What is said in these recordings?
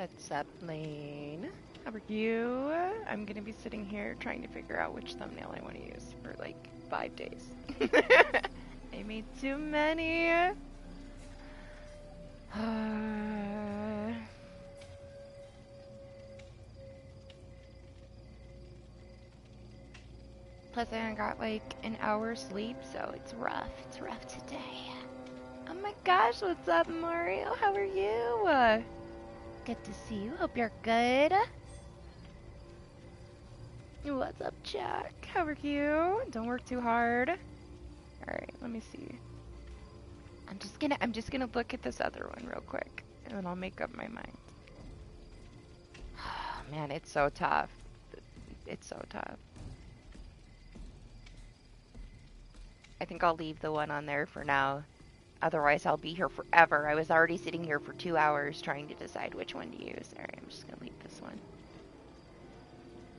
What's up, Lane? How are you? I'm gonna be sitting here trying to figure out which thumbnail I want to use for like 5 days. I made too many. Plus I got like an hour's sleep, so it's rough. It's rough today. Oh my gosh, what's up, Mario? How are you? Good to see you. Hope you're good. What's up, Jack? How are you? Don't work too hard. Alright, let me see. I'm just gonna look at this other one real quick, and then I'll make up my mind. Man, it's so tough. It's so tough. I think I'll leave the one on there for now. Otherwise, I'll be here forever. I was already sitting here for 2 hours trying to decide which one to use. Alright, I'm just gonna leave this one.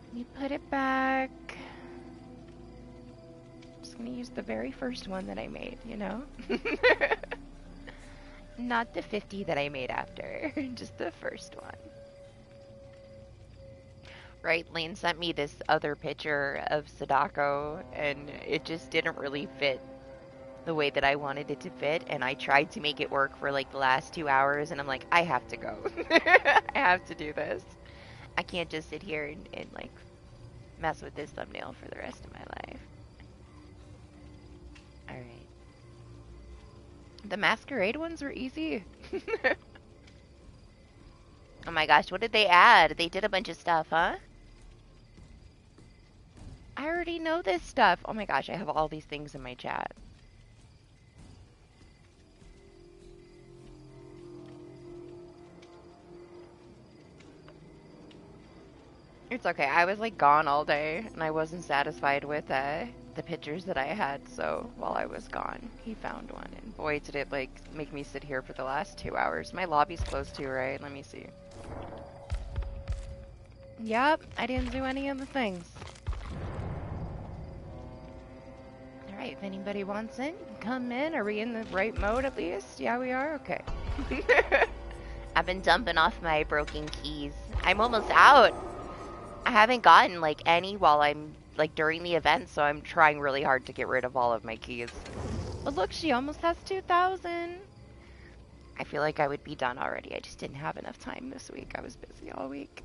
Let me put it back. I'm just gonna use the very first one that I made, you know? Not the 50 that I made after. Just the first one. Right, Lane sent me this other picture of Sadako, and it just didn't really fit the way that I wanted it to fit, and I tried to make it work for like the last 2 hours, and I'm like, I have to go. I have to do this. I can't just sit here and like mess with this thumbnail for the rest of my life. Alright. The masquerade ones were easy. Oh my gosh, what did they add? They did a bunch of stuff, huh? I already know this stuff. Oh my gosh, I have all these things in my chat. It's okay. I was like gone all day, and I wasn't satisfied with the pictures that I had. So while I was gone, he found one, and boy, did it like make me sit here for the last 2 hours. My lobby's closed too, right? Let me see. Yep, I didn't do any of the things. All right, if anybody wants in, come in. Are we in the right mode at least? Yeah, we are. Okay. I've been dumping off my broken keys. I'm almost out. I haven't gotten like any while I'm like during the event, so I'm trying really hard to get rid of all of my keys. But look, she almost has 2,000. I feel like I would be done already. I just didn't have enough time this week. I was busy all week.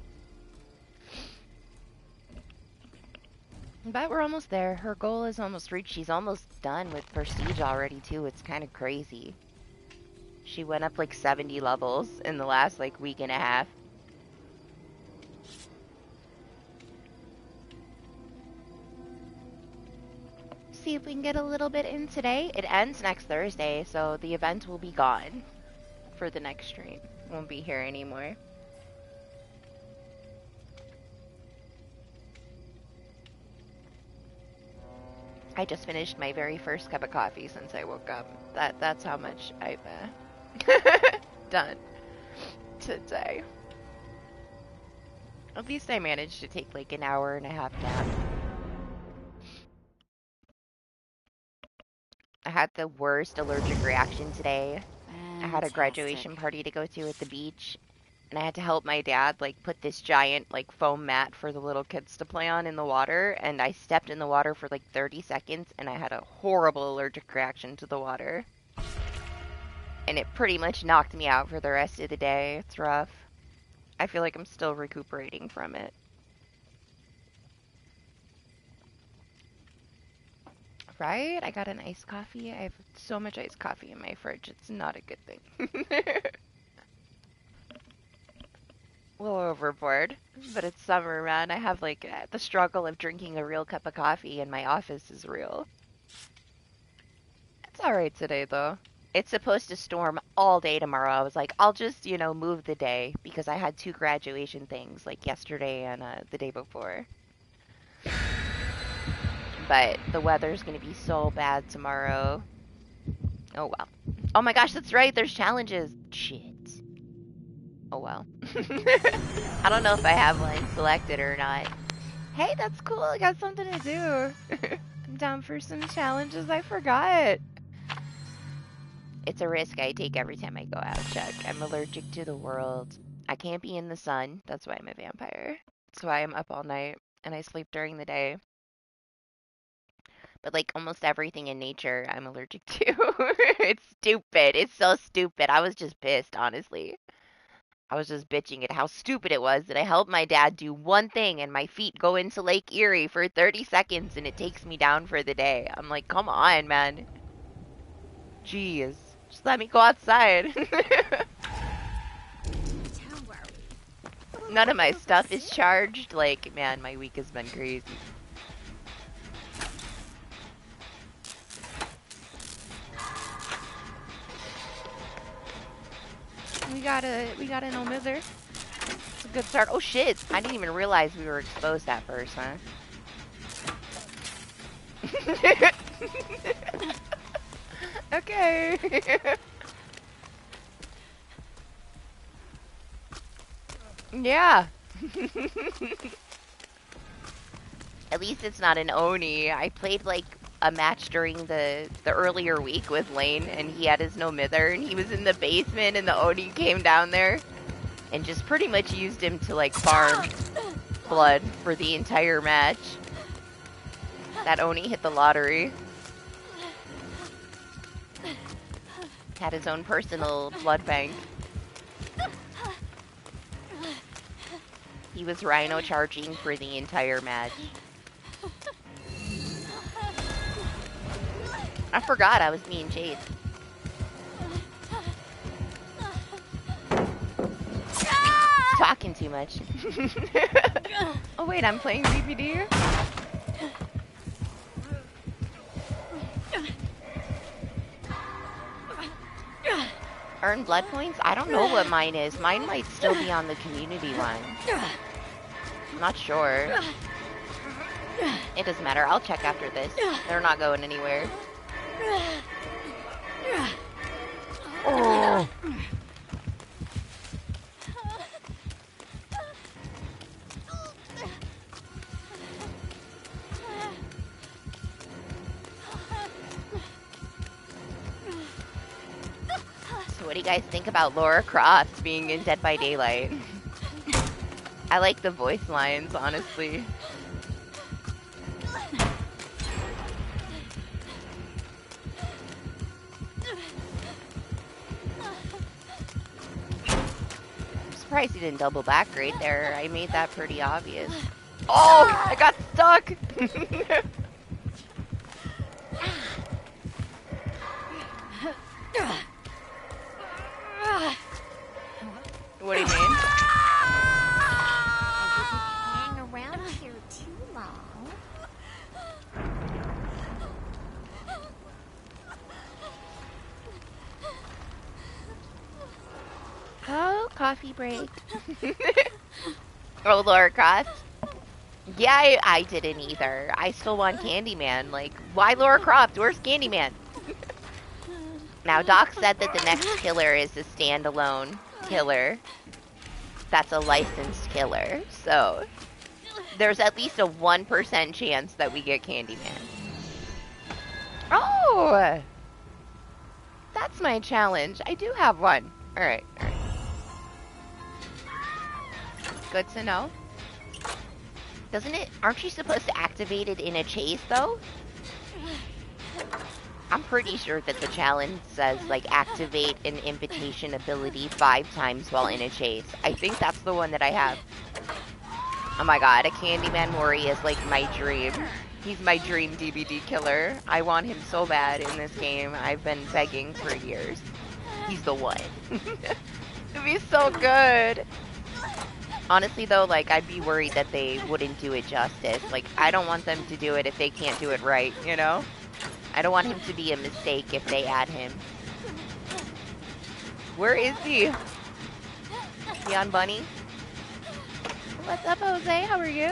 But we're almost there. Her goal is almost reached. She's almost done with Prestige already too. It's kind of crazy. She went up like 70 levels in the last like week and a half. See if we can get a little bit in today. It ends next Thursday, so the event will be gone for the next stream. Won't be here anymore. I just finished my very first cup of coffee since I woke up. That's how much I've done today. At least I managed to take like an hour and a half nap. I had the worst allergic reaction today. Fantastic. I had a graduation party to go to at the beach, and I had to help my dad like put this giant like foam mat for the little kids to play on in the water, and I stepped in the water for like 30 seconds and I had a horrible allergic reaction to the water. And it pretty much knocked me out for the rest of the day. It's rough. I feel like I'm still recuperating from it. Right? I got an iced coffee. I have so much iced coffee in my fridge. It's not a good thing. A little overboard, but it's summer, man. I have like the struggle of drinking a real cup of coffee in my office is real. It's alright today, though. It's supposed to storm all day tomorrow. I was like, I'll just, you know, move the day because I had 2 graduation things like yesterday and the day before. But the weather's gonna be so bad tomorrow. Oh well. Oh my gosh, that's right. There's challenges. Shit. Oh well. I don't know if I have one selected or not. Hey, that's cool. I got something to do. I'm down for some challenges. I forgot. It's a risk I take every time I go out, Chuck. I'm allergic to the world. I can't be in the sun. That's why I'm a vampire. That's why I'm up all night and I sleep during the day. But like almost everything in nature, I'm allergic to. It's stupid. It's so stupid. I was just pissed, honestly. I was just bitching at how stupid it was that I helped my dad do one thing and my feet go into Lake Erie for 30 seconds and it takes me down for the day. I'm like, come on, man. Jeez. Just let me go outside. None of my stuff is charged. Like, man, my week has been crazy. We got an omither. It's a good start. Oh shit! I didn't even realize we were exposed at first, huh? Okay. Yeah. At least it's not an Oni. I played like a match during the earlier week with Lane, and he had his no mither, and he was in the basement, and the Oni came down there and just pretty much used him to like farm blood for the entire match. That Oni hit the lottery. Had his own personal blood bank. He was rhino charging for the entire match. I forgot I was being chased. Talking too much. Oh wait, I'm playing DBD? Earn blood points? I don't know what mine is. Mine might still be on the community one. I'm not sure. It doesn't matter. I'll check after this. They're not going anywhere. Oh. So what do you guys think about Laura Croft being in Dead by Daylight? I like the voice lines, honestly. I'm surprised he didn't double back right there. I made that pretty obvious. Oh, I got stuck! What do you mean? Hang around here too long. Oh, coffee break. Oh, Laura Croft. Yeah, I didn't either. I still want Candyman. Like, why Laura Croft? Where's Candyman? Now, Doc said that the next killer is a standalone killer. That's a licensed killer. So, there's at least a 1% chance that we get Candyman. Oh! That's my challenge. I do have one. Alright, alright. Good to know. Doesn't it? Aren't you supposed to activate it in a chase, though? I'm pretty sure that the challenge says, like, activate an invitation ability 5 times while in a chase. I think that's the one that I have. Oh my god, a Candyman Mori is, like, my dream. He's my dream DBD killer. I want him so bad in this game. I've been begging for years. He's the one. It'd be so good. Honestly, though, like, I'd be worried that they wouldn't do it justice. Like, I don't want them to do it if they can't do it right, you know? I don't want him to be a mistake if they add him. Where is he? Neon Bunny? What's up, Jose? How are you?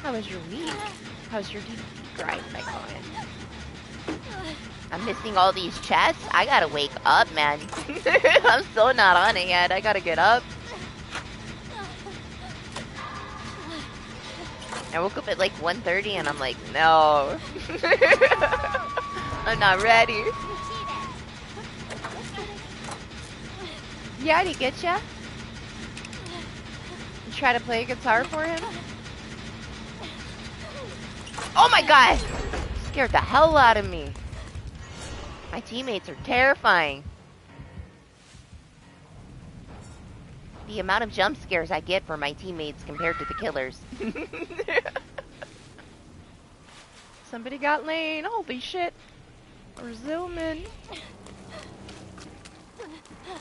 How was your week? How's your DBD grind been going? I'm missing all these chests. I gotta wake up, man. I'm still not on it yet. I gotta get up. I woke up at like 1:30 and I'm like, no. I'm not ready. Yeah, did he get ya? try to play guitar for him? Oh my god! Scared the hell out of me. My teammates are terrifying. The amount of jump scares I get from my teammates compared to the killers. Somebody got Lane. Holy shit. We're zooming.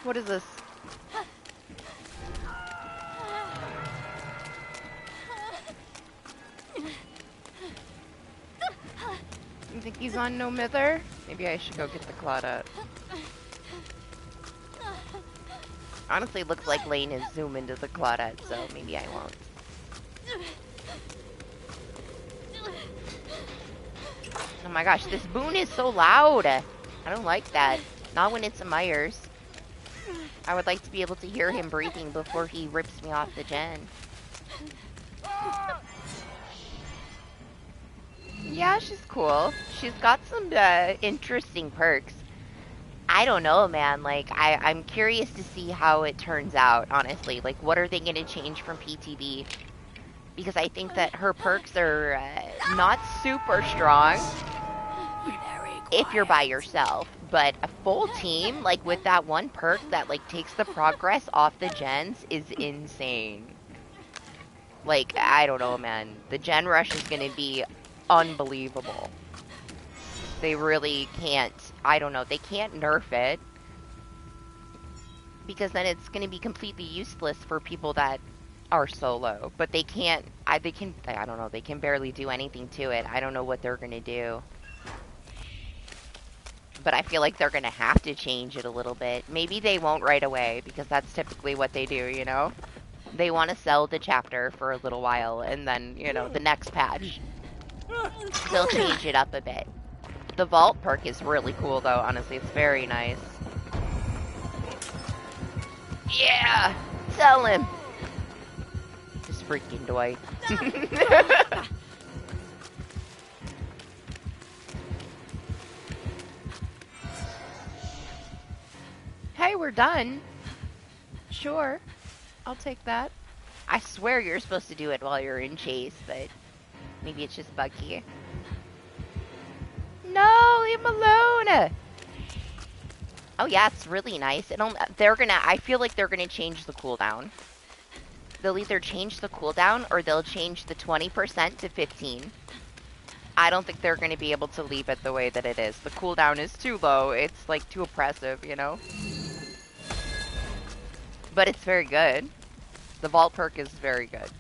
What is this? You think he's on no mither? Maybe I should go get the Claudette. Honestly, it looks like Lane is zoom into the Claudette, so maybe I won't. Oh my gosh, this boon is so loud. I don't like that. Not when it's a Myers. I would like to be able to hear him breathing before he rips me off the gen. Yeah, she's cool. She's got some interesting perks. I don't know, man. Like, I'm curious to see how it turns out, honestly. Like, what are they going to change from PTB? Because I think that her perks are not super strong if you're by yourself. But a full team, like, with that one perk that, like, takes the progress off the gens is insane. Like, I don't know, man. The gen rush is going to be unbelievable. They really can't, I don't know, they can't nerf it. Because then it's going to be completely useless for people that are solo. But they can't, I don't know, they can barely do anything to it. I don't know what they're going to do. But I feel like they're going to have to change it a little bit. Maybe they won't right away, because that's typically what they do, you know? They want to sell the chapter for a little while, and then, you know, the next patch, they'll change it up a bit. The vault perk is really cool, though, honestly. It's very nice. Yeah! Sell him! This freaking Dwight. Hey, we're done. Sure. I'll take that. I swear you're supposed to do it while you're in chase, but maybe it's just buggy. No, leave him alone! Oh yeah, it's really nice. I feel like they're gonna change the cooldown. They'll either change the cooldown or they'll change the 20% to 15. I don't think they're gonna be able to leave it the way that it is. The cooldown is too low. It's like too oppressive, you know? But it's very good. The vault perk is very good.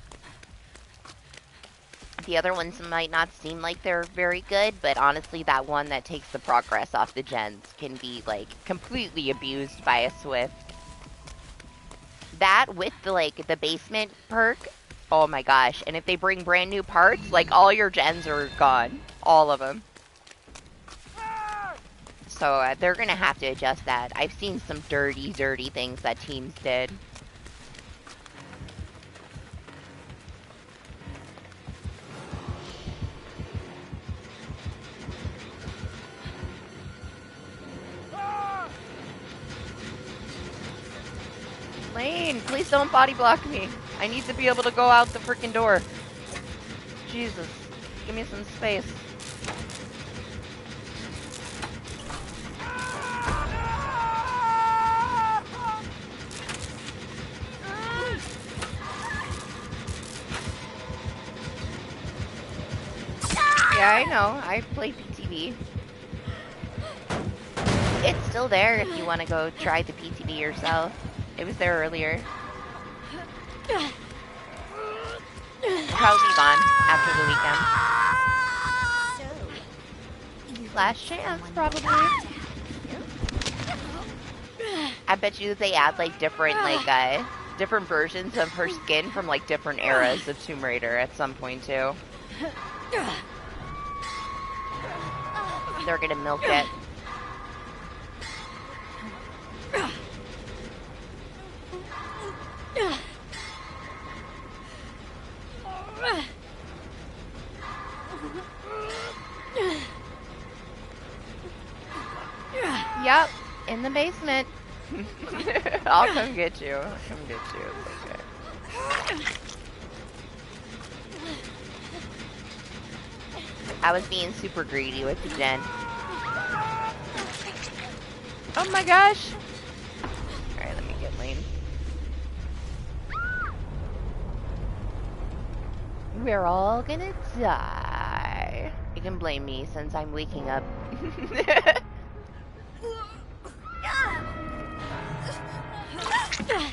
The other ones might not seem like they're very good, but honestly, that one that takes the progress off the gens can be, like, completely abused by a Swift. That with, the basement perk, oh my gosh. And if they bring brand new parts, like, all your gens are gone. All of them. So, they're gonna have to adjust that. I've seen some dirty, dirty things that teams did. Lane, please don't body block me. I need to be able to go out the freaking door. Jesus, give me some space. Yeah, I know. I play PTB. It's still there if you want to go try the PTB yourself. It was there earlier. It'll probably be gone after the weekend. Last chance, probably. I bet you they add like different different versions of her skin from like different eras of Tomb Raider at some point too. They're gonna milk it. Yep, in the basement. I'll come get you. I'll come get you. It's okay. I was being super greedy with the gen. Oh my gosh! Alright, let me get lane. We're all gonna die. You can blame me since I'm waking up.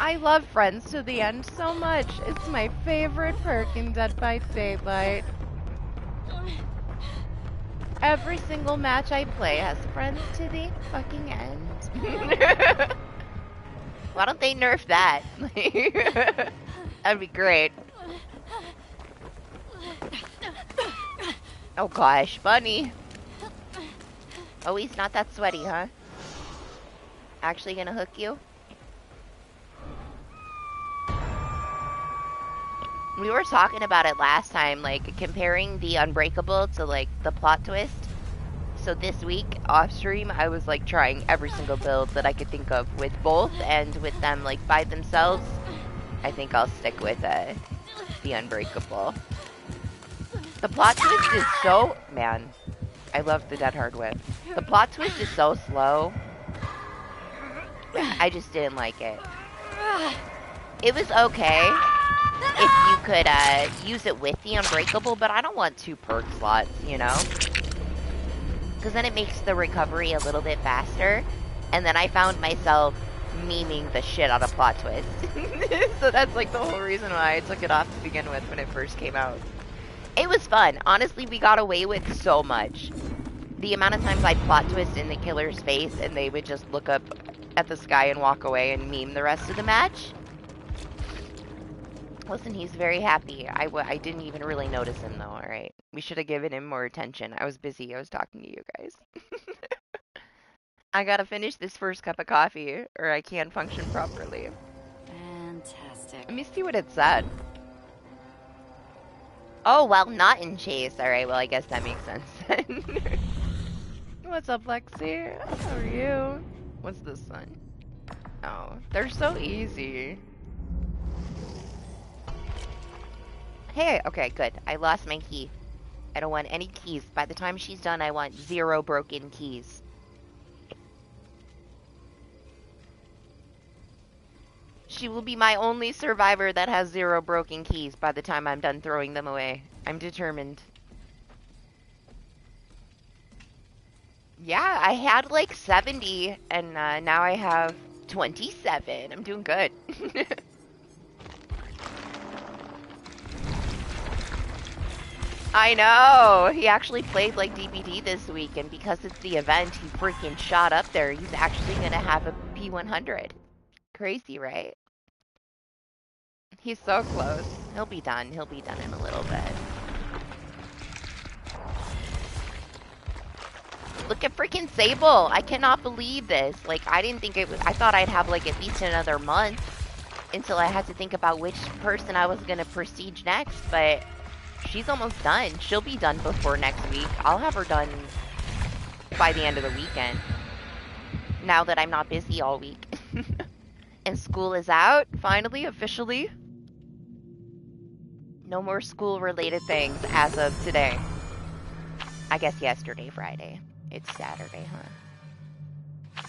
I love Friends to the End so much. It's my favorite perk in Dead by Daylight. Every single match I play has Friends to the fucking end. Why don't they nerf that? That'd be great. Oh gosh, Bunny. Oh, he's not that sweaty, huh? Actually gonna hook you? We were talking about it last time, like, comparing the Unbreakable to, like, the plot twist. So this week, off stream, I was, like, trying every single build that I could think of with both, and with them, like, by themselves. I think I'll stick with, the Unbreakable. The plot twist is so... Man, I love the Dead Hard Whip. The plot twist is so slow. I just didn't like it. It was okay if you could use it with the Unbreakable, but I don't want 2 perk slots, you know? Because then it makes the recovery a little bit faster, and then I found myself memeing the shit out of plot twist. So that's like the whole reason why I took it off to begin with when it first came out. It was fun. Honestly, we got away with so much. The amount of times I'd plot twist in the killer's face and they would just look up at the sky and walk away and meme the rest of the match. Listen, he's very happy. I didn't even really notice him, though, alright? We should have given him more attention. I was busy. I was talking to you guys. I gotta finish this first cup of coffee, or I can't function properly. Fantastic. Let me see what it said. Oh, well, not in chase. Alright, well, I guess that makes sense then. What's up, Lexi? How are you? What's this one? Oh, they're so easy. Hey, okay, good. I lost my key. I don't want any keys. By the time she's done, I want 0 broken keys. She will be my only survivor that has 0 broken keys by the time I'm done throwing them away. I'm determined. Yeah, I had like 70, and now I have 27. I'm doing good. I know! He actually played like DBD this week, and because it's the event, he freaking shot up there. He's actually gonna have a P100. Crazy, right? He's so close. He'll be done. He'll be done in a little bit. Look at freaking Sable! I cannot believe this. Like, I didn't think it was... I thought I'd have like at least another month until I had to think about which person I was gonna prestige next, but... She's almost done. She'll be done before next week. I'll have her done by the end of the weekend. Now that I'm not busy all week. And school is out, finally, officially. No more school-related things as of today. I guess yesterday, Friday. It's Saturday, huh?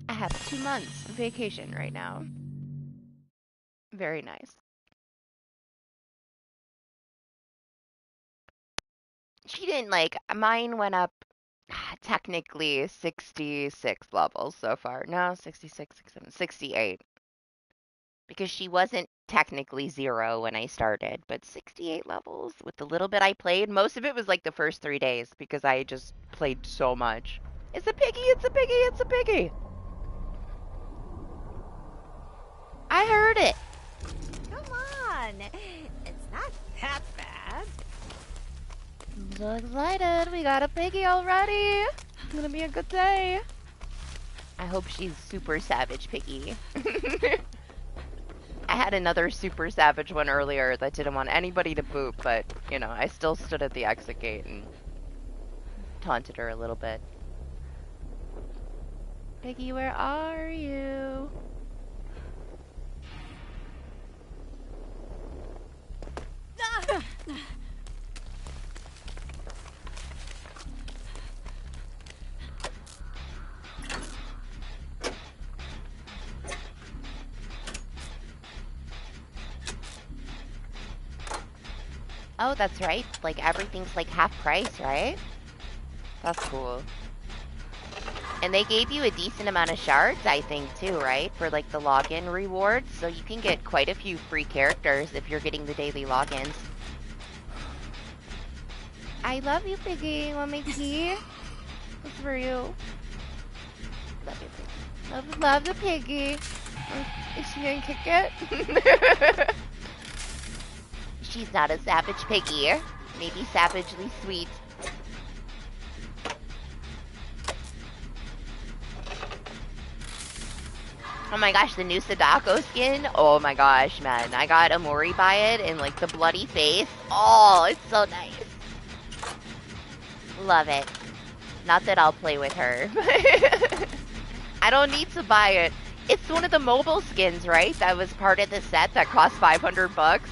I have 2 months vacation right now. Very nice. She didn't, like, mine went up technically 66 levels so far. No, 66, 67, 68. Because she wasn't technically 0 when I started, but 68 levels with the little bit I played. Most of it was like the first 3 days because I just played so much. It's a piggy, it's a piggy, it's a piggy! I heard it! Come on. It's not that bad. I'm so excited. We got a piggy already. It's gonna be a good day. I hope she's super savage piggy. I had another super savage one earlier that didn't want anybody to boop, but, you know, I still stood at the exit gate and taunted her a little bit. Piggy, where are you? Oh, that's right. Like, everything's like half price, right? That's cool. And they gave you a decent amount of shards, I think, too, right? For, like, the login rewards. So you can get quite a few free characters if you're getting the daily logins. I love you, Piggy. You want my tea? It's for you. Love you, Piggy. Love the Piggy. Is she gonna kick it? She's not a savage piggy. Maybe savagely sweet. Oh my gosh, the new Sadako skin? Oh my gosh, man. I got Amori by it and like the bloody face. Oh, it's so nice. Love it. Not that I'll play with her. I don't need to buy it. It's one of the mobile skins, right? That was part of the set that cost 500 bucks.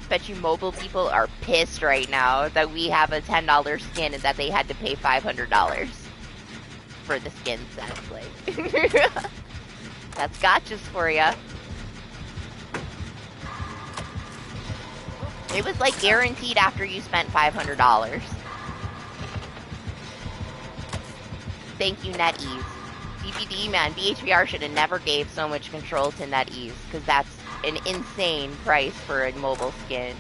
Bet you mobile people are pissed right now that we have a $10 skin and that they had to pay $500 for the skin set. Like, that's gotchas for ya. It was like guaranteed after you spent $500. Thank you, NetEase. DBD, man, BHVR should have never gave so much control to NetEase, because that's an insane price for a mobile skin.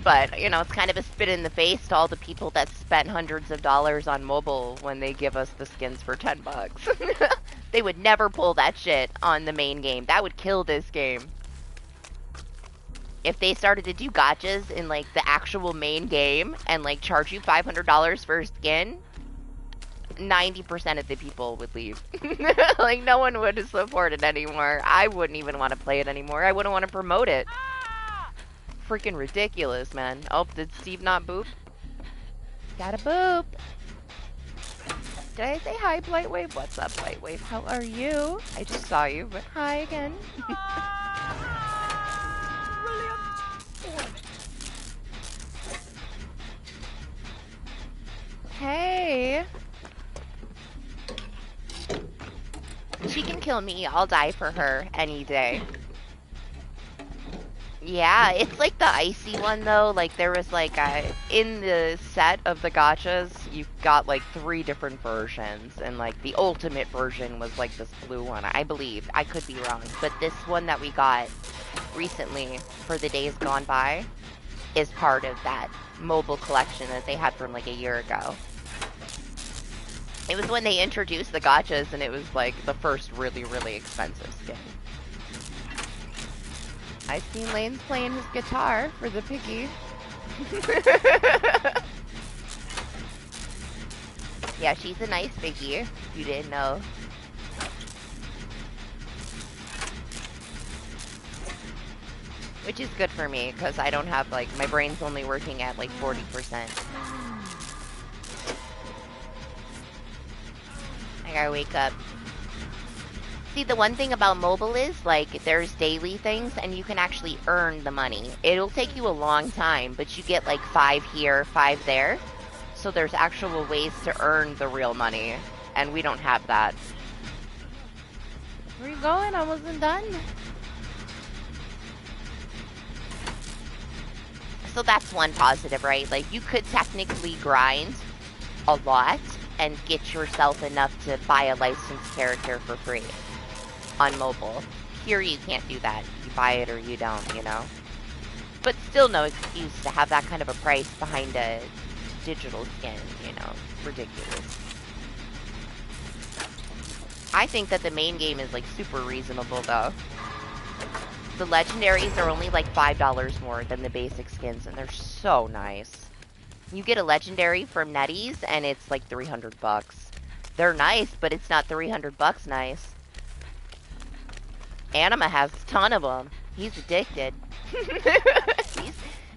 But, you know, it's kind of a spit in the face to all the people that spent hundreds of dollars on mobile when they give us the skins for 10 bucks. They would never pull that shit on the main game. That would kill this game. If they started to do gotchas in, like, the actual main game and, like, charge you $500 for a skin, 90% of the people would leave. Like, no one would support it anymore. I wouldn't even want to play it anymore. I wouldn't want to promote it. Freaking ridiculous, man. Oh, did Steve not boop? Gotta boop. Did I say hi, Blightwave? What's up, Blightwave? How are you? I just saw you, but hi again. Hey. She can kill me. I'll die for her any day. Yeah, it's like the icy one though. Like there was like in the set of the gotchas, you got like 3 different versions, and like the ultimate version was like this blue one, I believe. I could be wrong, but this one that we got recently for the days gone by is part of that mobile collection that they had from like a year ago. It was when they introduced the gotchas, and it was like the first really, really expensive skin. I've seen Lane's playing his guitar for the piggy. Yeah, she's a nice piggy, if you didn't know. Which is good for me, because I don't have, like, my brain's only working at, like, 40%. I gotta wake up. See, the one thing about mobile is, like, there's daily things, and you can actually earn the money. It'll take you a long time, but you get, like, 5 here, 5 there. So there's actual ways to earn the real money, and we don't have that. Where are you going? I wasn't done. So that's one positive, right? Like, you could technically grind a lot and get yourself enough to buy a licensed character for free on mobile. Here you can't do that. You buy it or you don't, you know? But still no excuse to have that kind of a price behind a digital skin, you know? Ridiculous. I think that the main game is, like, super reasonable, though. The legendaries are only, like, $5 more than the basic skins, and they're so nice. You get a legendary from NetEase, and it's like 300 bucks. They're nice, but it's not 300 bucks nice. Anima has a ton of them. He's addicted.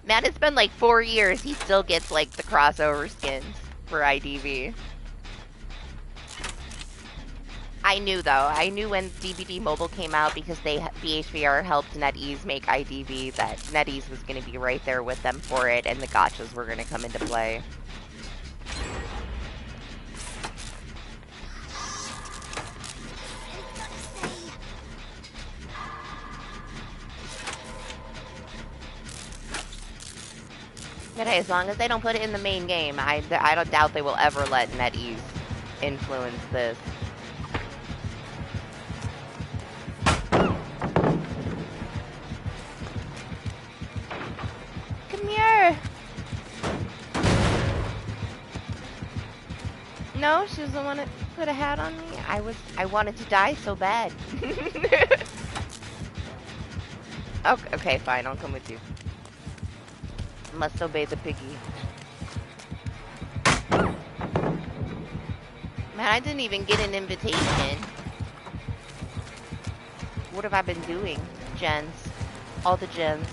Man, it's been like 4 years. He still gets like the crossover skins for IDV. I knew though. I knew when DBD Mobile came out, because BHVR helped NetEase make IDV, that NetEase was going to be right there with them for it, and the gotchas were going to come into play. But hey, as long as they don't put it in the main game, I don't doubt they will ever let NetEase influence this. Come here! No, she doesn't want to put a hat on me. I wanted to die so bad. Okay, fine, I'll come with you. Must obey the piggy. Man, I didn't even get an invitation. What have I been doing? Gens. All the gens.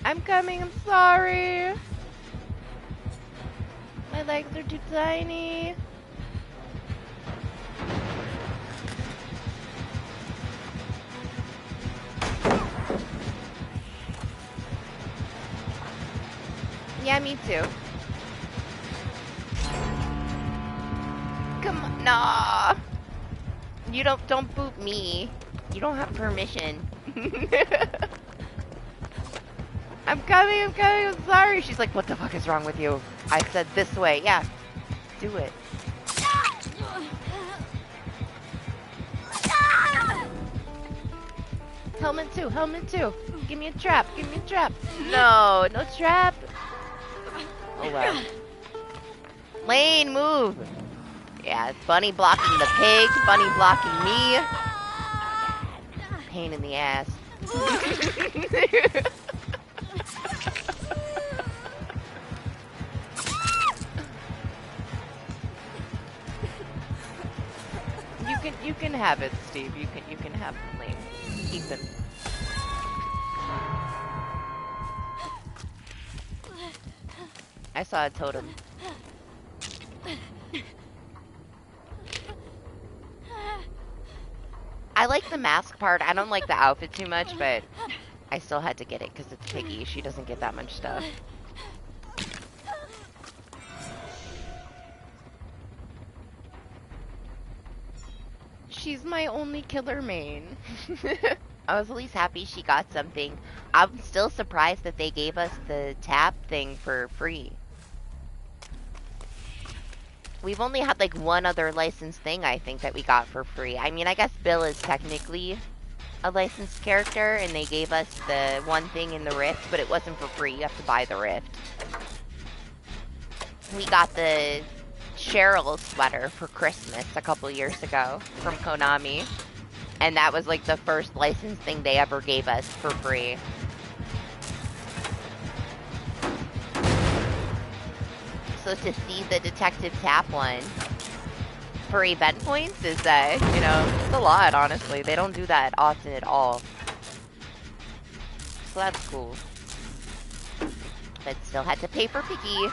I'm coming, I'm sorry. My legs are too tiny. Yeah, me too. Come on, nah. You don't boot me. You don't have permission. I'm coming, I'm sorry. She's like, what the fuck is wrong with you? I said this way. Yeah, do it. Helmet two. Give me a trap. No trap. Oh well. Lane, move. Yeah, Bunny blocking the pig, Bunny blocking me. Pain in the ass. You can have it, Steve. You can have Lane. Keep him. I saw a totem. I like the mask part. I don't like the outfit too much, but I still had to get it because it's Piggy. She doesn't get that much stuff. She's my only killer main. I was at least happy she got something. I'm still surprised that they gave us the tap thing for free. We've only had like one other licensed thing, I think, that we got for free. I mean, I guess Bill is technically a licensed character, and they gave us the one thing in the Rift, but it wasn't for free. You have to buy the Rift. We got the Cheryl sweater for Christmas a couple years ago from Konami. And that was like the first licensed thing they ever gave us for free. So to see the Detective Tap one for event points is, you know, it's a lot, honestly. They don't do that often at all. So that's cool. But still had to pay for Piggy.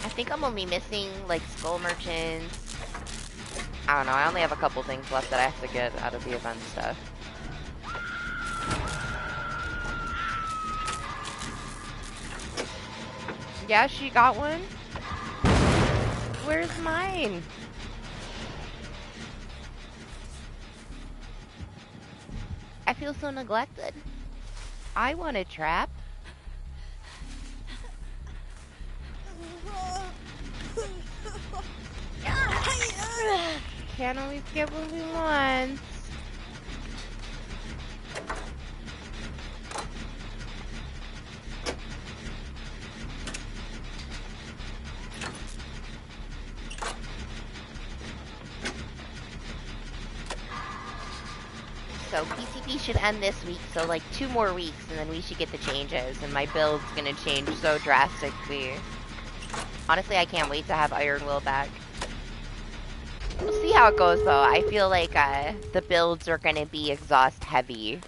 I think I'm only missing, like, Skull Merchants. I don't know, I only have a couple things left that I have to get out of the event stuff. Yeah, she got one? Where's mine? I feel so neglected. I want a trap. Can't always get what we want. So PCP should end this week, so like 2 more weeks and then we should get the changes, and my build's gonna change so drastically. Honestly, I can't wait to have Iron Will back. We'll see how it goes though. I feel like the builds are gonna be exhaust heavy.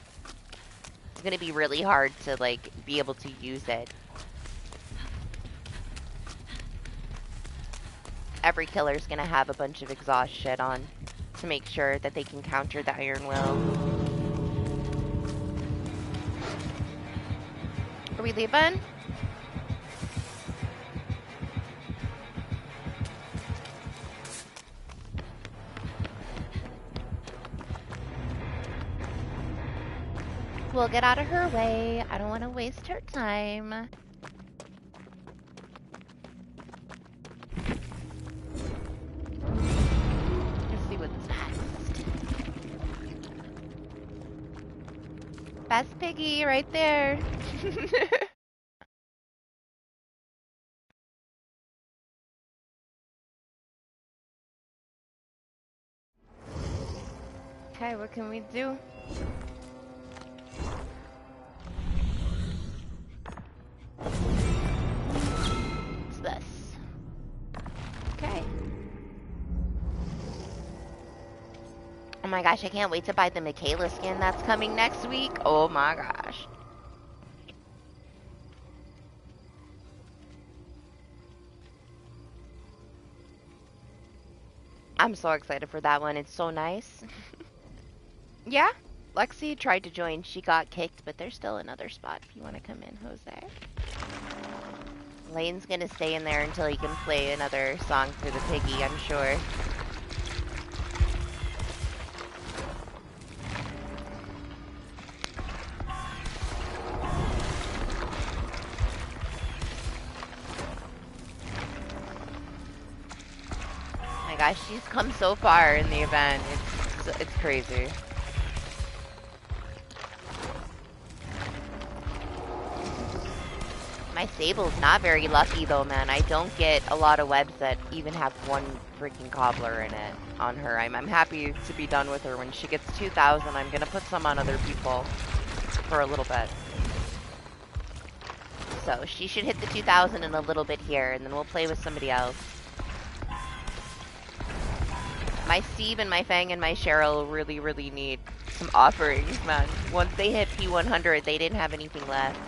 It's gonna be really hard to like be able to use it. Every killer's gonna have a bunch of exhaust shit on to make sure that they can counter the Iron Will. Are we leaving? We'll get out of her way. I don't want to waste her time. Let's see what's next. Best piggy right there. Okay, what can we do? What's this? Okay. Oh my gosh, I can't wait to buy the Michaela skin that's coming next week. Oh my gosh. I'm so excited for that one. It's so nice. Yeah, Lexi tried to join. She got kicked, but there's still another spot if you want to come in, Jose. Lane's gonna stay in there until he can play another song for the piggy, I'm sure. Oh my gosh, she's come so far in the event. It's crazy. My stable's not very lucky though, man. I don't get a lot of webs that even have one freaking cobbler in it on her. I'm happy to be done with her. When she gets 2,000, I'm gonna put some on other people for a little bit. So she should hit the 2,000 in a little bit here, and then we'll play with somebody else. My Steve and my Fang and my Cheryl really, really need some offerings, man. Once they hit P100, they didn't have anything left.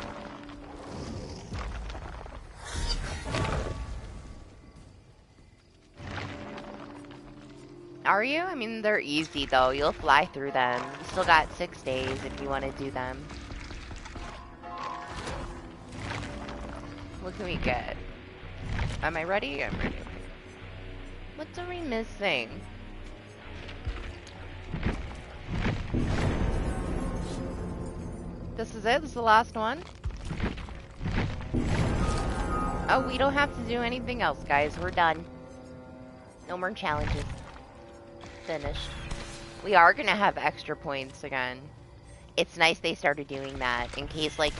Are you? I mean, they're easy though. You'll fly through them. You still got 6 days if you want to do them. What can we get? Am I ready? I'm ready. What are we missing? This is it? This is the last one? Oh, we don't have to do anything else, guys. We're done. No more challenges. Finished. We are gonna have extra points again. It's nice they started doing that in case like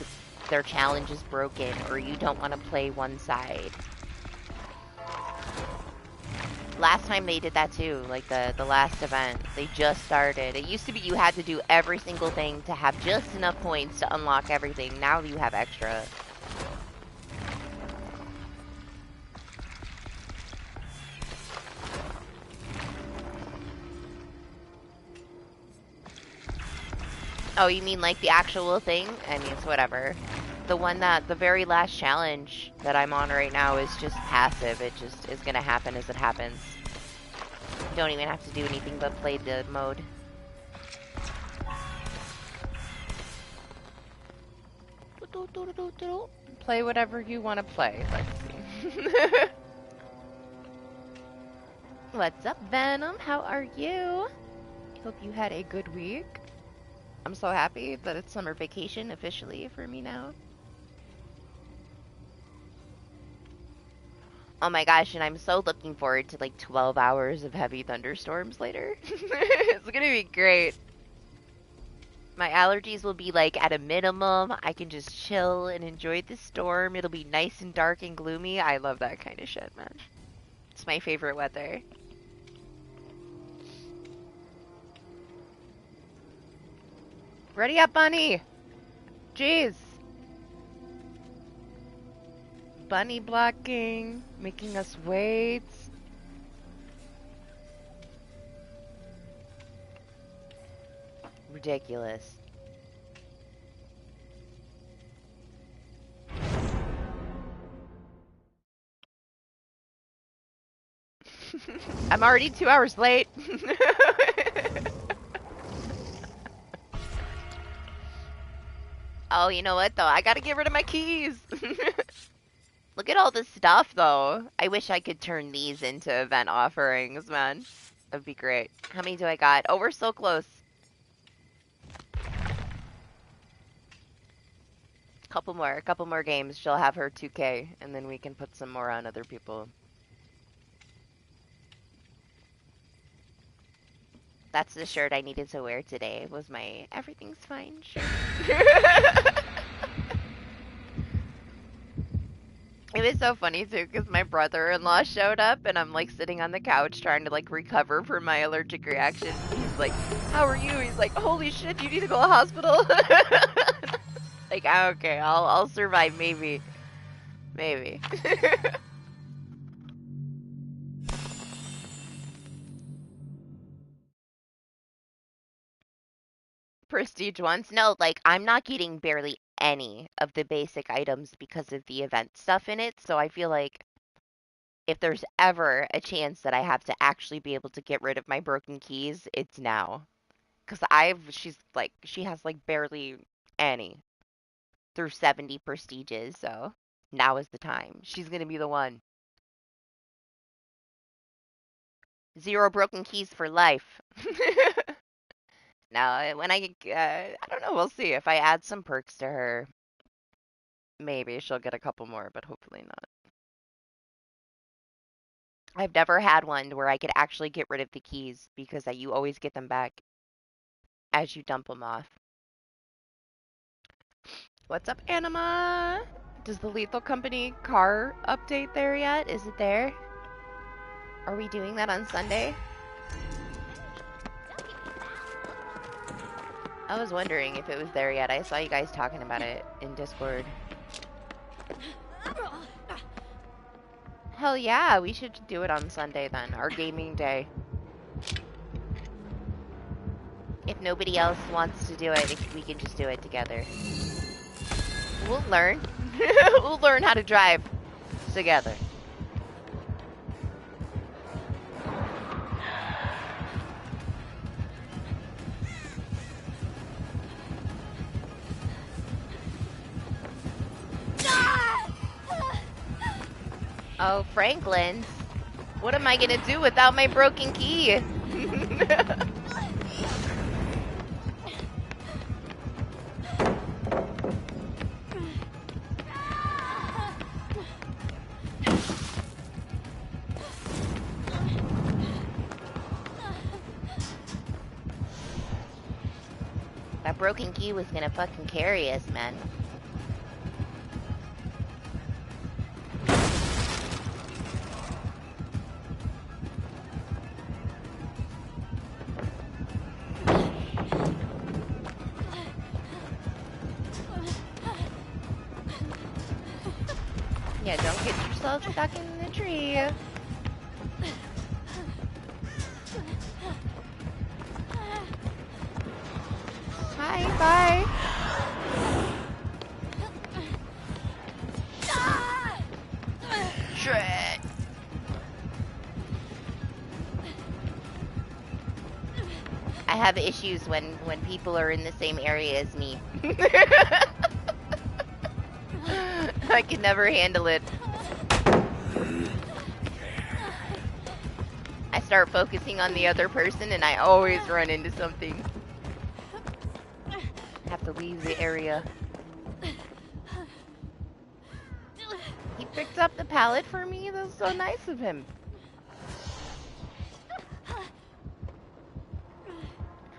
their challenge is broken or you don't want to play one side. Last time they did that too, like the last event. They just started. It used to be you had to do every single thing to have just enough points to unlock everything. Now you have extra. Oh, you mean like the actual thing? I mean, it's whatever. The one that, the very last challenge that I'm on right now is just passive. It just is gonna happen as it happens. You don't even have to do anything but play the mode. Play whatever you want to play. Let's see. What's up, Venom? How are you? Hope you had a good week. I'm so happy that it's summer vacation officially for me now. Oh my gosh, and I'm so looking forward to like 12 hours of heavy thunderstorms later. It's gonna be great. My allergies will be like at a minimum. I can just chill and enjoy the storm. It'll be nice and dark and gloomy. I love that kind of shit, man. It's my favorite weather. Ready up, Bunny! Jeez! Bunny blocking, making us wait. Ridiculous. I'm already 2 hours late. Oh, you know what though? I gotta get rid of my keys. Look at all this stuff though. I wish I could turn these into event offerings, man. That'd be great. How many do I got? Oh, we're so close. Couple more games. She'll have her 2K, and then we can put some more on other people. That's the shirt I needed to wear today. Was my everything's fine shirt. It was so funny too, because my brother-in-law showed up, and I'm like sitting on the couch trying to like recover from my allergic reaction. He's like, "How are you?" He's like, "Holy shit, you need to go to the hospital." Like, okay, I'll survive, maybe. Prestige ones? No, like I'm not getting barely any of the basic items because of the event stuff in it. So I feel like if there's ever a chance that I have to actually be able to get rid of my broken keys, it's now. Cause she has like barely any through 70 prestiges. So now is the time. She's gonna be the one. 0 broken keys for life. Now, when I don't know, we'll see. If I add some perks to her, maybe she'll get a couple more, but hopefully not. I've never had one where I could actually get rid of the keys because you always get them back as you dump them off. What's up, Anima? Does the Lethal Company car update there yet? Is it there? Are we doing that on Sunday? I was wondering if it was there yet. I saw you guys talking about it in Discord. Hell yeah, we should do it on Sunday then, our gaming day. If nobody else wants to do it, we can just do it together. We'll learn. We'll learn how to drive together. Oh, Franklin's. What am I gonna do without my broken key? That broken key was gonna fucking carry us, man. Yeah, don't get yourself stuck in the tree. Hi, bye. Shit. I have issues when people are in the same area as me. I can never handle it. I start focusing on the other person and I always run into something. I have to leave the area. He picked up the pallet for me? That was so nice of him.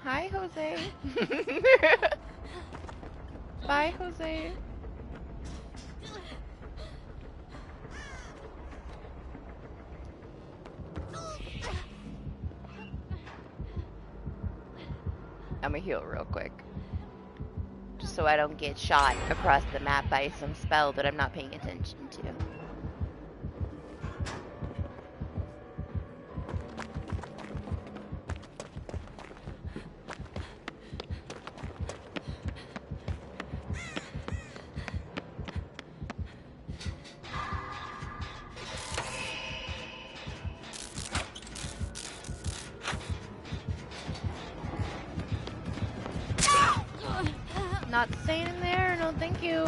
Hi, Jose. Bye, Jose. I'm gonna heal real quick. Just so I don't get shot across the map by some spell that I'm not paying attention to. Not staying in there, no thank you.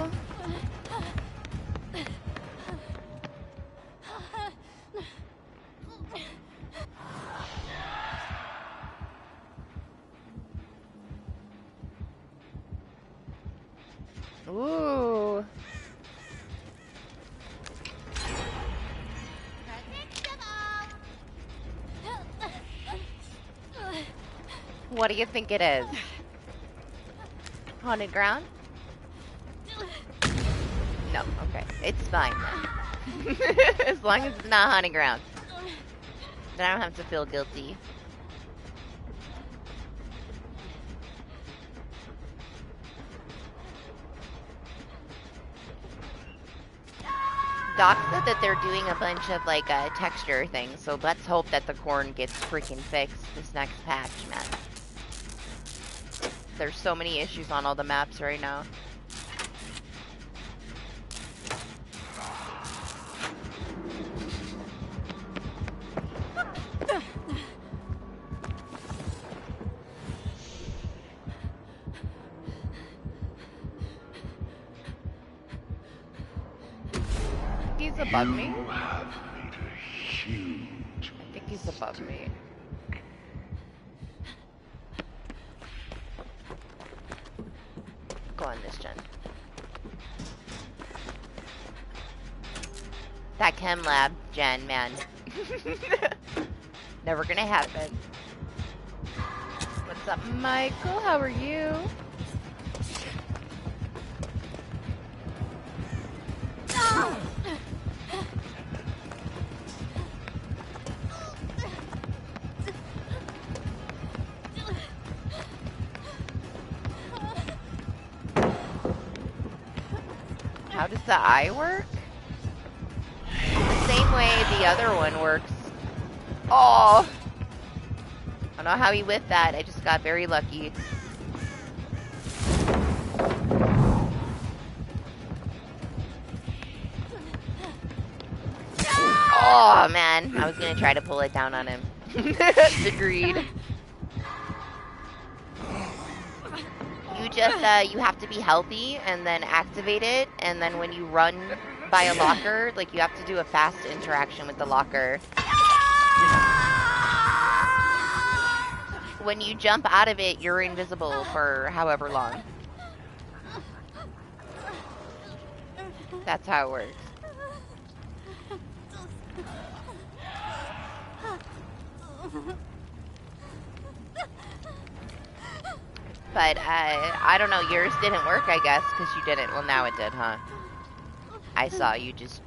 Ooh. What do you think it is? Haunted ground? No, okay. It's fine then. As long as it's not haunted ground. Then I don't have to feel guilty. Doc said that they're doing a bunch of like texture things, so let's hope that the corn gets freaking fixed this next patch, man. There's so many issues on all the maps right now. He's above me. I think he's above me. Go on this gen. That chem lab gen, man. Never gonna happen. What's up, Michael? How are you? How does the eye work? The same way the other one works. Oh! I don't know how he whipped that. I just got very lucky. Oh, man. I was gonna try to pull it down on him. Agreed. You just, you have to be healthy and then activate it, and then when you run by a locker, like, you have to do a fast interaction with the locker. When you jump out of it, you're invisible for however long. That's how it works. But, I don't know, yours didn't work, I guess, because you didn't. Well, now it did, huh? I saw you just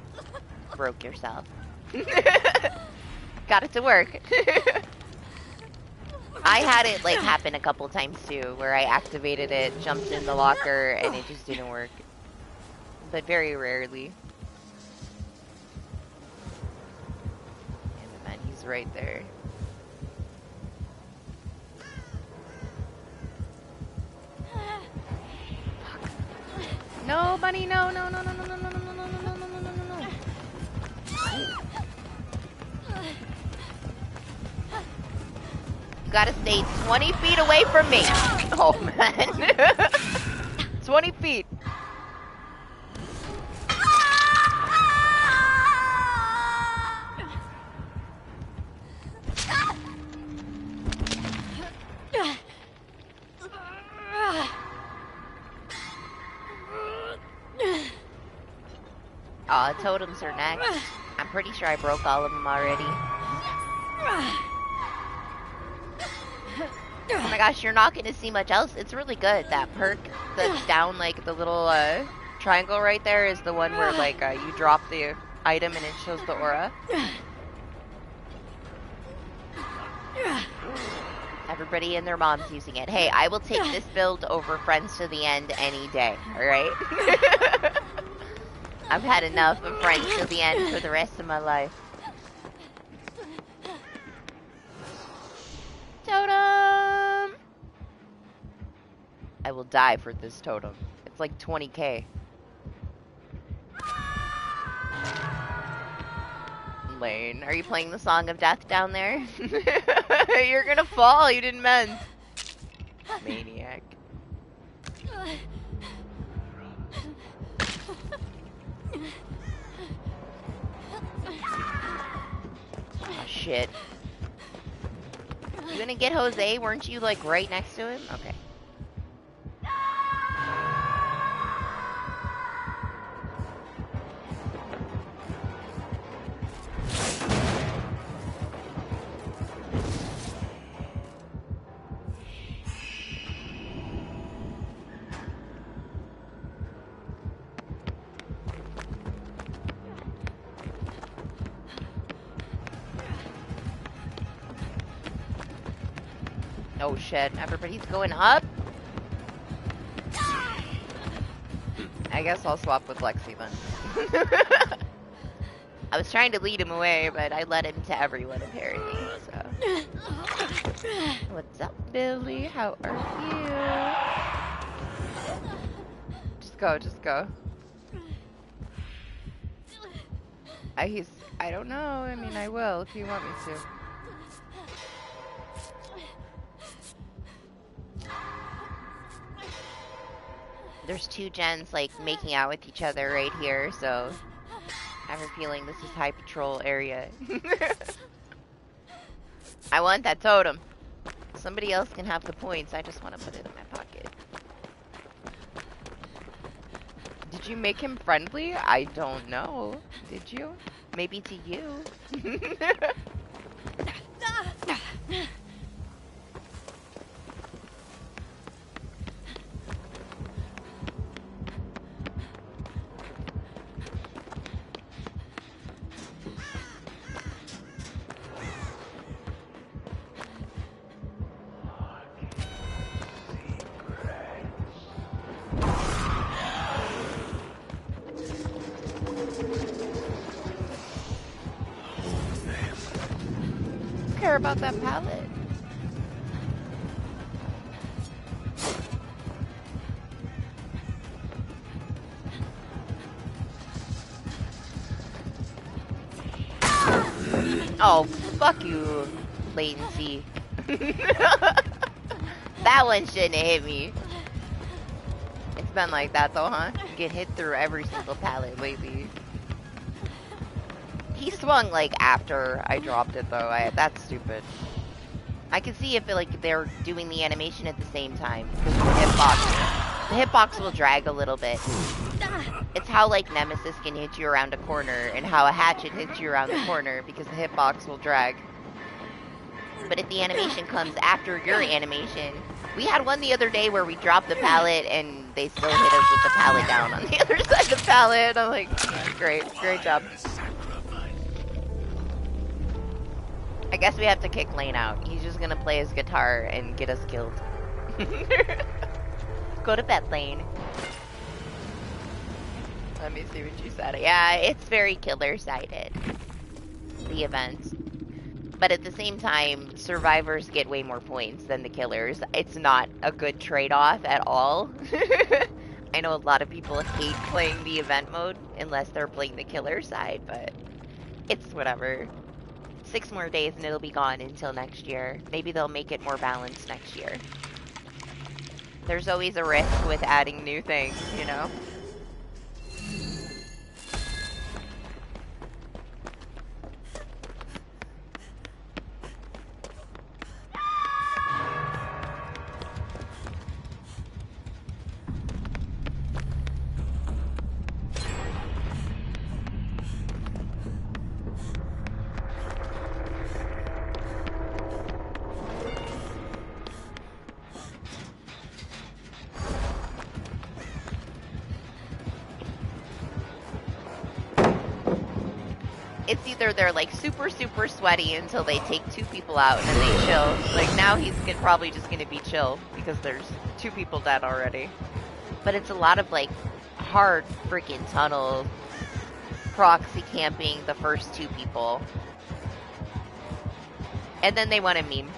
broke yourself. Got it to work. I had it, like, happen a couple times, too, where I activated it, jumped in the locker, and it just didn't work. But very rarely. And man, he's right there. No, bunny, no, no, no, no, no, no, no, no, no, no, no, no, no, no, no. You gotta stay 20 feet away from me. Oh, man. 20 feet. Aw, totems are next. I'm pretty sure I broke all of them already. Oh my gosh, you're not gonna see much else. It's really good. That perk that's down, like, the little triangle right there is the one where, like, you drop the item and it shows the aura. Everybody and their mom's using it. Hey, I will take this build over Friends to the End any day, alright? I've had enough of Friends to the End for the rest of my life. Totem! I will die for this totem. It's like 20k. Lane, are you playing the Song of Death down there? You're gonna fall, you didn't mend. Maniac. Oh, shit. You gonna get Jose? Weren't you, like, right next to him? Okay. Oh shit, everybody's going up? I guess I'll swap with Lexi then. I was trying to lead him away, but I led him to everyone apparently, so. What's up, Billy? How are you? Just go, just go. I don't know, I mean I will if you want me to. There's two gens like making out with each other right here, so I have a feeling this is high patrol area. I want that totem. Somebody else can have the points, I just want to put it in my pocket. Did you make him friendly? I don't know. Did you? Maybe to you. Care about that pallet. Oh, fuck you, latency. That one shouldn't have hit me. It's been like that though, huh? You get hit through every single pallet lately. He swung like after I dropped it though. That's stupid. I can see if like they're doing the animation at the same time. The hitbox will drag a little bit. It's how like Nemesis can hit you around a corner and how a hatchet hits you around the corner because the hitbox will drag. But if the animation comes after your animation, we had one the other day where we dropped the pallet and they still hit us with the pallet down on the other side of the pallet. I'm like, yeah, great job. I guess we have to kick Lane out. He's just gonna play his guitar and get us killed. Go to bed, Lane. Let me see what you said. Yeah, it's very killer-sided, the event. But at the same time, survivors get way more points than the killers. It's not a good trade-off at all. I know a lot of people hate playing the event mode unless they're playing the killer side, but it's whatever. 6 more days and it'll be gone until next year. Maybe they'll make it more balanced next year. There's always a risk with adding new things, you know? It's either they're like super sweaty until they take 2 people out and then they chill. Like now he's probably just gonna be chill because there's 2 people dead already. But it's a lot of like hard freaking tunnel proxy camping the first 2 people. And then they want a meme.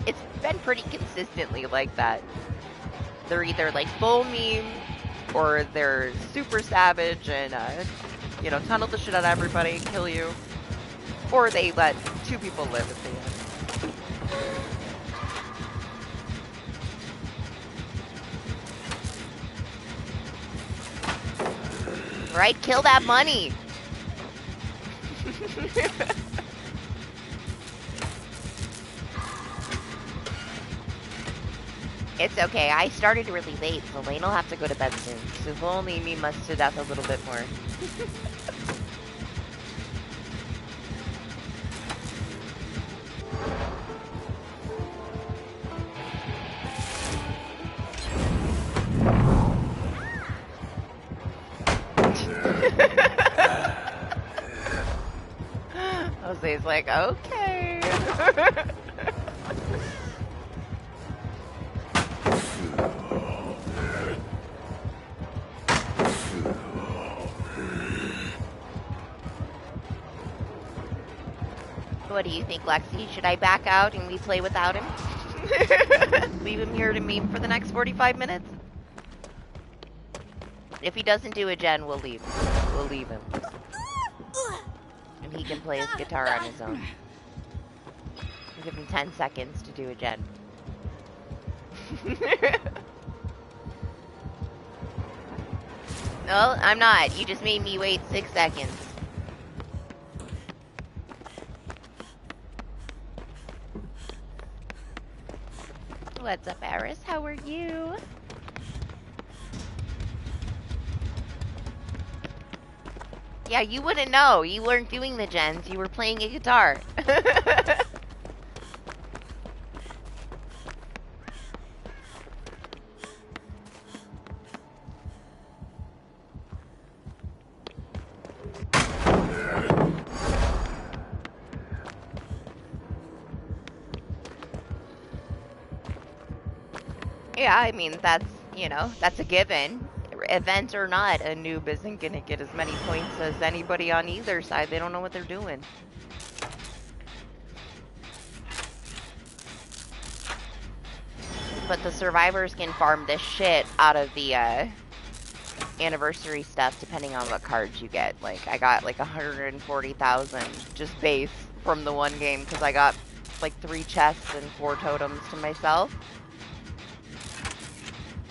It's been pretty consistently like that. They're either like full meme or they're super savage and you know, tunnel the shit out of everybody, kill you. Or they let 2 people live at the end. Right? Kill that money! It's okay, I started really late, so Lane will have to go to bed soon. So if only me must to death a little bit more. Jose's like, okay. What do you think, Lexi? Should I back out and we play without him? Leave him here to meme for the next 45 minutes? If he doesn't do a gen, we'll leave. We'll leave him. And he can play his guitar on his own. We'll give him 10 seconds to do a gen. No, I'm not. You just made me wait 6 seconds. What's up, Eris? How are you? Yeah, you wouldn't know. You weren't doing the gens. You were playing a guitar. Yeah, I mean, that's, you know, that's a given. Event or not, a noob isn't gonna get as many points as anybody on either side. They don't know what they're doing. But the survivors can farm the shit out of the anniversary stuff depending on what cards you get. Like, I got like 140,000 just base from the one game because I got like 3 chests and 4 totems to myself.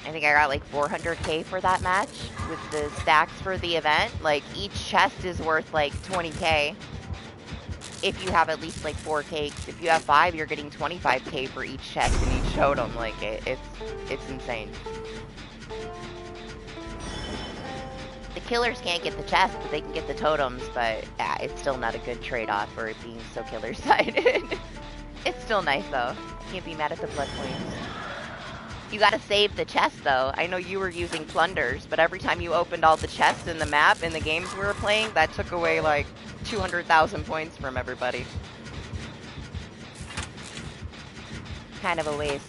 I think I got like 400k for that match with the stacks for the event. Like, each chest is worth like 20k if you have at least like 4 cakes. If you have 5, you're getting 25k for each chest and each totem. Like, it's insane. The killers can't get the chest, but they can get the totems. But yeah, it's still not a good trade-off for it being so killer-sided. It's still nice though. Can't be mad at the blood points. You gotta save the chest though. I know you were using plunders, but every time you opened all the chests in the map in the games we were playing, that took away like 200,000 points from everybody. Kind of a waste.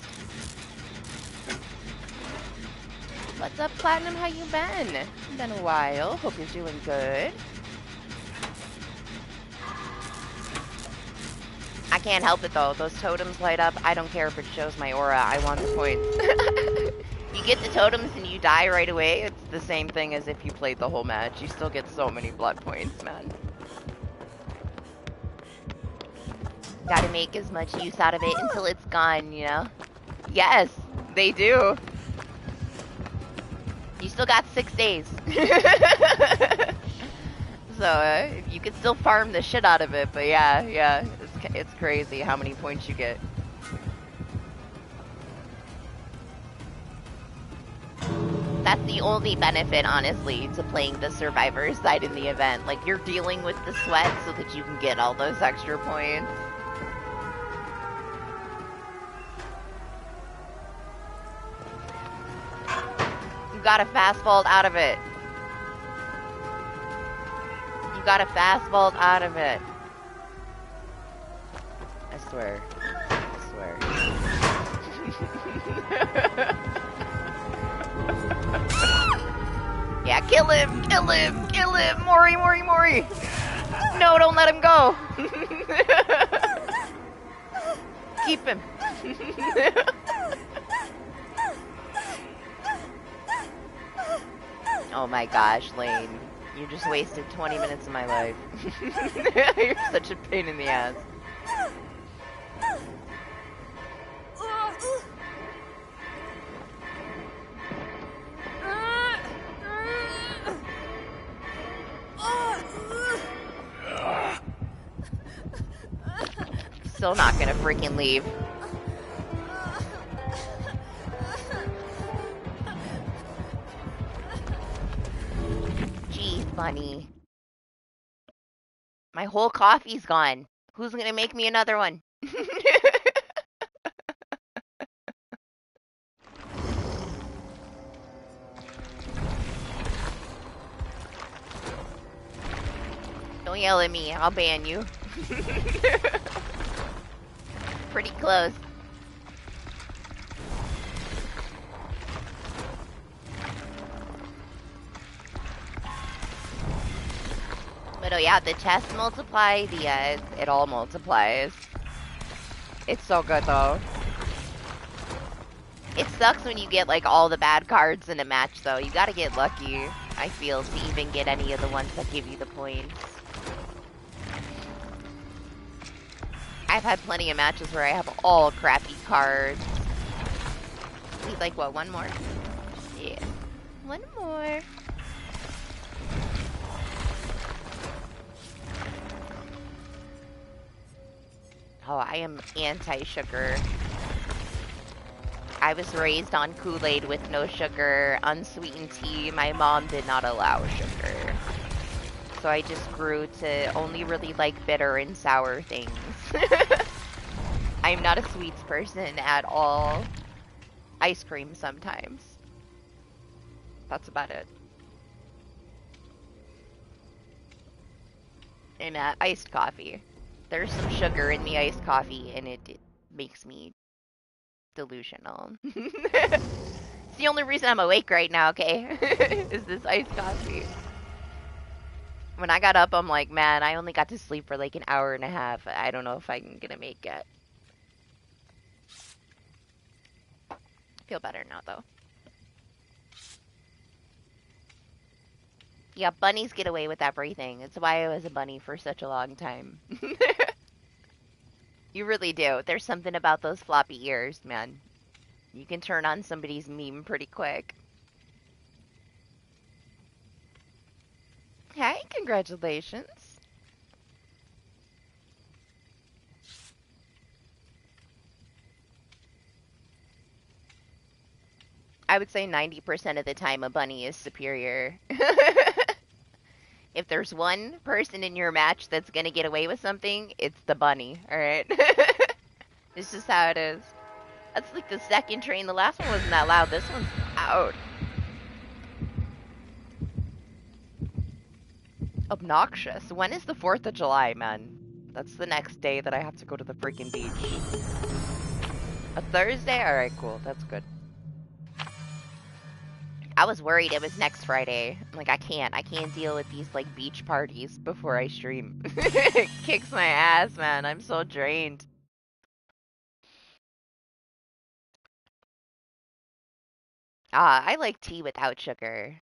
What's up, Platinum? How you been? Been a while. Hope you're doing good. I can't help it though. Those totems light up. I don't care if it shows my aura. I want the points. You get the totems and you die right away. It's the same thing as if you played the whole match. You still get so many blood points, man. Gotta make as much use out of it until it's gone, you know? Yes, they do. You still got 6 days. So, you can still farm the shit out of it, but yeah, it's crazy how many points you get. That's the only benefit, honestly, to playing the survivor side in the event. Like, you're dealing with the sweat so that you can get all those extra points. You gotta fast vault out of it. You gotta fast vault out of it. I swear. I swear. Yeah, kill him! Kill him! Kill him! Mori, Mori, Mori! No, don't let him go! Keep him. Oh my gosh, Lane. You just wasted 20 minutes of my life. You're such a pain in the ass. Still not gonna freaking leave. Jeez, bunny. My whole coffee's gone. Who's gonna make me another one? Don't yell at me, I'll ban you. Pretty close. But oh yeah, the chests multiply, it all multiplies. It's so good though. It sucks when you get like all the bad cards in a match though. You gotta get lucky, I feel, to even get any of the ones that give you the points. I've had plenty of matches where I have all crappy cards. He's like, what, one more? Yeah. One more. Oh, I am anti-sugar. I was raised on Kool-Aid with no sugar, unsweetened tea. My mom did not allow sugar. So I just grew to only really like bitter and sour things. I'm not a sweets person at all. Ice cream sometimes. That's about it. And iced coffee. There's some sugar in the iced coffee and it makes me delusional. It's the only reason I'm awake right now, okay? Is this iced coffee. When I got up, I'm like, man, I only got to sleep for like an hour and a half. I don't know if I'm gonna make it. Feel better now, though. Yeah, bunnies get away with everything. It's why I was a bunny for such a long time. You really do. There's something about those floppy ears, man. You can turn on somebody's meme pretty quick. Hey, congratulations. I would say 90% of the time a bunny is superior. If there's one person in your match that's gonna get away with something, it's the bunny, alright? It's just how it is. That's like the second train. The last one wasn't that loud. This one's loud. Obnoxious. When is the 4th of July, man? That's the next day that I have to go to the freaking beach. A Thursday? Alright, cool. That's good. I was worried it was next Friday. I'm like, I can't deal with these, like, beach parties before I stream. It kicks my ass, man. I'm so drained. I like tea without sugar.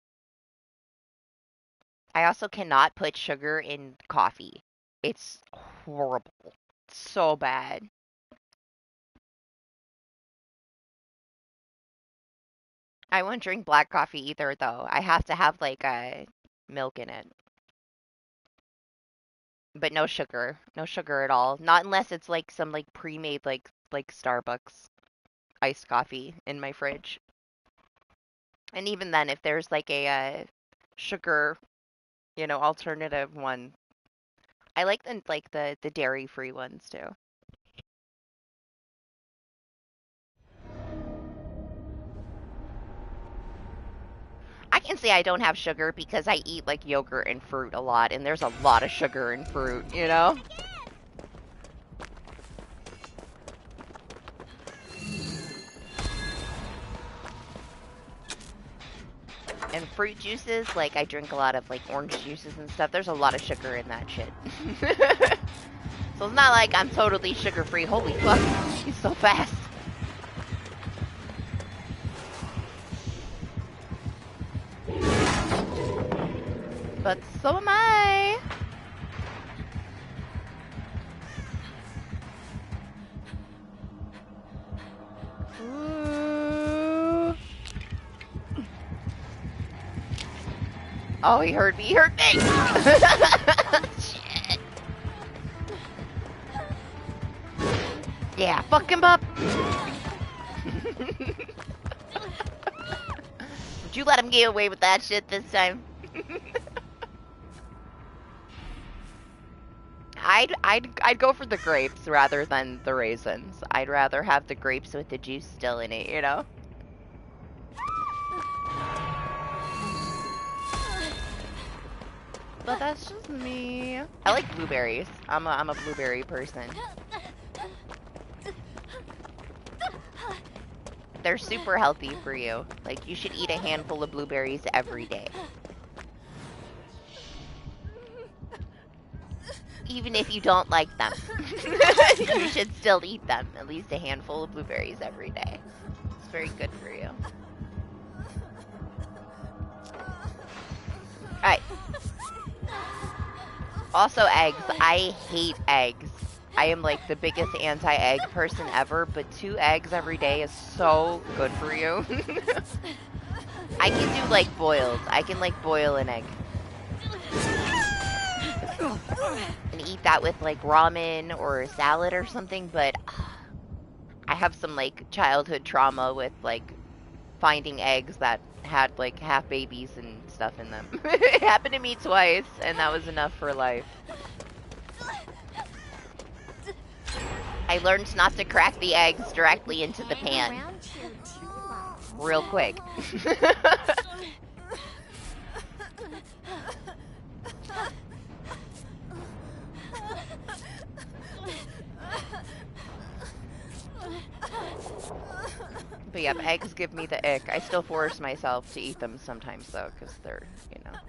I also cannot put sugar in coffee. It's horrible. It's so bad. I won't drink black coffee either, though. I have to have, like, milk in it. But no sugar. No sugar at all. Not unless it's, like, some, like, pre-made, like Starbucks iced coffee in my fridge. And even then, if there's, like, a sugar, you know, alternative one. I like the dairy-free ones, too. I can say I don't have sugar because I eat, like, yogurt and fruit a lot, and there's a lot of sugar in fruit, you know? And fruit juices, like, I drink a lot of, like, orange juices and stuff. There's a lot of sugar in that shit. So it's not like I'm totally sugar-free. Holy fuck, he's so fast. But so am I. Ooh. Oh, he heard me. He heard me. Shit. Yeah, fuck him up. Would you let him get away with that shit this time? I'd go for the grapes rather than the raisins. I'd rather have the grapes with the juice still in it, you know? But that's just me. I like blueberries. I'm a blueberry person. They're super healthy for you. Like, you should eat a handful of blueberries every day. Even if you don't like them, you should still eat them. At least a handful of blueberries every day. It's very good for you. Alright. Also eggs. I hate eggs. I am like the biggest anti-egg person ever, but 2 eggs every day is so good for you. I can do like boiled. I can like boil an egg. And eat that with like ramen or a salad or something, but I have some like childhood trauma with like finding eggs that had like half babies and stuff in them. It happened to me twice, and that was enough for life. I learned not to crack the eggs directly into the pan. Real quick. But yeah, eggs give me the ick. I still force myself to eat them sometimes though, because they're, you know,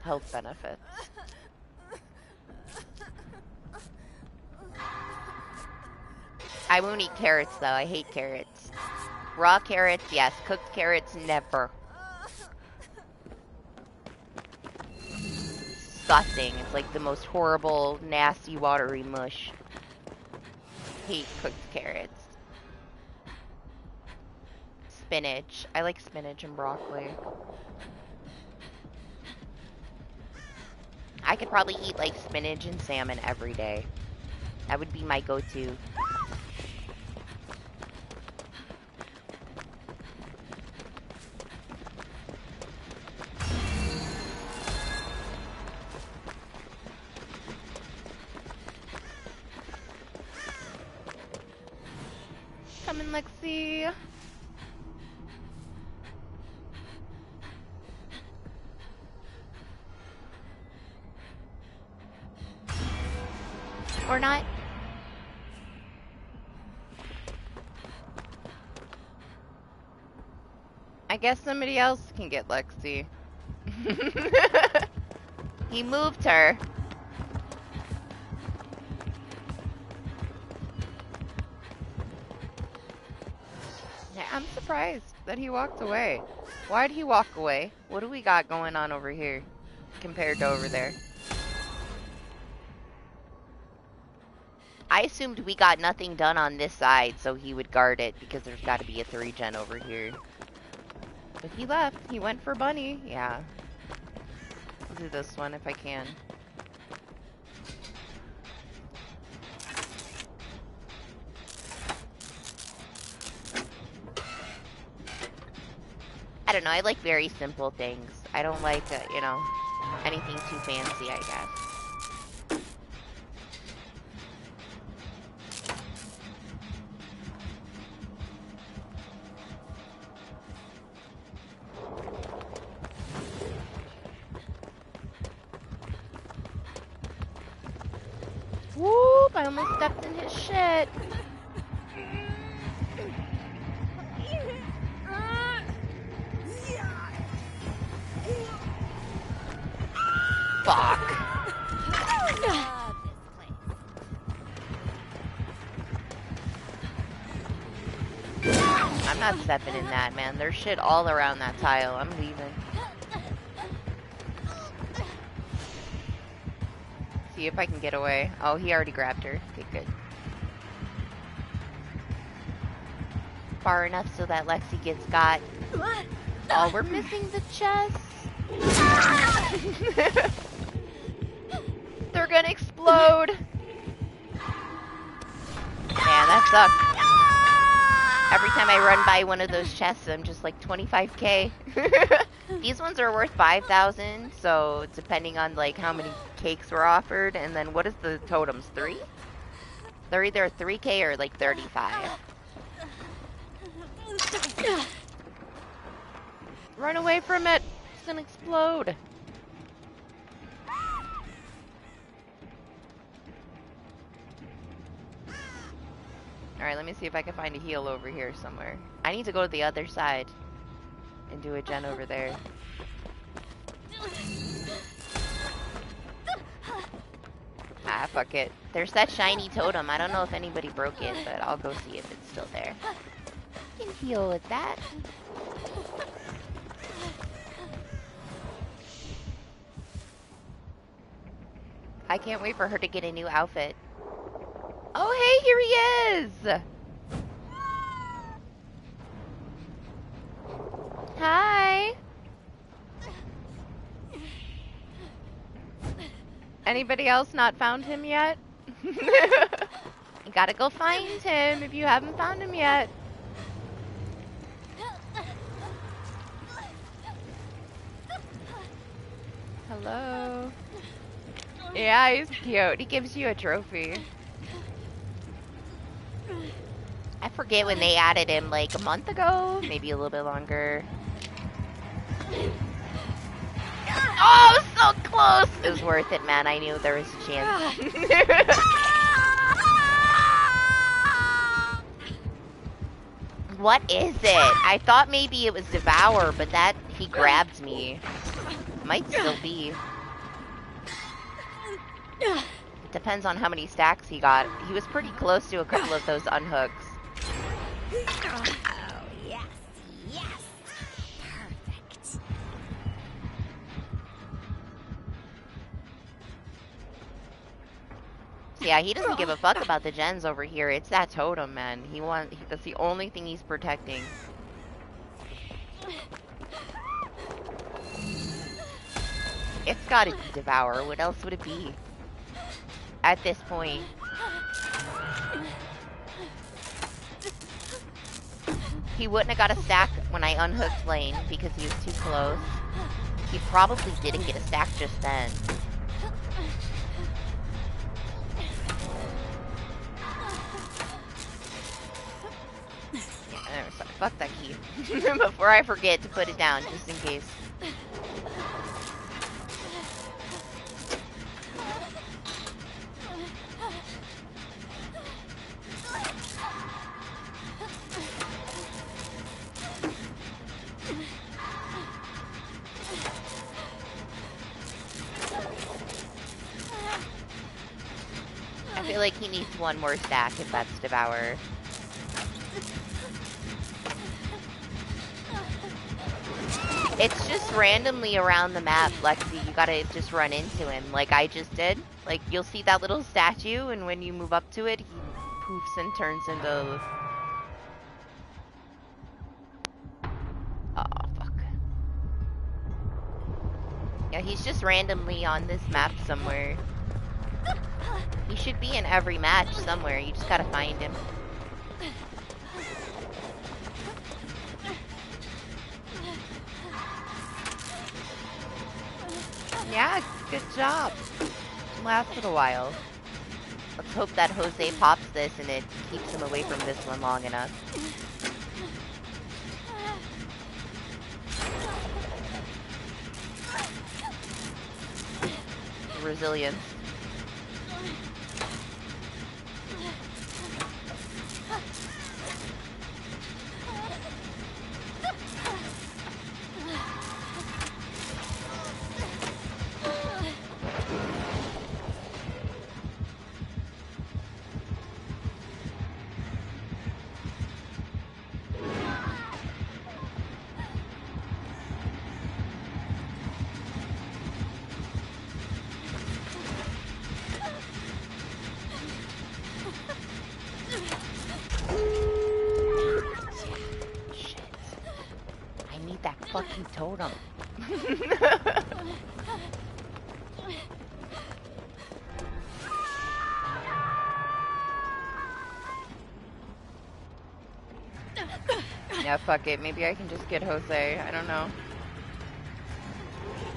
health benefits. I won't eat carrots though. I hate carrots. Raw carrots, yes. Cooked carrots, never. Disgusting. It's like the most horrible, nasty, watery mush. Hate cooked carrots. Spinach. I like spinach and broccoli. I could probably eat like spinach and salmon every day. That would be my go-to. Come in, Lexi. Or not. I guess somebody else can get Lexi. He moved her. Yeah, I'm surprised that he walked away. Why'd he walk away? What do we got going on over here compared to over there? I assumed we got nothing done on this side, so he would guard it, because there's got to be a 3-gen over here. But he left. He went for Bunny. Yeah. I'll do this one if I can. I don't know. I like very simple things. I don't like, you know, anything too fancy, I guess. Whoop, I almost stepped in his shit. Fuck. I'm not stepping in that, man. There's shit all around that tile. I'm leaving. See if I can get away. Oh, he already grabbed her. Okay, good. Far enough so that Lexi gets got. Oh, we're missing the chest. They're gonna explode. Man, that sucks. Every time I run by one of those chests, I'm just like 25k. These ones are worth 5,000, so depending on like how many cakes were offered, and then what is the totems? 3? They're either 3k or like 35. Run away from it. It's gonna explode. Alright, let me see if I can find a heal over here somewhere. I need to go to the other side and do a gen over there. Ah, fuck it. There's that shiny totem. I don't know if anybody broke it, but I'll go see if it's still there. You can heal with that. I can't wait for her to get a new outfit. Oh, hey, here he is! Hi! Anybody else not found him yet? You gotta go find him if you haven't found him yet. Hello? Yeah, he's cute. He gives you a trophy. I forget when they added him, like a month ago? Maybe a little bit longer. Oh, so close! It was worth it, man. I knew there was a chance. What is it? I thought maybe it was Devour, but that he grabbed me. Might still be. It depends on how many stacks he got. He was pretty close to a couple of those unhooks. Oh, yes, yes. Perfect. Yeah, he doesn't give a fuck about the gens over here. It's that totem, man. That's the only thing he's protecting. It's gotta be Devour. What else would it be? At this point. He wouldn't have got a stack when I unhooked Lane because he was too close. He probably didn't get a stack just then. Fuck that key. Before I forget to put it down, just in case. I feel like he needs one more stack if that's Devour. It's just randomly around the map, Lexi. You gotta just run into him, like I just did. Like, you'll see that little statue, and when you move up to it, he poofs and turns into... Oh, fuck. Yeah, he's just randomly on this map somewhere. He should be in every match somewhere. You just gotta find him. Yeah, good job. Lasted a while. Let's hope that Jose pops this and it keeps him away from this one long enough. Resilience. Fucking totem. Yeah, fuck it. Maybe I can just get Jose. I don't know.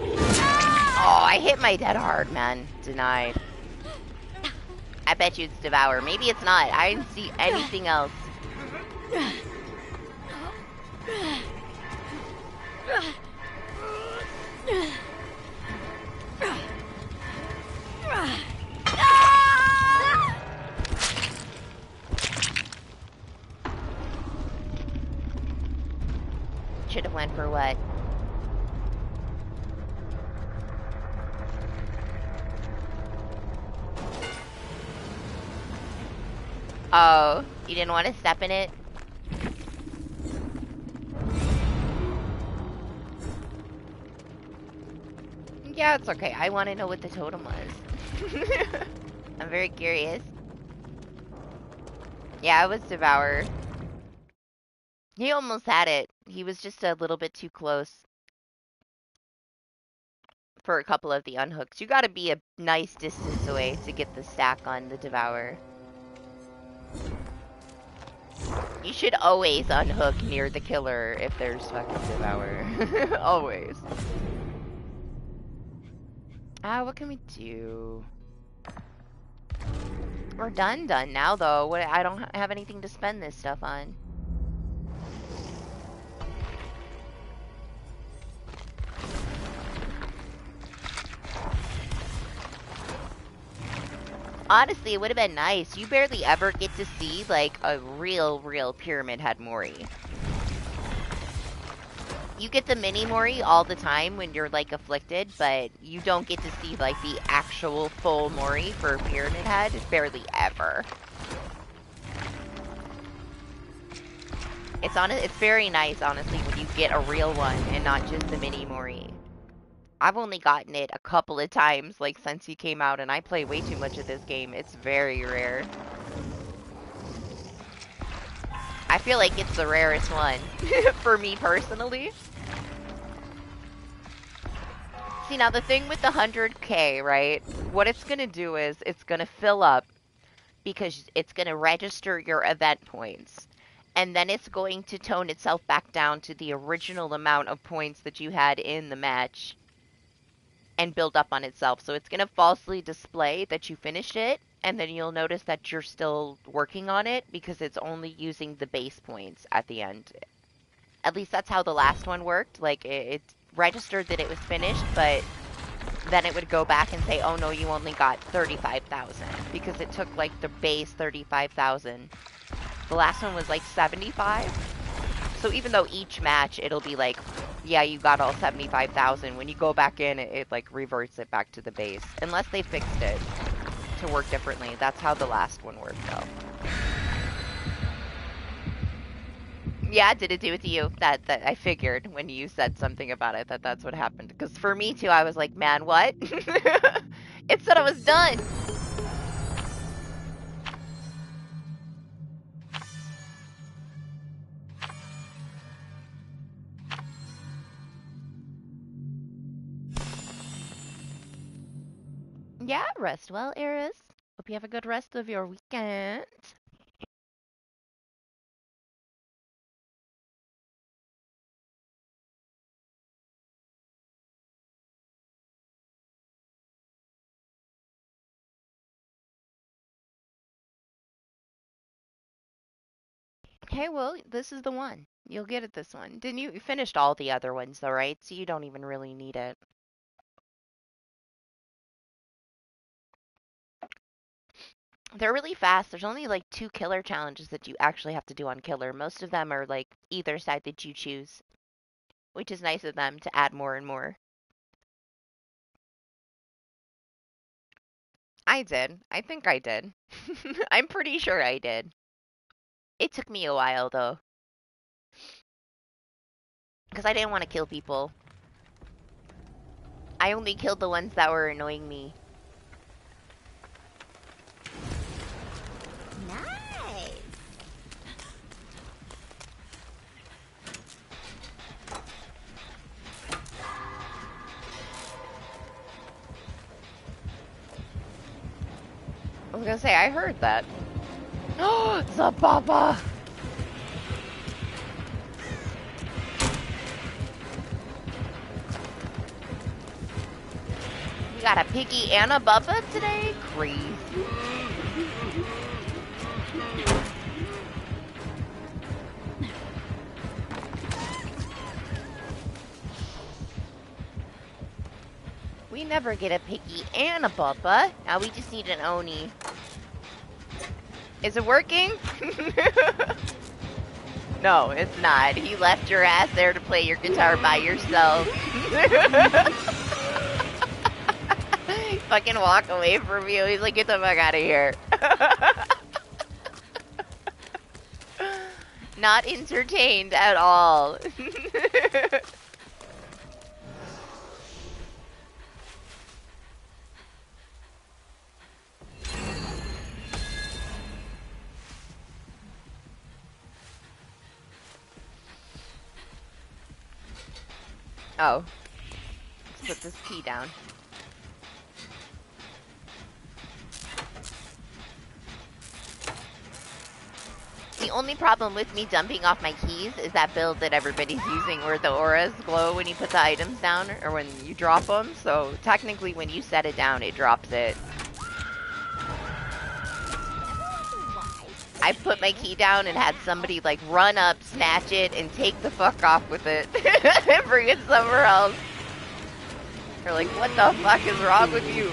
Oh, I hit my dead hard, man. Denied. I bet you it's Devour. Maybe it's not. I didn't see anything else. Should have went for what? Oh, you didn't want to step in it? Yeah, it's okay. I want to know what the totem was. I'm very curious. Yeah, it was Devour. He almost had it. He was just a little bit too close for a couple of the unhooks. You gotta be a nice distance away to get the stack on the Devour. You should always unhook near the killer if there's fucking Devour. Always. What can we do? We're done now, though. I don't have anything to spend this stuff on. Honestly, it would have been nice. You barely ever get to see, like, a real Pyramid Head Mori. You get the mini Mori all the time when you're, like, afflicted, but you don't get to see, like, the actual full Mori for Pyramid Head barely ever. It's very nice, honestly, when you get a real one and not just the mini Mori. I've only gotten it a couple of times, like, since he came out, and I play way too much of this game. It's very rare. I feel like it's the rarest one, for me personally. See, now the thing with the 100K, right? What it's gonna do is, it's gonna fill up, because it's gonna register your event points. And then it's going to tone itself back down to the original amount of points that you had in the match. And build up on itself. So it's going to falsely display that you finished it, and then you'll notice that you're still working on it because it's only using the base points at the end. At least that's how the last one worked. Like, it registered that it was finished, but then it would go back and say, oh no, you only got 35,000 because it took, like, the base 35,000. The last one was, like, 75. So even though each match, it'll be like, yeah, you got all 75,000. When you go back in, it like reverts it back to the base. Unless they fixed it to work differently. That's how the last one worked, though. Yeah, did it do it to you? That I figured when you said something about it that's what happened. Because for me too, I was like, man, what? It said I was done. Yeah, rest well, Eris. Hope you have a good rest of your weekend. Okay, well, this is the one. You'll get it this one. Didn't you finished all the other ones though, right? So you don't even really need it. They're really fast. There's only like 2 killer challenges that you actually have to do on killer. Most of them are like either side that you choose, which is nice of them to add more and more. I did. I think I did. I'm pretty sure I did. It took me a while though. Because I didn't want to kill people. I only killed the ones that were annoying me. Nice. I was gonna say, I heard that. Oh, Zababa! You got a Piggy and a Bubba today? Crazy. We never get a Piggy and a Bubba. Now we just need an Oni. Is it working? No, it's not. He left your ass there to play your guitar by yourself. Fucking walk away from you. He's like, get the fuck out of here. Not entertained at all. Oh. Let's put this key down. The only problem with me dumping off my keys is that build that everybody's using where the auras glow when you put the items down or when you drop them. So technically when you set it down, it drops it. I put my key down and had somebody like run up, snatch it, and take the fuck off with it and bring it somewhere else. They're like, what the fuck is wrong with you?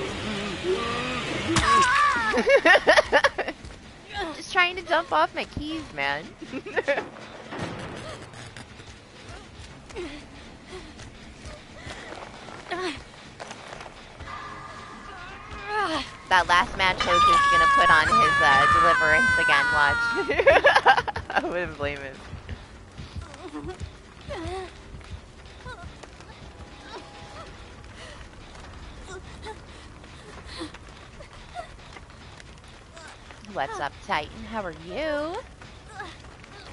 Just trying to dump off my keys, man. That last match host is gonna put on his deliverance again, watch. I wouldn't blame him. What's up, Titan? How are you?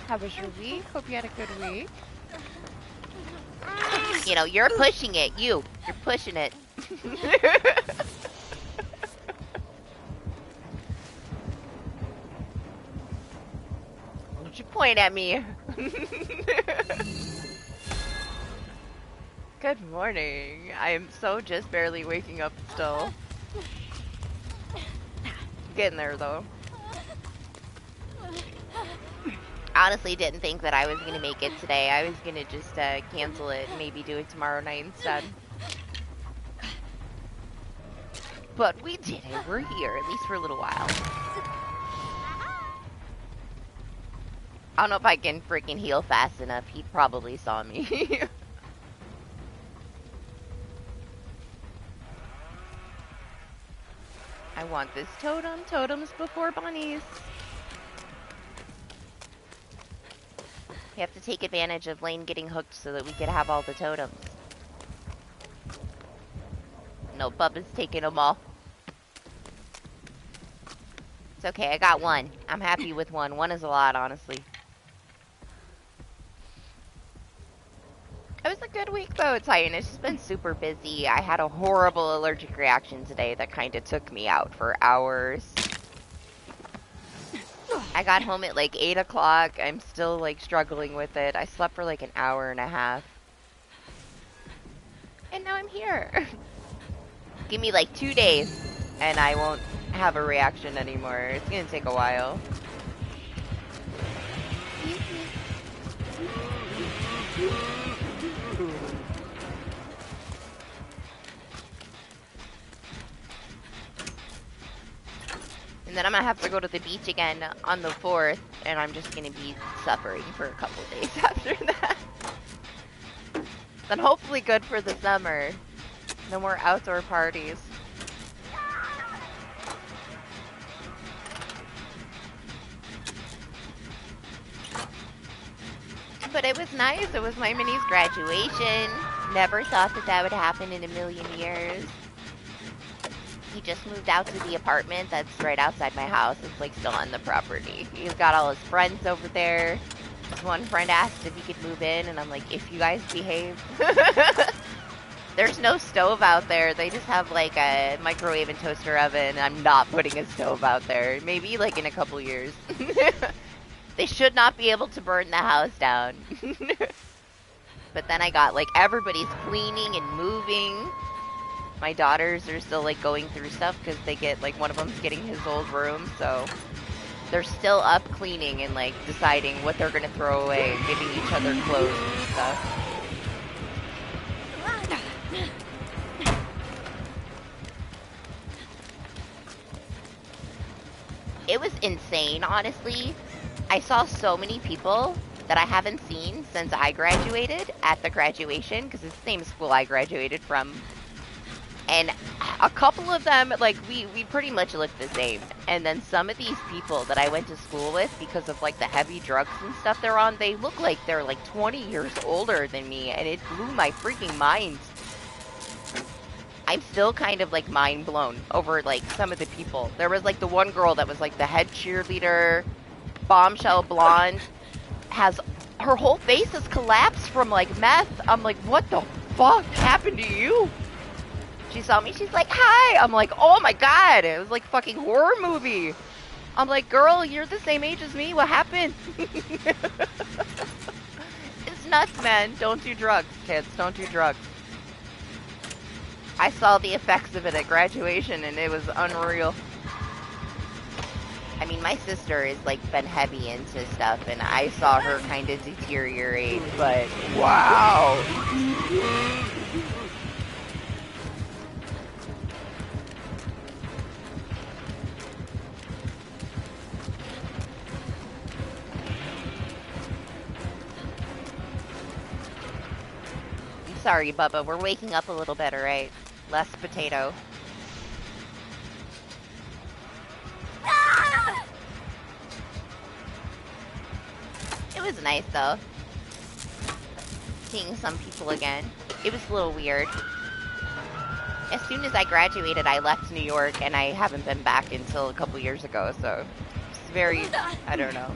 How was your week? Hope you had a good week. You know, you're pushing it. You're pushing it. Don't you point at me. Good morning. I am so just barely waking up still. Getting there though. Honestly didn't think that I was gonna make it today. I was gonna just cancel it and maybe do it tomorrow night instead. But we did it. We're here, at least for a little while. I don't know if I can freaking heal fast enough. He probably saw me. I want this totem. Totems before bunnies. We have to take advantage of Lane getting hooked so that we could have all the totems. No, Bubba's taking them all. It's okay, I got one. I'm happy with one. One is a lot, honestly. It was a good week though, Titan. It's just been super busy. I had a horrible allergic reaction today that kind of took me out for hours. I got home at like 8 o'clock. I'm still like struggling with it. I slept for like an hour and a half. And now I'm here. Give me like 2 days and I won't have a reaction anymore. It's gonna take a while. And then I'm gonna have to go to the beach again on the 4th, and I'm just gonna be suffering for a couple days after that. Then hopefully good for the summer. No more outdoor parties. But it was nice. It was my mini's graduation. Never thought that that would happen in a million years. He just moved out to the apartment that's right outside my house. It's like still on the property. He's got all his friends over there. His one friend asked if he could move in, and I'm like, if you guys behave. There's no stove out there. They just have like a microwave and toaster oven. I'm not putting a stove out there. Maybe like in a couple years. They should not be able to burn the house down. But then I got like everybody's cleaning and moving. My daughters are still like going through stuff because they get like one of them's getting his old room, so they're still up cleaning and like deciding what they're gonna throw away and giving each other clothes and stuff. It was insane, honestly. I saw so many people that I haven't seen since I graduated at the graduation, because it's the same school I graduated from. And a couple of them, like, we pretty much look the same. And then some of these people that I went to school with, because of, like, the heavy drugs and stuff they're on, they look like they're, like, 20 years older than me, and it blew my freaking mind. I'm still kind of, like, mind blown over, like, some of the people. There was, like, the one girl that was, like, the head cheerleader, bombshell blonde, her whole face has collapsed from, like, meth. I'm like, what the fuck happened to you? She saw me, she's like, hi! I'm like, oh my god! It was like a fucking horror movie. I'm like, girl, you're the same age as me, what happened? It's nuts, man. Don't do drugs, kids. Don't do drugs. I saw the effects of it at graduation, and it was unreal. I mean, my sister has, like, been heavy into stuff, and I saw her kind of deteriorate, but wow! I'm sorry, Bubba, we're waking up a little bit, alright? Less potato. It was nice, though. Seeing some people again. It was a little weird. As soon as I graduated, I left New York, and I haven't been back until a couple years ago, so it's very, I don't know,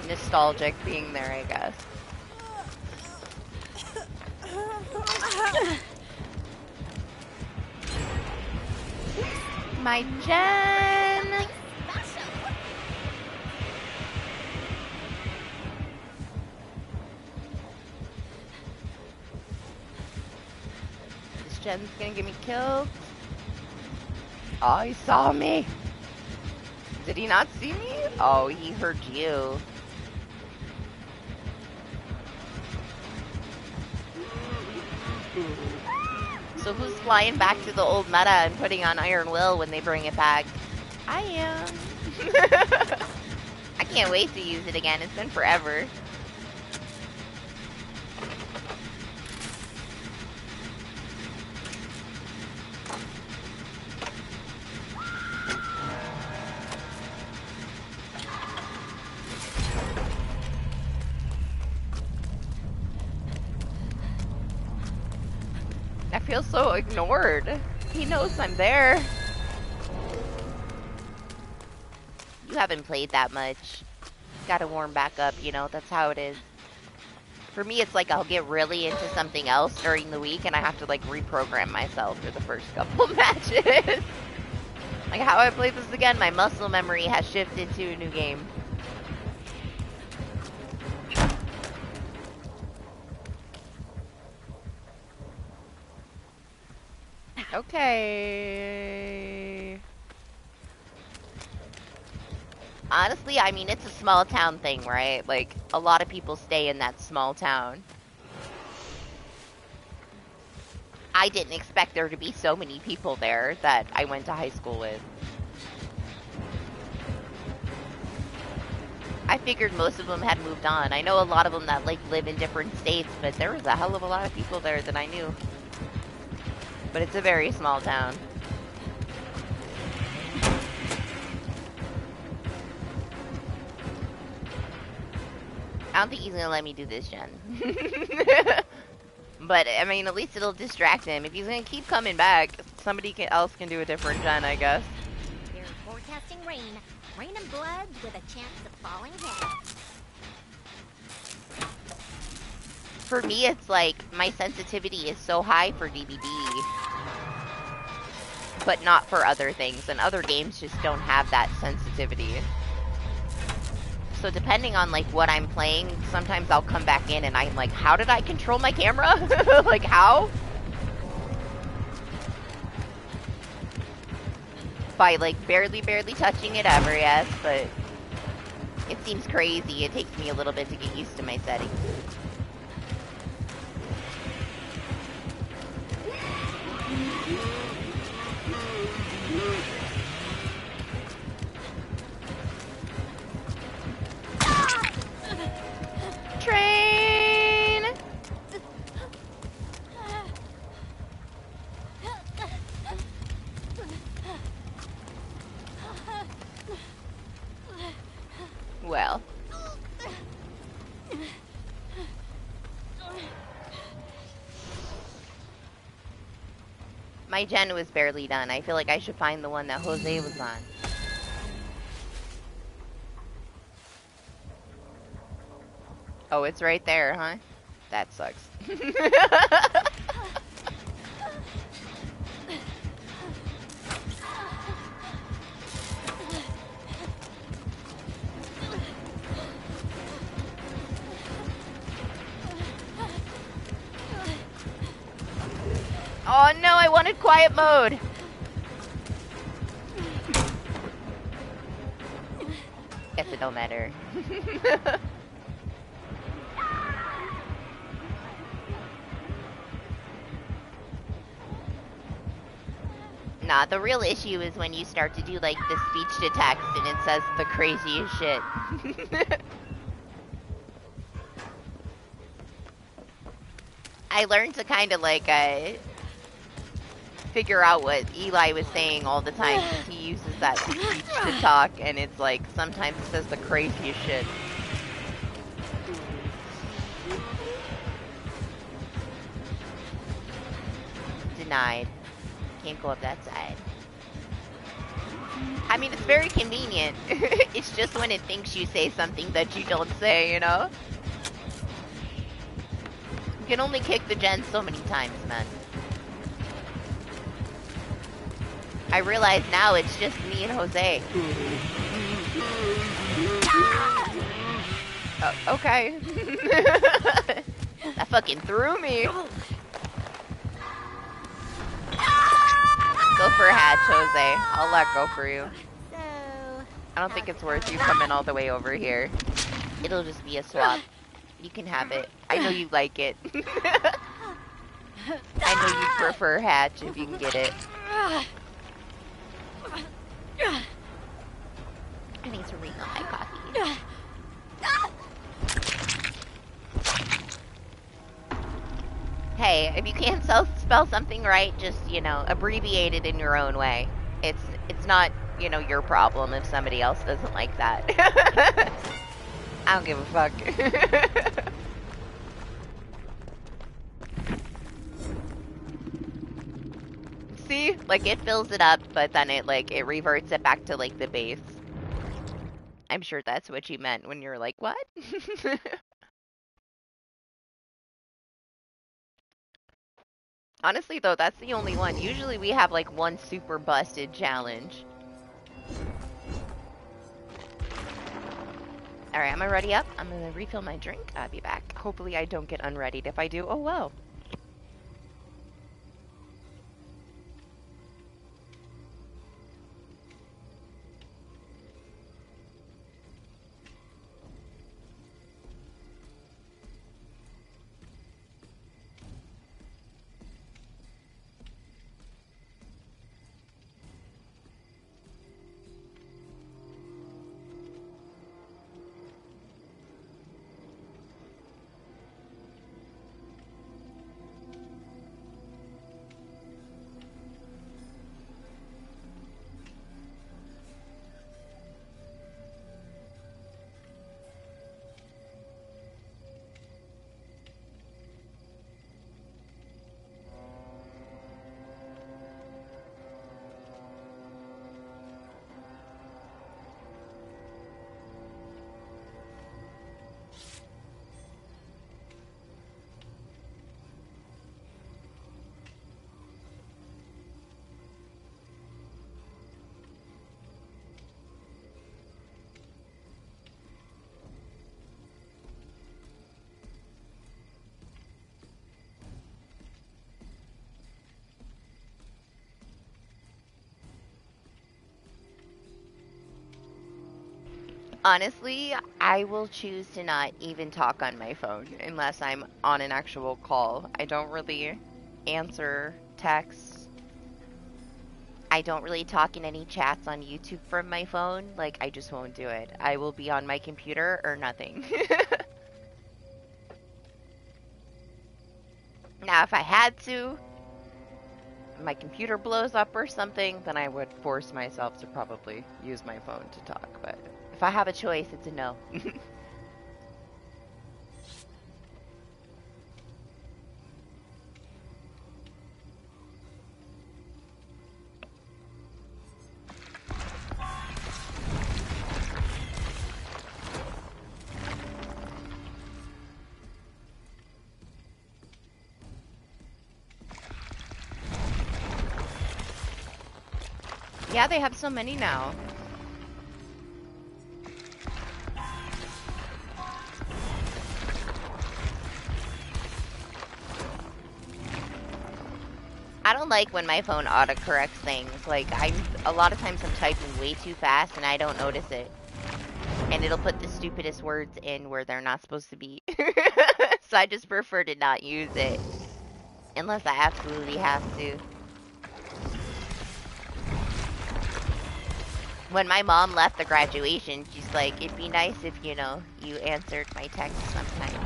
nostalgic being there, I guess. My Jen! This Jen's gonna get me killed. Oh, he saw me. Did he not see me? Oh, he heard you. So who's flying back to the old meta and putting on Iron Will when they bring it back? I am. I can't wait to use it again. It's been forever. I feel so ignored. He knows I'm there. You haven't played that much. Gotta warm back up, you know, that's how it is. For me, it's like I'll get really into something else during the week and I have to like reprogram myself for the first couple matches. Like how I play this again, my muscle memory has shifted to a new game. Okay. Honestly, I mean, it's a small town thing, right? Like, a lot of people stay in that small town. I didn't expect there to be so many people there that I went to high school with. I figured most of them had moved on. I know a lot of them that, like, live in different states, but there was a hell of a lot of people there that I knew. But it's a very small town. I don't think he's gonna let me do this, Jen. But, I mean, at least it'll distract him. If he's gonna keep coming back, somebody else can do a different Jen, I guess. They're forecasting rain. Rain and blood with a chance of falling heads. For me, it's like, my sensitivity is so high for DBD. But not for other things, and other games just don't have that sensitivity. So depending on like what I'm playing, sometimes I'll come back in and I'm like, how did I control my camera? Like how? By like barely touching it ever, yes, but it seems crazy. It takes me a little bit to get used to my settings. Train! Well. My gen was barely done. I feel like I should find the one that Jose was on. Oh, it's right there, huh? That sucks. Oh no, I wanted quiet mode. Guess it don't matter. Nah, the real issue is when you start to do like the speech to text and it says the craziest shit. I learned to kind of like figure out what Eli was saying all the time because he uses that speech to talk, and it's like sometimes it says the craziest shit. Denied. Can't go up that side. I mean, it's very convenient. It's just when it thinks you say something that you don't say, you know? You can only kick the gen so many times, man. I realize now it's just me and Jose. Oh, okay. That fucking threw me. Go for a hatch, Jose. I'll let go for you. I don't think it's worth you coming all the way over here. It'll just be a swap. You can have it. I know you like it. I know you prefer hatch if you can get it. I need to refill my coffee. Hey, if you can't spell something right, just, you know, abbreviate it in your own way. It's not, you know, your problem if somebody else doesn't like that. I don't give a fuck. See? Like, it fills it up, but then it reverts it back to, like, the base. I'm sure that's what you meant when you were like, what? Honestly, though, that's the only one. Usually we have, like, one super busted challenge. Alright, I'm gonna ready up. I'm gonna refill my drink. I'll be back. Hopefully I don't get unreadied. If I do, oh well. Honestly, I will choose to not even talk on my phone unless I'm on an actual call. I don't really answer texts. I don't really talk in any chats on YouTube from my phone. Like, I just won't do it. I will be on my computer or nothing. Now, if I had to, my computer blows up or something, then I would force myself to probably use my phone to talk. But If I have a choice, it's a no. Yeah, they have so many now. I don't like when my phone autocorrects things. Like, a lot of times I'm typing way too fast and I don't notice it. And it'll put the stupidest words in where they're not supposed to be. So I just prefer to not use it. Unless I absolutely have to. When my mom left the graduation, she's like, it'd be nice if, you know, you answered my text sometimes.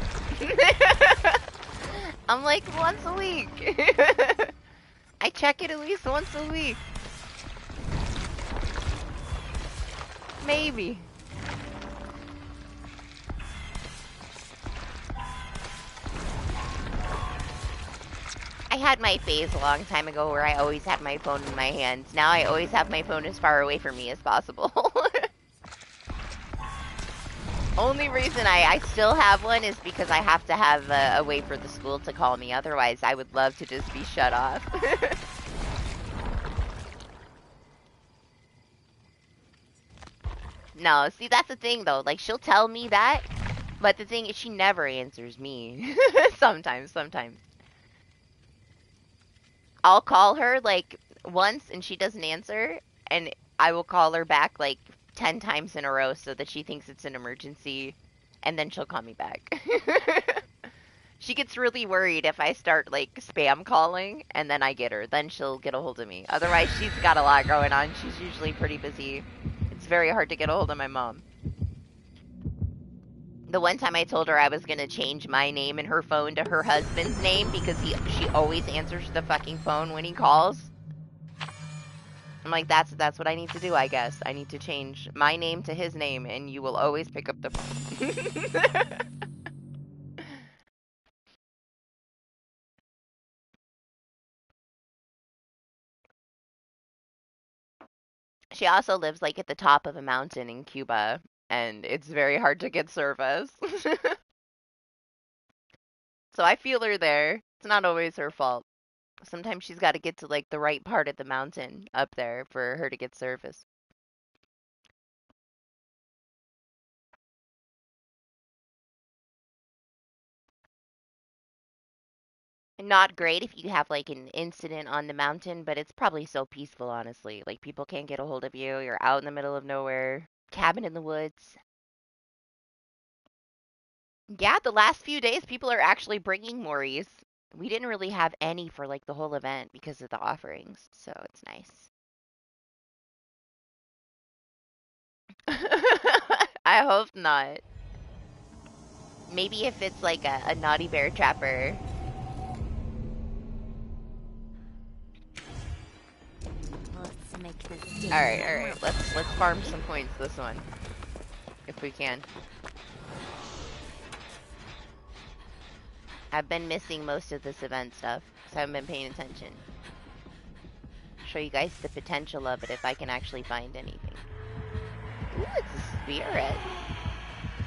I'm like, once a week. I check it at least once a week. Maybe. I had my phase a long time ago where I always had my phone in my hands. Now I always have my phone as far away from me as possible. Only reason I still have one is because I have to have a way for the school to call me. Otherwise, I would love to just be shut off. No, see, that's the thing, though. Like, she'll tell me that, but the thing is she never answers me. Sometimes. I'll call her, like, once, and she doesn't answer, and I will call her back, like, 10 times in a row so that she thinks it's an emergency, and then she'll call me back. She gets really worried if I start, like, spam calling, and then I get her. Then she'll get a hold of me. Otherwise, she's got a lot going on. She's usually pretty busy. It's very hard to get a hold of my mom. The one time I told her I was gonna change my name in her phone to her husband's name because she always answers the fucking phone when he calls. I'm like, that's what I need to do, I guess. I need to change my name to his name, and you will always pick up the phone. She also lives, like, at the top of a mountain in Cuba, and it's very hard to get service. So I feel her there. It's not always her fault. Sometimes she's got to get to, like, the right part of the mountain up there for her to get service. Not great if you have, like, an incident on the mountain, but it's probably so peaceful, honestly. Like, people can't get a hold of you. You're out in the middle of nowhere. Cabin in the woods. Yeah, the last few days, people are actually bringing Moris. We didn't really have any for, like, the whole event because of the offerings, so it's nice. I hope not. Maybe if it's, like, a naughty bear trapper. Let's make this. Alright. Let's farm some points this one. If we can. I've been missing most of this event stuff, so I haven't been paying attention. Show you guys the potential of it if I can actually find anything. Ooh, it's a spirit.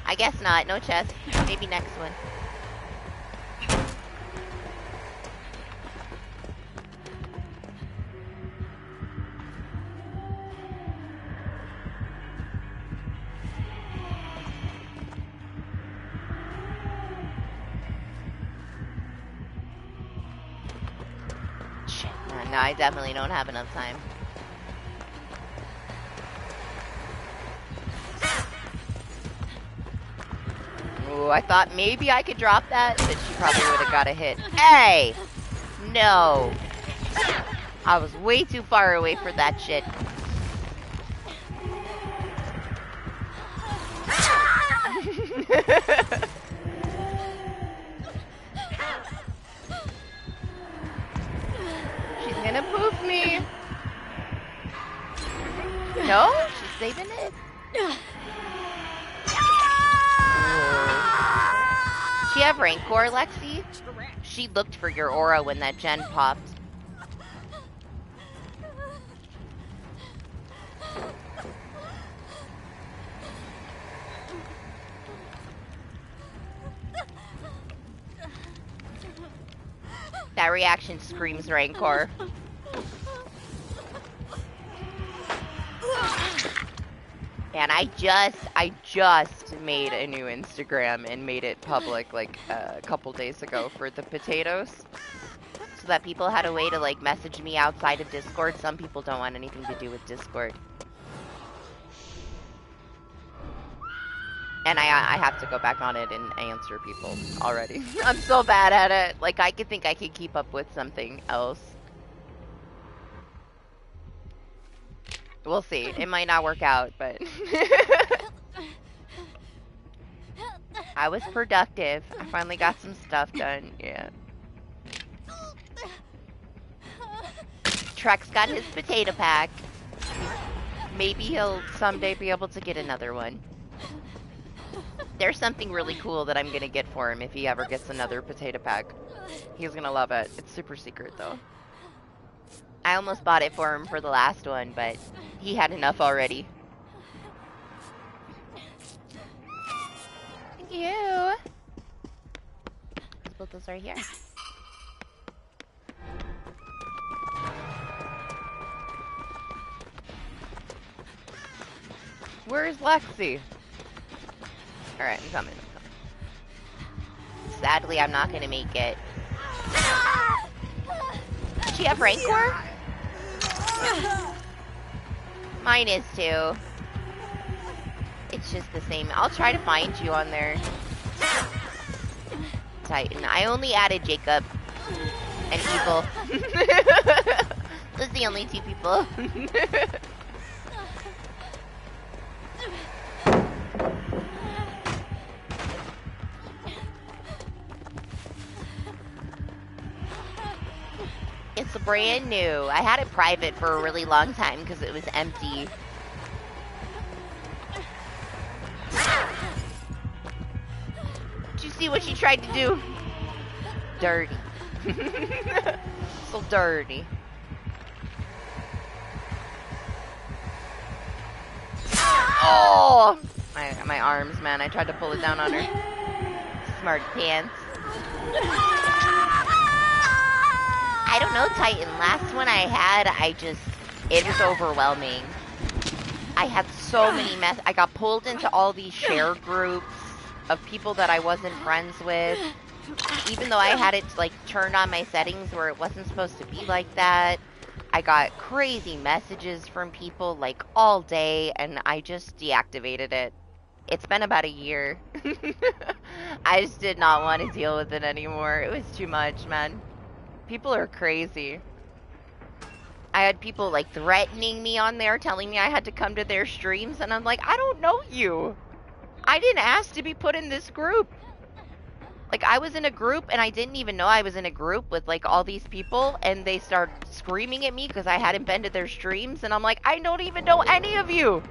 I guess not. No chest. Maybe next one. Shit. No, I definitely don't have enough time. Ooh, I thought maybe I could drop that, but she probably would have got a hit. Hey! No! I was way too far away for that shit. She's gonna poof me. No? She's saving it? she have Rancor, Lexi? She looked for your aura when that gen popped. That reaction screams Rancor. And I just made a new Instagram and made it public like a couple days ago for the potatoes. So that people had a way to like message me outside of Discord. Some people don't want anything to do with Discord. And I have to go back on it and answer people already. I'm so bad at it. Like, I could think I could keep up with something else. We'll see. It might not work out, but... I was productive. I finally got some stuff done. Yeah. Trex got his potato pack. Maybe he'll someday be able to get another one. There's something really cool that I'm gonna get for him if he ever gets another potato pack. He's gonna love it. It's super secret though. I almost bought it for him for the last one, but he had enough already. Thank you. Let's put this right here. Where's Lexi? Alright, I'm coming. Sadly, I'm not gonna make it. Does she have Rancor? Mine is too. It's just the same. I'll try to find you on there. Titan. I only added Jacob and Evil. Those are the only two people. It's brand new. I had it private for a really long time because it was empty. Did you see what she tried to do? Dirty. So dirty. Oh! My arms, man. I tried to pull it down on her. Smart pants. I don't know, Titan. Last one I had, it was overwhelming. I had so many I got pulled into all these share groups of people that I wasn't friends with. Even though I had it, like, turned on my settings where it wasn't supposed to be like that. I got crazy messages from people, like, all day, and I just deactivated it. It's been about a year. I just did not want to deal with it anymore. It was too much, man. People are crazy. I had people like threatening me on there, telling me I had to come to their streams, and I'm like, I don't know you. I didn't ask to be put in this group. Like, I was in a group, and I didn't even know I was in a group with like all these people, and they start screaming at me because I hadn't been to their streams, and I'm like, I don't even know any of you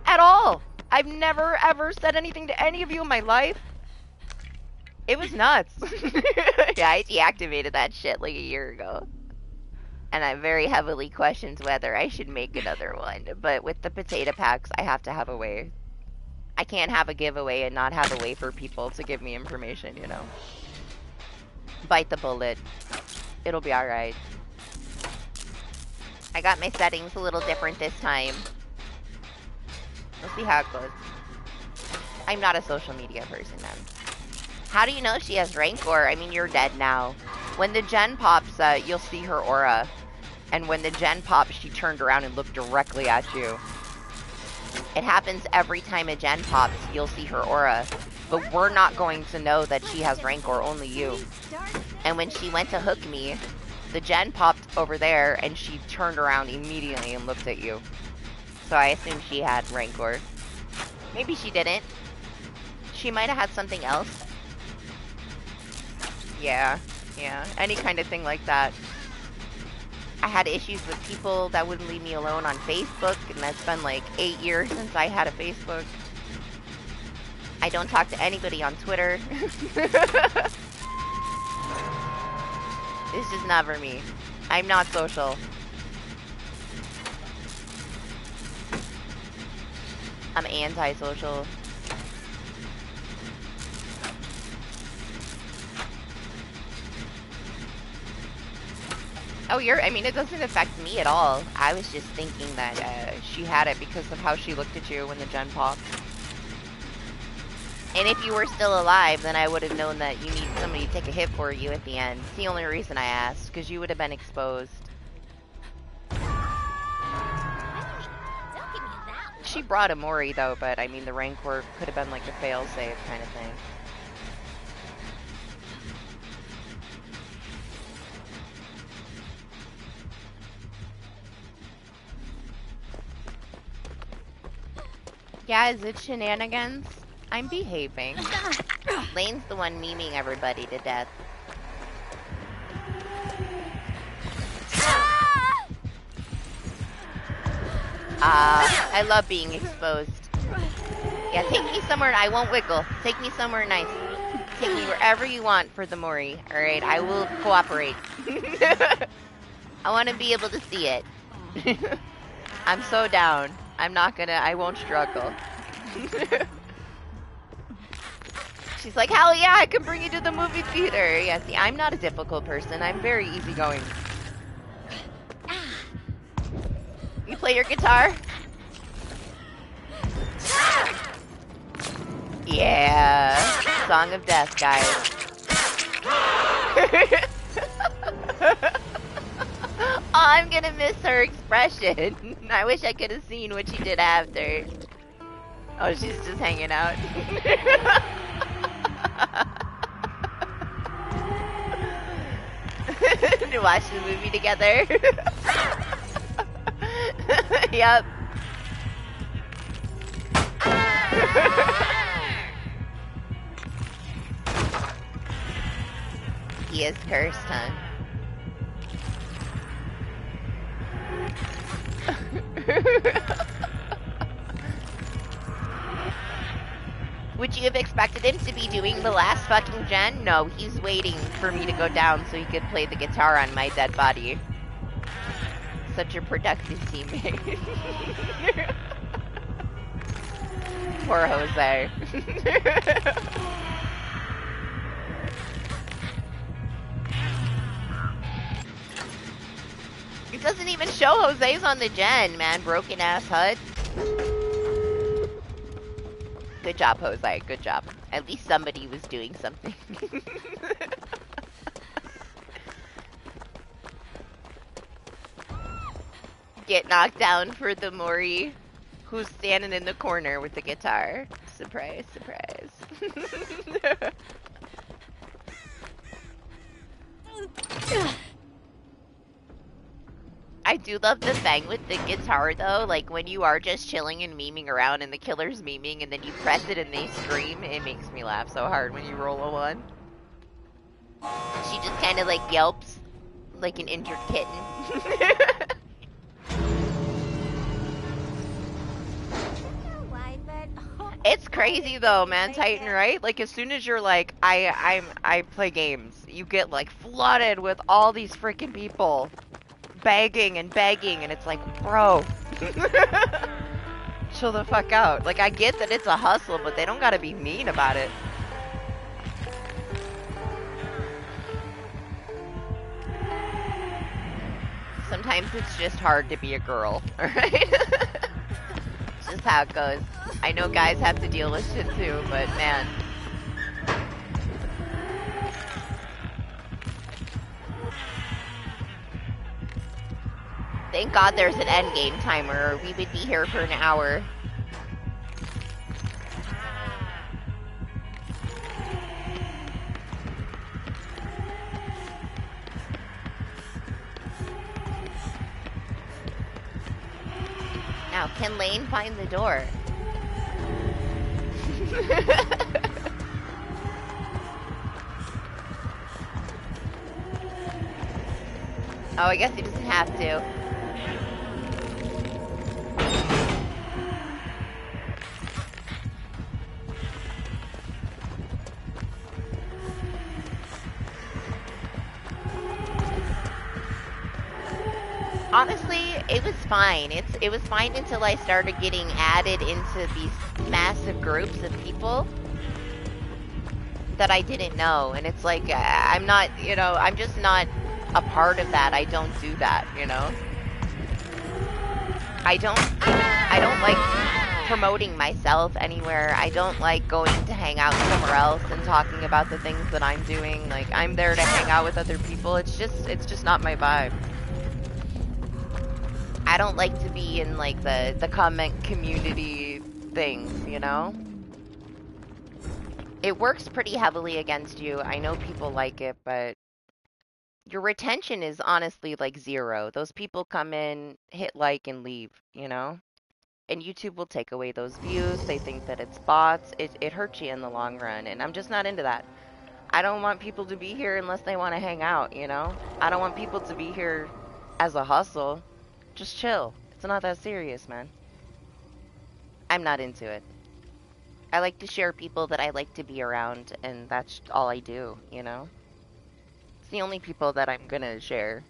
at all. I've never ever said anything to any of you in my life. It was nuts. Yeah, I deactivated that shit like a year ago. And I very heavily questioned whether I should make another one. But with the potato packs, I have to have a way. I can't have a giveaway and not have a way for people to give me information, you know. Bite the bullet. It'll be alright. I got my settings a little different this time. We'll see how it goes. I'm not a social media person, man. How do you know she has Rancor? I mean, you're dead now. When the gen pops, you'll see her aura. And when the gen pops, she turned around and looked directly at you. It happens every time a gen pops, you'll see her aura. But we're not going to know that she has Rancor, only you. And when she went to hook me, the gen popped over there, and she turned around immediately and looked at you. So I assume she had Rancor. Maybe she didn't. She might have had something else. Yeah, any kind of thing like that. I had issues with people that wouldn't leave me alone on Facebook, and that's been like 8 years since I had a Facebook. I don't talk to anybody on Twitter. It's just not for me. I'm not social. I'm anti-social. Oh, I mean, it doesn't affect me at all. I was just thinking that she had it because of how she looked at you when the gen popped. And if you were still alive, then I would have known that you need somebody to take a hit for you at the end. It's the only reason I asked, because you would have been exposed. She brought a Mori, though, but I mean, the Rancor could have been like a fail-safe kind of thing. Yeah, is it shenanigans? I'm behaving. Lane's the one memeing everybody to death. I love being exposed. Yeah, take me somewhere. I won't wiggle. Take me somewhere nice. Take me wherever you want for the Mori. Alright, I will cooperate. I want to be able to see it. I'm so down. I won't struggle. She's like, hell yeah, I can bring you to the movie theater. Yeah, see, I'm not a difficult person. I'm very easygoing. You play your guitar? Yeah. Song of Death, guys. Oh, I'm gonna miss her expression. I wish I could have seen what she did after. Oh, she's just hanging out. To watch the movie together. Yep. He is cursed, huh? Would you have expected him to be doing the last fucking gen? No, he's waiting for me to go down so he could play the guitar on my dead body. Such a productive teammate. Poor Jose. It doesn't even show Jose's on the gen, man. Broken ass HUD. Good job, Jose. Good job. At least somebody was doing something. Get knocked down for the Mori who's standing in the corner with the guitar. Surprise, surprise. I do love the thing with the guitar though, like when you are just chilling and memeing around and the killer's memeing and then you press it and they scream, it makes me laugh so hard when you roll a 1. She just kind of like yelps like an injured kitten. It's crazy though, man, Titan, right? Like as soon as you're like, I play games, you get like flooded with all these freaking people begging and begging, and it's like, bro, chill the fuck out. Like I get that it's a hustle, but they don't gotta be mean about it. Sometimes it's just hard to be a girl, alright? It's just how it goes. I know guys have to deal with shit too, but man. Thank God there's an endgame timer, or we would be here for an hour. Now, can Lane find the door? Oh, I guess he doesn't have to. Honestly, it was fine. It was fine until I started getting added into these massive groups of people that I didn't know, and it's like I'm not, you know, I'm just not a part of that. I don't do that, you know. I don't like promoting myself anywhere. I don't like going to hang out somewhere else and talking about the things that I'm doing. Like, I'm there to hang out with other people. It's just not my vibe. I don't like to be in like the comment community things, you know? It works pretty heavily against you. I know people like it, but your retention is honestly like 0. Those people come in, hit like, and leave, you know? And YouTube will take away those views. They think that it's bots. It hurts you in the long run, and I'm just not into that. I don't want people to be here unless they want to hang out, you know? I don't want people to be here as a hustle. Just chill. It's not that serious, man. I'm not into it. I like to share people that I like to be around, and that's all I do, you know? It's the only people that I'm gonna share.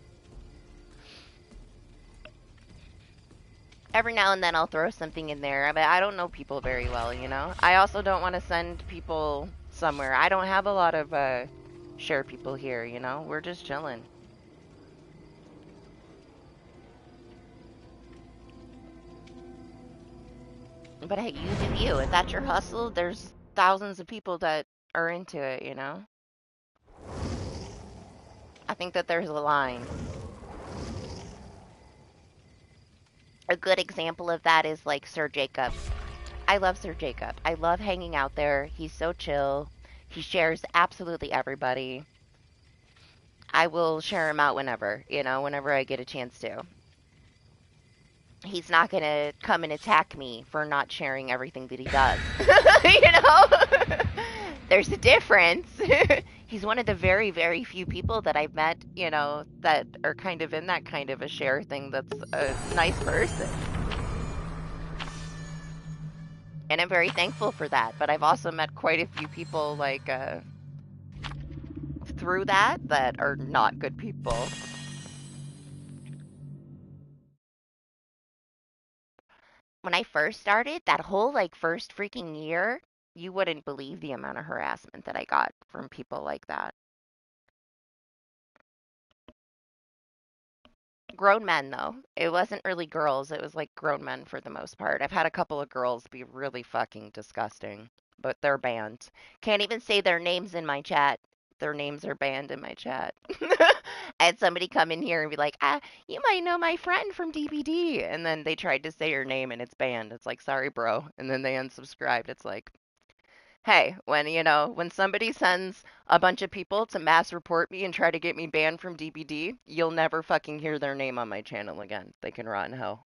Every now and then I'll throw something in there, but I don't know people very well, you know? I also don't want to send people somewhere. I don't have a lot of share people here, you know? We're just chilling. But hey, you do you. If that's your hustle, there's thousands of people that are into it, you know? I think that there's a line. A good example of that is like Sir Jacob. I love Sir Jacob. I love hanging out there. He's so chill. He shares absolutely everybody. I will share him out whenever, you know, whenever I get a chance to. He's not going to come and attack me for not sharing everything that he does. You know? There's a difference. He's one of the very, very few people that I've met, you know, that are kind of in that kind of a share thing that's a nice person. And I'm very thankful for that. But I've also met quite a few people, like, through that are not good people. When I first started, that whole, like, first freaking year, you wouldn't believe the amount of harassment that I got from people like that. Grown men, though. It wasn't really girls. It was, like, grown men for the most part. I've had a couple of girls be really fucking disgusting, but they're banned. Can't even say their names in my chat. Their names are banned in my chat. I had somebody come in here and be like, you might know my friend from DBD. And then they tried to say her name and it's banned. It's like, sorry, bro. And then they unsubscribed. It's like, hey, when, you know, when somebody sends a bunch of people to mass report me and try to get me banned from DBD, you'll never fucking hear their name on my channel again. They can rot in hell.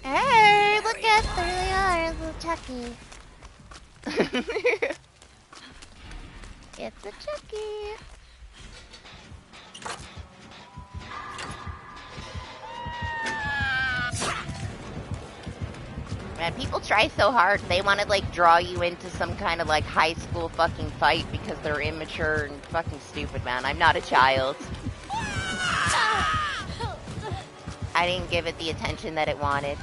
Hey, look at there they are, little Chucky. It's a Chucky. Man, people try so hard. They want to, like, draw you into some kind of, like, high school fucking fight because they're immature and fucking stupid, man. I'm not a child. I didn't give it the attention that it wanted.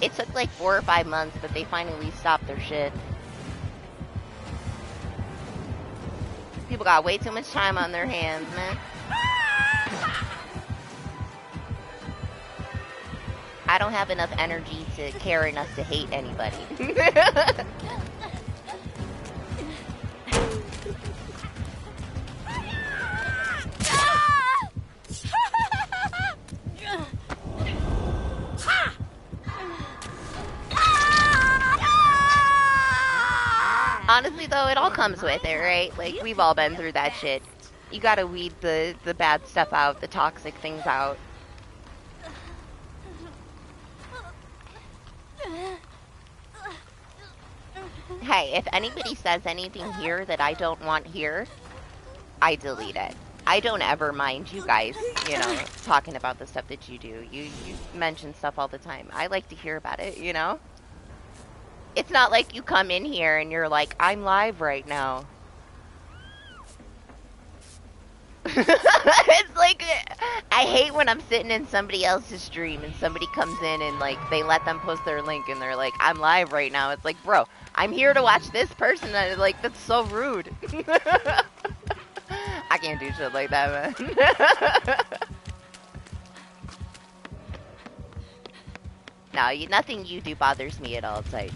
It took, like, 4 or 5 months, but they finally stopped their shit. People got way too much time on their hands, man. I don't have enough energy to care enough to hate anybody. Honestly, though, it all comes with it, right? Like, we've all been through that shit. You gotta weed the bad stuff out, the toxic things out. Hey, if anybody says anything here that I don't want here, I delete it. I don't ever mind you guys, you know, talking about the stuff that you do. You mention stuff all the time. I like to hear about it, you know? It's not like you come in here and you're like, I'm live right now. It's like, I hate when I'm sitting in somebody else's stream and somebody comes in and like, they let them post their link and they're like, I'm live right now. It's like, bro, I'm here to watch this person. And like, that's so rude. I can't do shit like that, man. No, nothing you do bothers me at all, Tight.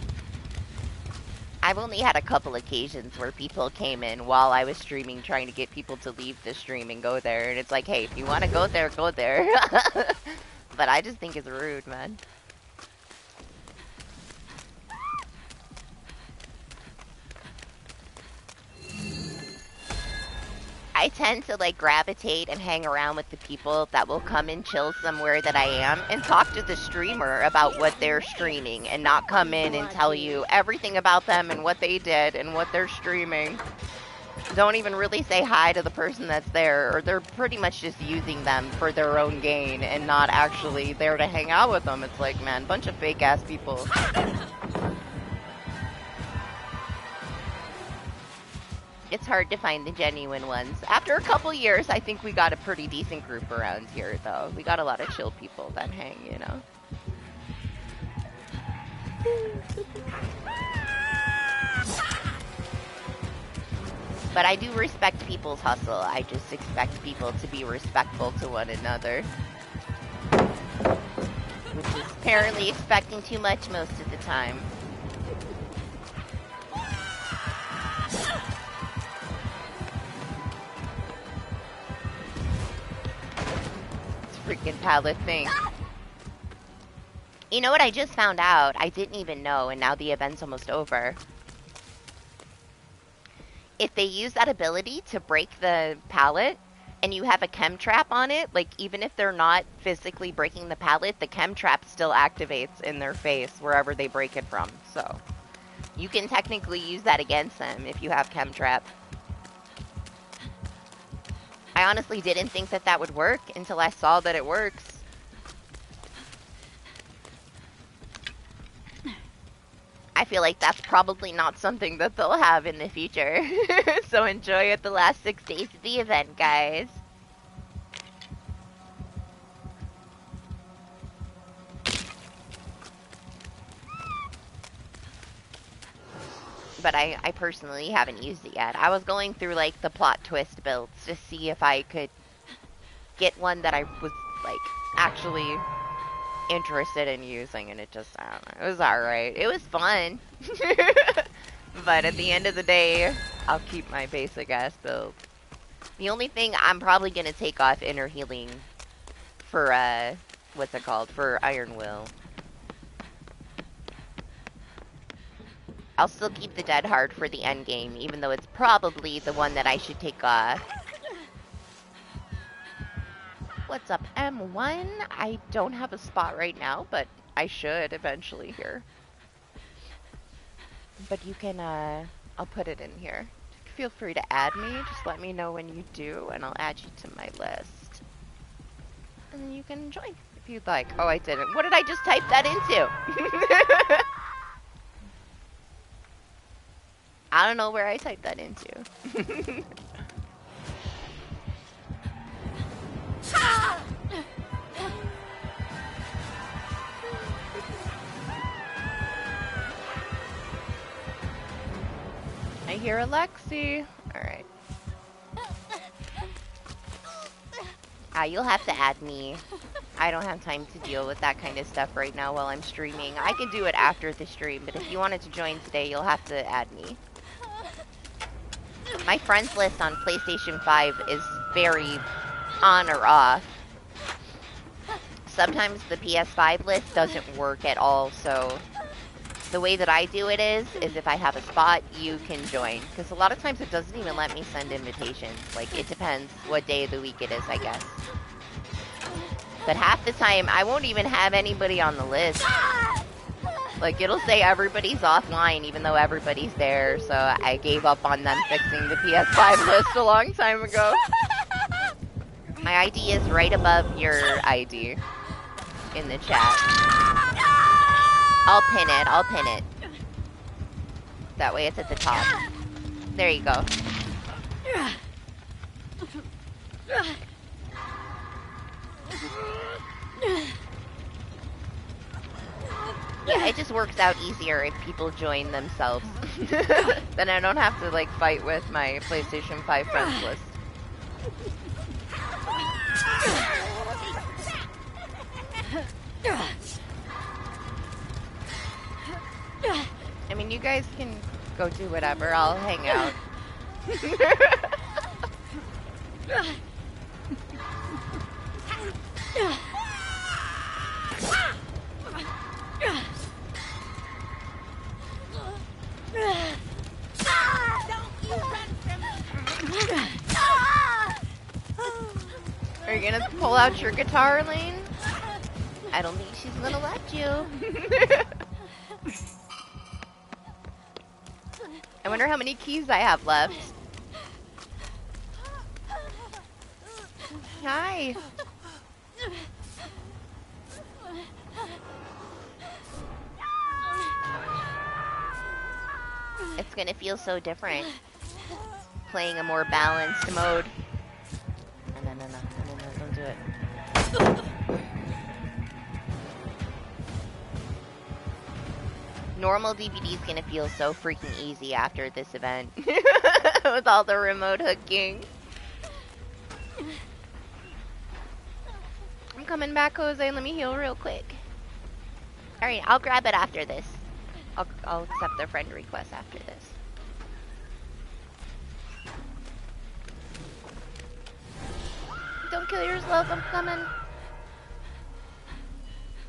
I've only had a couple occasions where people came in while I was streaming trying to get people to leave the stream and go there. And it's like, hey, if you want to go there, go there. But I just think it's rude, man. I tend to like gravitate and hang around with the people that will come and chill somewhere that I am and talk to the streamer about what they're streaming and not come in and tell you everything about them and what they did and what they're streaming. Don't even really say hi to the person that's there, or they're pretty much just using them for their own gain and not actually there to hang out with them. It's like, man, bunch of fake ass people. It's hard to find the genuine ones. After a couple years, I think we got a pretty decent group around here, though. We got a lot of chill people that hang, you know? But I do respect people's hustle. I just expect people to be respectful to one another. Which is apparently expecting too much most of the time. Freaking pallet thing. You know what I just found out? I didn't even know, and now the event's almost over. If they use that ability to break the pallet, and you have a chem trap on it, like even if they're not physically breaking the pallet, the chem trap still activates in their face wherever they break it from. So you can technically use that against them if you have chem trap. I honestly didn't think that that would work until I saw that it works. I feel like that's probably not something that they'll have in the future. So enjoy it the last 6 days of the event, guys. But I personally haven't used it yet. I was going through like the plot twist builds to see if I could get one that I was like actually interested in using, and it just, I don't know, it was alright. It was fun. But at the end of the day, I'll keep my basic ass build. The only thing I'm probably gonna take off inner healing for what's it called? For Iron Will. I'll still keep the Dead Hard for the end game, even though it's probably the one that I should take off. What's up, M1? I don't have a spot right now, but I should eventually here. But you can, I'll put it in here. Feel free to add me, just let me know when you do, and I'll add you to my list. And then you can join if you'd like. Oh, I didn't. What did I just type that into? I don't know where I typed that into. I hear Alexi. Alright. You'll have to add me. I don't have time to deal with that kind of stuff right now while I'm streaming. I can do it after the stream, but if you wanted to join today, you'll have to add me. My friends list on PlayStation 5 is very on or off. Sometimes the PS5 list doesn't work at all, so the way that I do it is if I have a spot, you can join. Because a lot of times it doesn't even let me send invitations. Like, it depends what day of the week it is, I guess. But half the time, I won't even have anybody on the list. Like, it'll say everybody's offline, even though everybody's there, so I gave up on them fixing the PS5 list a long time ago. My ID is right above your ID in the chat. I'll pin it. I'll pin it. That way it's at the top. There you go. Yeah, it just works out easier if people join themselves. Then I don't have to like fight with my PlayStation 5 friends list. I mean, you guys can go do whatever. I'll hang out. Are you gonna pull out your guitar, Lane? I don't think she's gonna let you. I wonder how many keys I have left. Hi. It's gonna feel so different playing a more balanced mode. No, don't do it. Normal DBD is gonna feel so freaking easy after this event. With all the remote hooking. I'm coming back, Jose. Let me heal real quick. Alright, I'll grab it after this. I'll accept the friend request after this. Don't kill yourself, I'm coming.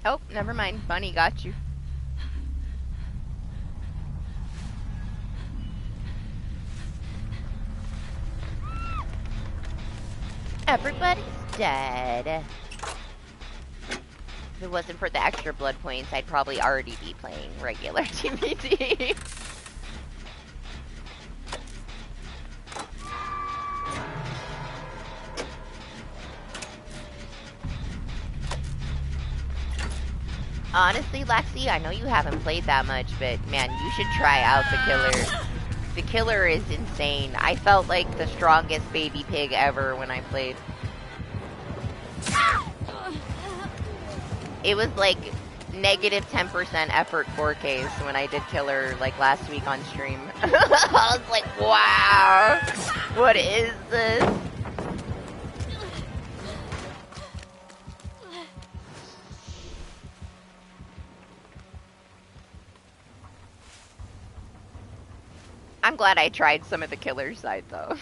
Oh, never mind. Bunny got you. Everybody's dead. If it wasn't for the extra blood points, I'd probably already be playing regular DBD. Honestly, Lexi, I know you haven't played that much, but man, you should try out the killer. The killer is insane. I felt like the strongest baby pig ever when I played. It was like negative 10% effort 4Ks when I did killer like last week on stream. I was like, wow, what is this? I'm glad I tried some of the killer side though.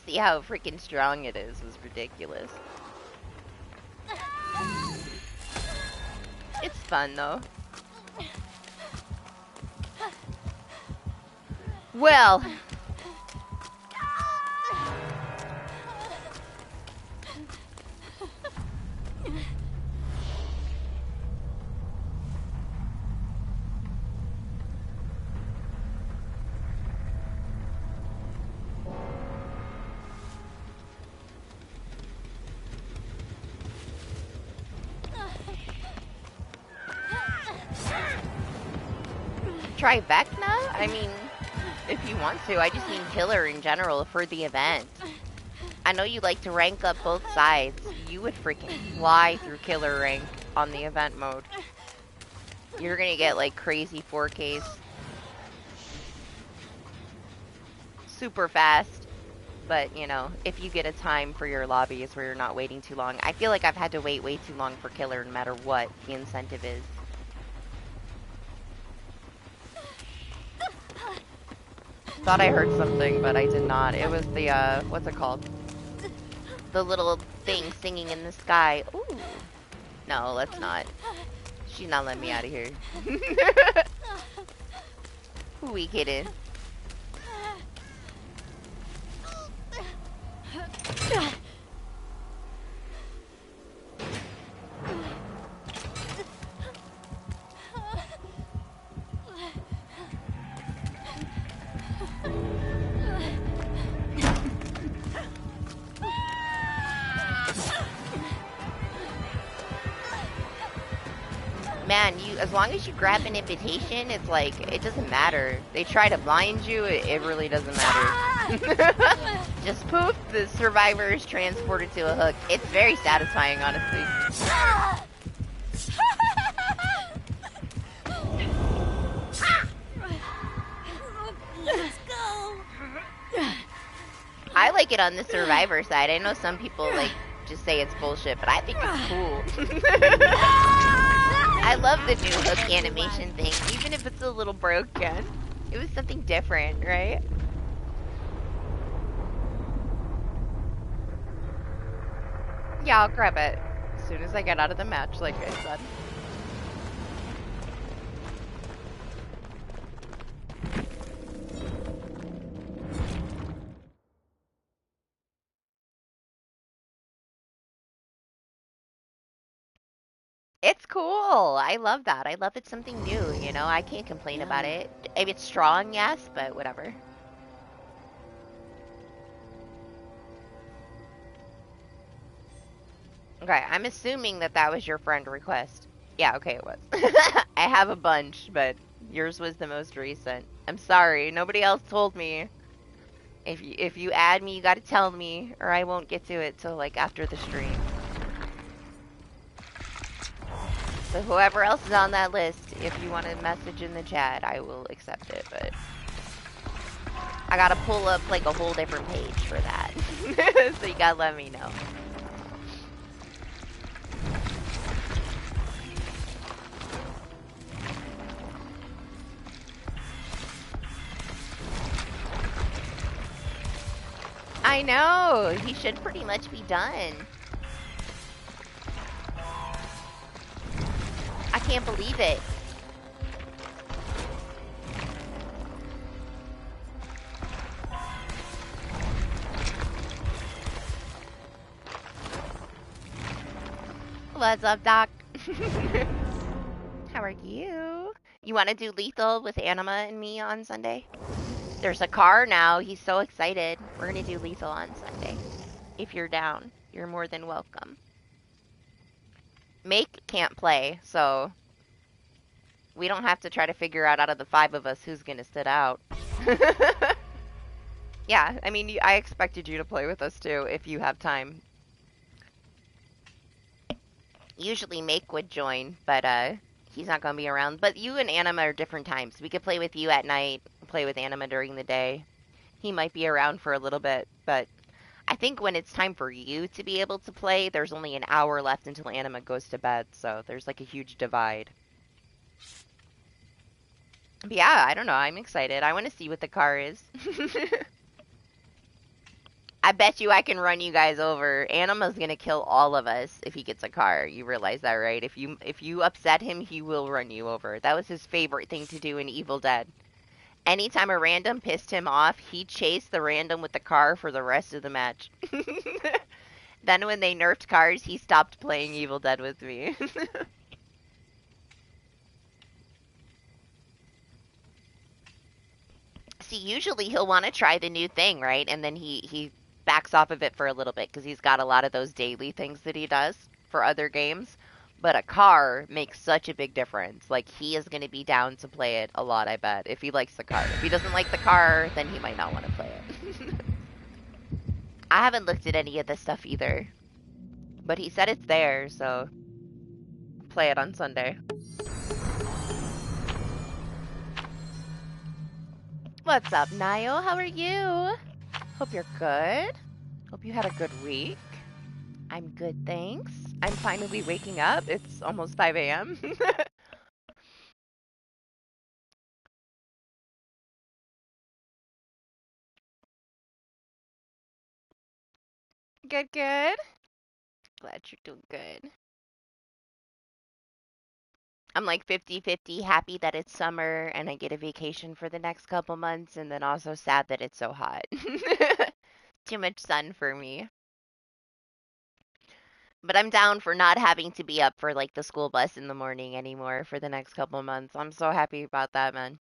See how freaking strong it is was ridiculous. It's fun though. Well. Try Vecna? I mean, if you want to. I just mean killer in general for the event. I know you like to rank up both sides. You would freaking fly through killer rank on the event mode. You're gonna get like crazy 4Ks. Super fast. But, you know, if you get a time for your lobbies where you're not waiting too long. I feel like I've had to wait way too long for killer no matter what the incentive is. Thought I heard something, but I did not. It was the, what's it called? The little thing singing in the sky. Ooh. No, let's not. She's not letting me out of here. Who we kidding? as long as you grab an invitation, it's like, it doesn't matter. They try to blind you, it really doesn't matter. Just poof, the survivor is transported to a hook. It's very satisfying, honestly. Let's go. I like it on the survivor side. I know some people like just say it's bullshit, but I think it's cool. I love the new hook animation thing, even if it's a little broken. It was something different, right? Yeah, I'll grab it as soon as I get out of the match, like I said. It's cool. I love that. I love it's something new, you know? I can't complain about it. If it's strong, yes, but whatever. Okay, I'm assuming that that was your friend request. Yeah, okay, it was. I have a bunch, but yours was the most recent. I'm sorry, nobody else told me. If you add me, you gotta tell me, or I won't get to it till like after the stream. So whoever else is on that list, if you want to message in the chat, I will accept it, but I gotta pull up like a whole different page for that. So you gotta let me know. I know, he should pretty much be done. I can't believe it. What's up, Doc? How are you? You want to do lethal with Anima and me on Sunday? There's a car now. He's so excited. We're going to do lethal on Sunday. If you're down, you're more than welcome. Make can't play, so we don't have to try to figure out of the 5 of us who's going to sit out. Yeah, I mean, I expected you to play with us too if you have time. Usually Make would join, but he's not going to be around. But you and Anima are different times. We could play with you at night, play with Anima during the day. He might be around for a little bit, but I think when it's time for you to be able to play, there's only an hour left until Anima goes to bed, so there's like a huge divide. But yeah, I don't know. I'm excited. I want to see what the car is. I bet you I can run you guys over. Anima's gonna kill all of us if he gets a car. You realize that, right? If you upset him, he will run you over. That was his favorite thing to do in Evil Dead. Anytime a random pissed him off, he chased the random with the car for the rest of the match. Then when they nerfed cars, he stopped playing Evil Dead with me. See, usually he'll want to try the new thing, right? And then he backs off of it for a little bit because he's got a lot of those daily things that he does for other games. But a car makes such a big difference. Like, he is going to be down to play it a lot, I bet, if he likes the car. If he doesn't like the car, then he might not want to play it. I haven't looked at any of this stuff either. But he said it's there, so play it on Sunday. What's up, Niall? How are you? Hope you're good. Hope you had a good week. I'm good, thanks. I'm finally waking up. It's almost 5 a.m. Good, good. Glad you're doing good. I'm like 50-50, happy that it's summer and I get a vacation for the next couple months, and then also sad that it's so hot. Too much sun for me. But I'm down for not having to be up for like the school bus in the morning anymore for the next couple months. I'm so happy about that, man.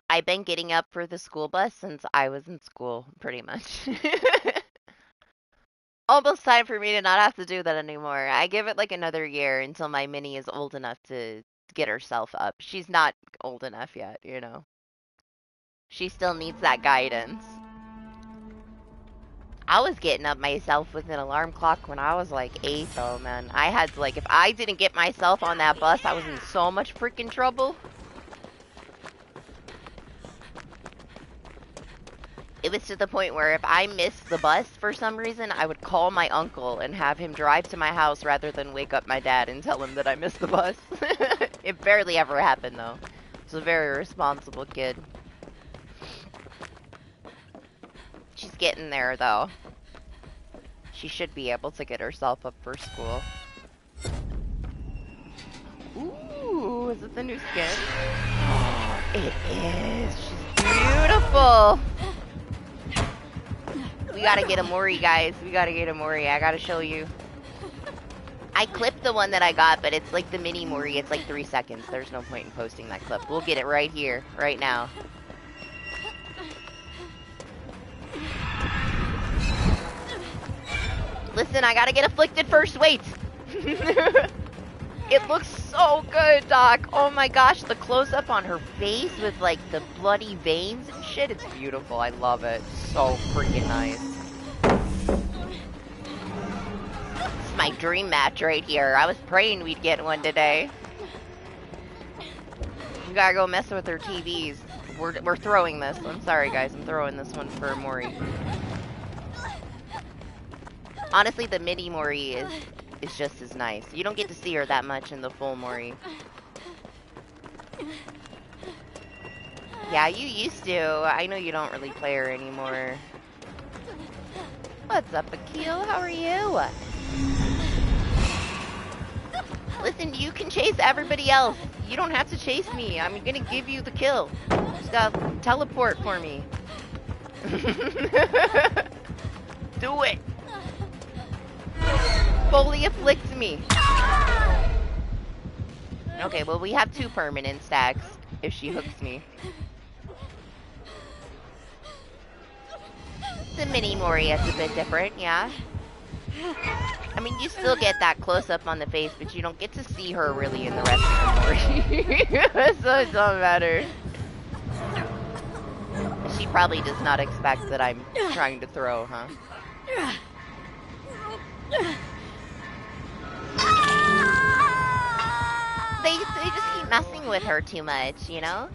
I've been getting up for the school bus since I was in school, pretty much. almost time for me to not have to do that anymore. I give it like another year until my mini is old enough to get herself up. She's not old enough yet, you know. She still needs that guidance. I was getting up myself with an alarm clock when I was like 8, though, man. I had to, like, if I didn't get myself on that bus, I was in so much freaking trouble. It was to the point where if I missed the bus for some reason, I would call my uncle and have him drive to my house rather than wake up my dad and tell him that I missed the bus. It barely ever happened, though. I was a very responsible kid. She's getting there, though. She should be able to get herself up for school. Ooh, is it the new skin? Oh, it is. She's beautiful. We gotta get a Mori, guys. We gotta get a Mori. I gotta show you. I clipped the one that I got, but it's like the mini Mori. It's like 3 seconds. There's no point in posting that clip. We'll get it right here, right now. Listen, I gotta get afflicted first. Wait. It looks so good, Doc. Oh my gosh, the close-up on her face with like the bloody veins and shit. It's beautiful. I love it. So freaking nice. This is my dream match right here. I was praying we'd get one today. We gotta go mess with her TVs. We're throwing this. I'm sorry, guys. I'm throwing this one for Mori. Honestly, the mini Mori is just as nice. You don't get to see her that much in the full Mori. Yeah, you used to. I know you don't really play her anymore. What's up, Akil? How are you? Listen, you can chase everybody else. You don't have to chase me. I'm gonna give you the kill. Just gotta teleport for me. Do it. Fully afflicts me. Okay, well, we have 2 permanent stacks if she hooks me. The mini Mori is a bit different, yeah. I mean, you still get that close-up on the face, but you don't get to see her really in the rest of the Mori. So it don't matter. She probably does not expect that I'm trying to throw, huh? They just keep messing with her too much, you know?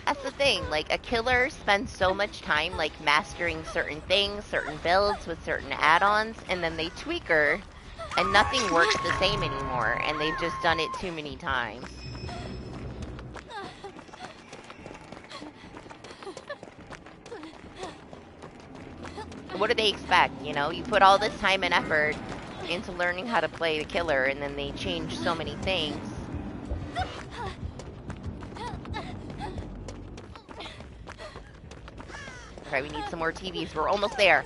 That's the thing, like, a killer spends so much time, like, mastering certain things, certain builds with certain add-ons, and then they tweak her, and nothing works the same anymore, and they've just done it too many times. What do they expect, you know? You put all this time and effort into learning how to play the killer, and then they change so many things. Okay, we need some more TVs. We're almost there.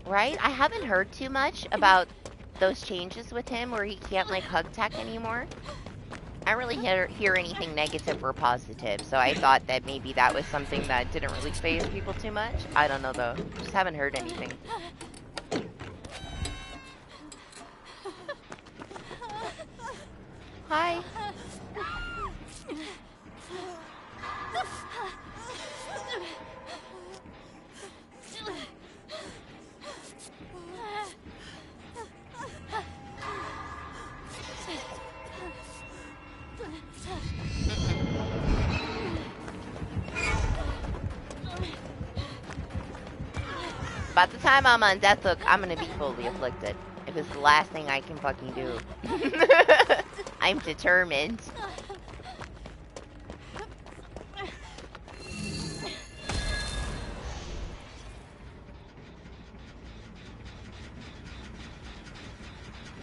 Right? I haven't heard too much about those changes with him where he can't, like, hug tech anymore. I don't really hear anything negative or positive, so I thought that maybe that was something that didn't really faze people too much. I don't know, though. Just haven't heard anything. Hi. By the time I'm on Death Hook, I'm gonna be fully afflicted. If it's the last thing I can fucking do. I'm determined.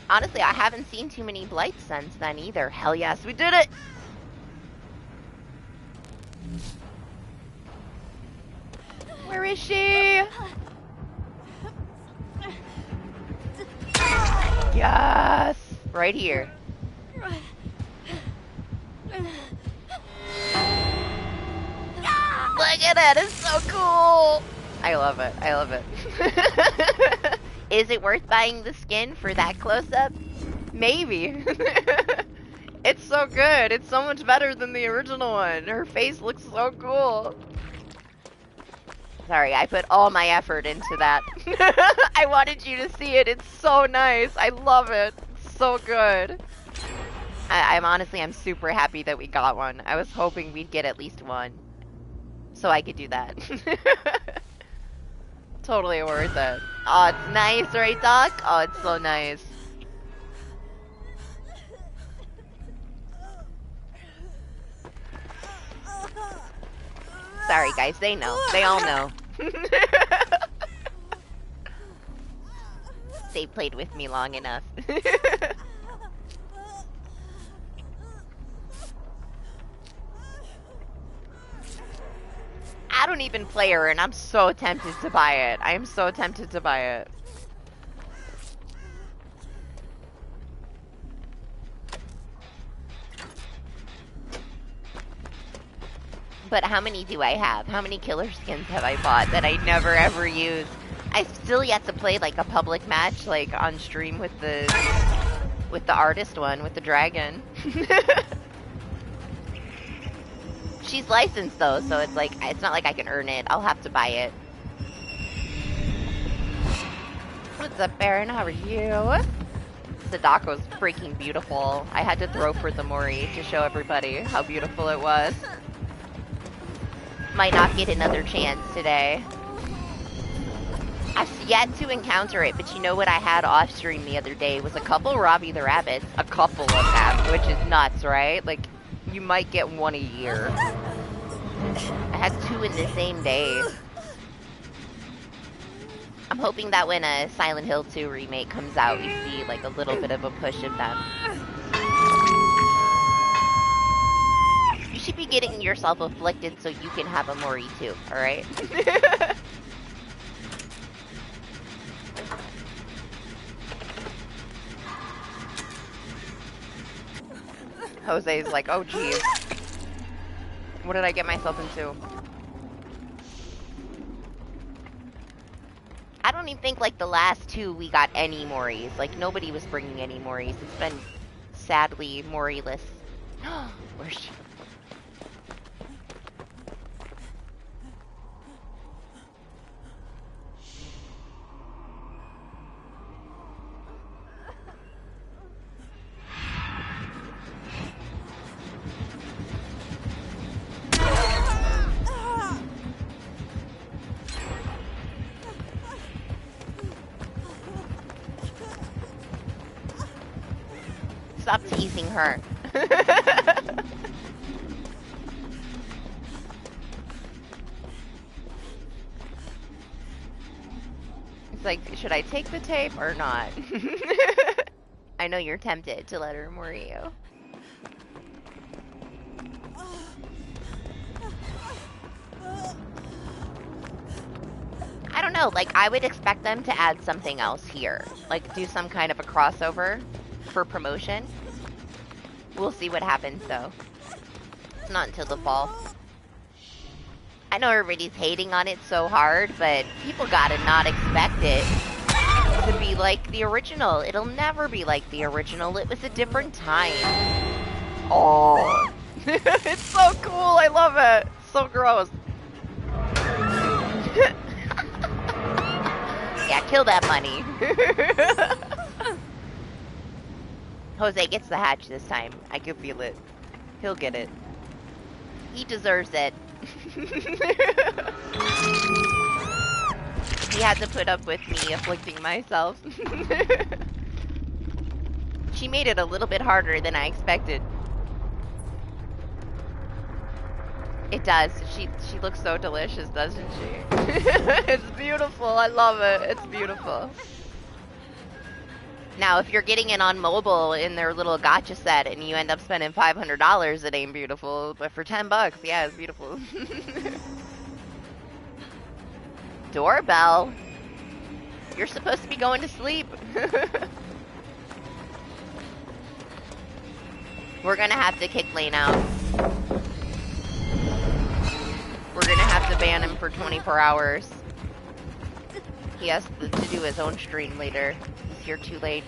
Honestly, I haven't seen too many blights since then either. Hell yes, we did it! Where is she? Yes! Right here. Look at that, it's so cool! I love it, I love it. Is it worth buying the skin for that close-up? Maybe. It's so good, it's so much better than the original one. Her face looks so cool. Sorry, I put all my effort into that. I wanted you to see it, it's so nice. I love it, it's so good. I'm honestly, I'm super happy that we got one. I was hoping we'd get at least one. So I could do that. Totally worth it. Oh, it's nice, right, Doc? Oh, it's so nice. Sorry, guys. They know. They all know. They played with me long enough. I don't even play her, and I'm so tempted to buy it. I am so tempted to buy it. But how many do I have? How many killer skins have I bought that I never ever use? I still yet to play like a public match, like on stream with the artist one, with the dragon. She's licensed though, so it's like, it's not like I can earn it. I'll have to buy it. What's up, Baron? How are you? Sadako's freaking beautiful. I had to throw for the Mori to show everybody how beautiful it was. Might not get another chance today. I've yet to encounter it, but you know what I had off stream the other day was a couple Robbie the Rabbits. A couple of them, which is nuts, right? Like, you might get one a year. I had 2 in the same day. I'm hoping that when a Silent Hill 2 remake comes out, we see like a little bit of a push of them. You should be getting yourself afflicted so you can have a Mori too, alright? Jose's like, oh geez. What did I get myself into? I don't even think like the last 2 we got any Moris. Like nobody was bringing any Moris. It's been sadly Mori-less. Where's she? Stop teasing her. It's like, should I take the tape or not? I know you're tempted to let her Mori you. I don't know, like, I would expect them to add something else here. Like, do some kind of a crossover for promotion. We'll see what happens, though. It's not until the fall. I know everybody's hating on it so hard, but people gotta not expect it to be like the original. It'll never be like the original. It was a different time. Oh. It's so cool. I love it. So gross. Yeah, kill that money. Jose gets the hatch this time. I can feel it. He'll get it. He deserves it. He had to put up with me afflicting myself. She made it a little bit harder than I expected. It does. She looks so delicious, doesn't she? It's beautiful. I love it. It's beautiful. Now, if you're getting it on mobile in their little gotcha set and you end up spending $500, it ain't beautiful. But for $10, yeah, it's beautiful. Doorbell? You're supposed to be going to sleep. We're gonna have to kick Lane out. We're gonna have to ban him for 24 hours. He has to do his own stream later. He's here too late.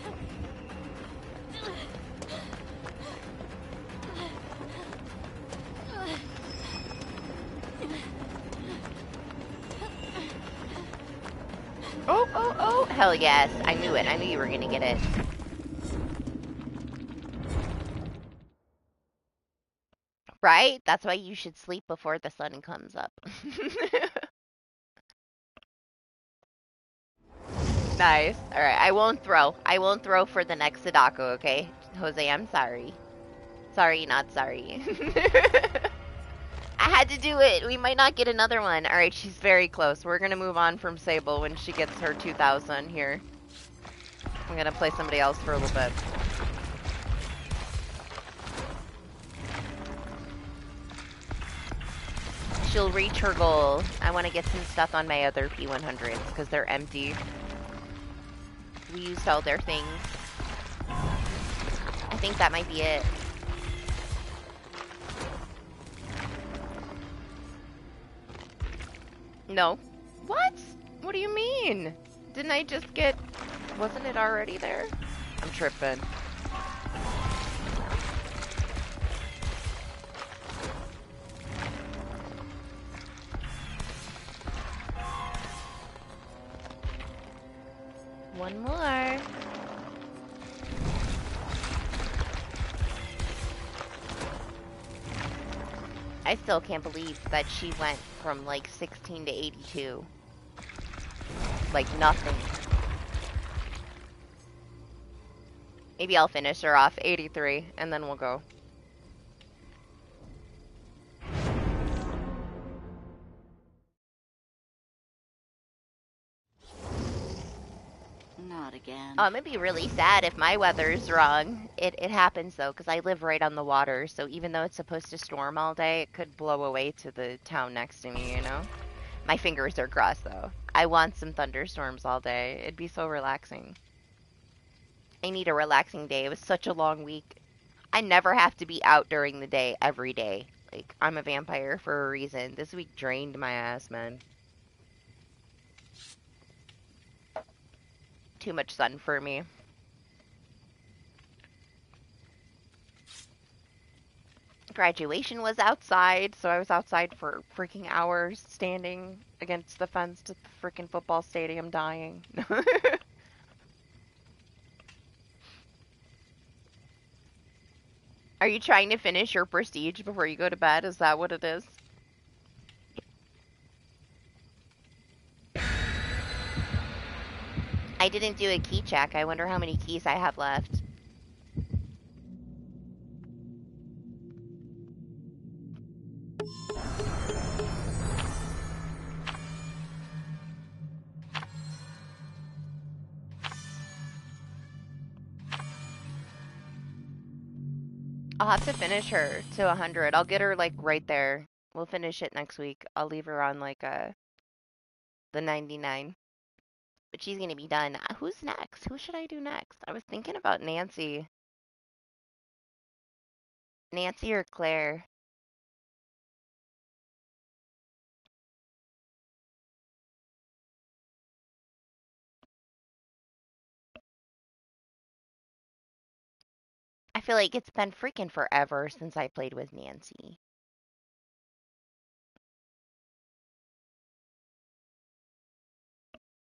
Oh, oh, oh! Hell yes. I knew it. I knew you were gonna get it. Right? That's why you should sleep before the sun comes up. Nice. Alright, I won't throw. I won't throw for the next Sadako, okay? Jose, I'm sorry. Sorry, not sorry. I had to do it. We might not get another one. Alright, she's very close. We're gonna move on from Sable when she gets her 2,000 here. I'm gonna play somebody else for a little bit. She'll reach her goal. I want to get some stuff on my other P100s because they're empty. We used all their things. I think that might be it. No. What? What do you mean? Didn't I just get... Wasn't it already there? I'm tripping. One more. I still can't believe that she went from like 16 to 82. Like nothing. Maybe I'll finish her off 83 and then we'll go. Not again. I'm gonna be really sad if my weather's wrong. It happens though, because I live right on the water, so even though it's supposed to storm all day, it could blow away to the town next to me, you know? My fingers are crossed though. I want some thunderstorms all day. It'd be so relaxing. I need a relaxing day. It was such a long week. I never have to be out during the day every day. Like, I'm a vampire for a reason. This week drained my ass, man. Too much sun for me. Graduation was outside, so I was outside for freaking hours, standing against the fence to the freaking football stadium dying. Are you trying to finish your prestige before you go to bed? Is that what it is? I didn't do a key check. I wonder how many keys I have left. I'll have to finish her to 100. I'll get her like right there. We'll finish it next week. I'll leave her on like the 99. But she's gonna be done. Who's next? Who should I do next? I was thinking about Nancy. Nancy or Claire? I feel like it's been freaking forever since I played with Nancy.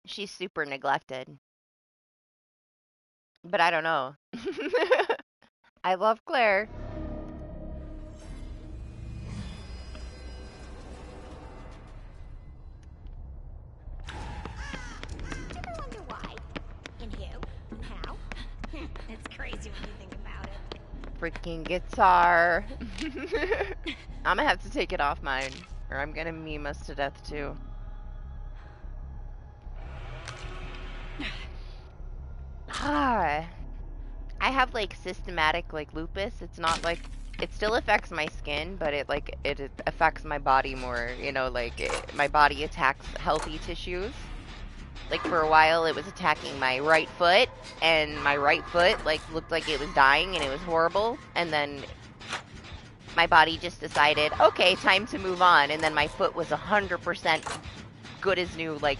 She's super neglected. But I don't know. I love Claire. Ever wonder why? And who? And how? It's crazy when you think about it. Freaking guitar. I'm gonna have to take it off mine, or I'm gonna meme us to death too. I have like systematic like lupus. It's not like it still affects my skin, but it affects my body more. You know, like my body attacks healthy tissues. Like, for a while, it was attacking my right foot, and my right foot, like, looked like it was dying, and it was horrible. And then my body just decided, okay, time to move on. And then my foot was 100% good as new, like,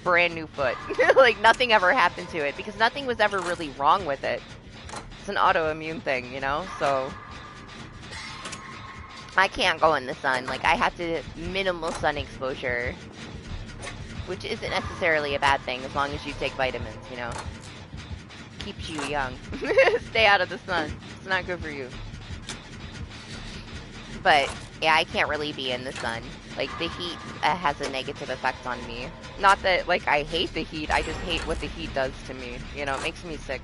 brand new foot. Like, nothing ever happened to it, because nothing was ever really wrong with it. It's an autoimmune thing, you know? So I can't go in the sun. Like, I have to minimal sun exposure, which isn't necessarily a bad thing as long as you take vitamins, you know? Keeps you young. Stay out of the sun. It's not good for you. But, yeah, I can't really be in the sun. Like, the heat has a negative effect on me. Not that, like, I hate the heat. I just hate what the heat does to me. You know, it makes me sick.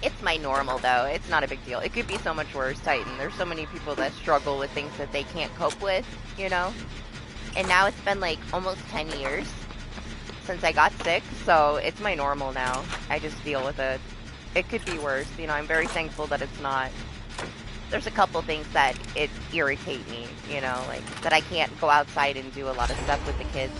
It's my normal, though. It's not a big deal. It could be so much worse, Titan. There's so many people that struggle with things that they can't cope with, you know? And now it's been, like, almost 10 years since I got sick, so it's my normal now. I just deal with it. It could be worse. You know, I'm very thankful that it's not. There's a couple things that it irritate me, you know, like, that I can't go outside and do a lot of stuff with the kids.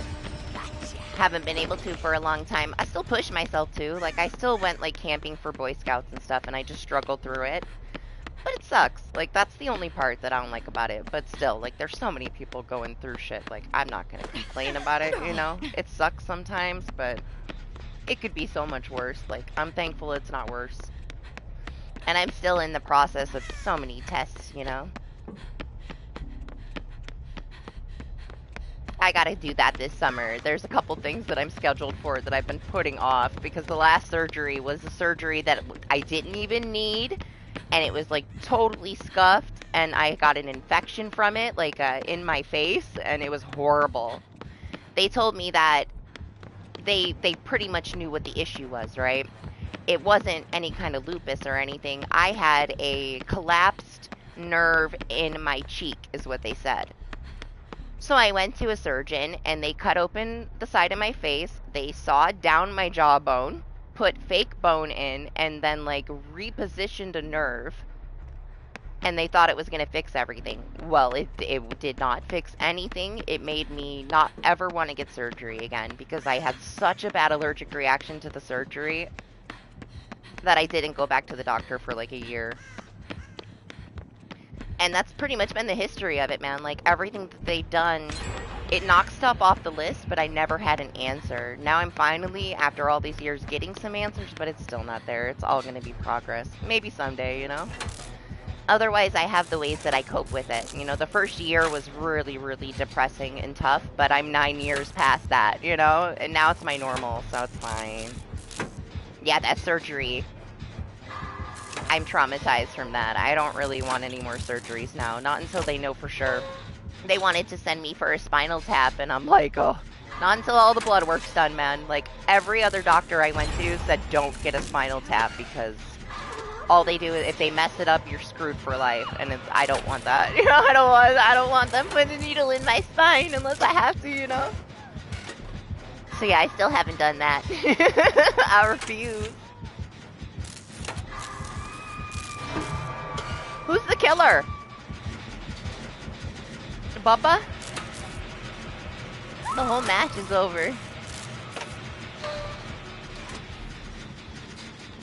Haven't been able to for a long time. I still push myself to. Like, I still went, like, camping for Boy Scouts and stuff, and I just struggled through it. But it sucks. Like, that's the only part that I don't like about it. But still, like, there's so many people going through shit. Like, I'm not gonna complain about it, you know? It sucks sometimes, but it could be so much worse. Like, I'm thankful it's not worse. And I'm still in the process of so many tests, you know? I gotta do that this summer. There's a couple things that I'm scheduled for that I've been putting off because the last surgery was a surgery that I didn't even need, and it was like totally scuffed, and I got an infection from it, like in my face, and it was horrible. They told me that they pretty much knew what the issue was, right? It wasn't any kind of lupus or anything. I had a collapsed nerve in my cheek, is what they said. So I went to a surgeon, and they cut open the side of my face, they sawed down my jawbone, put fake bone in, and then, like, repositioned a nerve, and they thought it was going to fix everything. Well, it did not fix anything. It made me not ever want to get surgery again, because I had such a bad allergic reaction to the surgery that I didn't go back to the doctor for, like, a year. And that's pretty much been the history of it, man. Like, everything that they've done, it knocks stuff off the list, but I never had an answer. Now I'm finally, after all these years, getting some answers, but it's still not there. It's all going to be progress. Maybe someday, you know? Otherwise, I have the ways that I cope with it. You know, the first year was really, really depressing and tough, but I'm 9 years past that, you know? And now it's my normal, so it's fine. Yeah, that surgery, I'm traumatized from that. I don't really want any more surgeries now. Not until they know for sure. They wanted to send me for a spinal tap, and I'm like, oh, not until all the blood work's done, man. Like, every other doctor I went to said don't get a spinal tap because all they do is if they mess it up, you're screwed for life. And it's, I don't want that. You know, I don't want them putting a needle in my spine unless I have to, you know? So yeah, I still haven't done that. I refuse. Who's the killer? Bubba? The whole match is over.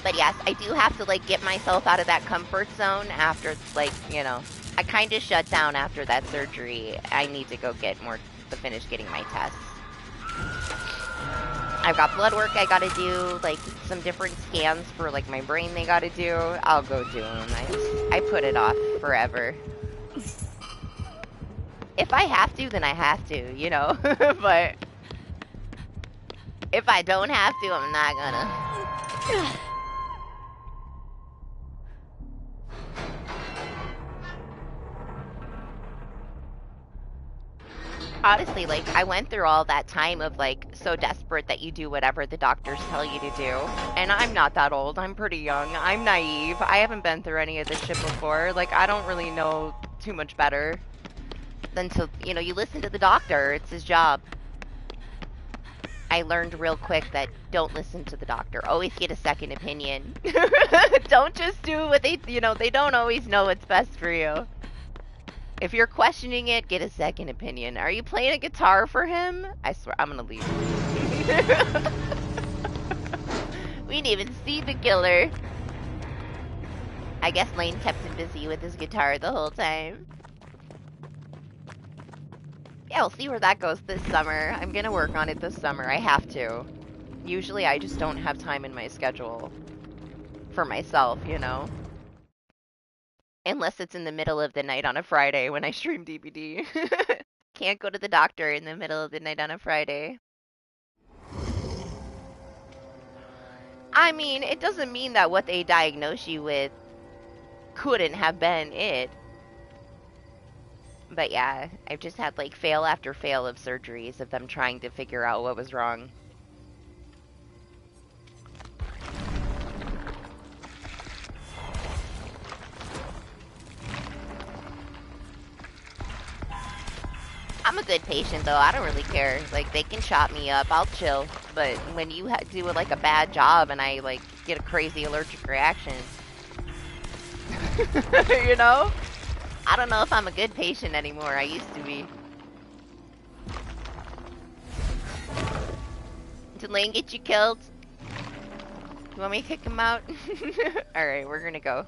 But yes, I do have to, like, get myself out of that comfort zone after, like, you know, I kind of shut down after that surgery. I need to go get more, to finish getting my tests. I've got blood work I gotta do, like, some different scans for, like, my brain they gotta do. I'll go do them. I put it off forever. If I have to, then I have to, you know? But if I don't have to, I'm not gonna. Honestly, like, I went through all that time of, like, so desperate that you do whatever the doctors tell you to do. And I'm not that old. I'm pretty young. I'm naive. I haven't been through any of this shit before. Like, I don't really know too much better than to, you know, you listen to the doctor. It's his job. I learned real quick that don't listen to the doctor. Always get a second opinion. Don't just do what they, you know, they don't always know what's best for you. If you're questioning it, get a second opinion. Are you playing a guitar for him? I swear, I'm gonna leave. We didn't even see the killer. I guess Lane kept him busy with his guitar the whole time. Yeah, we'll see where that goes this summer. I'm gonna work on it this summer. I have to. Usually I just don't have time in my schedule for myself, you know? Unless it's in the middle of the night on a Friday when I stream DBD. Can't go to the doctor in the middle of the night on a Friday. I mean, it doesn't mean that what they diagnose you with couldn't have been it. But yeah, I've just had like fail after fail of surgeries of them trying to figure out what was wrong. I'm a good patient though, I don't really care. Like, they can chop me up, I'll chill. But when you do like a bad job and I like get a crazy allergic reaction, you know? I don't know if I'm a good patient anymore, I used to be. Did Lane get you killed? You want me to kick him out? Alright, we're gonna go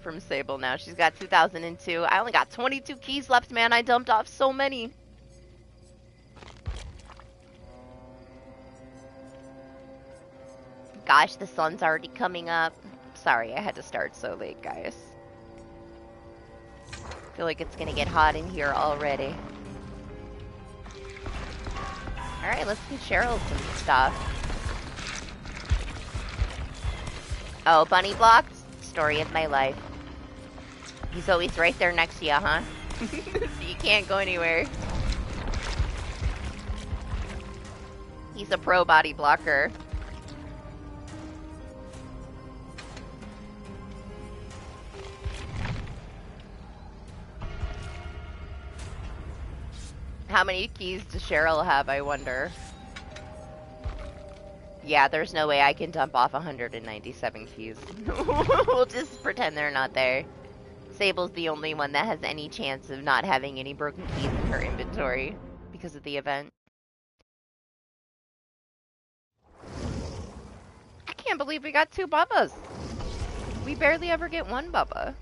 from Sable now. She's got 2002. I only got 22 keys left, man. I dumped off so many. Gosh, the sun's already coming up. Sorry, I had to start so late, guys. I feel like it's gonna get hot in here already. Alright, let's get Cheryl some stuff. Oh, bunny blocked? Story of my life. He's always right there next to you, huh? So you can't go anywhere. He's a pro body blocker. How many keys does Cheryl have, I wonder? Yeah, there's no way I can dump off 197 keys. We'll just pretend they're not there. Sable's the only one that has any chance of not having any broken keys in her inventory because of the event. I can't believe we got 2 Bubbas. We barely ever get 1 Bubba.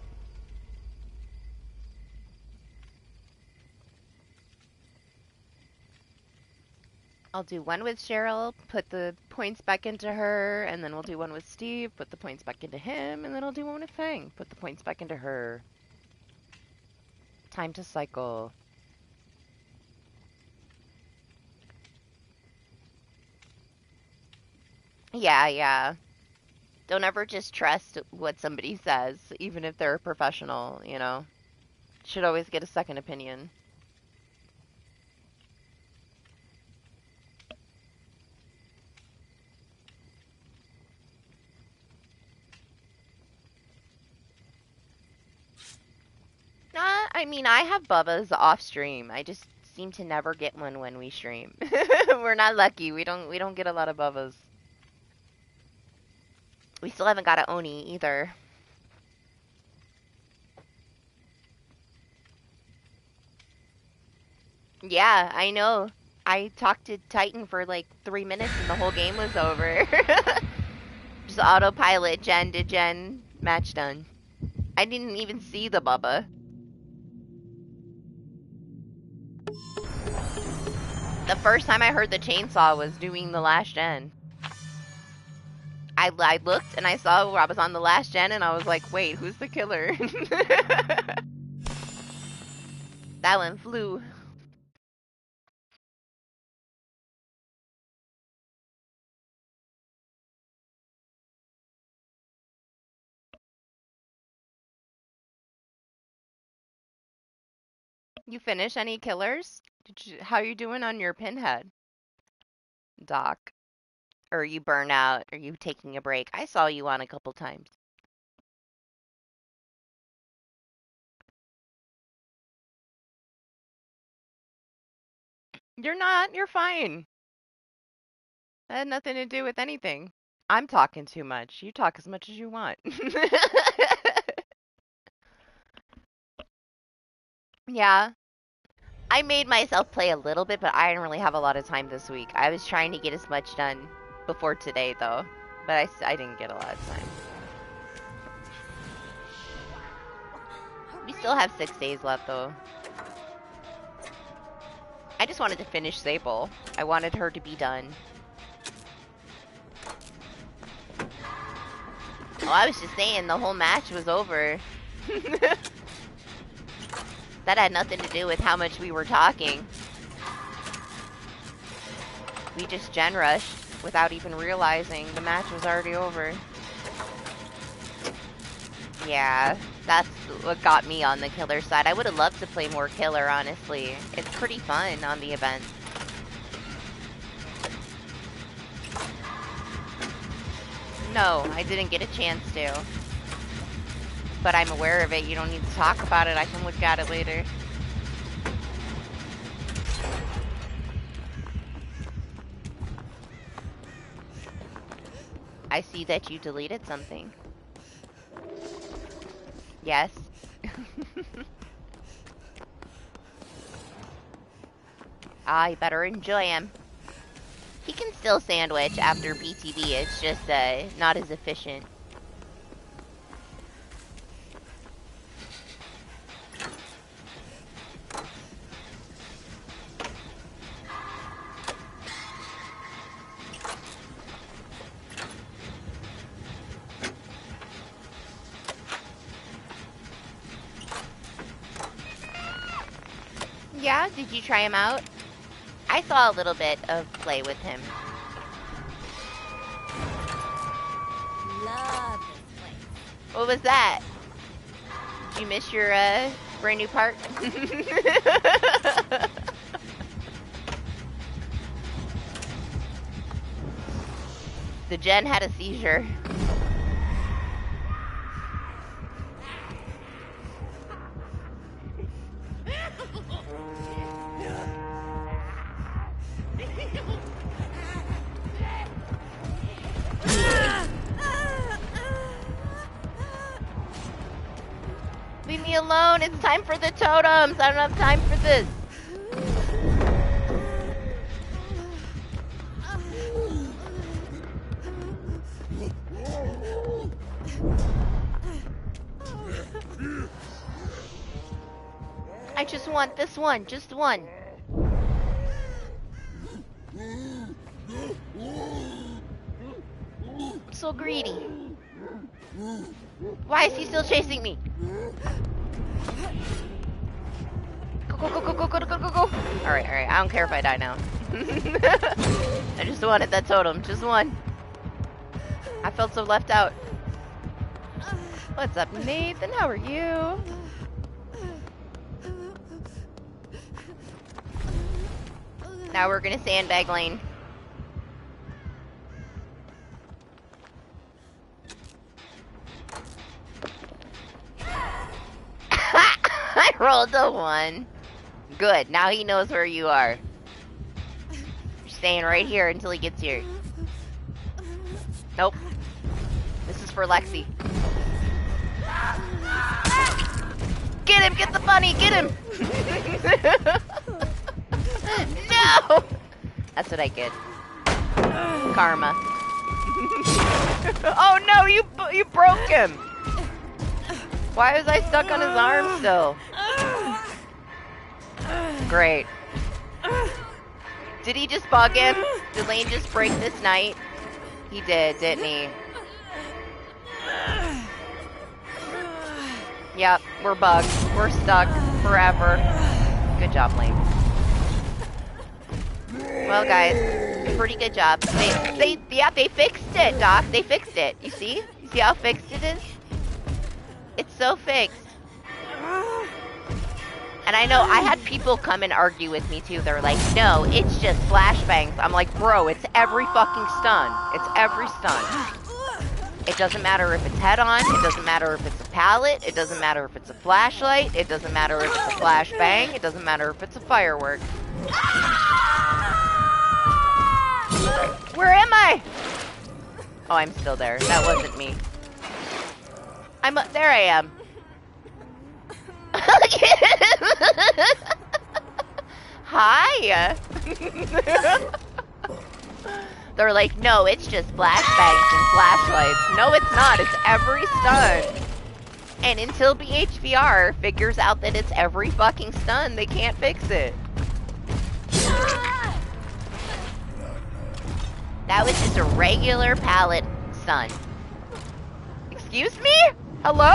I'll do one with Cheryl, put the points back into her, and then we'll do one with Steve, put the points back into him, and then I'll do one with Fang, put the points back into her. Time to cycle. Yeah. Don't ever just trust what somebody says, even if they're a professional, you know? Should always get a second opinion. I mean, I have Bubba's off stream. I just seem to never get one when we stream. We're not lucky. We don't get a lot of Bubba's. We still haven't got an Oni either. Yeah, I know. I talked to Titan for like 3 minutes and the whole game was over. Just autopilot, gen to gen, match done. I didn't even see the Bubba. The first time I heard the chainsaw was doing the last gen. I looked and I saw I was on the last gen and I was like, wait, who's the killer? That one flew. You finish any killers? How you doing on your pinhead, Doc? Or you burn out? Are you taking a break? I saw you on a couple times. You're not. You're fine. That had nothing to do with anything. I'm talking too much. You talk as much as you want. Yeah. I made myself play a little bit, but I didn't really have a lot of time this week. I was trying to get as much done before today, though. But I didn't get a lot of time. We still have 6 days left, though. I just wanted to finish Sable. I wanted her to be done. Oh, I was just saying, the whole match was over. That had nothing to do with how much we were talking. We just gen rushed without even realizing the match was already over. Yeah, that's what got me on the killer side. I would have loved to play more killer, honestly. It's pretty fun on the event. No, I didn't get a chance to. But I'm aware of it. You don't need to talk about it. I can look at it later. I see that you deleted something. Yes. Ah, you better enjoy him. He can still sandwich after BTB. It's just not as efficient. Yeah, did you try him out? I saw a little bit of play with him. Love this place. What was that? Did you miss your brand new park? The Jen had a seizure. Leave me alone. It's time for the totems. I don't have time for this. I just want this one. Just one. I'm so greedy. Why is he still chasing me? Go, go, go, go, go, go, go, go, go. Alright, alright. I don't care if I die now. I just wanted that totem. Just one. I felt so left out. What's up, Nathan? How are you? Now we're gonna sandbag lane. I rolled a 1. Good. Now he knows where you are. You're staying right here until he gets here. Nope. This is for Lexi. Get him! Get the bunny! Get him! No! That's what I get. Karma. Oh no! You broke him! Why was I stuck on his arm still? Great. Did he just bug him? Did Lane just break this night? He did, didn't he? Yep, we're bugged. We're stuck forever. Good job, Lane. Well, guys, pretty good job. They fixed it, Doc. They fixed it. You see? You see how fixed it is? It's so fixed. And I know I had people come and argue with me too. They're like, no, it's just flashbangs. I'm like, bro, it's every fucking stun. It's every stun. It doesn't matter if it's head on. It doesn't matter if it's a pallet. It doesn't matter if it's a flashlight. It doesn't matter if it's a flashbang. It doesn't matter if it's a firework. Where am I? Oh, I'm still there. That wasn't me. There I am. They're like, no, it's just flashbangs and flashlights. No, it's not. It's every stun. And until BHVR figures out that it's every fucking stun, they can't fix it. That was just a regular pallet stun. Excuse me? Hello?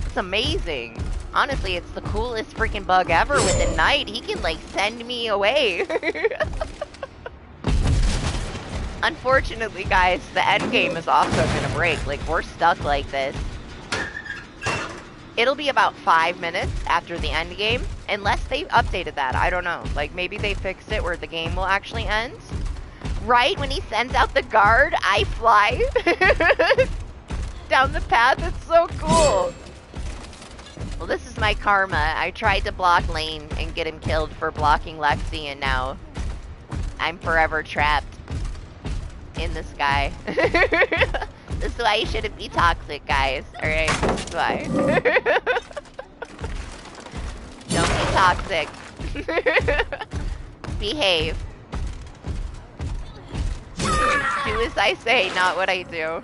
It's amazing. Honestly, it's the coolest freaking bug ever with the knight. He can, like, send me away. Unfortunately, guys, the end game is also gonna break. Like, we're stuck like this. It'll be about 5 minutes after the end game, unless they've updated that. I don't know. Like, maybe they fixed it where the game will actually end. Right when he sends out the guard, I fly down the path. It's so cool. Well, this is my karma. I tried to block Lane and get him killed for blocking Lexi, and now I'm forever trapped in the sky. This is why you shouldn't be toxic, guys. Alright, this is why. Don't be toxic. Behave. Do as I say, not what I do.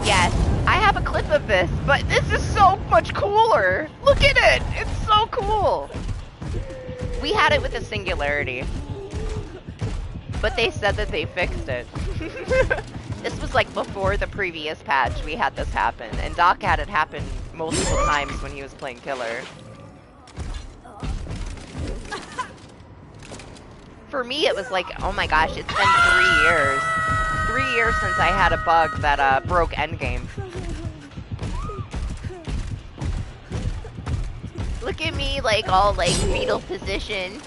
Yes, I have a clip of this, but this is so much cooler. Look at it. It's so cool. We had it with a singularity, but they said that they fixed it. This was like before the previous patch we had this happen, and Doc had it happen multiple times when he was playing Killer. For me, it was like, oh my gosh, it's been 3 years. 3 years since I had a bug that broke endgame. Look at me, like, all, like, fetal position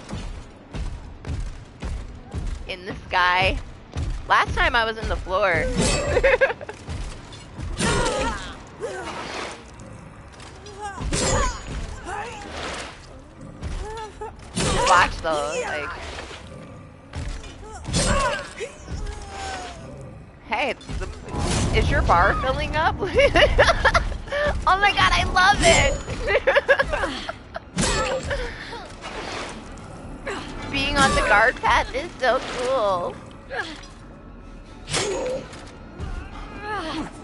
in the sky. Last time I was in the floor. Watch though, like. Hey, is your bar filling up? Oh my god, I love it! Being on the guard path is so cool.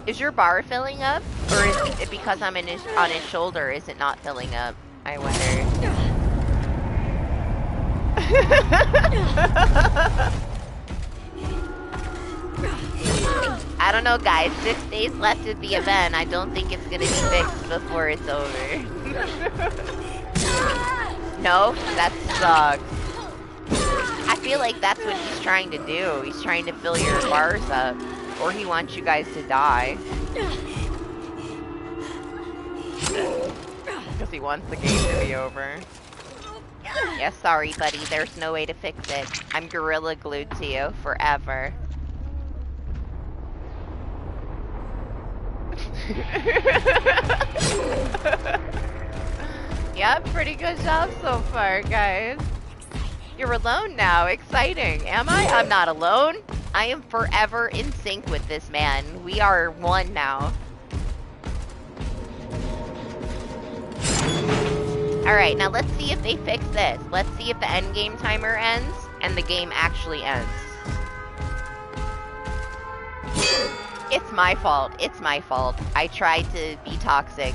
Is your bar filling up? Or is it because I'm on his shoulder, is it not filling up? I wonder. I don't know, guys. 6 days left at the event. I don't think it's gonna be fixed before it's over. No? That sucks. I feel like that's what he's trying to do. He's trying to fill your bars up. Or he wants you guys to die. Because he wants the game to be over. Yeah, sorry, buddy. There's no way to fix it. I'm gorilla glued to you forever. Yeah, pretty good job so far, guys. You're alone now. Exciting. Am I? I'm not alone. I am forever in sync with this man. We are one now. Alright, now let's see if they fix this. Let's see if the endgame timer ends and the game actually ends. It's my fault. It's my fault. I tried to be toxic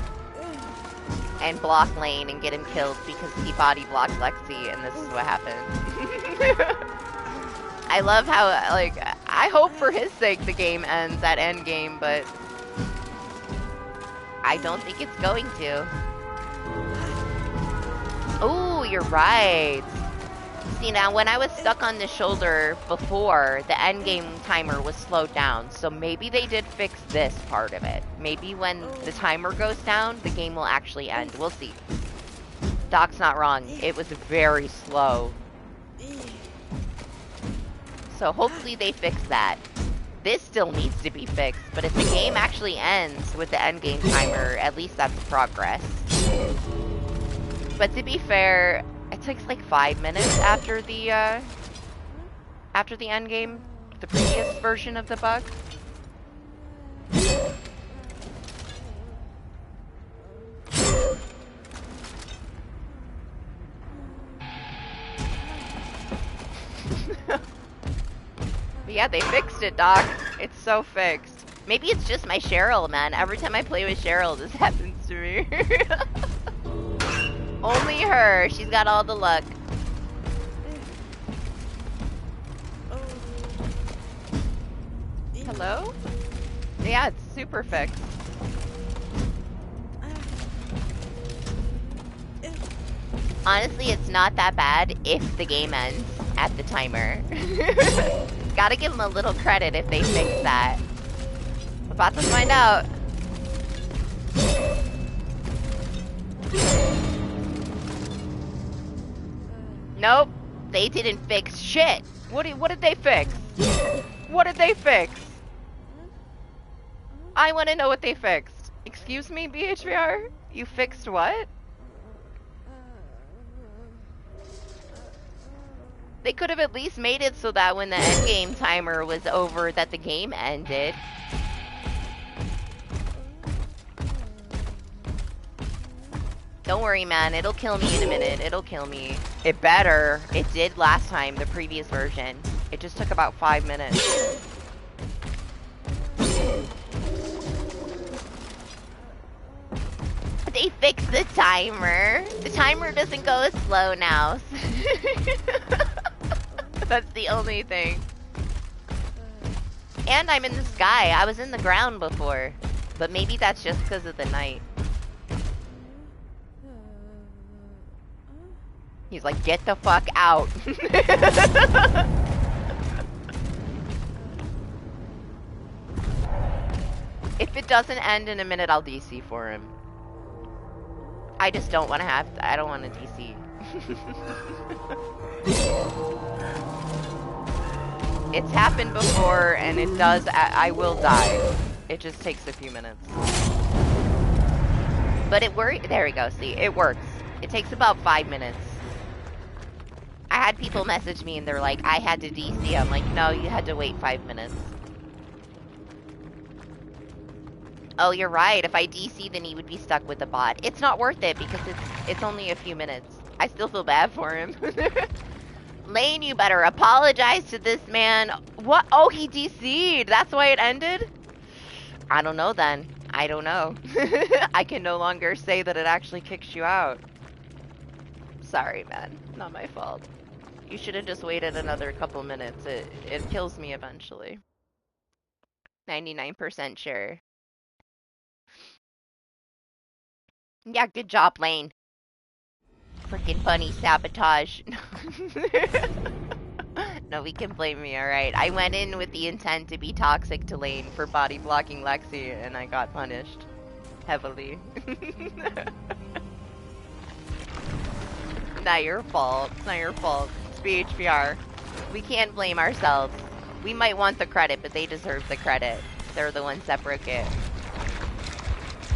and block Lane and get him killed because he body blocked Lexi, and this is what happened. I love how, like, I hope for his sake the game ends at endgame, but I don't think it's going to. Oh, you're right. See, now when I was stuck on the shoulder before, the endgame timer was slowed down, so maybe they did fix this part of it. Maybe when the timer goes down, the game will actually end. We'll see. Doc's not wrong. It was very slow. So hopefully they fix that. This still needs to be fixed, but if the game actually ends with the endgame timer, at least that's progress. But to be fair, it takes like 5 minutes after the after the end game, the previous version of the bug. But yeah, they fixed it, Doc. It's so fixed. Maybe it's just my Cheryl, man. Every time I play with Cheryl, this happens to me. Only her. She's got all the luck. Hello? Yeah, it's super fixed. Honestly, it's not that bad if the game ends at the timer. Gotta give them a little credit if they fix that. About to find out. Nope, they didn't fix shit. What did they fix? What did they fix? I want to know what they fixed. Excuse me, BHVR? You fixed what? They could have at least made it so that when the endgame timer was over, that the game ended. Don't worry, man. It'll kill me in a minute. It'll kill me. It better. It did last time, the previous version. It just took about 5 minutes. They fixed the timer. The timer doesn't go as slow now. That's the only thing. And I'm in the sky. I was in the ground before. But maybe that's just because of the night. He's like, get the fuck out. If it doesn't end in a minute, I'll DC for him. I just don't want to have to. I don't want to DC. It's happened before, and it does. I will die. It just takes a few minutes. But it works. There we go. See, it works. It takes about 5 minutes. I had people message me, and they're like, I had to DC. I'm like, no, you had to wait 5 minutes. Oh, you're right. If I DC, then he would be stuck with the bot. It's not worth it because it's only a few minutes. I still feel bad for him. Lane, you better apologize to this man. What? Oh, he DC'd. That's why it ended? I don't know then. I don't know. I can no longer say that it actually kicks you out. Sorry, man. Not my fault. You should have just waited another couple minutes. It kills me eventually. 99% sure. Yeah, good job, Lane. Freaking bunny sabotage. No, we can blame me, alright. I went in with the intent to be toxic to Lane for body blocking Lexi, and I got punished. Heavily. Not your fault. It's not your fault. It's BHVR. We can't blame ourselves. We might want the credit, but they deserve the credit. They're the ones that broke it.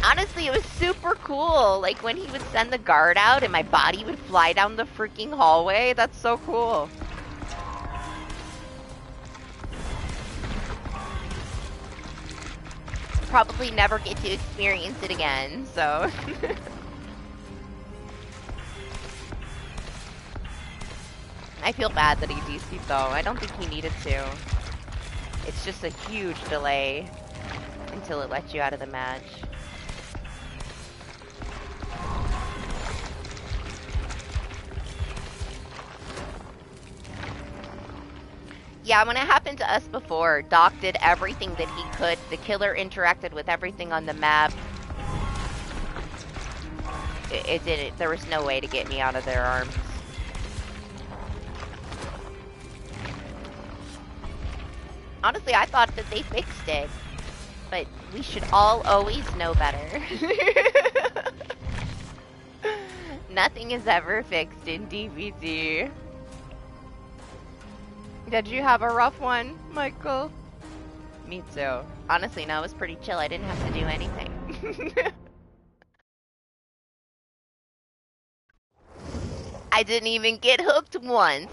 Honestly, it was super cool. Like, when he would send the guard out and my body would fly down the freaking hallway. That's so cool. Probably never get to experience it again, so... I feel bad that he DC'd though. I don't think he needed to. It's just a huge delay until it lets you out of the match. Yeah, when it happened to us before, Doc did everything that he could. The killer interacted with everything on the map. It didn't. There was no way to get me out of their arms. Honestly, I thought that they fixed it. But we should all always know better. Nothing is ever fixed in DBD. Did you have a rough one, Michael? Me too. Honestly, no, it was pretty chill. I didn't have to do anything. I didn't even get hooked once.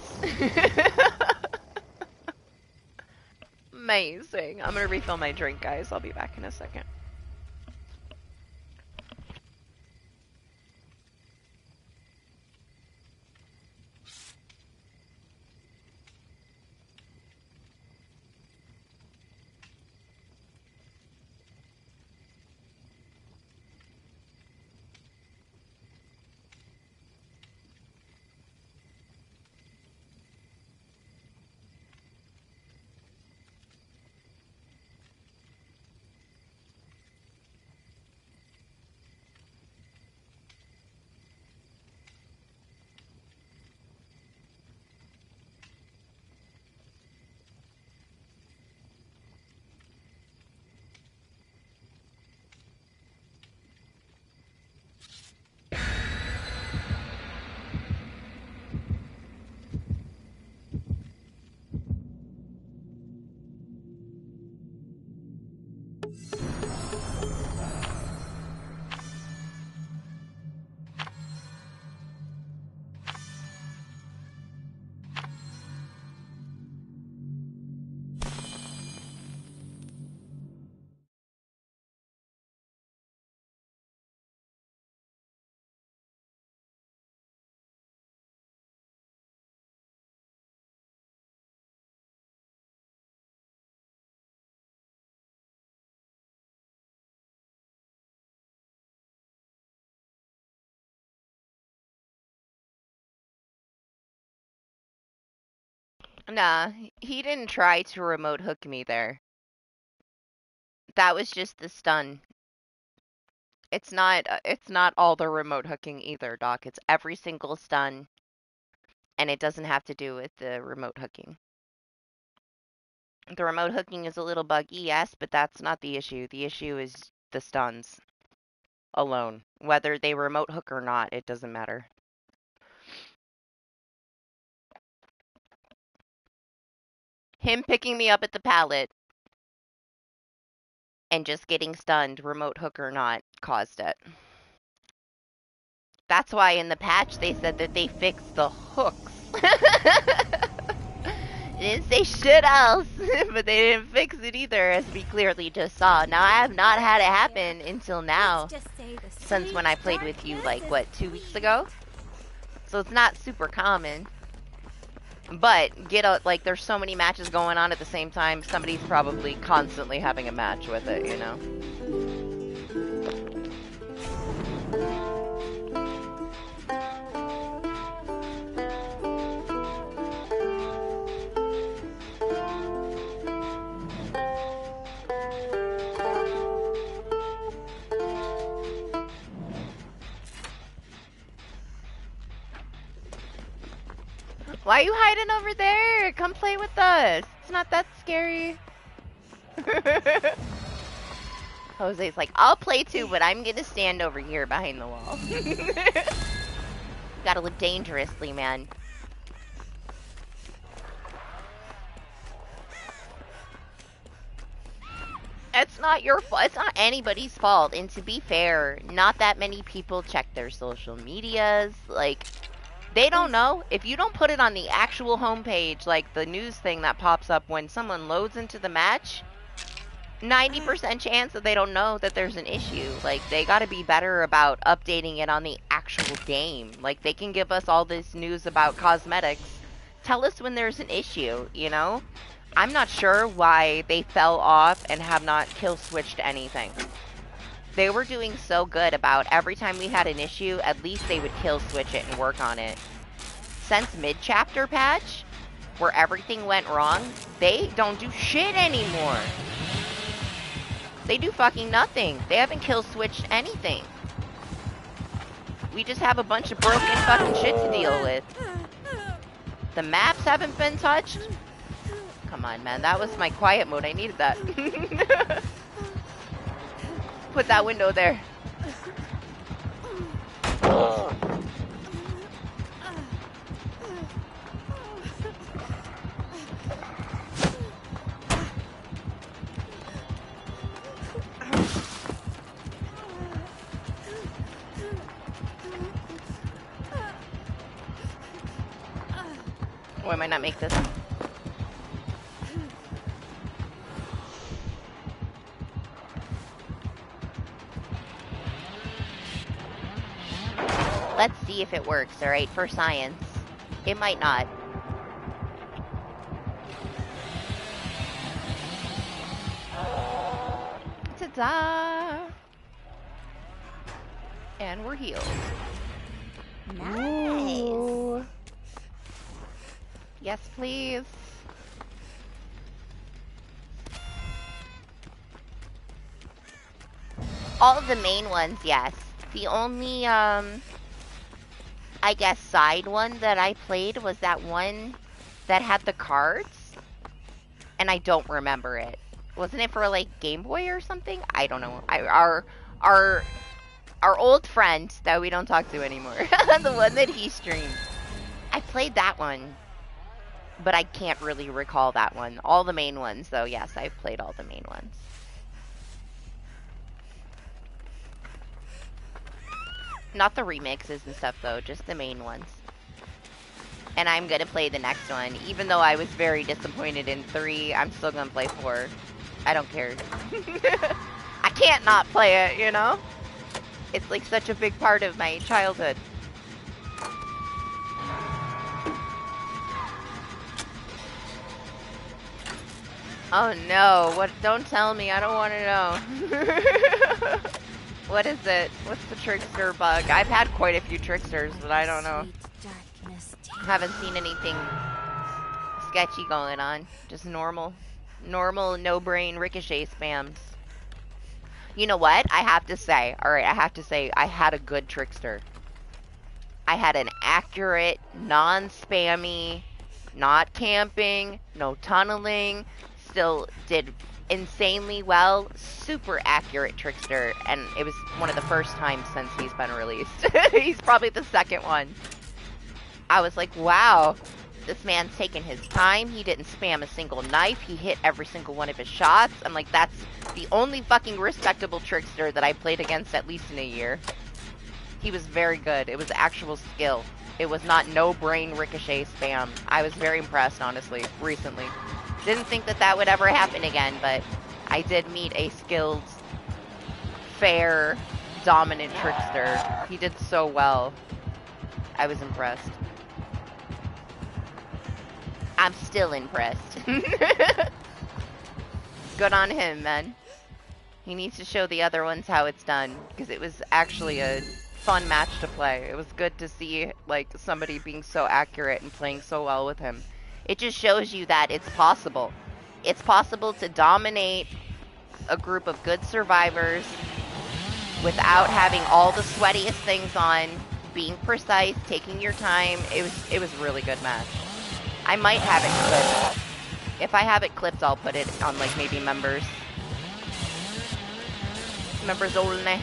Amazing. I'm gonna refill my drink, guys. I'll be back in a second. Nah, he didn't try to remote hook me there. That was just the stun. It's not all the remote hooking either, Doc. It's every single stun, and it doesn't have to do with the remote hooking. The remote hooking is a little buggy, yes, but that's not the issue. The issue is the stuns alone. Whether they remote hook or not, it doesn't matter. Him picking me up at the pallet and just getting stunned, remote hook or not, caused it. That's why in the patch they said that they fixed the hooks. They didn't say shit else, but they didn't fix it either, as we clearly just saw. Now, I have not had it happen until now, since when I played with you, like, what, 2 weeks ago? So it's not super common. But, like, there's so many matches going on at the same time, somebody's probably constantly having a match with it, you know? Why are you hiding over there? Come play with us. It's not that scary. Jose's like, I'll play too, but I'm gonna stand over here behind the wall. Gotta live dangerously, man. It's not your fault. It's not anybody's fault. And to be fair, not that many people check their social medias. Like, they don't know. If you don't put it on the actual homepage, like the news thing that pops up when someone loads into the match, 90% chance that they don't know that there's an issue. Like, they gotta be better about updating it on the actual game. Like, they can give us all this news about cosmetics. Tell us when there's an issue, you know? I'm not sure why they fell off and have not kill switched anything. They were doing so good about every time we had an issue, at least they would kill switch it and work on it. Since mid-chapter patch, where everything went wrong, they don't do shit anymore. They do fucking nothing. They haven't kill switched anything. We just have a bunch of broken fucking shit to deal with. The maps haven't been touched. Come on, man. That was my quiet mode. I needed that. Put that window there. Oh, I might not make this. Let's see if it works, alright, for science. It might not. Ta-da! And we're healed. Nice. Ooh. Yes, please. All of the main ones, yes. The only, I guess, side one that I played was that one that had the cards. And I don't remember it. Wasn't it for, like, Game Boy or something? I don't know. Our old friend that we don't talk to anymore. The one that he streamed. I played that one. But I can't really recall that one. All the main ones, though, yes, I've played all the main ones. Not the remixes and stuff, though, just the main ones. And I'm gonna play the next one. Even though I was very disappointed in 3, I'm still gonna play 4. I don't care. I can't not play it, you know? It's like such a big part of my childhood. Oh no, what? Don't tell me, I don't want to know. What is it? What's the trickster bug? I've had quite a few tricksters, but I don't know. Haven't seen anything sketchy going on. Just normal, no-brain ricochet spams. You know what? I have to say, alright, I have to say, I had a good trickster. I had an accurate, non-spammy, not camping, no tunneling, still did insanely well, super accurate trickster, and it was one of the first times since he's been released. He's probably the second one. I was like, wow, this man's taking his time. He didn't spam a single knife. He hit every single one of his shots. I'm like, that's the only fucking respectable trickster that I played against at least in a year. He was very good. It was actual skill. It was not no-brain ricochet spam. I was very impressed, honestly, recently. Didn't think that that would ever happen again, but I did meet a skilled, fair, dominant trickster. He did so well. I was impressed. I'm still impressed. Good on him, man. He needs to show the other ones how it's done, because it was actually a fun match to play. It was good to see, like, somebody being so accurate and playing so well with him. It just shows you that it's possible. It's possible to dominate a group of good survivors without having all the sweatiest things on, being precise, taking your time. It was a really good match. I might have it clipped. If I have it clipped, I'll put it on, like, maybe members. Members only.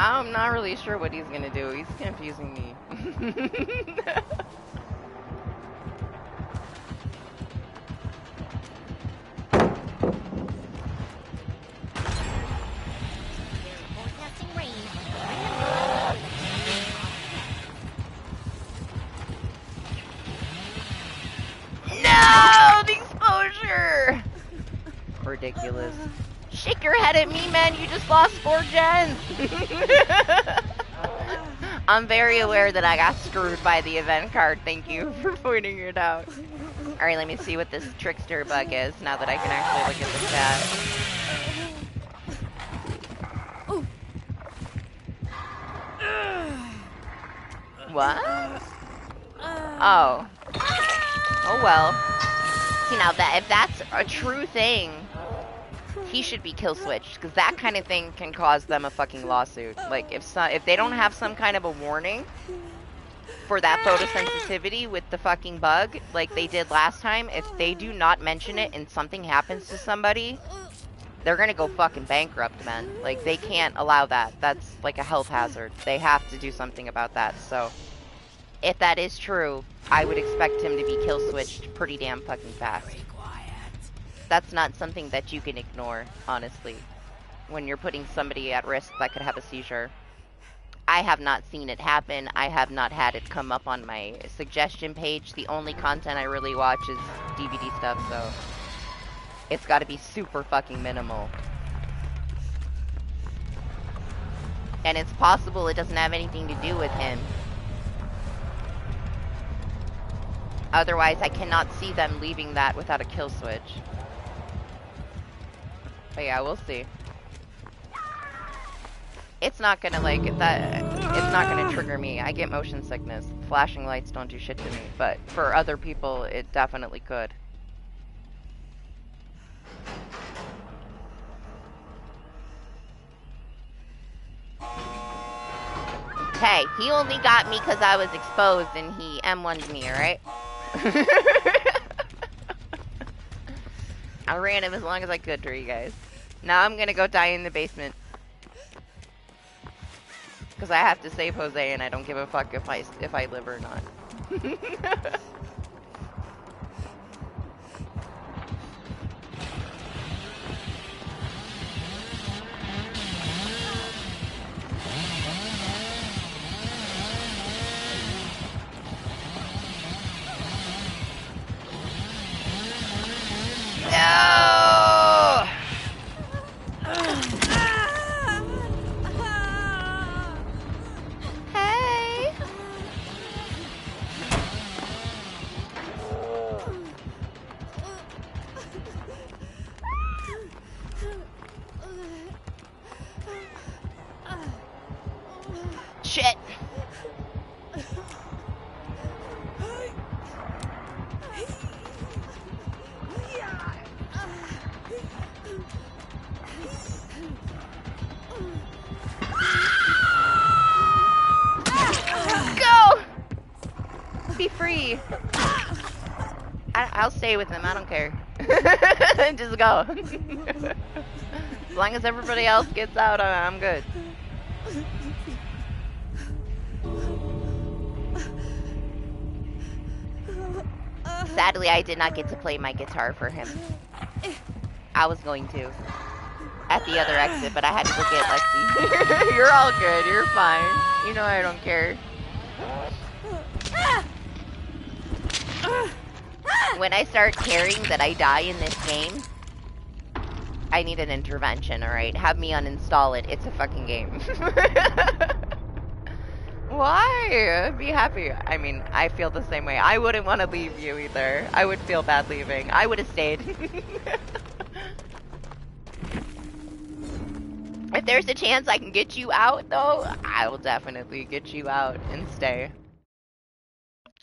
I'm not really sure what he's gonna do. He's confusing me. No! The exposure! Ridiculous. Shake your head at me, man. You just lost 4 gens. I'm very aware that I got screwed by the event card. Thank you for pointing it out. Alright, let me see what this trickster bug is now that I can actually look at the chat. What? Oh. Oh well. See, now that if that's a true thing, he should be kill switched, because that kind of thing can cause them a fucking lawsuit. Like, if they don't have some kind of a warning for that photosensitivity with the fucking bug, like they did last time, if they do not mention it and something happens to somebody, they're gonna go fucking bankrupt, man. Like, they can't allow that. That's like a health hazard. They have to do something about that. So, if that is true, I would expect him to be kill switched pretty damn fucking fast. That's not something that you can ignore, honestly, when you're putting somebody at risk that could have a seizure. I have not seen it happen. I have not had it come up on my suggestion page. The only content I really watch is DBD stuff, so it's got to be super fucking minimal. And it's possible it doesn't have anything to do with him. Otherwise, I cannot see them leaving that without a kill switch. But yeah, we'll see. It's not gonna, like, that, it's not gonna trigger me. I get motion sickness. Flashing lights don't do shit to me. But for other people, it definitely could. Hey, he only got me because I was exposed and he M1'd me, alright? I ran him as long as I could for you guys. Now I'm gonna go die in the basement. Because I have to save Jose and I don't give a fuck if I live or not. No! Hey! Shit! Go! Be free. I'll stay with him. I don't care. Just go. As long as everybody else gets out, I'm good. Sadly, I did not get to play my guitar for him. I was going to. At the other exit, but I had to go get Lexi. You're all good. You're fine. You know I don't care. When I start caring that I die in this game, I need an intervention, alright? Have me uninstall it. It's a fucking game. Why? Be happy. I mean, I feel the same way. I wouldn't want to leave you either. I would feel bad leaving. I would have stayed. If there's a chance I can get you out, though, I will definitely get you out and stay.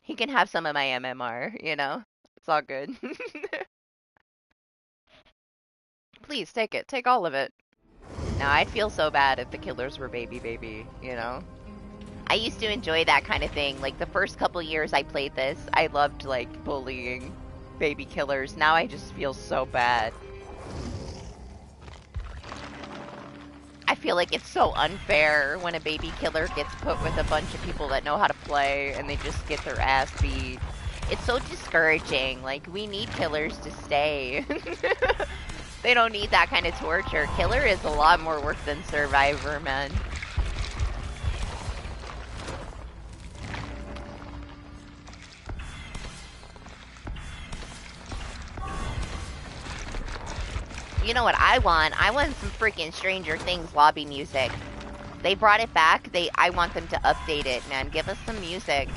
He can have some of my MMR, you know? It's all good. Please, take it. Take all of it. Now, I'd feel so bad if the killers were baby, you know? I used to enjoy that kind of thing. Like, the first couple years I played this, I loved, like, bullying baby killers. Now I just feel so bad. I feel like it's so unfair when a baby killer gets put with a bunch of people that know how to play and they just get their ass beat. It's so discouraging. Like, we need killers to stay. They don't need that kind of torture. Killer is a lot more work than Survivor, man. You know what I want? I want some freaking Stranger Things lobby music. They brought it back. I want them to update it, man. Give us some music.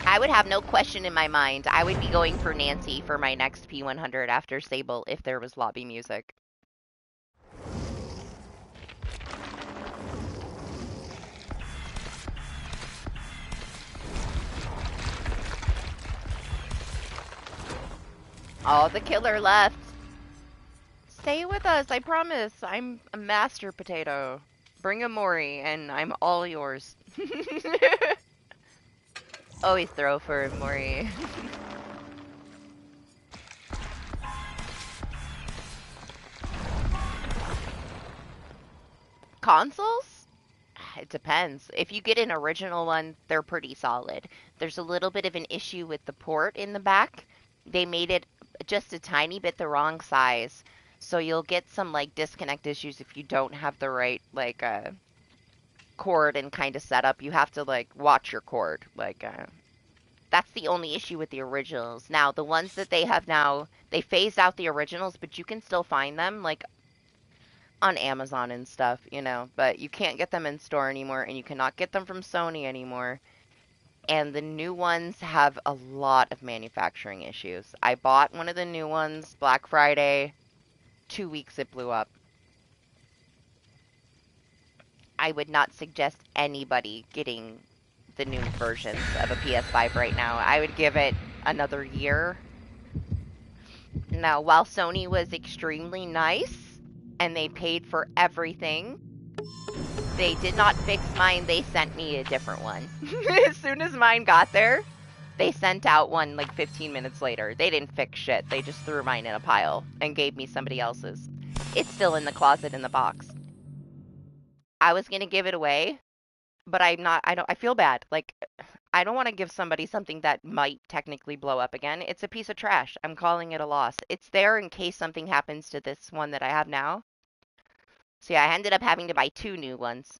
I would have no question in my mind. I would be going for Nancy for my next P100 after Sable if there was lobby music. Oh, the killer left. Stay with us, I promise. I'm a master potato. Bring a Mori, and I'm all yours. Always throw for a Mori. Consoles? It depends. If you get an original one, they're pretty solid. There's a little bit of an issue with the port in the back. They made it just a tiny bit the wrong size. So you'll get some like disconnect issues if you don't have the right like cord and kind of setup. You have to like watch your cord. Like that's the only issue with the originals. Now, the ones that they have now, they phased out the originals, but you can still find them like on Amazon and stuff, you know, but you can't get them in store anymore, and you cannot get them from Sony anymore. And the new ones have a lot of manufacturing issues. I bought one of the new ones Black Friday. 2 weeks it blew up. I would not suggest anybody getting the new versions of a PS5 right now. I would give it another year. Now, while Sony was extremely nice and they paid for everything, they did not fix mine. They sent me a different one. As soon as mine got there, they sent out one like 15 minutes later. They didn't fix shit. They just threw mine in a pile and gave me somebody else's. It's still in the closet in the box. I was going to give it away, but I feel bad. Like, I don't want to give somebody something that might technically blow up again. It's a piece of trash. I'm calling it a loss. It's there in case something happens to this one that I have now. So yeah, I ended up having to buy 2 new ones.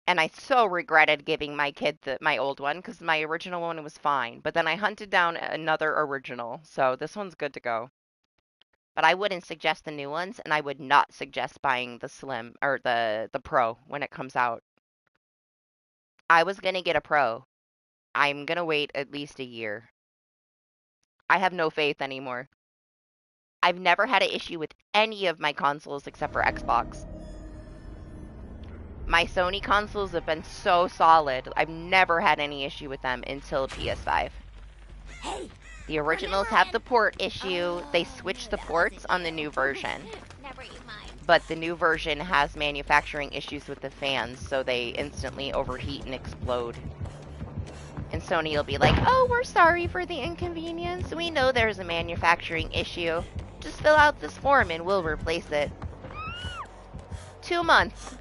And I so regretted giving my kid my old one because my original one was fine. But then I hunted down another original. So this one's good to go. But I wouldn't suggest the new ones, and I would not suggest buying the Slim or the Pro when it comes out. I was going to get a Pro. I'm going to wait at least a year. I have no faith anymore. I've never had an issue with any of my consoles except for Xbox. My Sony consoles have been so solid. I've never had any issue with them until PS5. Hey, the originals have the port issue. They switched the ports on the new version. never eat mine. But the new version has manufacturing issues with the fans, so they instantly overheat and explode. And Sony will be like, oh, we're sorry for the inconvenience. We know there's a manufacturing issue. Just fill out this form and we'll replace it. 2 months.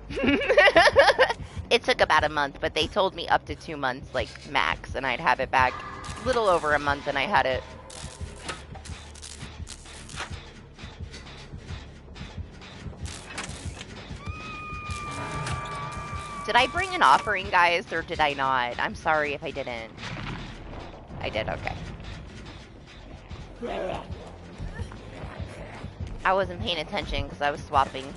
It took about a month, but they told me up to 2 months, like, max, and I'd have it back. A little over a month and I had it. Did I bring an offering, guys, or did I not? I'm sorry if I didn't. I did, okay. I wasn't paying attention because I was swapping.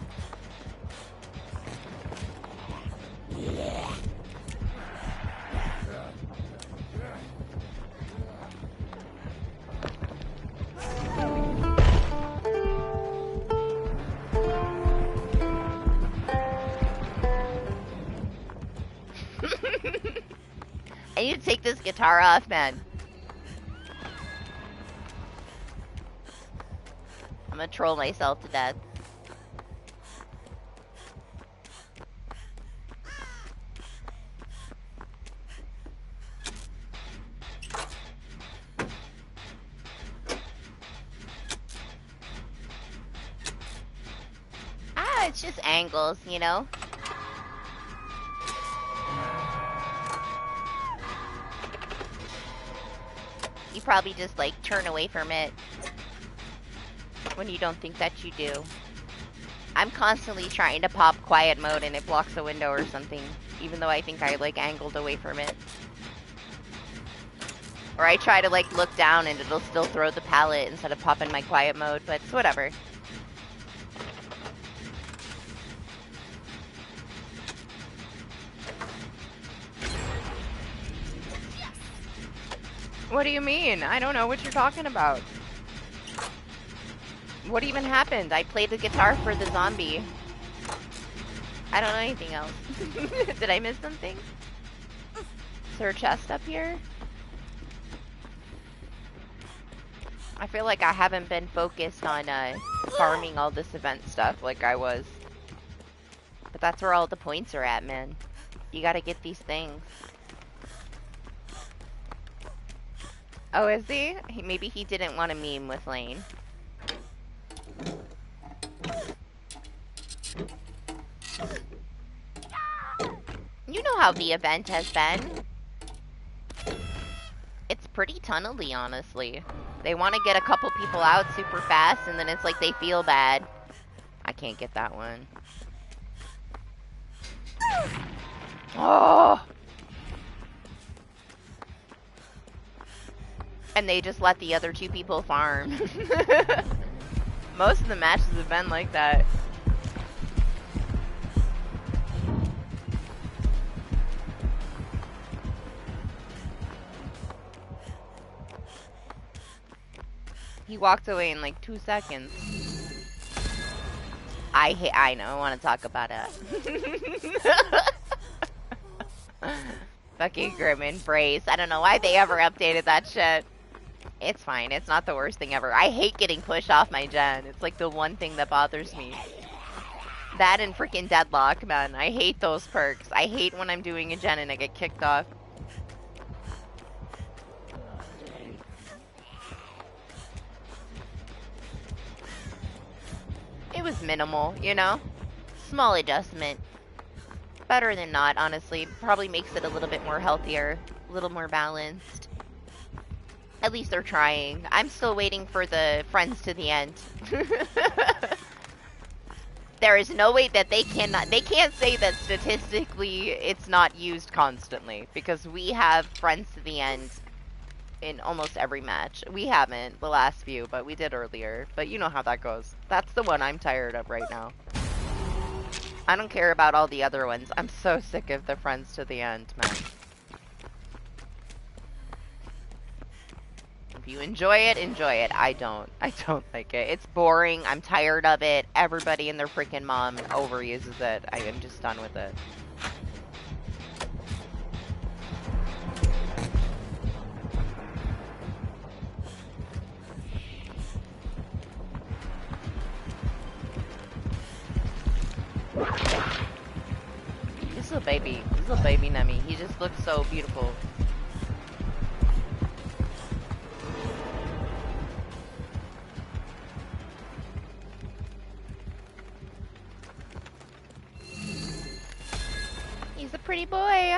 I need to take this guitar off, man. I'm gonna troll myself to death. Ah, it's just angles, you know? You probably just, like, turn away from it when you don't think that you do. I'm constantly trying to pop quiet mode and it blocks a window or something, even though I think I, like, angled away from it. Or I try to, like, look down and it'll still throw the palette instead of popping my quiet mode, but it's whatever. What do you mean? I don't know what you're talking about. What even happened? I played the guitar for the zombie. I don't know anything else. Did I miss something? Is there a chest up here? I feel like I haven't been focused on farming all this event stuff like I was. But that's where all the points are at, man. You gotta get these things. Oh, is he? Maybe he didn't want to meme with Lane. how the event has been. It's pretty tunnely, honestly. They want to get a couple people out super fast, and then it's like they feel bad. I can't get that one. Oh! And they just let the other two people farm. Most of the matches have been like that. He walked away in like 2 seconds. I know, I want to talk about it. Fucking Grim Embrace. I don't know why they ever updated that shit. It's fine, it's not the worst thing ever. I hate getting pushed off my gen. It's like the one thing that bothers me. That and freaking Deadlock, man. I hate those perks. I hate when I'm doing a gen and I get kicked off. It was minimal, you know? Small adjustment. Better than not, honestly. Probably makes it a little bit more healthier. A little more balanced. At least they're trying. I'm still waiting for the friends to the end. There is no way that they can't say that statistically it's not used constantly. Because we have friends to the end in almost every match. We haven't the last few, but we did earlier. But you know how that goes. That's the one I'm tired of right now. I don't care about all the other ones. I'm so sick of the friends to the end, man. If you enjoy it, enjoy it. I don't like it. It's boring. I'm tired of it. Everybody and their freaking mom overuses it. I am just done with it. This little baby Nemi. He just looks so beautiful. He's a pretty boy.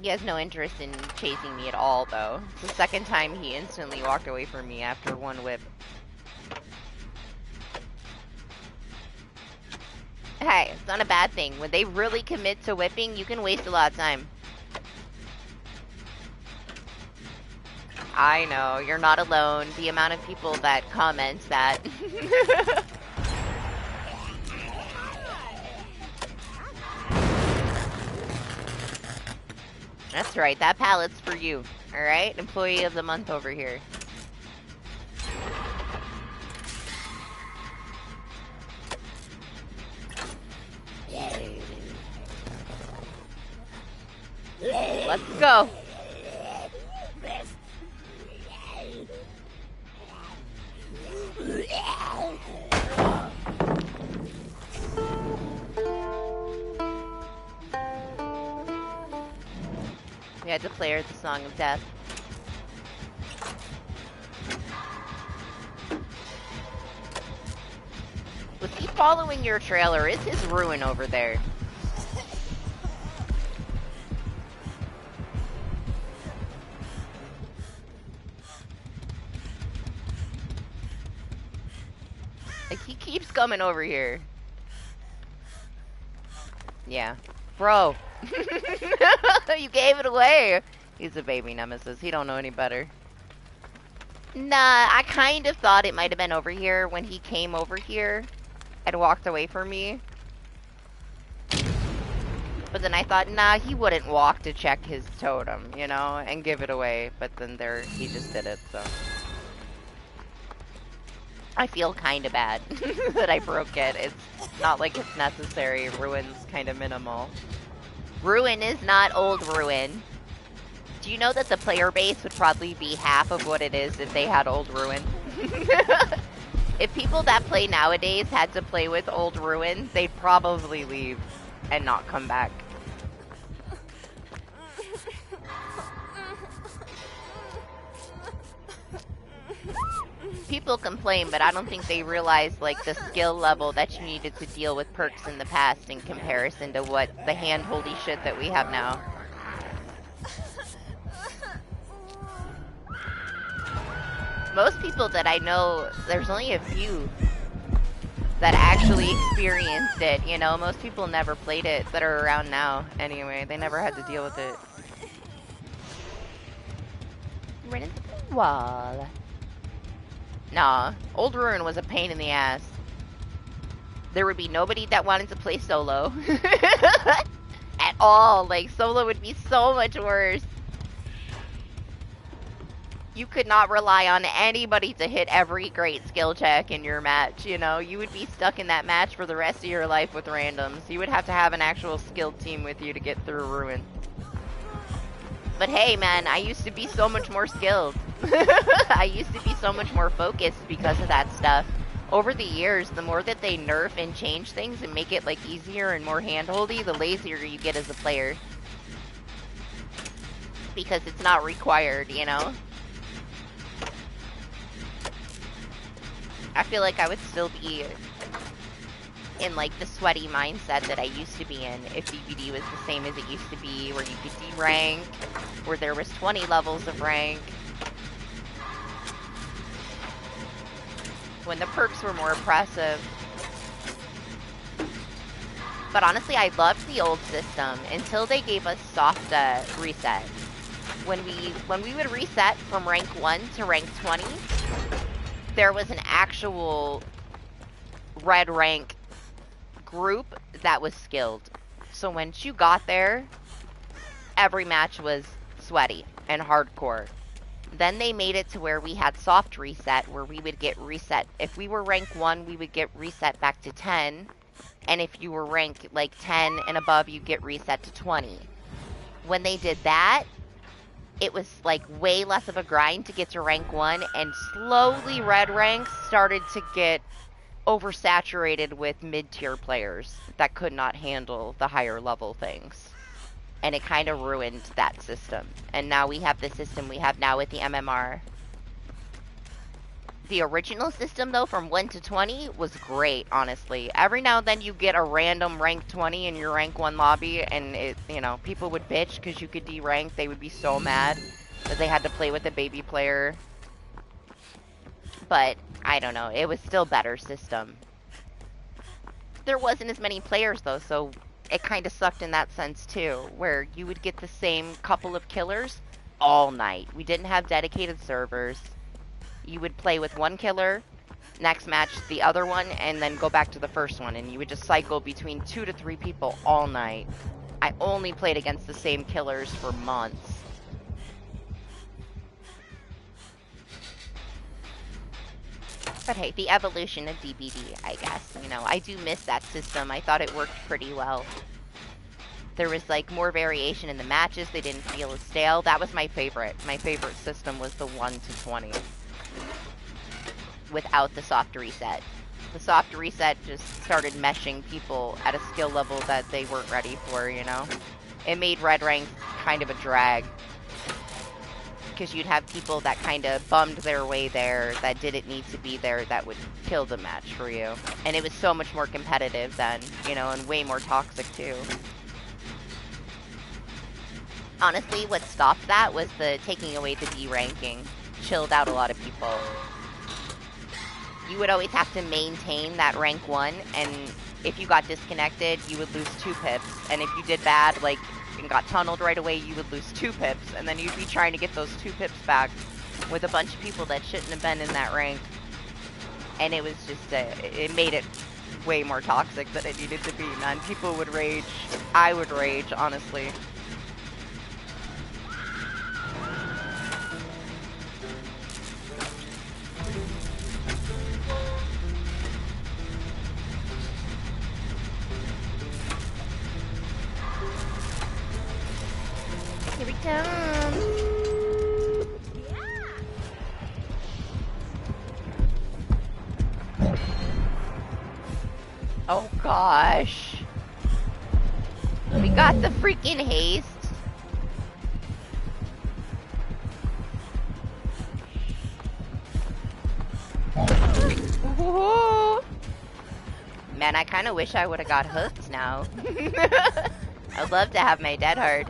He has no interest in chasing me at all, though. It's the second time he instantly walked away from me after one whip. Hey, it's not a bad thing. When they really commit to whipping, you can waste a lot of time. I know, you're not alone. The amount of people that comment that. That's right, that pallet's for you. Alright? Employee of the month over here. Let's go. We had to play her the Song of Death. Was he following your trailer? Is his ruin over there? Like, he keeps coming over here. Yeah. Bro. You gave it away. He's a baby nemesis. He don't know any better. Nah, I kind of thought it might have been over here when he came over here and walked away from me. But then I thought, nah, he wouldn't walk to check his totem, you know, and give it away. But then there, he just did it, so. I feel kind of bad that I broke it. It's not like it's necessary. Ruin's kind of minimal. Ruin is not old Ruin. Do you know that the player base would probably be half of what it is if they had old Ruin? If people that play nowadays had to play with old Ruin, they'd probably leave and not come back. people complain, but I don't think they realize, like, the skill level that you needed to deal with perks in the past in comparison to what the hand-holdy shit that we have now. Most people that I know, there's only a few that actually experienced it, you know? Most people never played it that are around now, anyway. They never had to deal with it. Run into the wall. Nah, Old Ruin was a pain in the ass. There would be nobody that wanted to play solo. At all. Like, solo would be so much worse. You could not rely on anybody to hit every great skill check in your match, you know? You would be stuck in that match for the rest of your life with randoms. You would have to have an actual skilled team with you to get through Ruin. But hey, man, I used to be so much more skilled. I used to be so much more focused because of that stuff. Over the years, the more that they nerf and change things and make it, like, easier and more handholdy, the lazier you get as a player. Because it's not required, you know? I feel like I would still be in, like, the sweaty mindset that I used to be in if DBD was the same as it used to be, where you could de-rank, where there was 20 levels of rank, when the perks were more oppressive. But honestly, I loved the old system until they gave us soft reset. When we would reset from rank 1 to rank 20, there was an actual red rank group that was skilled. So once you got there, every match was sweaty and hardcore. Then they made it to where we had soft reset, where we would get reset. If we were rank 1, we would get reset back to 10. And if you were rank, like, 10 and above, you'd get reset to 20. When they did that, it was, like, way less of a grind to get to rank 1, and slowly red ranks started to get oversaturated with mid-tier players that could not handle the higher level things. And it kind of ruined that system. And now we have the system we have now with the MMR. The original system, though, from 1 to 20 was great, honestly. Every now and then you get a random rank 20 in your rank 1 lobby, and it, you know, people would bitch because you could de-rank. They would be so mad that they had to play with a baby player. But, I don't know, it was still better system. There wasn't as many players, though, so it kind of sucked in that sense, too, where you would get the same couple of killers all night. We didn't have dedicated servers. You would play with one killer, next match the other one, and then go back to the first one, and you would just cycle between 2 to 3 people all night. I only played against the same killers for months. But hey, the evolution of DBD, I guess. You know, I do miss that system. I thought it worked pretty well. There was, like, more variation in the matches. They didn't feel as stale. That was my favorite. My favorite system was the 1 to 20. Without the soft reset. The soft reset just started meshing people at a skill level that they weren't ready for, you know? It made red rank kind of a drag. Because you'd have people that kind of bummed their way there, that didn't need to be there, that would kill the match for you. And it was so much more competitive then, you know, and way more toxic too. Honestly, what stopped that was the taking away the de-ranking. Chilled out a lot of people. You would always have to maintain that rank 1, and if you got disconnected, you would lose 2 pips. And if you did bad, like, and got tunneled right away, you would lose 2 pips, and then you'd be trying to get those 2 pips back with a bunch of people that shouldn't have been in that rank. And it was just, it made it way more toxic than it needed to be, man. People would rage. I would rage, honestly. Here we come. Oh gosh. We got the freaking haste. Woohoo! Man, I kind of wish I would have got hooked now. I'd love to have my dead hard.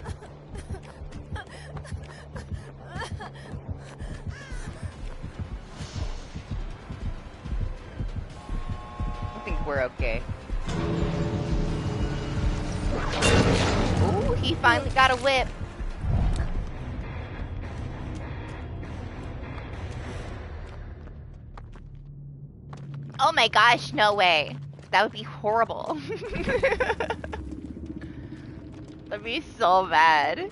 I think we're okay. Ooh, he finally got a whip. Oh my gosh, no way. That would be horrible. That'd be so bad.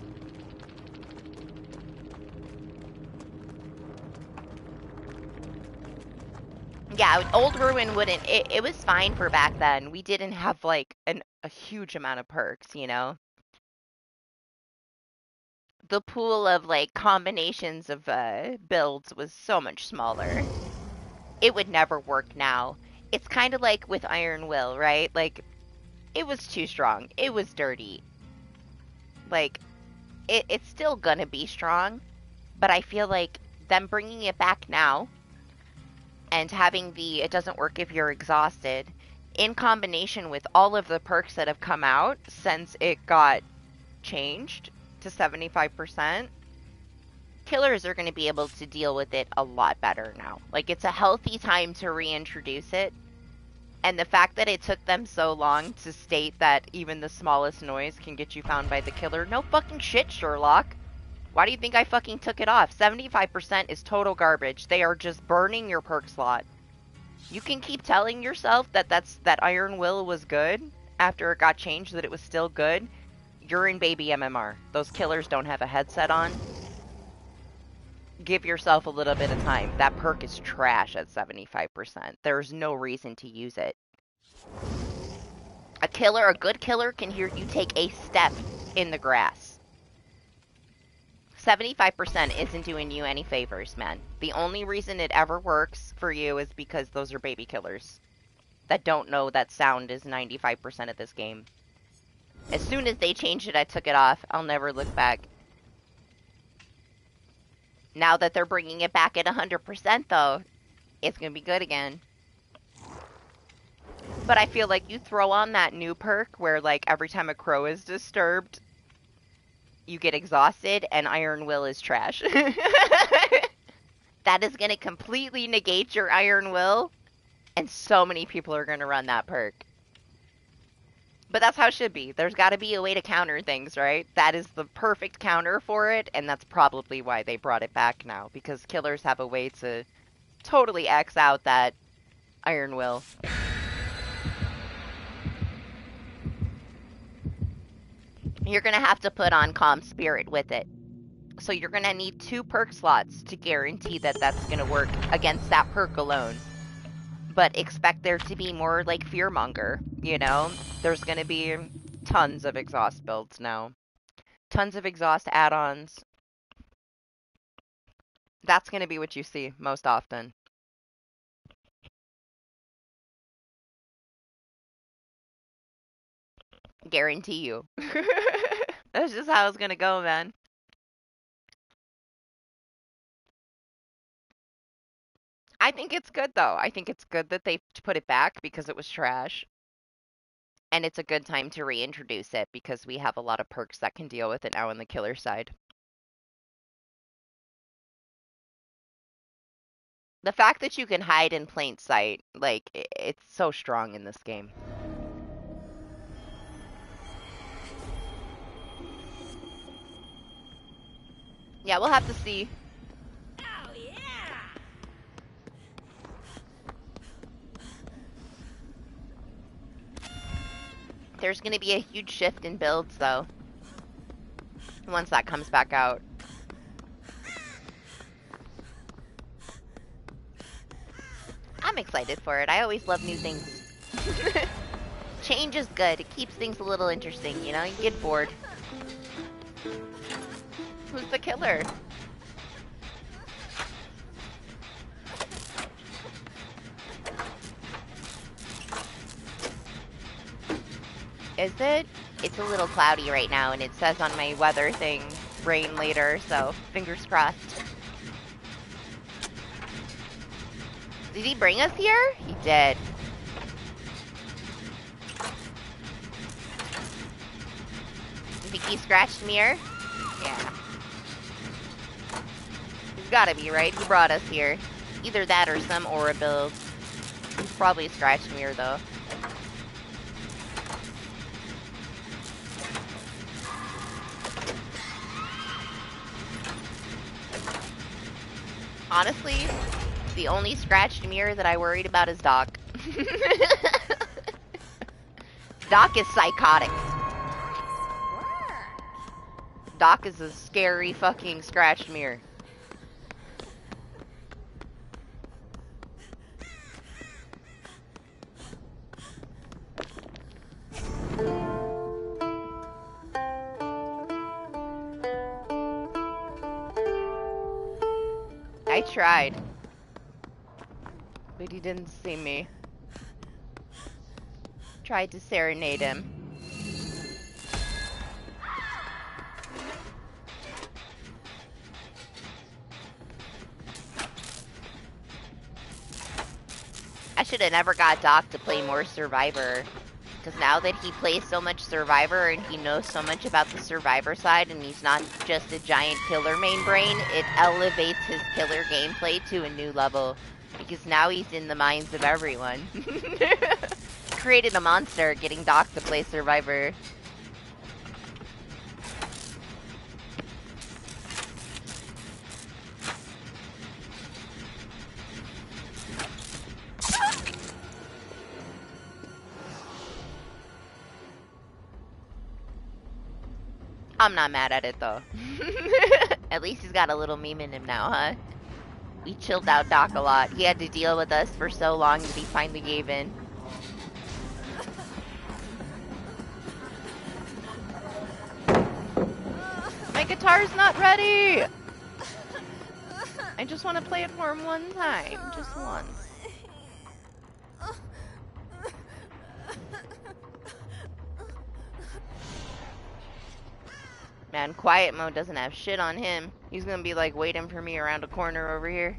Yeah, Old Ruin wouldn't. It was fine for back then. We didn't have like a huge amount of perks, you know? The pool of like combinations of builds was so much smaller. It would never work now. It's kind of like with Iron Will, right? Like, it was too strong. It was dirty. Like, it's still gonna be strong, but I feel like them bringing it back now and having the it doesn't work if you're exhausted in combination with all of the perks that have come out since it got changed to 75%, killers are going to be able to deal with it a lot better now. Like, it's a healthy time to reintroduce it. And the fact that it took them so long to state that even the smallest noise can get you found by the killer. No fucking shit, Sherlock. Why do you think I fucking took it off? 75% is total garbage. They are just burning your perk slot. You can keep telling yourself that that Iron Will was good after it got changed, that it was still good. You're in baby MMR. Those killers don't have a headset on. Give yourself a little bit of time. That perk is trash at 75%. There's no reason to use it. A good killer can hear you take a step in the grass. 75% isn't doing you any favors, man. The only reason it ever works for you is because those are baby killers that don't know that sound is 95% of this game. As soon as they changed it, I took it off. I'll never look back. Now that they're bringing it back at 100%, though, it's going to be good again. But I feel like you throw on that new perk where, like, every time a crow is disturbed, you get exhausted, and Iron Will is trash. That is going to completely negate your Iron Will, and so many people are going to run that perk. But that's how it should be. There's got to be a way to counter things, right? That is the perfect counter for it, and that's probably why they brought it back now, because killers have a way to totally X out that Iron Will. You're going to have to put on Calm Spirit with it. So you're going to need 2 perk slots to guarantee that that's going to work against that perk alone. But expect there to be more like Fearmonger, you know? There's going to be tons of exhaust builds now. Tons of exhaust add-ons. That's going to be what you see most often. Guarantee you. That's just how it's going to go, man. I think it's good, though. I think it's good that they put it back because it was trash. And it's a good time to reintroduce it because we have a lot of perks that can deal with it now on the killer side. The fact that you can hide in plain sight, like, it's so strong in this game. Yeah, we'll have to see. Oh, yeah! There's going to be a huge shift in builds, though, once that comes back out. I'm excited for it. I always love new things. Change is good. It keeps things a little interesting, you know? You get bored. Who's the killer? Is it? It's a little cloudy right now, and it says on my weather thing, rain later, so fingers crossed. Did he bring us here? He did. You think he scratched mirror? Yeah. He's gotta be, right? He brought us here. Either that or some aura build. He's probably scratched mirror, though. Honestly, the only scratched mirror that I worried about is Doc. Doc is psychotic. Doc is a scary fucking scratched mirror. I tried. But he didn't see me. Tried to serenade him. I should have never got Doc to play more Survivor. Because now that he plays so much Survivor and he knows so much about the Survivor side and he's not just a giant killer main brain, it elevates his killer gameplay to a new level. Because now he's in the minds of everyone. Created a monster getting Doc to play Survivor. I'm not mad at it though. At least he's got a little meme in him now, huh? We chilled out Doc a lot. He had to deal with us for so long that he finally gave in. My guitar's not ready! I just want to play it for him one time. Just once. Man, quiet mode doesn't have shit on him. He's gonna be like waiting for me around a corner over here.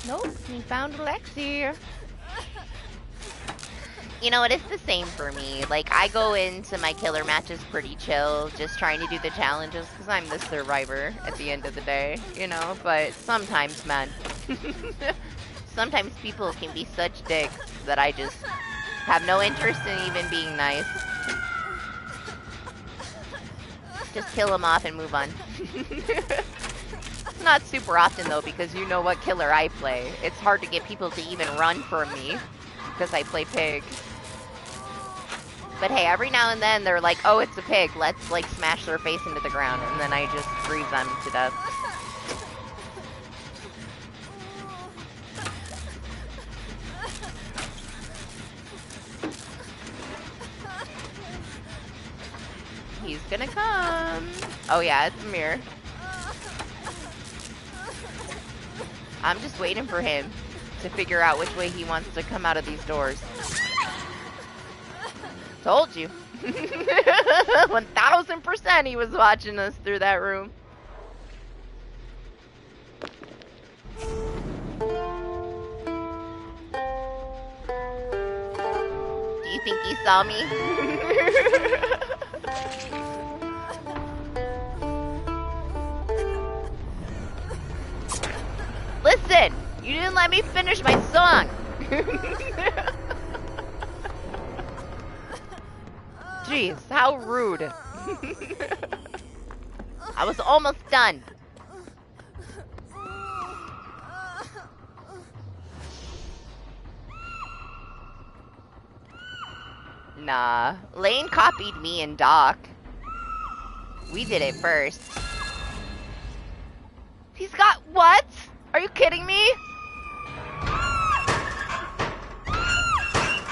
Nope, he found Alexi. You know, it is the same for me. Like, I go into my killer matches pretty chill, just trying to do the challenges, because I'm the survivor at the end of the day, you know? But sometimes, man, sometimes people can be such dicks that I just have no interest in even being nice. Just kill them off and move on. It's not super often though, because you know what killer I play. It's hard to get people to even run from me, because I play pig. But hey, every now and then they're like, oh, it's a pig, let's like smash their face into the ground, and then I just freeze them to death. He's gonna come. Oh yeah, it's a mirror. I'm just waiting for him to figure out which way he wants to come out of these doors. Told you. 1000% he was watching us through that room. Do you think he saw me? Listen, you didn't let me finish my song. Jeez, how rude. I was almost done. Nah, Lane copied me and Doc. We did it first. He's got what? Are you kidding me?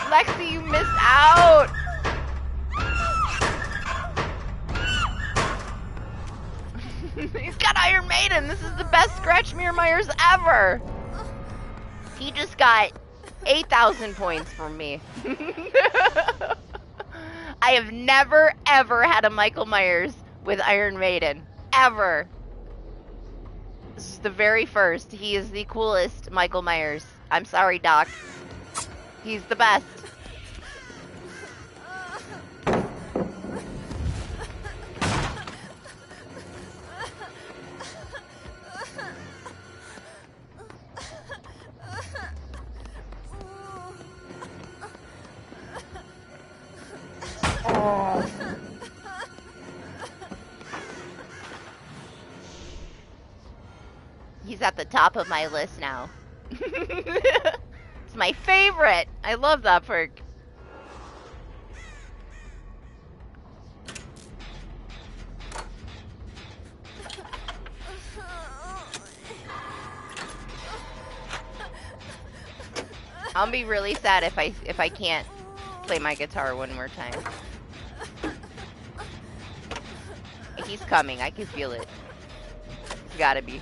Lexi, you missed out. He's got Iron Maiden. This is the best Scratch Mirror Myers ever. He just got 8,000 points from me. I have never, ever had a Michael Myers with Iron Maiden. ever. This is the very first. He is the coolest Michael Myers. I'm sorry, Doc. He's the best. Oh. He's at the top of my list now. It's my favorite. I love that perk. I'll be really sad if I can't play my guitar one more time. He's coming. I can feel it. It's gotta be.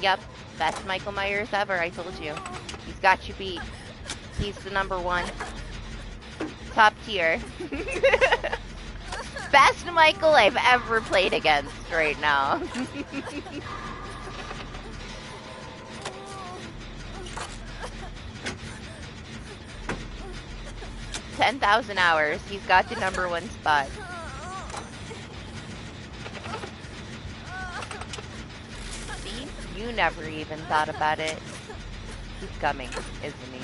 Yep, best Michael Myers ever, I told you. He's got you beat. He's the #1. Top tier. Best Michael I've ever played against right now. 10,000 hours. He's got the #1 spot. You never even thought about it. He's coming, isn't he?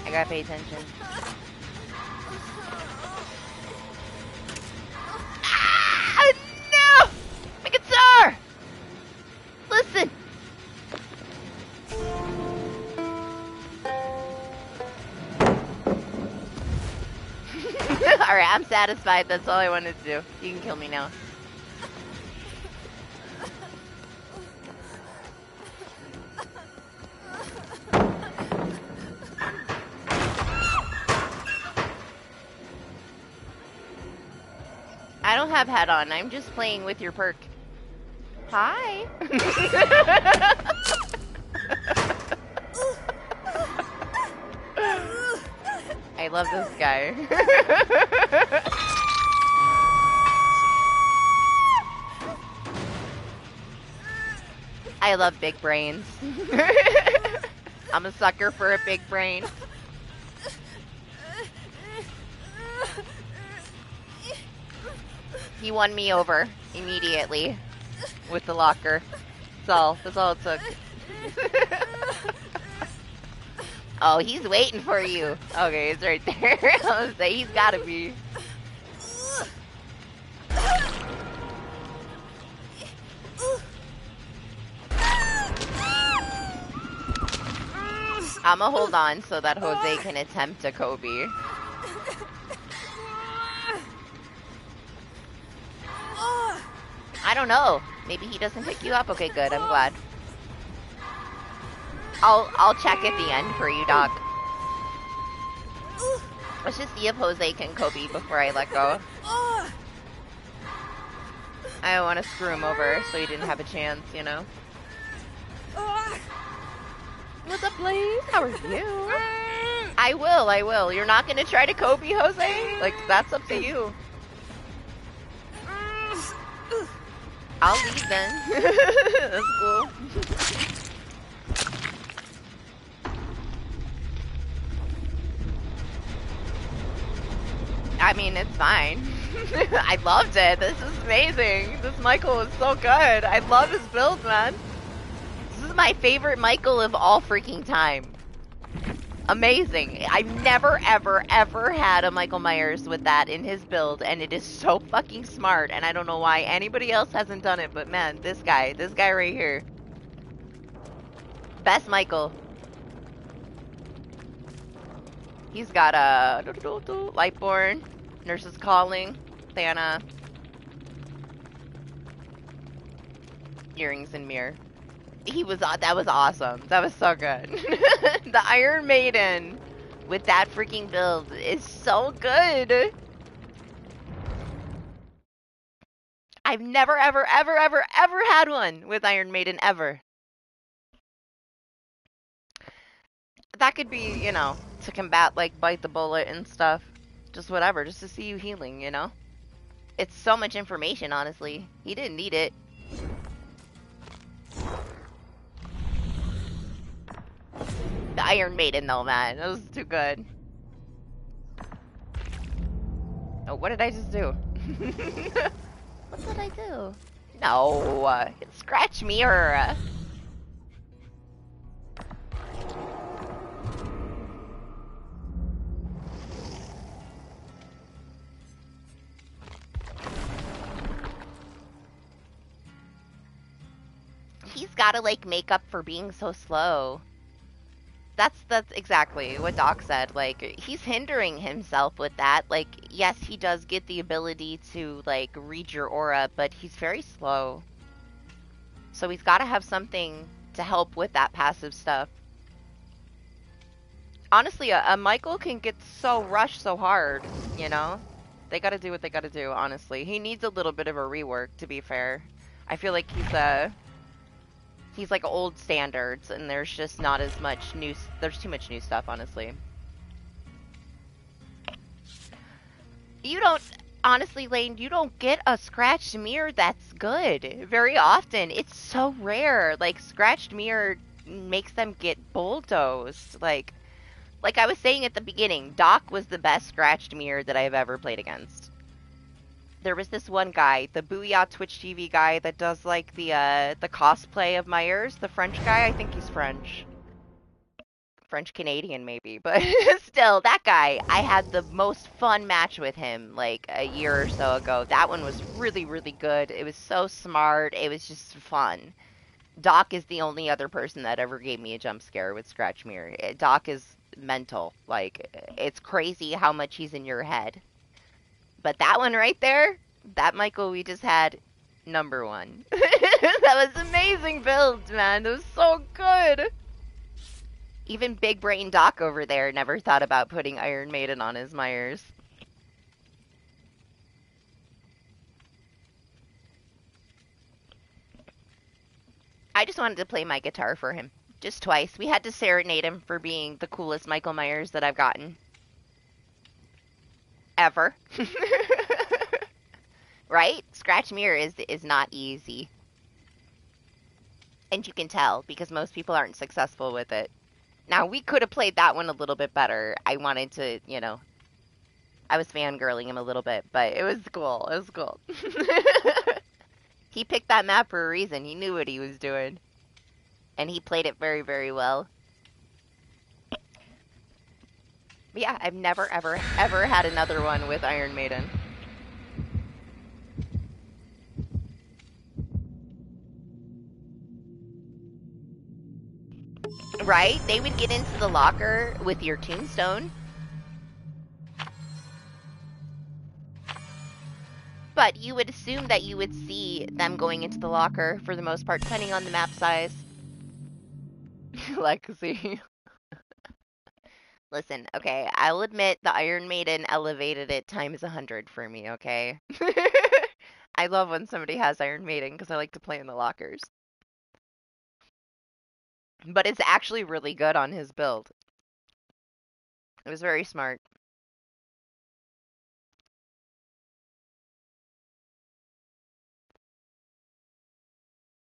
I gotta pay attention. Ah, no! My guitar! Listen! Alright, I'm satisfied. That's all I wanted to do. You can kill me now. I don't have hat on. I'm just playing with your perk. Hi. I love this guy. I love big brains. I'm a sucker for a big brain. He won me over immediately with the locker. That's all it took. Oh, he's waiting for you. Okay, it's right there. I was gonna say, he's gotta be. I'ma hold on so that Jose can attempt a Kobe. I don't know. Maybe he doesn't pick you up. Okay, good. I'm glad. I'll check at the end for you, Doc. Let's just see if Jose can Kobe before I let go. I don't want to screw him over so he didn't have a chance, you know? What's up, Blaze? How are you? I will. You're not gonna try to Kobe, Jose? Like, that's up to you. I'll leave then. That's cool. I mean, it's fine. I loved it. This is amazing. This Michael is so good. I love his build, man. This is my favorite Michael of all freaking time. Amazing. I've never, ever, ever had a Michael Myers with that in his build, and it is so fucking smart, and I don't know why anybody else hasn't done it, but man, this guy right here. Best Michael. He's got a Lightborn, Nurse's Calling, Thana, earrings in mirror. That was awesome. That was so good. The Iron Maiden with that freaking build is so good. I've never, ever, ever, ever, ever had one with Iron Maiden, ever. That could be, you know, to combat, like, bite the bullet and stuff. Just whatever, just to see you healing, you know? It's so much information, honestly. He didn't need it. The Iron Maiden, though, man. That was too good. Oh, what did I just do? What did I do? No, scratch mirror. He's gotta, like, make up for being so slow. That's exactly what Doc said. Like, he's hindering himself with that. Like, yes, he does get the ability to, like, read your aura, but he's very slow. So he's gotta have something to help with that passive stuff. Honestly, a Michael can get so rushed so hard, you know? They gotta do what they gotta do, honestly. He needs a little bit of a rework, to be fair. I feel like he's like old standards, and there's just not as much new, there's too much new stuff, honestly. You don't, honestly, Lane, you don't get a scratched mirror that's good very often. It's so rare. Like, scratched mirror makes them get bulldozed. Like I was saying at the beginning, Doc was the best scratched mirror that I've ever played against. There was this one guy, the Booyah Twitch TV guy that does, like, the cosplay of Myers, the French guy. I think he's French. French-Canadian, maybe. But still, that guy, I had the most fun match with him, like, a year or so ago. That one was really, really good. It was so smart. It was just fun. Doc is the only other person that ever gave me a jump scare with Scratch Mirror. Doc is mental. Like, it's crazy how much he's in your head. But that one right there, that Michael we just had, number one. That was amazing builds, man. That was so good. Even Big Brain Doc over there never thought about putting Iron Maiden on his Myers. I just wanted to play my guitar for him. Just twice. We had to serenade him for being the coolest Michael Myers that I've gotten. Ever. Right? Scratch Mirror is not easy. And you can tell, because most people aren't successful with it. Now, we could have played that one a little bit better. I wanted to, you know, I was fangirling him a little bit, but it was cool. It was cool. He picked that map for a reason. He knew what he was doing. And he played it very, very well. But yeah, I've never, ever, ever had another one with Iron Maiden. Right? They would get into the locker with your tombstone. But you would assume that you would see them going into the locker for the most part, depending on the map size. Legacy. Listen, okay, I'll admit the Iron Maiden elevated it times 100 for me, okay? I love when somebody has Iron Maiden because I like to play in the lockers. But it's actually really good on his build. It was very smart.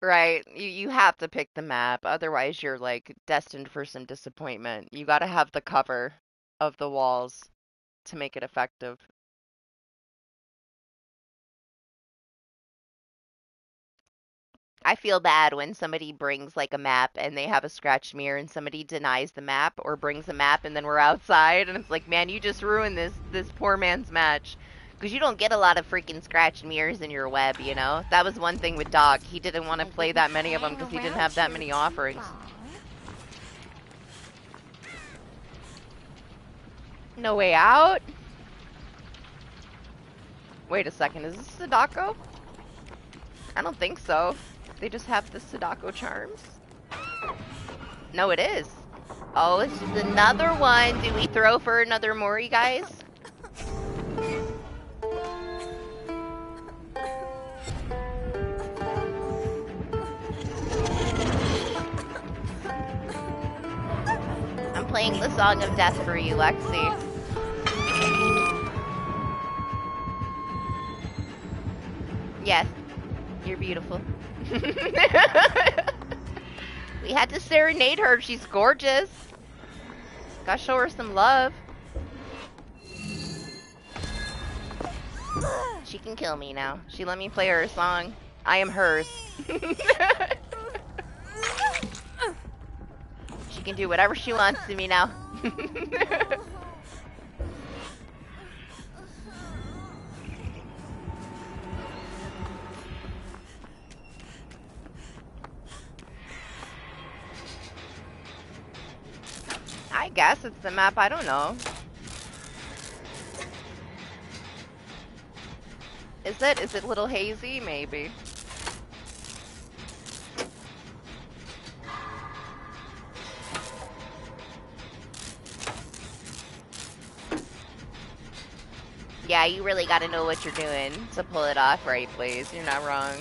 Right, you have to pick the map, otherwise you're, like, destined for some disappointment. You gotta have the cover of the walls to make it effective. I feel bad when somebody brings, like, a map and they have a scratch mirror and somebody denies the map or brings a map and then we're outside and it's like, man, you just ruined this poor man's match. Because you don't get a lot of freaking scratched mirrors in your web, you know? That was one thing with Doc. He didn't want to play that many of them because he didn't have that many offerings. No Way Out? Wait a second, is this the Doco? I don't think so. They just have the Sadako charms. No, it is. Oh, it's just another one. Do we throw for another Mori, guys? I'm playing the Song of Death for you, Lexi. Yes, you're beautiful. We had to serenade her. She's gorgeous. Gotta show her some love. She can kill me now. She let me play her a song. I am hers. She can do whatever she wants to me now. I guess it's the map, I don't know. Is it? Is it a little hazy? Maybe. Yeah, you really gotta know what you're doing to pull it off right, please. You're not wrong.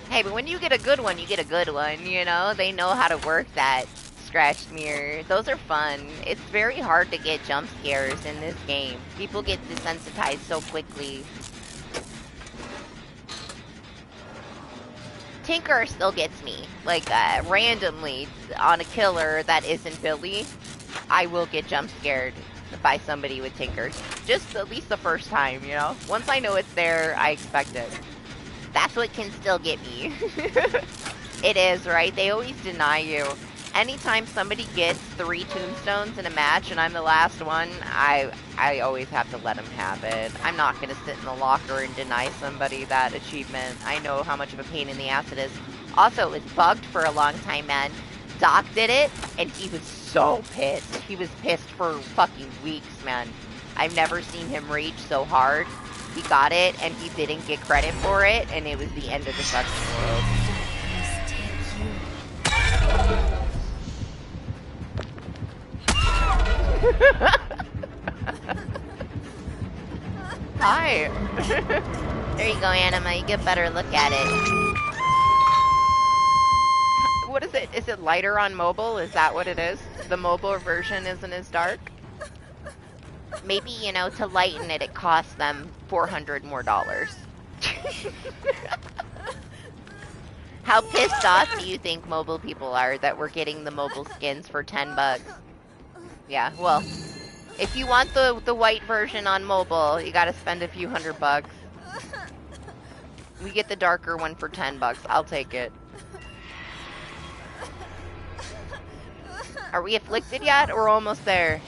Hey, but when you get a good one, you get a good one, you know? They know how to work that scratched mirror. Those are fun. It's very hard to get jump scares in this game. People get desensitized so quickly. Tinker still gets me. Like, randomly, on a killer that isn't Billy, I will get jump scared by somebody with Tinker. Just at least the first time, you know? Once I know it's there, I expect it. That's what can still get me. It is, right? They always deny you. Anytime somebody gets 3 tombstones in a match and I'm the last one, I always have to let them have it. I'm not going to sit in the locker and deny somebody that achievement. I know how much of a pain in the ass it is. Also, it was bugged for a long time, man. Doc did it, and he was so pissed. He was pissed for fucking weeks, man. I've never seen him rage so hard. He got it, and he didn't get credit for it, and it was the end of the fucking world. Hi. There you go, Anima. You get a better look at it. What is it? Is it lighter on mobile? Is that what it is? The mobile version isn't as dark? Maybe, you know, to lighten it, it costs them $400 more. How pissed off do you think mobile people are that we're getting the mobile skins for $10? Yeah, well, if you want the white version on mobile, you gotta spend a few $100. We get the darker one for $10. I'll take it. Are we afflicted yet? Or almost there?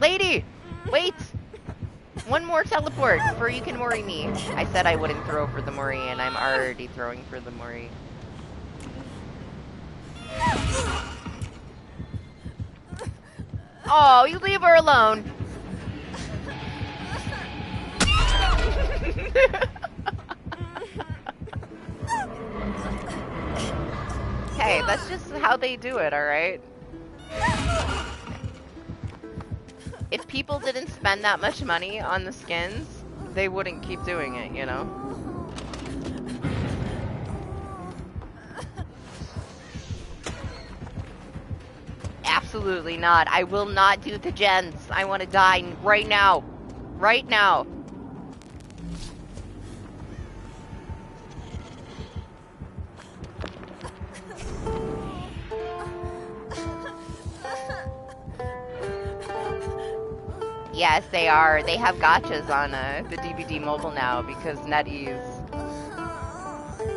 Lady! Wait! One more teleport before you can Mori me. I said I wouldn't throw for the Mori, and I'm already throwing for the Mori. Oh, you leave her alone. Hey, that's just how they do it, alright? If people didn't spend that much money on the skins, they wouldn't keep doing it, you know? Absolutely not. I will not do the gens. I want to die right now. Right now. Yes, they are. They have gotchas on the DBD mobile now because NetEase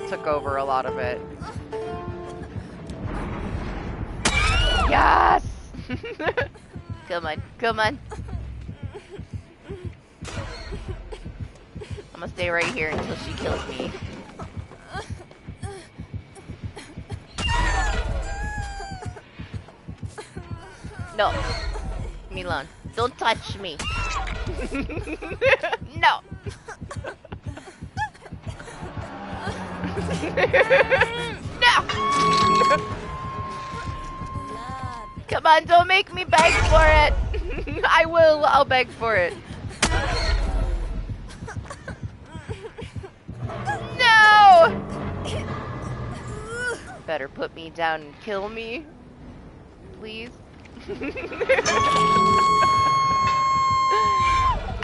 took over a lot of it. Yes! Come on, come on. I'm gonna stay right here until she kills me. No. Leave me alone. Don't touch me. No. No! Come on, don't make me beg for it. I will, I'll beg for it. No! Better put me down and kill me. Please.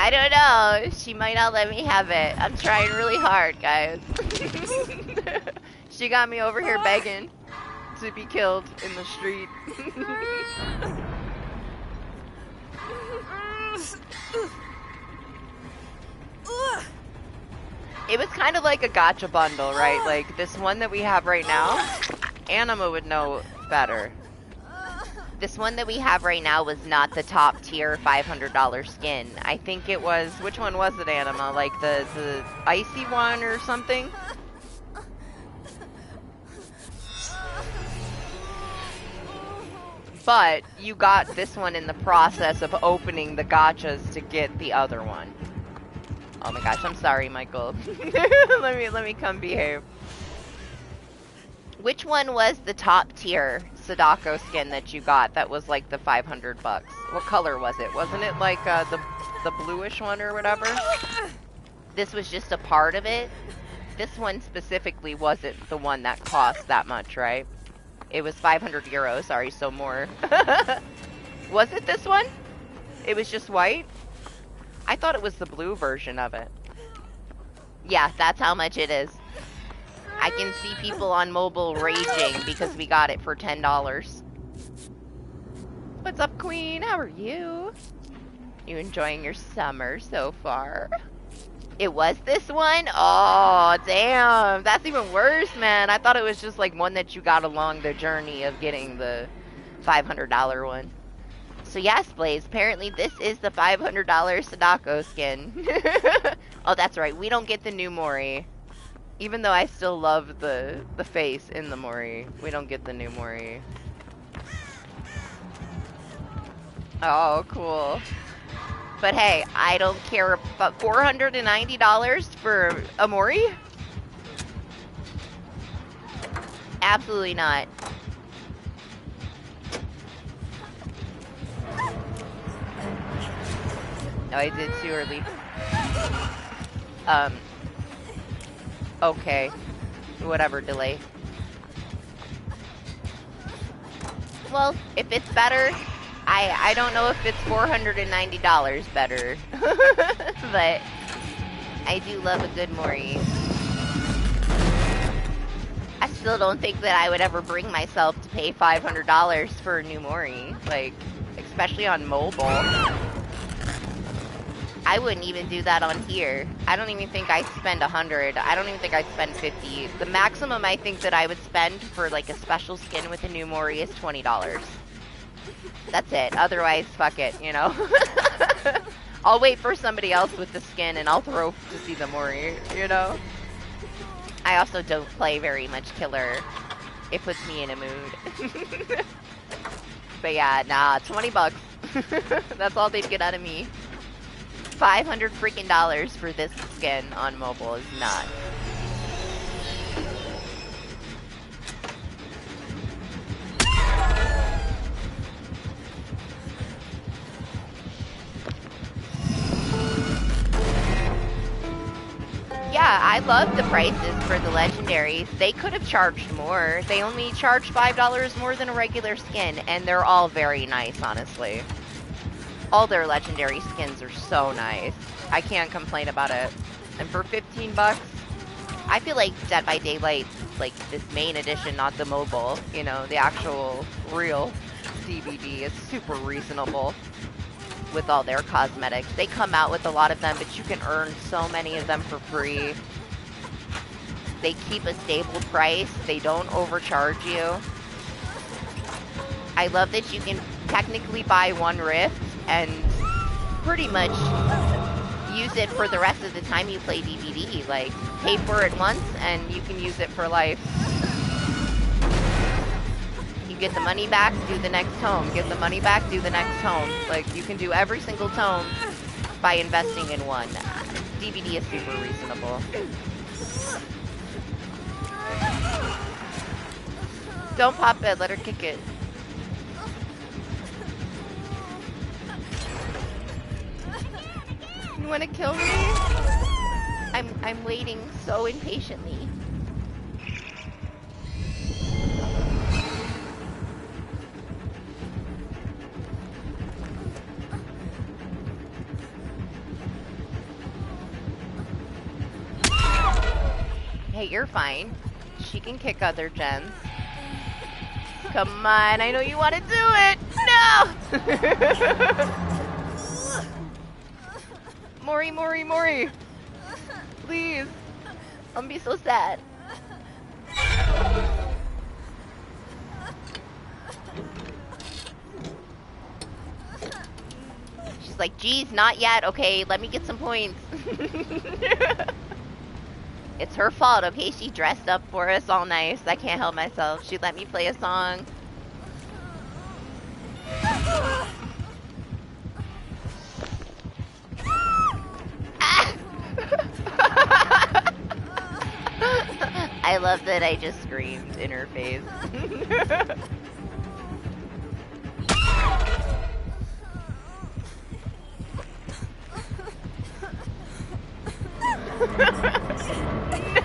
I don't know. She might not let me have it. I'm trying really hard, guys. She got me over here begging to be killed in the street. It was kind of like a gotcha bundle, right? Like this one that we have right now, Anima would know better. This one that we have right now was not the top tier $500 skin. I think it was, which one was it, Anima? Like the icy one or something? But you got this one in the process of opening the gachas to get the other one. Oh my gosh, I'm sorry, Michael. let me come behave. Which one was the top tier Sadako skin that you got that was like the 500 bucks? What color was it? Wasn't it like the bluish one or whatever? This was just a part of it. This one specifically wasn't the one that cost that much, right? It was 500 euros, sorry, so more. Was it this one? It was just white? I thought it was the blue version of it. Yeah, that's how much it is. I can see people on mobile raging because we got it for $10. What's up, Queen? How are you? You enjoying your summer so far? It was this one? Oh, damn. That's even worse, man. I thought it was just like one that you got along the journey of getting the $500 one. So yes, Blaze, apparently this is the $500 Sadako skin. Oh, that's right. We don't get the new Mori. Even though I still love the face in the Mori, we don't get the new Mori. Oh, cool. But hey, I don't care about $490 for a Mori? Absolutely not. No, I did too early. Okay. Whatever, delay. Well, if it's better, I don't know if it's $490 better. But I do love a good Mori. I still don't think that I would ever bring myself to pay $500 for a new Mori. Like, especially on mobile. I wouldn't even do that on here. I don't even think I spend 100. I don't even think I spend 50. The maximum I think that I would spend for like a special skin with a new Mori is $20. That's it. Otherwise, fuck it, you know? I'll wait for somebody else with the skin and I'll throw to see the Mori, you know? I also don't play very much killer. It puts me in a mood. But yeah, nah, 20 bucks. That's all they'd get out of me. $500 freaking dollars for this skin on mobile is not. Yeah, I love the prices for the legendaries. They could have charged more. They only charged $5 more than a regular skin, and they're all very nice, honestly. All their legendary skins are so nice. I can't complain about it. And for 15 bucks, I feel like Dead by Daylight, like this main edition, not the mobile, you know, the actual real DBD is super reasonable with all their cosmetics. They come out with a lot of them, but you can earn so many of them for free. They keep a stable price. They don't overcharge you. I love that you can technically buy one rift and pretty much use it for the rest of the time you play DBD. Like, pay for it once and you can use it for life. You get the money back, do the next tome. Get the money back, do the next tome. Like, you can do every single tome by investing in one. DBD is super reasonable. Don't pop it. Let her kick it. You want to kill me? I'm waiting so impatiently. Hey, you're fine. She can kick other gens. Come on, I know you want to do it! No! Mori, Mori, Mori! Please! I'm gonna be so sad. She's like, geez, not yet. Okay, let me get some points. It's her fault, okay? She dressed up for us all nice. I can't help myself. She let me play a song. I love that I just screamed in her face.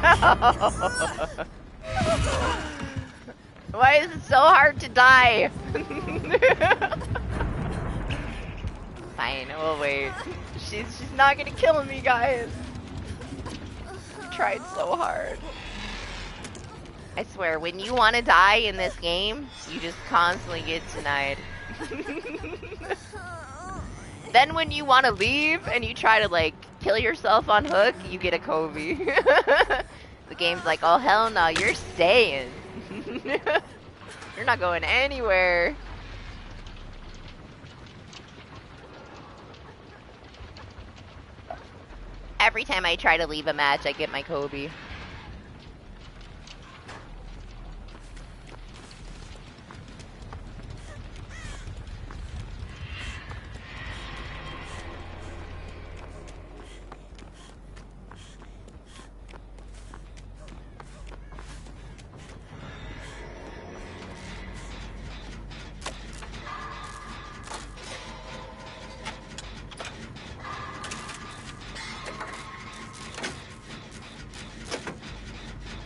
No! Why is it so hard to die? Fine, we'll wait. She's not gonna kill me, guys. I tried so hard. I swear, when you want to die in this game, you just constantly get denied. Then when you want to leave and you try to, like, kill yourself on hook, you get a Kobe. The game's like, oh hell no, you're staying. You're not going anywhere. Every time I try to leave a match, I get my Kobe.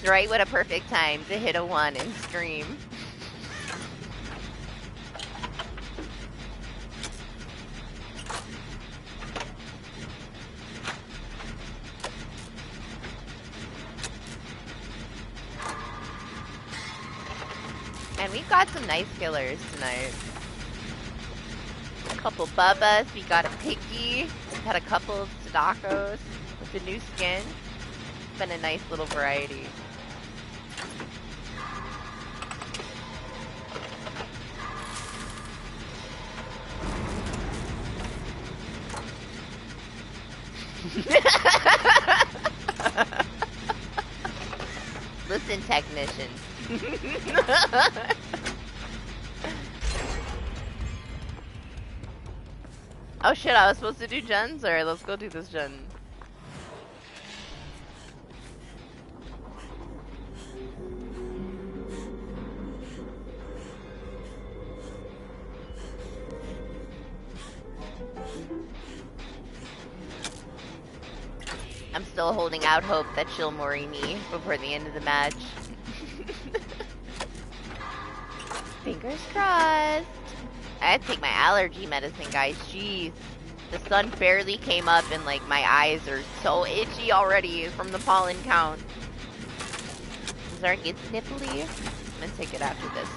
Right, what a perfect time to hit a 1 and scream. And we've got some nice killers tonight. A couple Bubbas, we got a Piggy, we've had a couple of Sadakos with the new skin. It's been a nice little variety. Listen, technician. Oh shit, I was supposed to do gens? Alright, let's go do this gen. I'm still holding out hope that she'll Mori me before the end of the match. Fingers crossed. I had to take my allergy medicine, guys. Jeez. The sun barely came up and, like, my eyes are so itchy already from the pollen count. I'm starting to get sniffly. I'm gonna take it after this.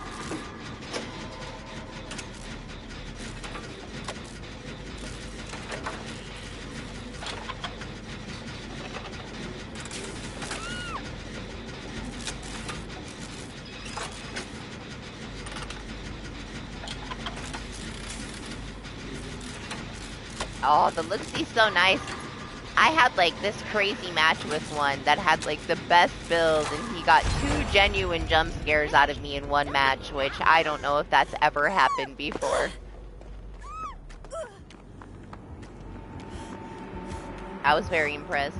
Oh, the look-see's so nice. I had, like, this crazy match with one that had, like, the best build, and he got 2 genuine jump scares out of me in one match, which I don't know if that's ever happened before. I was very impressed.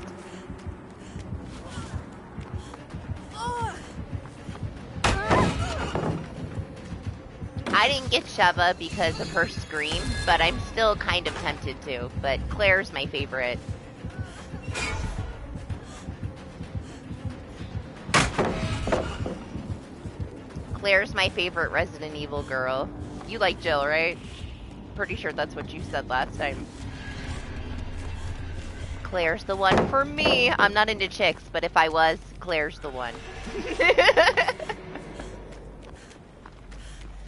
I didn't get Sheva because of her scream, but I'm still kind of tempted to. But Claire's my favorite. Claire's my favorite Resident Evil girl. You like Jill, right? Pretty sure that's what you said last time. Claire's the one for me. I'm not into chicks, but if I was, Claire's the one.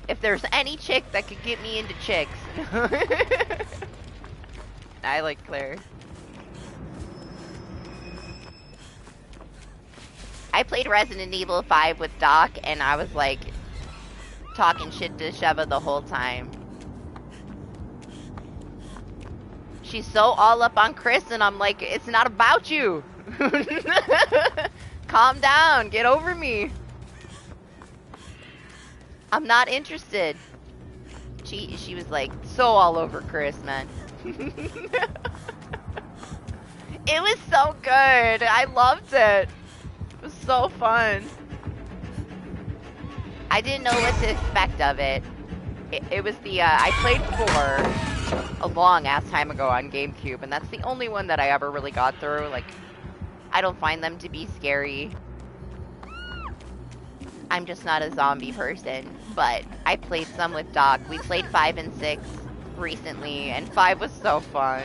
If there's any chick that could get me into chicks. I like Claire. I played Resident Evil 5 with Doc, and I was like talking shit to Sheva the whole time. She's so all up on Chris, and I'm like, it's not about you. Calm down, get over me. I'm not interested. She was like so all over Chris, man. It was so good. I loved it. It was so fun. I didn't know what to expect of it. It was the, I played 4 a long ass time ago on GameCube, and that's the only one that I ever really got through. Like, I don't find them to be scary. I'm just not a zombie person, but I played some with Doc. We played 5 and 6 recently, and 5 was so fun.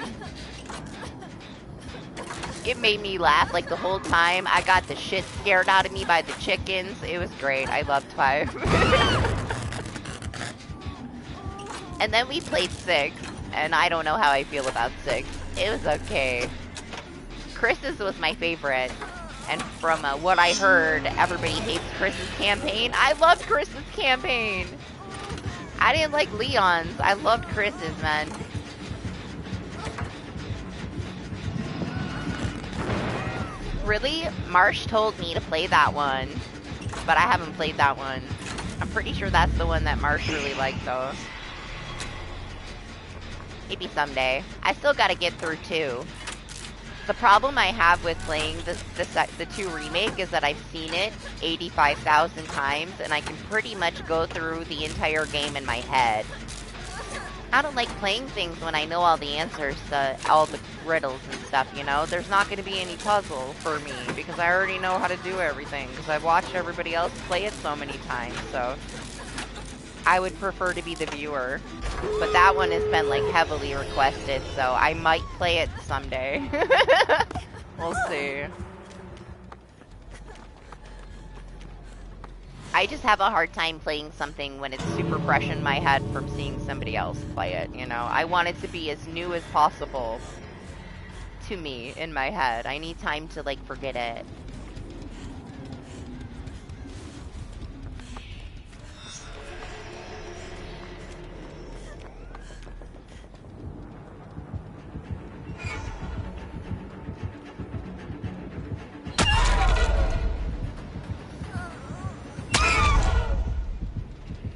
It made me laugh like the whole time. I got the shit scared out of me by the chickens. It was great. I loved 5. And then we played 6, and I don't know how I feel about 6. It was okay. Chris's was my favorite. And from what I heard, everybody hates Chris's campaign. I loved Chris's campaign. I didn't like Leon's. I loved Chris's, man. Really? Marsh told me to play that one, but I haven't played that one. I'm pretty sure that's the one that Marsh really liked, though. Maybe someday. I still gotta get through 2. The problem I have with playing the 2 remake is that I've seen it 85,000 times, and I can pretty much go through the entire game in my head. I don't like playing things when I know all the answers to all the riddles and stuff, you know? There's not going to be any puzzle for me, because I already know how to do everything, because I've watched everybody else play it so many times, so I would prefer to be the viewer. But that one has been, like, heavily requested, so I might play it someday. We'll see. I just have a hard time playing something when it's super fresh in my head from seeing somebody else play it, you know? I want it to be as new as possible to me in my head. I need time to, like, forget it.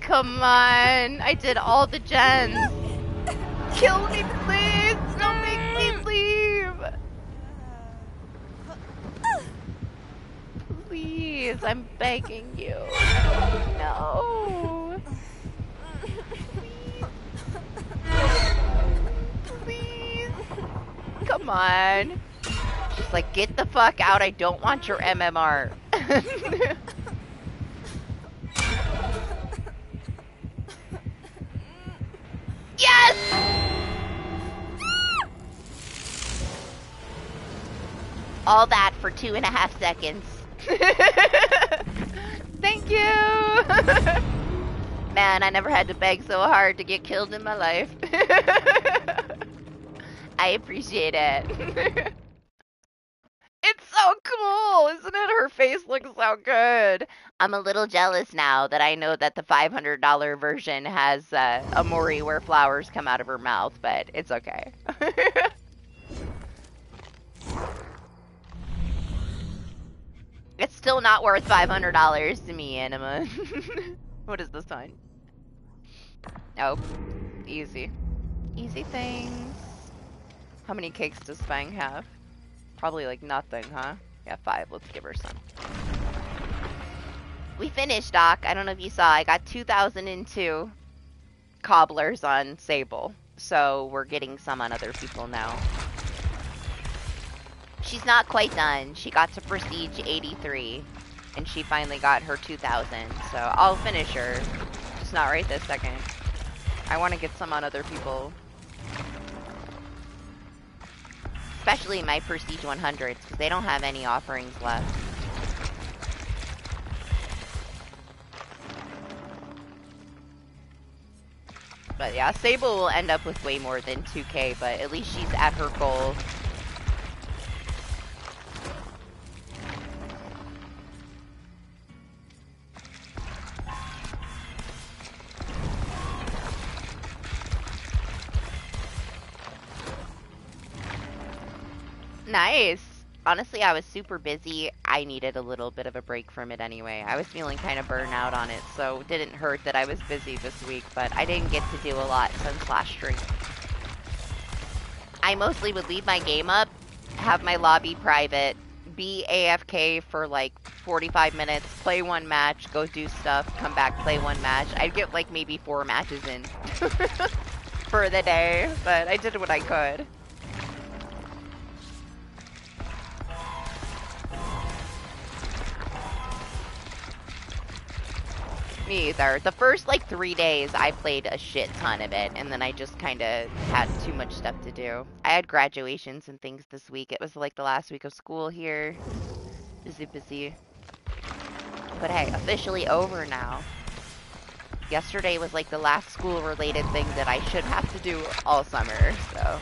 Come on, I did all the gens. Kill me, please. Don't make me leave. Please, I'm begging you. No. Please. Come on. Just like, get the fuck out. I don't want your MMR. Yes! All that for 2.5 seconds. Thank you! Man, I never had to beg so hard to get killed in my life. I appreciate it. It's so cool, isn't it? Her face looks so good. I'm a little jealous now that I know that the $500 version has a Mori where flowers come out of her mouth, but it's okay. It's still not worth $500 to me, Anima. What is this one? Oh, easy. Easy things. How many cakes does Fang have? Probably like nothing, huh? Yeah, 5. Let's give her some. We finished, Doc. I don't know if you saw. I got 2002. cobblers on Sable, so we're getting some on other people now. She's not quite done. She got to Prestige 83, and she finally got her 2000, so I'll finish her. Just not right this second. I want to get some on other people. Especially my Prestige 100s, because they don't have any offerings left. But yeah, Sable will end up with way more than 2k, but at least she's at her goal. Nice. Honestly, I was super busy. I needed a little bit of a break from it anyway. I was feeling kind of burnt out on it, so it didn't hurt that I was busy this week, but I didn't get to do a lot since last stream. I mostly would leave my game up, have my lobby private, be AFK for like 45 minutes, play one match, go do stuff, come back, play one match. I'd get like maybe 4 matches in for the day, but I did what I could. Me either. The first like 3 days I played a shit ton of it, and then I just kind of had too much stuff to do. I had graduations and things this week. It was like the last week of school here. Busy. But hey, officially over now. Yesterday was like the last school related thing that I should have to do all summer, so.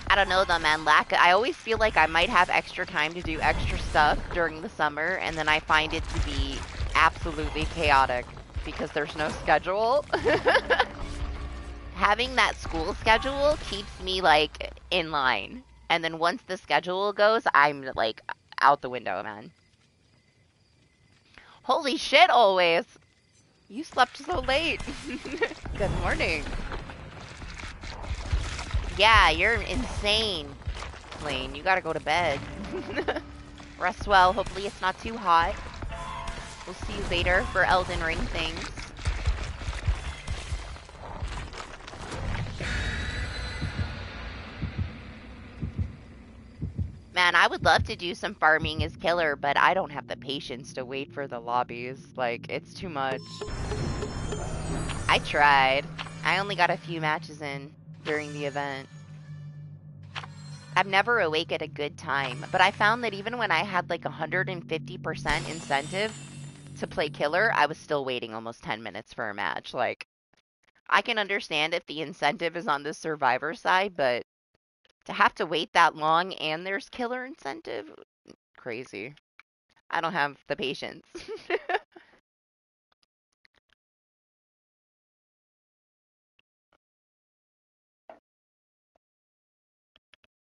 I don't know though, man. I always feel like I might have extra time to do extra stuff during the summer, and then I find it to be absolutely chaotic because there's no schedule. Having that school schedule keeps me like in line, and then once the schedule goes, I'm like out the window, man. Holy shit, always. You slept so late. Good morning. Yeah, you're insane, Lane. You gotta go to bed. Rest well. Hopefully it's not too hot. We'll see you later for Elden Ring things. Man, I would love to do some farming as killer, but I don't have the patience to wait for the lobbies. Like, it's too much. I tried. I only got a few matches in during the event. I'm never awake at a good time, but I found that even when I had like 150% incentive to play killer, I was still waiting almost 10 minutes for a match. Like, I can understand if the incentive is on the survivor side, but to have to wait that long and there's killer incentive, crazy. I don't have the patience.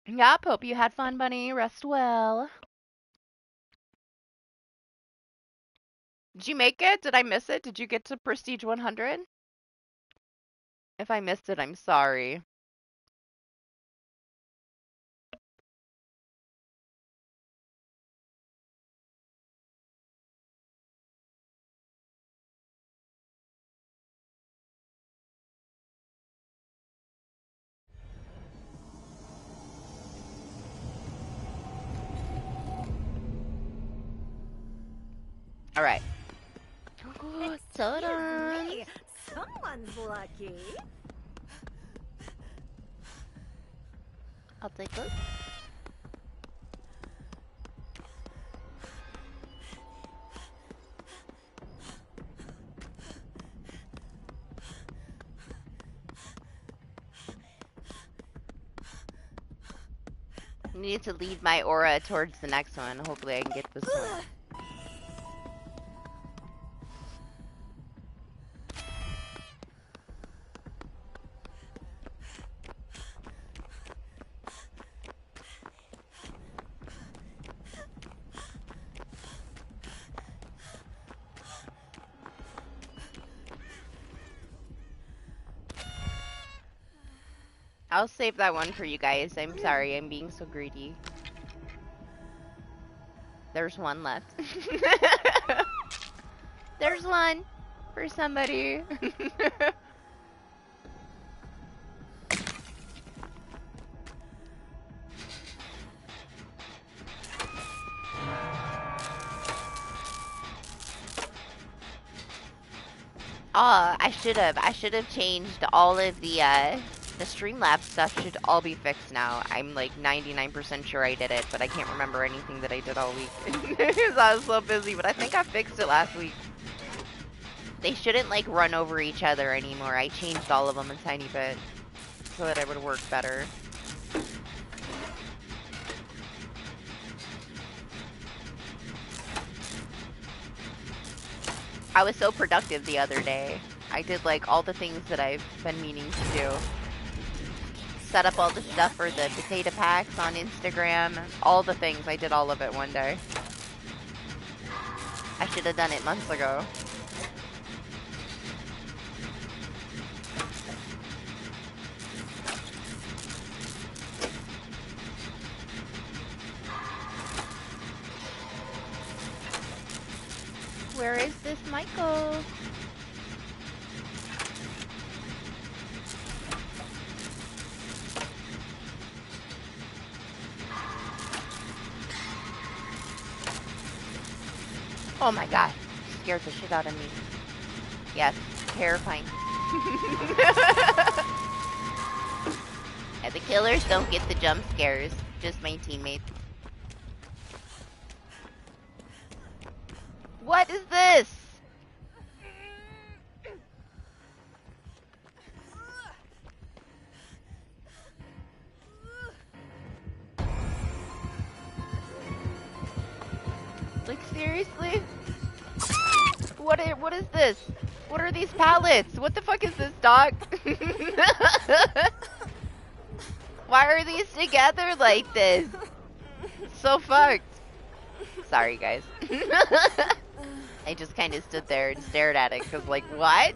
Yep, hope you had fun, bunny. Rest well. Did you make it? Did I miss it? Did you get to Prestige 100? If I missed it, I'm sorry. All right. Excuse me, someone's lucky. I'll take this. I need to lead my aura towards the next one. Hopefully I can get this one. I'll save that one for you guys. I'm sorry, I'm being so greedy. There's one left. There's one for somebody. Oh, I should have changed all of the Streamlabs stuff should all be fixed now. I'm like 99% sure I did it, but I can't remember anything that I did all week. Because I was so busy, but I think I fixed it last week. They shouldn't like run over each other anymore. I changed all of them a tiny bit so that it would work better. I was so productive the other day. I did like all the things that I've been meaning to do. Set up all the stuff for the potato packs on Instagram. All the things. I did all of it one day. I should have done it months ago. Where is this Michael? Oh my god. Scared the shit out of me. Yes, terrifying. Yeah, the killers don't get the jump scares. Just my teammates. What is this? Like, seriously? What is this? What are these pallets? What the fuck is this, dog? Why are these together like this? So fucked. Sorry, guys. I just kind of stood there and stared at it because, like, what?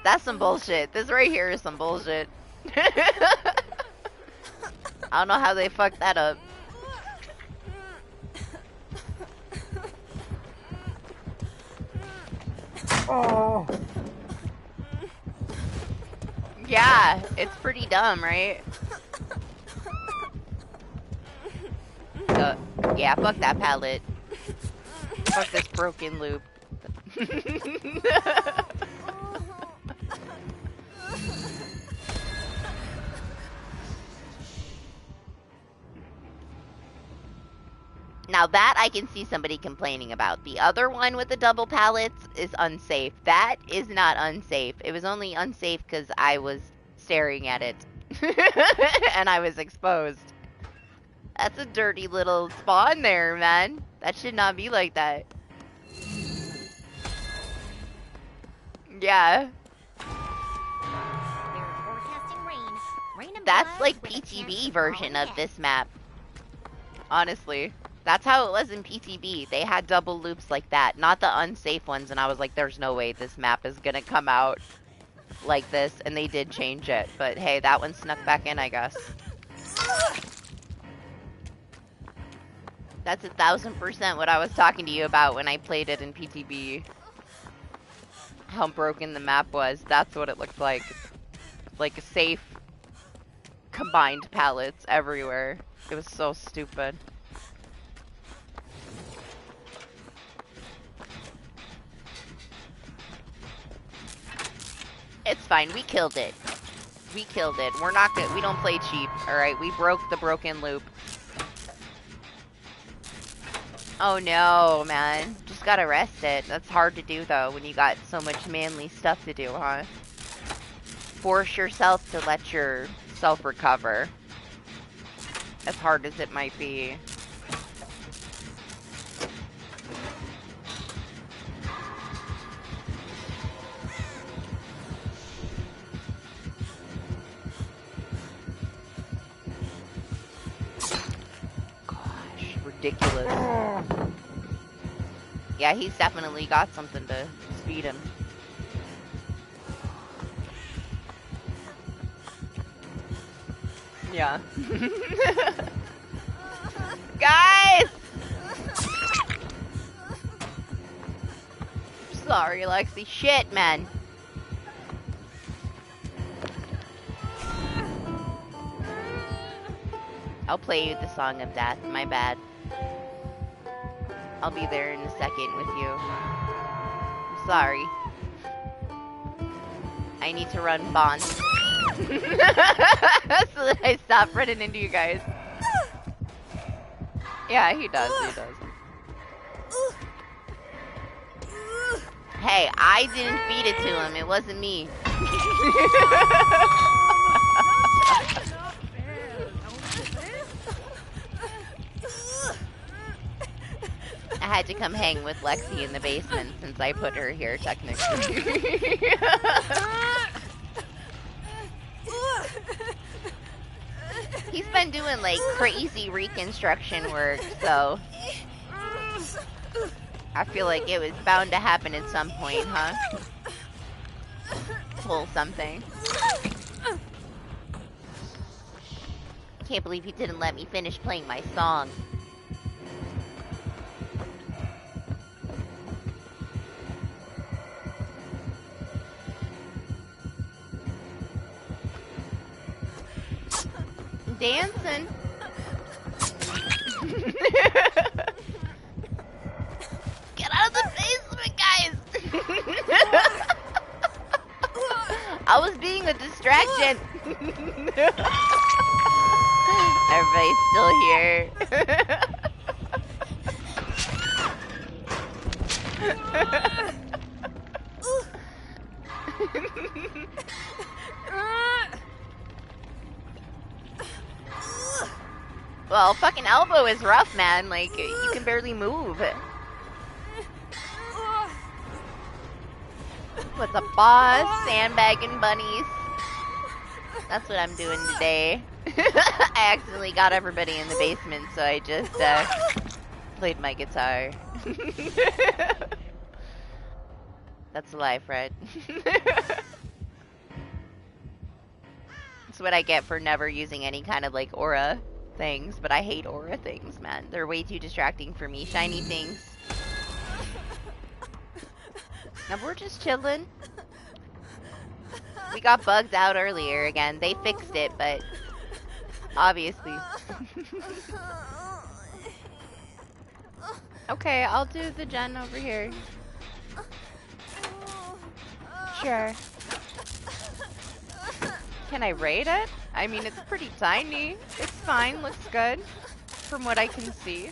That's some bullshit. This right here is some bullshit. I don't know how they fucked that up. Oh. Yeah, it's pretty dumb, right? Yeah, fuck that pallet. Fuck this broken loop. Now that I can see somebody complaining about. The other one with the double pallets is unsafe. That is not unsafe. It was only unsafe because I was staring at it. And I was exposed. That's a dirty little spawn there, man. That should not be like that. Yeah. That's like PTB version of this map. Honestly. That's how it was in PTB. They had double loops like that. Not the unsafe ones. And I was like, there's no way this map is gonna come out like this. And they did change it. But hey, that one snuck back in, I guess. That's 1000% what I was talking to you about when I played it in PTB. How broken the map was. That's what it looked like. Like a safe combined pallets everywhere. It was so stupid. It's fine. We killed it. We killed it. We're not good. We don't play cheap. Alright, we broke the broken loop. Oh no, man. Just gotta rest it. That's hard to do though when you got so much manly stuff to do, huh? Force yourself to let yourself recover. As hard as it might be. Ridiculous. Yeah, he's definitely got something to speed him. Yeah. Guys! Sorry, Lexi. Shit, man. I'll play you the Song of Death. My bad. I'll be there in a second with you. I'm sorry. I need to run bonds. So that I stop running into you guys. Yeah, he does, he does. Hey, I didn't feed it to him. It wasn't me. I had to come hang with Lexi in the basement since I put her here, technically. He's been doing, like, crazy reconstruction work, so... I feel like it was bound to happen at some point, huh? Pull something. Can't believe he didn't let me finish playing my song. Dancing. Get out of the basement, guys! I was being a distraction. Everybody's still here. Well, fucking elbow is rough, man. Like, you can barely move. What's up, boss? Sandbagging bunnies. That's what I'm doing today. I accidentally got everybody in the basement, so I just played my guitar. That's a lie, Fred. That's what I get for never using any kind of, like, aura things. But I hate aura things, man. They're way too distracting for me. Shiny things. Now we're just chilling. We got bugged out earlier again. They fixed it, but obviously. Okay, I'll do the gen over here. Sure. Can I rate it? I mean, it's pretty tiny. It's fine, looks good. From what I can see.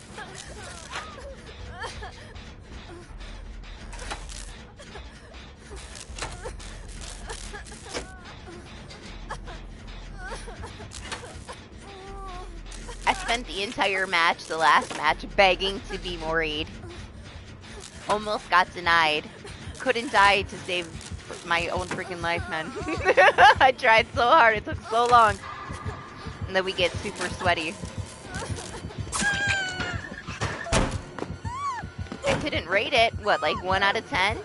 I spent the entire match, the last match, begging to be Moried. Almost got denied. Couldn't die to save my own freaking life, man. I tried so hard, it took so long. And then we get super sweaty. I didn't rate it, what, like 1 out of 10?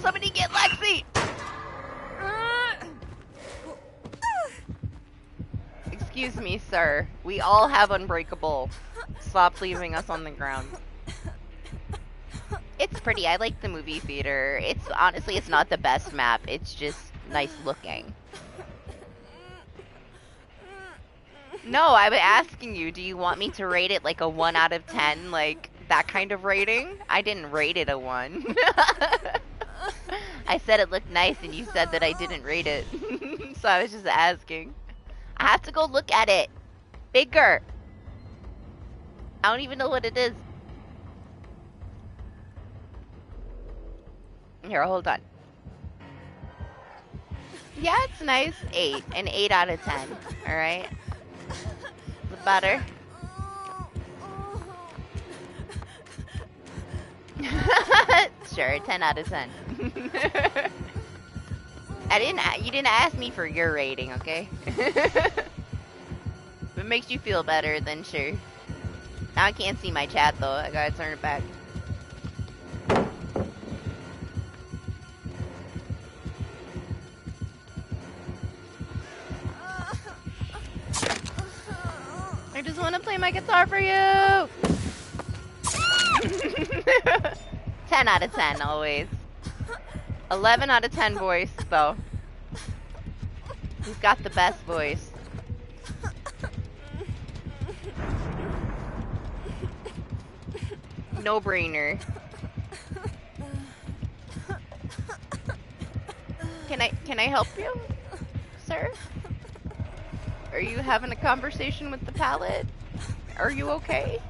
Somebody get Lexi! Excuse me, sir. We all have Unbreakable. Stop leaving us on the ground. It's pretty. I like the movie theater. It's honestly, it's not the best map. It's just nice looking. No, I'm asking you, do you want me to rate it like a 1 out of 10? Like, that kind of rating? I didn't rate it a 1. I said it looked nice and you said that I didn't rate it. So I was just asking. I have to go look at it. Bigger. I don't even know what it is. Here, hold on. Yeah, it's nice. 8. An 8 out of 10. Alright? The butter. Sure, 10 out of 10. You didn't ask me for your rating, okay? If it makes you feel better, then sure. Now I can't see my chat though. I gotta turn it back. want to play my guitar for you. 10 out of 10 always. 11 out of 10 voice though. He's got the best voice. No brainer. Can I help you, sir? Are you having a conversation with the pallet? Are you okay?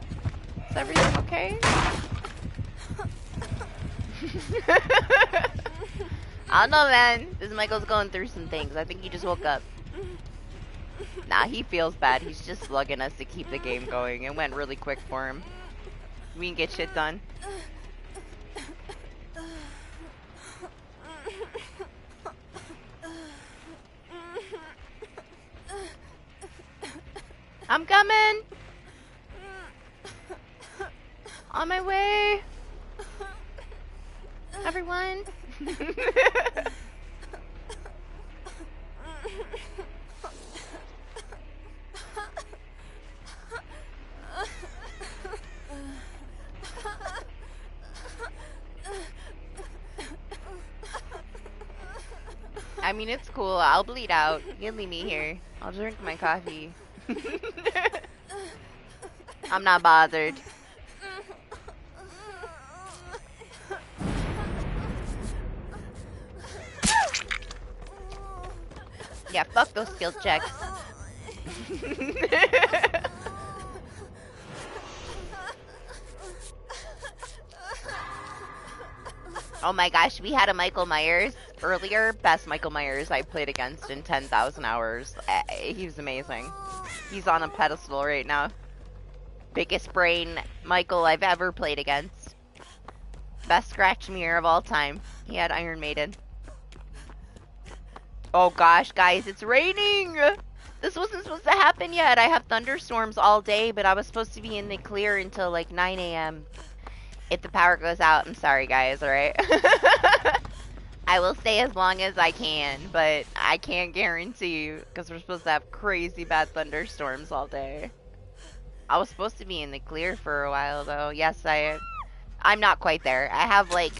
Is everything okay? I don't know, man. This Michael's going through some things. I think he just woke up. Nah, he feels bad. He's just slugging us to keep the game going. It went really quick for him. We can get shit done. I'm coming! On my way! Everyone! I mean, it's cool. I'll bleed out. You can leave me here. I'll drink my coffee. I'm not bothered. Yeah, fuck those skill checks. Oh my gosh, we had a Michael Myers earlier. Best Michael Myers I played against in 10,000 hours. He was amazing. He's on a pedestal right now. Biggest brain Michael I've ever played against. Best scratch mirror of all time. He had Iron Maiden. Oh gosh, guys, it's raining! This wasn't supposed to happen yet. I have thunderstorms all day, but I was supposed to be in the clear until like 9 a.m. If the power goes out, I'm sorry guys, alright? I will stay as long as I can, but I can't guarantee you, because we're supposed to have crazy bad thunderstorms all day. I was supposed to be in the clear for a while though. Yes, I'm not quite there. I have like,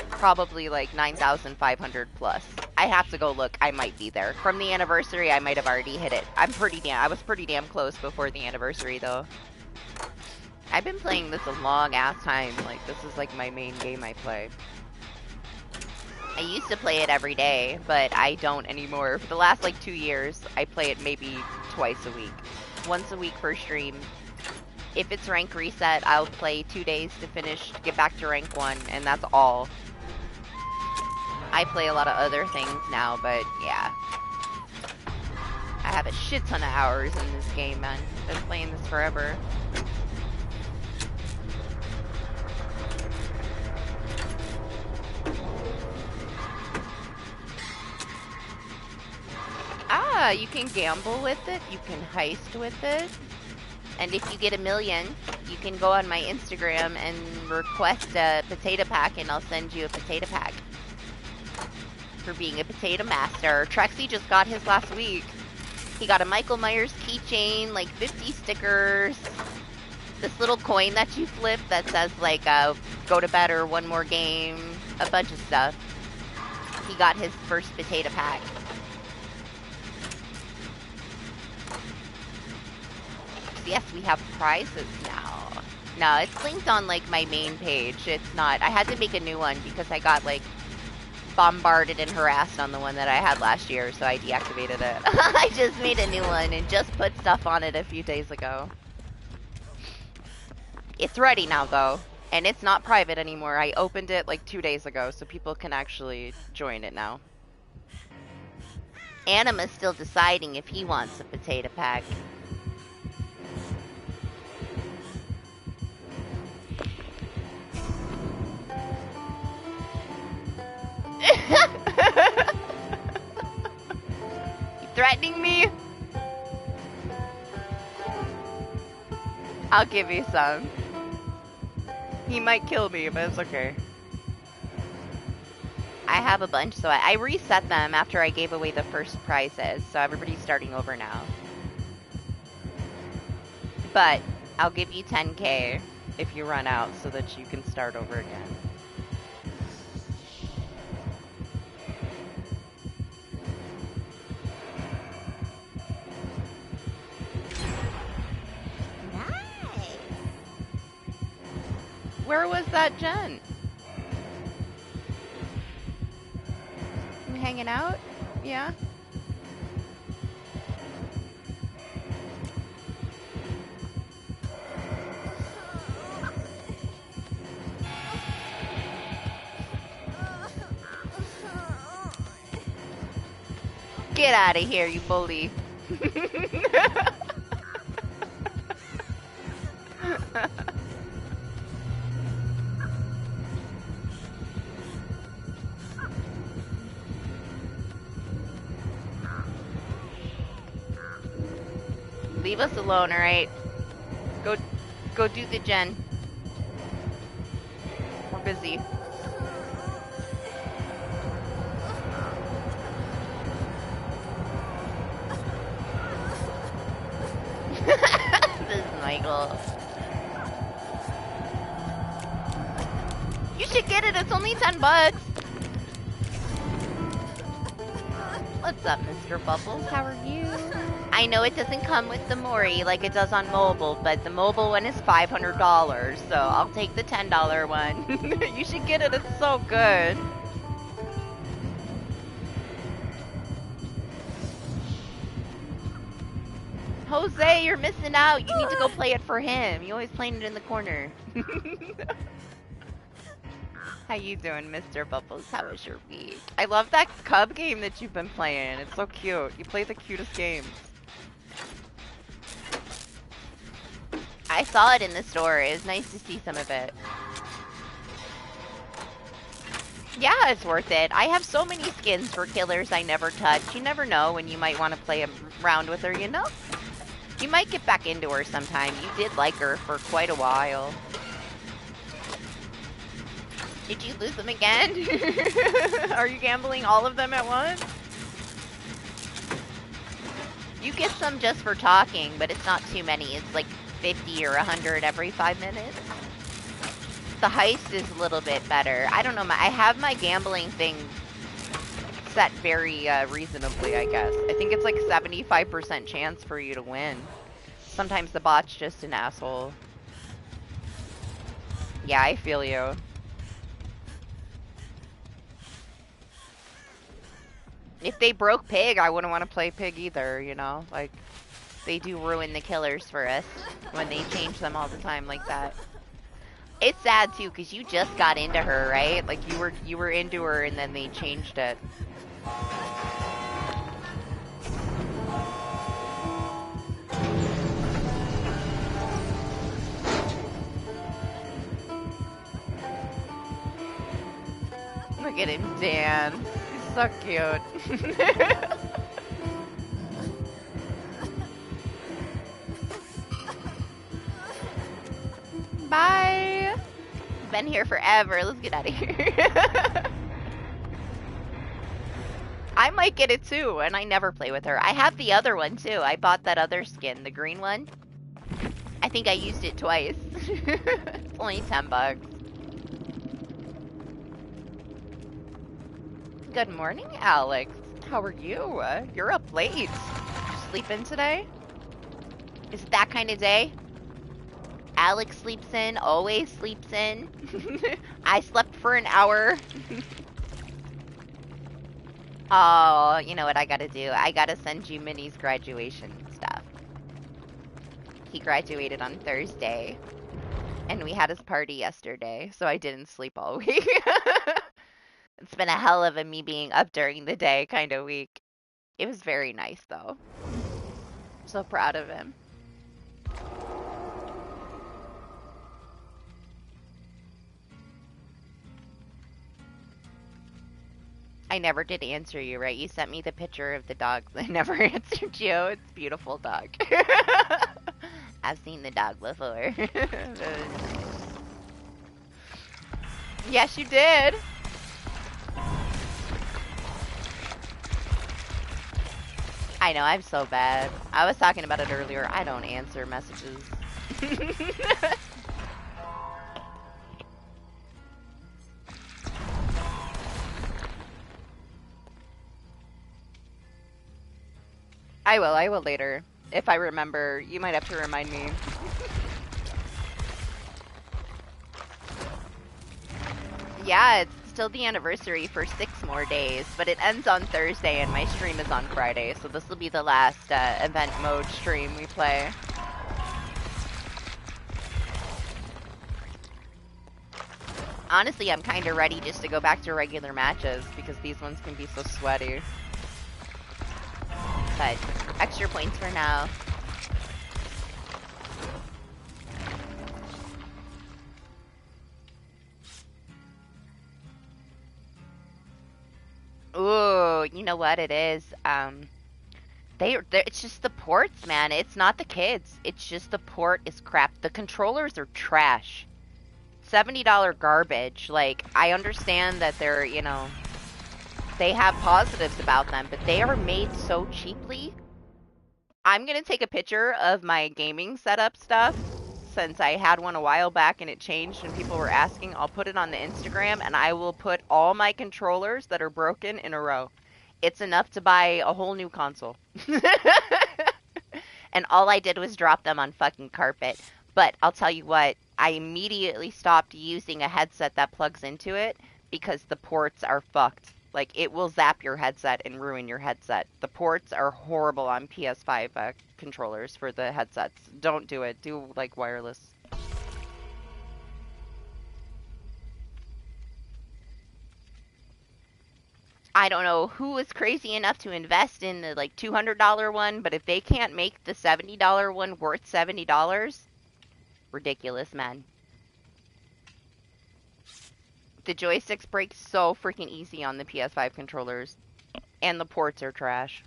probably like 9,500 plus. I have to go look. I might be there. From the anniversary, I might have already hit it. I was pretty damn close before the anniversary though. I've been playing this a long ass time. Like, this is like my main game I play. I used to play it every day, but I don't anymore. For the last like 2 years, I play it maybe twice a week. Once a week per stream. If it's rank reset, I'll play 2 days to finish, to get back to rank 1, and that's all. I play a lot of other things now, but yeah. I have a shit ton of hours in this game, man. Been playing this forever. Ah, you can gamble with it, you can heist with it. And if you get 1 million, you can go on my Instagram and request a potato pack, and I'll send you a potato pack. For being a potato master. Trexie just got his last week. He got a Michael Myers keychain, like 50 stickers. This little coin that you flip that says like, go to bed or one more game. A bunch of stuff. He got his first potato pack. Yes, we have prizes now. No, it's linked on like my main page. It's not. I had to make a new one because I got like bombarded and harassed on the one that I had last year, so I deactivated it. I just made a new one and just put stuff on it a few days ago. It's ready now though, and it's not private anymore. I opened it like 2 days ago, so people can actually join it now. Anima's still deciding if he wants a potato pack. You threatening me? I'll give you some. He might kill me, but it's okay. I have a bunch, so I reset them after I gave away the first prizes, so everybody's starting over now. But I'll give you 10K if you run out so that you can start over again. Nice. Where was that Jen? You hanging out? Yeah? Get out of here, you bully. Leave us alone, alright? Go do the gen. We're busy. This is Michael. You should get it, it's only 10 bucks. What's up, Mr. Bubbles? How are you? I know it doesn't come with the Mori like it does on mobile, but the mobile one is $500, so I'll take the $10 one. You should get it, it's so good. Jose, you're missing out. You need to go play it for him. You always playing it in the corner. How you doing, Mr. Bubbles? How was your week? I love that Cub game that you've been playing. It's so cute. You play the cutest games. I saw it in the store. It was nice to see some of it. Yeah, it's worth it. I have so many skins for killers I never touch. You never know when you might want to play around with her, you know? You might get back into her sometime. You did like her for quite a while. Did you lose them again? Are you gambling all of them at once? You get some just for talking, but it's not too many. It's like 50 or 100 every 5 minutes. The heist is a little bit better. I don't know. I have my gambling thing set very reasonably, I guess. I think it's like 75% chance for you to win. Sometimes the bot's just an asshole. Yeah, I feel you. If they broke Pig, I wouldn't want to play Pig either, you know? Like, they do ruin the killers for us when they change them all the time like that. It's sad too, because you just got into her, right? Like, you were into her and then they changed it. Look at him dance. He's so cute. Bye. Been here forever. Let's get out of here. I might get it too, and I never play with her. I have the other one too. I bought that other skin, the green one. I think I used it twice. It's only 10 bucks. Good morning, Alex. How are you? You're up late. You sleeping today? Is it that kind of day? Alex sleeps in, always sleeps in. I slept for an hour. Oh, you know what I gotta do? I gotta send you Minnie's graduation stuff. He graduated on Thursday. And we had his party yesterday, so I didn't sleep all week. It's been a hell of a me being up during the day kind of week. It was very nice, though. I'm so proud of him. I never did answer you, right? You sent me the picture of the dog. I never answered you. It's a beautiful dog. I've seen the dog before. Yes, you did. I know, I'm so bad. I was talking about it earlier. I don't answer messages. I will later. If I remember, you might have to remind me. Yeah, it's still the anniversary for 6 more days, but it ends on Thursday and my stream is on Friday, so this will be the last event mode stream we play. Honestly, I'm kind of ready just to go back to regular matches because these ones can be so sweaty. But extra points for now. Ooh, you know what it is? It's just the ports, man. It's not the kids. It's just the port is crap. The controllers are trash. $70 garbage. Like, I understand that they're, you know, they have positives about them, but they are made so cheaply. I'm gonna take a picture of my gaming setup stuff since I had one a while back and it changed and people were asking. I'll put it on the Instagram and I will put all my controllers that are broken in a row. It's enough to buy a whole new console. And all I did was drop them on fucking carpet. But I'll tell you what, I immediately stopped using a headset that plugs into it because the ports are fucked. Like, it will zap your headset and ruin your headset. The ports are horrible on PS5 controllers for the headsets. Don't do it. Do, like, wireless. I don't know who is crazy enough to invest in the, like, $200 one, but if they can't make the $70 one worth $70, ridiculous, man. The joysticks break so freaking easy on the PS5 controllers. And the ports are trash.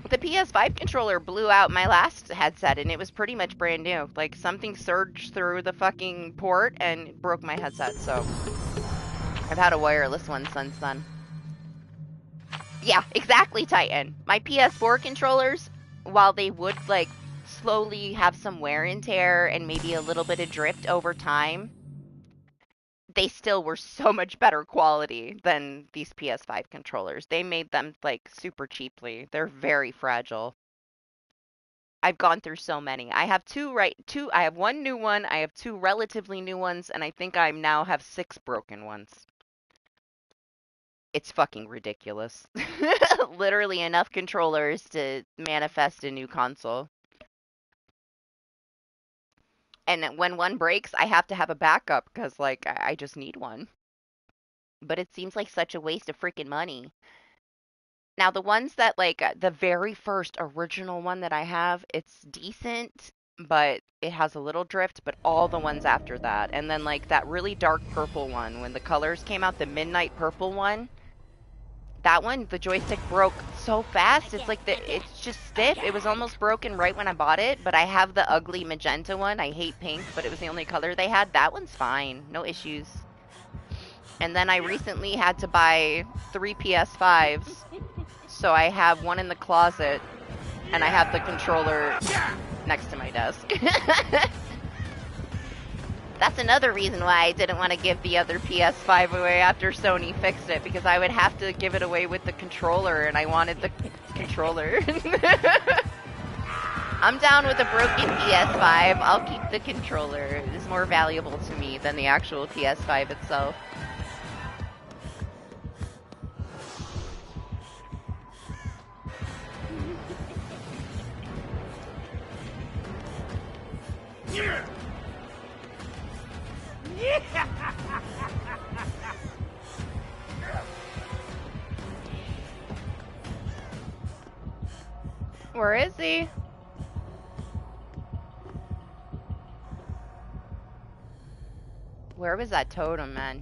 The PS5 controller blew out my last headset and it was pretty much brand new. Like, something surged through the fucking port and broke my headset, so I've had a wireless one since then. Yeah, exactly, Titan. My PS4 controllers, while they would, like, slowly have some wear and tear and maybe a little bit of drift over time, they still were so much better quality than these PS5 controllers. They made them, like, super cheaply. They're very fragile. I've gone through so many. I have I have one new one, I have 2 relatively new ones, and I think I now have 6 broken ones. It's fucking ridiculous. Literally enough controllers to manifest a new console. And when one breaks, I have to have a backup because, like, I just need one. But it seems like such a waste of freaking money. Now, the ones that, like, the very first original one that I have, it's decent, but it has a little drift, but all the ones after that. And then, like, that really dark purple one, when the colors came out, the midnight purple one, that one, the joystick broke so fast. It's like, it's just stiff. It was almost broken right when I bought it, but I have the ugly magenta one. I hate pink, but it was the only color they had. That one's fine. No issues. And then I recently had to buy 3 PS5s. So I have one in the closet, and I have the controller next to my desk. That's another reason why I didn't want to give the other PS5 away after Sony fixed it, because I would have to give it away with the controller, and I wanted the controller. I'm down with a broken PS5. I'll keep the controller. It is more valuable to me than the actual PS5 itself. Where is he? Where was that totem, man?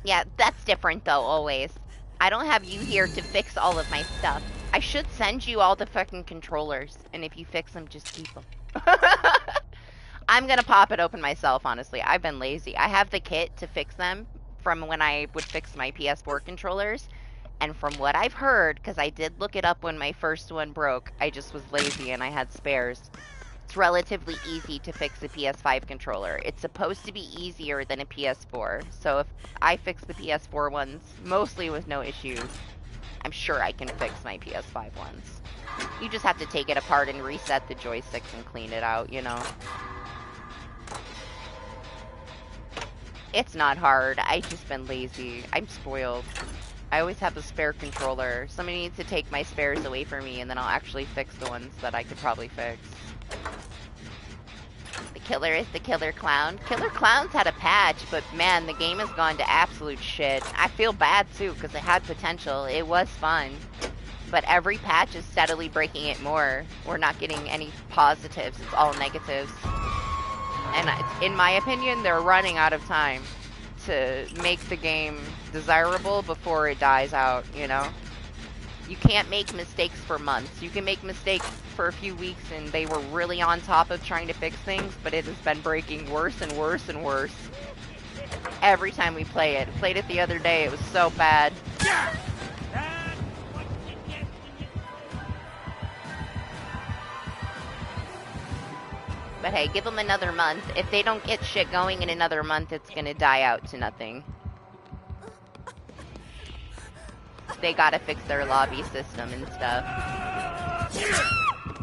Yeah, that's different though, always. I don't have you here to fix all of my stuff. I should send you all the fucking controllers, and if you fix them, just keep them. I'm gonna pop it open myself, honestly. I've been lazy. I have the kit to fix them from when I would fix my PS4 controllers. And from what I've heard, because I did look it up when my first one broke, I just was lazy and I had spares. It's relatively easy to fix a PS5 controller. It's supposed to be easier than a PS4. So if I fix the PS4 ones, mostly with no issues, I'm sure I can fix my PS5 ones. You just have to take it apart and reset the joysticks and clean it out, you know? It's not hard. I've just been lazy. I'm spoiled. I always have a spare controller. Somebody needs to take my spares away from me, and then I'll actually fix the ones that I could probably fix. The killer is the killer clown. Killer Clowns had a patch, but man, the game has gone to absolute shit. I feel bad too, because it had potential. It was fun. But every patch is steadily breaking it more. We're not getting any positives. It's all negatives. And in my opinion, they're running out of time to make the game desirable before it dies out, you know? You can't make mistakes for months. You can make mistakes for a few weeks and they were really on top of trying to fix things, but it has been breaking worse and worse and worse every time we play it. Played it the other day, it was so bad. But hey, give them another month. If they don't get shit going in another month, it's gonna die out to nothing. They gotta fix their lobby system and stuff.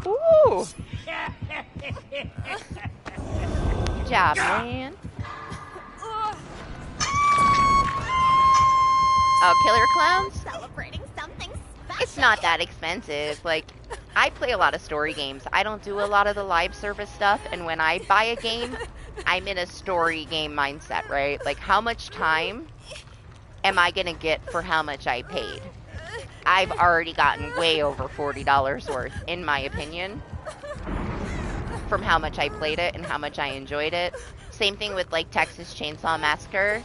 Ooh! Good job, man. Oh, Killer Clowns? Celebrating something special. It's not that expensive. Like, I play a lot of story games. I don't do a lot of the live service stuff, and when I buy a game, I'm in a story game mindset, right? Like, how much time am I gonna get for how much I paid? I've already gotten way over $40 worth, in my opinion, from how much I played it and how much I enjoyed it. Same thing with, like, Texas Chainsaw Massacre.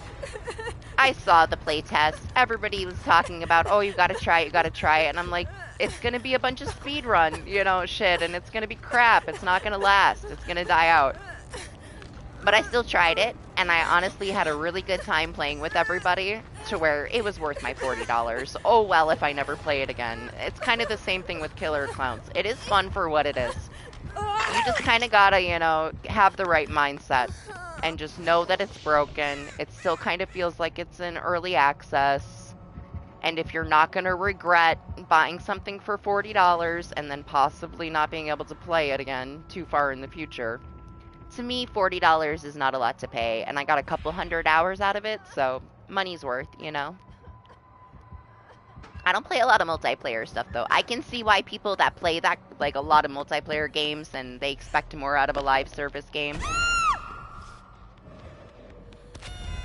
I saw the playtest. Everybody was talking about, oh, you gotta try it, and I'm like, it's gonna be a bunch of speedrun, you know, shit, and it's gonna be crap. It's not gonna last. It's gonna die out. But I still tried it, and I honestly had a really good time playing with everybody to where it was worth my $40. Oh, well, if I never play it again. It's kind of the same thing with Killer Clowns. It is fun for what it is. You just kind of gotta, you know, have the right mindset and just know that it's broken. It still kind of feels like it's in early access. And if you're not going to regret buying something for $40 and then possibly not being able to play it again too far in the future, to me, $40 is not a lot to pay. And I got a couple 100 hours out of it, so money's worth, you know? I don't play a lot of multiplayer stuff, though. I can see why people that play that, like, a lot of multiplayer games and they expect more out of a live service game.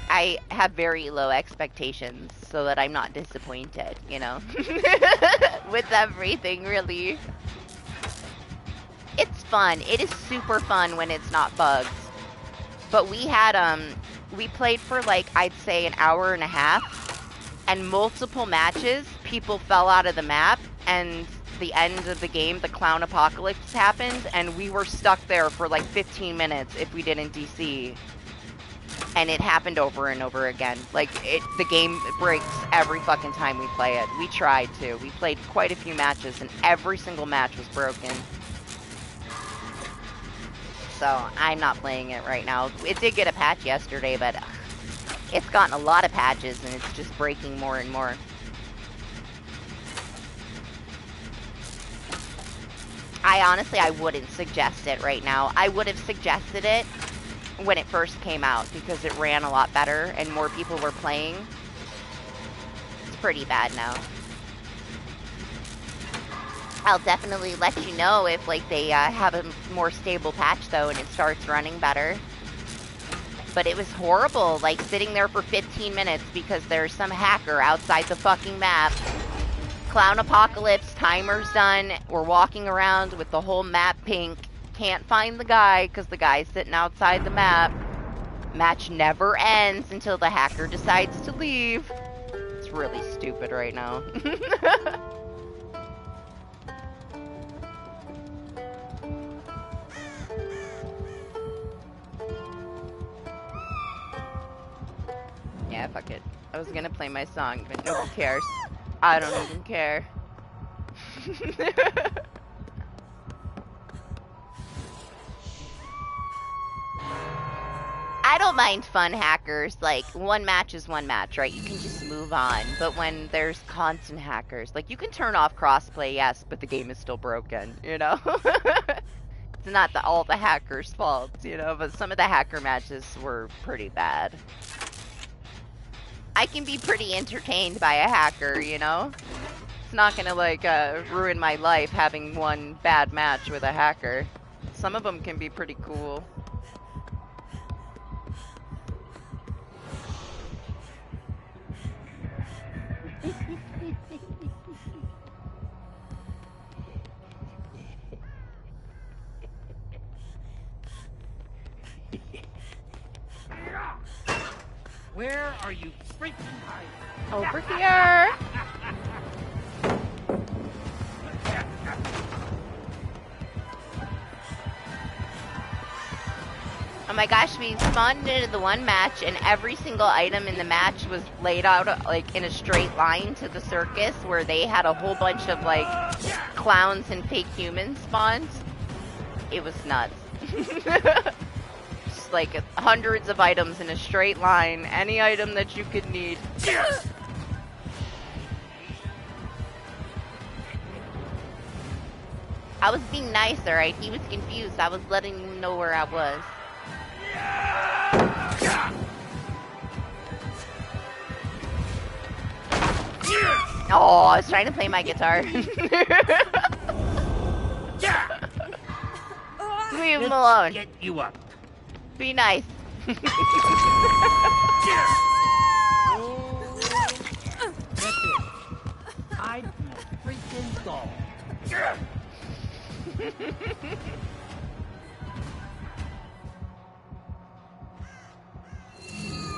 I have very low expectations so that I'm not disappointed, you know? With everything, really. It's fun. It is super fun when it's not bugs. But we had, we played for, like, I'd say an hour and a half. And multiple matches, people fell out of the map. And the end of the game, the clown apocalypse happened. And we were stuck there for, like, 15 minutes if we didn't DC. And it happened over and over again. Like, the game breaks every fucking time we play it. We tried to. We played quite a few matches, and every single match was broken. So, I'm not playing it right now. It did get a patch yesterday, but it's gotten a lot of patches, and it's just breaking more and more. I wouldn't suggest it right now. I would have suggested it when it first came out because it ran a lot better and more people were playing. It's pretty bad now. I'll definitely let you know if, like, they have a more stable patch though and it starts running better. But it was horrible, like, sitting there for 15 minutes because there's some hacker outside the fucking map. Clown apocalypse, timer's done, we're walking around with the whole map pink. Can't find the guy because the guy's sitting outside the map. Match never ends until the hacker decides to leave. It's really stupid right now. Yeah, fuck it. I was gonna play my song, but nobody cares. I don't even care. I don't mind fun hackers. Like, one match is one match, right? You can just move on. But when there's constant hackers, like, you can turn off crossplay, yes, but the game is still broken, you know? It's not all the hackers' fault, you know? But some of the hacker matches were pretty bad. I can be pretty entertained by a hacker, you know? It's not gonna, like, ruin my life having one bad match with a hacker. Some of them can be pretty cool. Where are you freaking hiding? Over here! Oh my gosh, we spawned into the one match and every single item in the match was laid out like in a straight line to the circus where they had a whole bunch of like clowns and fake humans spawned. It was nuts. Just like hundreds of items in a straight line, any item that you could need. I was being nice, alright? He was confused. I was letting him know where I was. Oh, I was trying to play my guitar. Leave him alone. Get you up. Be nice. That's it. Hide from the freaking doll.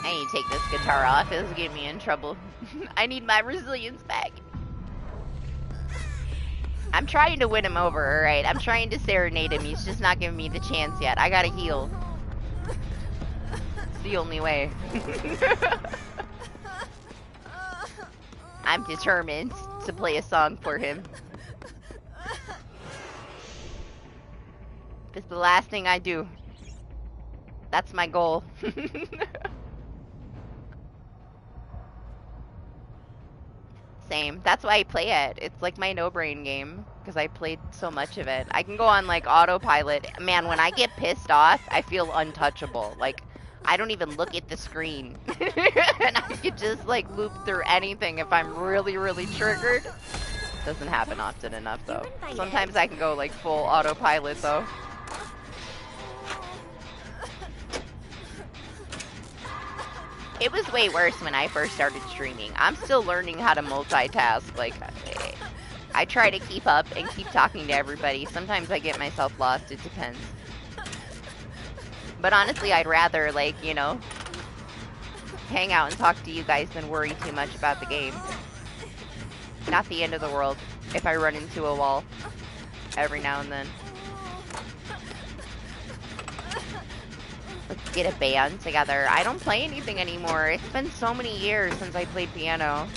I need to take this guitar off. It's getting me in trouble. I need my resilience back. I'm trying to win him over, alright? I'm trying to serenade him. He's just not giving me the chance yet. I gotta heal. It's the only way. I'm determined to play a song for him. It's the last thing I do. That's my goal. Same. That's why I play it. It's like my no-brain game because I played so much of it. I can go on like autopilot. Man, when I get pissed off, I feel untouchable. Like, I don't even look at the screen. And I could just like loop through anything if I'm really, really triggered. Doesn't happen often enough though. Sometimes I can go like full autopilot though. It was way worse when I first started streaming. I'm still learning how to multitask. Like, I try to keep up and keep talking to everybody. Sometimes I get myself lost. It depends. But honestly, I'd rather, like, you know, hang out and talk to you guys than worry too much about the game. Not the end of the world if I run into a wall every now and then. Let's get a band together. I don't play anything anymore. It's been so many years since I played piano.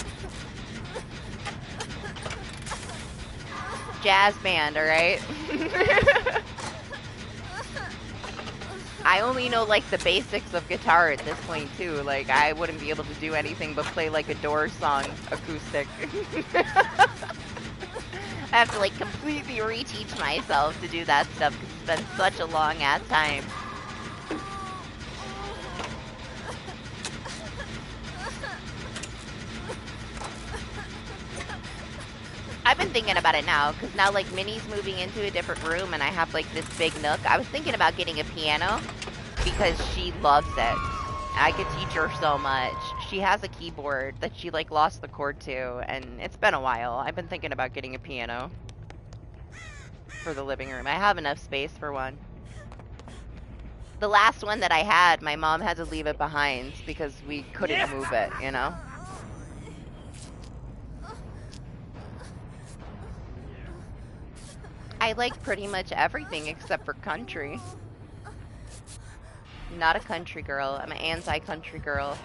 Jazz band, alright? I only know like the basics of guitar at this point too. Like I wouldn't be able to do anything but play like a Doors song acoustic. I have to like completely reteach myself to do that stuff because it's been such a long ass time. I've been thinking about it now, because now, like, Minnie's moving into a different room, and I have, like, this big nook. I was thinking about getting a piano, because she loves it. I could teach her so much. She has a keyboard that she, like, lost the cord to, and it's been a while. I've been thinking about getting a piano for the living room. I have enough space for one. The last one that I had, my mom had to leave it behind, because we couldn't move it, you know? I like pretty much everything except for country. Not a country girl. I'm an anti-country girl.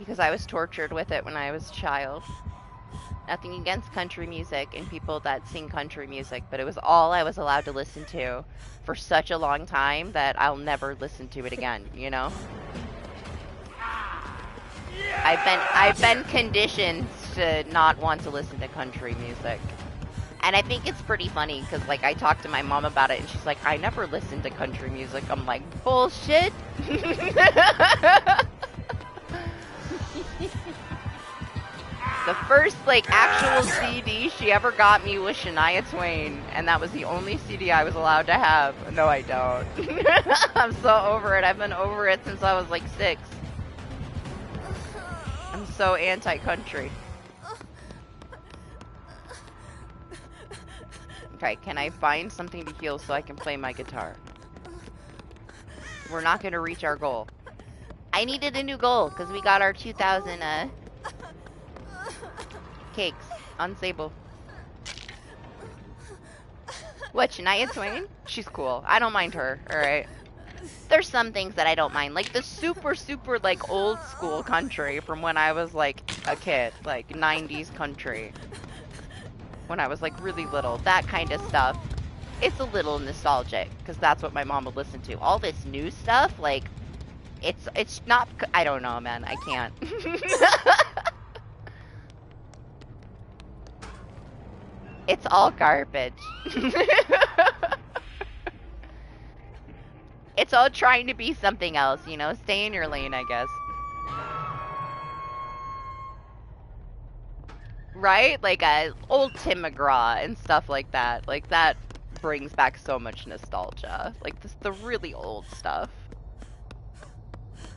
because I was tortured with it when I was a child. Nothing against country music and people that sing country music, but it was all I was allowed to listen to for such a long time that I'll never listen to it again, you know? I've been conditioned to not want to listen to country music. And I think it's pretty funny because, like, I talked to my mom about it and she's like, I never listened to country music. I'm like, bullshit. The first, like, actual CD she ever got me was Shania Twain, and that was the only CD I was allowed to have. No, I don't. I'm so over it. I've been over it since I was, like, 6. I'm so anti-country. Okay, can I find something to heal so I can play my guitar? We're not going to reach our goal. I needed a new goal, because we got our 2,000, cakes on Sable. What, Shania Twain? She's cool. I don't mind her, alright? There's some things that I don't mind. Like the super, like, old school country from when I was, like, a kid. Like, 90s country. When I was, like, really little. That kind of stuff. It's a little nostalgic, because that's what my mom would listen to. All this new stuff, like, it's not... I don't know, man. I can't. It's all garbage. It's all trying to be something else, you know? Stay in your lane, I guess. Right? Like old Tim McGraw and stuff like that. Like, that brings back so much nostalgia. Like, the really old stuff.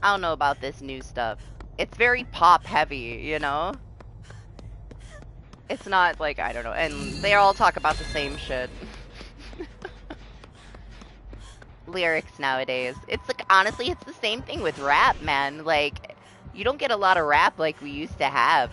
I don't know about this new stuff. It's very pop heavy, you know? It's not like, I don't know, and they all talk about the same shit. Lyrics nowadays. It's like, honestly, it's the same thing with rap, man. Like, you don't get a lot of rap like we used to have.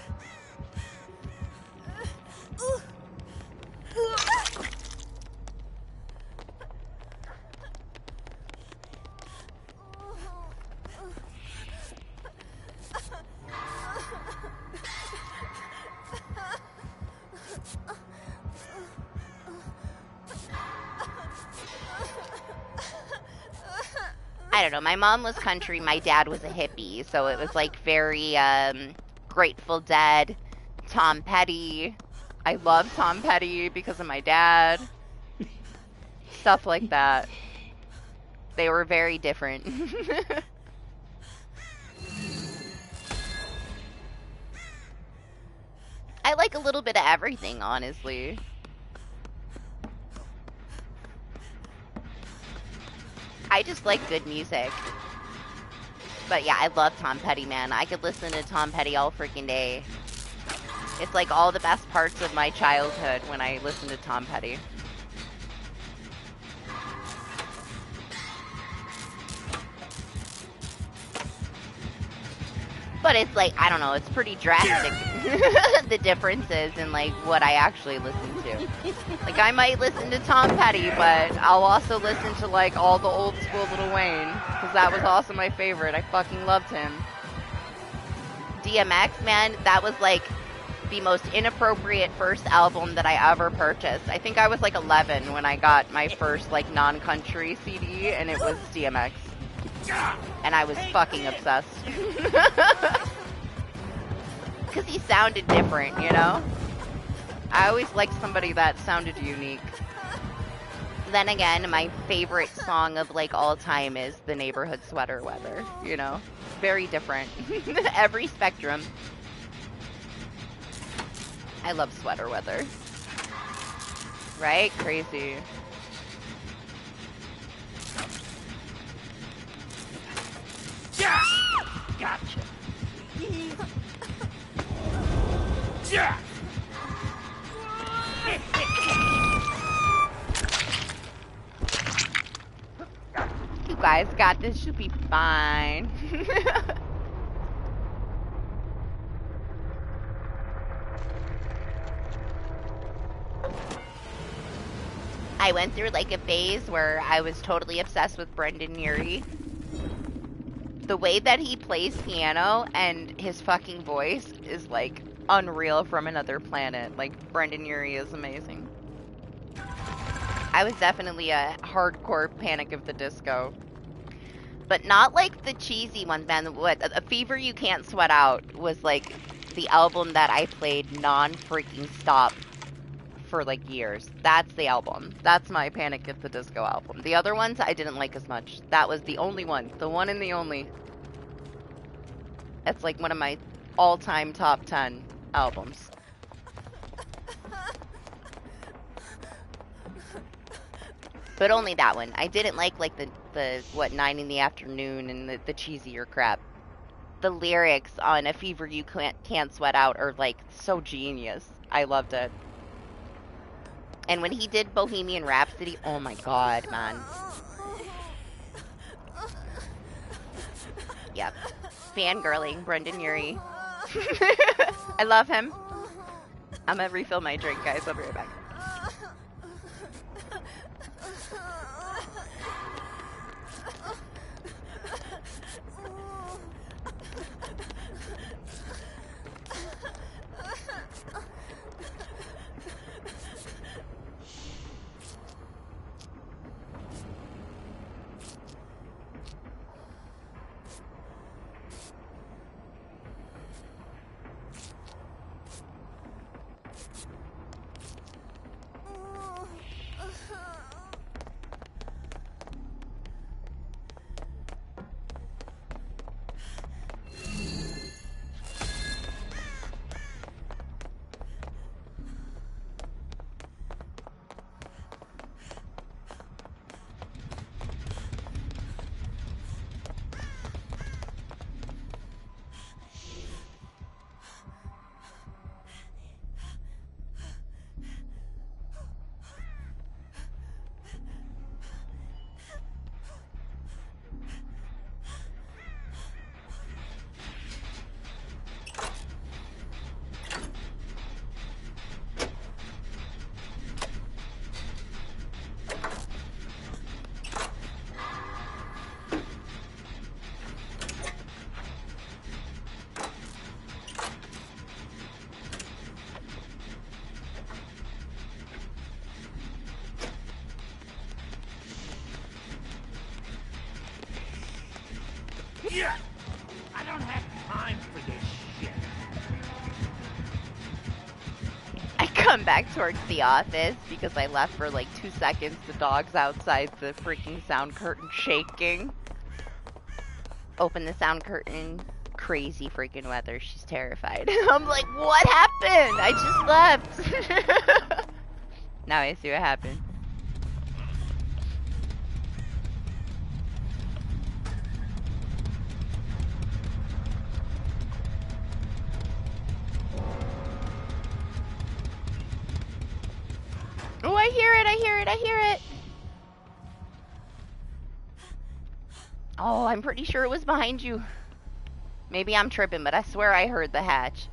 I don't know, my mom was country, my dad was a hippie, so it was like very, Grateful Dead, Tom Petty. I love Tom Petty because of my dad. Stuff like that. They were very different. I like a little bit of everything, honestly. I just like good music. But yeah, I love Tom Petty, man. I could listen to Tom Petty all freaking day. It's like all the best parts of my childhood when I listen to Tom Petty. But it's like, I don't know, it's pretty drastic, the differences in like what I actually listen to. Like, I might listen to Tom Petty, but I'll also listen to like all the old school Lil Wayne, because that was also my favorite. I fucking loved him. DMX, man, that was like the most inappropriate first album that I ever purchased. I think I was like 11 when I got my first like non-country CD, and it was DMX. And I was fucking obsessed. Because he sounded different, you know? I always liked somebody that sounded unique. Then again, my favorite song of like all time is The Neighborhood Sweater Weather, you know? Very different. Every spectrum. I love sweater weather. Right? Crazy. Yeah! Gotcha. Yeah! You guys got this. Should be fine. I went through like a phase where I was totally obsessed with Brendan Urie. The way that he plays piano and his fucking voice is like unreal from another planet. Like, Brendan Urie is amazing. I was definitely a hardcore Panic of the Disco. But not like the cheesy one, man. What? A Fever You Can't Sweat Out was like the album that I played non-freaking stop for like years. That's the album. That's my Panic at the Disco album. The other ones I didn't like as much. That was the only one. The one and the only. It's like one of my all-time top 10 albums. But only that one. I didn't like the what, 9 in the Afternoon and the cheesier crap. The lyrics on A Fever You Can't Sweat Out are like so genius. I loved it. And when he did Bohemian Rhapsody, oh my god, man. Yep. Fangirling, Brendan Urie. I love him. I'm gonna refill my drink, guys. I'll be right back. Yeah! I don't have time for this shit. I come back towards the office because I left for like 2 seconds. The dog's outside the freaking sound curtain shaking. Open the sound curtain. Crazy freaking weather. She's terrified. I'm like, what happened? I just left. Now I see what happened. Oh, I hear it, I hear it, I hear it. Oh, I'm pretty sure it was behind you. Maybe I'm tripping, but I swear I heard the hatch.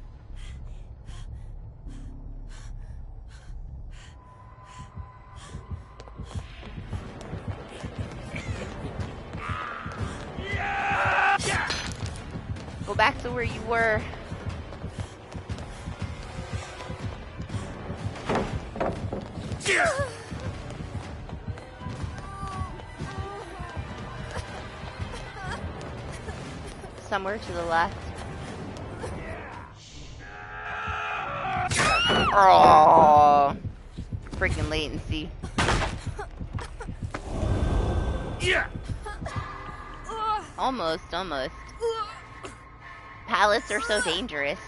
Go back to where you were. Somewhere to the left. Oh, freaking latency. Almost. Pallets are so dangerous.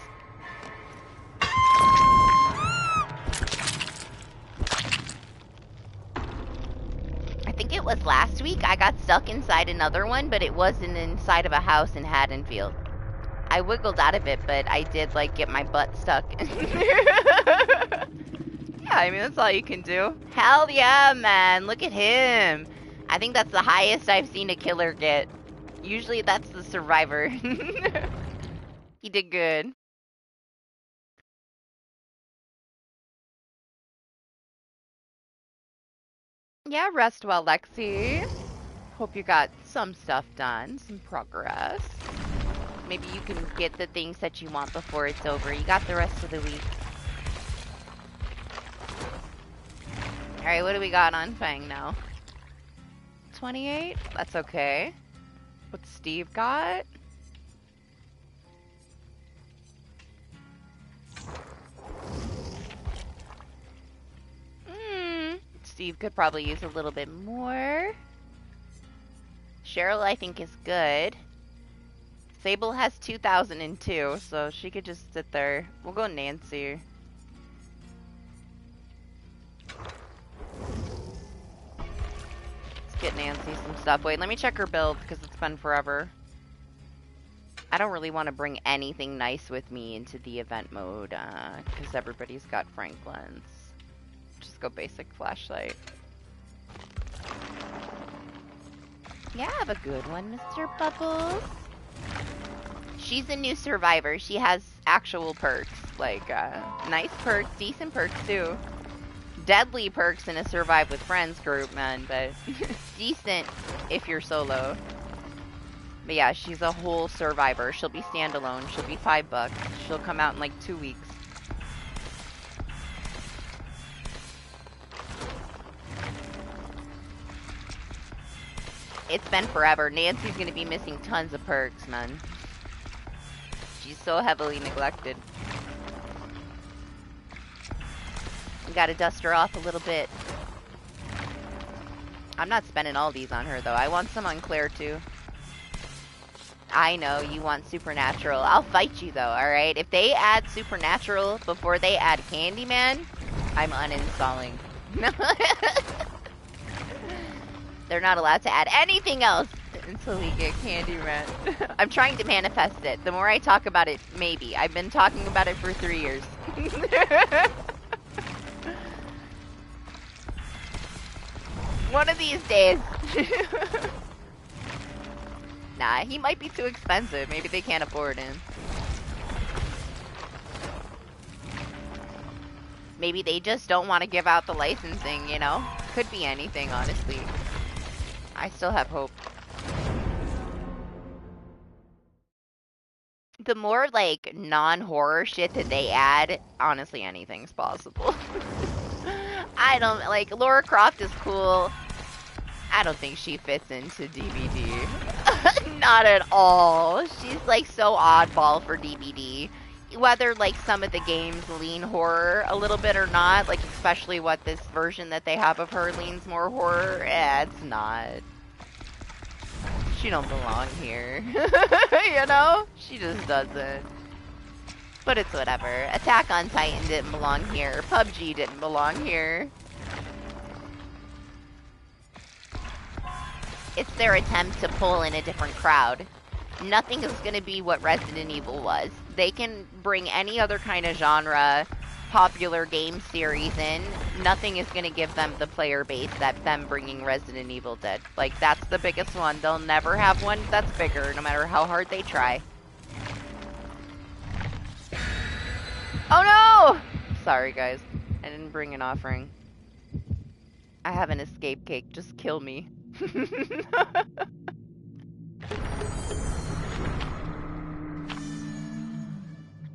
I think it was last week I got stuck inside another one, but it wasn't inside of a house in Haddonfield. I wiggled out of it, but I did like get my butt stuck. Yeah, I mean, that's all you can do. Hell yeah, man. Look at him. I think that's the highest I've seen a killer get. Usually that's the survivor. He did good. Yeah, rest well, Lexi. Hope you got some stuff done, some progress. Maybe you can get the things that you want before it's over. You got the rest of the week. Alright, what do we got on Fang now? 28? That's okay. What's Steve got? Steve could probably use a little bit more. Cheryl, I think, is good. Sable has 2002, so she could just sit there. We'll go Nancy. Let's get Nancy some stuff. Wait, let me check her build, because it's been forever. I don't really want to bring anything nice with me into the event mode, because everybody's got Franklin's. Just go basic flashlight. Yeah, have a good one, Mr. Bubbles. She's a new survivor. She has actual perks. Like, nice perks, decent perks, too. Deadly perks in a Survive with Friends group, man, but decent if you're solo. But yeah, she's a whole survivor. She'll be standalone. She'll be $5. She'll come out in like 2 weeks. It's been forever. Nancy's gonna be missing tons of perks, man. She's so heavily neglected. We gotta dust her off a little bit. I'm not spending all these on her, though. I want some on Claire, too. I know, you want Supernatural. I'll fight you, though, alright? If they add Supernatural before they add Candyman, I'm uninstalling. They're not allowed to add anything else until we get Candyman. I'm trying to manifest it. The more I talk about it, maybe. I've been talking about it for 3 years. One of these days. Nah, he might be too expensive. Maybe they can't afford him. Maybe they just don't want to give out the licensing, you know? Could be anything, honestly. I still have hope. The more, like, non-horror shit that they add, honestly, anything's possible. I don't, like, Laura Croft is cool. I don't think she fits into DBD. Not at all. She's, like, so oddball for DBD. Whether, like, some of the games lean horror a little bit or not, like, especially what this version that they have of her leans more horror, it's not. She don't belong here. You know? She just doesn't. But it's whatever. Attack on Titan didn't belong here. PUBG didn't belong here. It's their attempt to pull in a different crowd. Nothing is going to be what Resident Evil was. They can bring any other kind of genre, popular game series in. Nothing is going to give them the player base that them bringing Resident Evil did. Like, that's the biggest one. They'll never have one that's bigger, no matter how hard they try. Oh no! Sorry, guys. I didn't bring an offering. I have an escape cake. Just kill me.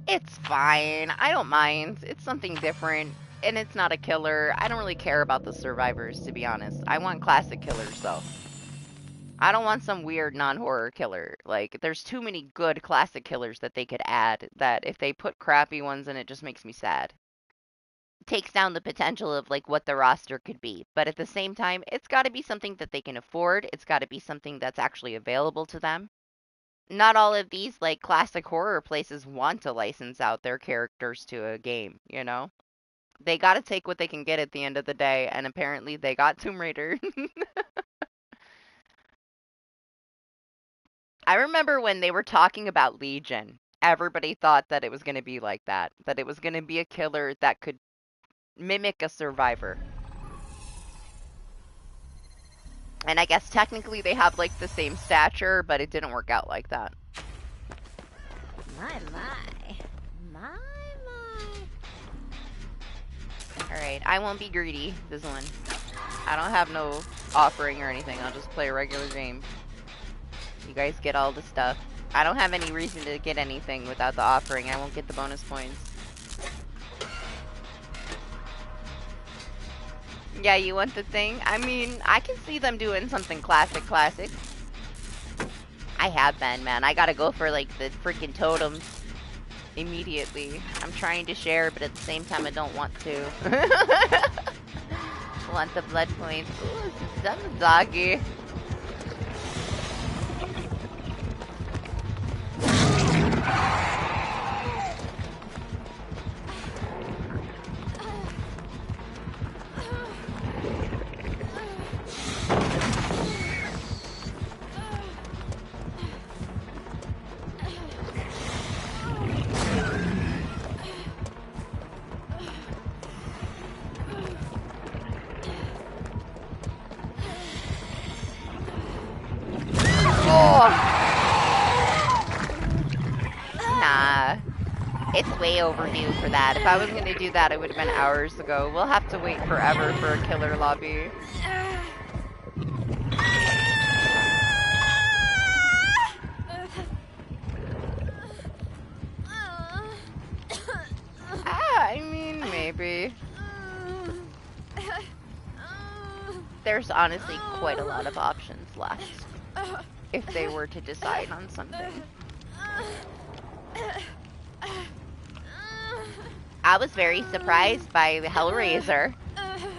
It's fine. I don't mind. It's something different. And it's not a killer. I don't really care about the survivors, to be honest. I want classic killers, though. I don't want some weird non-horror killer. Like, there's too many good classic killers that they could add that if they put crappy ones in, it just makes me sad. It takes down the potential of, like, what the roster could be. But at the same time, it's got to be something that they can afford. It's got to be something that's actually available to them. Not all of these, like, classic horror places want to license out their characters to a game, you know? They gotta take what they can get at the end of the day, and apparently they got Tomb Raider. I remember when they were talking about Legion, everybody thought that it was gonna be like that it was gonna be a killer that could mimic a survivor. And I guess technically they have, like, the same stature, but it didn't work out like that. My. Alright, I won't be greedy this one. I don't have no offering or anything. I'll just play a regular game. You guys get all the stuff. I don't have any reason to get anything without the offering. I won't get the bonus points. Yeah, you want the thing? I mean, I can see them doing something classic. I have been, man. I gotta go for, like, the freaking totems immediately. I'm trying to share, but at the same time, I don't want to. Want the blood points. Ooh, it's a dumb doggy. Nah. It's way overdue for that. If I was gonna do that, it would have been hours ago. We'll have to wait forever for a killer lobby. I mean, maybe. There's honestly quite a lot of options left if they were to decide on something. I was very surprised by the Hellraiser.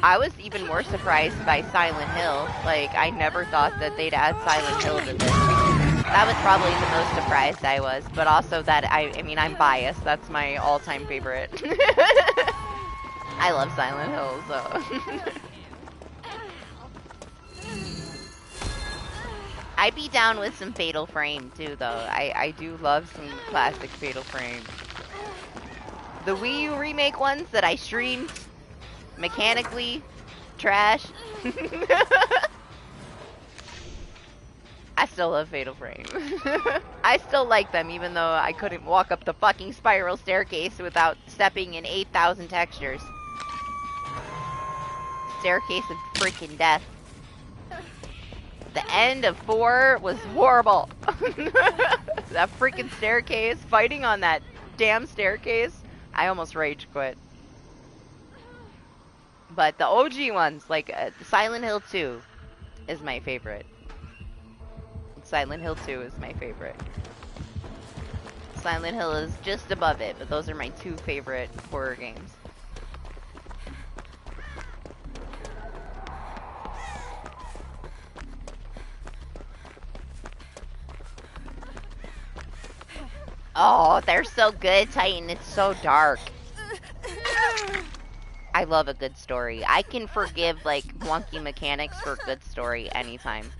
I was even more surprised by Silent Hill. Like, I never thought that they'd add Silent Hill to this. That was probably the most surprised I was, but also that, I mean, I'm biased. That's my all-time favorite. I love Silent Hill, so... I'd be down with some Fatal Frame, too, though. I do love some classic Fatal Frame. The Wii U remake ones that I streamed, mechanically, trash. I still love Fatal Frame. I still like them, even though I couldn't walk up the fucking spiral staircase without stepping in 8,000 textures. Staircase of freaking death. The end of 4 was horrible. That freaking staircase, fighting on that damn staircase, I almost rage quit. But the OG ones, like Silent Hill 2 is my favorite. Silent Hill 2 is my favorite. Silent Hill is just above it, but those are my 2 favorite horror games. Oh, they're so good, Titan. It's so dark. I love a good story. I can forgive, like, wonky mechanics for a good story anytime.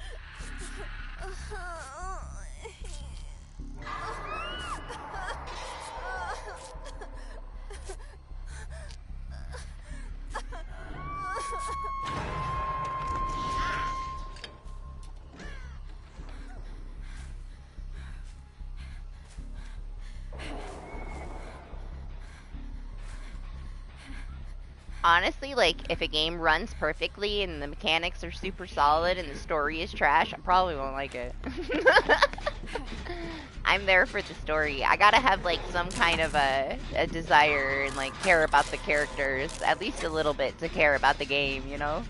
Honestly, like, if a game runs perfectly and the mechanics are super solid and the story is trash, I probably won't like it. I'm there for the story. I gotta have, like, some kind of a desire and, like, care about the characters. At least a little bit to care about the game, you know?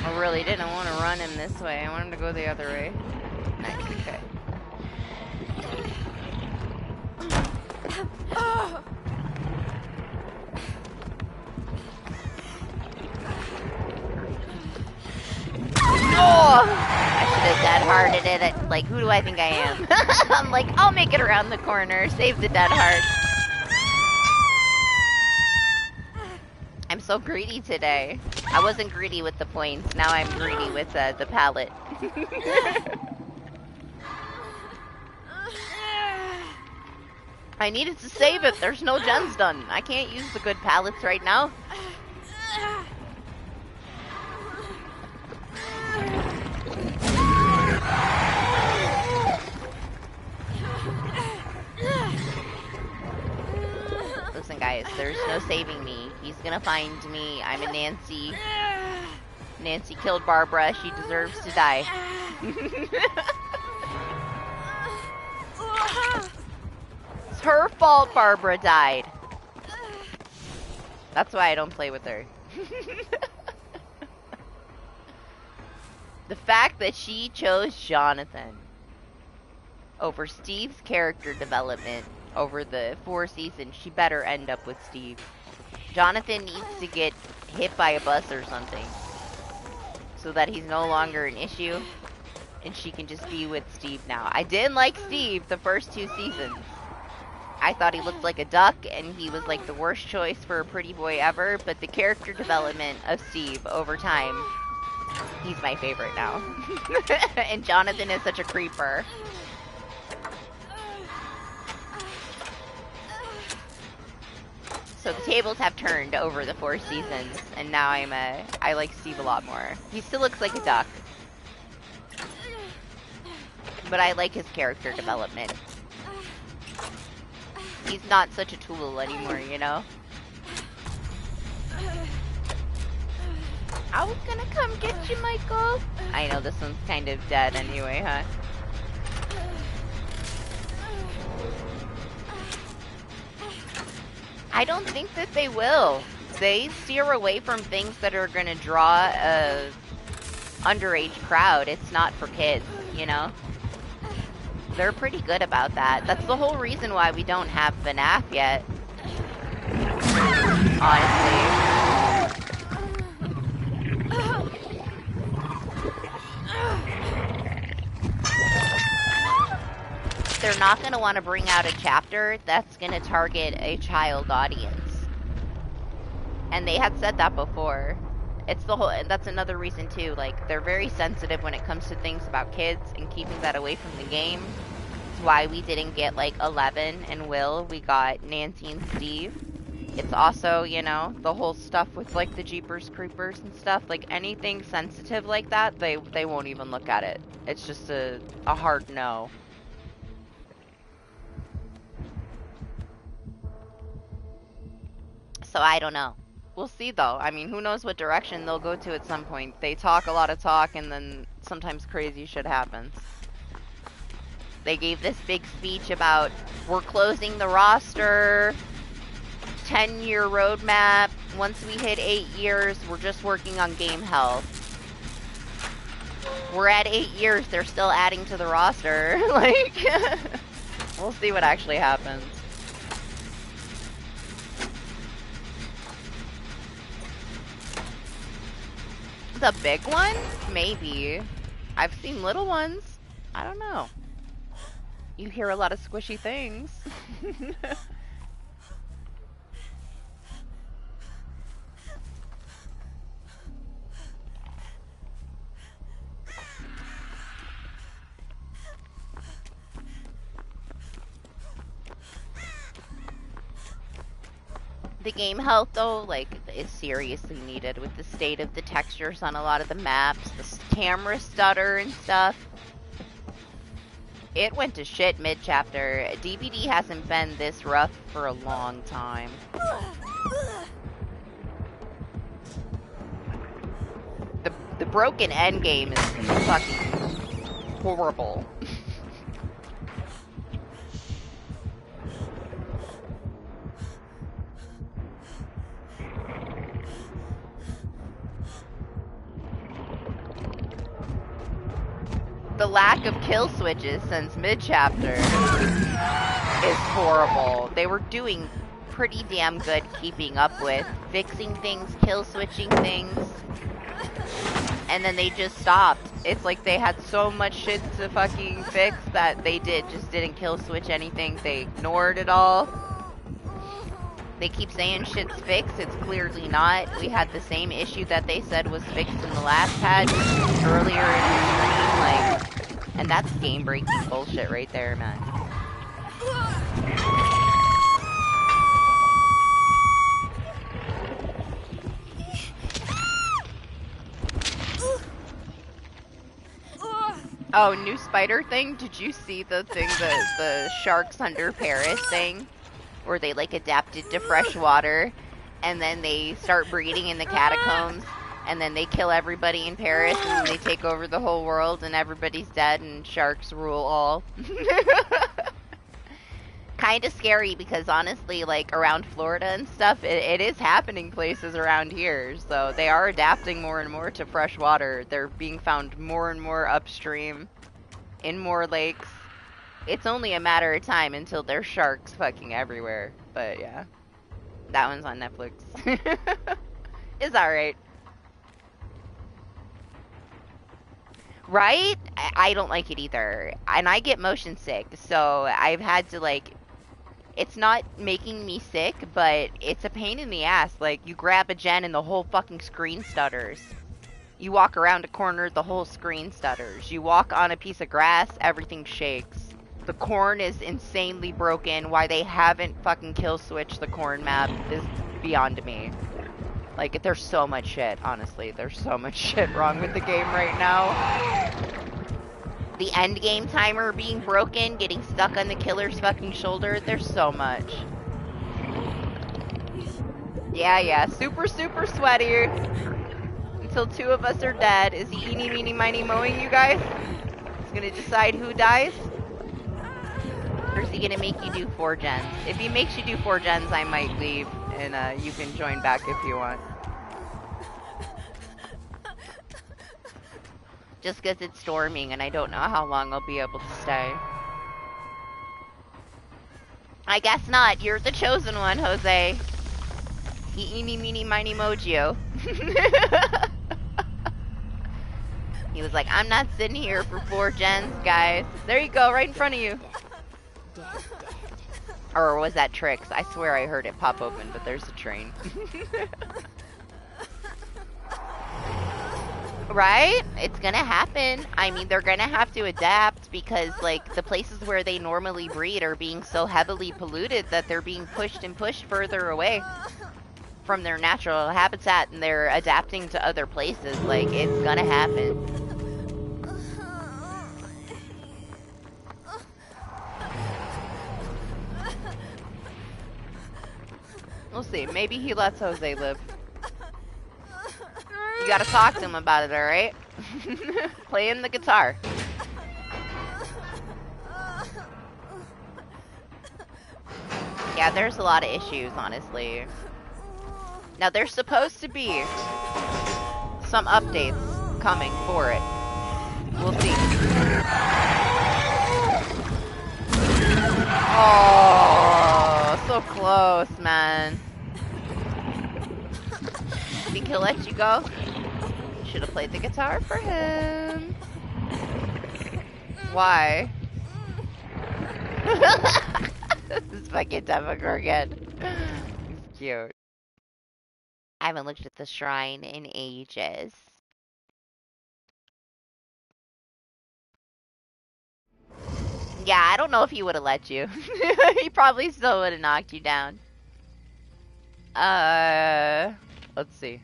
I really didn't want to run him this way. I want him to go the other way. Nice, okay. Oh! I should have dead hearted it. Like, who do I think I am? I'm like, I'll make it around the corner. Save the dead heart. I'm so greedy today. I wasn't greedy with the points. Now I'm greedy with the palette. I needed to save it. There's no gens done. I can't use the good pallets right now. Listen, guys, there's no saving me. He's gonna find me. I'm a Nancy. Nancy killed Barbara. She deserves to die. It's her fault Barbara died. That's why I don't play with her. The fact that she chose Jonathan over Steve's character development over the 4 seasons, she better end up with Steve. Jonathan needs to get hit by a bus or something so that he's no longer an issue and she can just be with Steve now. I didn't like Steve the first 2 seasons. I thought he looked like a duck and he was like the worst choice for a pretty boy ever, but the character development of Steve over time, he's my favorite now. And Jonathan is such a creeper. So the tables have turned over the 4 seasons, and now I like Steve a lot more. He still looks like a duck, but I like his character development. He's not such a tool anymore, you know? I was gonna come get you, Michael. I know this one's kind of dead anyway, huh? I don't think that they will. They steer away from things that are gonna draw a underage crowd. It's not for kids, you know? They're pretty good about that. That's the whole reason why we don't have FNAF yet. Honestly. They're not going to want to bring out a chapter that's going to target a child audience. And they had said that before. It's the whole, that's another reason too, like, they're very sensitive when it comes to things about kids and keeping that away from the game. It's why we didn't get, like, 11 and Will. We got Nancy and Steve. It's also, you know, the whole stuff with, like, the Jeepers Creepers and stuff. Like, anything sensitive like that, they won't even look at it. It's just a hard no. So I don't know. We'll see, though. I mean, who knows what direction they'll go to at some point. They talk a lot of talk, and then sometimes crazy shit happens. They gave this big speech about, we're closing the roster, 10-year roadmap. Once we hit 8 years, we're just working on game health. We're at 8 years, they're still adding to the roster. Like, we'll see what actually happens. The big one? Maybe. I've seen little ones. I don't know. You hear a lot of squishy things. The game health, though, like, is seriously needed with the state of the textures on a lot of the maps, the camera stutter and stuff. It went to shit mid-chapter. DBD hasn't been this rough for a long time. The broken endgame is fucking horrible. The lack of kill switches since mid-chapter is horrible. They were doing pretty damn good keeping up with fixing things, kill switching things, and then they just stopped. It's like they had so much shit to fucking fix that they just didn't kill switch anything. They ignored it all. They keep saying shit's fixed, it's clearly not. We had the same issue that they said was fixed in the last patch earlier in the stream, like, and that's game-breaking bullshit right there, man. Oh, new spider thing? Did you see the thing, the sharks under Paris thing? Where they, like, adapted to fresh water, and then they start breeding in the catacombs, and then they kill everybody in Paris, and then they take over the whole world, and everybody's dead, and sharks rule all. Kinda scary, because honestly, like, around Florida and stuff, it is happening places around here, so they are adapting more and more to fresh water. They're being found more and more upstream, in more lakes. It's only a matter of time until there's sharks fucking everywhere, but yeah. That one's on Netflix. It's alright. Right? I don't like it either. And I get motion sick, so I've had to, like... It's not making me sick, but it's a pain in the ass. Like, you grab a gen and the whole fucking screen stutters. You walk around a corner, the whole screen stutters. You walk on a piece of grass, everything shakes. The corn is insanely broken. Why they haven't fucking kill switched the corn map is beyond me. Like, there's so much shit, honestly. There's so much shit wrong with the game right now. The end game timer being broken, getting stuck on the killer's fucking shoulder. There's so much. Yeah, super sweaty. Until two of us are dead. Is he eeny, meeny, miny, mowing you guys? He's gonna decide who dies? Or is he gonna make you do 4 gens? If he makes you do 4 gens, I might leave, and you can join back if you want. Just because it's storming and I don't know how long I'll be able to stay. I guess not. You're the chosen one, Jose. He eeny, meeny, miny, mojio. He was like, I'm not sitting here for 4 gens, guys. There you go, right in front of you. Or was that Trix? I swear I heard it pop open, but there's a train. Right? It's gonna happen. I mean, they're gonna have to adapt because, like, the places where they normally breed are being so heavily polluted that they're being pushed and pushed further away from their natural habitat, and they're adapting to other places. Like, it's gonna happen. We'll see. Maybe he lets Jose live. You gotta talk to him about it, alright? Playing the guitar. Yeah, there's a lot of issues, honestly. Now, there's supposed to be some updates coming for it. We'll see. Oh, so close, man. Think he'll let you go? Should have played the guitar for him. Why? This is fucking difficult again. He's cute. I haven't looked at the shrine in ages. Yeah, I don't know if he would have let you. He probably still would have knocked you down. Let's see.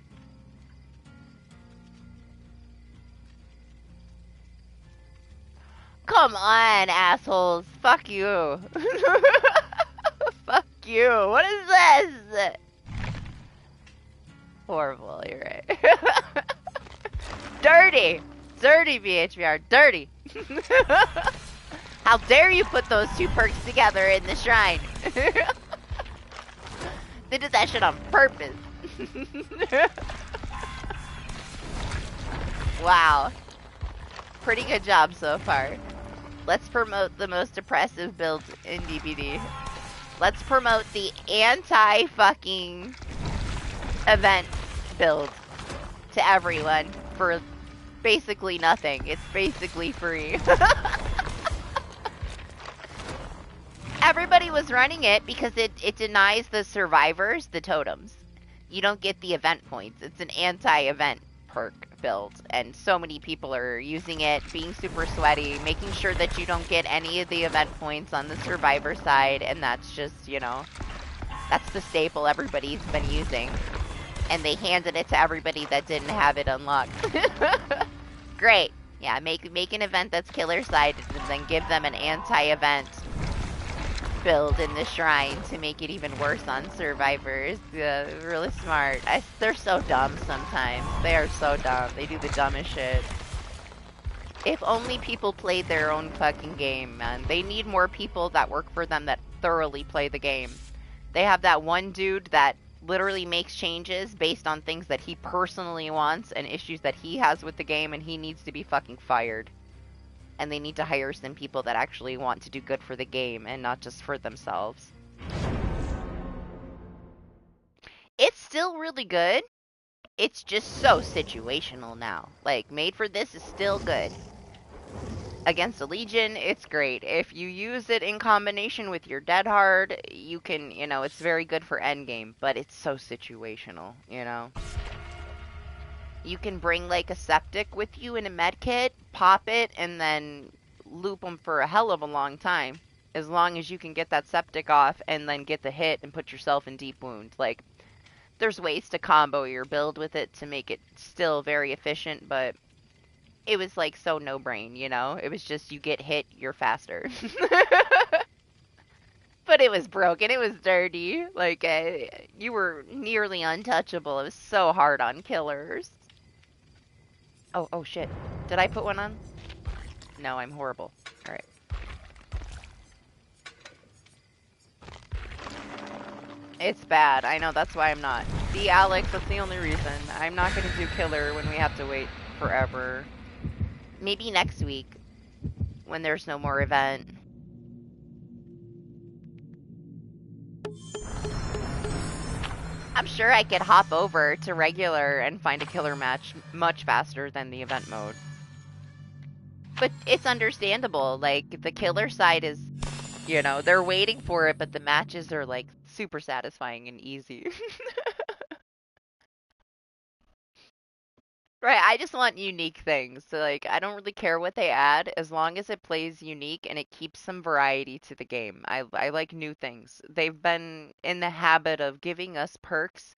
Come on, assholes. Fuck you. Fuck you. What is this? Horrible, you're right. Dirty. Dirty, BHBR. Dirty. How dare you put those 2 perks together in the shrine? They did that shit on purpose. Wow. Pretty good job so far. Let's promote the most oppressive build in DBD. Let's promote the anti-fucking event build to everyone for basically nothing. It's basically free. Everybody was running it because it denies the survivors the totems. You don't get the event points. It's an anti-event perk build, and so many people are using it, being super sweaty, making sure that you don't get any of the event points on the survivor side, and that's just, you know, that's the staple everybody's been using. And they handed it to everybody that didn't have it unlocked. Great. Yeah, make an event that's killer-sided and then give them an anti-event build in the shrine to make it even worse on survivors. Really smart. They're so dumb sometimes. They are so dumb. They do the dumbest shit. If only people played their own fucking game, man. They need more people that work for them that thoroughly play the game. They have that one dude that literally makes changes based on things that he personally wants and issues that he has with the game, and he needs to be fucking fired. And they need to hire some people that actually want to do good for the game and not just for themselves. It's still really good. It's just so situational now. Like, Made for This is still good. Against a Legion, it's great. If you use it in combination with your Dead Hard, you can, you know, it's very good for endgame, but it's so situational, you know? You can bring, like, a septic with you in a med kit, pop it, and then loop them for a hell of a long time. As long as you can get that septic off and then get the hit and put yourself in deep wound. Like, there's ways to combo your build with it to make it still very efficient, but it was like so no brain, you know? It was just you get hit, you're faster. But it was broken, it was dirty. Like, you were nearly untouchable. It was so hard on killers. Oh shit. Did I put one on? No, I'm horrible. Alright. It's bad. I know, that's why I'm not. See, Alex, that's the only reason. I'm not gonna do killer when we have to wait forever. Maybe next week, when there's no more event. I'm sure I could hop over to regular and find a killer match much faster than the event mode. But it's understandable, like, the killer side is, you know, they're waiting for it, but the matches are, like, super satisfying and easy. Right, I just want unique things. So, like, I don't really care what they add as long as it plays unique and it keeps some variety to the game. I like new things. They've been in the habit of giving us perks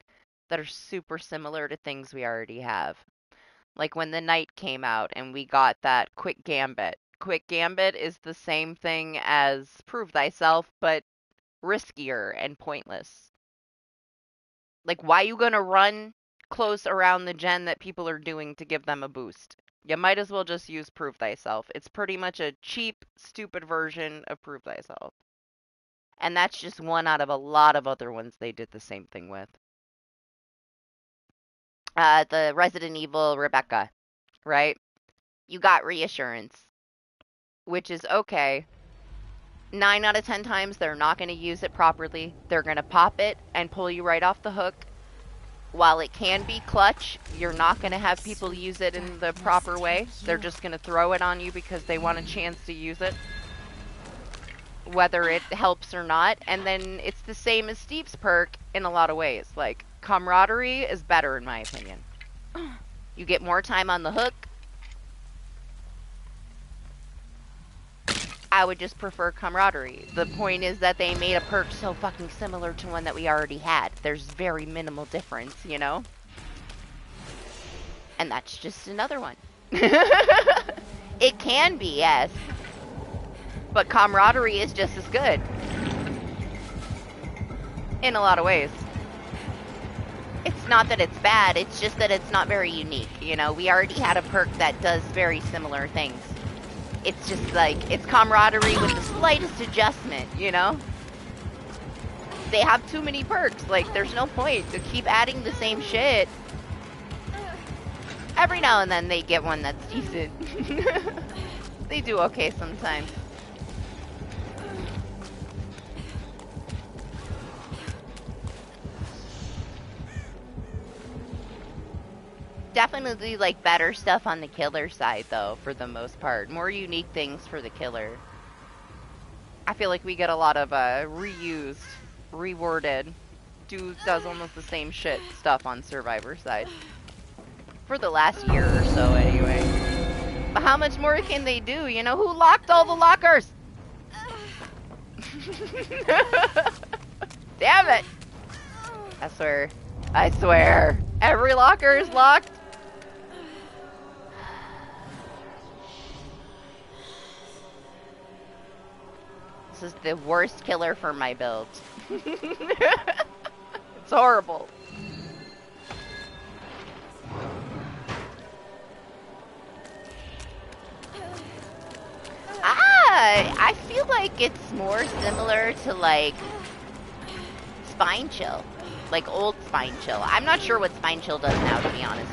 that are super similar to things we already have. Like when the Knight came out and we got that Quick Gambit. Quick Gambit is the same thing as Prove Thyself, but riskier and pointless. Like, why you gonna run close around the gen that people are doing to give them a boost? You might as well just use Prove Thyself. It's pretty much a cheap, stupid version of Prove Thyself. And that's just one out of a lot of other ones they did the same thing with. The Resident Evil Rebecca, right? You got Reassurance, which is okay. 9 out of 10 times, they're not going to use it properly. They're going to pop it and pull you right off the hook. While it can be clutch, you're not going to have people use it in the proper way. They're just going to throw it on you because they want a chance to use it, whether it helps or not. And then it's the same as Steve's perk in a lot of ways. Like, Camaraderie is better in my opinion. You get more time on the hook. I would just prefer Camaraderie. The point is that they made a perk so fucking similar to one that we already had. There's very minimal difference, you know? And that's just another one. It can be, yes. But Camaraderie is just as good. In a lot of ways. It's not that it's bad, it's just that it's not very unique, you know? We already had a perk that does very similar things. It's just like, it's Camaraderie with the slightest adjustment, you know? They have too many perks, like, there's no point to keep adding the same shit. Every now and then they get one that's decent. They do okay sometimes. Definitely like better stuff on the killer side though, for the most part. More unique things for the killer. I feel like we get a lot of reused, reworded, does almost the same shit stuff on Survivor side. For the last year or so anyway. But how much more can they do? You know, who locked all the lockers? Damn it! I swear, every locker is locked. This is the worst killer for my build. It's horrible. I feel like it's more similar to like Spine Chill, like old Spine Chill. I'm not sure what Spine Chill does now, to be honest.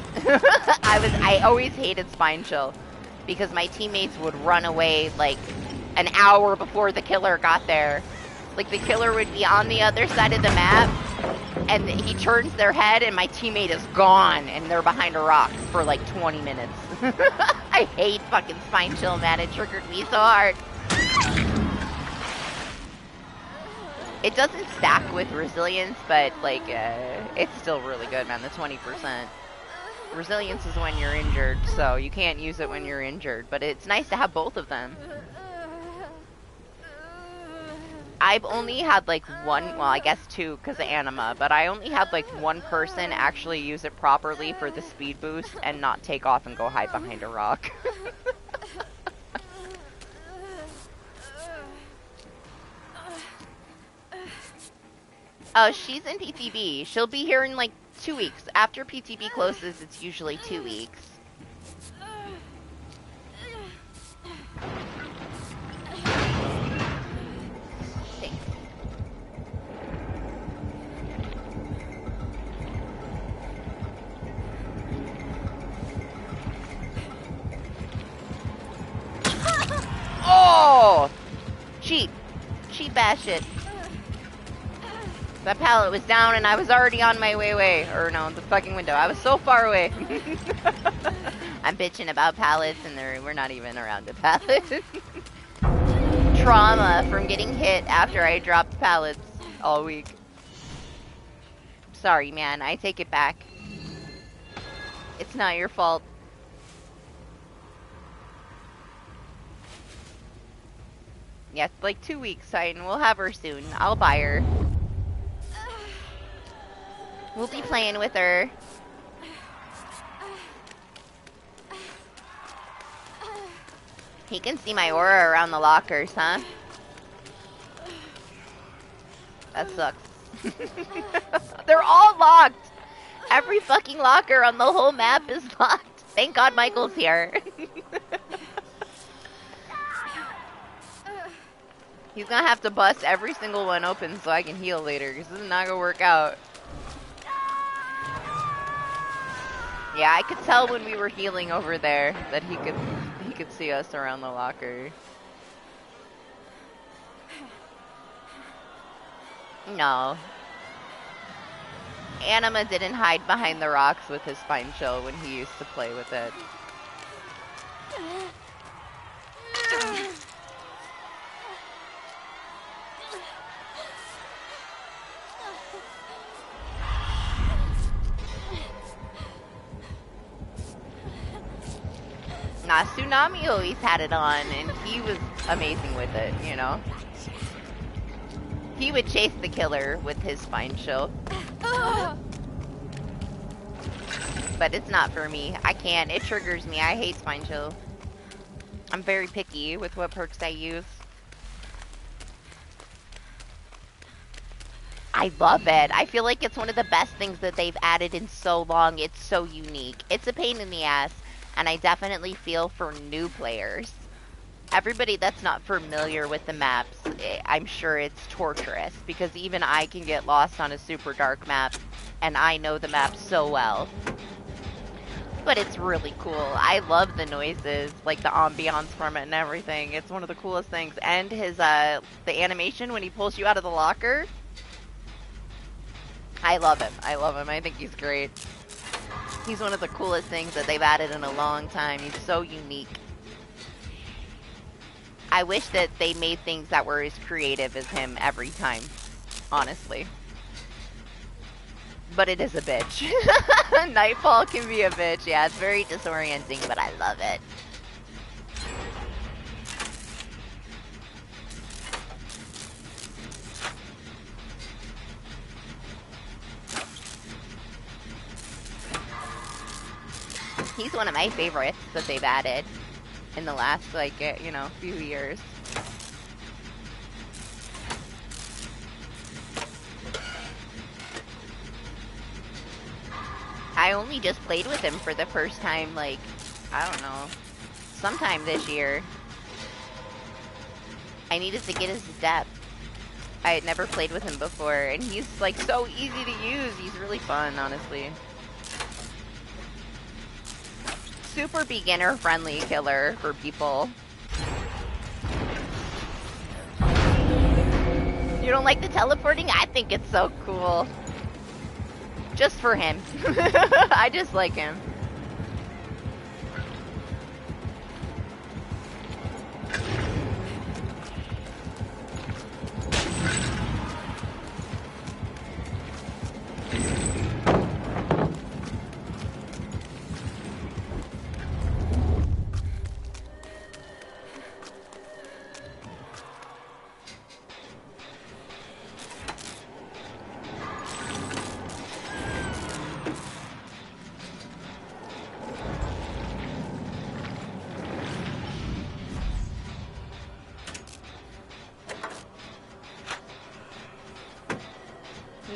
I always hated Spine Chill because my teammates would run away like an hour before the killer got there. Like the killer would be on the other side of the map and he turns their head and my teammate is gone and they're behind a rock for like 20 minutes. I hate fucking Spine Chill, man. It triggered me so hard. It doesn't stack with resilience, but like it's still really good, man. The 20%. Resilience is when you're injured, so you can't use it when you're injured, but it's nice to have both of them. I've only had like one, well I guess two because of Anima, but I only had like one person actually use it properly for the speed boost and not take off and go hide behind a rock. Oh, she's in PTB. She'll be here in like 2 weeks. After PTB closes, it's usually 2 weeks. Oh! Cheap. Cheap ass shit. That pallet was down and I was already on my way. Or no, the fucking window. I was so far away. I'm bitching about pallets and we're not even around a pallet. Trauma from getting hit after I dropped pallets all week. Sorry, man. I take it back. It's not your fault. Yeah, like 2 weeks, and we'll have her soon. I'll buy her. We'll be playing with her. He can see my aura around the lockers, huh? That sucks. They're all locked! Every fucking locker on the whole map is locked. Thank God Michael's here. He's gonna have to bust every single one open so I can heal later, because this is not gonna work out. Yeah, I could tell when we were healing over there that he could see us around the locker. No. Anima didn't hide behind the rocks with his Spine Chill when he used to play with it. Nah, Tsunami always had it on, and he was amazing with it, you know? He would chase the killer with his Spine Chill. But it's not for me. I can't. It triggers me. I hate Spine Chill. I'm very picky with what perks I use. I love it. I feel like it's one of the best things that they've added in so long. It's so unique. It's a pain in the ass. And I definitely feel for new players. Everybody that's not familiar with the maps, I'm sure it's torturous. Because even I can get lost on a super dark map. And I know the map so well. But it's really cool. I love the noises, like the ambiance from it and everything. It's one of the coolest things. And his, the animation when he pulls you out of the locker. I love him. I love him. I think he's great. He's one of the coolest things that they've added in a long time. He's so unique. I wish that they made things that were as creative as him every time. Honestly. But it is a bitch. Nightfall can be a bitch. Yeah, it's very disorienting, but I love it. He's one of my favorites that they've added in the last, like, you know, few years. I only just played with him for the first time, like, I don't know, sometime this year. I needed to get his depth. I had never played with him before, and he's like so easy to use. He's really fun, honestly. Super beginner friendly killer for people. You don't like the teleporting? I think it's so cool. Just for him. I just like him.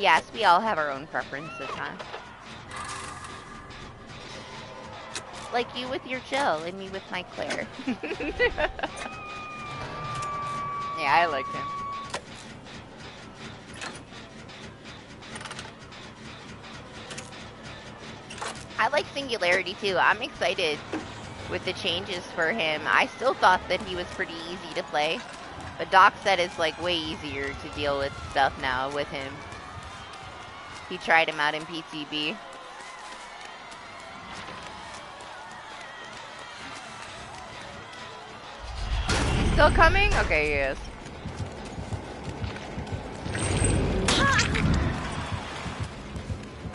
Yes, we all have our own preferences, huh? Like you with your Jill and me with my Claire. Yeah, I like him. I like Singularity too. I'm excited with the changes for him. I still thought that he was pretty easy to play, but Doc said it's like way easier to deal with stuff now with him. He tried him out in PTB. Still coming? Okay, he is.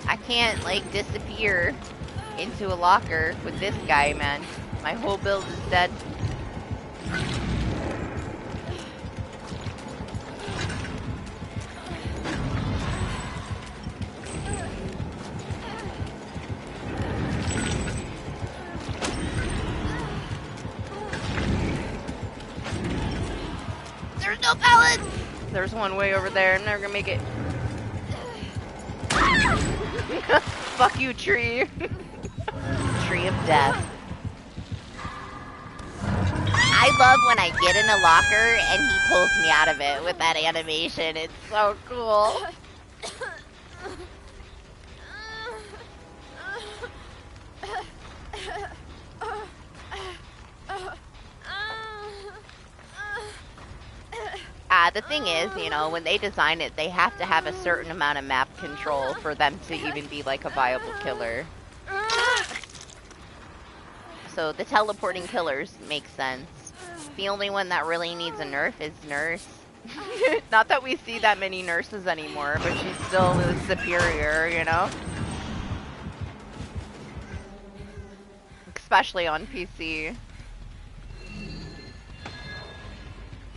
I can't, like, disappear into a locker with this guy, man. My whole build is dead. There's no pellets! There's one way over there. I'm never gonna make it. Fuck you, tree. Tree of death. I love when I get in a locker and he pulls me out of it with that animation. It's so cool. The thing is, you know, when they design it, they have to have a certain amount of map control for them to even be like a viable killer. So the teleporting killers make sense. The only one that really needs a nerf is Nurse. Not that we see that many nurses anymore, but she's still superior, you know? Especially on PC.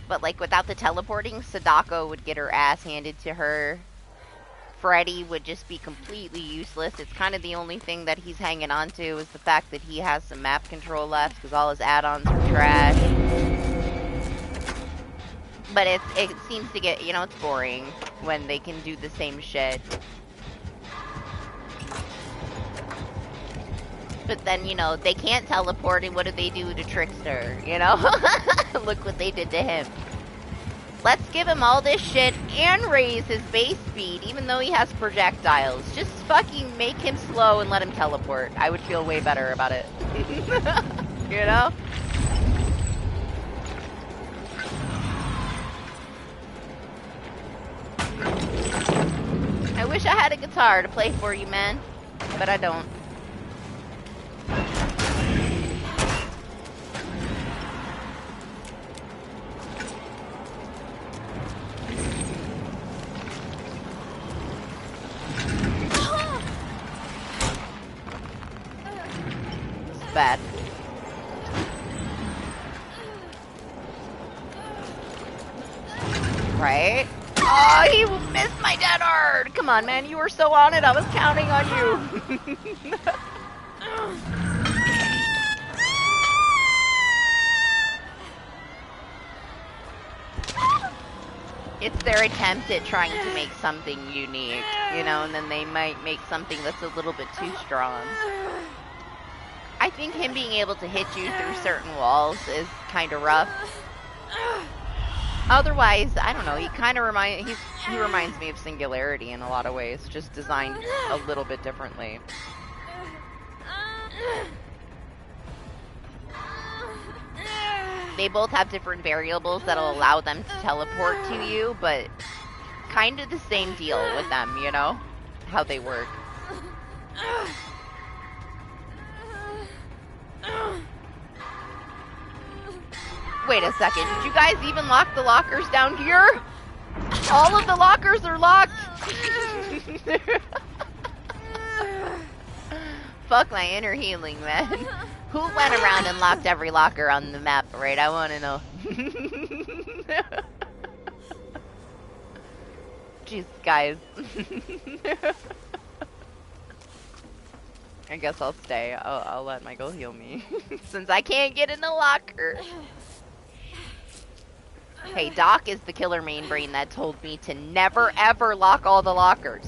But like without the teleporting, Sadako would get her ass handed to her. Freddy would just be completely useless. It's kind of the only thing that he's hanging on to is the fact that he has some map control left because all his add-ons are trash. But it seems to get, you know, it's boring when they can do the same shit. But then, you know, they can't teleport, and what do they do to Trickster, you know? Look what they did to him. Let's give him all this shit and raise his base speed, even though he has projectiles. Just fucking make him slow and let him teleport. I would feel way better about it. You know? I wish I had a guitar to play for you, man. But I don't. Bad. Right? Oh, he missed my dead hard. Come on, man. You were so on it. I was counting on you. It's their attempt at trying to make something unique, you know, and then they might make something that's a little bit too strong. I think him being able to hit you through certain walls is kind of rough. Otherwise, I don't know, he kind of he reminds me of Singularity in a lot of ways, just designed a little bit differently. They both have different variables that'll allow them to teleport to you, but kind of the same deal with them, you know? How they work. Wait a second, did you guys even lock the lockers down here? All of the lockers are locked! Fuck my inner healing, man. Who went around and locked every locker on the map, right? I want to know. Jeez, guys. I guess I'll stay. I'll let Michael heal me. Since I can't get in the locker. Hey, Doc is the killer main brain that told me to never ever lock all the lockers.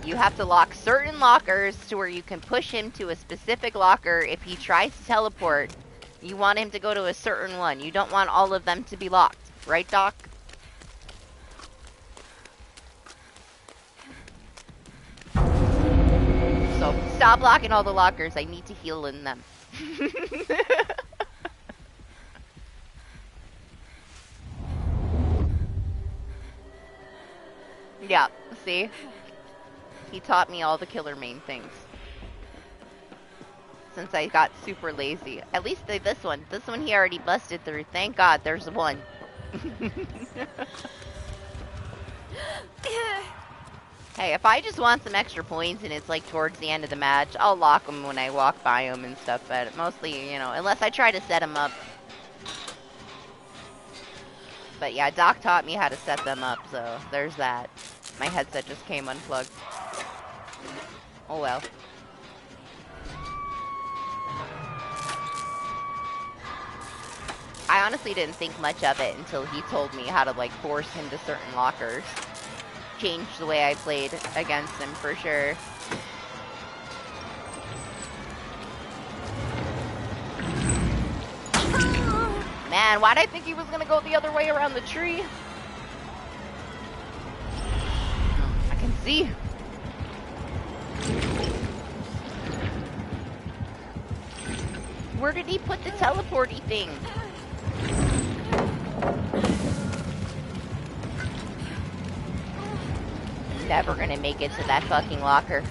You have to lock certain lockers to where you can push him to a specific locker. If he tries to teleport, you want him to go to a certain one. You don't want all of them to be locked. Right, Doc? So, stop locking all the lockers. I need to heal in them. Yeah, see? He taught me all the killer main things. Since I got super lazy. At least this one. This one he already busted through. Thank God there's one. Hey, if I just want some extra points and it's like towards the end of the match, I'll lock them when I walk by them and stuff. But mostly, you know, unless I try to set them up. But yeah, Doc taught me how to set them up, so there's that. My headset just came unplugged. Oh well. I honestly didn't think much of it until he told me how to like force him to certain lockers. Changed the way I played against him for sure. Man, why'd I think he was gonna go the other way around the tree? I can see. Where did he put the teleporty thing? Never gonna make it to that fucking locker.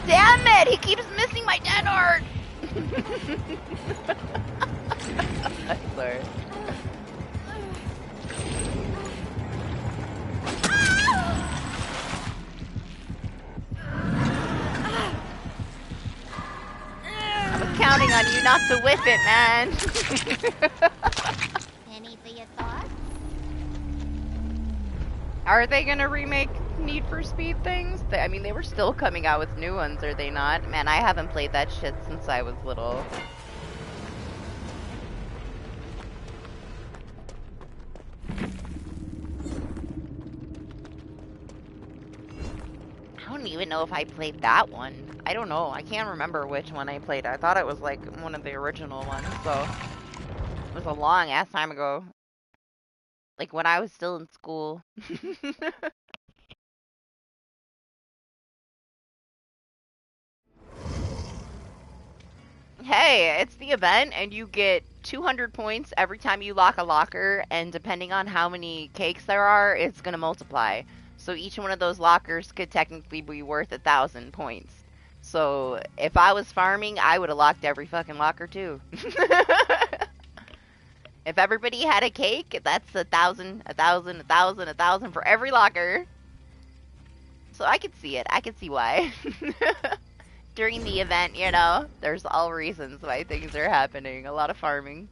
Damn it! He keeps missing my dead art! I'm sorry. I was counting on you not to whiff it, man. Any for your thoughts? Are they gonna remake Need for Speed things? I mean, they were still coming out with new ones, are they not? Man, I haven't played that shit since I was little. I don't even know if I played that one. I don't know. I can't remember which one I played. I thought it was like one of the original ones, so it was a long ass time ago. Like when I was still in school. Hey, it's the event and you get 200 points every time you lock a locker, and depending on how many cakes there are, it's gonna multiply. So each one of those lockers could technically be worth 1,000 points. So if I was farming, I would have locked every fucking locker too. If everybody had a cake, that's 1,000, 1,000, 1,000, 1,000 for every locker. So I could see it. I could see why. During the event, you know, there's all reasons why things are happening. A lot of farming.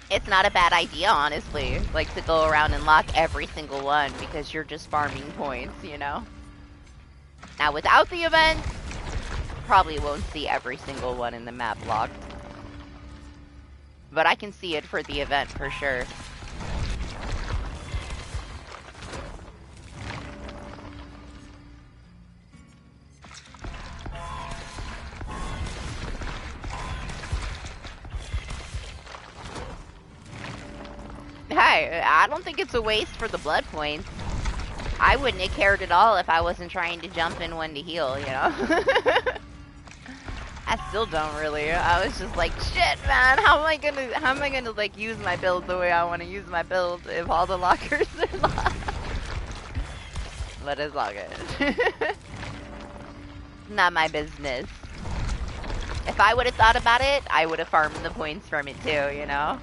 It's not a bad idea, honestly. Like, to go around and lock every single one because you're just farming points, you know? Now, without the event, probably won't see every single one in the map locked. But I can see it for the event for sure. Hey, I don't think it's a waste for the blood points. I wouldn't have cared at all if I wasn't trying to jump in one to heal, you know? I still don't really. I was just like, shit, man, how am I gonna like use my build the way I want to use my build if all the lockers are locked? But it's all good. Not my business. If I would have thought about it, I would have farmed the points from it too, you know?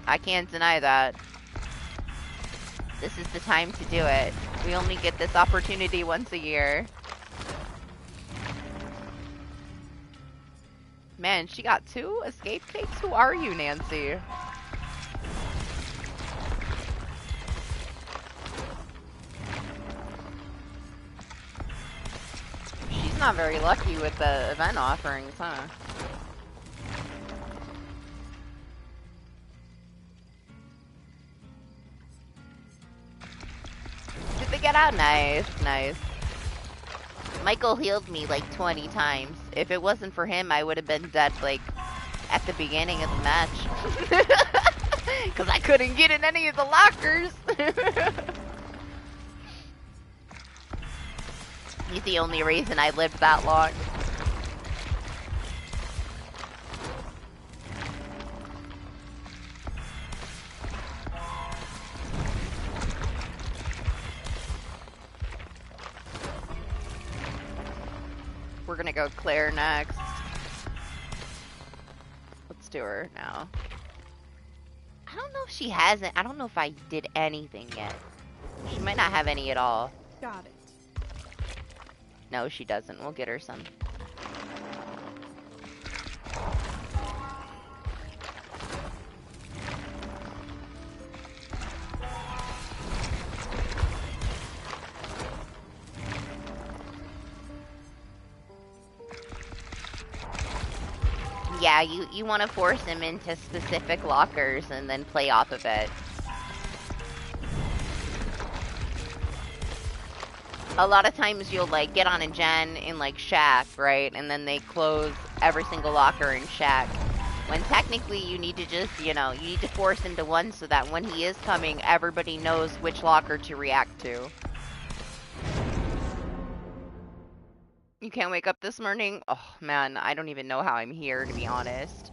I can't deny that. This is the time to do it. We only get this opportunity once a year. Man, she got 2 escape cakes? Who are you, Nancy? She's not very lucky with the event offerings, huh? Did they get out? Nice, nice. Michael healed me like 20 times. If it wasn't for him, I would have been dead like at the beginning of the match. Because I couldn't get in any of the lockers. He's the only reason I lived that long. We're gonna go Claire next. Let's do her now. I don't know if she hasn't. I don't know if I did anything yet. She might not have any at all. Got it. No, she doesn't. We'll get her some. Yeah, you want to force him into specific lockers and then play off of it. A lot of times you'll like get on a gen in like Shack, right? And then they close every single locker in Shack. When technically you need to just, you know, you need to force him to one so that when he is coming, everybody knows which locker to react to. You can't wake up this morning? Oh man, I don't even know how I'm here, to be honest.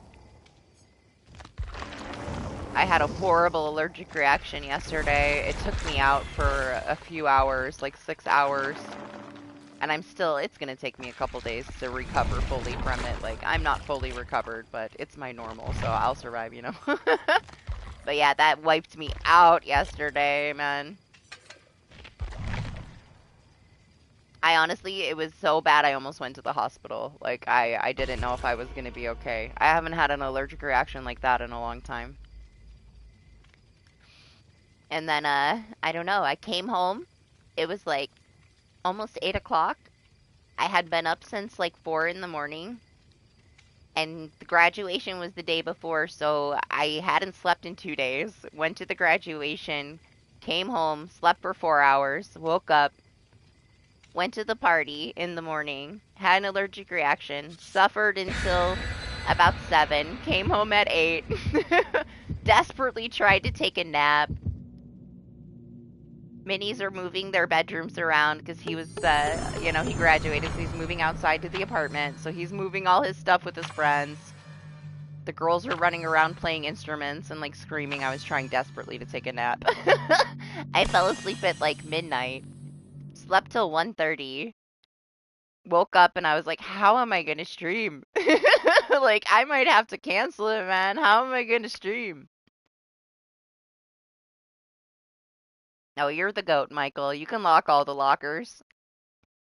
I had a horrible allergic reaction yesterday. It took me out for a few hours, like 6 hours. And I'm still, it's gonna take me a couple days to recover fully from it. Like, I'm not fully recovered, but it's my normal, so I'll survive, you know? But yeah, that wiped me out yesterday, man. I honestly, it was so bad I almost went to the hospital. Like, I didn't know if I was gonna be okay. I haven't had an allergic reaction like that in a long time. And then, I don't know, I came home. It was like almost 8 o'clock. I had been up since like 4 in the morning. And the graduation was the day before, so I hadn't slept in 2 days. Went to the graduation, came home, slept for 4 hours, woke up, went to the party in the morning, had an allergic reaction, suffered until about 7, came home at 8, desperately tried to take a nap. Minis are moving their bedrooms around because he was, you know, he graduated, so he's moving outside to the apartment. So he's moving all his stuff with his friends. The girls are running around playing instruments and, like, screaming. I was trying desperately to take a nap. I fell asleep at, like, midnight. Slept till 1:30. Woke up and I was like, how am I going to stream? Like, I might have to cancel it, man. How am I going to stream? No, you're the goat, Michael. You can lock all the lockers.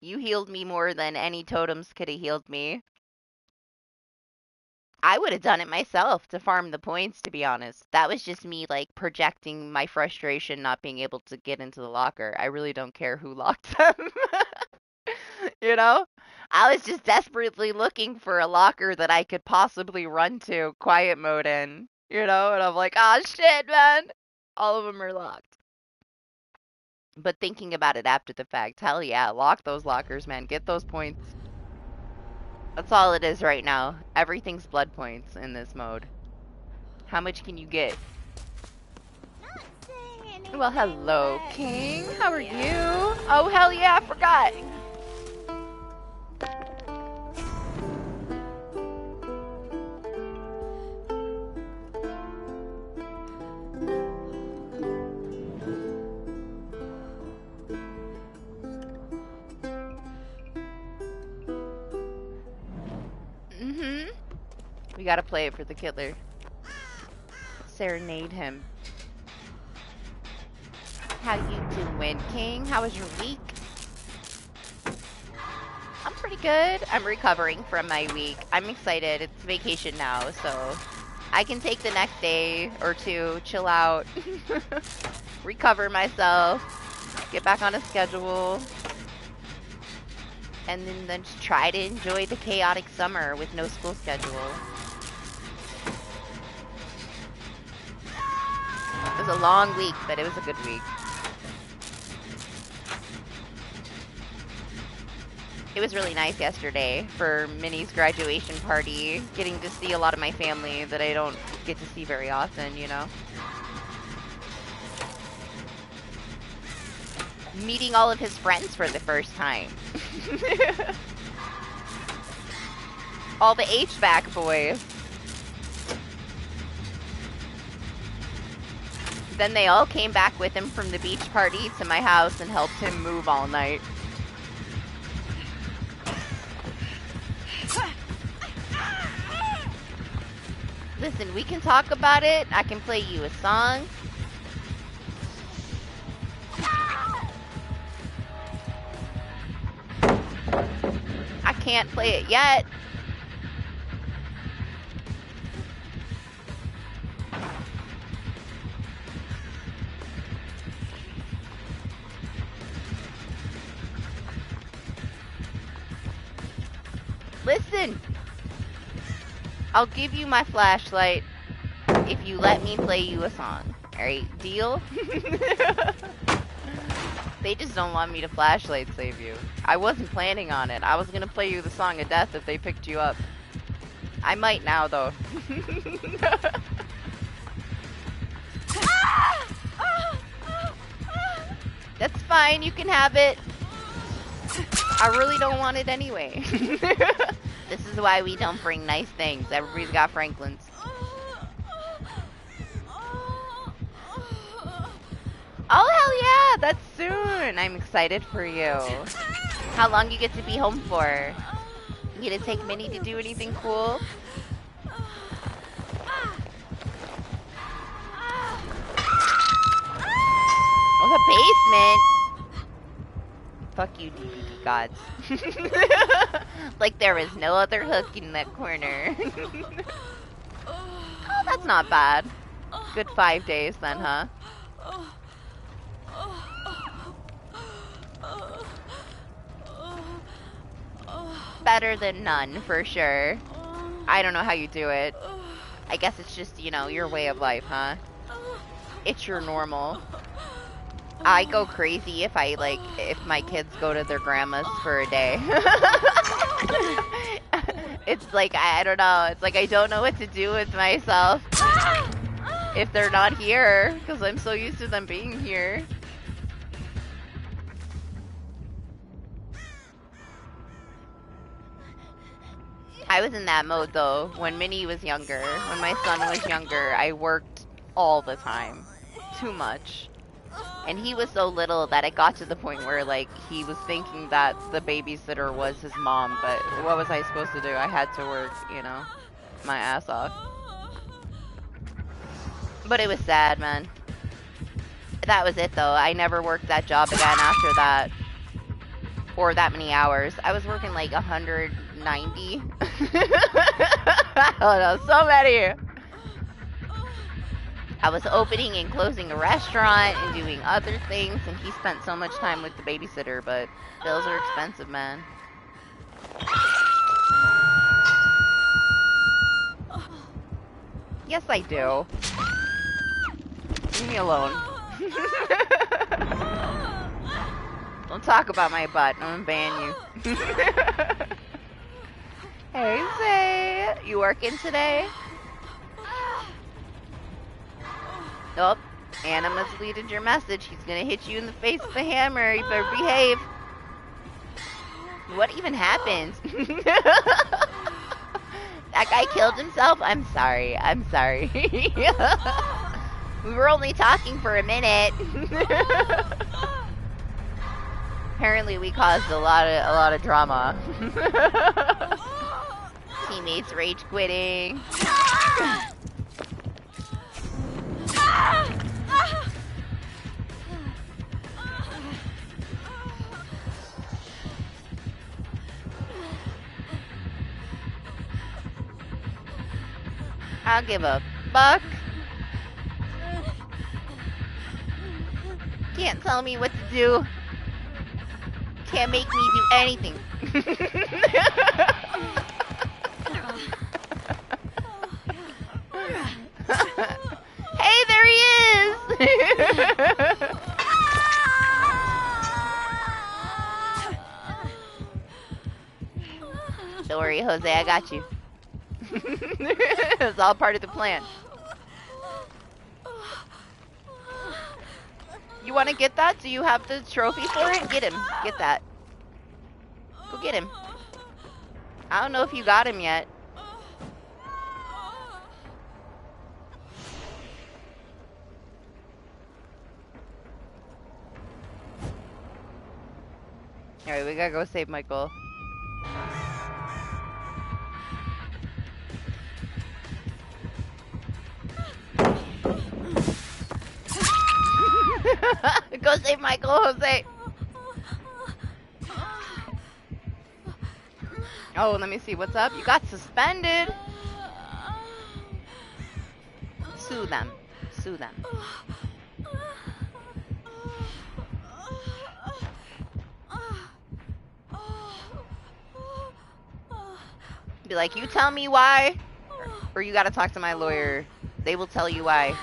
You healed me more than any totems could have healed me. I would have done it myself to farm the points, to be honest. That was just me, like, projecting my frustration not being able to get into the locker. I really don't care who locked them. You know? I was just desperately looking for a locker that I could possibly run to quiet mode in. You know? And I'm like, ah, shit, man. All of them are locked. But thinking about it after the fact, hell yeah, lock those lockers, man. Get those points. That's all it is right now. Everything's blood points in this mode. How much can you get? Well, hello, King. How are you? Oh, hell yeah, I forgot. We gotta play it for the killer. Serenade him. How you doing, King? How was your week? I'm pretty good. I'm recovering from my week. I'm excited. It's vacation now, so I can take the next day or two, chill out, recover myself, get back on a schedule, and then just try to enjoy the chaotic summer with no school schedule. It was a long week, but it was a good week. It was really nice yesterday for Minnie's graduation party, getting to see a lot of my family that I don't get to see very often, you know? Meeting all of his friends for the first time. All the HVAC boys. Then they all came back with him from the beach party to my house and helped him move all night. Listen, we can talk about it. I can play you a song. I can't play it yet. Listen, I'll give you my flashlight if you let me play you a song. Alright, deal? They just don't want me to flashlight save you. I wasn't planning on it. I was gonna play you the song of death if they picked you up. I might now, though. That's fine, you can have it. I really don't want it anyway. This is why we don't bring nice things. Everybody's got Franklin's. Oh, hell yeah! That's soon! I'm excited for you. How long you get to be home for? You gonna take Minnie to do anything cool? Oh, the basement! Fuck you, DBD gods. Like there is no other hook in that corner. Oh, that's not bad. Good 5 days then, huh? Better than none, for sure. I don't know how you do it. I guess it's just, you know, your way of life, huh? It's your normal. I go crazy if if my kids go to their grandma's for a day. It's like, I don't know. It's like I don't know what to do with myself if they're not here, because I'm so used to them being here. I was in that mode, though, when Minnie was younger. When my son was younger, I worked all the time. Too much. And he was so little that it got to the point where, like, he was thinking that the babysitter was his mom, but what was I supposed to do? I had to work, you know, my ass off. But it was sad, man. That was it, though. I never worked that job again after that. for that many hours. I was working like 190. I don't know, so many. I was opening and closing a restaurant and doing other things, and he spent so much time with the babysitter, but bills are expensive, man. Yes, I do. Leave me alone. Don't talk about my butt. I'm gonna ban you. Hey, Zay. You working today? Oh, Anima's deleted your message. He's gonna hit you in the face with a hammer. You better behave. What even happened? That guy killed himself? I'm sorry. I'm sorry. We were only talking for a minute. Apparently we caused a lot of drama. Teammates rage quitting. I'll give a fuck. Can't tell me what to do. Can't make me do anything. Hey, there he is! Don't worry, Jose, I got you. It's all part of the plan. You want to get that? Do you have the trophy for it? Get him. Get that. Go get him. I don't know if you got him yet. Alright, we gotta go save Michael. Go save Michael, Jose. Oh, let me see. What's up? You got suspended. Sue them. Sue them. Be like, you tell me why, or you gotta talk to my lawyer. They will tell you why.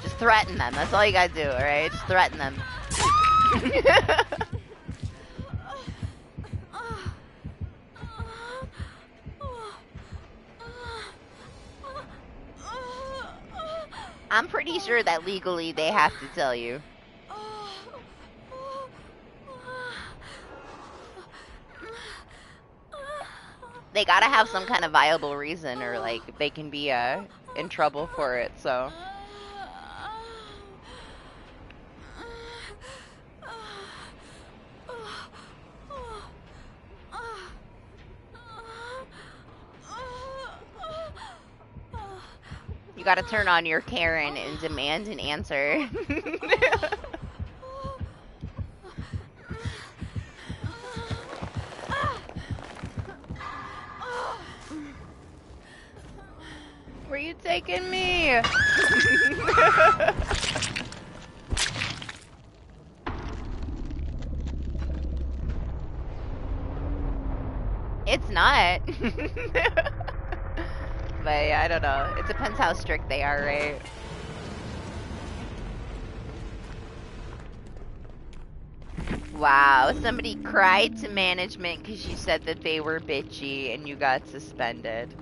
Just threaten them. That's all you gotta do, alright? Just threaten them. I'm pretty sure that legally they have to tell you. They gotta have some kind of viable reason, or like they can be in trouble for it, so. You gotta turn on your Karen and demand an answer. Where you taking me? It's not. But yeah, I don't know. It depends how strict they are, right? Wow, somebody cried to management because you said that they were bitchy and you got suspended.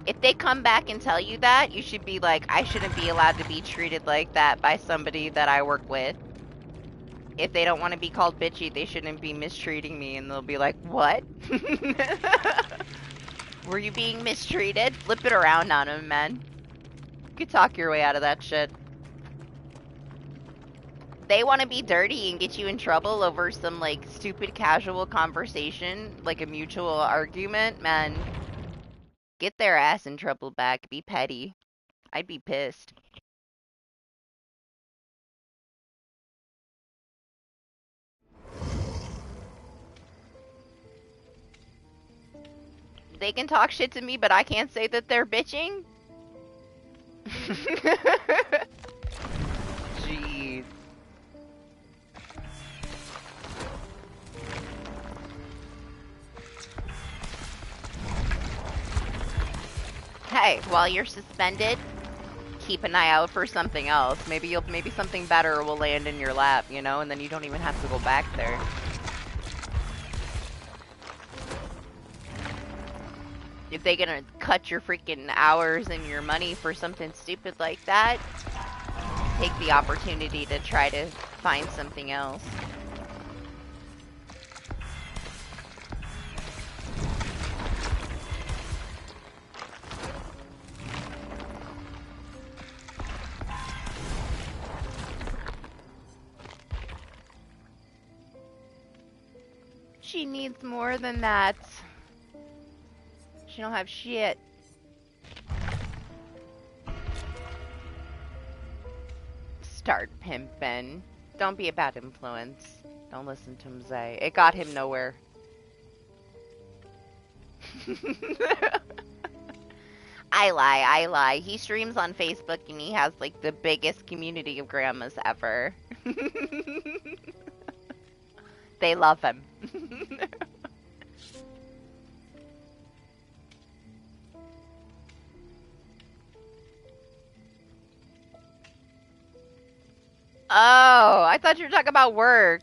If they come back and tell you that, you should be like, I shouldn't be allowed to be treated like that by somebody that I work with. If they don't want to be called bitchy, they shouldn't be mistreating me, and they'll be like, what? Were you being mistreated? Flip it around on them, man. You could talk your way out of that shit. They want to be dirty and get you in trouble over some, like, stupid casual conversation, like a mutual argument, man. Get their ass in trouble back. Be petty. I'd be pissed. They can talk shit to me, but I can't say that they're bitching? Jeez. Hey, while you're suspended, keep an eye out for something else. Maybe something better will land in your lap, you know, and then you don't even have to go back there. If they're gonna cut your freaking hours and your money for something stupid like that, take the opportunity to try to find something else. She needs more than that. She don't have shit. Start pimpin'. Don't be a bad influence. Don't listen to him say. It got him nowhere. I lie. He streams on Facebook and he has like the biggest community of grandmas ever. They love him. Oh, I thought you were talking about work.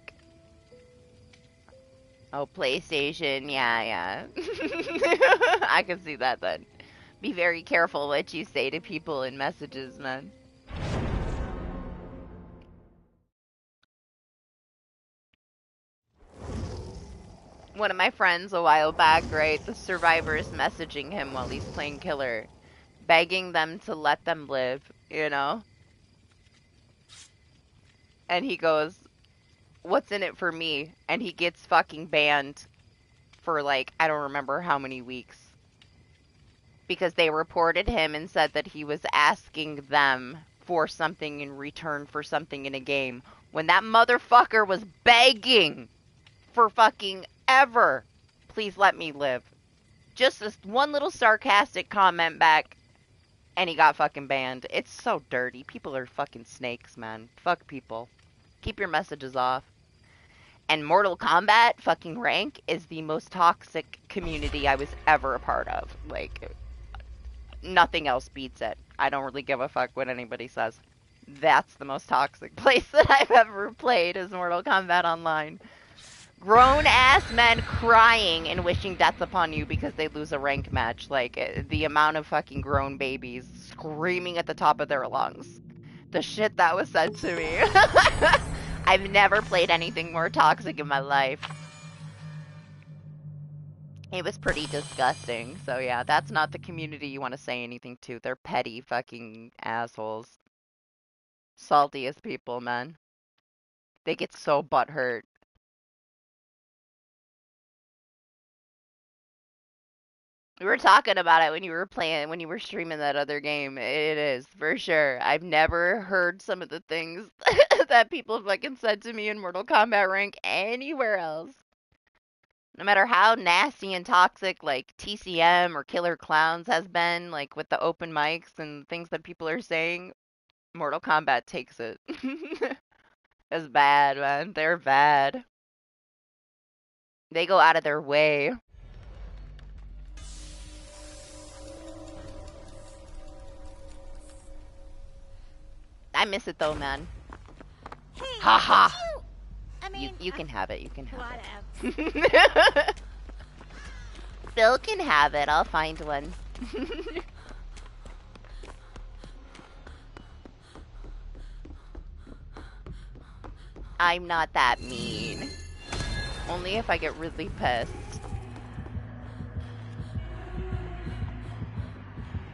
Oh, PlayStation. Yeah. I can see that then. Be very careful what you say to people in messages, man. One of my friends a while back, right, the survivor is messaging him while he's playing killer, begging them to let them live, you know? And he goes, what's in it for me? And he gets fucking banned for like, I don't remember how many weeks. Because they reported him and said that he was asking them for something in return for something in a game. When that motherfucker was begging for fucking ever, please let me live. Just this one little sarcastic comment back, and he got fucking banned. It's so dirty. People are fucking snakes, man. Fuck people. Keep your messages off. And Mortal Kombat fucking rank is the most toxic community I was ever a part of. Like, nothing else beats it. I don't really give a fuck what anybody says. That's the most toxic place that I've ever played, is Mortal Kombat Online. Grown-ass men crying and wishing death upon you because they lose a rank match. Like, the amount of fucking grown babies screaming at the top of their lungs. The shit that was said to me. I've never played anything more toxic in my life. It was pretty disgusting. So yeah, that's not the community you want to say anything to. They're petty fucking assholes. Saltiest people, man. They get so butthurt. We were talking about it when you were streaming that other game. It is, for sure. I've never heard some of the things that people fucking said to me in Mortal Kombat rank anywhere else. No matter how nasty and toxic, like, TCM or Killer Clowns has been, like, with the open mics and things that people are saying, Mortal Kombat takes it. It's bad, man. They're bad. They go out of their way. I miss it though, man. Hey, haha. I mean, you can have it. You can have whatever. it. Phil can have it. I'll find one. I'm not that mean. Only if I get really pissed.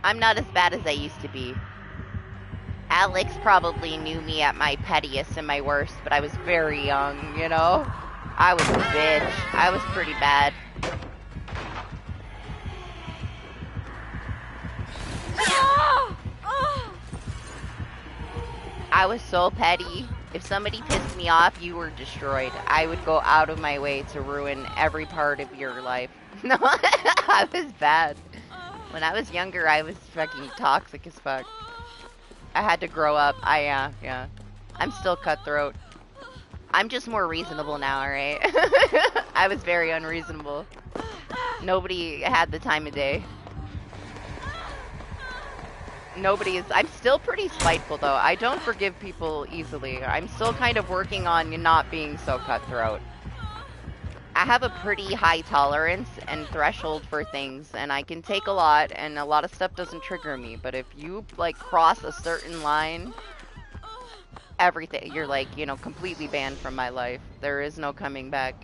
I'm not as bad as I used to be. Alex probably knew me at my pettiest and my worst, but I was very young, you know? I was a bitch. I was pretty bad. I was so petty. If somebody pissed me off, you were destroyed. I would go out of my way to ruin every part of your life. No, I was bad. When I was younger, I was fucking toxic as fuck. I had to grow up. Yeah. I'm still cutthroat. I'm just more reasonable now, alright? I was very unreasonable. Nobody had the time of day. I'm still pretty spiteful though. I don't forgive people easily. I'm still kind of working on not being so cutthroat. I have a pretty high tolerance and threshold for things, and I can take a lot, and a lot of stuff doesn't trigger me. But if you, like, cross a certain line, everything, you're like, you know, completely banned from my life. There is no coming back.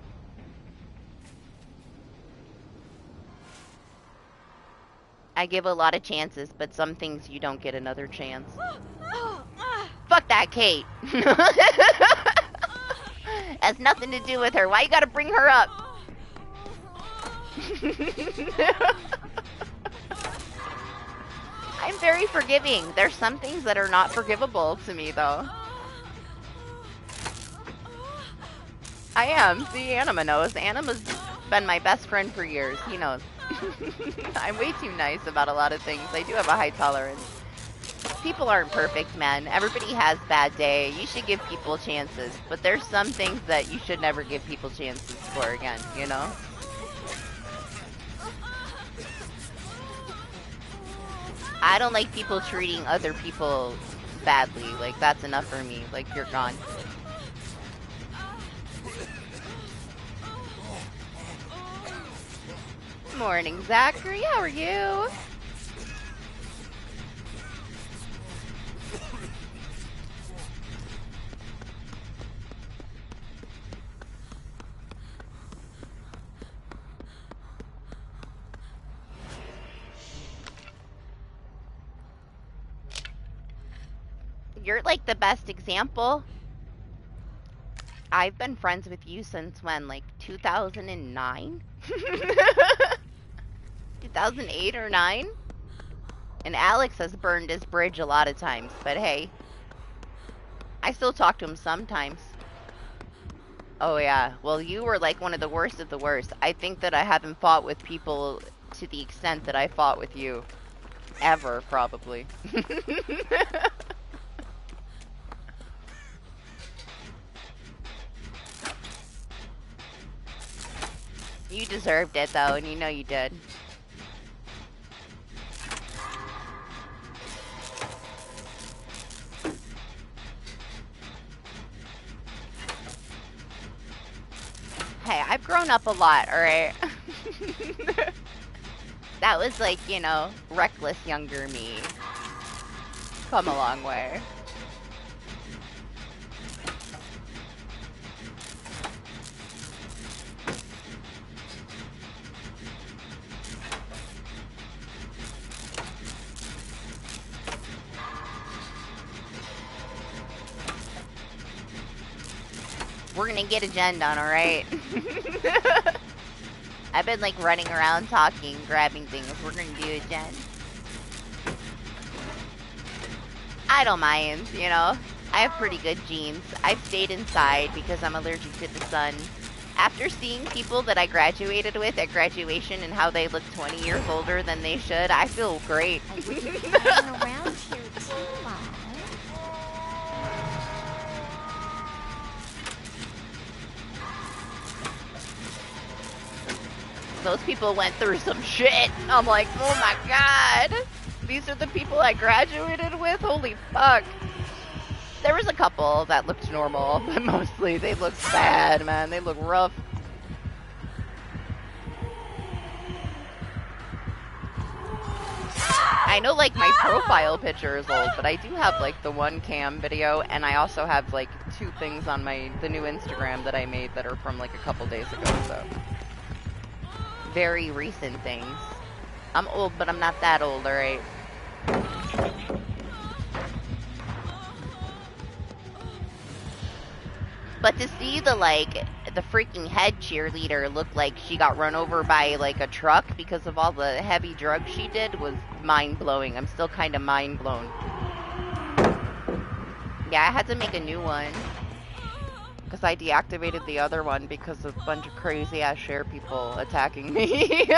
I give a lot of chances, but some things you don't get another chance. Fuck that Kate. Has nothing to do with her. Why you gotta bring her up? I'm very forgiving. There's some things that are not forgivable to me, though. I am. See, Anima knows. Anima's been my best friend for years. He knows. I'm way too nice about a lot of things. I do have a high tolerance. People aren't perfect, man. Everybody has bad day. You should give people chances. But there's some things that you should never give people chances for again, you know? I don't like people treating other people badly. Like, that's enough for me. Like, you're gone. Morning, Zachary. How are you? You're like the best example. I've been friends with you since when? Like 2009? 2008 or 9? And Alex has burned his bridge a lot of times, but hey. I still talk to him sometimes. Oh yeah, well you were like one of the worst of the worst. I think that I haven't fought with people to the extent that I fought with you. Ever, probably. You deserved it though, and you know you did. Hey, I've grown up a lot, alright? That was like, you know, reckless younger me. Come a long way. We're gonna get a gen done, alright? I've been like running around talking, grabbing things. We're gonna do a gen. I don't mind, you know? I have pretty good genes. I've stayed inside because I'm allergic to the sun. After seeing people that I graduated with at graduation and how they look 20 years older than they should, I feel great. I wish you were hanging around here too, Mom. Those people went through some shit. I'm like, oh my god. These are the people I graduated with? Holy fuck. There was a couple that looked normal, but mostly they looked bad, man. They look rough. I know, like, my profile picture is old, but I do have, like, the one cam video, and I also have, like, 2 things on the new Instagram that I made that are from, like, a couple days ago, so. Very recent things. I'm old, but I'm not that old, alright? But to see the freaking head cheerleader look like she got run over by, like, a truck because of all the heavy drugs she did was mind-blowing. I'm still kind of mind-blown. Yeah, I had to make a new one. Because I deactivated the other one because of a bunch of crazy ass share people attacking me.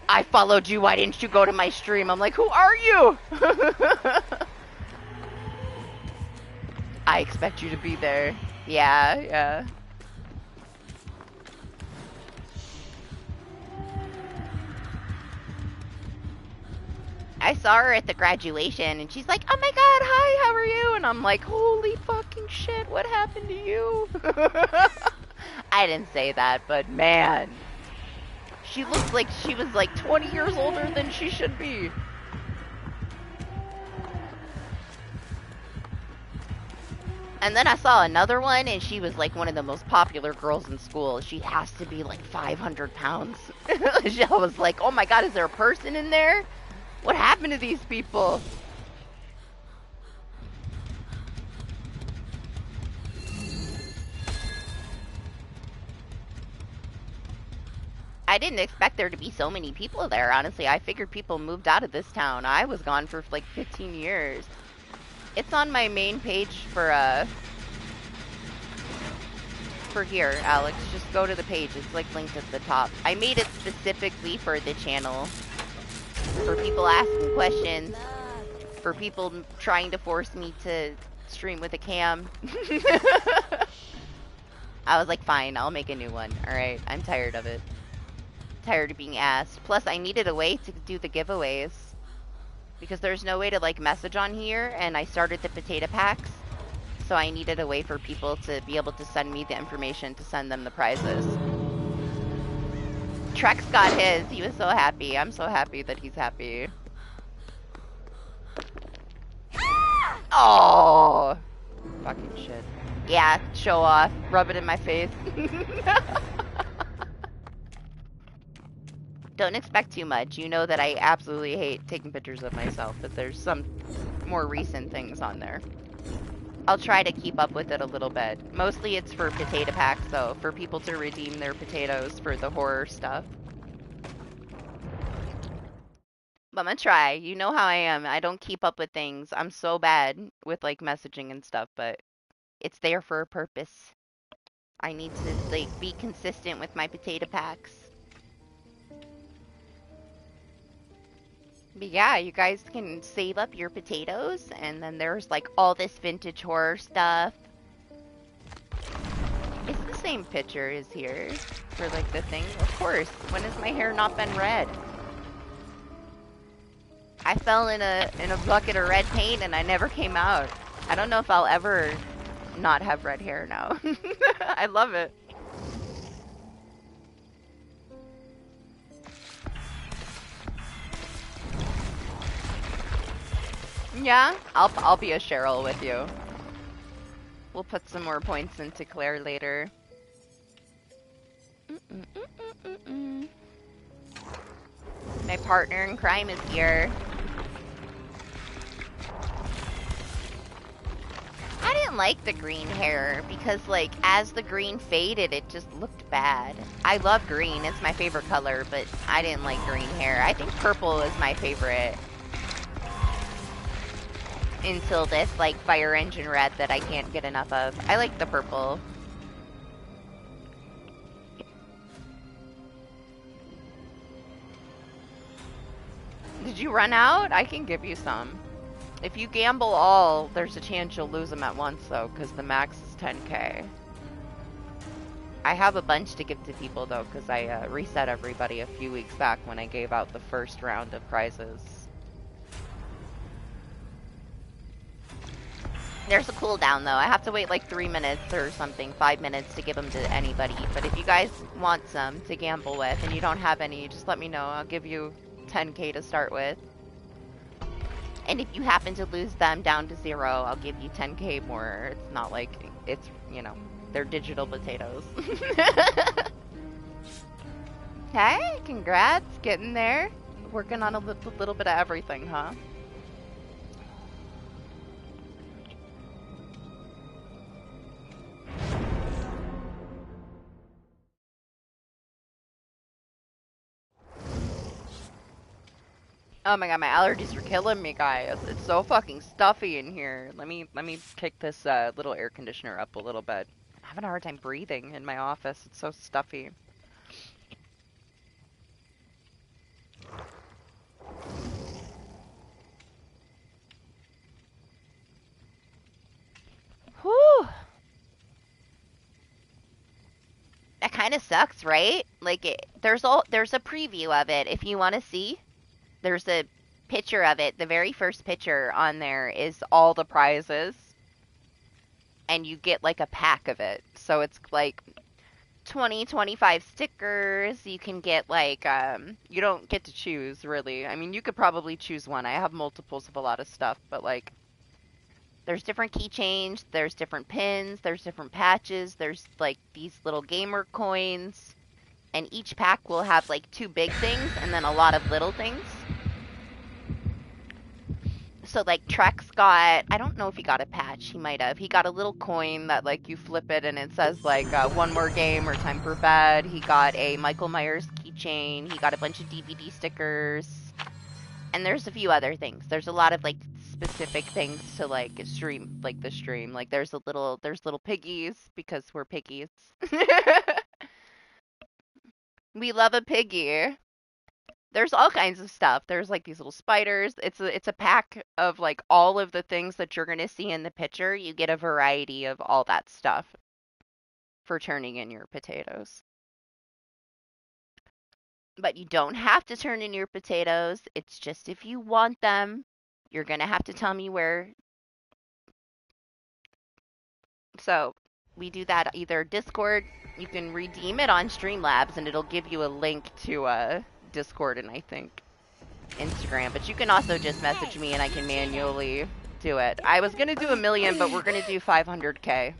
I followed you, why didn't you go to my stream? I'm like, who are you? I expect you to be there. Yeah, yeah. I saw her at the graduation and she's like, oh my god, hi, how are you? And I'm like, holy fucking shit, what happened to you? I didn't say that, but man. She looked like she was like 20 years older than she should be. And then I saw another one and she was like one of the most popular girls in school. She has to be like 500 pounds. I was like, oh my god, is there a person in there? What happened to these people? I didn't expect there to be so many people there, honestly. I figured people moved out of this town. I was gone for like 15 years. It's on my main page for here, Alex. Just go to the page. It's like linked at the top. I made it specifically for the channel. For people asking questions. For people trying to force me to stream with a cam. I was like, fine, I'll make a new one. Alright, I'm tired of it. Tired of being asked. Plus, I needed a way to do the giveaways. Because there's no way to, like, message on here, and I started the potato packs. So I needed a way for people to be able to send me the information to send them the prizes. Trex got his. He was so happy. I'm so happy that he's happy. Oh, fucking shit. Yeah, show off. Rub it in my face. Don't expect too much. You know that I absolutely hate taking pictures of myself, but there's some more recent things on there. I'll try to keep up with it a little bit. Mostly it's for potato packs, though, for people to redeem their potatoes for the horror stuff. But I'm gonna try. You know how I am. I don't keep up with things. I'm so bad with, like, messaging and stuff, but it's there for a purpose. I need to, like, be consistent with my potato packs. But yeah, you guys can save up your potatoes, and then there's, like, all this vintage horror stuff. It's the same picture as here for, like, the thing. Of course. When has my hair not been red? I fell in a bucket of red paint and I never came out. I don't know if I'll ever not have red hair now. I love it. Yeah, I'll be a Cheryl with you. We'll put some more points into Claire later. My partner in crime is here. I didn't like the green hair because, like, as the green faded, it just looked bad. I love green. It's my favorite color, but I didn't like green hair. I think purple is my favorite. Until this, like, fire engine red that I can't get enough of. I like the purple. Did you run out? I can give you some. If you gamble all, there's a chance you'll lose them at once, though, because the max is 10k. I have a bunch to give to people, though, because I reset everybody a few weeks back when I gave out the first round of prizes. There's a cooldown, though. I have to wait like 3 minutes or something, 5 minutes to give them to anybody. But if you guys want some to gamble with and you don't have any, just let me know. I'll give you 10k to start with. And if you happen to lose them down to 0, I'll give you 10k more. It's not like it's, you know, they're digital potatoes. Hey, congrats, getting there. Working on a little bit of everything, huh? Oh my god, my allergies are killing me, guys. It's so fucking stuffy in here. Let me kick this little air conditioner up a little bit. I'm having a hard time breathing in my office. It's so stuffy. Whew. That kind of sucks, right? Like, there's a preview of it if you want to see. There's a picture of it. The very first picture on there is all the prizes, and you get like a pack of it. So it's like 25 stickers. You can get like you don't get to choose really. I mean, you could probably choose one. I have multiples of a lot of stuff, but like there's different keychains, there's different pins, there's different patches, there's like these little gamer coins, and each pack will have like 2 big things and then a lot of little things. So like Trex got, I don't know if he got a patch, he might have. He got a little coin that like you flip it and it says like one more game or time for bed. He got a Michael Myers keychain. He got a bunch of DBD stickers. And there's a few other things. There's a lot of like specific things to like stream, like the stream. Like there's little piggies because we're piggies. We love a piggy. There's all kinds of stuff. There's like these little spiders. It's a pack of like all of the things that you're gonna see in the picture. You get a variety of all that stuff for turning in your potatoes. But you don't have to turn in your potatoes. It's just if you want them, you're gonna have to tell me where. So we do that either Discord. You can redeem it on Streamlabs, and it'll give you a link to Discord and I think Instagram. But you can also just message me, and I can manually do it. I was gonna do 1 million, but we're gonna do 500K.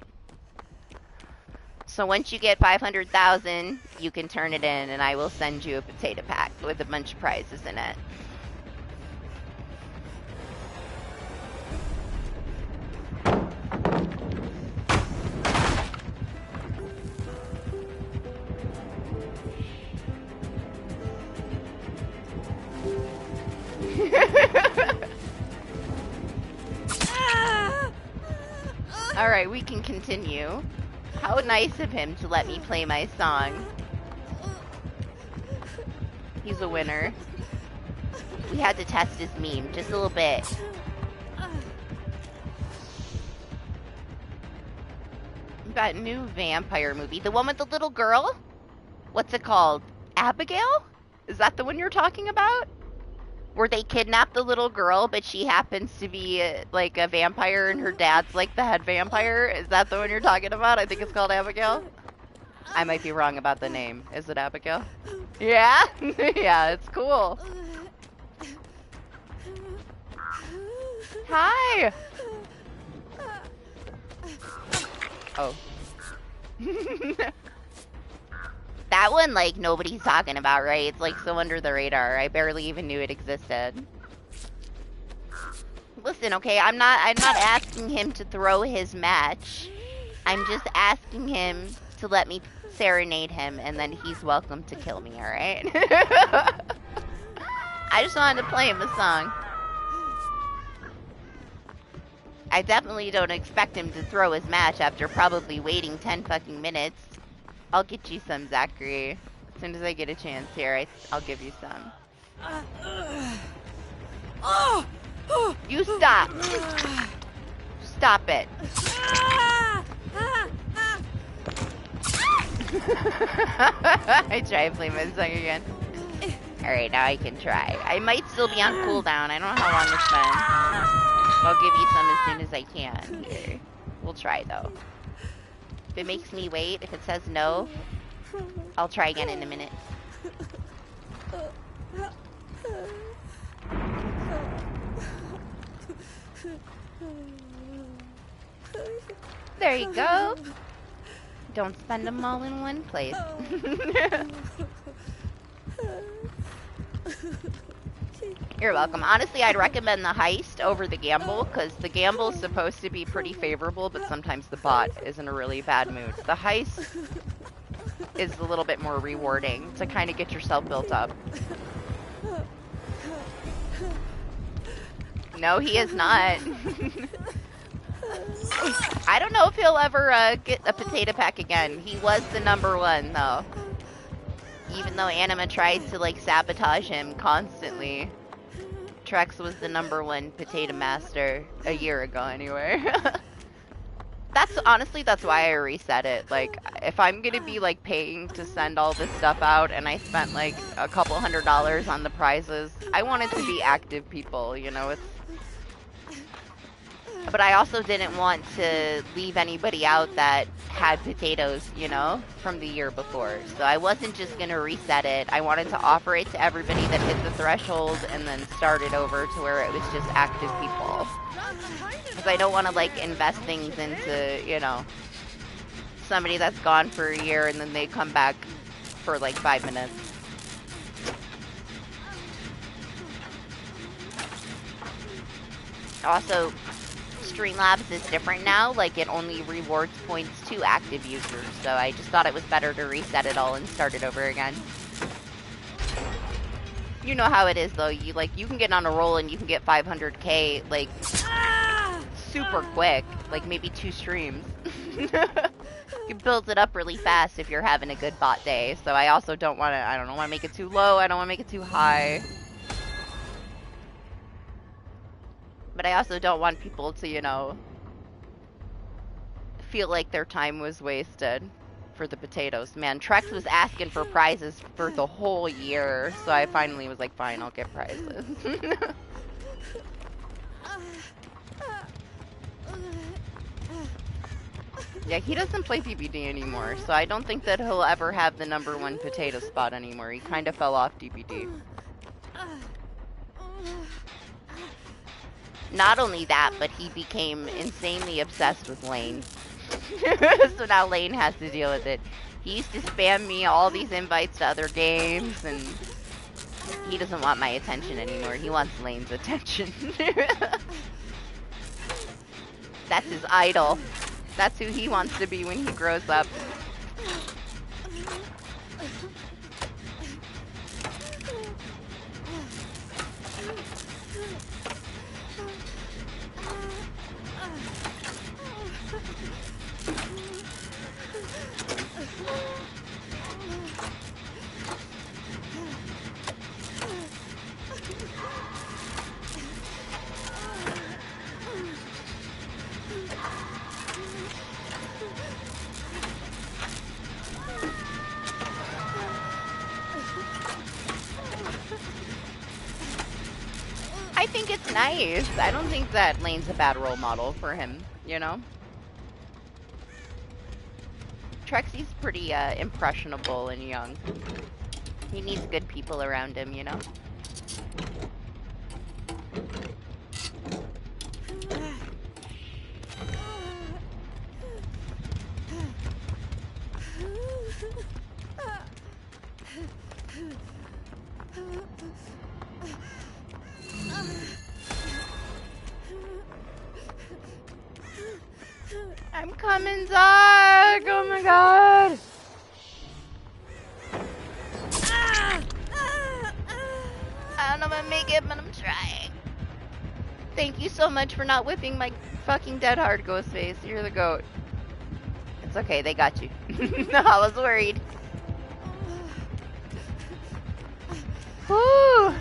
So once you get 500,000, you can turn it in, and I will send you a potato pack with a bunch of prizes in it. Alright, we can continue. How nice of him to let me play my song. He's a winner. We had to test his meme just a little bit. That new vampire movie. The one with the little girl? What's it called? Abigail? Is that the one you're talking about? Where they kidnap the little girl, but she happens to be like a vampire and her dad's like the head vampire? Is that the one you're talking about? I think it's called Abigail. I might be wrong about the name. Is it Abigail? Yeah? Yeah, it's cool. Hi! Oh. That one, like, nobody's talking about, right? It's, like, so under the radar. I barely even knew it existed. Listen, okay, I'm not asking him to throw his match. I'm just asking him to let me serenade him, and then he's welcome to kill me, alright? I just wanted to play him a song. I definitely don't expect him to throw his match after probably waiting 10 fucking minutes. I'll get you some, Zachary. As soon as I get a chance here, I'll give you some. You stop! Stop it. I try to play my song again. Alright, now I can try. I might still be on cooldown. I don't know how long it's been. I'll give you some as soon as I can. Here. We'll try, though. If it makes me wait, if it says no, I'll try again in a minute. There you go. Don't spend them all in one place. You're welcome. Honestly, I'd recommend the heist over the gamble, because the gamble is supposed to be pretty favorable, but sometimes the bot is in a really bad mood. The heist is a little bit more rewarding to kind of get yourself built up. No, he is not. I don't know if he'll ever get a potato pack again. He was the #1 though. Even though Anima tried to like sabotage him constantly, Trex was the #1 potato master a year ago anyway. Honestly, that's why I reset it. Like, if I'm gonna be like paying to send all this stuff out and I spent like a couple $100s on the prizes, I want it to be active people, you know, but I also didn't want to leave anybody out that had potatoes, you know, from the year before. So I wasn't just gonna reset it. I wanted to offer it to everybody that hit the threshold and then start it over to where it was just active people. Because I don't want to, like, invest things into, you know, somebody that's gone for a year and then they come back for, like, 5 minutes. Also, Streamlabs is different now. Like, it only rewards points to active users. So I just thought it was better to reset it all and start it over again. You know how it is, though. You can get on a roll and you can get 500k, like, super quick. Like, maybe 2 streams. You build it up really fast if you're having a good bot day. So I also don't want to, I don't want to make it too low. I don't want to make it too high. But I also don't want people to, you know, feel like their time was wasted for the potatoes. Man, Trex was asking for prizes for the whole year, so I finally was like, fine, I'll get prizes. Yeah, he doesn't play DBD anymore, so I don't think that he'll ever have the #1 potato spot anymore. He kind of fell off DBD. Not only that, but he became insanely obsessed with Lane. So now Lane has to deal with it. He used to spam me all these invites to other games, and he doesn't want my attention anymore. He wants Lane's attention. That's his idol. That's who he wants to be when he grows up. I think it's nice. I don't think that Lane's a bad role model for him, you know? Trexie's pretty impressionable and young. He needs good people around him, you know? I'm coming, Zach! Oh my god! I don't know if I'm gonna make it, but I'm trying. Thank you so much for not whipping my fucking dead hard, Ghostface. You're the goat. It's okay, they got you. No, I was worried. Woo!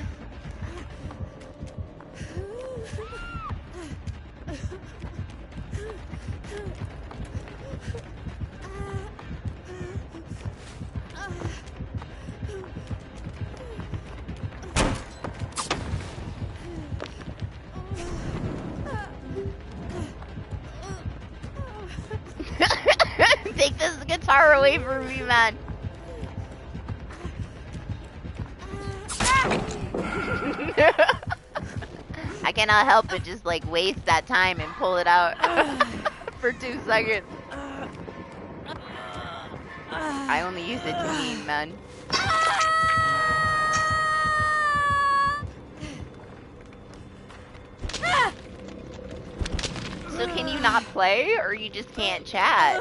Take this guitar away from me, man. I cannot help but just like waste that time and pull it out for 2 seconds. I only use it to eat, man. So can you not play, or you just can't chat?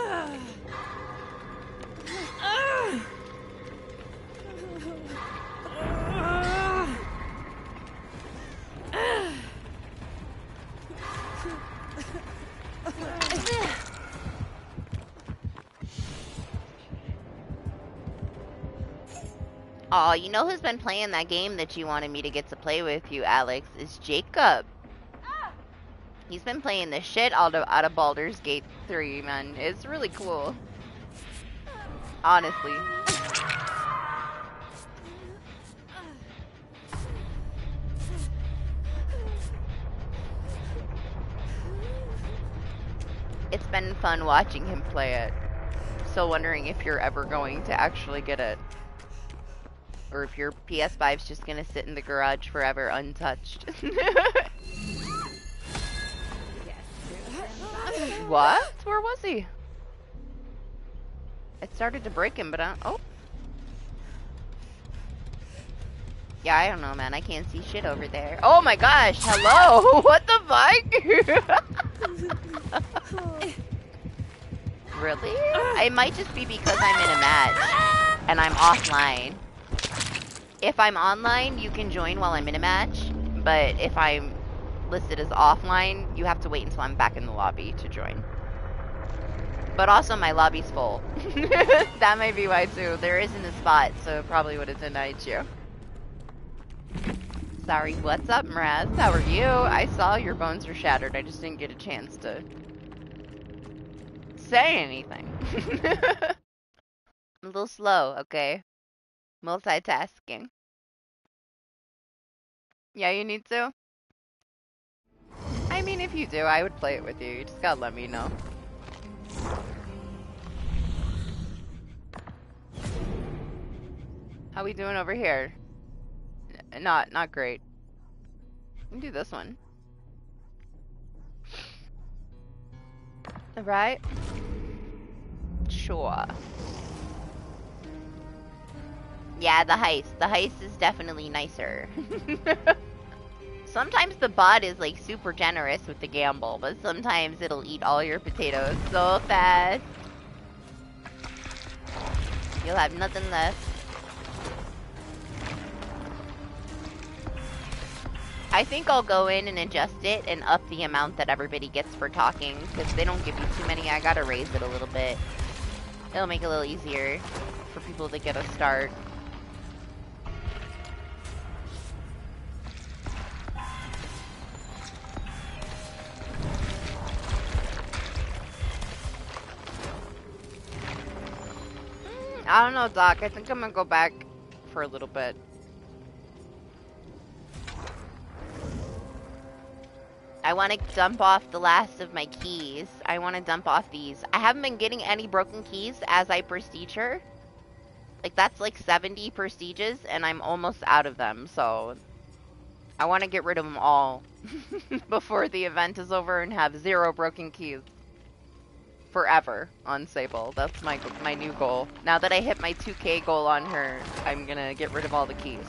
Oh, you know who's been playing that game that you wanted me to get to play with you, Alex? Is Jacob. He's been playing the shit out of Baldur's Gate 3, man. It's really cool. Honestly. It's been fun watching him play it. Still wondering if you're ever going to actually get it. Or if your PS5's just gonna sit in the garage forever untouched. What? Where was he? It started to break him, but oh. Yeah, I don't know, man. I can't see shit over there. Oh my gosh, hello! What the fuck? Really? It might just be because I'm in a match and I'm offline. If I'm online, you can join while I'm in a match, but if I'm listed as offline, you have to wait until I'm back in the lobby to join. But also, my lobby's full. That might be why, too. There isn't a spot, so it probably would have denied you. Sorry, what's up, Mraz? How are you? I saw your bones were shattered. I just didn't get a chance to say anything. I'm a little slow, okay? Multitasking. Yeah, you need to? I mean, if you do, I would play it with you. You just gotta let me know. How we doing over here? Not great. We can do this one. Right? Sure. Yeah, the heist. The heist is definitely nicer. Sometimes the bot is like super generous with the gamble, but sometimes it'll eat all your potatoes so fast. You'll have nothing left. I think I'll go in and adjust it and up the amount that everybody gets for talking, because they don't give you too many. I gotta raise it a little bit. It'll make it a little easier for people to get a start. I don't know, Doc. I think I'm gonna go back for a little bit. I want to dump off the last of my keys. I want to dump off these. I haven't been getting any broken keys as I prestige her. Like, that's like 70 prestiges, and I'm almost out of them, so I want to get rid of them all before the event is over and have 0 broken keys. Forever on Sable. That's my new goal. Now that I hit my 2K goal on her, I'm gonna get rid of all the keys.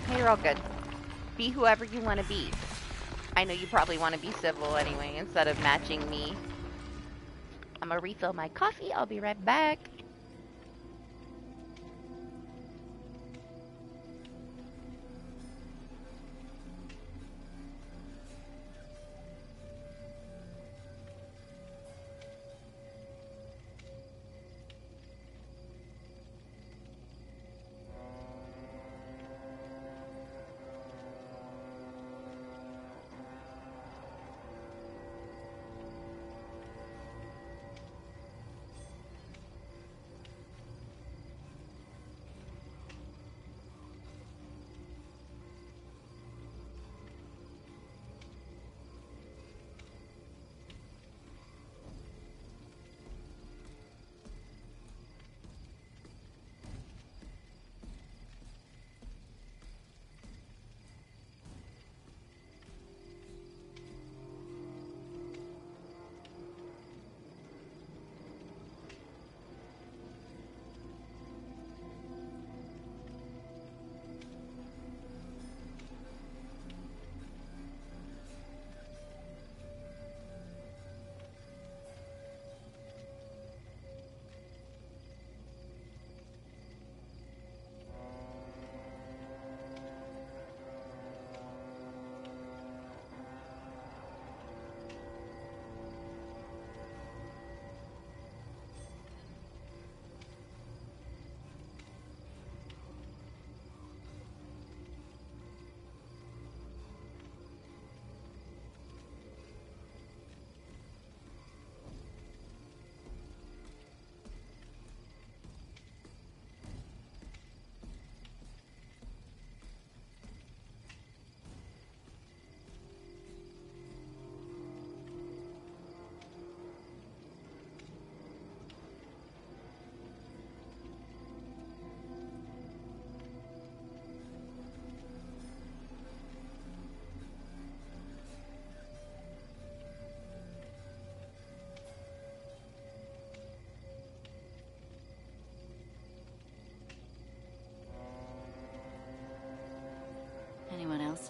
Hey, you're all good. Be whoever you want to be. I know you probably want to be civil anyway, instead of matching me. I'm gonna refill my coffee. I'll be right back.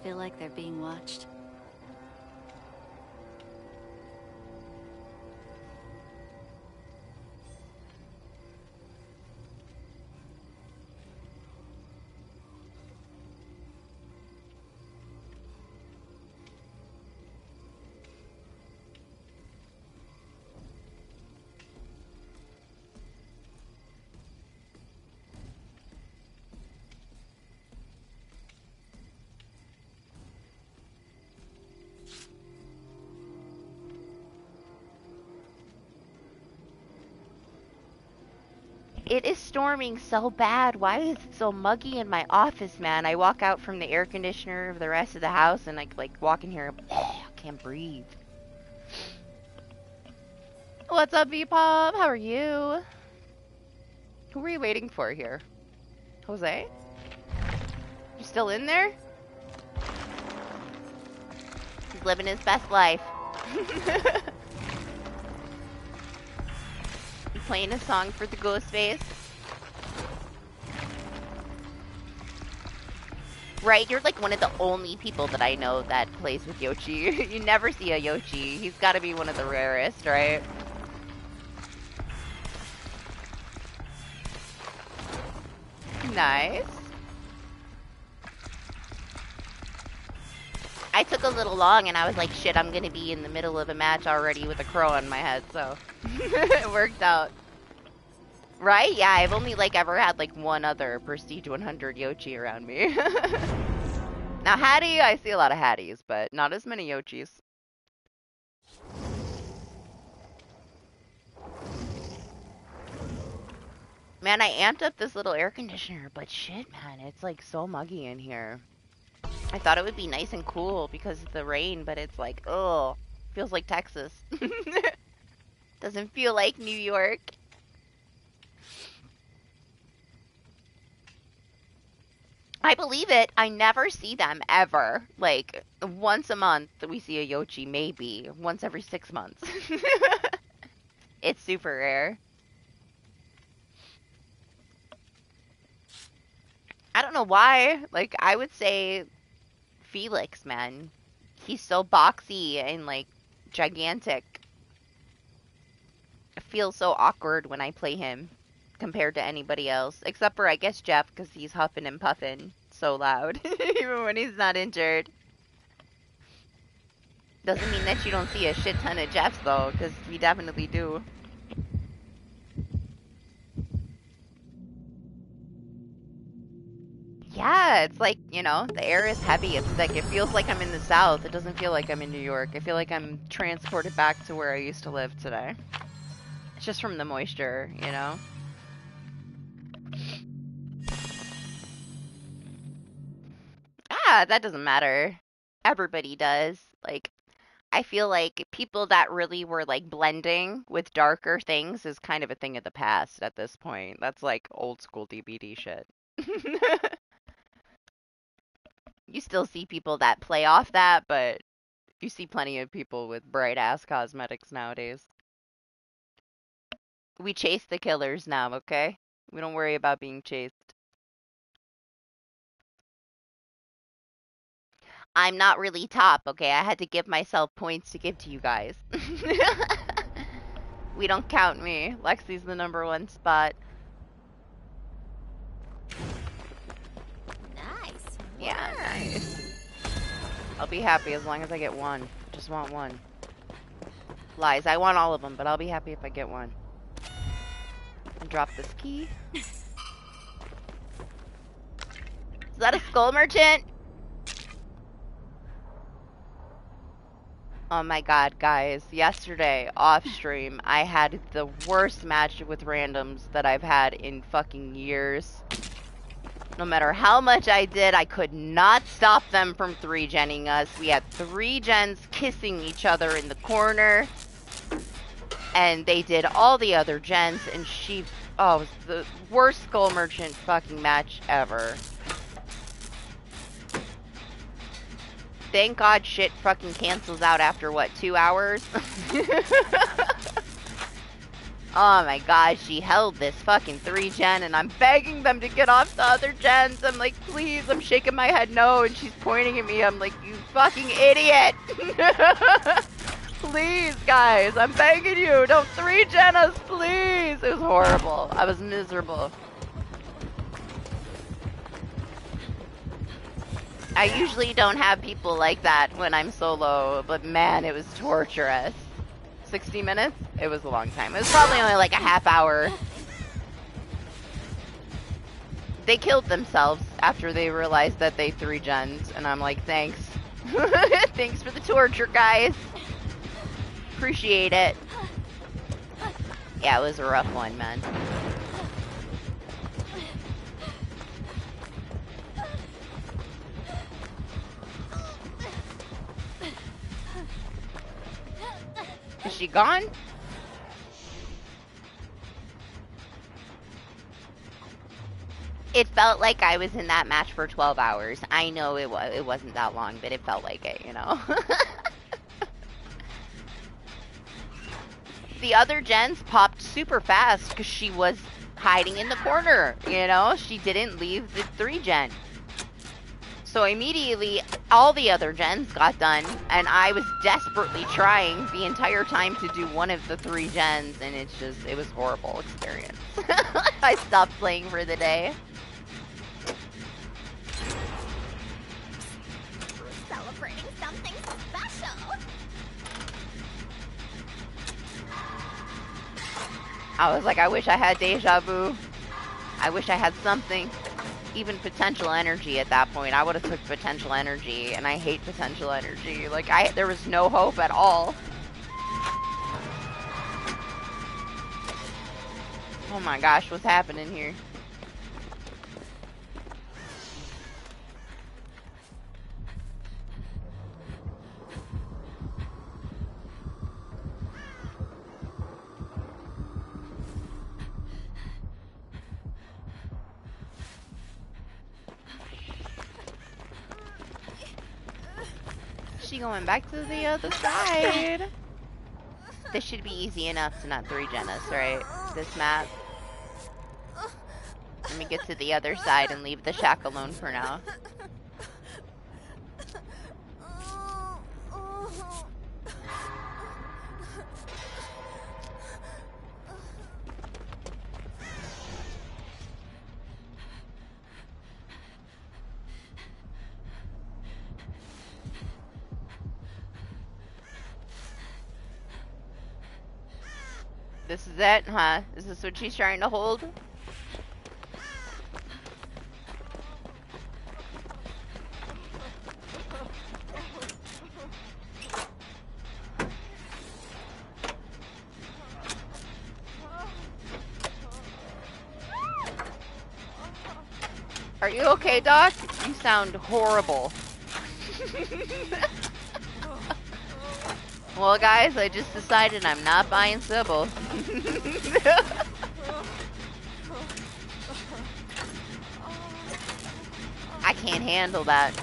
feel like they're being watched? It is storming so bad. Why is it so muggy in my office, man? I walk out from the air conditioner of the rest of the house and I like walk in here. I can't breathe. What's up, V-Pop? How are you? Who are you waiting for here? Jose? You still in there? He's living his best life. You playing a song for the ghost face? Right, you're like one of the only people that I know that plays with Yoshi. You never see a Yoshi. He's gotta be one of the rarest, right? Nice. I took a little long and I was like, shit, I'm gonna be in the middle of a match already with a crow on my head, so it worked out. Right? Yeah, I've only like ever had like one other Prestige 100 Yoshi around me. Now Hattie, I see a lot of Hatties, but not as many Yoshis. Man, I amped up this little air conditioner, but shit, man, it's like so muggy in here. I thought it would be nice and cool because of the rain, but it's like, ugh, feels like Texas. Doesn't feel like New York. I believe it. I never see them ever. Like, once a month we see a Yoshi, maybe. Once every 6 months. It's super rare. I don't know why. Like, I would say Felix, man. He's so boxy and, like, gigantic. I feel so awkward when I play him compared to anybody else. Except for, I guess, Jeff, because he's huffing and puffing so loud. Even when he's not injured. Doesn't mean that you don't see a shit ton of Jeffs, though, because we definitely do. Yeah, it's like, you know, the air is heavy. It's like, it feels like I'm in the South. It doesn't feel like I'm in New York. I feel like I'm transported back to where I used to live today. It's just from the moisture, you know? Ah, that doesn't matter. Everybody does. Like, I feel like people that really were, like, blending with darker things is kind of a thing of the past at this point. That's, like, old school DBD shit. You still see people that play off that, but you see plenty of people with bright-ass cosmetics nowadays. We chase the killers now, okay? We don't worry about being chased. I'm not really top, okay? I had to give myself points to give to you guys. We don't count me. Lexi's the #1 spot. Nice. Yeah, nice. I'll be happy as long as I get one. I just want one. Lies, I want all of them, but I'll be happy if I get one. And drop this key. Is that a skull merchant? Oh my god, guys. Yesterday, off stream, I had the worst match with randoms that I've had in fucking years. No matter how much I did, I could not stop them from 3-genning us. We had 3 gens kissing each other in the corner. And they did all the other gens, and she... Oh, it was the worst Skull Merchant fucking match ever. Thank God shit fucking cancels out after, what, 2 hours? Oh my god, she held this fucking 3-gen and I'm begging them to get off the other gens. I'm like, please, I'm shaking my head no, and she's pointing at me. I'm like, you fucking idiot. Please, guys, I'm begging you, don't 3-gen us, please. It was horrible. I was miserable. I usually don't have people like that when I'm solo, but man, it was torturous. 60 minutes? It was a long time. It was probably only like a half hour. They killed themselves after they realized that they 3-gens, and I'm like, thanks. Thanks for the torture, guys. Appreciate it. Yeah, it was a rough one, man. Is she gone? It felt like I was in that match for 12 hours. I know it wasn't that long, but it felt like it, you know? The other gens popped super fast because she was hiding in the corner, you know? She didn't leave the 3-gen. So immediately, all the other gens got done, and I was desperately trying the entire time to do one of the 3 gens, and it was a horrible experience. I stopped playing for the day. Celebrating something special. I was like, I wish I had deja vu. I wish I had something. Even potential energy at that point. I would have took potential energy, and I hate potential energy. Like, there was no hope at all. Oh my gosh, what's happening here? She going back to the other side. This should be easy enough to not 3-gen us, right? This map. Let me get to the other side and leave the shack alone for now. This is it, huh? Is this what she's trying to hold? Are you okay, Doc? You sound horrible. Well, guys, I just decided I'm not buying Sybil. I can't handle that.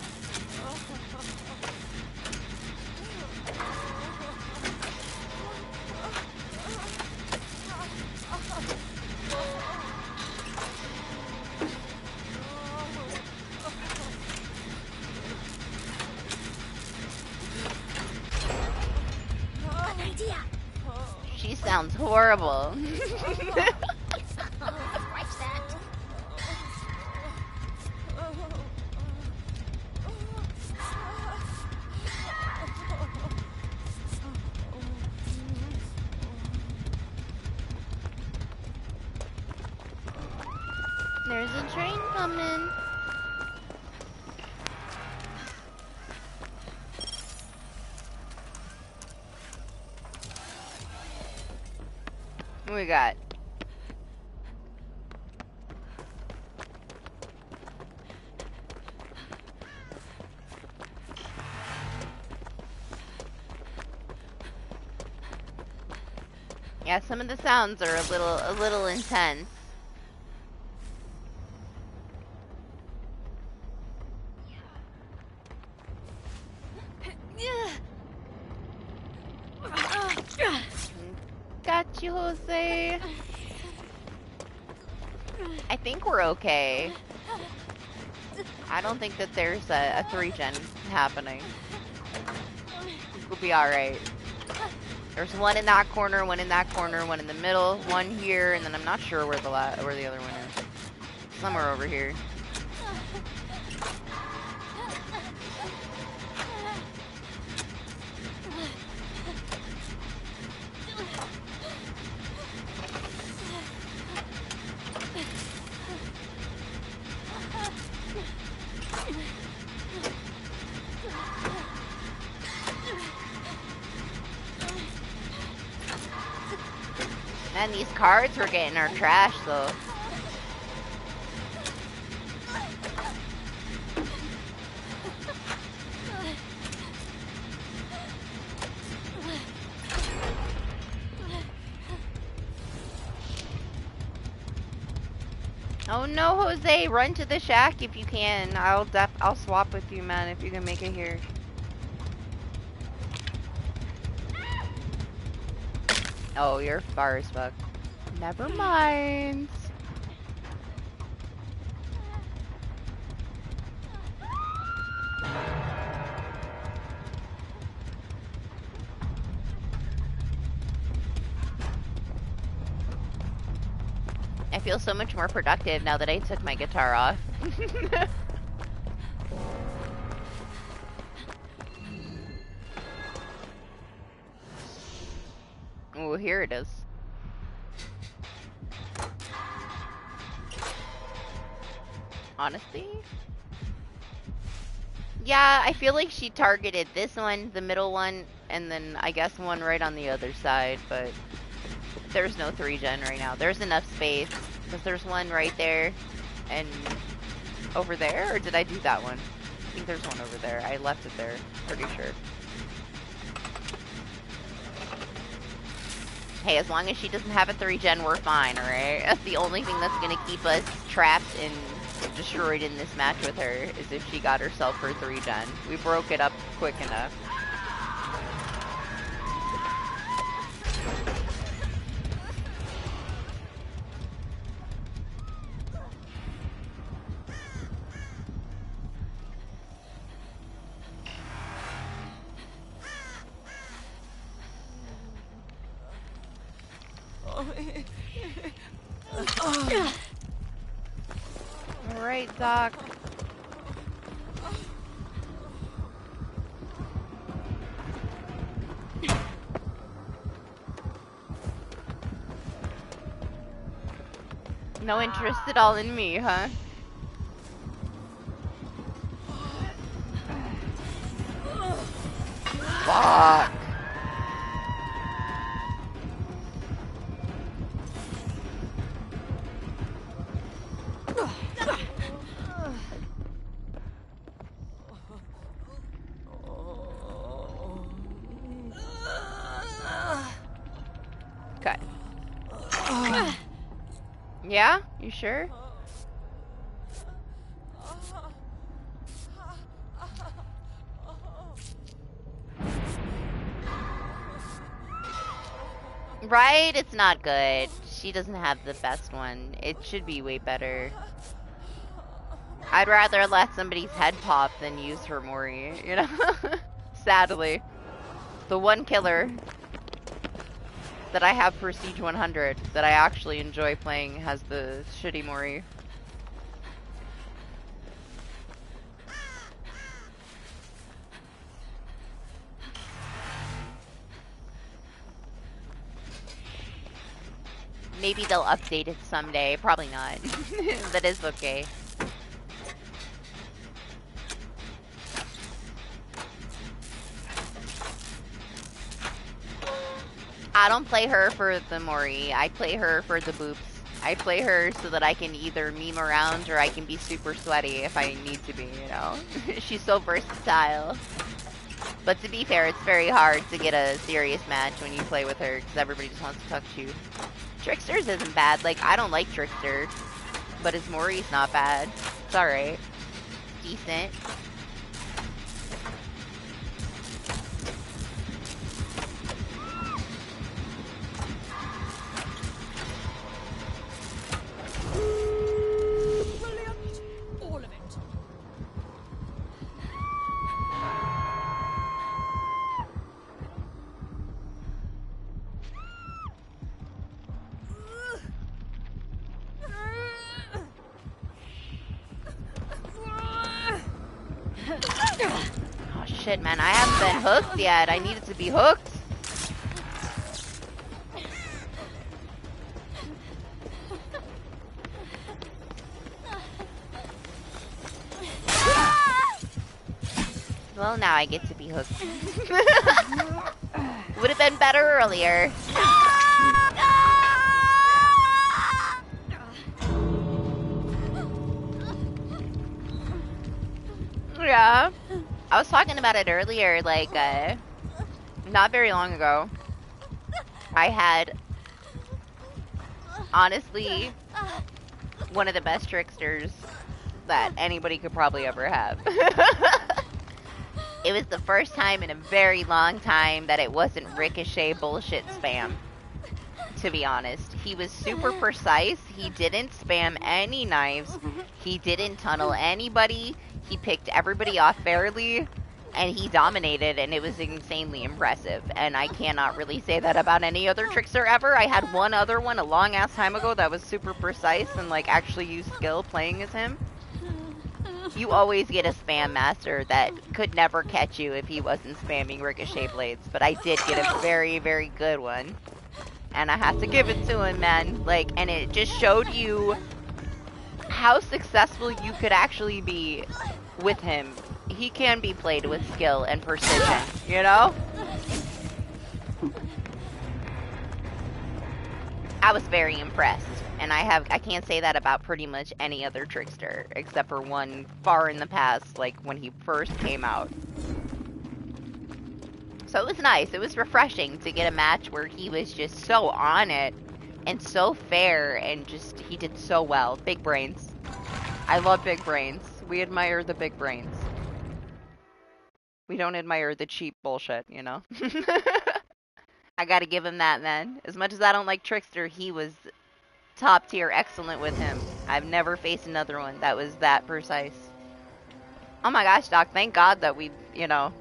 She sounds horrible. There's a train coming. What we got? Yeah, some of the sounds are a little intense. Got you, Jose. I think we're okay. I don't think that there's a 3-gen happening. We'll be alright. There's one in that corner, one in that corner, one in the middle, one here, and then I'm not sure where the other one is. Somewhere over here. Man, these cards were getting our trash, though. Oh no, Jose, run to the shack if you can. I'll swap with you, man, if you can make it here. Oh, you're far as fuck. Never mind. I feel so much more productive now that I took my guitar off. Oh, here it is. Honestly? Yeah, I feel like she targeted this one, the middle one, and then I guess one right on the other side, but there's no 3-gen right now. There's enough space, because there's one right there, and over there, or did I do that one? I think there's one over there. I left it there, pretty sure. Hey, as long as she doesn't have a 3-gen, we're fine, alright? That's the only thing that's gonna keep us trapped and destroyed in this match with her, is if she got herself her 3-gen. We broke it up quick enough. Alright, Doc. No interest at all in me, huh? Fuck. Okay. Yeah? You sure? Right? It's not good. She doesn't have the best one. It should be way better. I'd rather let somebody's head pop than use her Mori, you know? Sadly. The one killer that I have for Siege 100 that I actually enjoy playing has the shitty Mori. Maybe they'll update it someday. Probably not. That is okay. I don't play her for the Mori. I play her for the boops. I play her so that I can either meme around or I can be super sweaty if I need to be, you know? She's so versatile. But to be fair, it's very hard to get a serious match when you play with her because everybody just wants to touch you. Trickster's isn't bad. Like, I don't like Trickster. But his Mori's not bad. It's alright. Decent. shit, man. I haven't been hooked yet. I needed to be hooked. Well, now I get to be hooked. Would have been better earlier. Yeah. I was talking about it earlier, like, not very long ago. I had, honestly, one of the best tricksters that anybody could probably ever have. It was the first time in a very long time that it wasn't ricochet bullshit spam, to be honest. He was super precise. He didn't spam any knives. He didn't tunnel anybody. He picked everybody off fairly, and he dominated, and it was insanely impressive. And I cannot really say that about any other trickster ever. I had one other one a long-ass time ago that was super precise and, like, actually used skill playing as him. You always get a spam master that could never catch you if he wasn't spamming ricochet blades, but I did get a very, very good one. And I have to give it to him, man. Like, and it just showed you how successful you could actually be with him. He can be played with skill and precision, you know? I was very impressed. And I can't say that about pretty much any other trickster, except for one far in the past, like when he first came out. So it was nice. It was refreshing to get a match where he was just so on it and so fair and just, he did so well. Big brains. I love big brains. We admire the big brains. We don't admire the cheap bullshit, you know? I gotta give him that, man. As much as I don't like Trickster, he was top tier excellent with him. I've never faced another one that was that precise. Oh my gosh, Doc, thank God that we, you know,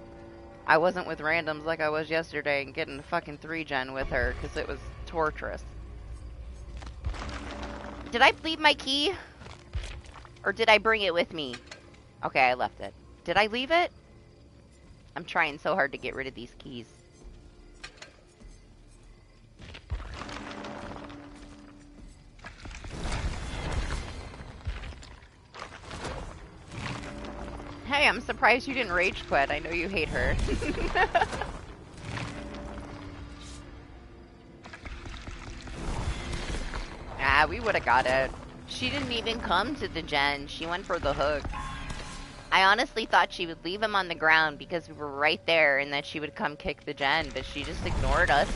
I wasn't with randoms like I was yesterday and getting a fucking 3-gen with her, because it was torturous. Did I leave my key? Or did I bring it with me? Okay, I left it. Did I leave it? I'm trying so hard to get rid of these keys. Hey, I'm surprised you didn't rage quit. I know you hate her. Ah, we would have got it. She didn't even come to the gen. She went for the hook. I honestly thought she would leave him on the ground because we were right there and that she would come kick the gen, but she just ignored us.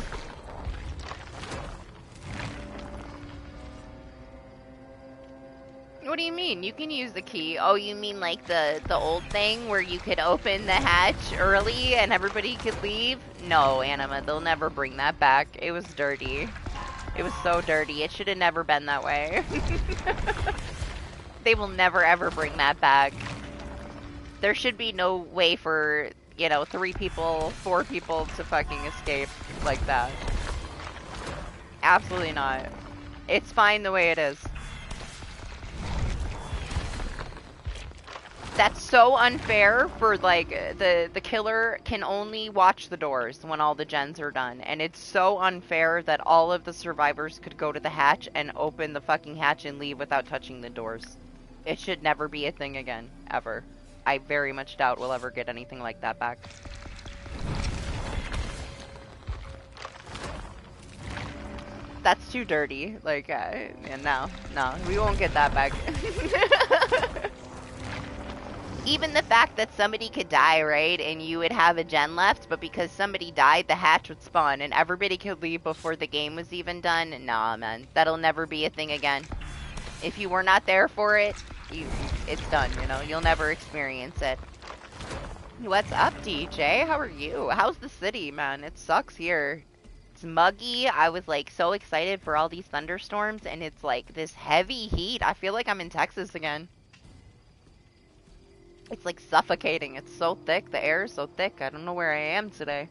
What do you mean? You can use the key. Oh, you mean like the old thing where you could open the hatch early and everybody could leave? No, Anima, they'll never bring that back. It was dirty. It was so dirty. It should have never been that way. They will never ever bring that back. There should be no way for, you know, 3 people, 4 people to fucking escape like that. Absolutely not. It's fine the way it is. That's so unfair for, like, the killer can only watch the doors when all the gens are done. And it's so unfair that all of the survivors could go to the hatch and open the fucking hatch and leave without touching the doors. It should never be a thing again, ever. I very much doubt we'll ever get anything like that back. That's too dirty. Like, yeah, no, we won't get that back. Even the fact that somebody could die, right, and you would have a gen left, but because somebody died, the hatch would spawn, and everybody could leave before the game was even done. Nah, man, that'll never be a thing again. If you were not there for it, it's done, you know? You'll never experience it. What's up, DJ? How are you? How's the city, man? It sucks here. It's muggy. I was, like, so excited for all these thunderstorms, and it's, like, this heavy heat. I feel like I'm in Texas again. It's like suffocating. It's so thick. The air is so thick. I don't know where I am today.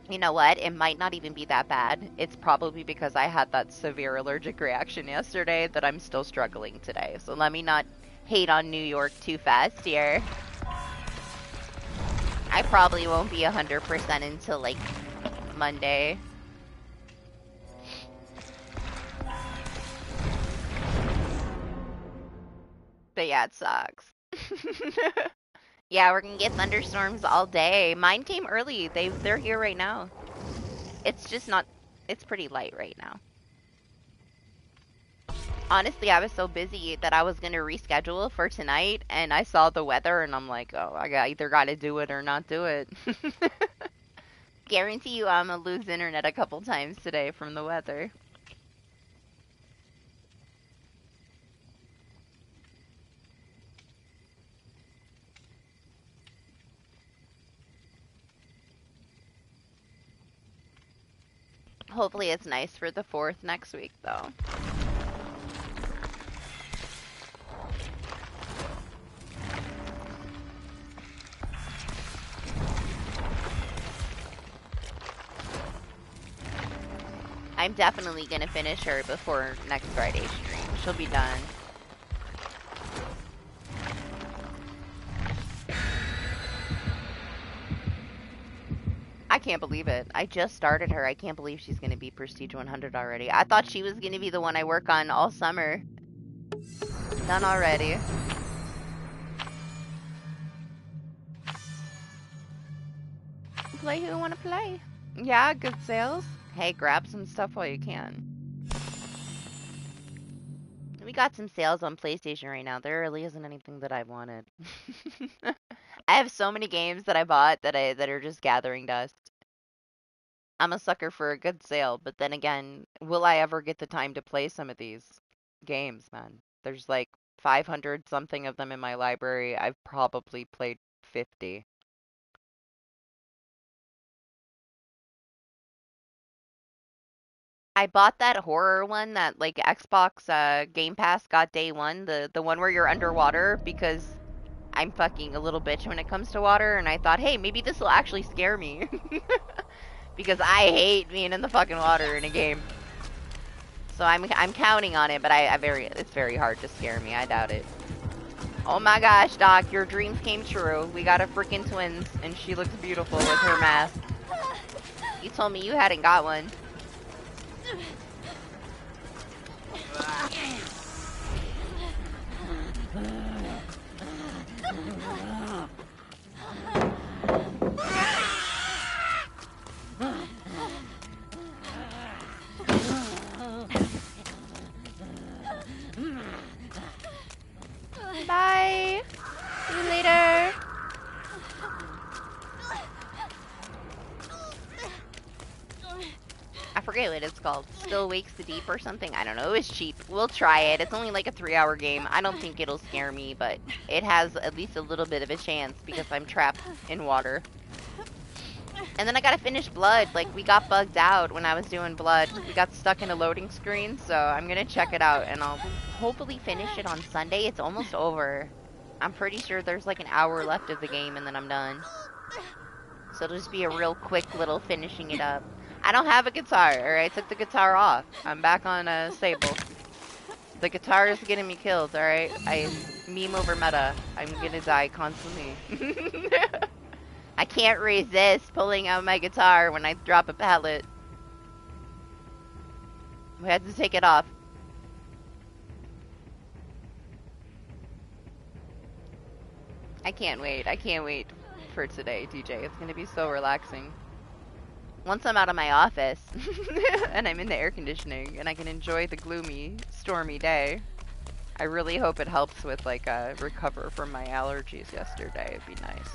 You know what? It might not even be that bad. It's probably because I had that severe allergic reaction yesterday that I'm still struggling today. So let me not hate on New York too fast here. I probably won't be 100% until like Monday. But yeah, it sucks. Yeah, we're gonna get thunderstorms all day. Mine came early. They're here right now. It's just not, it's pretty light right now. Honestly, I was so busy that I was gonna reschedule for tonight, and I saw the weather, and I'm like, oh, I either gotta do it or not do it. Guarantee you I'm gonna lose internet a couple times today from the weather. Hopefully it's nice for the 4th next week, though. I'm definitely gonna finish her before next Friday's stream. She'll be done. I can't believe it. I just started her. I can't believe she's gonna be Prestige 100 already. I thought she was gonna be the one I work on all summer. Done already. Play who wanna play. Yeah, good sales. Hey, grab some stuff while you can. We got some sales on PlayStation right now. There really isn't anything that I wanted. I have so many games that I bought that are just gathering dust. I'm a sucker for a good sale, but then again, will I ever get the time to play some of these games, man? There's like 500 something of them in my library. I've probably played 50. I bought that horror one that like Xbox Game Pass got day one, the one where you're underwater, because I'm fucking a little bitch when it comes to water, and I thought, hey, maybe this will actually scare me. Because I hate being in the fucking water in a game. So I'm counting on it, but it's very hard to scare me. I doubt it. Oh my gosh, Doc, your dreams came true. We got a freaking twins, and she looks beautiful with her mask. You told me you hadn't got one. Bye. See you later. I forget what it's called. Still Wakes the Deep or something? I don't know. It was cheap. We'll try it. It's only like a 3-hour game. I don't think it'll scare me, but it has at least a little bit of a chance because I'm trapped in water. And then I gotta finish Blood. Like, we got bugged out when I was doing Blood. We got stuck in a loading screen, so I'm gonna check it out, and I'll hopefully finish it on Sunday. It's almost over. I'm pretty sure there's like an hour left of the game, and then I'm done. So it'll just be a real quick little finishing it up. I don't have a guitar, alright? I took the guitar off. I'm back on Sable. The guitar is getting me killed, alright? I meme over meta. I'm gonna die constantly. I can't resist pulling out my guitar when I drop a pallet. We had to take it off. I can't wait. I can't wait for today, DJ. It's gonna be so relaxing. Once I'm out of my office and I'm in the air conditioning and I can enjoy the gloomy, stormy day, I really hope it helps with like recover from my allergies yesterday. It'd be nice.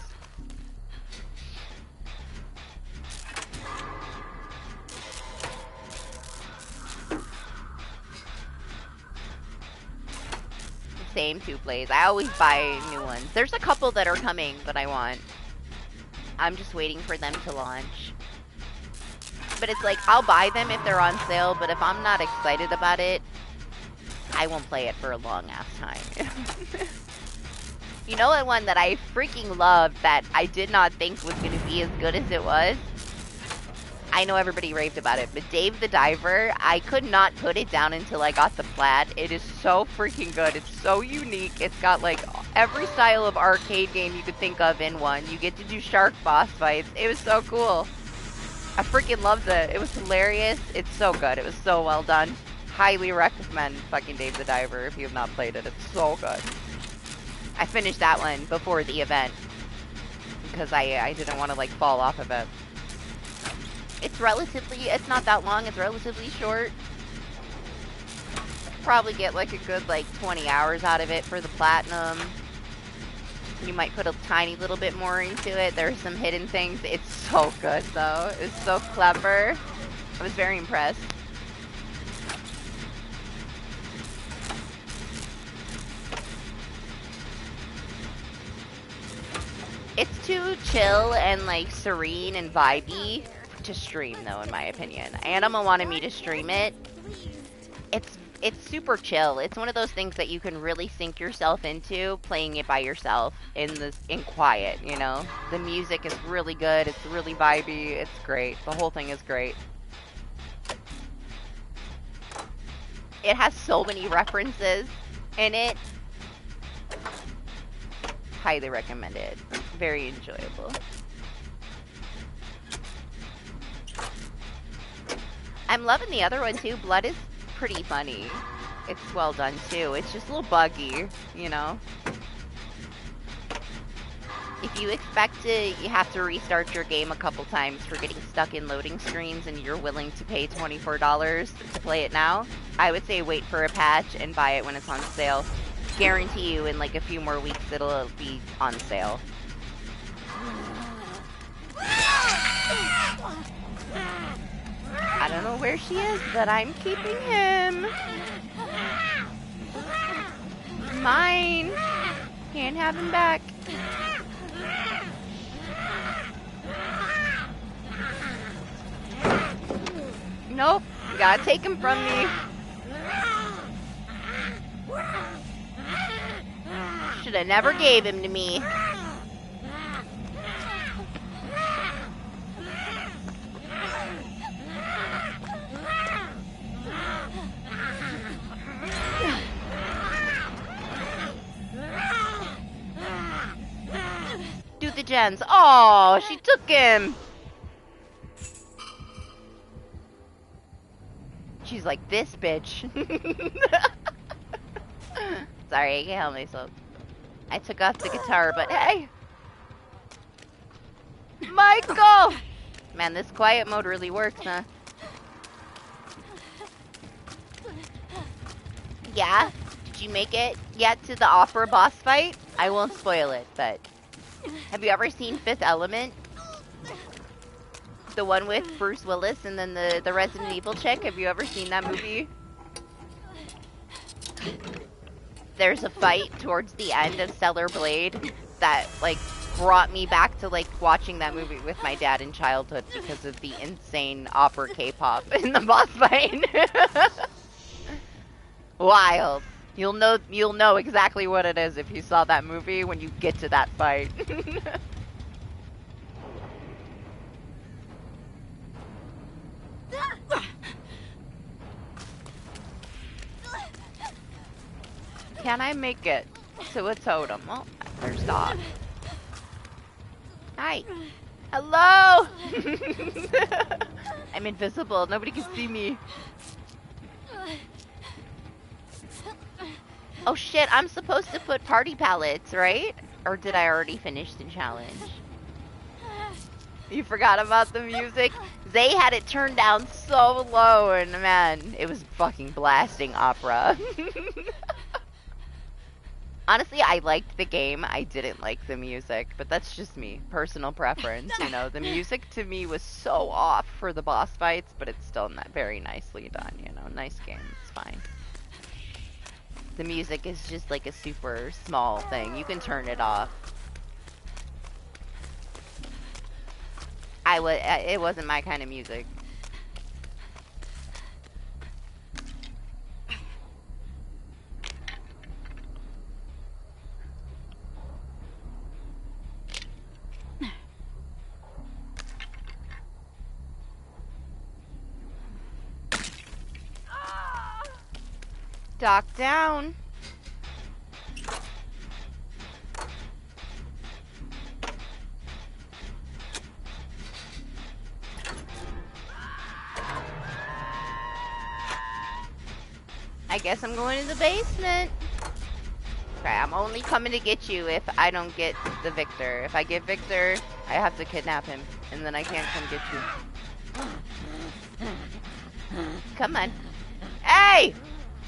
Same 2 plays. I always buy new ones. There's a couple that are coming that I want. I'm just waiting for them to launch. But it's like, I'll buy them if they're on sale, but if I'm not excited about it, I won't play it for a long ass time. You know what one that I freaking loved that I did not think was going to be as good as it was? I know everybody raved about it, but Dave the Diver, I could not put it down until I got the plat. It is so freaking good. It's so unique. It's got like every style of arcade game you could think of in one. You get to do shark boss fights. It was so cool. I freaking loved it. It was hilarious. It's so good. It was so well done. Highly recommend fucking Dave the Diver if you have not played it. It's so good. I finished that one before the event because I didn't want to like fall off of it. It's not that long, it's relatively short. Probably get like a good like 20 hours out of it for the platinum. You might put a tiny little bit more into it. There's some hidden things. It's so good though. It's so clever. I was very impressed. It's too chill and like serene and vibey to stream though, in my opinion. Anima wanted me to stream it. It's super chill. It's one of those things that you can really sink yourself into playing it by yourself in quiet, you know? The music is really good. It's really vibey. It's great. The whole thing is great. It has so many references in it. Highly recommended. Very enjoyable. I'm loving the other one too. Blood is pretty funny. It's well done too. It's just a little buggy, you know? If you expect you have to restart your game a couple times for getting stuck in loading screens and you're willing to pay $24 to play it now, I would say wait for a patch and buy it when it's on sale. Guarantee you in like a few more weeks it'll be on sale. I don't know where she is, but I'm keeping him. Mine. Can't have him back. Nope. You gotta take him from me. Shoulda never gave him to me. Do the gens. Oh, she took him. She's like, this bitch. Sorry, I can't help myself. I took off the guitar, but hey. Michael! Man, this quiet mode really works, huh? Yeah? Did you make it yet to the opera boss fight? I won't spoil it, but... Have you ever seen Fifth Element? The one with Bruce Willis and then the Resident Evil chick? Have you ever seen that movie? There's a fight towards the end of Stellar Blade that, like, brought me back to, like, watching that movie with my dad in childhood because of the insane opera K-pop in the boss fight. Wild. You'll know exactly what it is if you saw that movie when you get to that fight. Can I make it to a totem? Oh, there's Dog. Hi. Hello! I'm invisible. Nobody can see me. Oh shit, I'm supposed to put party palettes, right? Or did I already finish the challenge? You forgot about the music? They had it turned down so low and man, it was fucking blasting opera. Honestly, I liked the game. I didn't like the music, but that's just me. Personal preference, you know. The music to me was so off for the boss fights, but it's still not very nicely done, you know. Nice game. It's fine. The music is just like a super small thing. You can turn it off. It wasn't my kind of music. Dock down. I guess I'm going to the basement. Okay, I'm only coming to get you if I don't get the Victor. If I get Victor, I have to kidnap him, and then I can't come get you. Come on. Hey!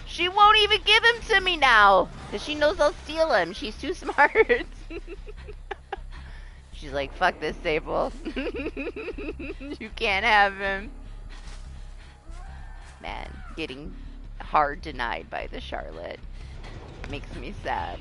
She won't even give him to me now! Because she knows I'll steal him. She's too smart. She's like, fuck this, Sable. You can't have him. Man, getting hard denied by the Charlotte makes me sad.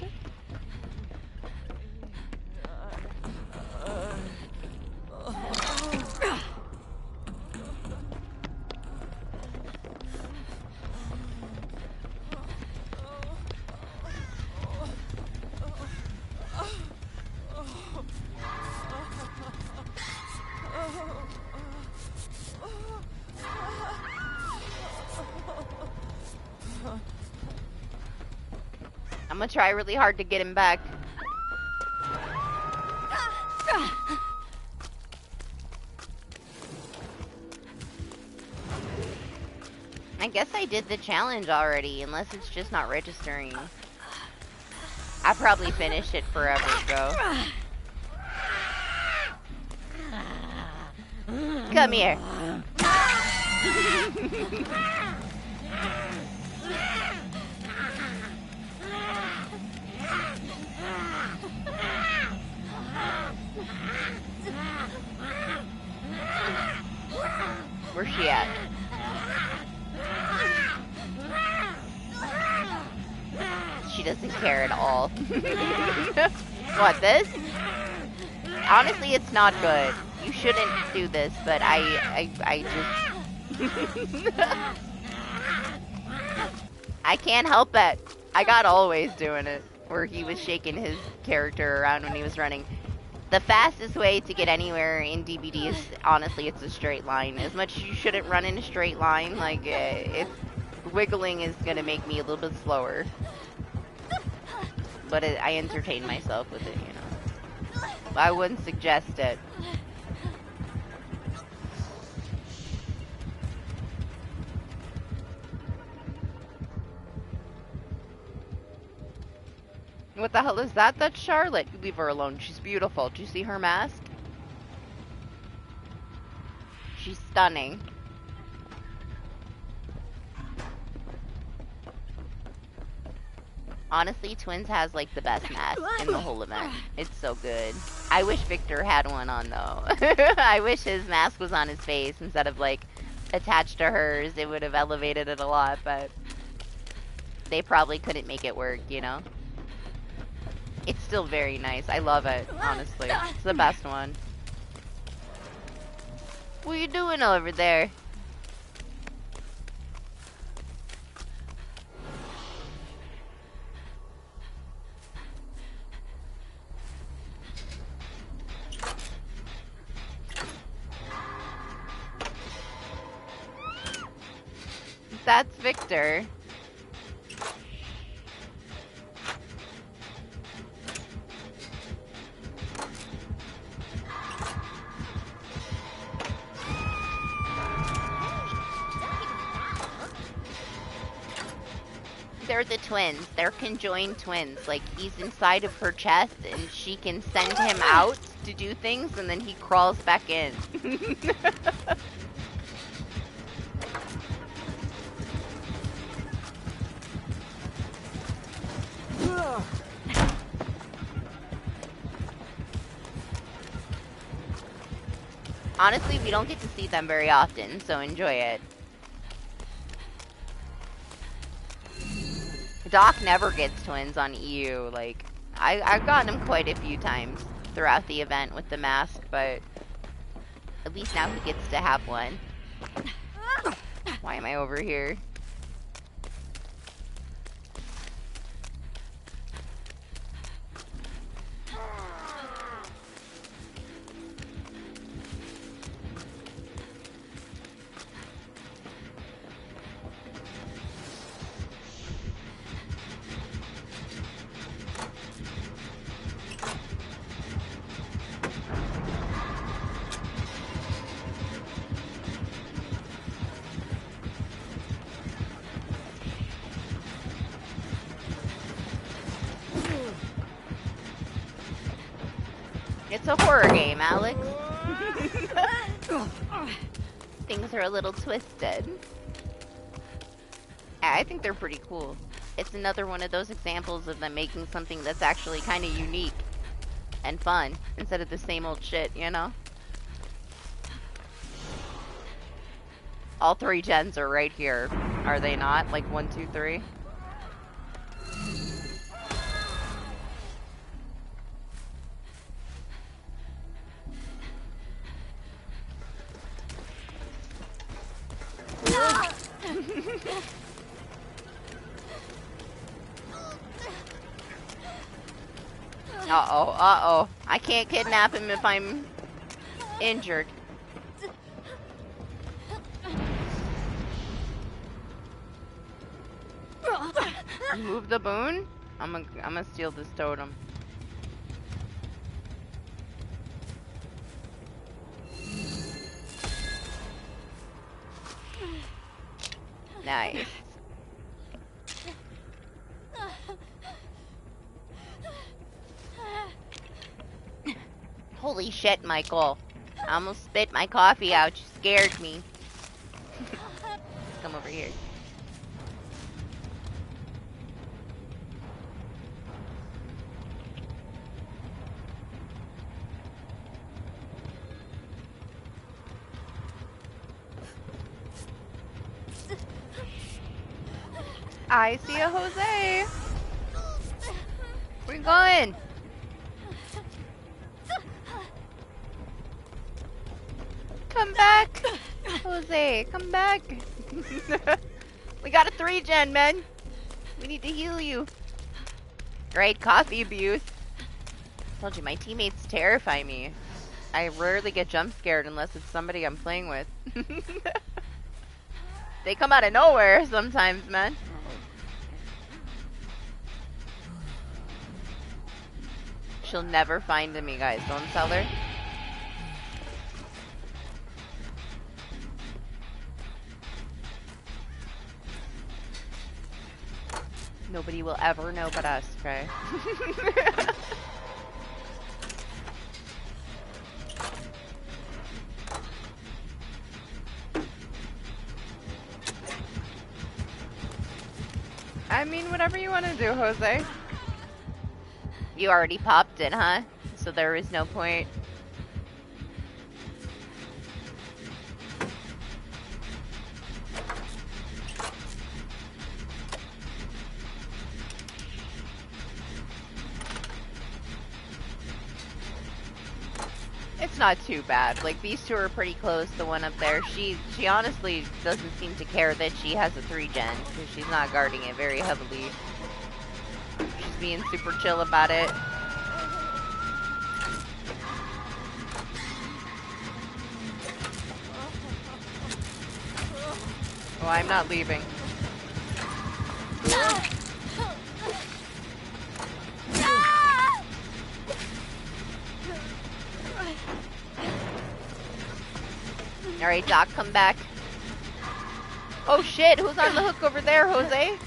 I'm gonna try really hard to get him back. I guess I did the challenge already, unless it's just not registering. I probably finished it forever ago. Come here. Where's she at? She doesn't care at all. What, this? Honestly, it's not good. You shouldn't do this, but I just... I can't help it. I got always doing it, where he was shaking his character around when he was running. The fastest way to get anywhere in DBD is, honestly, it's a straight line. As much as you shouldn't run in a straight line, like, wiggling is gonna make me a little bit slower. But I entertain myself with it, you know. I wouldn't suggest it. What the hell is that? That's Charlotte. You leave her alone. She's beautiful. Do you see her mask? She's stunning. Honestly, Twins has like the best mask in the whole event. It's so good. I wish Victor had one on though. I wish his mask was on his face instead of like attached to hers. It would have elevated it a lot, but they probably couldn't make it work, you know? It's still very nice. I love it, honestly. It's the best one. What are you doing over there? That's Victor. They're the twins. They're conjoined twins. Like, he's inside of her chest and she can send him out to do things and then he crawls back in. Honestly, we don't get to see them very often, so enjoy it. Doc never gets twins on EU. Like, I've gotten him quite a few times throughout the event with the mask, but at least now he gets to have one. Why am I over here? a horror game, Alex. Things are a little twisted. Yeah, I think they're pretty cool. It's another one of those examples of them making something that's actually kind of unique and fun instead of the same old shit, you know? All 3 gens are right here, are they not? Like 1, 2, 3. Uh-oh, uh-oh. I can't kidnap him if I'm injured. Move the boon? I'm gonna steal this totem. Nice. Holy shit, Michael. I almost spit my coffee out. You scared me. Come over here. I see a Jose. Where you going? Come back. Jose, come back. We got a 3-gen, man. We need to heal you. Great coffee abuse. Told you, my teammates terrify me. I rarely get jump scared unless it's somebody I'm playing with. They come out of nowhere sometimes, man. She'll never find me, guys. Don't tell her. Nobody will ever know but us, okay? I mean, whatever you want to do, Jose. You already popped it, huh? So there is no point. It's not too bad. Like, these two are pretty close. The one up there, she honestly doesn't seem to care that she has a 3-gen, because she's not guarding it very heavily. She's being super chill about it. Oh, I'm not leaving. Alright, Doc, come back. Oh shit, who's on the hook over there, Jose?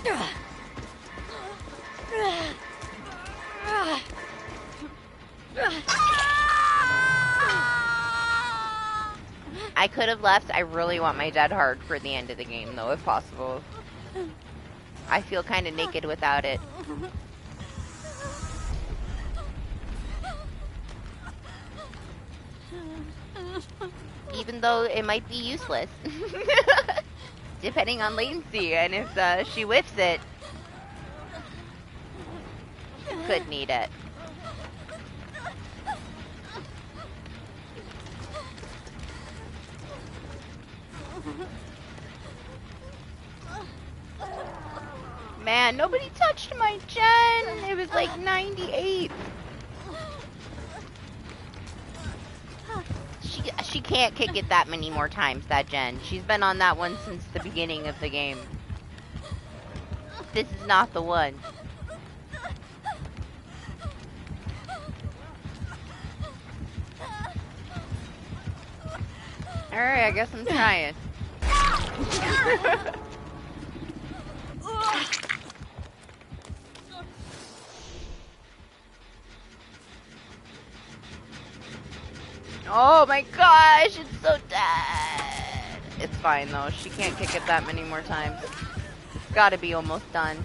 I could have left. I really want my dead hard for the end of the game, though, if possible. I feel kind of naked without it. Even though it might be useless. Depending on latency, and if she whiffs it, could need it. Man, nobody touched my gen. It was like 98. She can't kick it that many more times, that gen. She's been on that one since the beginning of the game. This is not the one. Alright, I guess I'm trying. Oh my gosh, it's so dead. It's fine though, she can't kick it that many more times. It's gotta be almost done.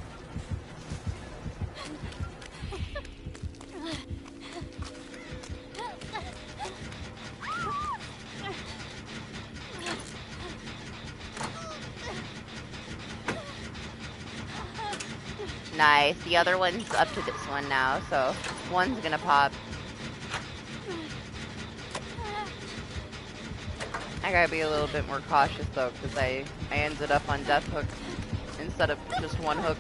Nice, the other one's up to this one now, so one's gonna pop. I gotta be a little bit more cautious though, because I ended up on death hook instead of just one hook.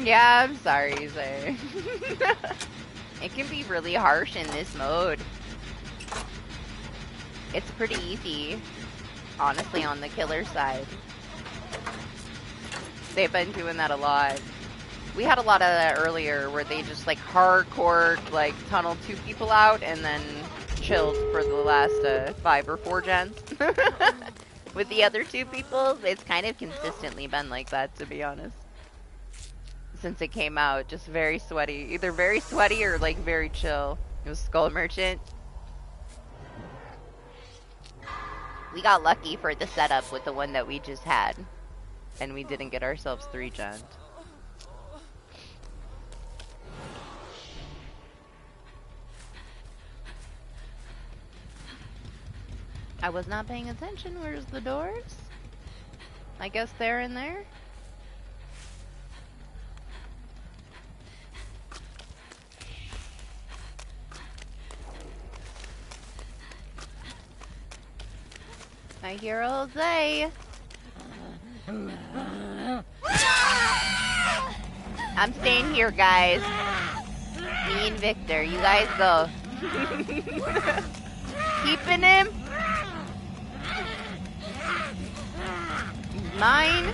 Yeah, I'm sorry, Zay. It can be really harsh in this mode. It's pretty easy, honestly, on the killer side. They've been doing that a lot. We had a lot of that earlier where they just like hardcore like tunneled 2 people out and then chilled for the last 5 or 4 gens. With the other 2 people, it's kind of consistently been like that, to be honest. Since it came out, just very sweaty. Either very sweaty or like very chill. It was Skull Merchant. We got lucky for the setup with the one that we just had. And we didn't get ourselves 3 gens. I was not paying attention. Where's the doors? I guess they're in there. I hear Jose. I'm staying here, guys. Me and Victor, you guys go. Keeping him. He's mine.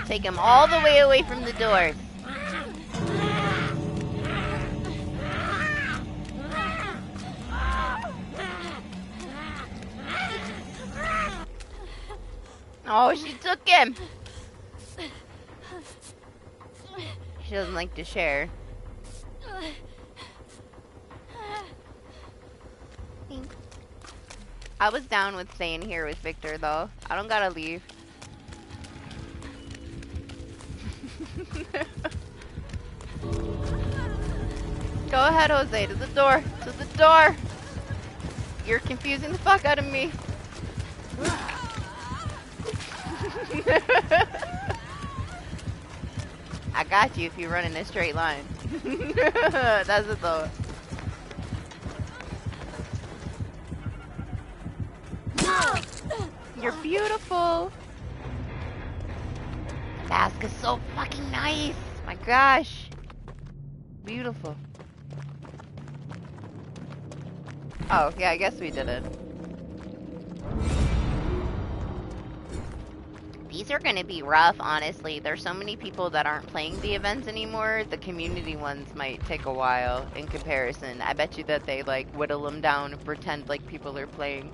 Take him all the way away from the doors. Oh, she took him. She doesn't like to share. I was down with staying here with Victor, though. I don't gotta leave. Go ahead, Jose, to the door. To the door. You're confusing the fuck out of me. I got you if you run in a straight line. That's it though. You're beautiful. The mask is so fucking nice. My gosh. Beautiful. Oh, yeah, I guess we did it. These are gonna be rough, honestly. There's so many people that aren't playing the events anymore. The community ones might take a while in comparison. I bet you that they like whittle them down and pretend like people are playing.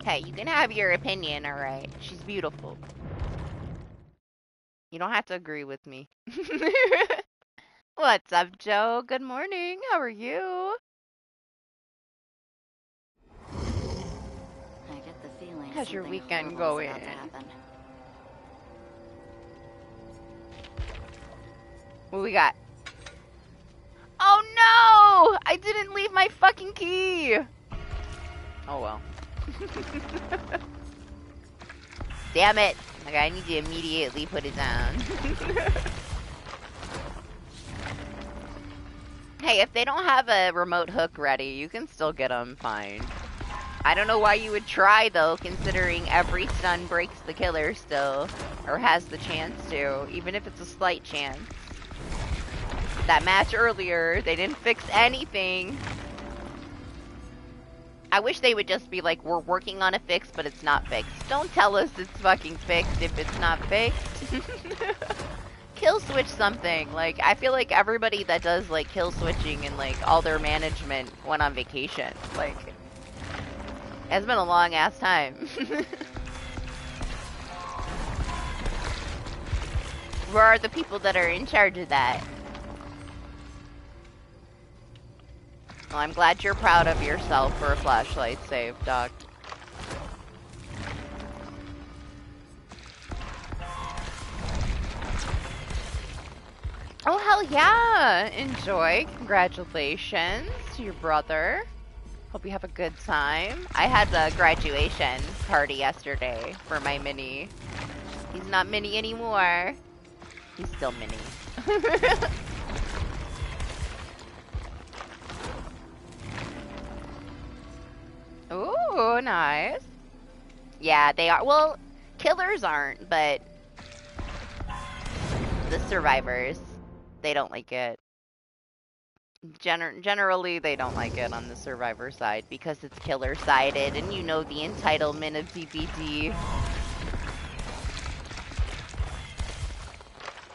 Hey, you can have your opinion, alright? She's beautiful. You don't have to agree with me. What's up, Joe? Good morning. How are you? I get the feeling. How's your something weekend horrible is going? about to happen. What we got? Oh no! I didn't leave my fucking key! Oh well. Damn it! Like, I need to immediately put it down. Hey, if they don't have a remote hook ready, you can still get them fine. I don't know why you would try, though, considering every stun breaks the killer still. Or has the chance to, even if it's a slight chance. that match earlier. They didn't fix anything. I wish they would just be like, we're working on a fix, but it's not fixed. Don't tell us it's fucking fixed if it's not fixed. Kill switch something. Like, I feel like everybody that does like kill switching and like all their management went on vacation. Like, it's been a long ass time. Where are the people that are in charge of that? Well, I'm glad you're proud of yourself for a flashlight save, Doc. Oh, hell yeah! Enjoy. Congratulations to your brother. Hope you have a good time. I had the graduation party yesterday for my mini. He's not mini anymore. He's still mini. Ooh, nice. Yeah, they are. Well, killers aren't, but the survivors, they don't like it. Generally, they don't like it on the survivor side because it's killer-sided, and you know the entitlement of DBD.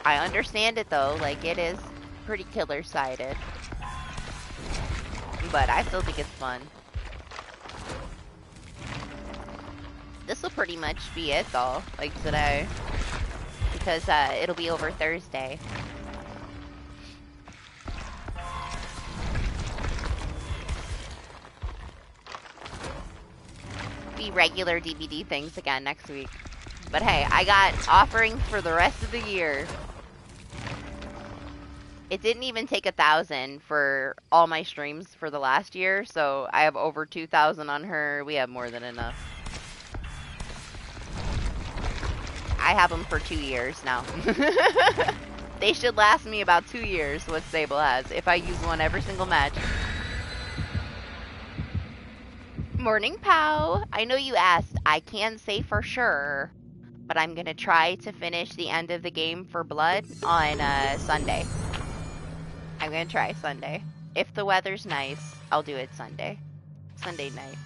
I understand it though, like it is pretty killer-sided. But I still think it's fun. This will pretty much be it though, like today. Because it'll be over Thursday. Be regular DBD things again next week. But hey, I got offerings for the rest of the year. It didn't even take 1,000 for all my streams for the last year, so I have over 2,000 on her. We have more than enough. I have them for 2 years now. They should last me about 2 years, what Sable has, if I use one every single match. Morning, Pow. I know you asked. I can't say for sure, but I'm gonna try to finish the end of the game for Blood on Sunday. I'm gonna try Sunday. If the weather's nice, I'll do it Sunday. Sunday night.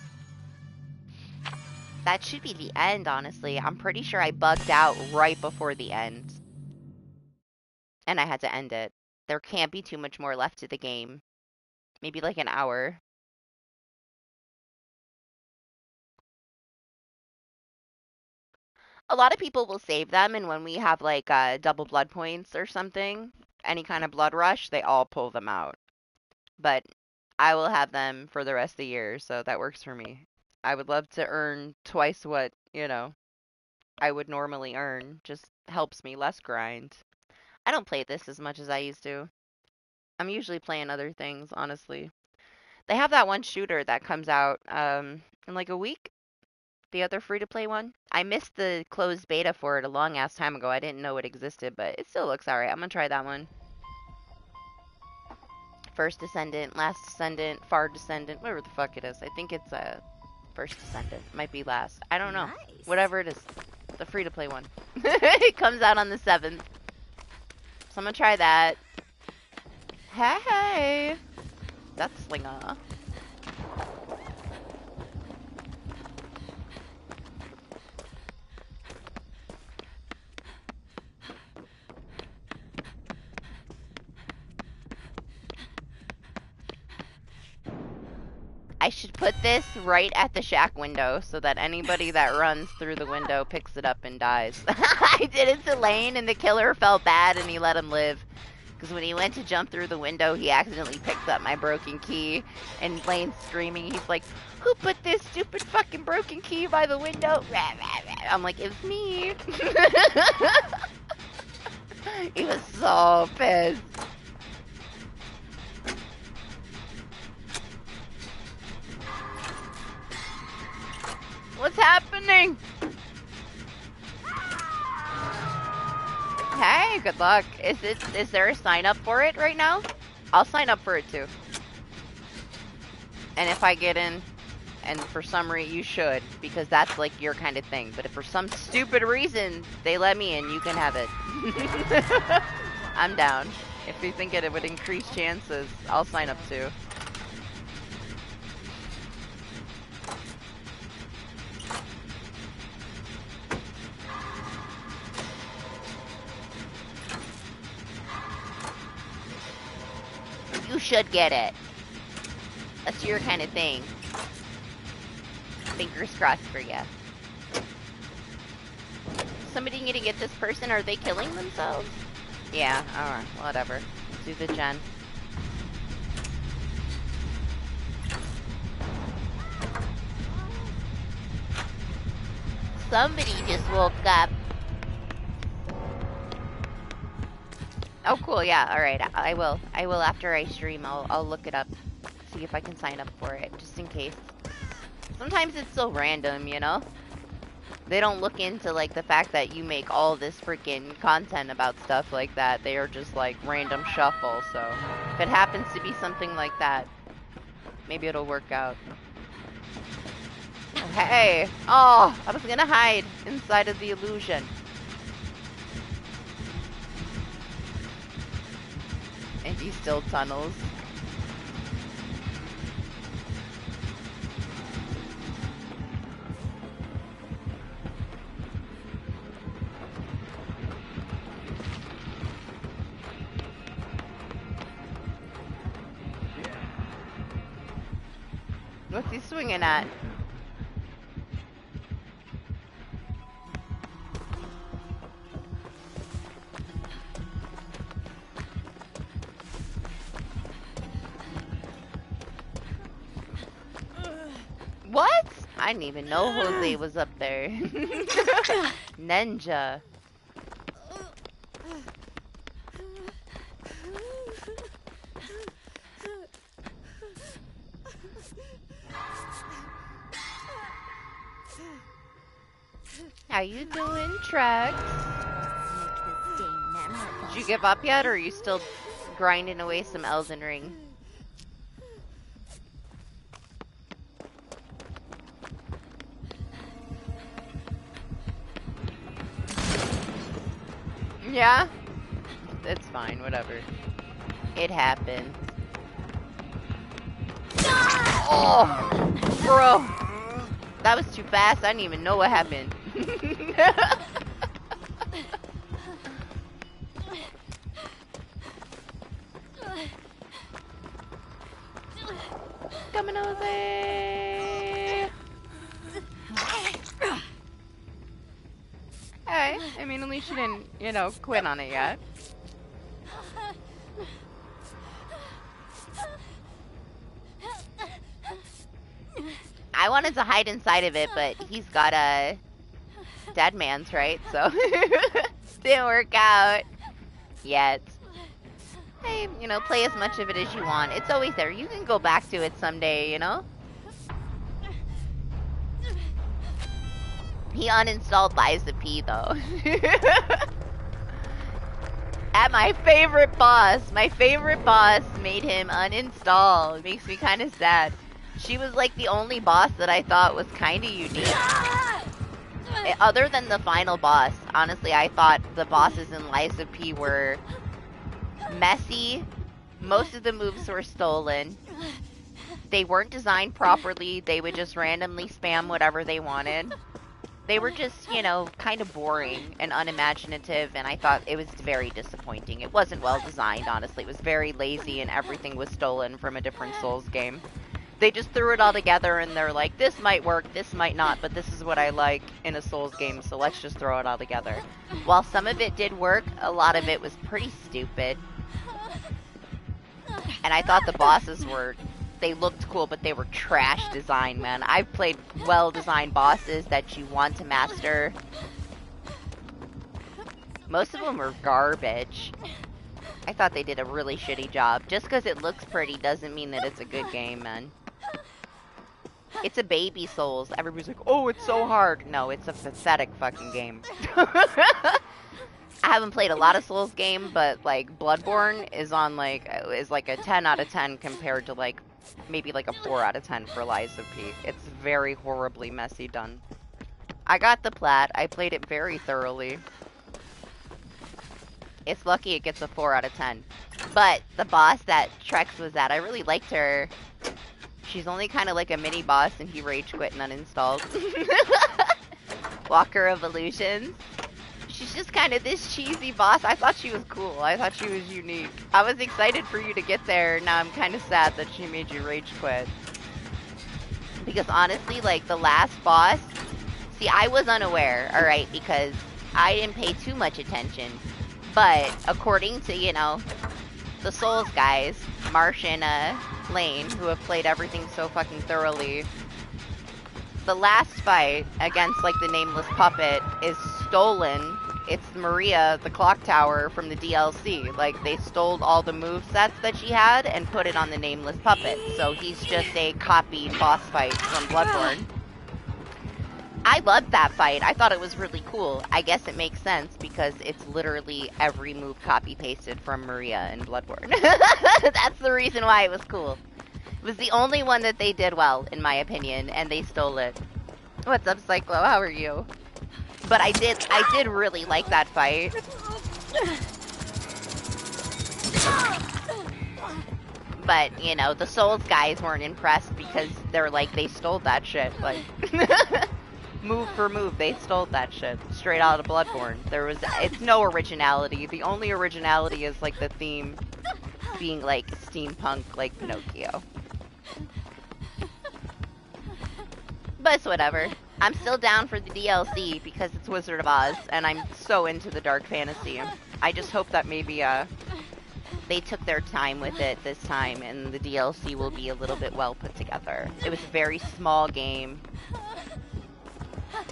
That should be the end, honestly. I'm pretty sure I bugged out right before the end. And I had to end it. There can't be too much more left to the game. Maybe like an hour. A lot of people will save them, and when we have like double blood points or something, any kind of blood rush, they all pull them out. But I will have them for the rest of the year, so that works for me. I would love to earn twice what, you know, I would normally earn. Just helps me less grind. I don't play this as much as I used to. I'm usually playing other things, honestly. They have that one shooter that comes out in like a week. The other free-to-play one. I missed the closed beta for it a long-ass time ago. I didn't know it existed, but it still looks alright. I'm gonna try that one. First Descendant, Last Descendant, Far Descendant, whatever the fuck it is. I think it's First Descendant. Might be Last. I don't know. Nice. Whatever it is. The free-to-play one. It comes out on the 7th. So I'm gonna try that. Hey! That's Slinger. I should put this right at the shack window so that anybody that runs through the window picks it up and dies. I did it to Lane and the killer felt bad and he let him live. Because when he went to jump through the window, he accidentally picked up my broken key. And Lane's screaming. He's like, who put this stupid fucking broken key by the window? I'm like, it's me. He was so pissed. What's happening? Hey, good luck. Is there a sign up for it right now? I'll sign up for it too. And if I get in, and for some reason you should, because that's like your kind of thing. But if for some stupid reason they let me in, you can have it. I'm down. If you think it would increase chances, I'll sign up too. You should get it. That's your kind of thing. Fingers crossed for you. Somebody gonna get this person? Are they killing themselves? Yeah, alright, whatever. Do the gen. Somebody just woke up. Oh, cool, yeah, alright. I will after I stream. I'll look it up. See if I can sign up for it, just in case. Sometimes it's so random, you know? They don't look into, like, the fact that you make all this freaking content about stuff like that. They are just, like, random shuffle, so... If it happens to be something like that, maybe it'll work out. Oh, hey! Oh! I was gonna hide inside of the illusion. Empty still tunnels. What's he swinging at? What? I didn't even know Jose was up there. Ninja. How you doing, Trex? Did you give up yet, or are you still grinding away some Elden Ring? Yeah? It's fine, whatever. It happens. Oh! Bro! That was too fast, I didn't even know what happened. Coming over there. Hey, I mean, at least you didn't, you know, quit on it yet. I wanted to hide inside of it, but he's got a dead man's, right? So didn't work out yet. Hey, you know, play as much of it as you want. It's always there. You can go back to it someday, you know? He uninstalled Lies of P, though. At my favorite boss made him uninstall. It makes me kind of sad. She was like the only boss that I thought was kind of unique. Other than the final boss, honestly, I thought the bosses in Lies of P were messy. Most of the moves were stolen. They weren't designed properly. They would just randomly spam whatever they wanted. They were just, you know, kind of boring and unimaginative, and I thought it was very disappointing. It wasn't well designed, honestly. It was very lazy, and everything was stolen from a different Souls game. They just threw it all together, and they're like, this might work, this might not, but this is what I like in a Souls game, so let's just throw it all together. While some of it did work, a lot of it was pretty stupid. And I thought the bosses were... They looked cool, but they were trash design, man. I've played well-designed bosses that you want to master. Most of them were garbage. I thought they did a really shitty job. Just because it looks pretty doesn't mean that it's a good game, man. It's a baby Souls. Everybody's like, oh, it's so hard. No, it's a pathetic fucking game. I haven't played a lot of Souls game, but, like, Bloodborne is on, like, is like a 10 out of 10 compared to, like, maybe like a 4 out of 10 for Lies of P. It's very horribly messy done. I got the plat. I played it very thoroughly. It's lucky it gets a 4 out of 10. But the boss that Trex was at, I really liked her. She's only kind of like a mini boss, and he rage quit and uninstalled. Walker Evolutions. She's just kind of this cheesy boss. I thought she was cool. I thought she was unique. I was excited for you to get there. Now I'm kind of sad that she made you rage quit. Because honestly, like, the last boss... See, I was unaware, alright, because I didn't pay too much attention. But, according to, you know, the Souls guys, Marsh and Lane, who have played everything so fucking thoroughly, the last fight against, like, the Nameless Puppet is stolen. It's Maria, the clock tower, from the DLC. Like, they stole all the movesets that she had and put it on the Nameless Puppet. So he's just a copied boss fight from Bloodborne. I loved that fight. I thought it was really cool. I guess it makes sense because it's literally every move copy-pasted from Maria in Bloodborne. That's the reason why it was cool. It was the only one that they did well, in my opinion, and they stole it. What's up, Cyclo? How are you? But I did really like that fight. But, you know, the Souls guys weren't impressed because they're like, they stole that shit. Like, move for move, they stole that shit. Straight out of Bloodborne. It's no originality. The only originality is, like, the theme being, like, steampunk, like Pinocchio. But it's whatever. I'm still down for the DLC because it's Wizard of Oz, and I'm so into the dark fantasy. I just hope that maybe they took their time with it this time, and the DLC will be a little bit well put together. It was a very small game.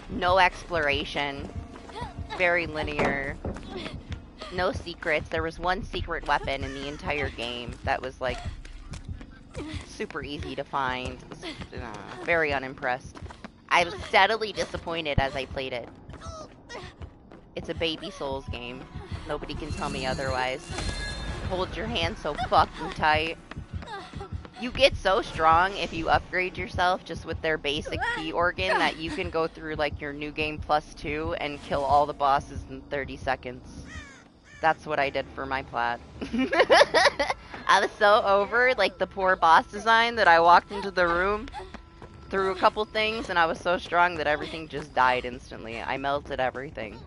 No exploration. Very linear. No secrets. There was one secret weapon in the entire game that was, like, super easy to find. Very unimpressed. I was steadily disappointed as I played it. It's a baby Souls game. Nobody can tell me otherwise. Hold your hand so fucking tight. You get so strong if you upgrade yourself just with their basic key organ that you can go through, like, your new game +2 and kill all the bosses in 30 seconds. That's what I did for my plat. I was so over, like, the poor boss design that I walked into the room, threw a couple things, and I was so strong that everything just died instantly. I melted everything.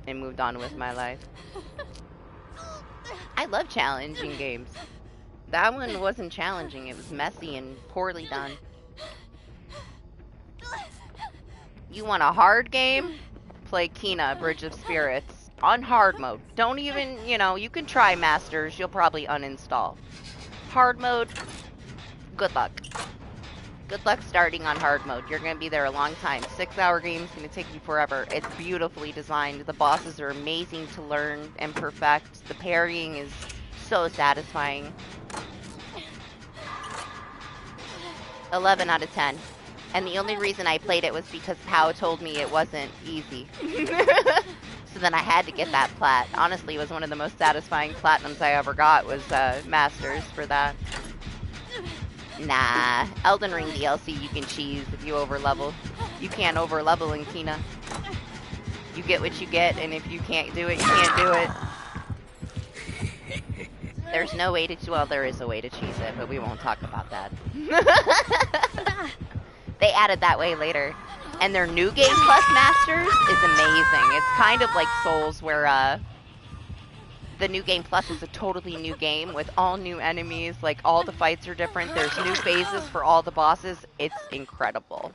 And moved on with my life. I love challenging games. That one wasn't challenging, it was messy and poorly done. You want a hard game? Play Kena, Bridge of Spirits. On hard mode. Don't even, you know, you can try Masters, you'll probably uninstall. Hard mode, good luck. Good luck starting on hard mode. You're going to be there a long time. 6-hour game's going to take you forever. It's beautifully designed. The bosses are amazing to learn and perfect. The parrying is so satisfying. 11 out of 10. And the only reason I played it was because Pao told me it wasn't easy. So then I had to get that plat. Honestly, it was one of the most satisfying platinums I ever got was Masters for that. Nah, Elden Ring DLC you can cheese if you overlevel. You can't overlevel in Kena. You get what you get, and if you can't do it, you can't do it. There's no way to, well, there is a way to cheese it, but we won't talk about that. They added that way later. And their New Game Plus Masters is amazing. It's kind of like Souls, where the New Game Plus is a totally new game with all new enemies. Like, all the fights are different. There's new phases for all the bosses. It's incredible.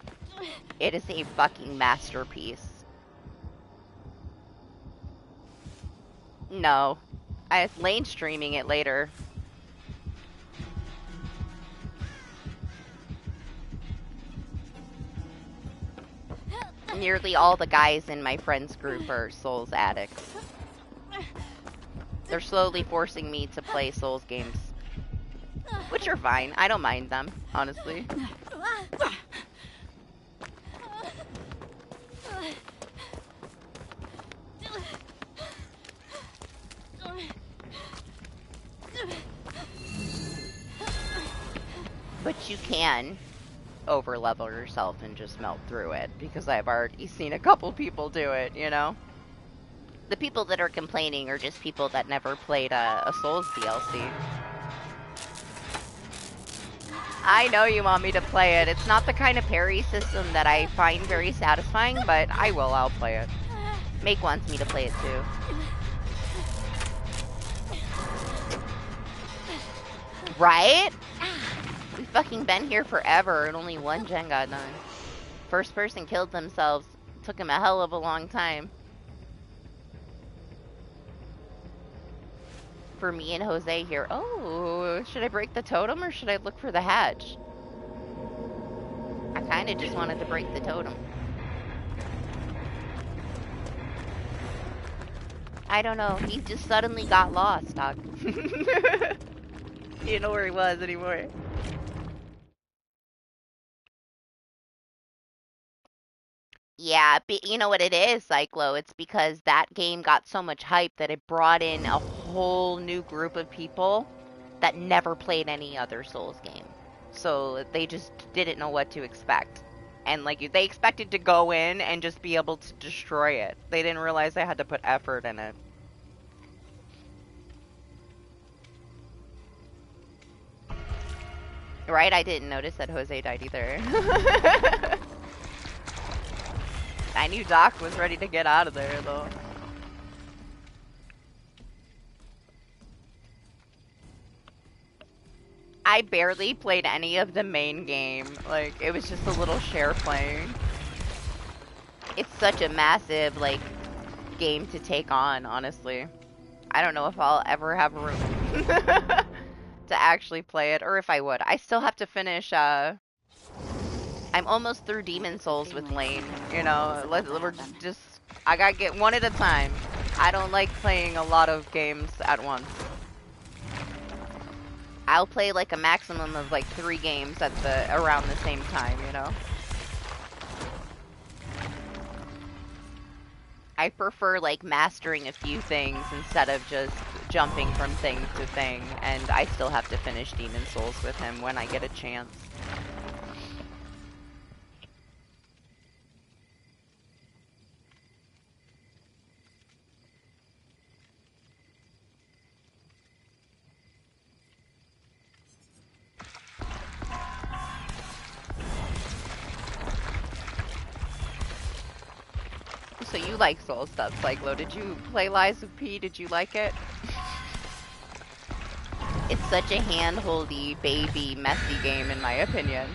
It is a fucking masterpiece. No. I was lane streaming it later. Nearly all the guys in my friends group are Souls addicts. They're slowly forcing me to play Souls games. Which are fine. I don't mind them, honestly. But you can overlevel yourself and just melt through it, because I've already seen a couple people do it, you know? The people that are complaining are just people that never played a Souls DLC. I know you want me to play it. It's not the kind of parry system that I find very satisfying, but I'll play it. Make wants me to play it too. Right? We've fucking been here forever and only one gen got done. First person killed themselves. Took him a hell of a long time. For me and Jose here. Oh, should I break the totem or should I look for the hatch? I kind of just wanted to break the totem. I don't know. He just suddenly got lost, dog. He didn't know where he was anymore. Yeah, but you know what it is, Cyclo? It's because that game got so much hype that it brought in a whole new group of people that never played any other Souls game. So they just didn't know what to expect. And like they expected to go in and just be able to destroy it. They didn't realize they had to put effort in it. Right? I didn't notice that Jose died either. I knew Doc was ready to get out of there, though. I barely played any of the main game. Like, it was just a little share playing. It's such a massive, like, game to take on, honestly. I don't know if I'll ever have room to actually play it, or if I would. I still have to finish, I'm almost through Demon Souls with Lane, you know, we're just, I gotta get one at a time. I don't like playing a lot of games at once. I'll play like a maximum of like 3 games at around the same time, you know? I prefer like mastering a few things instead of just jumping from thing to thing, and I still have to finish Demon Souls with him when I get a chance. So you like Soul stuff, Cyclo. Did you play Lies of P? Did you like it? It's such a hand-holdy, baby, messy game, in my opinion.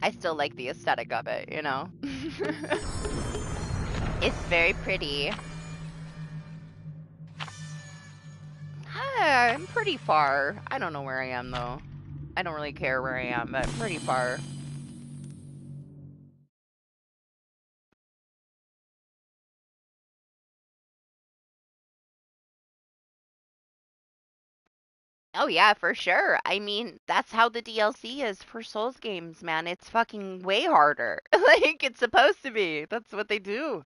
I still like the aesthetic of it, you know? It's very pretty. I'm pretty far. I don't know where I am, though. I don't really care where I am, but pretty far. Oh yeah, for sure. I mean, that's how the DLC is for Souls games, man. It's fucking way harder. Like, it's supposed to be. That's what they do.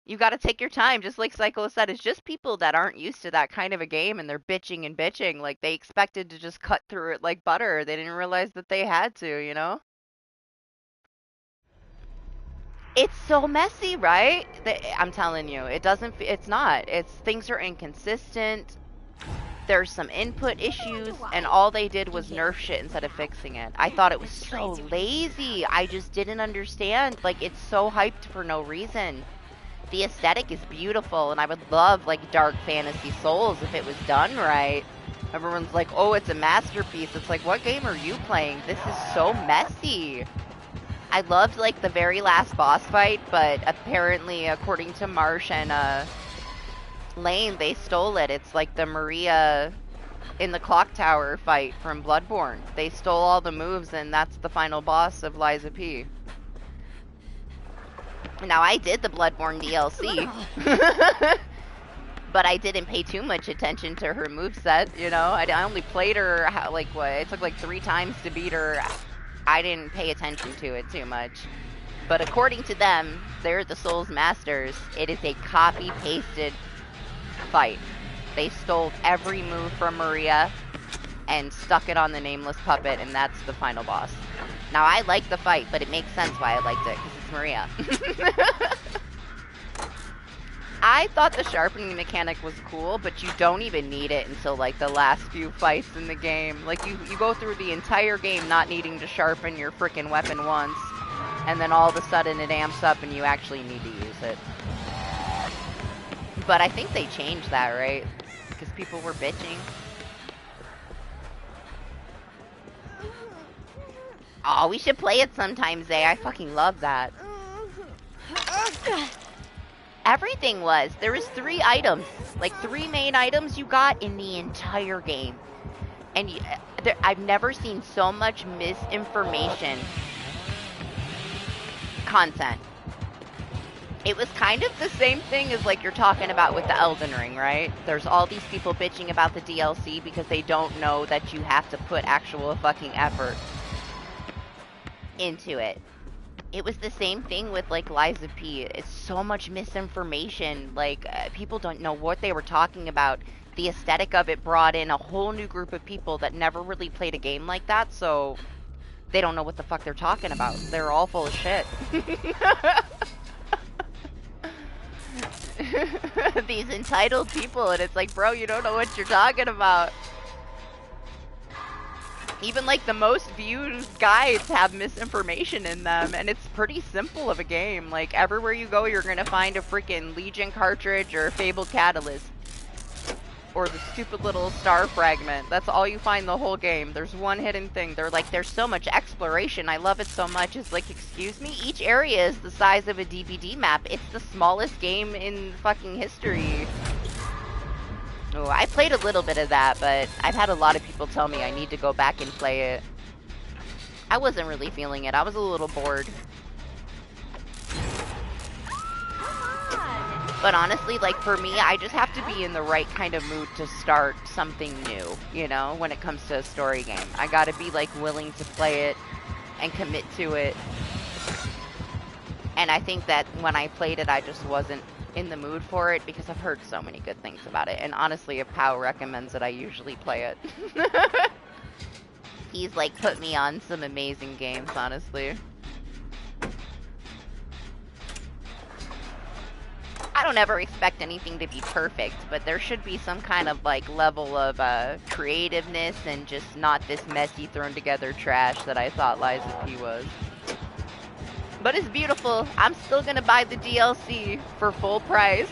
You gotta take your time, just like Psycho said. It's just people that aren't used to that kind of a game, and they're bitching and bitching. Like, they expected to just cut through it like butter. They didn't realize that they had to, you know? It's so messy, right? I'm telling you, it doesn't, it's not. Things are inconsistent. There's some input issues, and all they did was nerf shit instead of fixing it. I thought it was so lazy. I just didn't understand. Like, it's so hyped for no reason. The aesthetic is beautiful, and I would love, like, dark fantasy Souls if it was done right. Everyone's like, oh, it's a masterpiece. It's like, what game are you playing? This is so messy. I loved, like, the very last boss fight, but apparently, according to Marsh and, Lane, they stole it. It's like the Maria in the clock tower fight from Bloodborne. They stole all the moves, and that's the final boss of Lies of P. Now, I did the Bloodborne DLC, but I didn't pay too much attention to her moveset, you know? I only played her, like, what? It took like 3 times to beat her. I didn't pay attention to it too much. But according to them, they're the Souls Masters. It is a copy-pasted fight. They stole every move from Maria and stuck it on the nameless puppet, and that's the final boss. Now, I like the fight, but it makes sense why I liked it, because it's Maria. I thought the sharpening mechanic was cool, but you don't even need it until, like, the last few fights in the game. Like, you go through the entire game not needing to sharpen your frickin' weapon once, and then all of a sudden it amps up and you actually need to use it. But I think they changed that, right? Because people were bitching. Oh, we should play it sometime, Zay. I fucking love that. Everything was. There was 3 items. Like, 3 main items you got in the entire game. And I've never seen so much misinformation content. It was kind of the same thing as, like, you're talking about with the Elden Ring, right? There's all these people bitching about the DLC because they don't know that you have to put actual fucking effort into it. It was the same thing with, like, Liza P. It's so much misinformation. Like, people don't know what they were talking about. The aesthetic of it brought in a whole new group of people that never really played a game like that, so they don't know what the fuck they're talking about. They're all full of shit. These entitled people, and it's like, bro, you don't know what you're talking about. Even, like, the most viewed guides have misinformation in them, and it's pretty simple of a game. Like, everywhere you go, you're gonna find a freaking Legion cartridge or a Fabled Catalyst. Or the stupid little star fragment. That's all you find the whole game. There's one hidden thing. They're like, there's so much exploration. I love it so much. It's like, excuse me? Each area is the size of a DBD map. It's the smallest game in fucking history. Oh, I played a little bit of that, but I've had a lot of people tell me I need to go back and play it. I wasn't really feeling it. I was a little bored. But honestly, like, for me, I just have to be in the right kind of mood to start something new, you know, when it comes to a story game. I gotta be, like, willing to play it and commit to it. And I think that when I played it, I just wasn't in the mood for it because I've heard so many good things about it. And honestly, if Pao recommends it, I usually play it. He's, like, put me on some amazing games, honestly. I don't ever expect anything to be perfect, but there should be some kind of, like, level of creativeness and just not this messy, thrown together trash that I thought Liza P was. But it's beautiful. I'm still gonna buy the DLC for full price.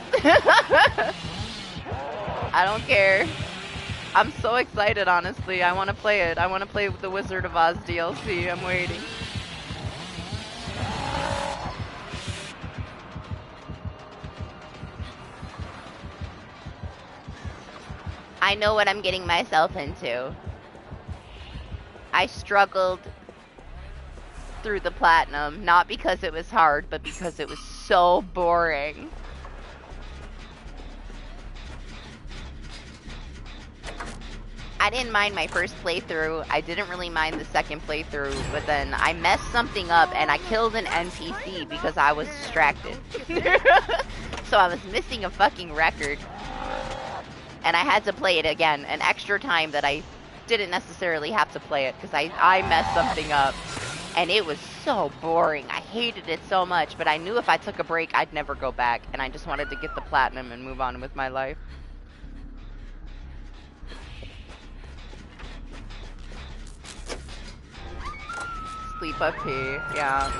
I don't care. I'm so excited, honestly. I want to play it. I want to play the Wizard of Oz DLC. I'm waiting. I know what I'm getting myself into. I struggled through the platinum, not because it was hard, but because it was so boring. I didn't mind my first playthrough. I didn't really mind the second playthrough, but then I messed something up and I killed an NPC because I was distracted. So I was missing a fucking record. And I had to play it again, an extra time that I didn't necessarily have to play it because I messed something up. And it was so boring. I hated it so much, but I knew if I took a break, I'd never go back. And I just wanted to get the platinum and move on with my life. Sleep up P, yeah.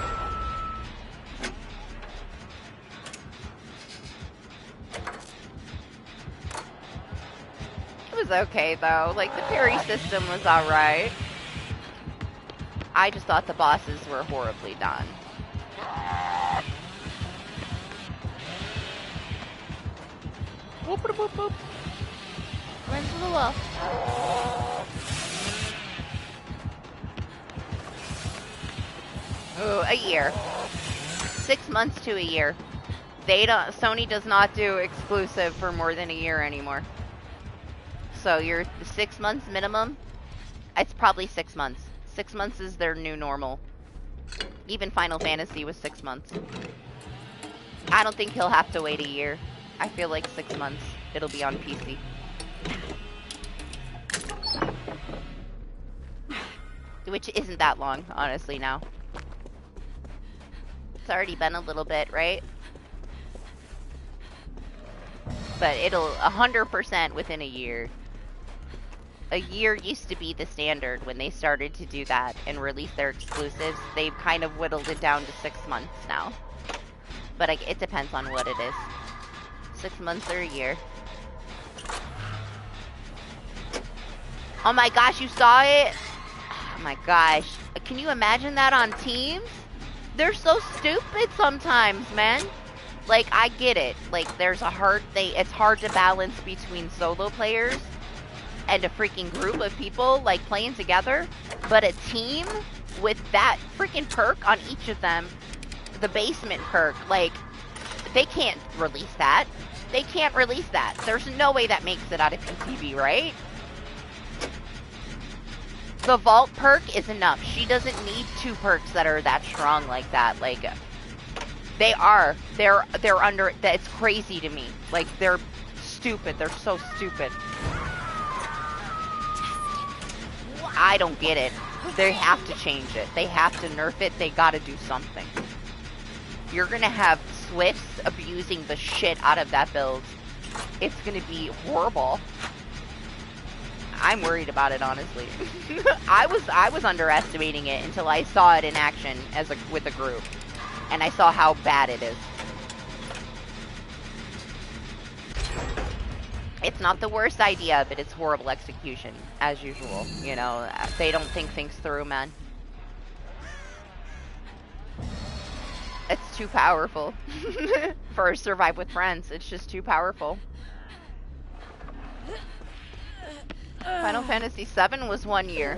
It was okay though. Like, the parry system was alright. I just thought the bosses were horribly done. Whoop, whoop, whoop, whoop. Run to the wall. Ooh, a year. 6 months to a year. Sony does not do exclusive for more than a year anymore. So you're 6 months minimum. It's probably 6 months. 6 months is their new normal. Even Final Fantasy was 6 months. I don't think he'll have to wait a year. I feel like 6 months. It'll be on PC. Which isn't that long, honestly, now. It's already been a little bit, right? But it'll 100% within a year. A year used to be the standard when they started to do that and release their exclusives. They've kind of whittled it down to 6 months now. But it depends on what it is. 6 months or a year. Oh my gosh, you saw it? Oh my gosh. Can you imagine that on teams? They're so stupid sometimes, man. Like, I get it. Like, there's a hard thing. It's hard to balance between solo players and a freaking group of people, like, playing together. But a team with that freaking perk on each of them, the basement perk, like, they can't release that. They can't release that. There's no way that makes it out of PTB, right? The vault perk is enough. She doesn't need 2 perks that are that strong like that. Like, they're under, it's crazy to me. Like, they're stupid. They're so stupid. I don't get it. They have to change it. They have to nerf it. They gotta do something. You're gonna have Swifts abusing the shit out of that build. It's gonna be horrible. I'm worried about it, honestly. I was underestimating it until I saw it in action with a group, and I saw how bad it is. It's not the worst idea, but it's horrible execution, as usual. You know, they don't think things through, man. It's too powerful. For Survive with Friends, it's just too powerful. Final Fantasy VII was 1 year.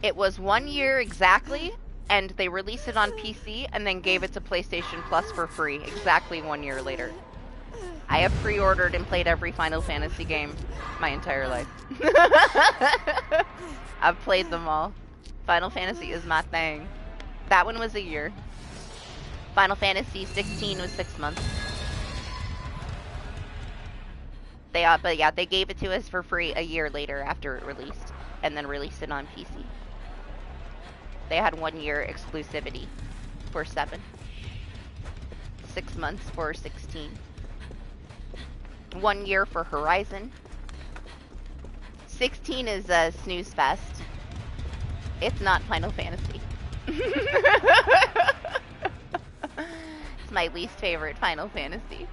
It was 1 year exactly, and they released it on PC and then gave it to PlayStation Plus for free exactly 1 year later. I have pre-ordered and played every Final Fantasy game my entire life. I've played them all. Final Fantasy is my thing. That one was a year. Final Fantasy 16 was 6 months. But yeah, they gave it to us for free a year later after it released, and then released it on PC. They had 1 year exclusivity for 7. 6 months for 16. 1 year for Horizon. 16 is a snooze fest. It's not Final Fantasy. It's my least favorite Final Fantasy.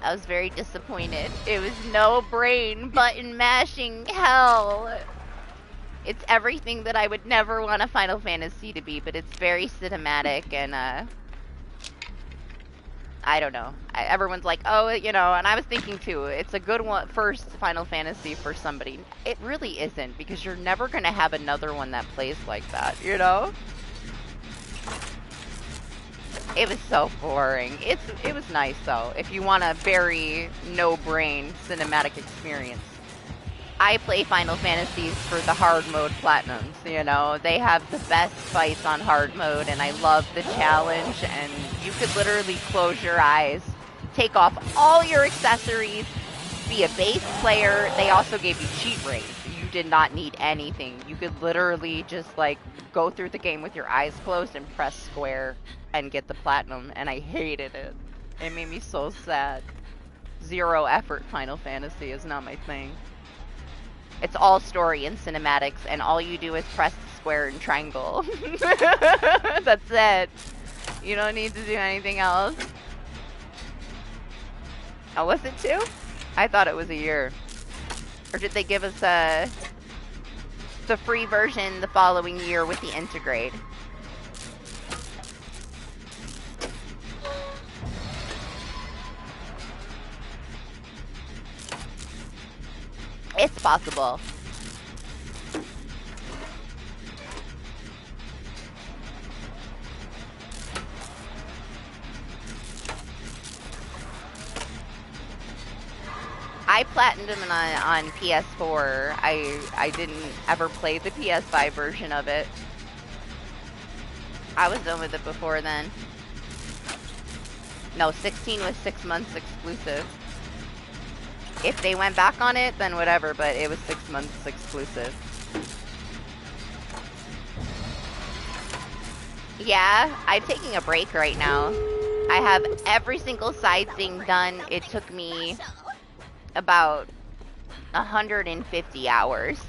I was very disappointed. It was no brain button mashing hell. It's everything that I would never want a Final Fantasy to be, but it's very cinematic and I don't know. Everyone's like, oh, you know, and I was thinking too, it's a good one, first Final Fantasy for somebody. It really isn't, because you're never gonna have another one that plays like that, you know? It was so boring. It was nice though, if you want a very no-brain cinematic experience. I play Final Fantasies for the hard mode platinums, you know? They have the best fights on hard mode, and I love the challenge, and you could literally close your eyes, take off all your accessories, be a base player. They also gave you cheat rates. You did not need anything. You could literally just, like, go through the game with your eyes closed and press square and get the platinum, and I hated it. It made me so sad. Zero effort Final Fantasy is not my thing. It's all story and cinematics, and all you do is press the square and triangle. That's it. You don't need to do anything else. Oh, was it 2? I thought it was a year. Or did they give us the free version the following year with the integrate? It's possible. I platinumed on PS4. I didn't ever play the PS5 version of it. I was done with it before then. No, 16 was 6 months exclusive. If they went back on it, then whatever, but it was 6 months exclusive. Yeah, I'm taking a break right now. I have every single side thing done. It took me about 150 hours.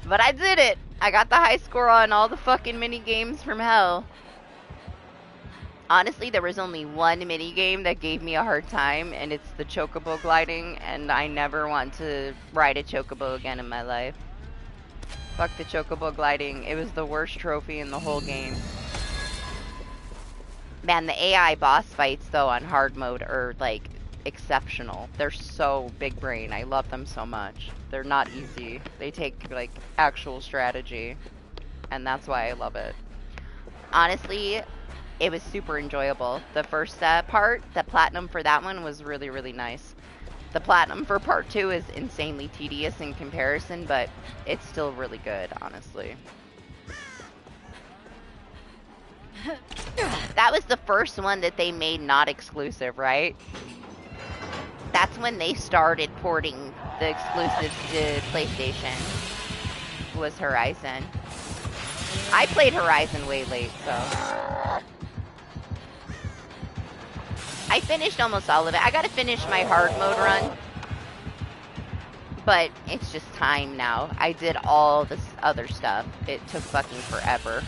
But I did it. I got the high score on all the fucking mini games from hell. Honestly, there was only one mini game that gave me a hard time, and it's the chocobo gliding, and I never want to ride a chocobo again in my life. Fuck the chocobo gliding. It was the worst trophy in the whole game. Man, the AI boss fights, though, on hard mode are, like, exceptional. They're so big brain. I love them so much. They're not easy. They take, like, actual strategy. And that's why I love it. Honestly, it was super enjoyable. The first part, the platinum for that one was really, really nice. The platinum for part 2 is insanely tedious in comparison, but it's still really good, honestly. That was the first one that they made not exclusive, right? That's when they started porting the exclusives to PlayStation, was Horizon. I played Horizon way late, so... I finished almost all of it. I gotta finish my hard mode run. But it's just time now. I did all this other stuff. It took fucking forever.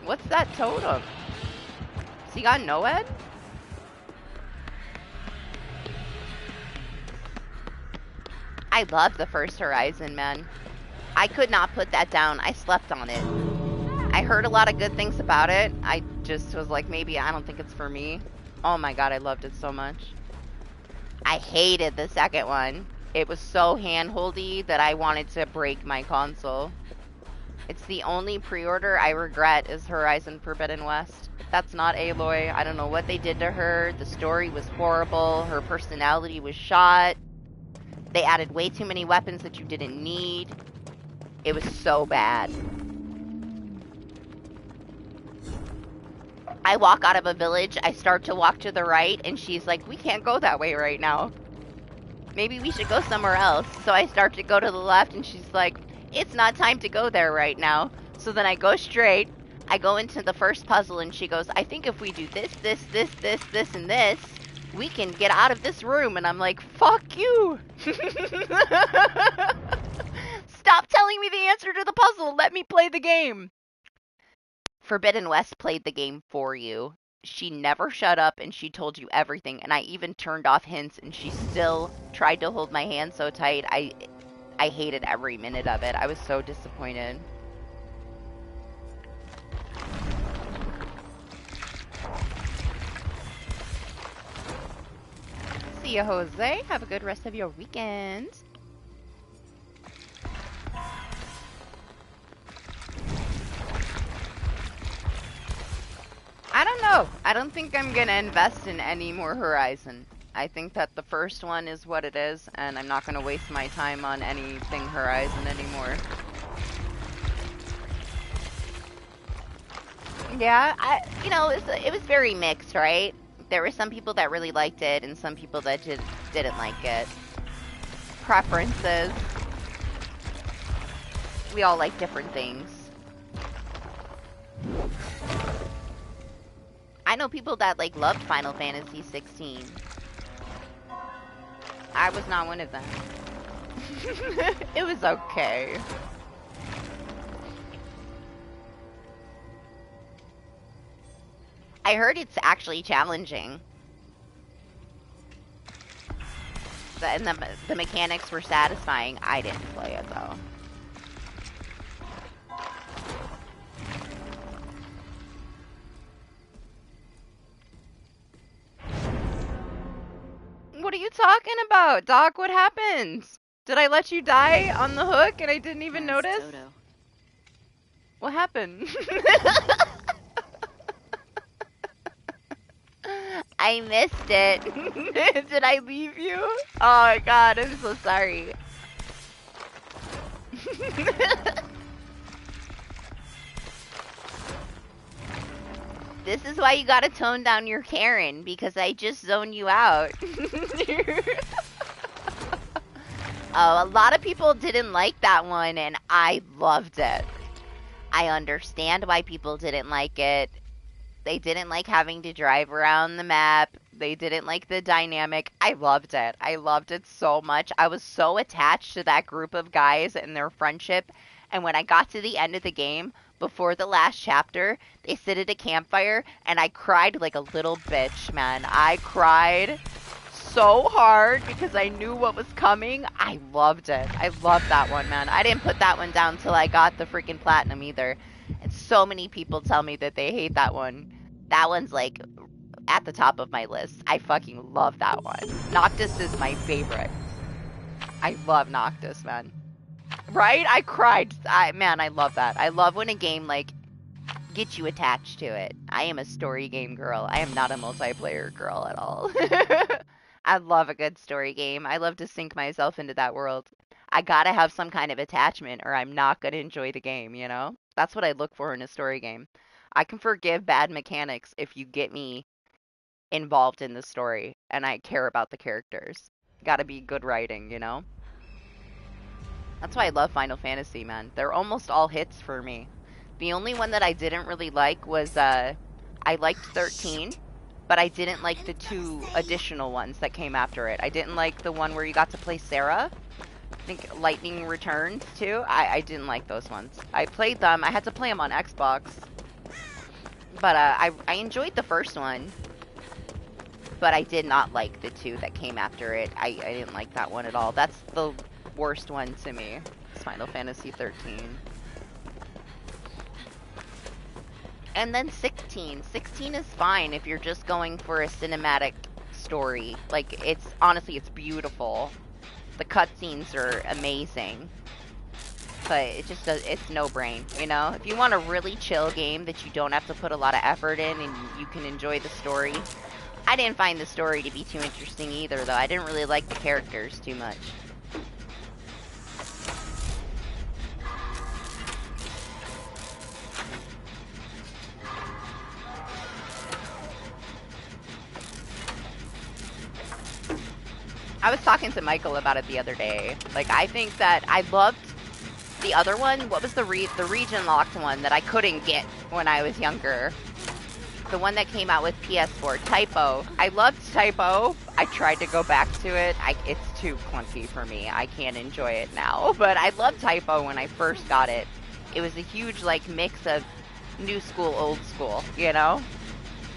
What's that totem? Has he got NOED? I love the first Horizon, man. I could not put that down. I slept on it. I heard a lot of good things about it. I just was like, maybe I don't think it's for me. Oh my god, I loved it so much. I hated the second one. It was so hand-holdy that I wanted to break my console. It's the only pre-order I regret is Horizon Forbidden West. That's not Aloy. I don't know what they did to her. The story was horrible. Her personality was shot. They added way too many weapons that you didn't need. It was so bad. I walk out of a village, I start to walk to the right, and she's like, we can't go that way right now. Maybe we should go somewhere else. So I start to go to the left, and she's like, it's not time to go there right now. So then I go straight, I go into the first puzzle, and she goes, I think if we do this, this, this, this, this, and this, we can get out of this room. And I'm like, fuck you. Stop telling me the answer to the puzzle. Let me play the game. Forbidden West played the game for you. She never shut up and she told you everything, and I even turned off hints and she still tried to hold my hand so tight. I hated every minute of it. I was so disappointed. See ya, Jose. Have a good rest of your weekend. I don't know. I don't think I'm gonna invest in any more Horizon. I think that the first one is what it is, and I'm not gonna waste my time on anything Horizon anymore. Yeah, you know, it was very mixed, right? There were some people that really liked it, and some people that didn't like it. Preferences. We all like different things. I know people that, like, loved Final Fantasy 16. I was not one of them. It was okay. I heard it's actually challenging. And the mechanics were satisfying. I didn't play it, though. What are you talking about, Doc? What happened? Did I let you die on the hook and I didn't even notice? Toto. What happened? I missed it. Did I leave you? Oh my god, I'm so sorry. This is why you gotta tone down your Karen, because I just zoned you out. Oh, a lot of people didn't like that one, and I loved it. I understand why people didn't like it. They didn't like having to drive around the map. They didn't like the dynamic. I loved it. I loved it so much. I was so attached to that group of guys and their friendship. And when I got to the end of the game, before the last chapter, they sit at a campfire, and I cried like a little bitch, man. I cried so hard because I knew what was coming. I loved it. I loved that one, man. I didn't put that one down till I got the freaking platinum either. And so many people tell me that they hate that one. That one's like at the top of my list. I fucking love that one. Noctis is my favorite. I love Noctis, man. Right? I cried. Man, I love that. I love when a game like gets you attached to it. I am a story game girl. I am not a multiplayer girl at all. I love a good story game. I love to sink myself into that world. I gotta have some kind of attachment or I'm not gonna enjoy the game, you know? That's what I look for in a story game. I can forgive bad mechanics if you get me involved in the story and I care about the characters. Gotta be good writing, you know? That's why I love Final Fantasy, man. They're almost all hits for me. The only one that I didn't really like was, I liked 13, but I didn't like the 2 additional ones that came after it. I didn't like the one where you got to play Sarah. I think Lightning Returns, too. I didn't like those ones. I played them. I had to play them on Xbox. But, I enjoyed the first one. But I did not like the 2 that came after it. I didn't like that one at all. That's the worst one to me. It's Final Fantasy 13. And then 16. 16 is fine if you're just going for a cinematic story. Like, it's, honestly, it's beautiful. The cutscenes are amazing. But it just does, it's no brain, you know? If you want a really chill game that you don't have to put a lot of effort in and you can enjoy the story. I didn't find the story to be too interesting either, though. I didn't really like the characters too much. I was talking to Michael about it the other day. Like, I think that I loved the other one. What was the region locked one that I couldn't get when I was younger? The one that came out with PS4, Typo. I loved Typo. I tried to go back to it. It's too clunky for me. I can't enjoy it now. But I loved Typo when I first got it. It was a huge, like, mix of new school, old school, you know?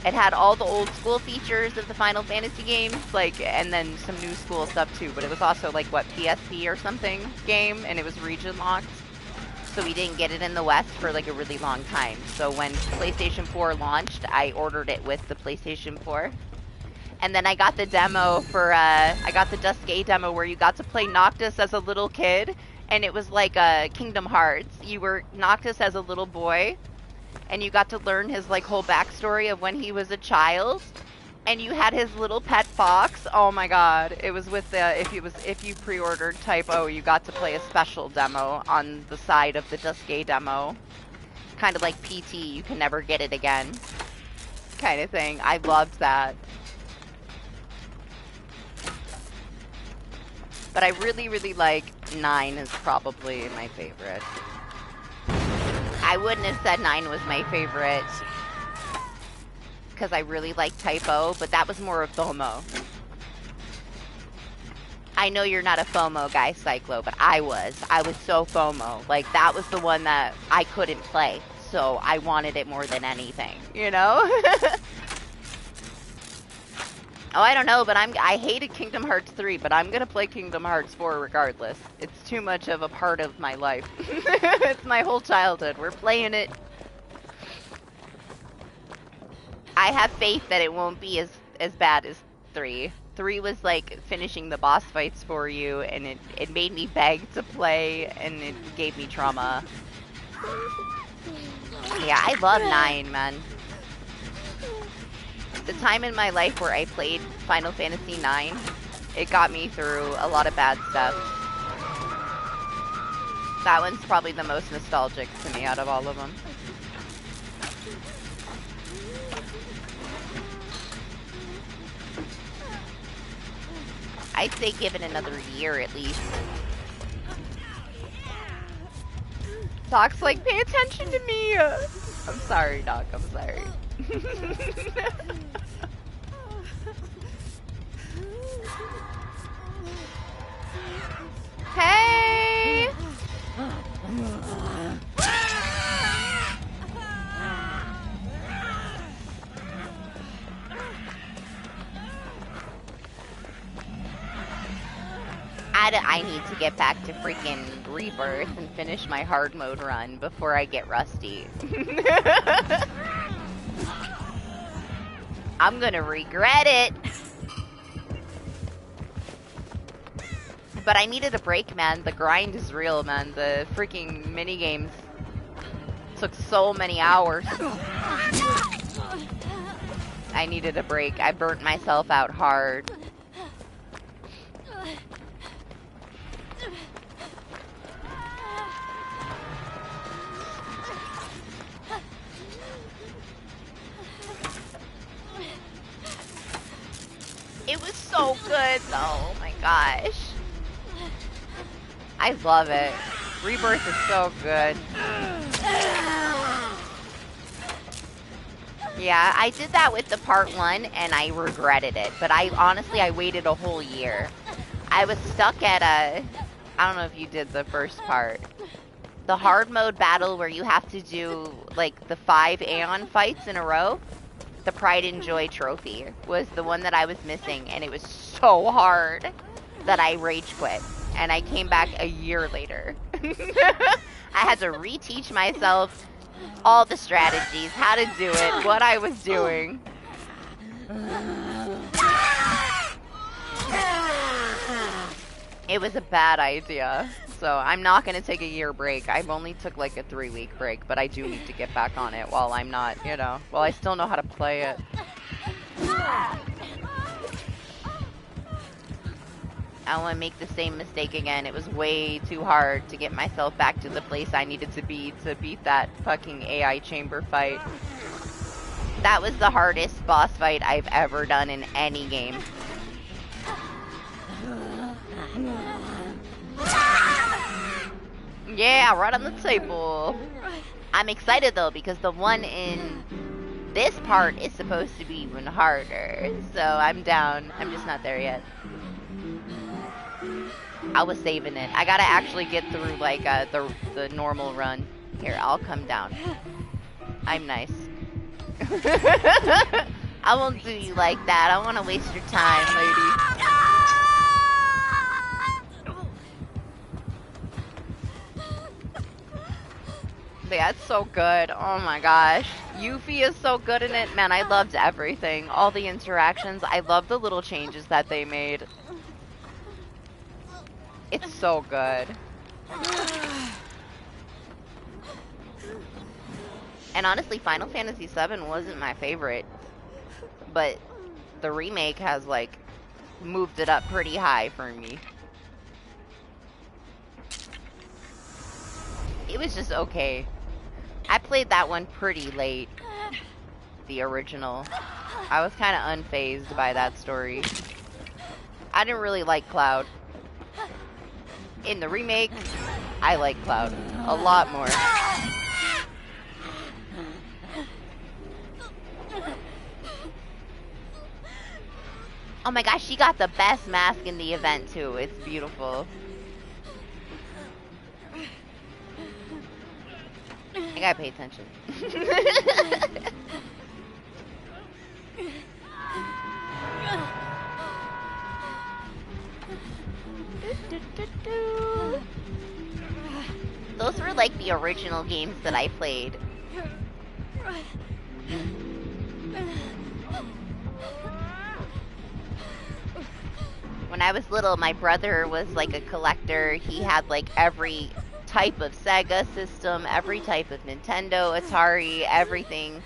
It had all the old school features of the Final Fantasy games, like, and then some new school stuff too, but it was also, like, what, PSP or something game, and it was region locked, so we didn't get it in the West for, like, a really long time. So when PlayStation 4 launched, I ordered it with the PlayStation 4, and then I got the demo for, I got the Duskay demo where you got to play Noctis as a little kid, and it was like, Kingdom Hearts. You were Noctis as a little boy, and you got to learn his, like, whole backstory of when he was a child, and you had his little pet fox. Oh my god, it was with the, if you pre-ordered Typo, you got to play a special demo on the side of the Duskay demo. Kind of like PT, you can never get it again, kind of thing. I loved that. But I really, really like 9 is probably my favorite. I wouldn't have said 9 was my favorite because I really like Typo, but that was more of FOMO. I know you're not a FOMO guy, Cyclo, but I was. I was so FOMO. Like, that was the one that I couldn't play, so I wanted it more than anything, you know? Oh, I don't know, but I hated Kingdom Hearts 3, but I'm gonna play Kingdom Hearts 4 regardless. It's too much of a part of my life. It's my whole childhood. We're playing it. I have faith that it won't be as bad as 3. 3 was like finishing the boss fights for you, and it made me beg to play, and it gave me trauma. Yeah, I love 9, man. The time in my life where I played Final Fantasy IX, it got me through a lot of bad stuff. That one's probably the most nostalgic to me out of all of them. I'd say give it another year at least. Doc's like, pay attention to me. I'm sorry, Doc. I'm sorry. Hey! I need to get back to freaking Rebirth and finish my hard mode run before I get rusty. I'm gonna regret it. But I needed a break, man. The grind is real, man. The freaking minigames took so many hours. I needed a break. I burnt myself out hard. It was so good, though. Oh my gosh. I love it. Rebirth is so good. Yeah, I did that with the part 1 and I regretted it. But honestly, I waited a whole year. I was stuck at I don't know if you did the first part. The hard mode battle where you have to do like the 5 Aeon fights in a row. The Pride and Joy trophy was the one that I was missing, and it was so hard that I rage quit. And I came back a year later. I had to reteach myself all the strategies, how to do it, what I was doing. It was a bad idea. So I'm not going to take a year break. I've only took like a 3-week break, but I do need to get back on it while I'm not, you know, while I still know how to play it. I don't want to make the same mistake again. It was way too hard to get myself back to the place I needed to be to beat that fucking AI chamber fight. That was the hardest boss fight I've ever done in any game. Yeah, right on the table. I'm excited though because the one in this part is supposed to be even harder. So I'm down. I'm just not there yet. I was saving it. I gotta actually get through like the normal run. Here, I'll come down. I'm nice. I won't do you like that. I want to waste your time, lady. Yeah, it's so good. Oh my gosh. Yuffie is so good in it. Man, I loved everything. All the interactions. I love the little changes that they made. It's so good. And honestly, Final Fantasy VII wasn't my favorite. But the remake has, like, moved it up pretty high for me. It was just okay. I played that one pretty late. The original. I was kind of unfazed by that story. I didn't really like Cloud. In the remake, I like Cloud a lot more. Oh my gosh, she got the best mask in the event too. It's beautiful. I gotta pay attention. Those were like the original games that I played. When I was little, my brother was like a collector. He had like every type of Sega system, every type of Nintendo, Atari, everything.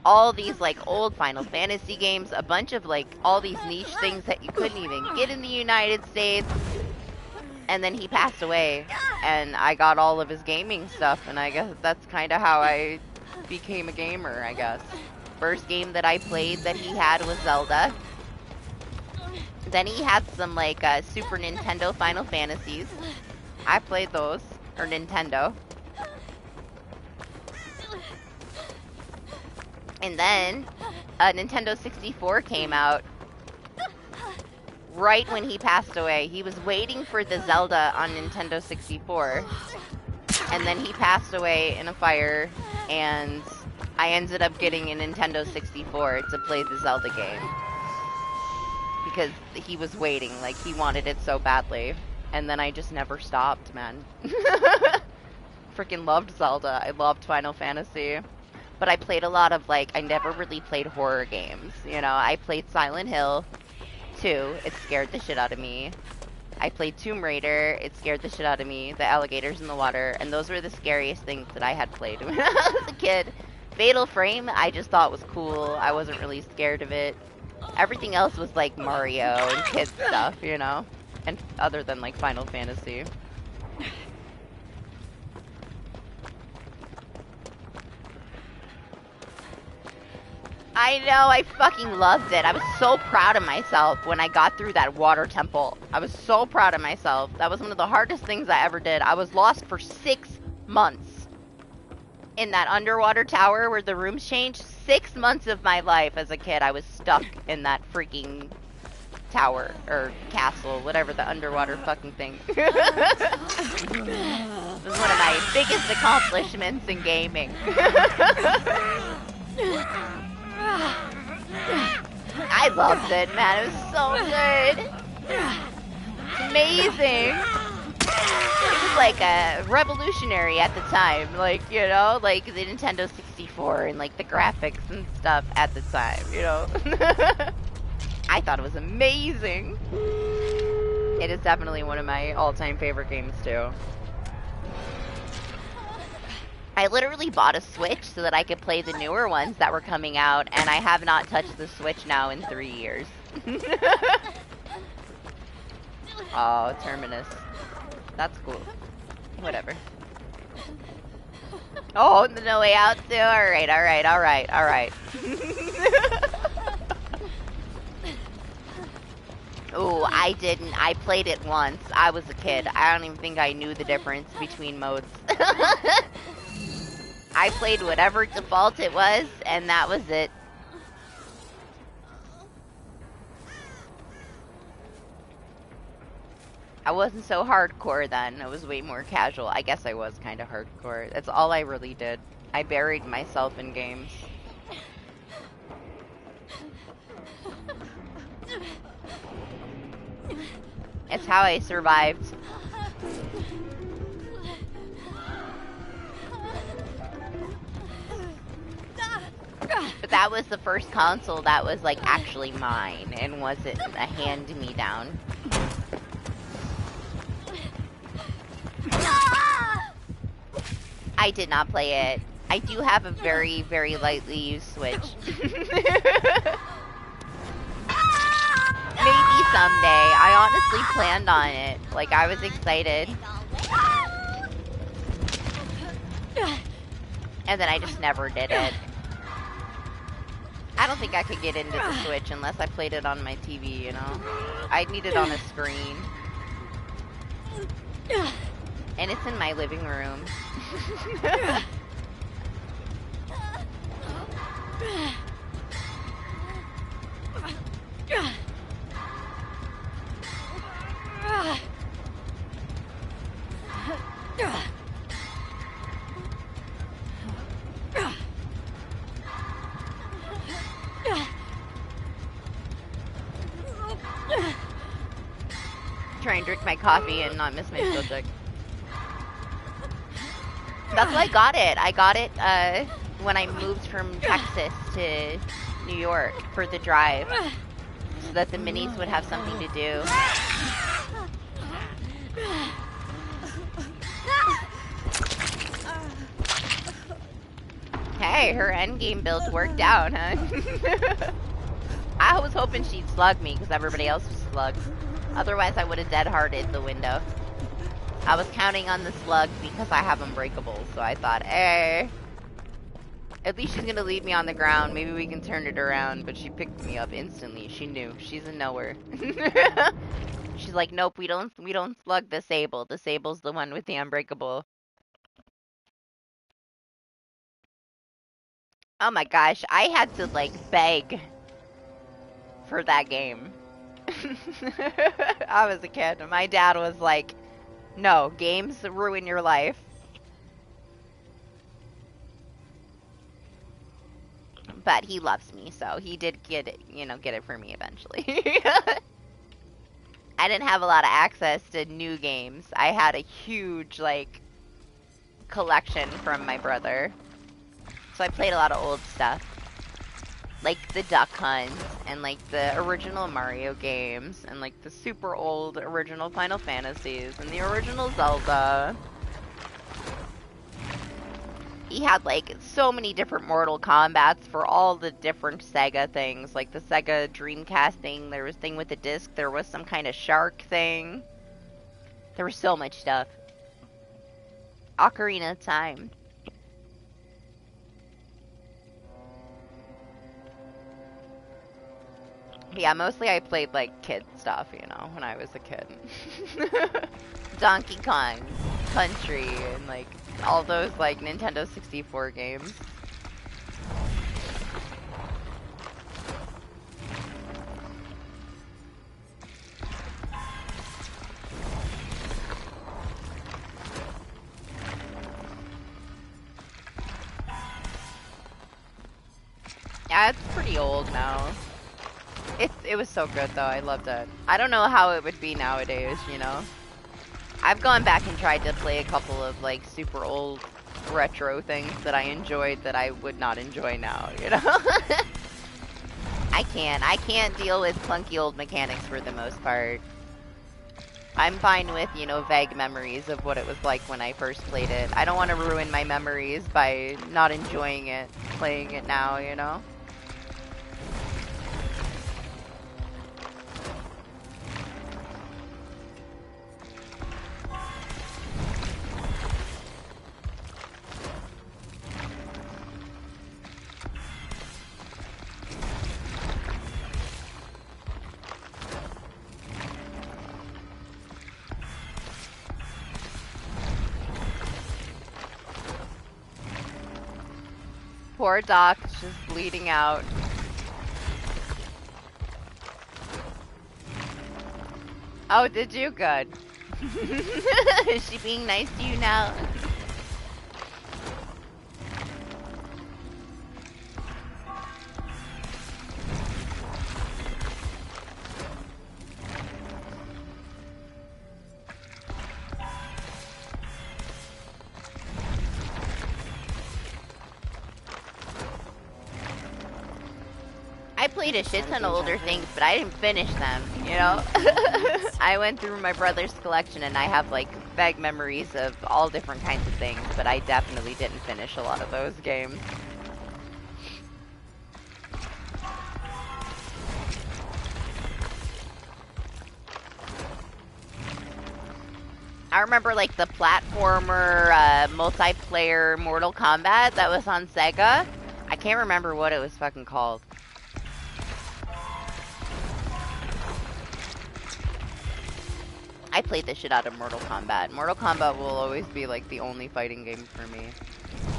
All these like old Final Fantasy games, a bunch of like all these niche things that you couldn't even get in the United States. And then he passed away, and I got all of his gaming stuff, and I guess that's kind of how I became a gamer, I guess. First game that I played that he had was Zelda. Then he had some like Super Nintendo Final Fantasies. I played those, or Nintendo. And then a Nintendo 64 came out right when he passed away. He was waiting for the Zelda on Nintendo 64. And then he passed away in a fire, and I ended up getting a Nintendo 64 to play the Zelda game. Because he was waiting, like, he wanted it so badly. And then I just never stopped, man. Freaking loved Zelda. I loved Final Fantasy. But I played a lot of, like, I never really played horror games. You know, I played Silent Hill 2. It scared the shit out of me. I played Tomb Raider. It scared the shit out of me. The alligators in the water. And those were the scariest things that I had played when I was a kid. Fatal Frame, I just thought was cool. I wasn't really scared of it. Everything else was, like, Mario and kid stuff, you know? And other than, like, Final Fantasy. I know, I fucking loved it. I was so proud of myself when I got through that water temple. I was so proud of myself. That was one of the hardest things I ever did. I was lost for 6 months in that underwater tower where the rooms changed. 6 months of my life as a kid, I was stuck in that freaking tower or castle, whatever the underwater fucking thing. It was one of my biggest accomplishments in gaming. I loved it, man. It was so good. It's amazing. It was like a revolutionary at the time, like, you know, like the Nintendo 64 and like the graphics and stuff at the time, you know. I thought it was amazing. It is definitely one of my all-time favorite games too. I literally bought a Switch so that I could play the newer ones that were coming out, and I have not touched the Switch now in 3 years. Oh, Terminus. That's cool. Whatever. Oh, No Way Out too? Alright, alright, alright, alright. Ooh, I didn't. I played it once. I was a kid. I don't even think I knew the difference between modes. I played whatever default it was, and that was it. I wasn't so hardcore then. I was way more casual. I guess I was kind of hardcore. That's all I really did. I buried myself in games. It's how I survived. But that was the first console that was, like, actually mine and wasn't a hand-me-down. I did not play it. I do have a very, very lightly used Switch. Maybe someday. I honestly planned on it. Like, I was excited. And then I just never did it. I don't think I could get into the Switch unless I played it on my TV, you know? I'd need it on a screen. And it's in my living room. Try and drink my coffee and not miss my subject. That's why I got it. I got it when I moved from Texas to New York for the drive, so that the minis would have something to do. Hey, her endgame build worked out, huh? I was hoping she'd slug me because everybody else was slugged. Otherwise, I would have dead-hearted the window. I was counting on the slug because I have Unbreakable, so I thought, hey, at least she's gonna leave me on the ground. Maybe we can turn it around. But she picked me up instantly. She knew. She's a knower. She's like, nope, we don't slug the Sable. The Sable's the one with the Unbreakable. Oh my gosh, I had to like beg for that game. I was a kid. My dad was like, no, games ruin your life. But he loves me, so he did get it, get it for me eventually. I didn't have a lot of access to new games. I had a huge, like, collection from my brother. So I played a lot of old stuff. Like the Duck Hunt, and like the original Mario games, and like the super old original Final Fantasies, and the original Zelda. He had like so many different Mortal Kombats for all the different Sega things, like the Sega Dreamcast thing, there was a thing with the disc, there was some kind of shark thing. There was so much stuff. Ocarina of Time. Yeah, mostly I played like kid stuff, when I was a kid. Donkey Kong Country and like all those like Nintendo 64 games. Yeah, it's pretty old now. It was so good though, I loved it. I don't know how it would be nowadays, I've gone back and tried to play a couple of like super old retro things that I enjoyed that I would not enjoy now, I can't deal with clunky old mechanics for the most part. I'm fine with, vague memories of what it was like when I first played it. I don't want to ruin my memories by not enjoying it, playing it now, Poor Doc, just bleeding out. Oh, did you? Good. Is she being nice to you now? I played a shit ton of older things, but I didn't finish them, I went through my brother's collection and I have like vague memories of all different kinds of things, but I definitely didn't finish a lot of those games. I remember like the platformer, multiplayer Mortal Kombat that was on Sega. I can't remember what it was fucking called. I played the shit out of Mortal Kombat. Mortal Kombat will always be like the only fighting game for me.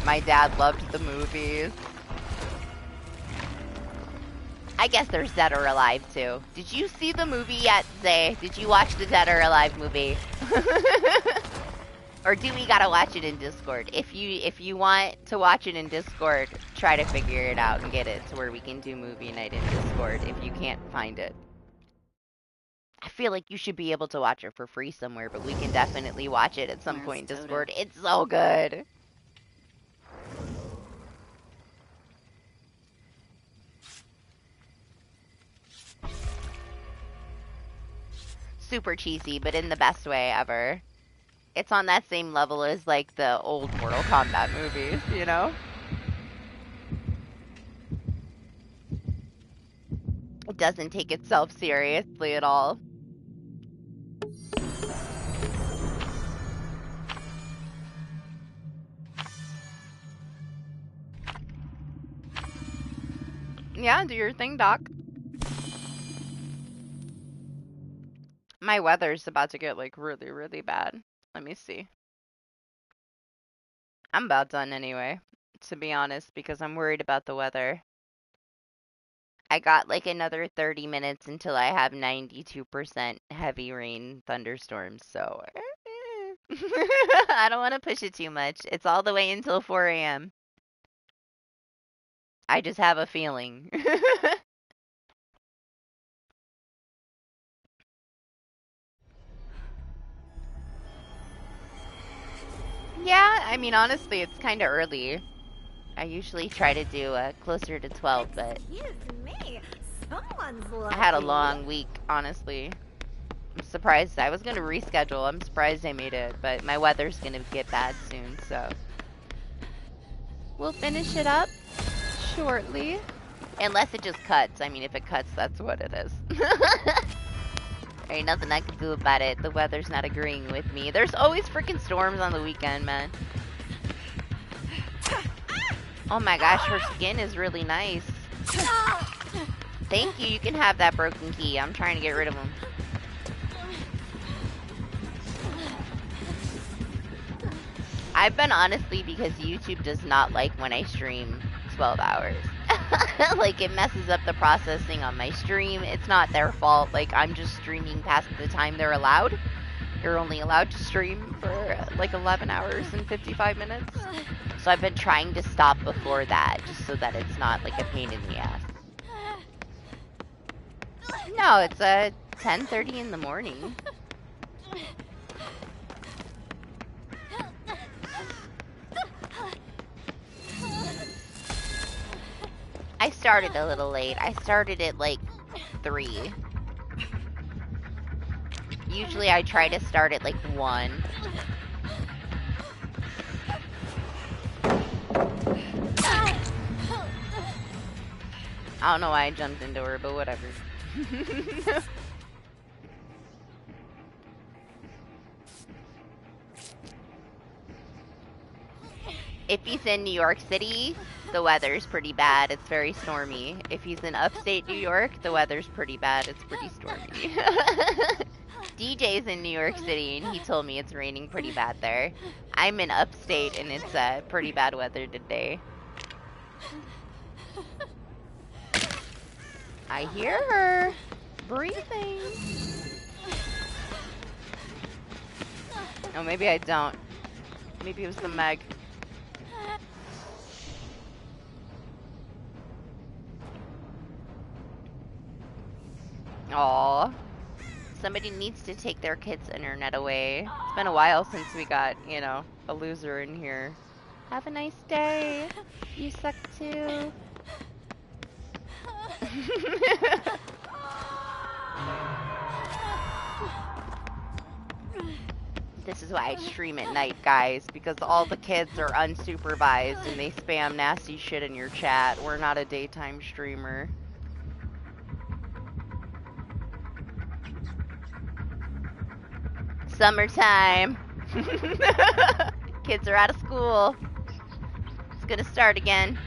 My dad loved the movies. I guess there's Dead or Alive too. Did you see the movie yet, Zay? Did you watch the Dead or Alive movie? Or do we gotta watch it in Discord? If you want to watch it in Discord, try to figure it out and get it to where we can do movie night in Discord if you can't find it. I feel like you should be able to watch it for free somewhere, but we can definitely watch it at some point in Discord. It's so good. Super cheesy, but in the best way ever. It's on that same level as like the old Mortal Kombat movies, It doesn't take itself seriously at all. Yeah, do your thing, Doc. My weather's about to get like really, really bad. Let me see. I'm about done anyway. to be honest, because I'm worried about the weather. I got like another 30 minutes until I have 92% heavy rain thunderstorms, so I don't want to push it too much. It's all the way until 4 a.m. I just have a feeling. Yeah, I mean, honestly, it's kind of early. I usually try to do closer to 12, but Excuse me. Someone's I had a lucky. long week, honestly. I'm surprised. I was going to reschedule. I'm surprised I made it, but my weather's going to get bad soon, so we'll finish it up shortly. Unless it just cuts. I mean, if it cuts, that's what it is. There ain't nothing I can do about it. The weather's not agreeing with me. There's always freaking storms on the weekend, man. Oh my gosh, her skin is really nice. Thank you. You can have that broken key. I'm trying to get rid of him. I've been honestly because YouTube does not like when I stream 12 hours. Like, it messes up the processing on my stream. It's not their fault. Like, I'm just streaming past the time they're allowed. You're only allowed to stream for like 11 hours and 55 minutes. So I've been trying to stop before that, just so that it's not like a pain in the ass. No, it's 10:30 in the morning. I started a little late. I started at like 3. Usually I try to start at like 1. I don't know why I jumped into her, but whatever. If he's in New York City, the weather's pretty bad. It's very stormy. If he's in upstate New York, the weather's pretty bad. It's pretty stormy. DJ's in New York City, and he told me it's raining pretty bad there. I'm in upstate, and it's pretty bad weather today. I hear her breathing. Oh, maybe I don't. Maybe it was the Meg. Aw. Somebody needs to take their kids' internet away. It's been a while since we got, you know, a loser in here. Have a nice day. You suck too. This is why I stream at night, guys, because all the kids are unsupervised and they spam nasty shit in your chat. We're not a daytime streamer. Summertime. Kids are out of school. It's gonna start again.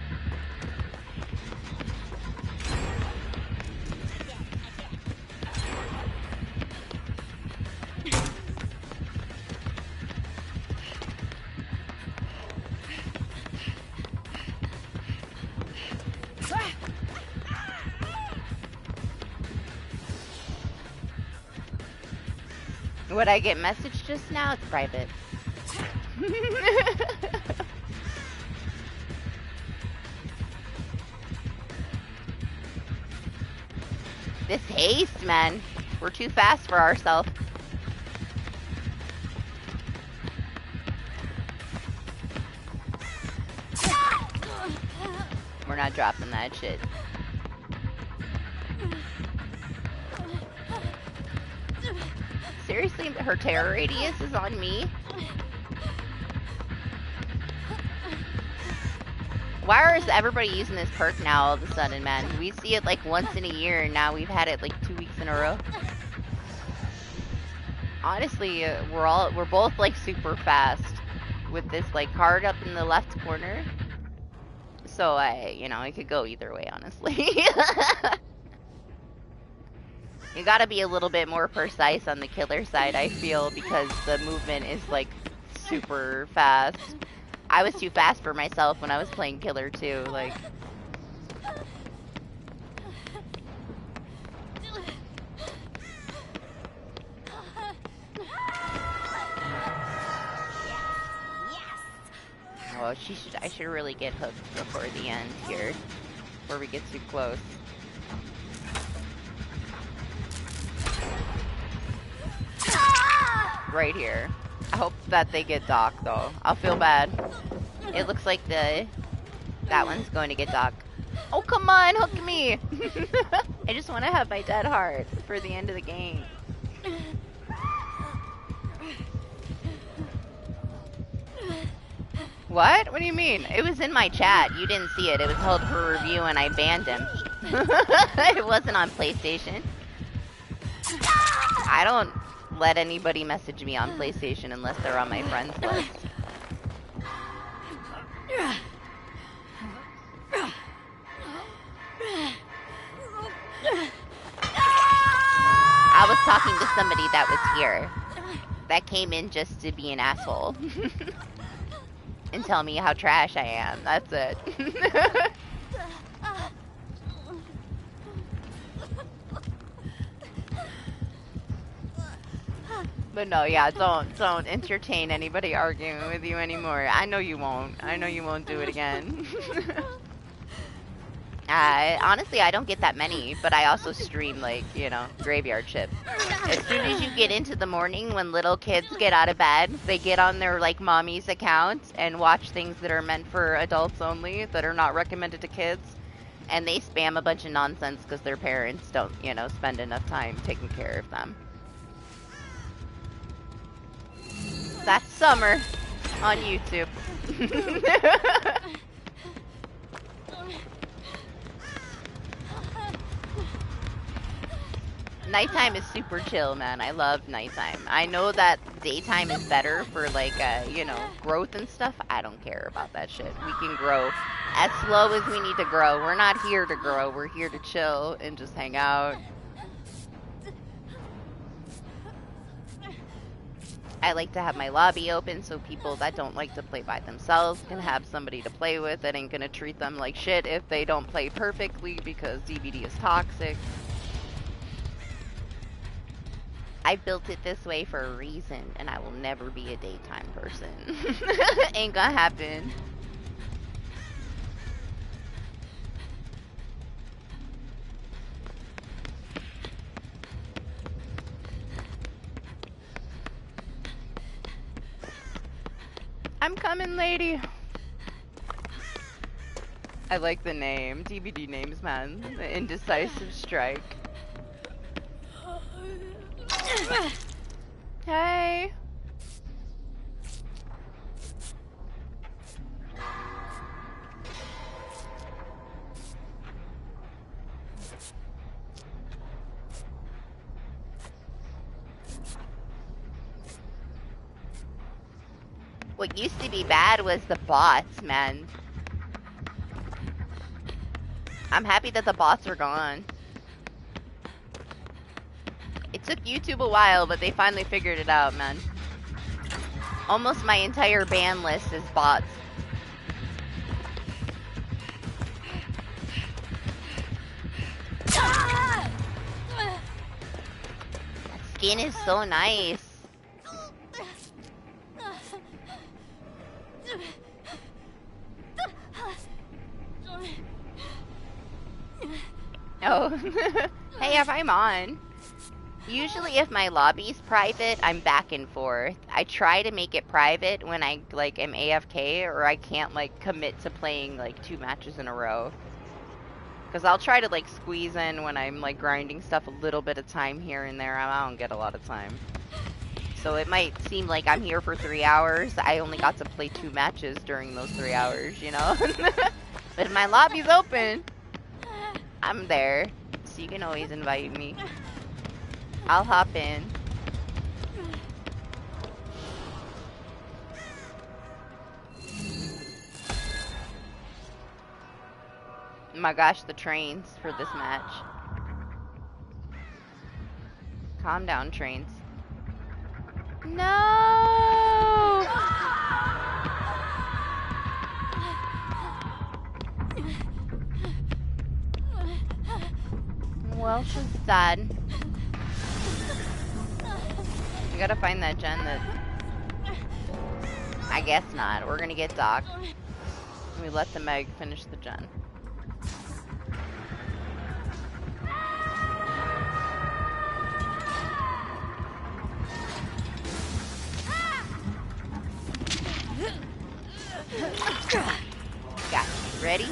Would I get messaged just now? It's private. This haste, man. We're too fast for ourselves. We're not dropping that shit. Seriously, her terror radius is on me? Why is everybody using this perk now all of a sudden, man? We see it like once in a year, and now we've had it like 2 weeks in a row. Honestly, we're both like super fast with this like card up in the left corner. So it could go either way, honestly. You gotta be a little bit more precise on the killer side, I feel, because the movement is like super fast. I was too fast for myself when I was playing Killer too, like. Oh, I should really get hooked before the end here, before we get too close. Right here. I hope that they get Doc though. I'll feel bad. It looks like that one's going to get Doc. Oh, come on, hook me! I just want to have my dead heart for the end of the game. What? What do you mean? It was in my chat. You didn't see it. It was held for review and I banned him. It wasn't on PlayStation. I don't let anybody message me on PlayStation unless they're on my friends list. I was talking to somebody that was here. That came in just to be an asshole. And tell me how trash I am. That's it. But no, yeah, don't entertain anybody arguing with you anymore. I know you won't. I know you won't do it again. Honestly, I don't get that many, but I also stream, like, you know, graveyard shift. As soon as you get into the morning, when little kids get out of bed, they get on their, like, mommy's account and watch things that are meant for adults only, that are not recommended to kids, and they spam a bunch of nonsense because their parents don't, you know, spend enough time taking care of them. That's Summer on YouTube. Nighttime is super chill, man. I love nighttime. I know that daytime is better for, like, you know, growth and stuff. I don't care about that shit. We can grow as slow as we need to grow. We're not here to grow. We're here to chill and just hang out. I like to have my lobby open so people that don't like to play by themselves can have somebody to play with that ain't gonna treat them like shit if they don't play perfectly because DBD is toxic. I built it this way for a reason, and I will never be a daytime person. Ain't gonna happen. I'm coming, lady. I like the name. DBD names, man. The indecisive strike. Hey. What used to be bad was the bots, man. I'm happy that the bots are gone. It took YouTube a while, but they finally figured it out, man. Almost my entire ban list is bots. That skin is so nice. Oh. Hey, if I'm on. Usually if my lobby's private, I'm back and forth. I try to make it private when I, like, am AFK or I can't, like, commit to playing, like, 2 matches in a row. Because I'll try to, like, squeeze in when I'm, like, grinding stuff a little bit of time here and there. I don't get a lot of time. So it might seem like I'm here for 3 hours. I only got to play 2 matches during those 3 hours, you know? But if my lobby's open, I'm there. So you can always invite me. I'll hop in. Oh my gosh, the trains for this match. Calm down, trains. No! Well, she's sad. We gotta find that gen that... I guess not. We're gonna get Doc. We let the Meg finish the gen. Got you. Ready?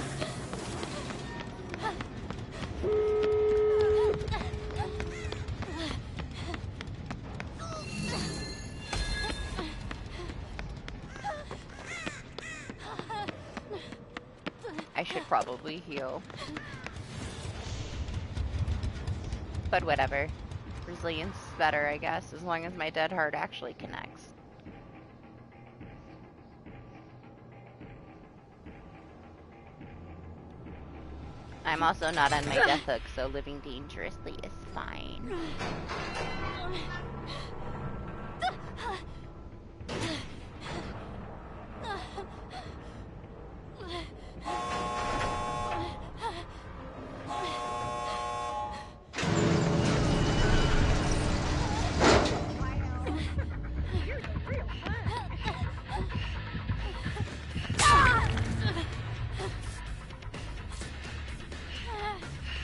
I should probably heal. But whatever. Resilience is better, I guess, as long as my dead heart actually connects. I'm also not on my death hook, so living dangerously is fine.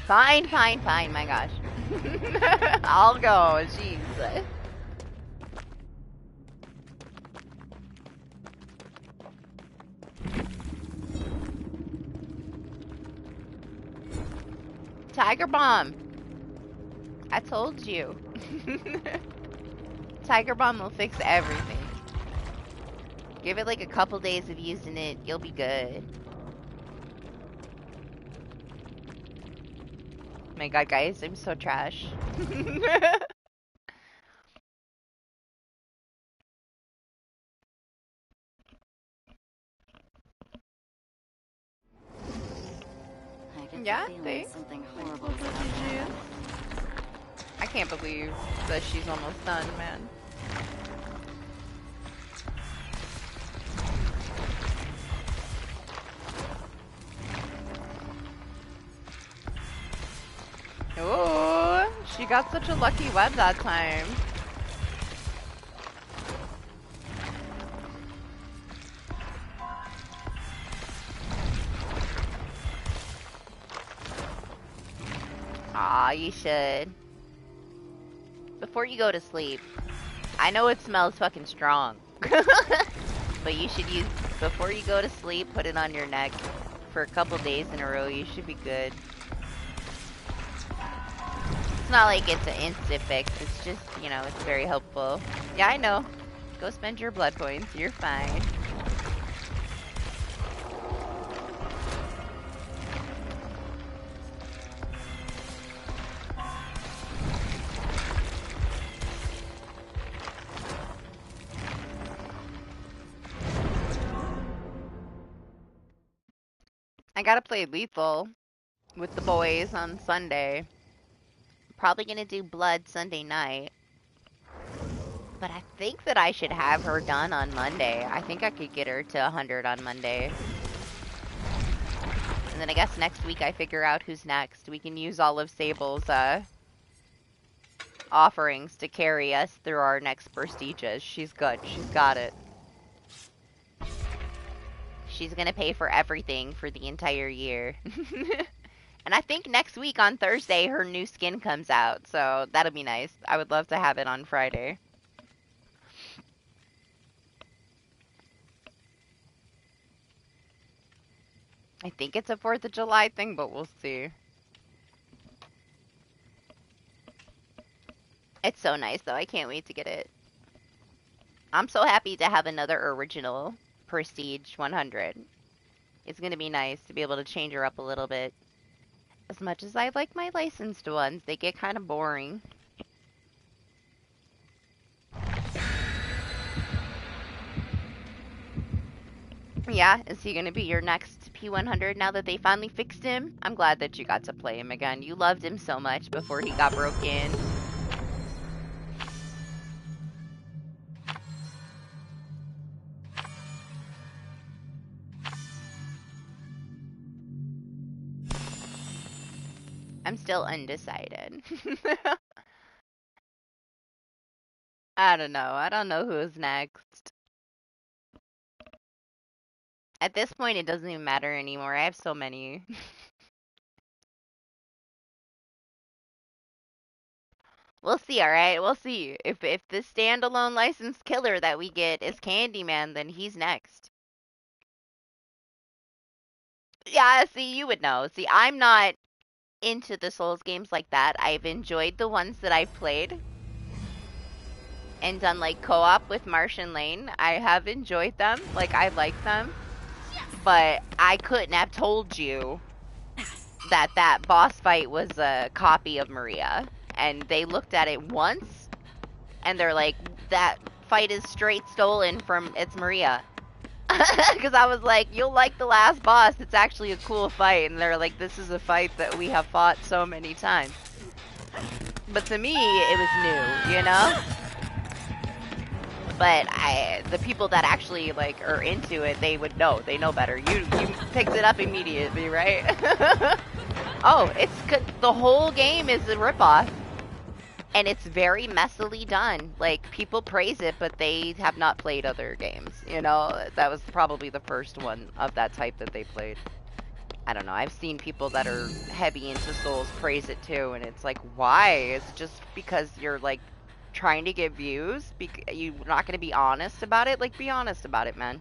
Fine, fine, fine, my gosh. I'll go, Jesus. Tiger Bomb. I told you. Tiger Bomb will fix everything. Give it like a couple days of using it, you'll be good. My god, guys, I'm so trash. Yeah, thanks. Something horrible. I can't believe that she's almost done, man. Oh, she got such a lucky web that time. Aw, you should. Before you go to sleep. I know it smells fucking strong. But you should use, before you go to sleep, put it on your neck for a couple days in a row. You should be good. It's not like it's an instant fix. It's just, you know, it's very helpful. Yeah, I know. Go spend your blood points. You're fine. I gotta play Lethal with the boys on Sunday. Probably gonna do Blood Sunday night. But I think that I should have her done on Monday. I think I could get her to 100 on Monday. And then I guess next week I figure out who's next. We can use all of Sable's offerings to carry us through our next prestiges. She's good. She's got it. She's gonna pay for everything for the entire year. And I think next week on Thursday her new skin comes out, so that'll be nice. I would love to have it on Friday. I think it's a 4th of July thing, but we'll see. It's so nice though, I can't wait to get it. I'm so happy to have another original Prestige 100. It's gonna be nice to be able to change her up a little bit. As much as I like my licensed ones, they get kind of boring. Yeah, is he gonna be your next P100 now that they finally fixed him? I'm glad that you got to play him again. You loved him so much before he got broken. I'm still undecided. I don't know. I don't know who's next. At this point, it doesn't even matter anymore. I have so many. We'll see, alright? We'll see. If the standalone licensed killer that we get is Candyman, then he's next. Yeah, see, you would know. See, I'm not into the Souls games like that. I've enjoyed the ones that I've played and done like co-op with Martian Lane. I have enjoyed them. Like, I like them. But I couldn't have told you that that boss fight was a copy of Maria. And they looked at it once, and they're like, that fight is straight stolen from, it's Maria. Because I was like, you'll like the last boss, it's actually a cool fight. And they're like, this is a fight that we have fought so many times. But to me, it was new, you know? But the people that actually, like, are into it, they would know. They know better. You picked it up immediately, right? Oh, it's good. The whole game is a ripoff. And it's very messily done. Like, people praise it, but they have not played other games. You know, that was probably the first one of that type that they played. I don't know. I've seen people that are heavy into Souls praise it too, and it's like, why? It's just because you're, like, trying to get views? You're not going to be honest about it? Like, be honest about it, man.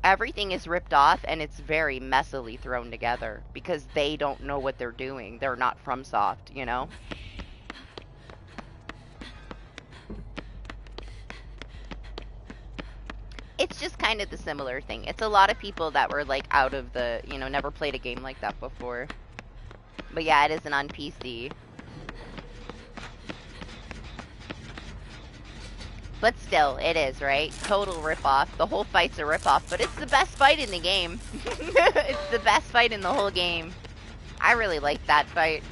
Everything is ripped off, and it's very messily thrown together because they don't know what they're doing. They're not FromSoft, you know? It's just kind of the similar thing. It's a lot of people that were, like, out of the, you know, never played a game like that before. But yeah, it isn't on PC. But still, it is, right? Total ripoff. The whole fight's a ripoff, but it's the best fight in the game. It's the best fight in the whole game. I really liked that fight.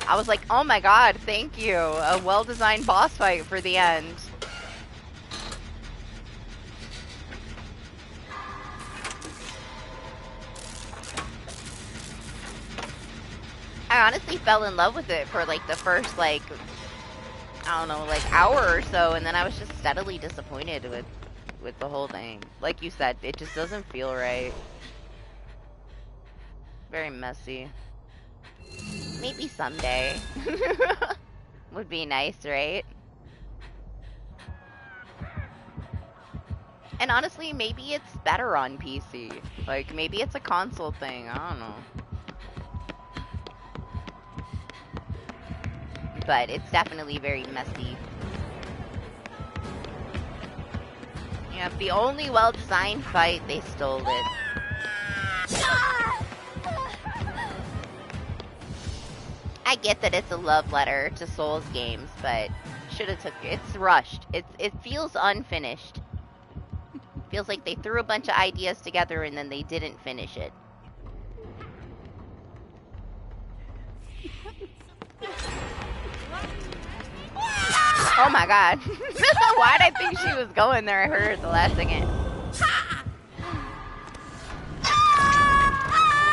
I was like, oh my god, thank you. A well-designed boss fight for the end. I honestly fell in love with it for, like, the first, like, I don't know, like, hour or so, and then I was just steadily disappointed with the whole thing. Like you said, it just doesn't feel right. Very messy. Maybe someday. Would be nice, right? And honestly, maybe it's better on PC. Like, maybe it's a console thing, I don't know. But it's definitely very messy. Yeah, the only well-designed fight, they stole it. I get that it's a love letter to Souls games, but should have took it. It's rushed. It feels unfinished. Feels like they threw a bunch of ideas together and then they didn't finish it. Oh my god. Why'd I think she was going there? I heard her at the last second.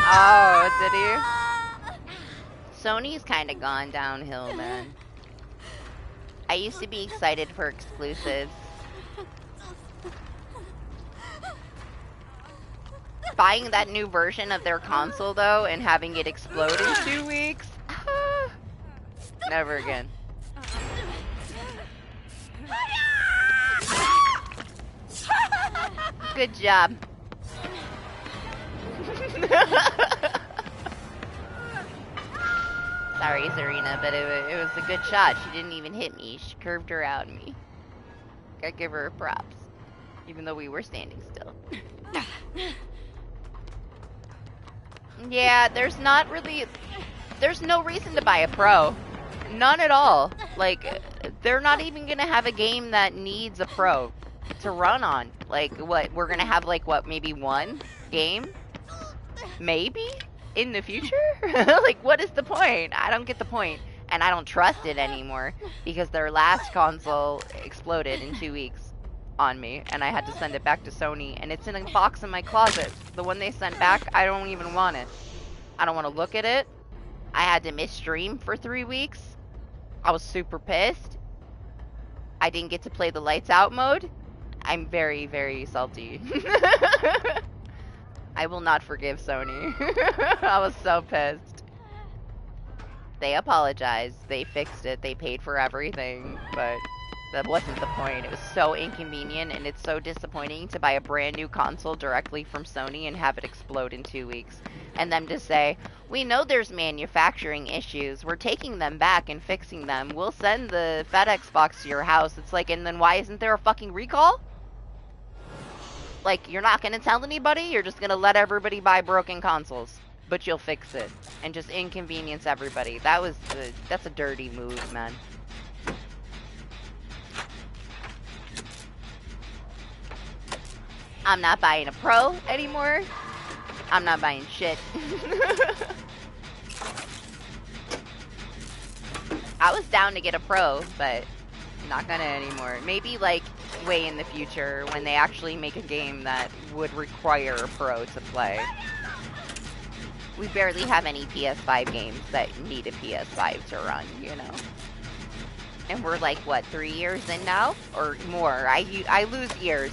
Oh, did he? Sony's kind of gone downhill, man. I used to be excited for exclusives. Buying that new version of their console, though, and having it explode in 2 weeks? Never again. Good job. Sorry, Serena, but it was a good shot. She didn't even hit me. She curved around me. Gotta give her props. Even though we were standing still. Yeah, there's no reason to buy a Pro. None at all. Like, they're not even gonna have a game that needs a Pro to run on. Like, what, we're gonna have, like, what, maybe one game? Maybe? In the future? Like, what is the point? I don't get the point. And I don't trust it anymore, because their last console exploded in 2 weeks on me, and I had to send it back to Sony, and it's in a box in my closet. The one they sent back, I don't even want it. I don't want to look at it. I had to miss stream for 3 weeks. I was super pissed. I didn't get to play the lights out mode. I'm very, very salty. I will not forgive Sony. I was so pissed. They apologized. They fixed it. They paid for everything, but that wasn't the point. It was so inconvenient, and it's so disappointing to buy a brand new console directly from Sony and have it explode in 2 weeks. And them to say, we know there's manufacturing issues. We're taking them back and fixing them. We'll send the FedEx box to your house. It's like, and then why isn't there a fucking recall? Like, you're not gonna tell anybody? You're just gonna let everybody buy broken consoles. But you'll fix it. And just inconvenience everybody. That's a dirty move, man. I'm not buying a Pro anymore. I'm not buying shit. I was down to get a Pro, but not gonna anymore. Maybe like way in the future when they actually make a game that would require a Pro to play. We barely have any PS5 games that need a PS5 to run, you know. And we're like, what, 3 years in now? Or more. I lose years.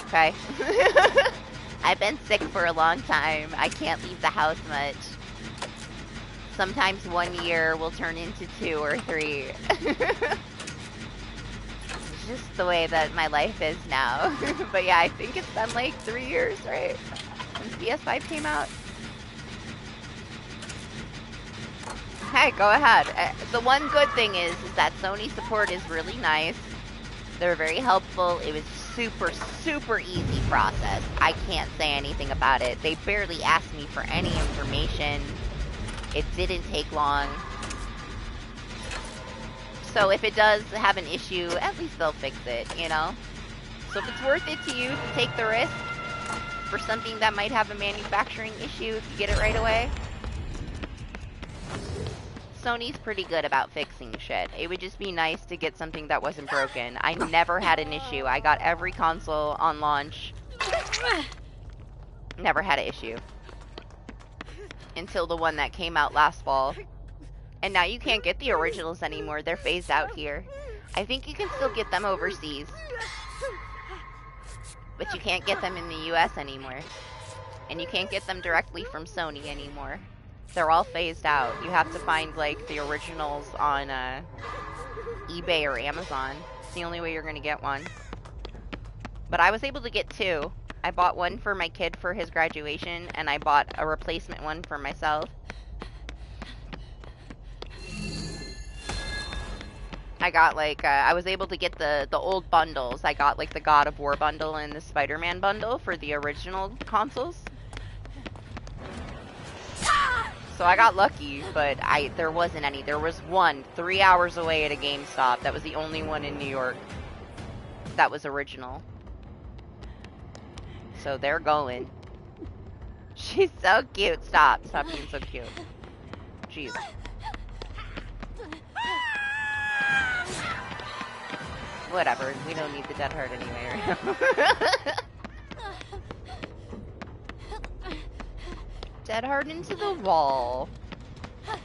Okay? I've been sick for a long time. I can't leave the house much. Sometimes 1 year will turn into 2 or 3. It's just the way that my life is now. But yeah, I think it's been like 3 years, right? Since PS5 came out. Hey, go ahead. The one good thing is that Sony support is really nice. They're very helpful. It was super, super easy process. I can't say anything about it. They barely asked me for any information. It didn't take long. So if it does have an issue, at least they'll fix it, you know? So if it's worth it to you to take the risk for something that might have a manufacturing issue if you get it right away, Sony's pretty good about fixing shit. It would just be nice to get something that wasn't broken. I never had an issue. I got every console on launch. Never had an issue. Until the one that came out last fall. And now you can't get the originals anymore. They're phased out here. I think you can still get them overseas. But you can't get them in the US anymore. And you can't get them directly from Sony anymore. They're all phased out. You have to find, like, the originals on eBay or Amazon. It's the only way you're gonna get one. But I was able to get 2. I bought one for my kid for his graduation, and I bought a replacement one for myself. I got, like, I was able to get the old bundles. I got, like, the God of War bundle and the Spider-Man bundle for the original consoles. So I got lucky, but there wasn't any. There was one 3 hours away at a GameStop. That was the only one in New York that was original. So they're going. She's so cute. Stop being so cute. Jeez. Whatever. We don't need the dead heart anyway right now. Dead hard into the wall. Oh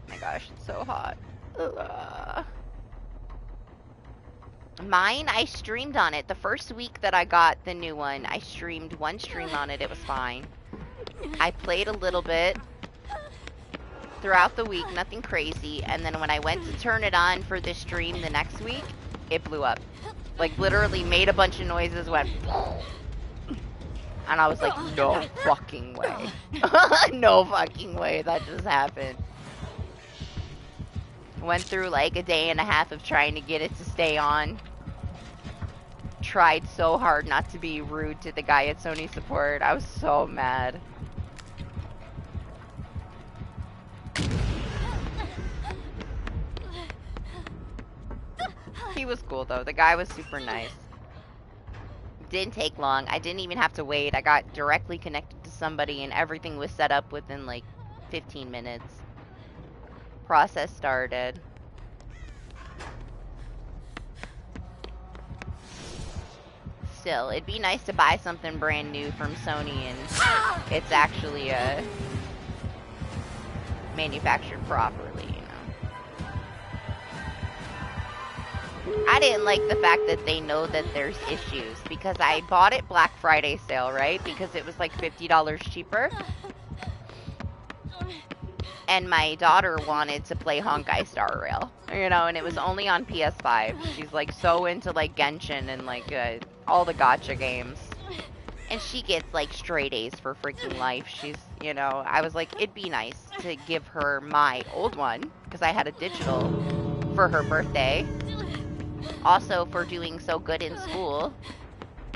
my gosh, it's so hot. Ugh. Mine, I streamed on it. The first week that I got the new one, I streamed one stream on it. It was fine. I played a little bit throughout the week, nothing crazy. And then when I went to turn it on for the stream the next week, it blew up. Like, literally made a bunch of noises, went... And I was like, no fucking way. No fucking way that just happened. Went through, like, a day and a half of trying to get it to stay on. Tried so hard not to be rude to the guy at Sony support. I was so mad. He was cool though. The guy was super nice. Didn't take long. I didn't even have to wait. I got directly connected to somebody and everything was set up within like 15 minutes. Process started. still, it'd be nice to buy something brand new from Sony and it's actually manufactured properly, you know. I didn't like the fact that they know that there's issues because I bought it Black Friday sale, right? Because it was like $50 cheaper. And my daughter wanted to play Honkai Star Rail, you know, and it was only on PS5. She's like so into like Genshin and like all the gacha games. And she gets like straight A's for freaking life. She's, you know, I was like, it'd be nice to give her my old one because I had a digital for her birthday. Also for doing so good in school.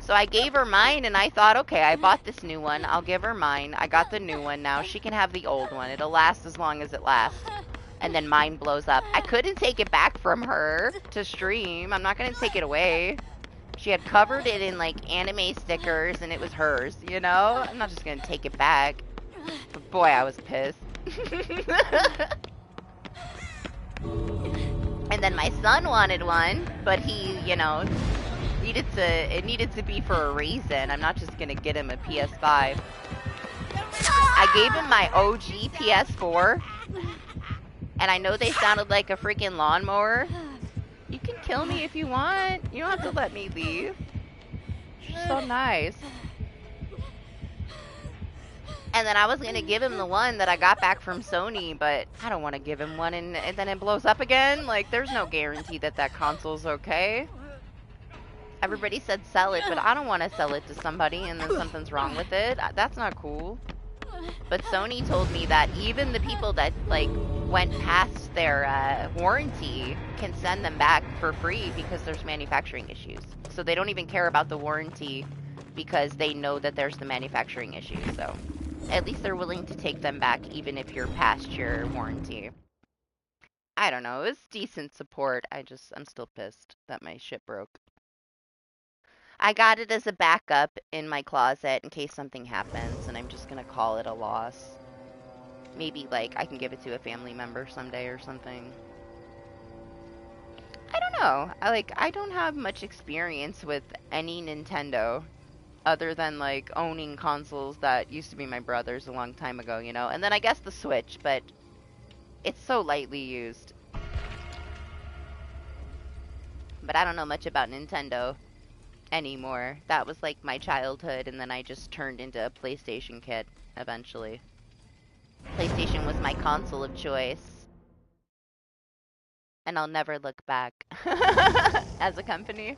So I gave her mine and I thought, okay, I bought this new one. I'll give her mine. I got the new one now. She can have the old one. It'll last as long as it lasts. And then mine blows up. I couldn't take it back from her to stream. I'm not going to take it away. She had covered it in like anime stickers and it was hers, you know? I'm not just going to take it back. But boy, I was pissed. And then my son wanted one, but he, you know, it needed to be for a reason. I'm not just gonna get him a PS5. I gave him my OG PS4, and I know they sounded like a freaking lawnmower. You can kill me if you want. You don't have to let me leave. She's so nice. And then I was gonna give him the one that I got back from Sony, but I don't want to give him one and then it blows up again. Like, there's no guarantee that that console's okay. Everybody said sell it, but I don't want to sell it to somebody and then something's wrong with it. That's not cool. But Sony told me that even the people that, like, went past their warranty can send them back for free because there's manufacturing issues. So they don't even care about the warranty because they know that there's the manufacturing issues. So at least they're willing to take them back even if you're past your warranty. I don't know. It was decent support. I'm still pissed that my shit broke. I got it as a backup in my closet in case something happens, and I'm just gonna call it a loss. Maybe, like, I can give it to a family member someday or something. I don't know. I don't have much experience with any Nintendo other than, like, owning consoles that used to be my brother's a long time ago, you know? And then I guess the Switch, but it's so lightly used. But I don't know much about Nintendo anymore. That was like my childhood, and then I just turned into a PlayStation kid eventually. PlayStation was my console of choice. And I'll never look back as a company.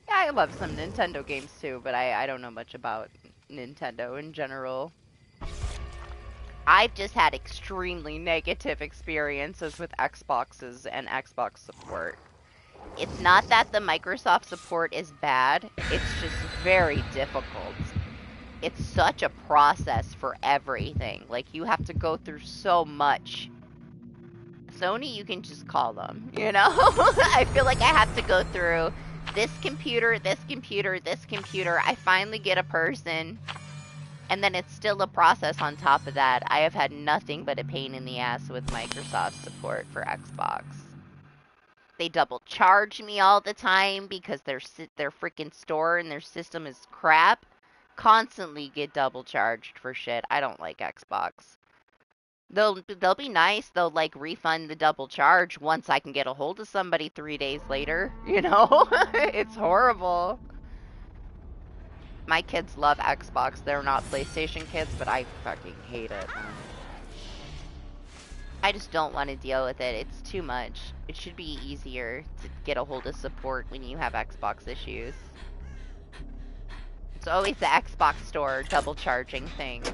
Yeah, I love some Nintendo games too, but I don't know much about Nintendo in general. I've just had extremely negative experiences with Xboxes and Xbox support. It's not that the Microsoft support is bad, it's just very difficult. It's such a process for everything. Like, you have to go through so much. Sony, you can just call them, you know? I feel like I have to go through this computer, this computer, this computer. I finally get a person, and then it's still a process on top of that. I have had nothing but a pain in the ass with Microsoft support for Xbox. They double charge me all the time because their freaking store and their system is crap. Constantly get double charged for shit. I don't like Xbox. They'll be nice. They'll like refund the double charge once I can get a hold of somebody 3 days later. You know, it's horrible. My kids love Xbox. They're not PlayStation kids, but I fucking hate it. I just don't want to deal with it. It's too much. It should be easier to get a hold of support when you have Xbox issues. It's always the Xbox store double charging things.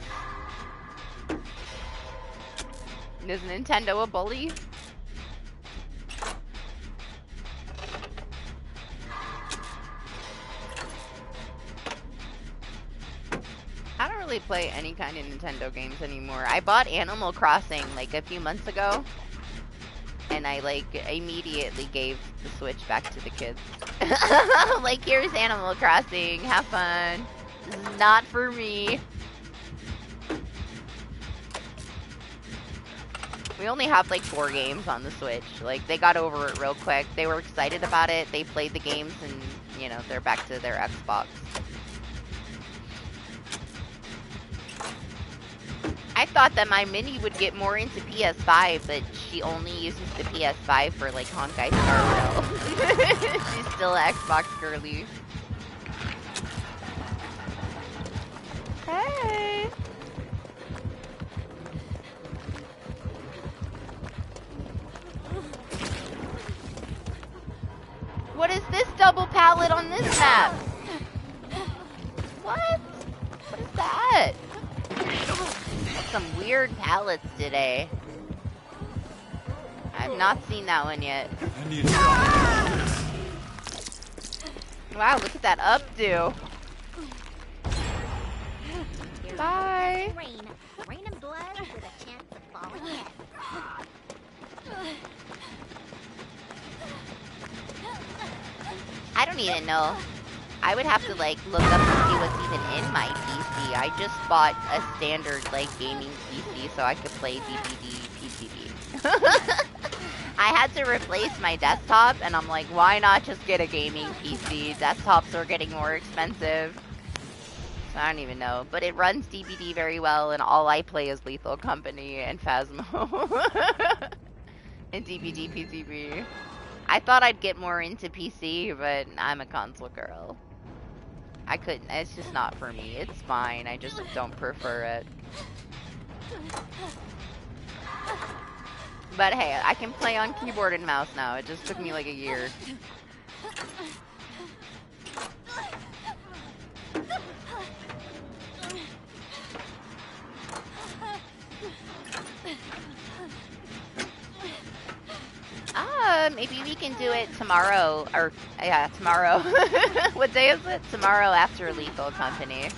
Is Nintendo a bully? I don't really play any kind of Nintendo games anymore. I bought Animal Crossing like a few months ago, and I like immediately gave the Switch back to the kids. Like, here's Animal Crossing, have fun. This is not for me. We only have like 4 games on the Switch. Like, they got over it real quick. They were excited about it. They played the games and you know, they're back to their Xbox. I thought that my mini would get more into PS5, but she only uses the PS5 for like Honkai Star Rail. She's still an Xbox girly. Hey! What is this double pallet on this map? What? What is that? That's some weird pallets today. I've not seen that one yet. Wow, look at that updo. Bye. Rain. Rain and blood with a chance of falling in. I don't even know. I would have to like look up and see what's even in my PC. I just bought a standard like gaming PC so I could play DBD PCB. I had to replace my desktop and I'm like, why not just get a gaming PC? Desktops are getting more expensive. So I don't even know. But it runs DBD very well and all I play is Lethal Company and Phasmo. And DBD PCB. I thought I'd get more into PC, but I'm a console girl. I couldn't. It's just not for me. It's fine. I just don't prefer it. But hey, I can play on keyboard and mouse now. It just took me like a year. Maybe we can do it tomorrow, or, yeah, tomorrow. What day is it? Tomorrow after Lethal Company.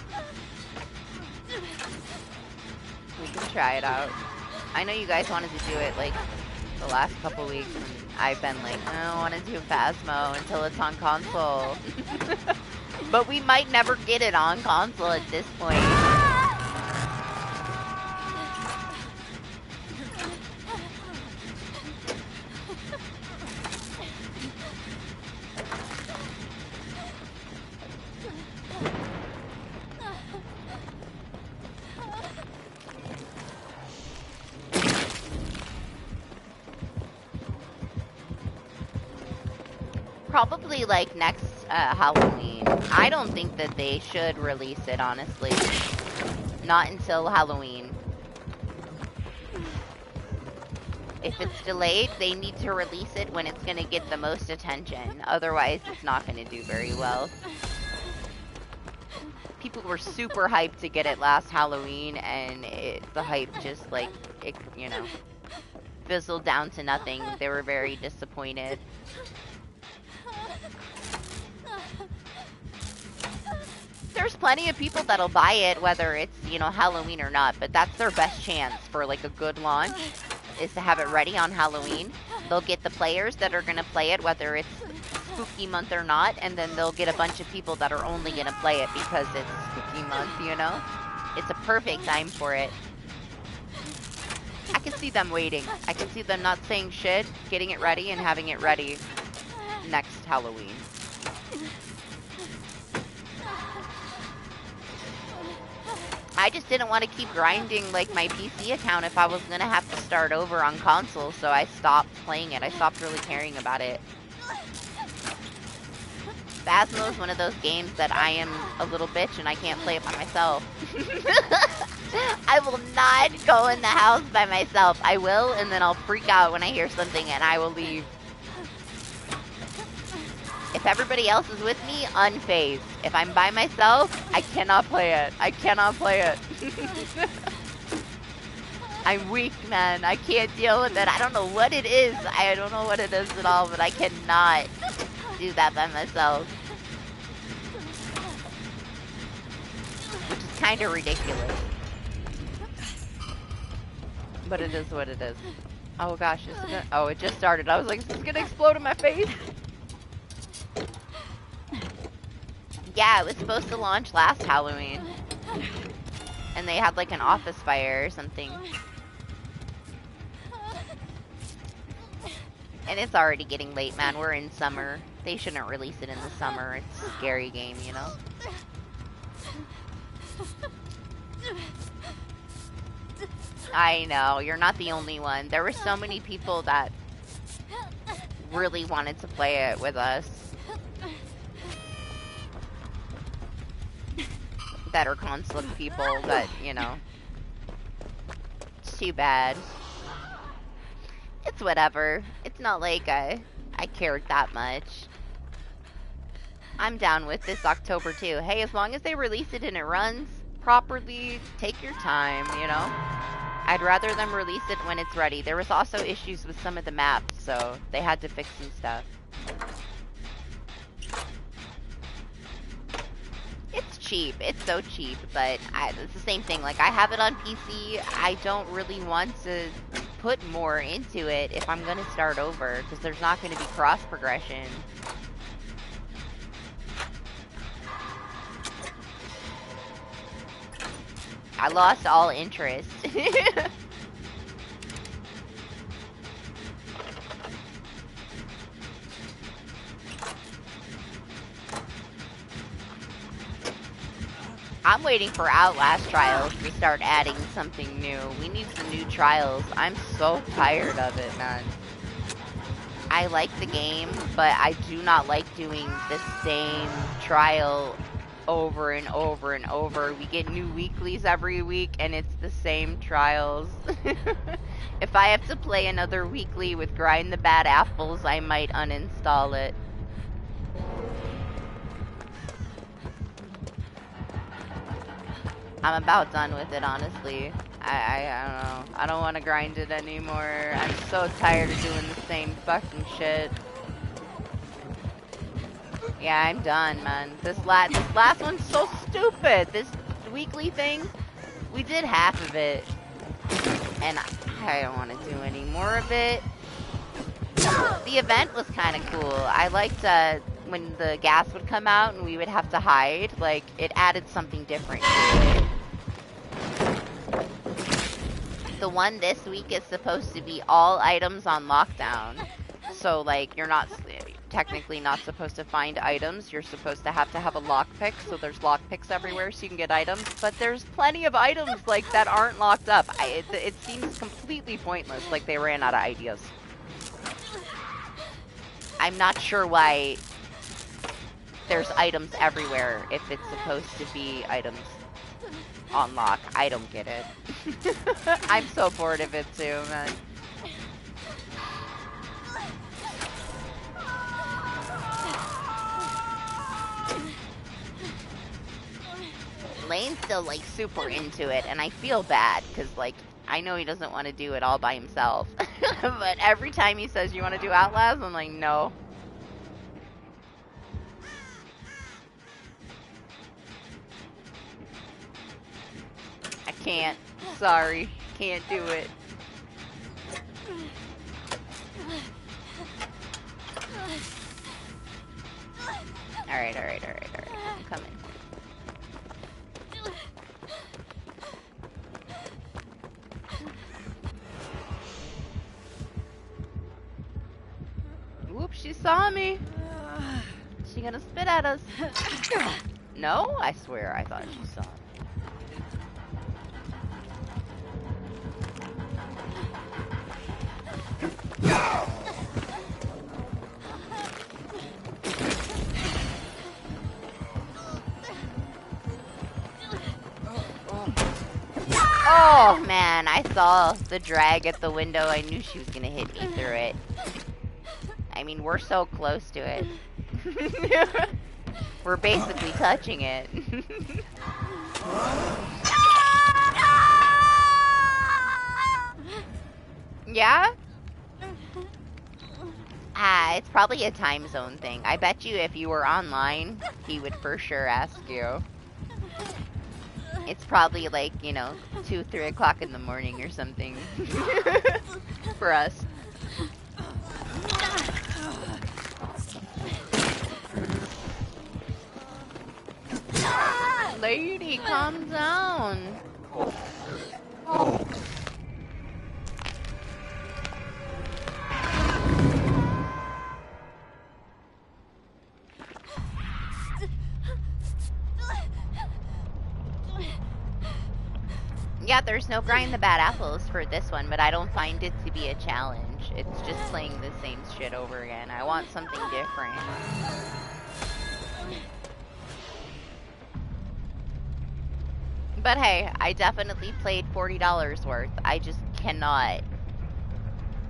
We can try it out. I know you guys wanted to do it, like, the last couple weeks, and I've been like, I don't want to do Phasmo until it's on console. But we might never get it on console at this point. Probably like next Halloween. I don't think that they should release it, honestly. Not until Halloween. If it's delayed, they need to release it when it's going to get the most attention. Otherwise, it's not going to do very well. People were super hyped to get it last Halloween, and the hype just, like, it, you know, fizzled down to nothing. They were very disappointed. There's plenty of people that'll buy it, whether it's, you know, Halloween or not, but that's their best chance for, like, a good launch, is to have it ready on Halloween. They'll get the players that are going to play it, whether it's spooky month or not, and then they'll get a bunch of people that are only going to play it because it's spooky month, you know? It's a perfect time for it. I can see them waiting. I can see them not saying shit, getting it ready, and having it ready next Halloween. I just didn't want to keep grinding like my PC account if I was going to have to start over on console, so I stopped playing it. I stopped really caring about it. Phasmo is one of those games that I am a little bitch and I can't play it by myself. I will not go in the house by myself. I will, and then I'll freak out when I hear something and I will leave. If everybody else is with me, unfazed. If I'm by myself, I cannot play it. I cannot play it. I'm weak, man. I can't deal with it. I don't know what it is. I don't know what it is at all, but I cannot do that by myself. Which is kind of ridiculous. But it is what it is. Oh gosh, this is gonna, oh, it just started. I was like, is this gonna explode in my face? Yeah, it was supposed to launch last Halloween. And they had like an office fire or something. And it's already getting late, man. We're in summer. They shouldn't release it in the summer. It's a scary game, you know? I know, you're not the only one. There were so many people that really wanted to play it with us. That are console people, but, you know. It's too bad. It's whatever. It's not like I cared that much. I'm down with this October too. Hey, as long as they release it and it runs properly, take your time, you know? I'd rather them release it when it's ready. There was also issues with some of the maps, so they had to fix some stuff. It's cheap. It's so cheap, but it's the same thing. Like, I have it on PC. I don't really want to put more into it if I'm going to start over, because there's not going to be cross progression. I lost all interest. I'm waiting for Outlast trials to start adding something new. We need some new trials. I'm so tired of it, man. I like the game, but I do not like doing the same trial over and over and over. We get new weeklies every week, and it's the same trials. If I have to play another weekly with Grind the Bad Apples, I might uninstall it. I'm about done with it, honestly. I don't know. I don't want to grind it anymore. I'm so tired of doing the same fucking shit. Yeah, I'm done, man. This last one's so stupid. This weekly thing, we did half of it. And I don't want to do any more of it. The event was kind of cool. I liked when the gas would come out and we would have to hide. Like, it added something different to it. The one this week is supposed to be all items on lockdown. So, like, you're not technically not supposed to find items. You're supposed to have a lockpick. So there's lockpicks everywhere so you can get items. But there's plenty of items, like, that aren't locked up. It seems completely pointless. Like, they ran out of ideas. I'm not sure why there's items everywhere if it's supposed to be items on lock. I don't get it. I'm so bored of it too, man. Lane's still, like, super into it, and I feel bad, because, like, I know he doesn't want to do it all by himself. But every time he says, you want to do Outlast? I'm like, no. I can't. Sorry. Can't do it. Alright. I'm coming. Whoops, she saw me. She gonna spit at us. No? I swear I thought she saw me. Oh man, I saw the drag at the window. I knew she was gonna hit me through it. I mean, we're so close to it. We're basically touching it. Yeah? It's probably a time zone thing. I bet you if you were online, he would for sure ask you. It's probably like, you know, 2, 3 o'clock in the morning or something. For us. Lady, calm down. Yeah, there's no grind the bad apples for this one, but I don't find it to be a challenge. It's just playing the same shit over again. I want something different. But hey, I definitely played $40 worth. I just cannot.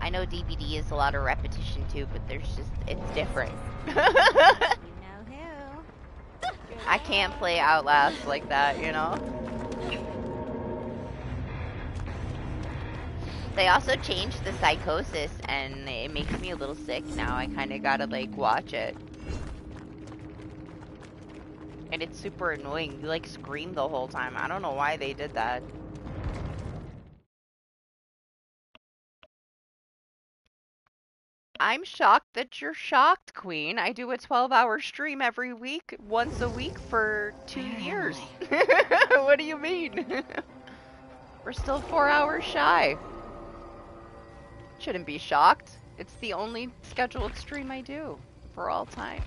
I know DBD is a lot of repetition too, but it's different. You know who? I can't play Outlast like that, you know? They also changed the psychosis, and it makes me a little sick now. I kind of gotta, like, watch it. And it's super annoying. You, like, scream the whole time. I don't know why they did that. I'm shocked that you're shocked, Queen. I do a 12-hour stream every week, once a week for 2 years. What do you mean? We're still 4 hours shy. Shouldn't be shocked. It's the only scheduled stream I do for all time.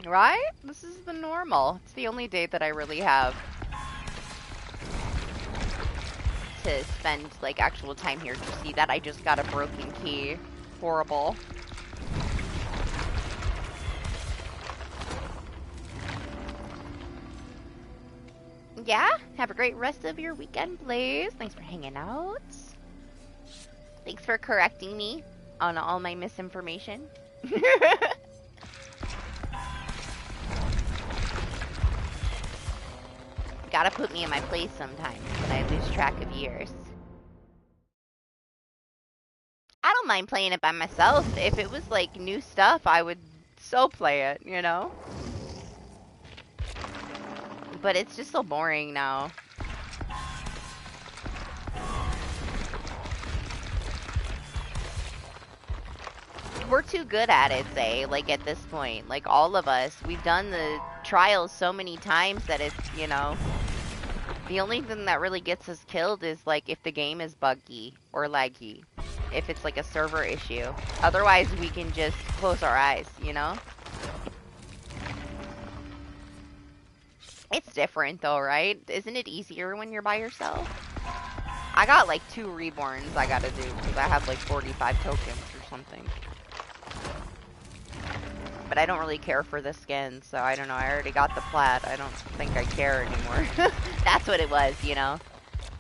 Right? This is the normal. It's the only day that I really have to spend, like, actual time here. To see that I just got a broken key. Horrible. Yeah, have a great rest of your weekend, Blaze. Thanks for hanging out. Thanks for correcting me on all my misinformation. Gotta put me in my place sometimes, but I lose track of years. I don't mind playing it by myself. If it was, like, new stuff, I would so play it, you know? But it's just so boring now. We're too good at it, Zay, like, at this point. Like, all of us. We've done the trials so many times that it's, you know... The only thing that really gets us killed is, like, if the game is buggy or laggy. If it's, like, a server issue. Otherwise, we can just close our eyes, you know? It's different, though, right? Isn't it easier when you're by yourself? I got, like, 2 reborns I gotta do, because I have, like, 45 tokens or something. But I don't really care for the skin, so I don't know. I already got the plat. I don't think I care anymore. That's what it was, you know?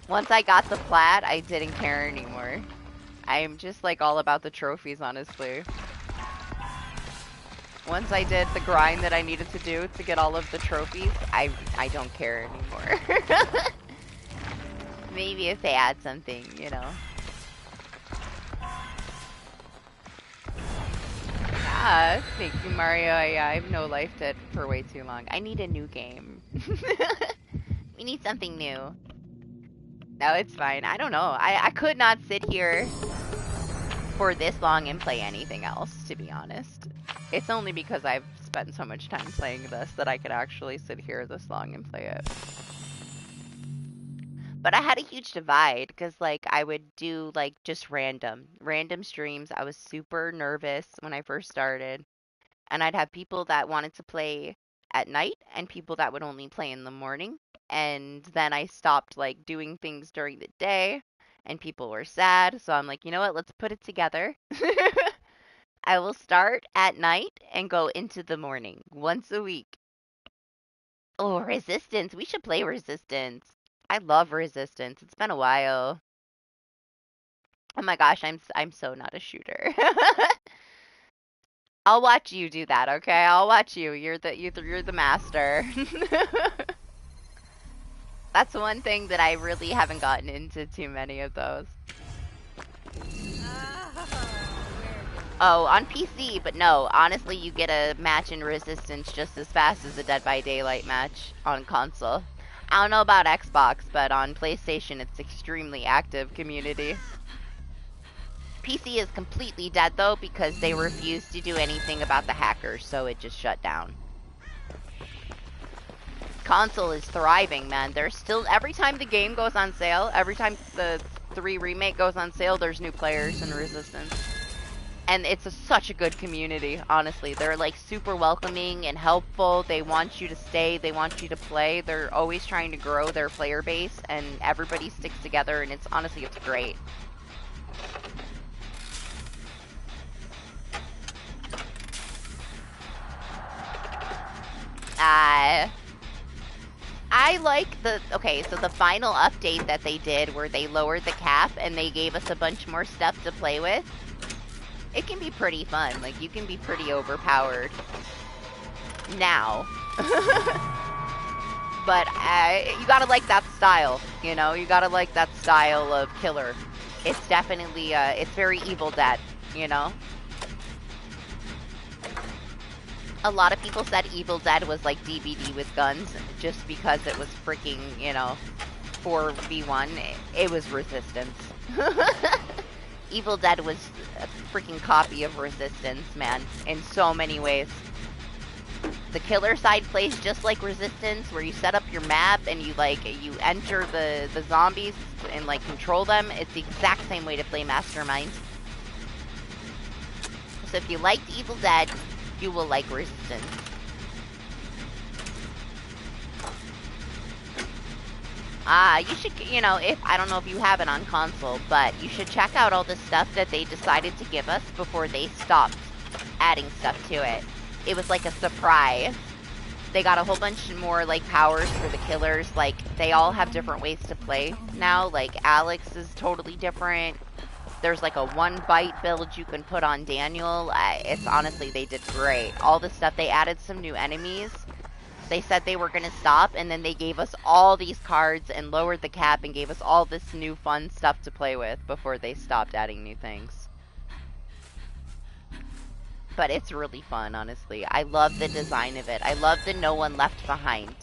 Once I got the plat, I didn't care anymore. I'm just, like, all about the trophies, honestly. Once I did the grind that I needed to do to get all of the trophies, I don't care anymore. Maybe if they add something, you know. Yeah, thank you, Mario. Yeah, I've no life dead for way too long. I need a new game. We need something new. No, it's fine. I don't know. I could not sit here for this long and play anything else, to be honest. It's only because I've spent so much time playing this that I could actually sit here this long and play it. But I had a huge divide because, like, I would do, like, just random streams. I was super nervous when I first started. And I'd have people that wanted to play at night and people that would only play in the morning. And then I stopped, like, doing things during the day and people were sad. So I'm like, you know what? Let's put it together. I will start at night and go into the morning once a week. Oh, Resistance. We should play Resistance. I love Resistance. It's been a while. Oh my gosh, I'm so not a shooter. I'll watch you do that, okay? I'll watch you. You're the master. That's one thing that I really haven't gotten into too many of those. Oh, on PC, but no. Honestly, you get a match in Resistance just as fast as a Dead by Daylight match on console. I don't know about Xbox, but on PlayStation, it's extremely active community. PC is completely dead, though, because they refuse to do anything about the hackers, so it just shut down. Console is thriving, man. There's still, every time the game goes on sale, every time the 3 remake goes on sale, there's new players in Resistance. And it's such a good community, honestly. They're like super welcoming and helpful. They want you to stay. They want you to play. They're always trying to grow their player base, and everybody sticks together, and it's honestly, it's great. I like the, okay, so the final update that they did where they lowered the cap and they gave us a bunch more stuff to play with. It can be pretty fun. Like, you can be pretty overpowered now. But you gotta like that style, you know? You gotta like that style of killer. It's definitely, it's very Evil Dead, you know? A lot of people said Evil Dead was like DBD with guns just because it was freaking, you know, 4v1. It was Resistance. Evil Dead was a freaking copy of Resistance, man, in so many ways. The killer side plays just like Resistance, where you set up your map and you enter the zombies and like control them. It's the exact same way to play Mastermind. So if you liked Evil Dead, you will like Resistance. You should, you know, I don't know if you have it on console, but you should check out all the stuff that they decided to give us before they stopped adding stuff to it. It was like a surprise. They got a whole bunch more, like, powers for the killers. Like, they all have different ways to play now. Like, Alex is totally different. There's like a 1-bite build you can put on Daniel. It's honestly, they did great. All the stuff, they added some new enemies. They said they were going to stop, and then they gave us all these cards and lowered the cap and gave us all this new fun stuff to play with before they stopped adding new things. But it's really fun, honestly. I love the design of it. I love the no one left behind.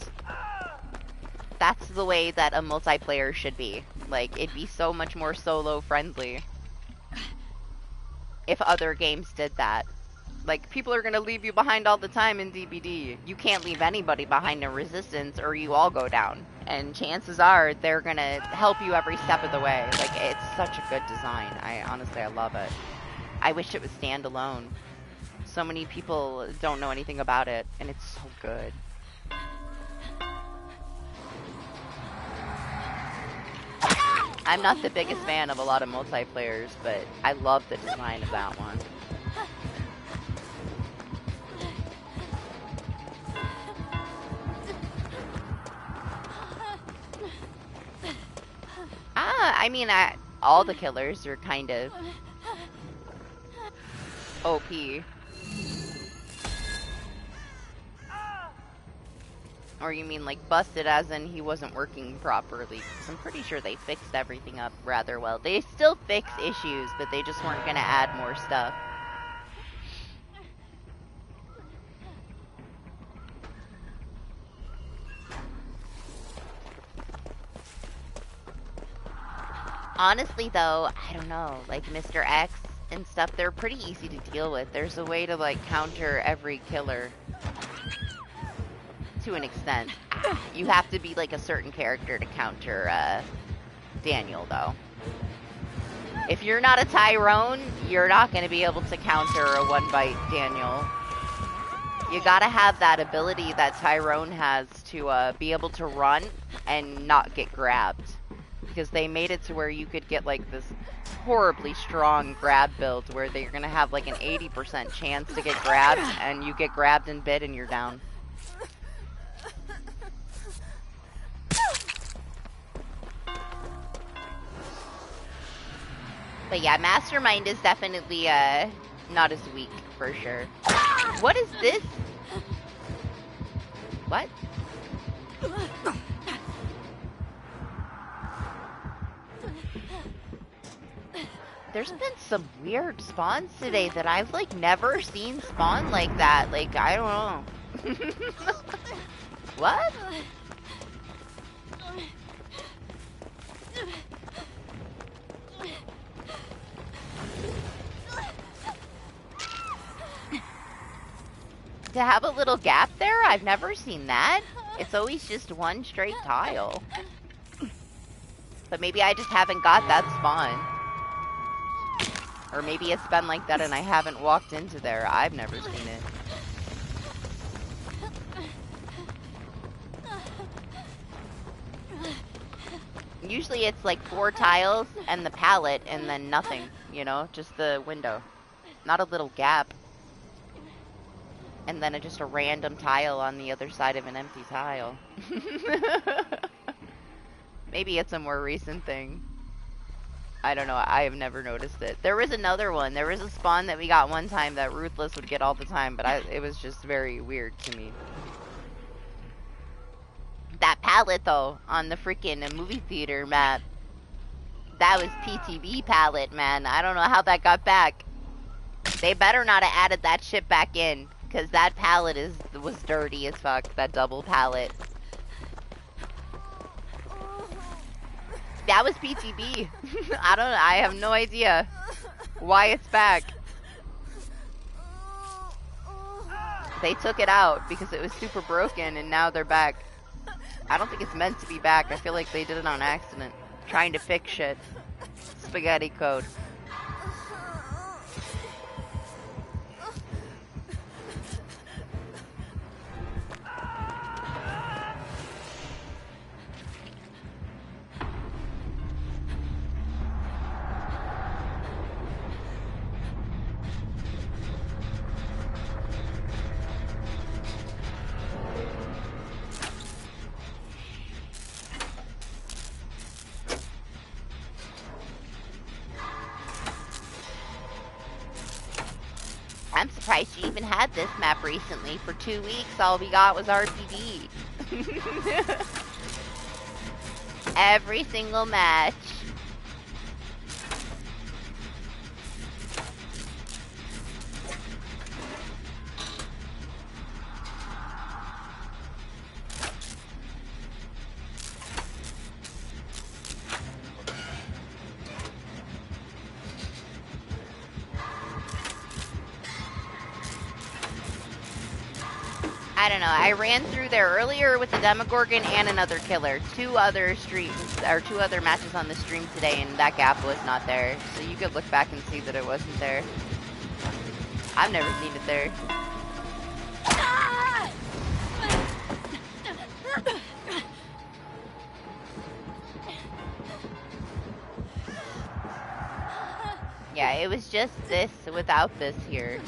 That's the way that a multiplayer should be. Like, it'd be so much more solo friendly if other games did that. Like, people are gonna leave you behind all the time in DBD. You can't leave anybody behind in Resistance or you all go down. And chances are they're gonna help you every step of the way. Like, it's such a good design. Honestly, I love it. I wish it was standalone. So many people don't know anything about it, and it's so good. I'm not the biggest fan of a lot of multiplayers, but I love the design of that one. I mean, all the killers are kind of OP. Or you mean like busted as in he wasn't working properly? 'Cause I'm pretty sure they fixed everything up rather well. They still fix issues, but they just weren't gonna add more stuff. Honestly though, I don't know, like Mr. X and stuff, they're pretty easy to deal with. There's a way to like counter every killer. To an extent. You have to be like a certain character to counter Daniel though. If you're not a Tyrone, you're not going to be able to counter a 1-bite Daniel. You gotta have that ability that Tyrone has to be able to run and not get grabbed. Because they made it to where you could get like this horribly strong grab build where they're going to have like an 80% chance to get grabbed, and you get grabbed and bit and you're down. But yeah, Mastermind is definitely not as weak, for sure. What is this? What? There's been some weird spawns today that I've like never seen spawn like that. Like, I don't know. What? To have a little gap there? I've never seen that. It's always just one straight tile. But maybe I just haven't got that spawn. Or maybe it's been like that and I haven't walked into there. I've never seen it. Usually it's like 4 tiles and the pallet and then nothing, you know, just the window. Not a little gap. And then just a random tile on the other side of an empty tile. Maybe it's a more recent thing. I don't know, I have never noticed it. There was another one. There was a spawn that we got one time that Ruthless would get all the time, but it was just very weird to me. That pallet, though, on the freaking movie theater map, that was PTV pallet, man. I don't know how that got back. They better not have added that shit back in, because that pallet was dirty as fuck, that double pallet. That was PTV. I have no idea why it's back. They took it out because it was super broken and now they're back. I don't think it's meant to be back. I feel like they did it on accident. Trying to fix shit. Spaghetti code. I'm surprised she even had this map recently. For 2 weeks, all we got was RPD. Every single match. I don't know. I ran through there earlier with the Demogorgon and another killer. 2 other streams, or 2 other matches on the stream today, and that gap was not there. So you could look back and see that it wasn't there. I've never seen it there. Yeah, it was just this without this here.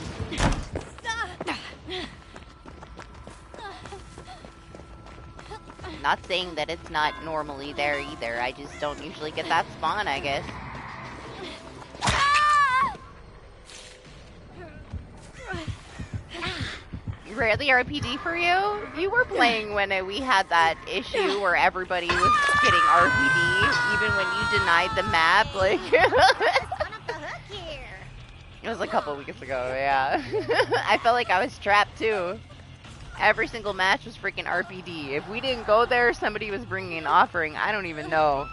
Not saying that it's not normally there either. I just don't usually get that spawn, I guess. Rarely RPD for you? You were playing when we had that issue where everybody was getting RPD, even when you denied the map. Like, it was a couple weeks ago, yeah. I felt like I was trapped too. Every single match was freaking RPD. If we didn't go there, somebody was bringing an offering. I don't even know.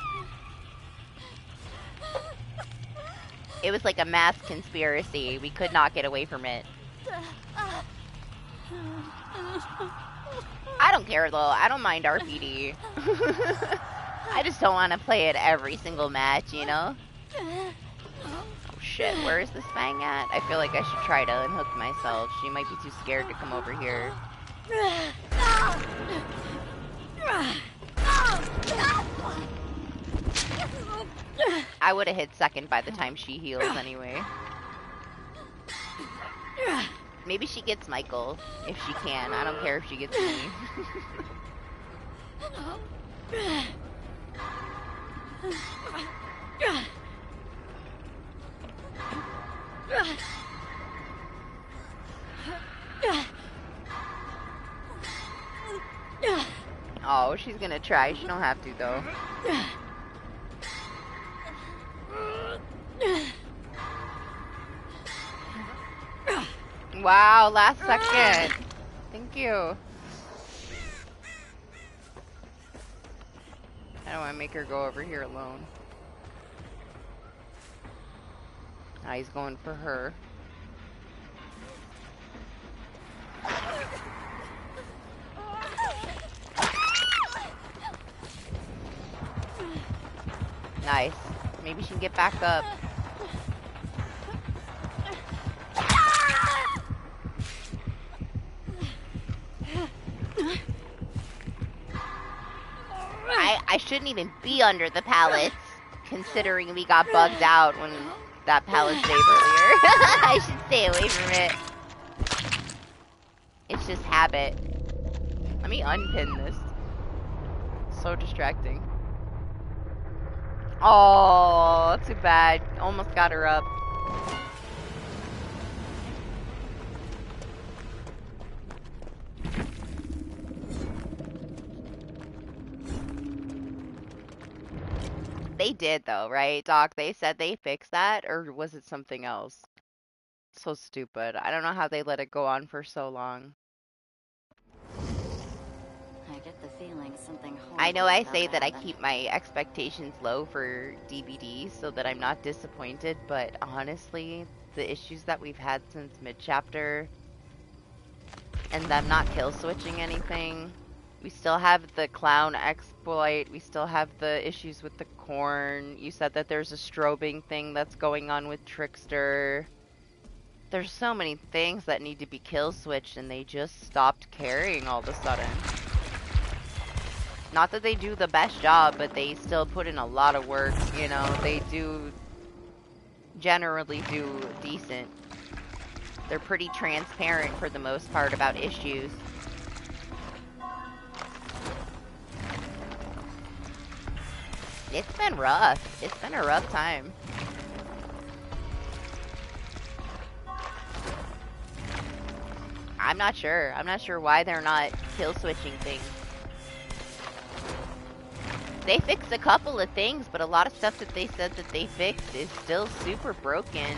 It was like a mass conspiracy. We could not get away from it. I don't care though. I don't mind RPD. I just don't want to play it every single match, you know? Oh shit, where is this Fang at? I feel like I should try to unhook myself. She might be too scared to come over here. I would have hit second by the time she heals anyway. Maybe she gets Michael, if she can. I don't care if she gets me. Oh, she's gonna try. She don't have to, though. Wow, last second. Thank you. I don't want to make her go over here alone. Now he's going for her. Nice. Maybe she can get back up. I shouldn't even be under the pallets, considering we got bugged out when that pallet saved earlier. I should stay away from it. It's just habit. Let me unpin this. So distracting. Oh, too bad. Almost got her up. They did though, right, Doc? They said they fixed that, or was it something else? So stupid. I don't know how they let it go on for so long. I get the feeling something horrible. I know I say that I keep my expectations low for DBD so that I'm not disappointed, but honestly, the issues that we've had since mid-chapter and them not kill switching anything, we still have the clown exploit, we still have the issues with the corn. You said that there's a strobing thing that's going on with Trickster. There's so many things that need to be kill switched and they just stopped caring all of a sudden. Not that they do the best job, but they still put in a lot of work, you know. They do generally do decent. They're pretty transparent for the most part about issues. It's been rough. It's been a rough time. I'm not sure. I'm not sure why they're not kill switching things. They fixed a couple of things, but a lot of stuff that they said that they fixed is still super broken.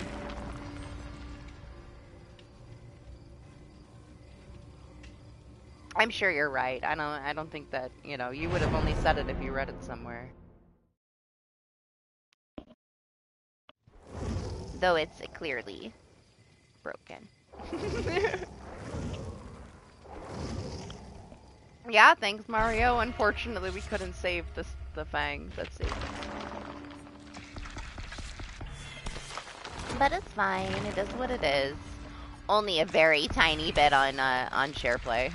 I'm sure you're right. I don't think that, you know, you would have only said it if you read it somewhere. Though it's clearly broken. Yeah, thanks Mario. Unfortunately, we couldn't save the Fang. That's it. But it's fine. It is what it is. Only a very tiny bit on SharePlay.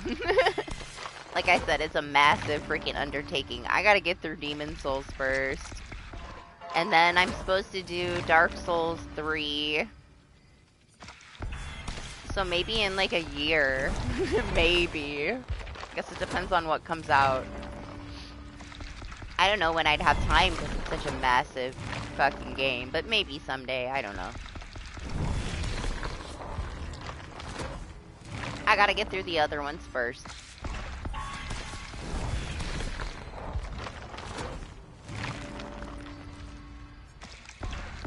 Like I said, it's a massive freaking undertaking. I gotta get through Demon Souls first. And then I'm supposed to do Dark Souls 3. So maybe in like a year. Maybe. Guess it depends on what comes out. I don't know when I'd have time because it's such a massive fucking game. But maybe someday. I don't know. I gotta get through the other ones first.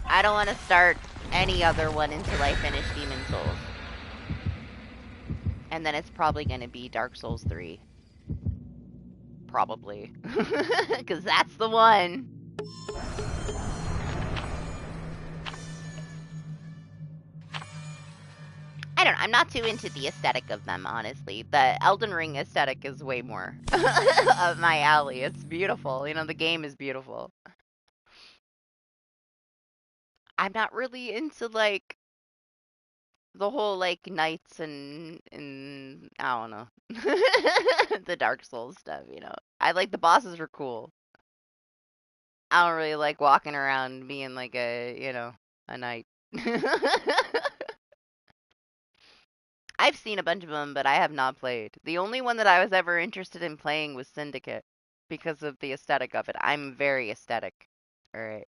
I don't want to start any other one until I finish Demon Souls. And then it's probably going to be Dark Souls 3. Probably. Because that's the one. I don't know. I'm not too into the aesthetic of them, honestly. The Elden Ring aesthetic is way more of my alley. It's beautiful. You know, the game is beautiful. I'm not really into, like, the whole, like, knights and I don't know. The Dark Souls stuff, you know. I like the bosses are cool. I don't really like walking around being like a, you know, a knight. I've seen a bunch of them, but I have not played. The only one that I was ever interested in playing was Syndicate because of the aesthetic of it. I'm very aesthetic. All right.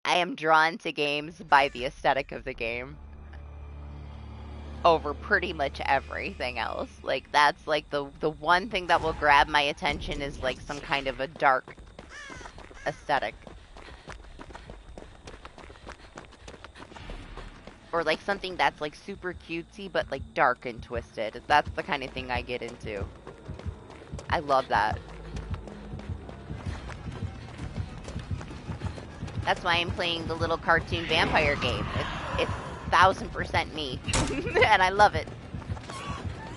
I am drawn to games by the aesthetic of the game over pretty much everything else. Like, that's like the one thing that will grab my attention is like some kind of a dark aesthetic. Or like something that's like super cutesy but like dark and twisted. That's the kind of thing I get into. I love that. That's why I'm playing the little cartoon vampire game. It's 1000% me. And I love it.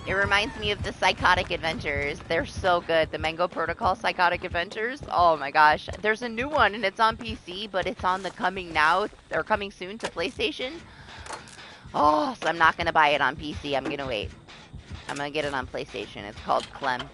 It reminds me of the Psychotic Adventures. They're so good. The Mango Protocol Psychotic Adventures. Oh my gosh. There's a new one and it's on PC, but it's on the coming soon to PlayStation. Oh, so I'm not going to buy it on PC. I'm going to wait. I'm going to get it on PlayStation. It's called Clem.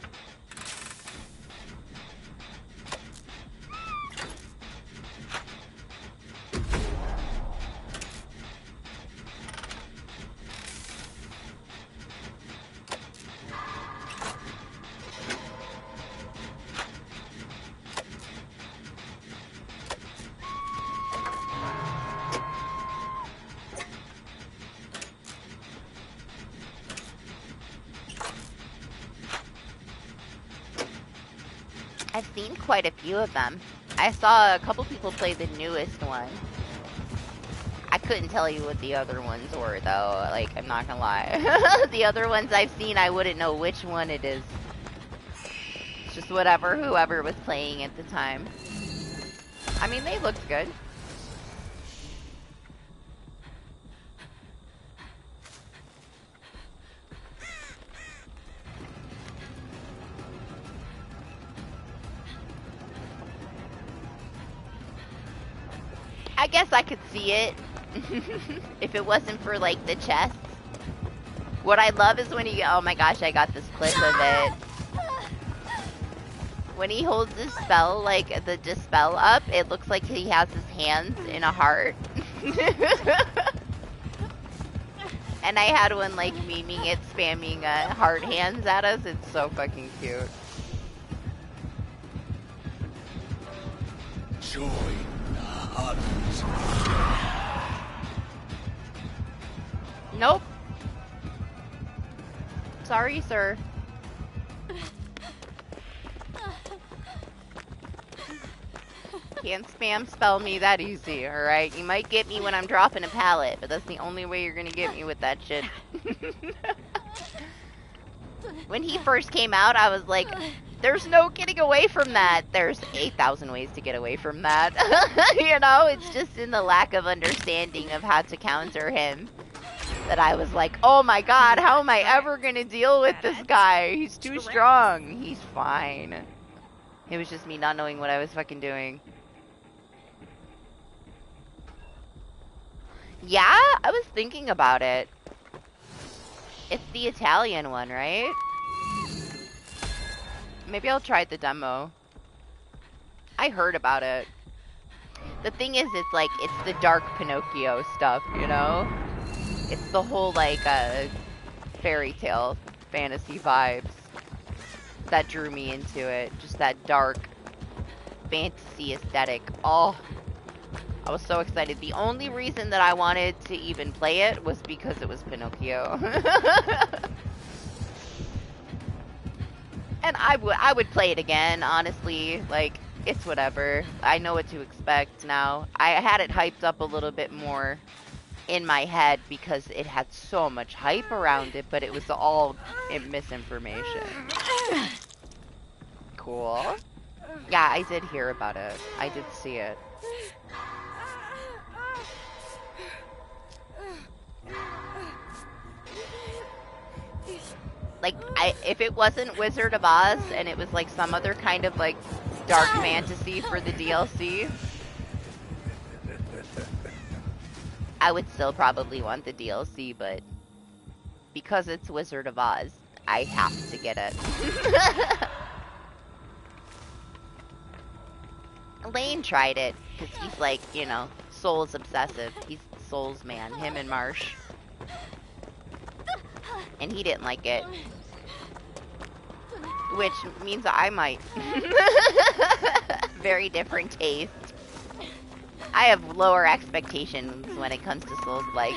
I've seen quite a few of them. I saw a couple people play the newest one. I couldn't tell you what the other ones were, though. Like, I'm not gonna lie. The other ones I've seen, I wouldn't know which one it is. It's just whoever was playing at the time. I mean, they looked good. I guess I could see it if it wasn't for like the chests. What I love is when he, oh my gosh, I got this clip of it. When he holds his spell, like the dispel up, it looks like he has his hands in a heart. And I had one like memeing it, spamming heart hands at us. It's so fucking cute. Join the hunt. Nope. Sorry, sir. Can't spam spell me that easy, alright? You might get me when I'm dropping a pallet, but that's the only way you're gonna get me with that shit. When he first came out, I was like, there's no getting away from that. There's 8,000 ways to get away from that. You know, it's just in the lack of understanding of how to counter him that I was like, oh my god, how am I ever gonna deal with this guy? He's too strong. He's fine. It was just me not knowing what I was fucking doing. Yeah, I was thinking about it. It's the Italian one, right? Maybe I'll try the demo. I heard about it. The thing is, it's like, it's the dark Pinocchio stuff, you know? It's the whole, like, fairy tale fantasy vibes that drew me into it. Just that dark fantasy aesthetic. Oh, I was so excited. The only reason that I wanted to even play it was because it was Pinocchio. And I would play it again, honestly. Like, it's whatever. I know what to expect now. I had it hyped up a little bit more in my head because it had so much hype around it, but it was all misinformation. Cool. Yeah, I did hear about it. I did see it. Like, if it wasn't Wizard of Oz and it was like some other kind of like dark fantasy for the DLC, I would still probably want the DLC, but because it's Wizard of Oz, I have to get it. Lane tried it, because he's like, you know, Souls obsessive. He's Souls man, him and Marsh. And he didn't like it. Which means I might. Very different taste. I have lower expectations when it comes to Souls-like.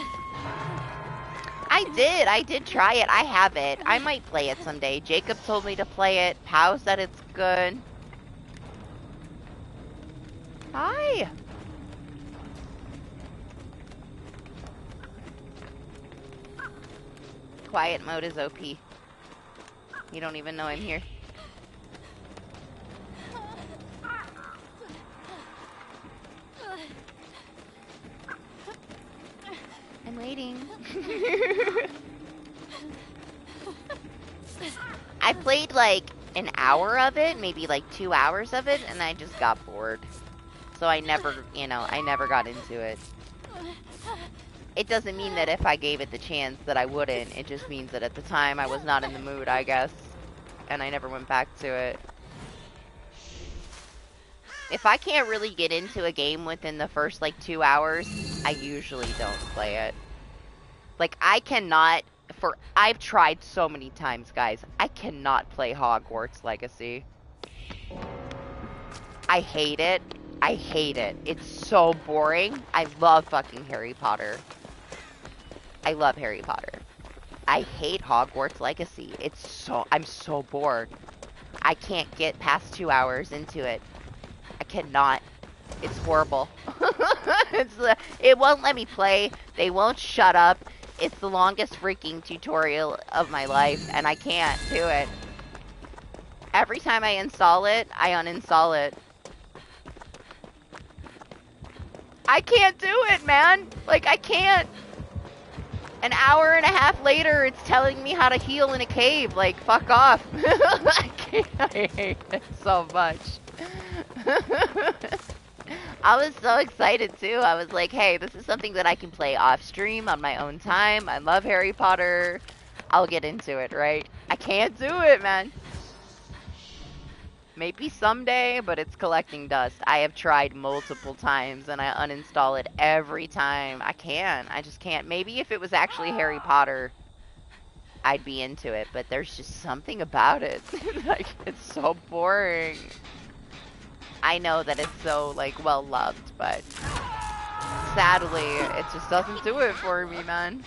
I did try it. I have it. I might play it someday. Jacob told me to play it. Pow said it's good. Hi. Quiet mode is OP. You don't even know I'm here. I'm waiting. I played like an hour of it, maybe like 2 hours of it, and I just got bored. So I never, you know, I never got into it. It doesn't mean that if I gave it the chance that I wouldn't. It just means that at the time I was not in the mood, I guess. And I never went back to it. If I can't really get into a game within the first like 2 hours, I usually don't play it. Like I cannot, I've tried so many times, guys. I cannot play Hogwarts Legacy. I hate it. I hate it. It's so boring. I love fucking Harry Potter. I love Harry Potter. I hate Hogwarts Legacy. I'm so bored. I can't get past 2 hours into it. I cannot. It's horrible. It won't let me play. They won't shut up. It's the longest freaking tutorial of my life, and I can't do it. Every time I install it, I uninstall it. I can't do it, man. Like, I can't. An hour and a half later, it's telling me how to heal in a cave. Like, fuck off. I can't. I hate it so much. I was so excited, too. I was like, hey, this is something that I can play off stream on my own time. I love Harry Potter. I'll get into it, right? I can't do it, man. Maybe someday, but it's collecting dust. I have tried multiple times, and I uninstall it every time. I can't. I just can't. Maybe if it was actually Harry Potter, I'd be into it, but there's just something about it. Like, it's so boring. I know that it's so, like, well-loved, but sadly, it just doesn't do it for me, man.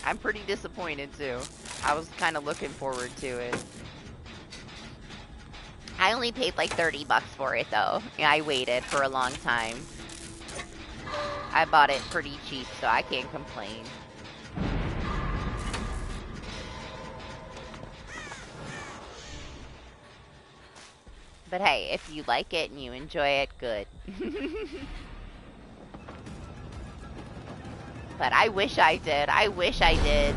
I'm pretty disappointed, too. I was kind of looking forward to it. I only paid like 30 bucks for it though. Yeah, I waited for a long time. I bought it pretty cheap, so I can't complain. But hey, if you like it and you enjoy it, good. But I wish I did. I wish I did.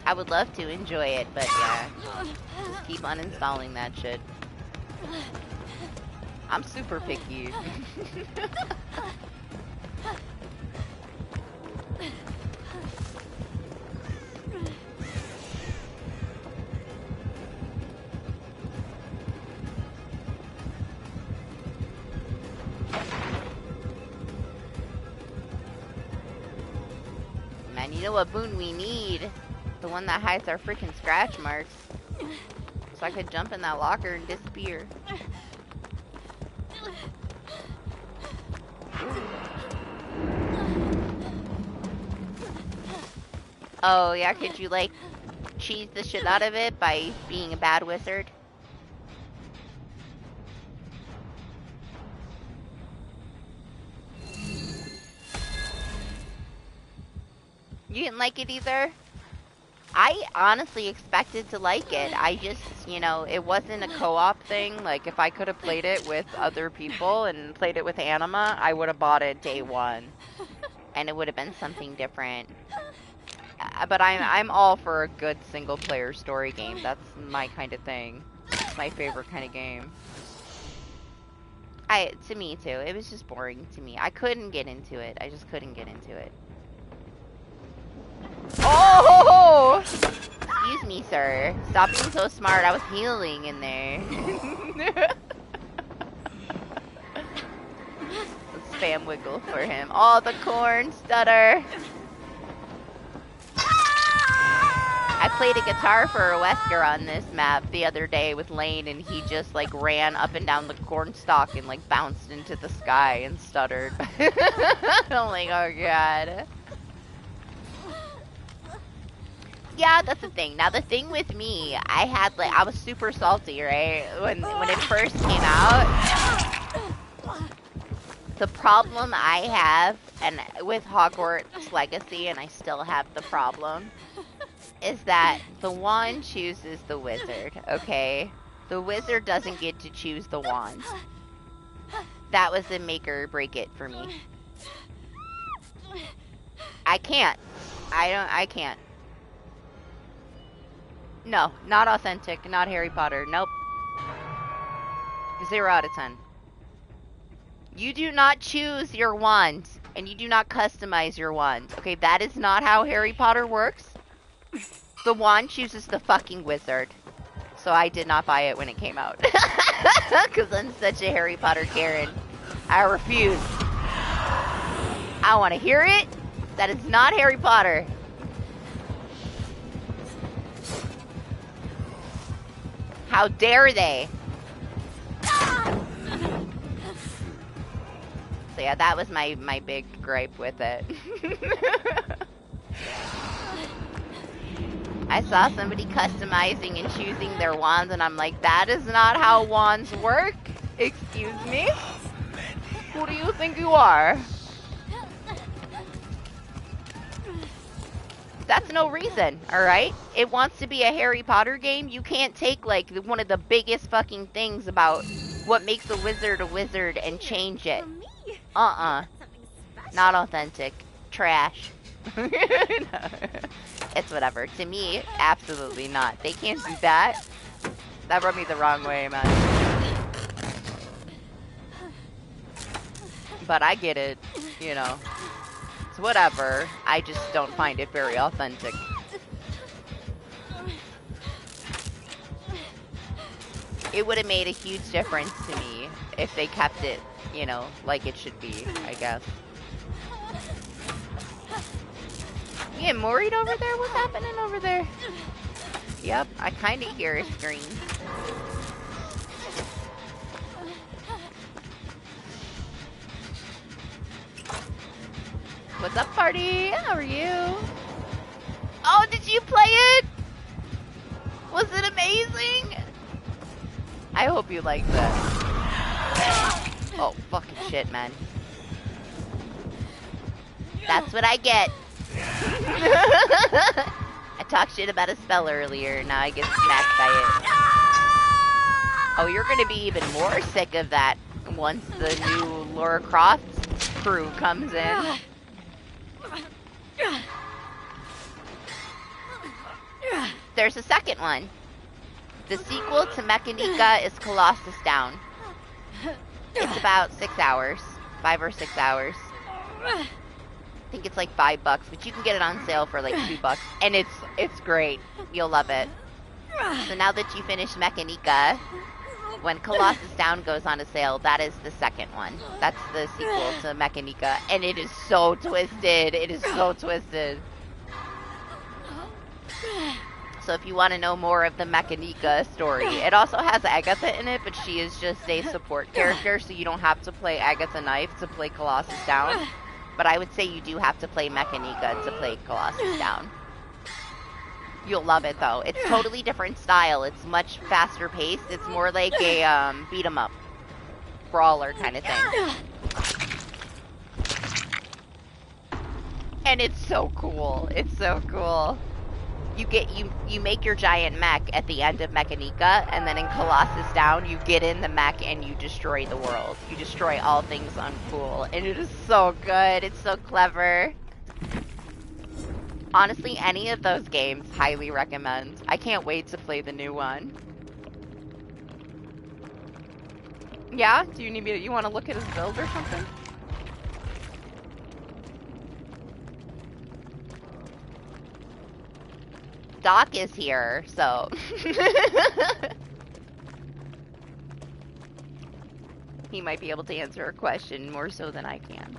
I would love to enjoy it, but yeah. Just keep uninstalling that shit. I'm super picky. Man, you know what boon we need? The one that hides our freaking scratch marks. So I could jump in that locker and disappear. Oh yeah, could you like cheese the shit out of it by being a bad wizard? You didn't like it either? I honestly expected to like it. I just, you know, it wasn't a co-op thing. Like, if I could have played it with other people and played it with Anima, I would have bought it day one. And it would have been something different. But I'm all for a good single-player story game. That's my kind of thing. It's my favorite kind of game. To me, too. It was just boring to me. I couldn't get into it. I just couldn't get into it. Oh! Excuse me, sir. Stop being so smart. I was healing in there. Let's spam wiggle for him. Oh, the corn stutter. I played a guitar for a Wesker on this map the other day with Lane, and he just like ran up and down the corn stalk and like bounced into the sky and stuttered. I'm like, oh god. Yeah, that's the thing. Now the thing with me, I was super salty, right? When it first came out. The problem I have, and with Hogwarts Legacy, and I still have the problem, is that the wand chooses the wizard, okay? The wizard doesn't get to choose the wand. That was the make or break it for me. I can't. I can't. No, not authentic, not Harry Potter. Nope. 0 out of 10. You do not choose your wand, and you do not customize your wand. Okay, that is not how Harry Potter works. The wand chooses the fucking wizard. So I did not buy it when it came out. Because I'm such a Harry Potter Karen. I refuse. I want to hear it. That is not Harry Potter. How dare they? So yeah, that was my big gripe with it. I saw somebody customizing and choosing their wands, and I'm like, that is not how wands work. Excuse me? Who do you think you are? That's no reason, alright? It wants to be a Harry Potter game. You can't take, like, one of the biggest fucking things about what makes a wizard and change it. Not authentic. Trash. No. It's whatever. To me, absolutely not. They can't do that. That rubbed me the wrong way, man. But I get it, you know. It's whatever. I just don't find it very authentic. It would have made a huge difference to me if they kept it, you know, like it should be, I guess. You getting worried over there? What's happening over there? Yep, I kind of hear a scream. What's up, party? How are you? Oh, did you play it? Was it amazing? I hope you liked it. Oh, fucking shit, man. That's what I get. I talked shit about a spell earlier, now I get smacked by it. Oh, you're gonna be even more sick of that once the new Lara Croft crew comes in. There's a second one. The sequel to Mechanica is Colossus Down. It's about 6 hours. 5 or 6 hours. I think it's like $5, but you can get it on sale for like $2. And it's great. You'll love it. So now that you finished Mechanica, when Colossus Down goes on a sale, that is the second one. That's the sequel to Mechanica. And it is so twisted. It is so twisted. So if you want to know more of the Mechanica story, it also has Agatha in it, but she is just a support character, so you don't have to play Agatha Knife to play Colossus Down. But I would say you do have to play Mechanica to play Colossus Down. You'll love it, though. It's totally different style. It's much faster paced. It's more like a beat 'em up, brawler kind of thing. And it's so cool. It's so cool. You make your giant mech at the end of Mechanica, and then in Colossus Down, you get in the mech and you destroy the world. You destroy all things uncool, and it is so good. It's so clever. Honestly, any of those games, highly recommend. I can't wait to play the new one. Yeah? Do you need me to, you want to look at his build or something? Doc is here, so. He might be able to answer a question more so than I can.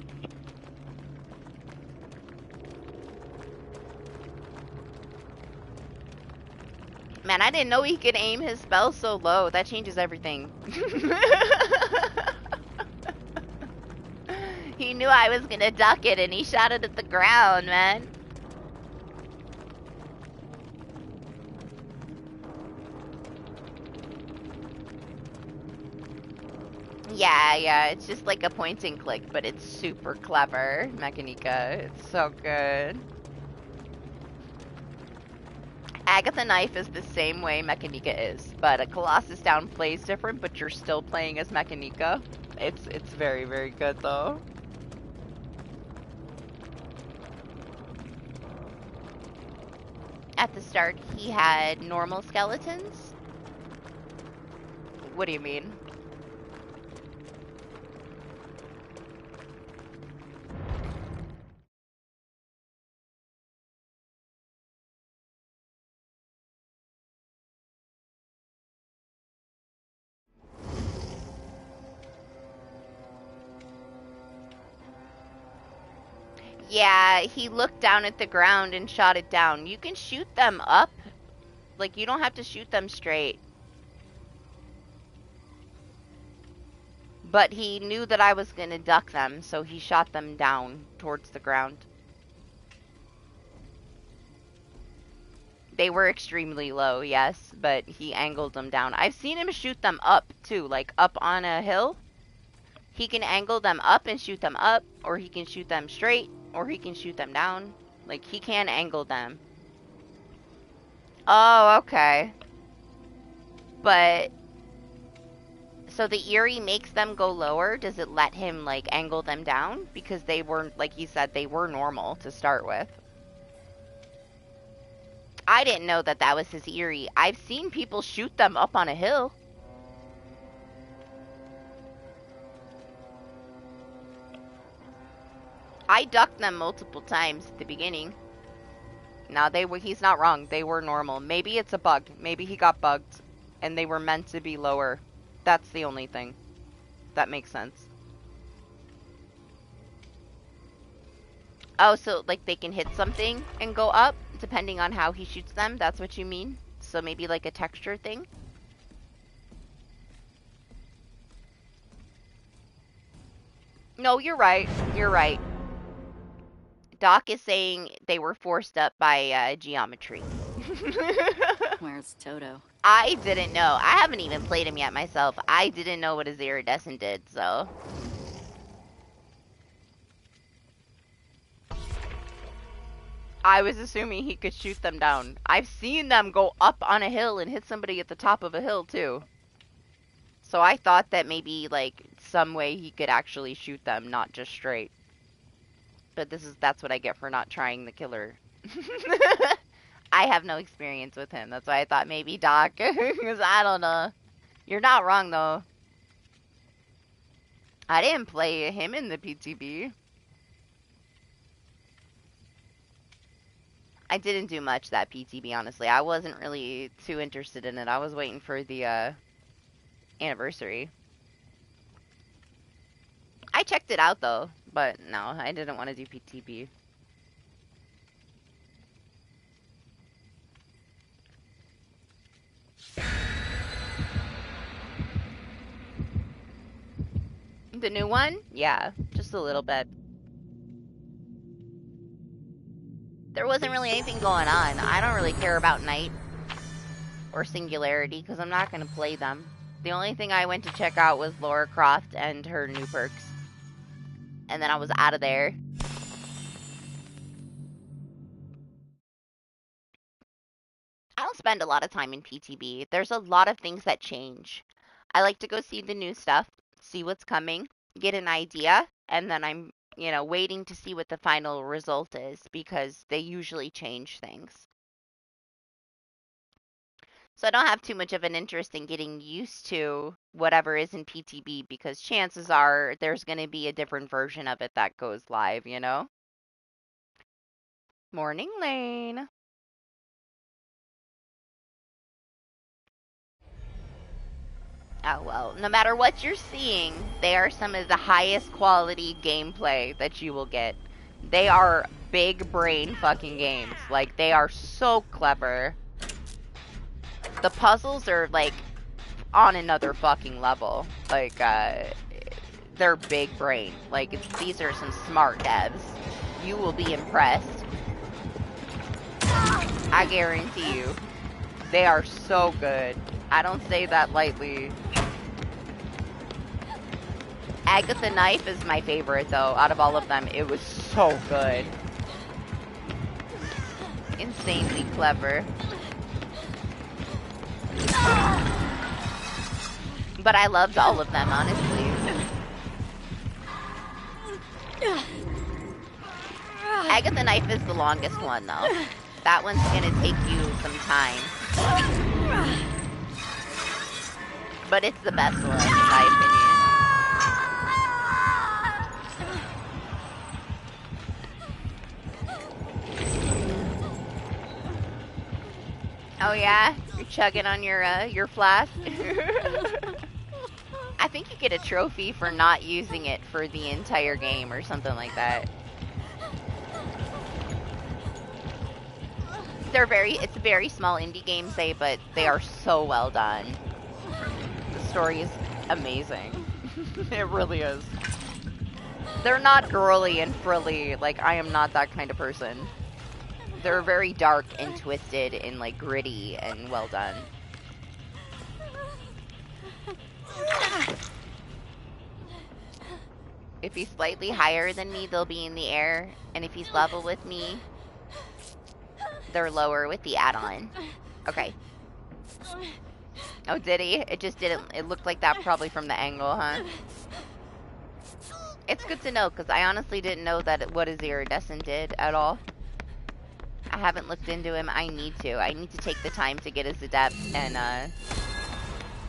Man, I didn't know he could aim his spells so low. That changes everything. He knew I was gonna duck it and he shot it at the ground, man. Yeah, it's just like a point and click, but it's super clever, Mechanica. It's so good. Agatha Knife is the same way Mechanica is, but a Colossus Down plays different, but you're still playing as Mechanica. It's very, very good, though. at the start he had normal skeletons? What do you mean? Yeah, he looked down at the ground and shot it down. You can shoot them up. Like, you don't have to shoot them straight. But he knew that I was gonna duck them, so he shot them down towards the ground. They were extremely low, yes, but he angled them down. I've seen him shoot them up, too, like up on a hill. He can angle them up and shoot them up, or he can shoot them straight, or he can shoot them down. Like, he can angle them. Oh, okay. But, so the Eerie makes them go lower? Does it let him, like, angle them down? Because they weren't, like he said, they were normal to start with. I didn't know that that was his Eerie. I've seen people shoot them up on a hill. I ducked them multiple times at the beginning. Now he's not wrong. They were normal. Maybe it's a bug. Maybe he got bugged and they were meant to be lower. That's the only thing. That makes sense. Oh, so like they can hit something and go up depending on how he shoots them? That's what you mean? So maybe like a texture thing? No, you're right. You're right. Doc is saying they were forced up by geometry. Where's Toto? I didn't know. I haven't even played him yet myself. I didn't know what his iridescent did, so. I was assuming he could shoot them down. I've seen them go up on a hill and hit somebody at the top of a hill, too. So I thought that maybe, like, some way he could actually shoot them, not just straight. But that's what I get for not trying the killer. I have no experience with him. That's why I thought maybe Doc. Because I don't know. You're not wrong, though. I didn't play him in the PTB. I didn't do much that PTB, honestly. I wasn't really too interested in it. I was waiting for the anniversary. I checked it out, though. But no, I didn't want to do PTB. The new one? Yeah, just a little bit. There wasn't really anything going on. I don't really care about Night or Singularity because I'm not going to play them. The only thing I went to check out was Lara Croft and her new perks. And then I was out of there. I don't spend a lot of time in PTB. There's a lot of things that change. I like to go see the new stuff, see what's coming, get an idea, and then I'm, you know, waiting to see what the final result is because they usually change things. So I don't have too much of an interest in getting used to whatever is in PTB because chances are there's going to be a different version of it that goes live, you know? Morning, Lane. Oh, well, no matter what you're seeing, they are some of the highest quality gameplay that you will get. They are big brain fucking games. Like, they are so clever. The puzzles are, like, on another fucking level. Like, they're big brain. Like, these are some smart devs. You will be impressed. I guarantee you. They are so good. I don't say that lightly. Agatha Knife is my favorite, though. Out of all of them, it was so good. Insanely clever. But I loved all of them, honestly. Agatha Knife is the longest one, though. That one's gonna take you some time. But it's the best one, in my opinion. Oh yeah? You're chugging on your flask? I think you get a trophy for not using it for the entire game or something like that. It's a very small indie game, but they are so well done. The story is amazing. It really is. They're not girly and frilly, like I am not that kind of person. They're very dark and twisted and like gritty and well done. If he's slightly higher than me, they'll be in the air, and if he's level with me, they're lower with the add-on. Okay. Oh, did he? It just didn't, it looked like that probably from the angle, huh? It's good to know, because I honestly didn't know that what his iridescent did at all. I haven't looked into him. I need to. I need to take the time to get his adept and,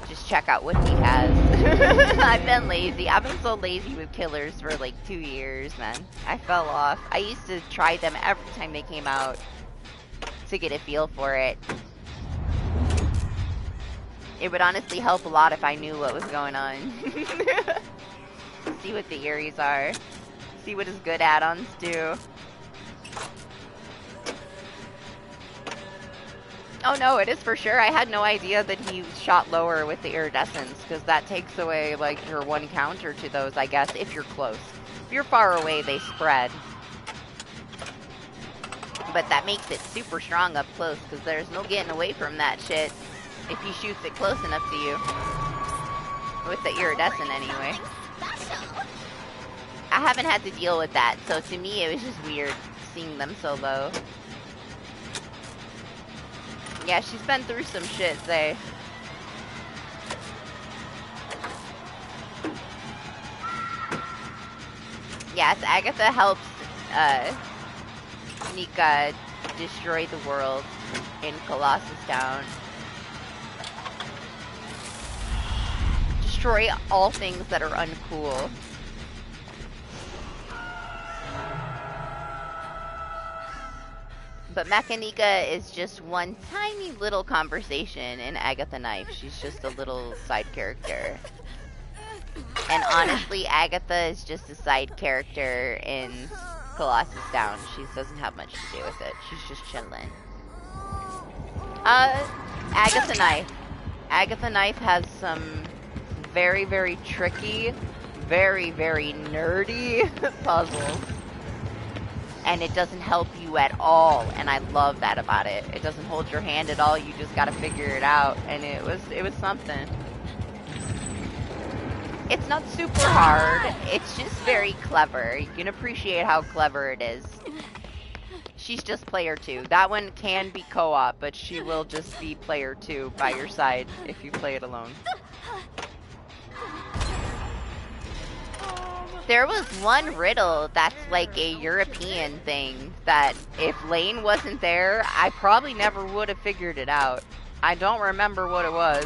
just check out what he has. I've been lazy. I've been so lazy with killers for like 2 years, man. I fell off. I used to try them every time they came out to get a feel for it. It would honestly help a lot if I knew what was going on. See what the Eries are. See what his good add-ons do. Oh no, it is for sure. I had no idea that he shot lower with the iridescence, because that takes away like your one counter to those, I guess, if you're close. If you're far away, they spread. But that makes it super strong up close, because there's no getting away from that shit if he shoots it close enough to you. With the iridescent anyway. I haven't had to deal with that, so to me it was just weird seeing them so low. Yeah, she's been through some shit, say. Yes, Agatha helps Nika destroy the world in Colossus Town. Destroy all things that are uncool. But Mechanika is just one tiny little conversation in Agatha Knife. She's just a little side character. And honestly, Agatha is just a side character in Colossus Down. She doesn't have much to do with it. She's just chilling. Agatha Knife. Agatha Knife has some very, very tricky, very, very nerdy puzzles. And it doesn't help you at all, and I love that about it. It doesn't hold your hand at all, you just gotta figure it out, and it was something. It's not super hard, it's just very clever. You can appreciate how clever it is. She's just player 2. That one can be co-op, but she will just be player 2 by your side if you play it alone. There was one riddle that's like a European thing that if Lane wasn't there, I probably never would have figured it out. I don't remember what it was.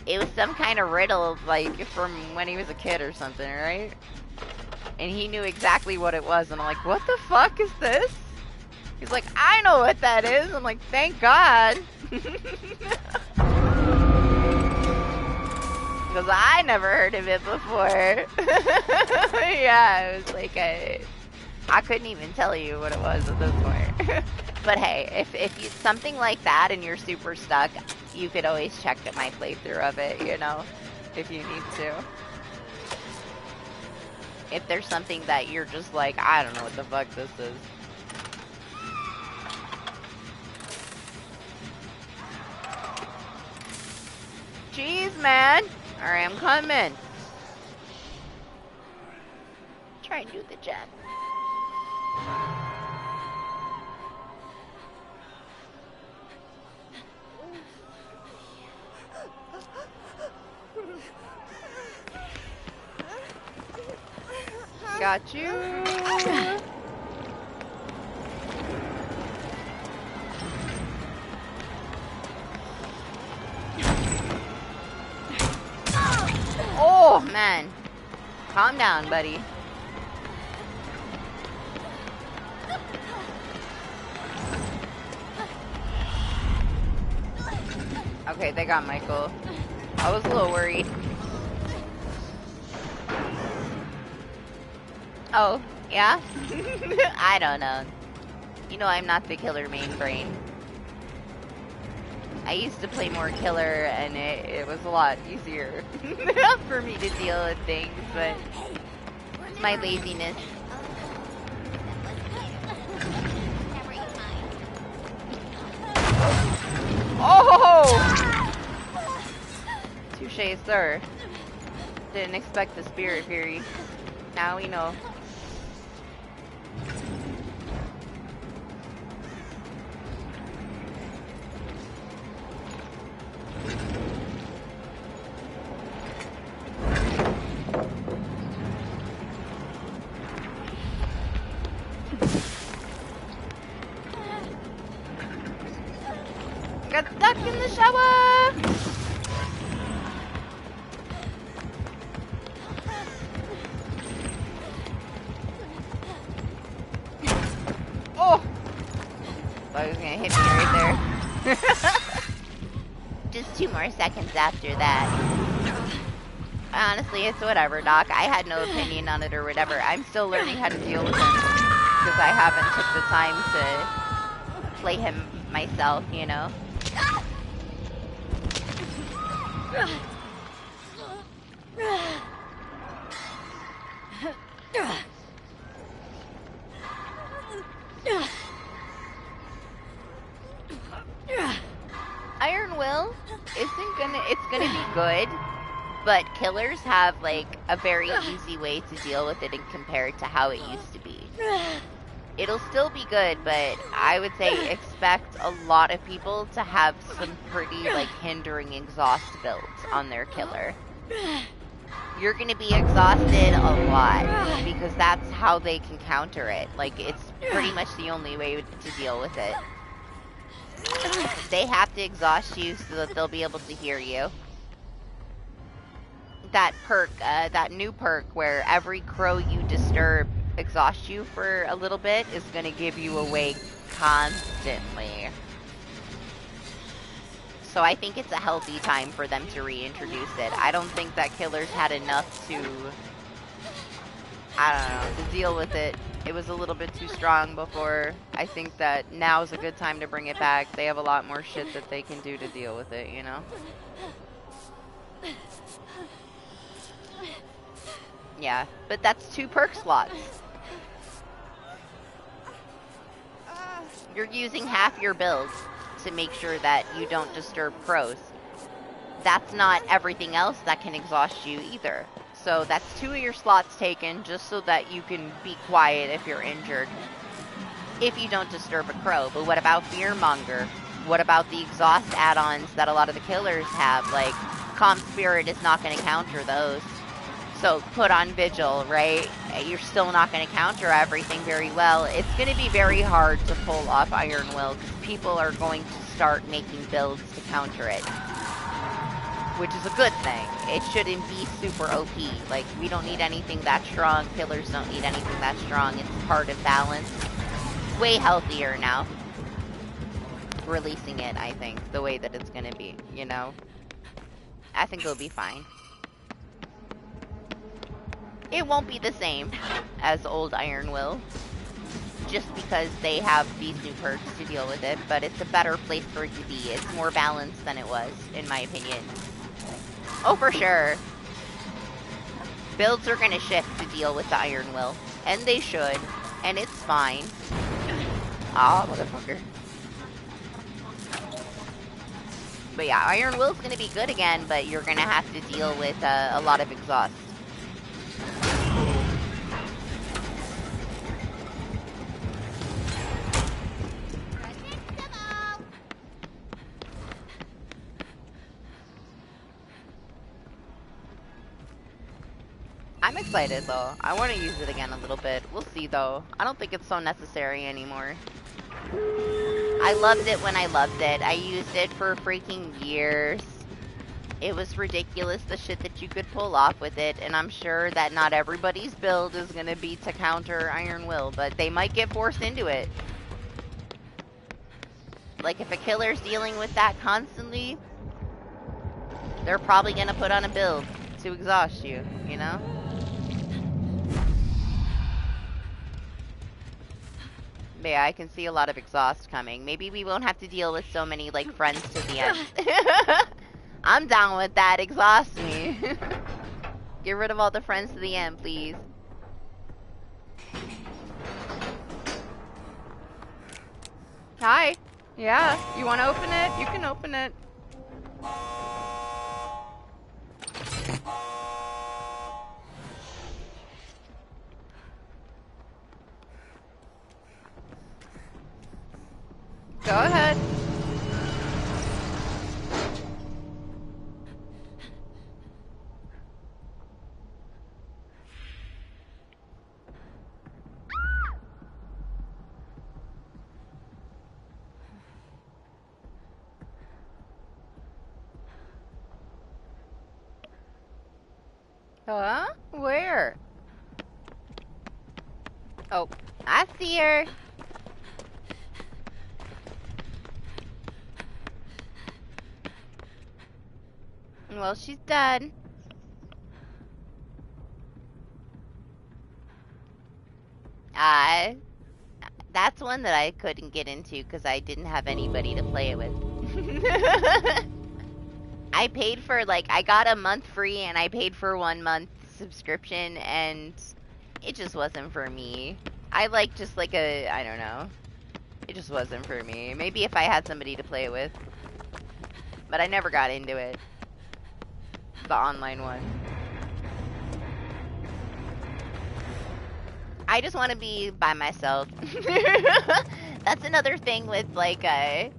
It was some kind of riddle, like, from when he was a kid or something, right? And he knew exactly what it was, and I'm like, what the fuck is this? He's like, I know what that is. I'm like, thank God. Because I never heard of it before. Yeah, it was like I couldn't even tell you what it was at this point. But hey, if you something like that and you're super stuck, you could always check my playthrough of it, you know, if you need to. If there's something that you're just like, I don't know what the fuck this is. Jeez, man. Alright, I'm coming. Try and do the jet. Got you. Oh, man. Calm down, buddy. Okay, they got Michael. I was a little worried. Oh, yeah? I don't know. You know I'm not the killer main brain. I used to play more killer, and it was a lot easier for me to deal with things, but it's my laziness. Oh! Touché, sir. Didn't expect the spirit fury. Now we know. Got stuck in the shower! Oh! Thought he was gonna hit me right there. Just 2 more seconds after that. Honestly, it's whatever, Doc. I had no opinion on it or whatever. I'm still learning how to deal with him. Because I haven't took the time to play him myself, you know? Iron Will it's gonna be good, but killers have like a very easy way to deal with it and compared to how it used to be. It'll still be good, but I would say expect a lot of people to have some pretty like hindering exhaust builds on their killer. You're gonna be exhausted a lot because that's how they can counter it. Like it's pretty much the only way to deal with it. They have to exhaust you so that they'll be able to hear you. That perk, that new perk where every crow you disturb exhaust you for a little bit is going to give you awake constantly. So I think it's a healthy time for them to reintroduce it. I don't think that killers had enough to, I don't know, to deal with it. It was a little bit too strong before. I think that now is a good time to bring it back. They have a lot more shit that they can do to deal with it, you know? Yeah, but that's 2 perk slots. You're using half your build to make sure that you don't disturb crows. That's not everything else that can exhaust you either. So that's 2 of your slots taken just so that you can be quiet if you're injured. If you don't disturb a crow. But what about Fearmonger? What about the exhaust add-ons that a lot of the killers have? Like, Calm Spirit is not going to counter those. So put on Vigil, right? You're still not going to counter everything very well. It's going to be very hard to pull off Iron Will because people are going to start making builds to counter it. Which is a good thing. It shouldn't be super OP. Like, we don't need anything that strong. Killers don't need anything that strong. It's part of balance. Way healthier now. Releasing it, I think, the way that it's going to be, you know? I think it'll be fine. It won't be the same as old Iron Will, just because they have these new perks to deal with it, but it's a better place for it to be. It's more balanced than it was, in my opinion. Oh, for sure. Builds are going to shift to deal with the Iron Will, and they should, and it's fine. Aw, motherfucker. But yeah, Iron Will's going to be good again, but you're going to have to deal with a lot of exhaust. I'm excited though. I want to use it again a little bit. We'll see though. I don't think it's so necessary anymore. I loved it when I loved it. I used it for freaking years. It was ridiculous, the shit that you could pull off with it, and I'm sure that not everybody's build is gonna be to counter Iron Will, but they might get forced into it. Like, if a killer's dealing with that constantly, they're probably gonna put on a build to exhaust you, you know? But yeah, I can see a lot of exhaust coming. Maybe we won't have to deal with so many, like, friends to the end. I'm down with that. Exhaust me. Get rid of all the friends to the end, please. Hi. Yeah, you want to open it? You can open it. Go ahead. Huh? Where? Oh, I see her. Well, she's done. That's one that I couldn't get into because I didn't have anybody to play it with. I paid for, like, I got a month free and I paid for 1 month subscription and it just wasn't for me. I like just like I don't know. It just wasn't for me. Maybe if I had somebody to play it with. But I never got into it. The online one. I just want to be by myself. That's another thing with, like, I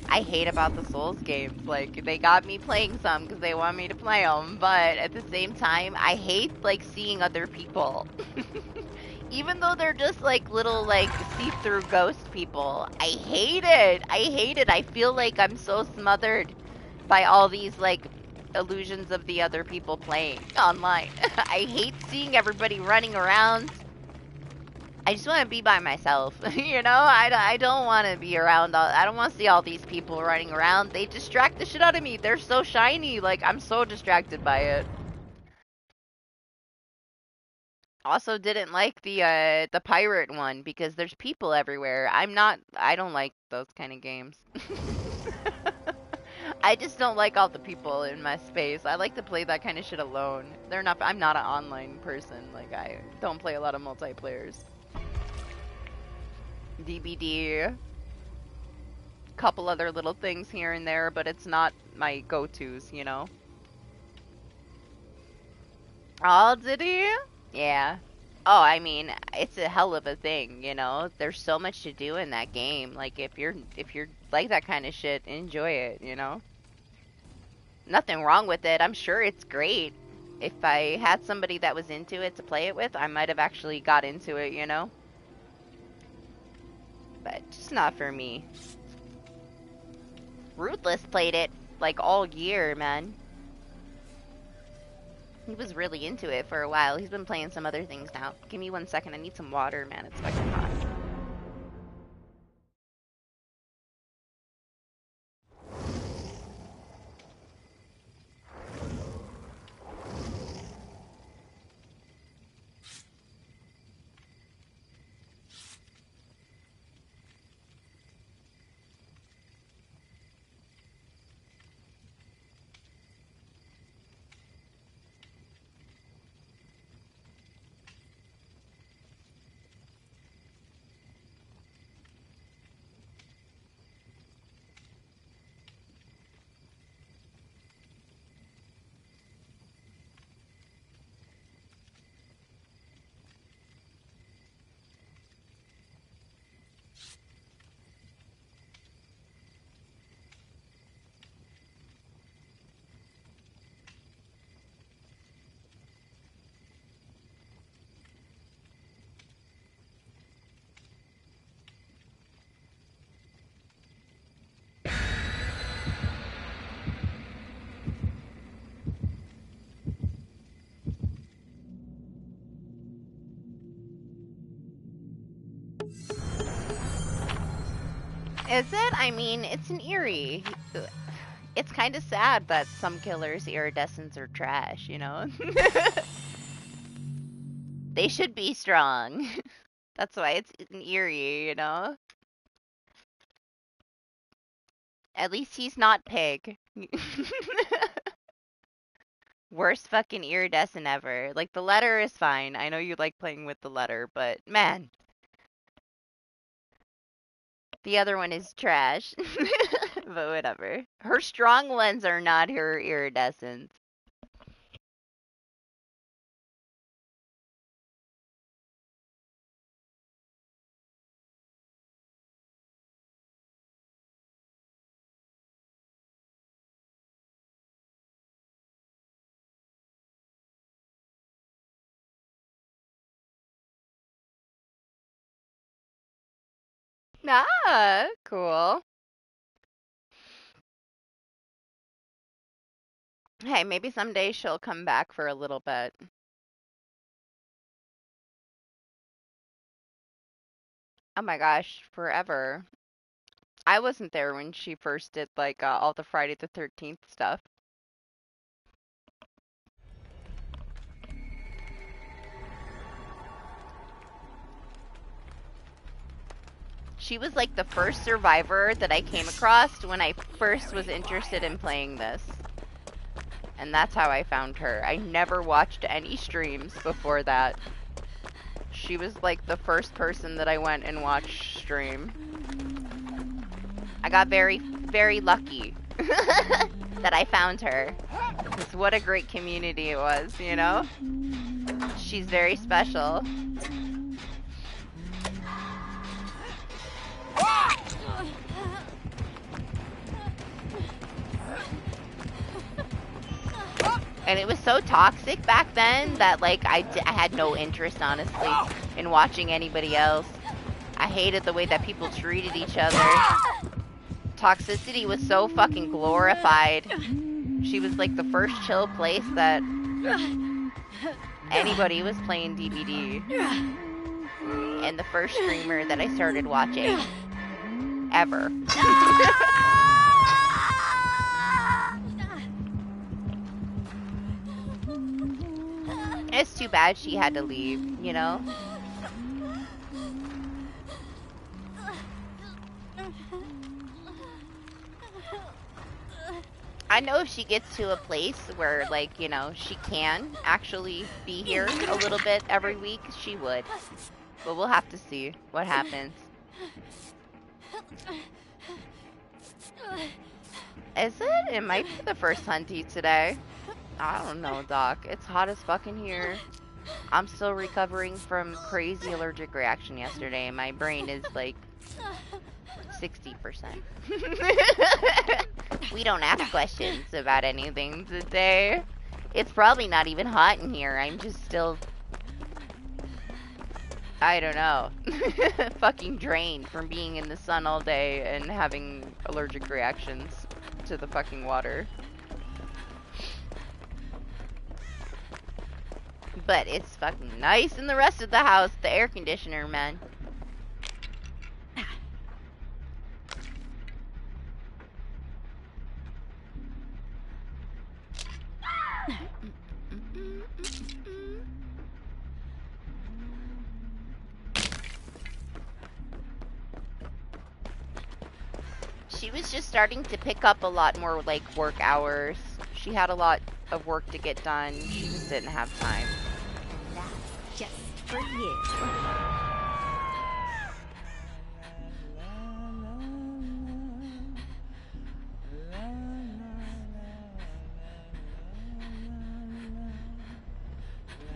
hate about the Souls games. Like, they got me playing some because they want me to play them, but at the same time, I hate, like, seeing other people. Even though they're just, like, little, like, see-through ghost people. I hate it. I hate it. I feel like I'm so smothered by all these, like, illusions of the other people playing online. I hate seeing everybody running around. I just want to be by myself, you know? I don't want to be around I don't want to see all these people running around. They distract the shit out of me. They're so shiny. Like, I'm so distracted by it. Also didn't like the pirate one because there's people everywhere. I don't like those kind of games. I just don't like all the people in my space. I like to play that kind of shit alone. I'm not an online person. Like, I don't play a lot of multiplayers. DBD, couple other little things here and there, but it's not my go-tos, you know? Oh, did he? Yeah. Oh, I mean, it's a hell of a thing, you know? There's so much to do in that game. Like, if you're like that kind of shit, enjoy it, you know? Nothing wrong with it. I'm sure it's great. If I had somebody that was into it to play it with, I might have actually got into it, you know? But just not for me. Ruthless played it, like, all year, man. He was really into it for a while. He's been playing some other things now. Give me 1 second. I need some water, man. It's fucking hot. Is it? I mean, it's an Eerie. It's kind of sad that some killers' iridescents are trash, you know? They should be strong. That's why it's an Eerie, you know? At least he's not pig. Worst fucking iridescent ever. Like, the letter is fine. I know you like playing with the letter, but man. The other one is trash. But whatever. Her strong ones are not her iridescents. Ah, cool. Hey, maybe someday she'll come back for a little bit. Oh my gosh, forever. I wasn't there when she first did like all the Friday the 13th stuff. She was like the first survivor that I came across when I first was interested in playing this. And that's how I found her. I never watched any streams before that. She was like the first person that I went and watched stream. I got very, very lucky that I found her. Because what a great community it was, you know? She's very special. And it was so toxic back then that, like, I had no interest, honestly, in watching anybody else. I hated the way that people treated each other. Toxicity was so fucking glorified. She was, like, the first chill place that anybody was playing DBD. And the first streamer that I started watching. Ever. It's too bad she had to leave, you know? I know if she gets to a place where, like, you know, she can actually be here a little bit every week, she would. But we'll have to see what happens. Is it? It might be the first hunty today. I don't know, Doc. It's hot as fuck in here. I'm still recovering from crazy allergic reaction yesterday. My brain is like 60%. We don't ask questions about anything today. It's probably not even hot in here. I'm just still... I don't know. Fucking drained from being in the sun all day and having allergic reactions to the fucking water. But it's fucking nice in the rest of the house. The air conditioner, man. She was just starting to pick up a lot more, like, work hours. She had a lot of work to get done. She just didn't have time. And that's just for you.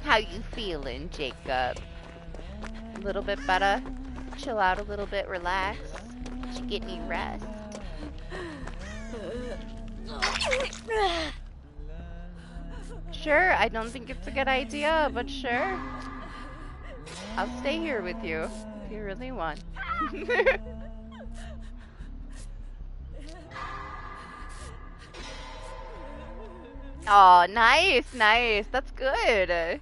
How you feeling, Jacob? A little bit better? Chill out a little bit, relax. Did you get any rest? Sure, I don't think it's a good idea, but sure. I'll stay here with you if you really want. Oh, nice, nice. That's good.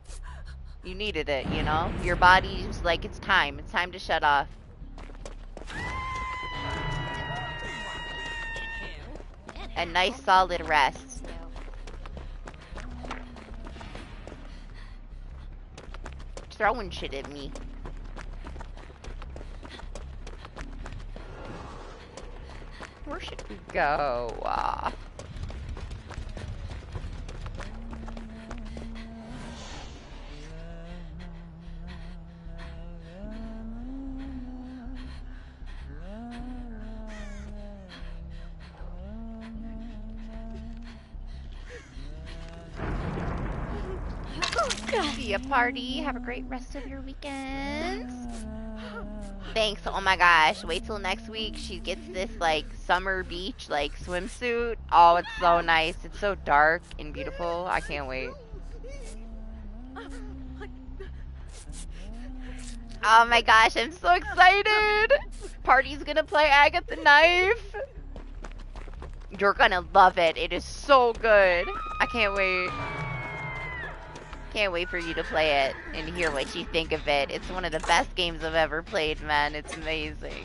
You needed it, you know? Your body's like, it's time to shut off. a nice solid rest. Throwing shit at me. Where should we go? See ya, party. Have a great rest of your weekends. Thanks. Oh my gosh. Wait till next week. She gets this like summer beach like swimsuit. Oh, it's so nice. It's so dark and beautiful. I can't wait. Oh my gosh, I'm so excited. Party's gonna play Agatha Knife. You're gonna love it. It is so good. I can't wait. Can't wait for you to play it and hear what you think of it. It's one of the best games I've ever played, man. It's amazing.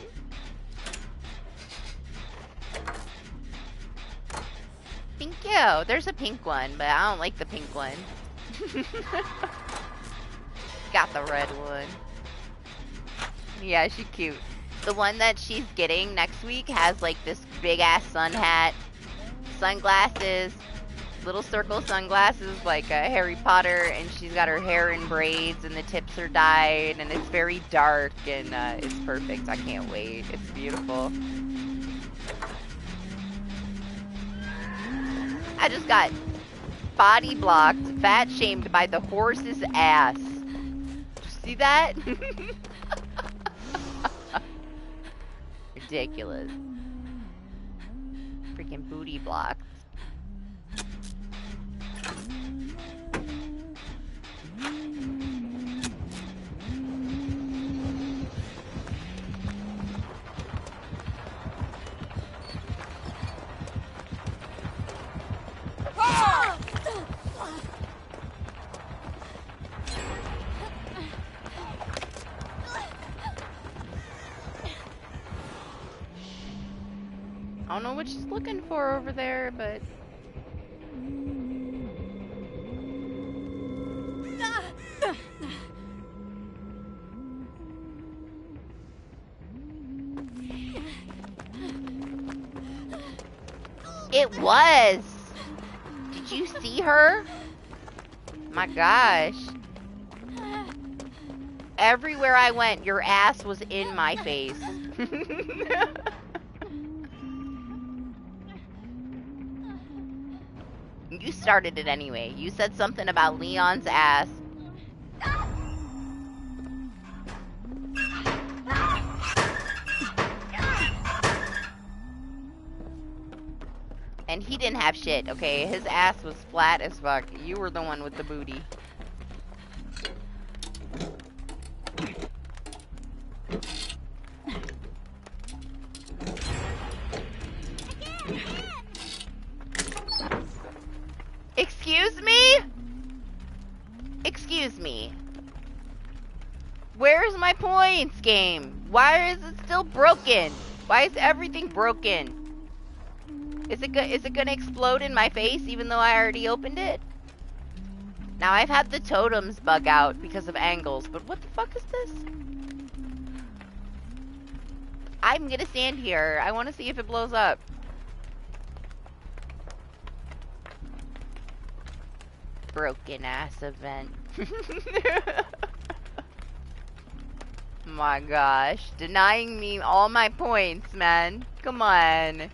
Thank you. There's a pink one, but I don't like the pink one. Got the red one. Yeah, she's cute. The one that she's getting next week has like this big ass sun hat, sunglasses, little circle sunglasses like Harry Potter, and she's got her hair in braids and the tips are dyed and it's very dark and it's perfect. I can't wait. It's beautiful. I just got body blocked, fat shamed by the horse's ass. Did you see that? Ridiculous. Freaking booty blocks. I don't know what she's looking for over there, but... It was! Did you see her? My gosh. Everywhere I went, your ass was in my face. You started it anyway. You said something about Leon's ass. And he didn't have shit, okay? His ass was flat as fuck. You were the one with the booty. Excuse me? Excuse me. Where's my points, game? Why is it still broken? Why is everything broken? Is it gonna explode in my face even though I already opened it? Now I've had the totems bug out because of angles, but what the fuck is this? I'm gonna stand here. I want to see if it blows up. Broken ass event. My gosh. Denying me all my points, man. Come on.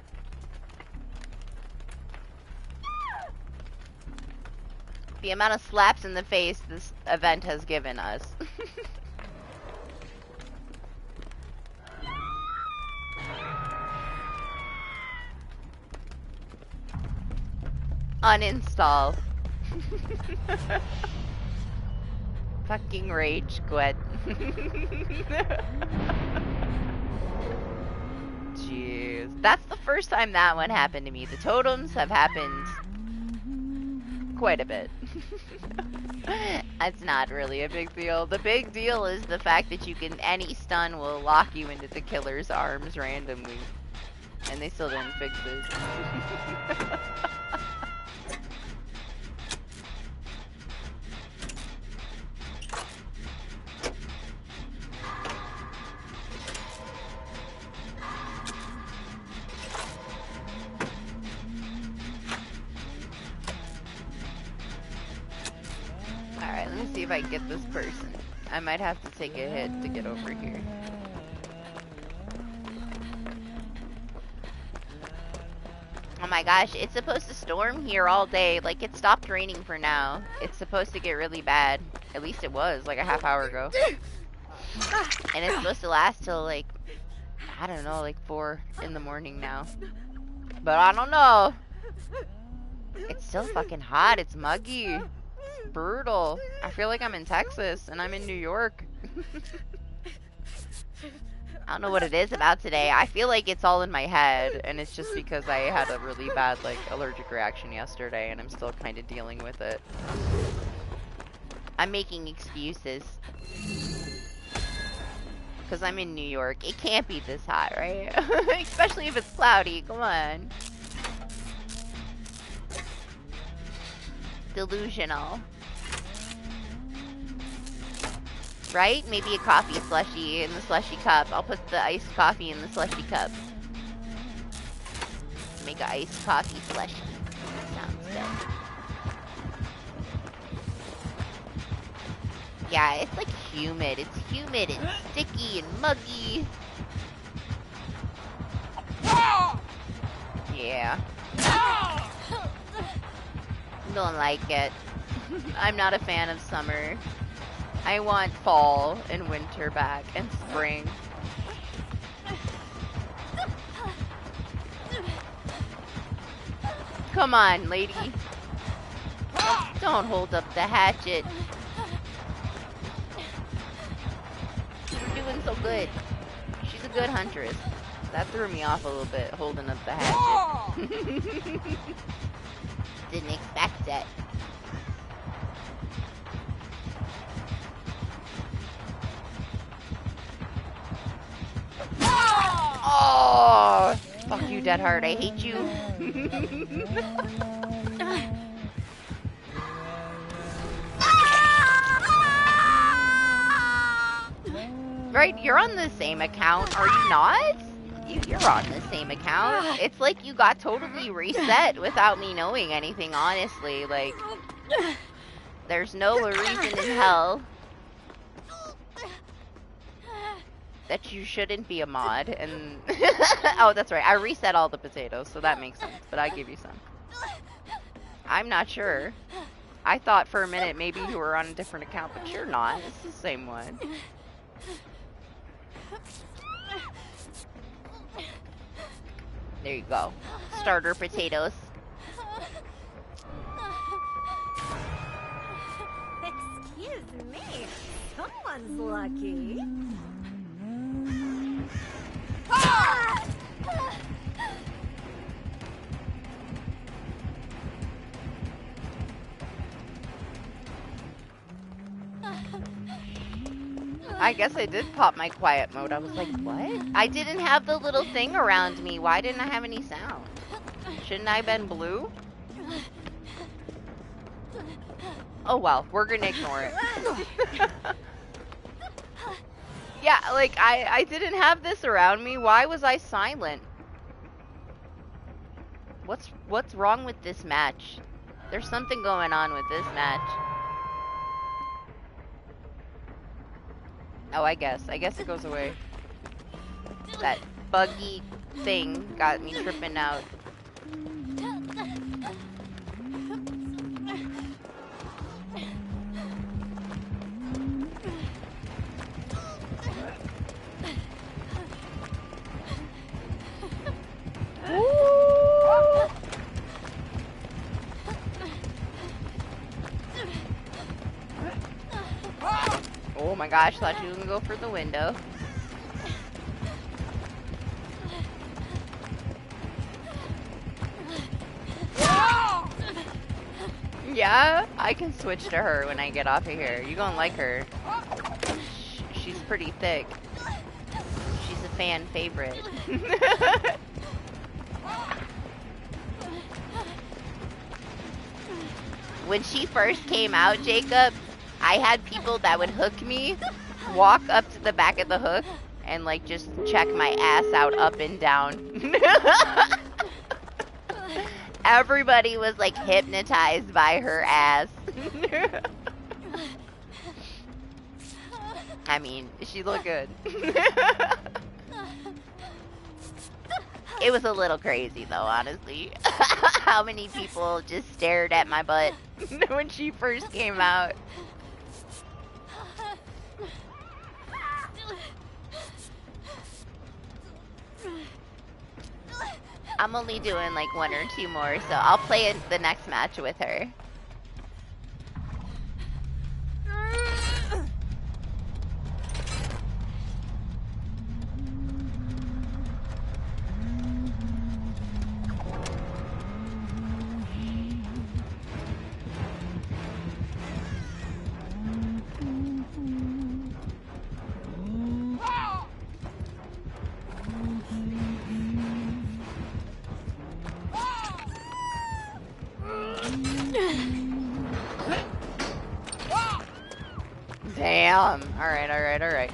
The amount of slaps in the face this event has given us. Uninstall. Fucking rage quit. Jeez. That's the first time that one happened to me. The totems have happened quite a bit. That's not really a big deal. The big deal is the fact that you can, any stun will lock you into the killer's arms randomly. And they still didn't fix it. Alright, let me see if I can get this person. I might have to take a hit to get over here. Oh my gosh, it's supposed to storm here all day. Like, it stopped raining for now. It's supposed to get really bad. At least it was, like a half hour ago. And it's supposed to last till, like, I don't know, like 4 in the morning now. But I don't know. It's still fucking hot. It's muggy. It's brutal. I feel like I'm in Texas and I'm in New York. I don't know what it is about today. I feel like it's all in my head, and it's just because I had a really bad, like, allergic reaction yesterday, and I'm still kind of dealing with it. I'm making excuses. Because I'm in New York. It can't be this hot, right? Especially if it's cloudy. Come on. Delusional. Right? Maybe a coffee slushie in the slushy cup. I'll put the iced coffee in the slushy cup. Make an iced coffee slushie. Sounds good. Yeah, it's like humid. It's humid and sticky and muggy. Yeah. Don't like it. I'm not a fan of summer. I want fall and winter back and spring. Come on, lady. Don't hold up the hatchet. You're doing so good. She's a good huntress. That threw me off a little bit, holding up the hatchet. Didn't expect it. Oh, fuck you, Dead Heart. I hate you. Right, you're on the same account, are you not? You're on the same account. It's like you got totally reset without me knowing anything, honestly. Like, there's no reason in hell that you shouldn't be a mod. And oh, that's right, I reset all the potatoes, so that makes sense, but I give you some. I'm not sure. I thought for a minute maybe you were on a different account, but you're not. It's the same one. There you go. Starter potatoes. Excuse me. Someone's lucky. I guess I did pop my quiet mode. I was like, what? I didn't have the little thing around me. Why didn't I have any sound? Shouldn't I have been blue? Oh well, we're gonna ignore it. Yeah, like, I didn't have this around me. Why was I silent? What's wrong with this match? There's something going on with this match. Oh, I guess it goes away. That buggy thing got me tripping out. Oh my gosh, thought she was gonna go for the window. Yeah, I can switch to her when I get off of here. You gonna like her. She's pretty thick. She's a fan favorite. when she first came out, Jacob, I had people that would hook me, walk up to the back of the hook, and like just check my ass out up and down. Everybody was like hypnotized by her ass. I mean, she looked good. It was a little crazy though, honestly. How many people just stared at my butt when she first came out. I'm only doing like 1 or 2 more, so I'll play the next match with her. Damn. Alright, alright, alright.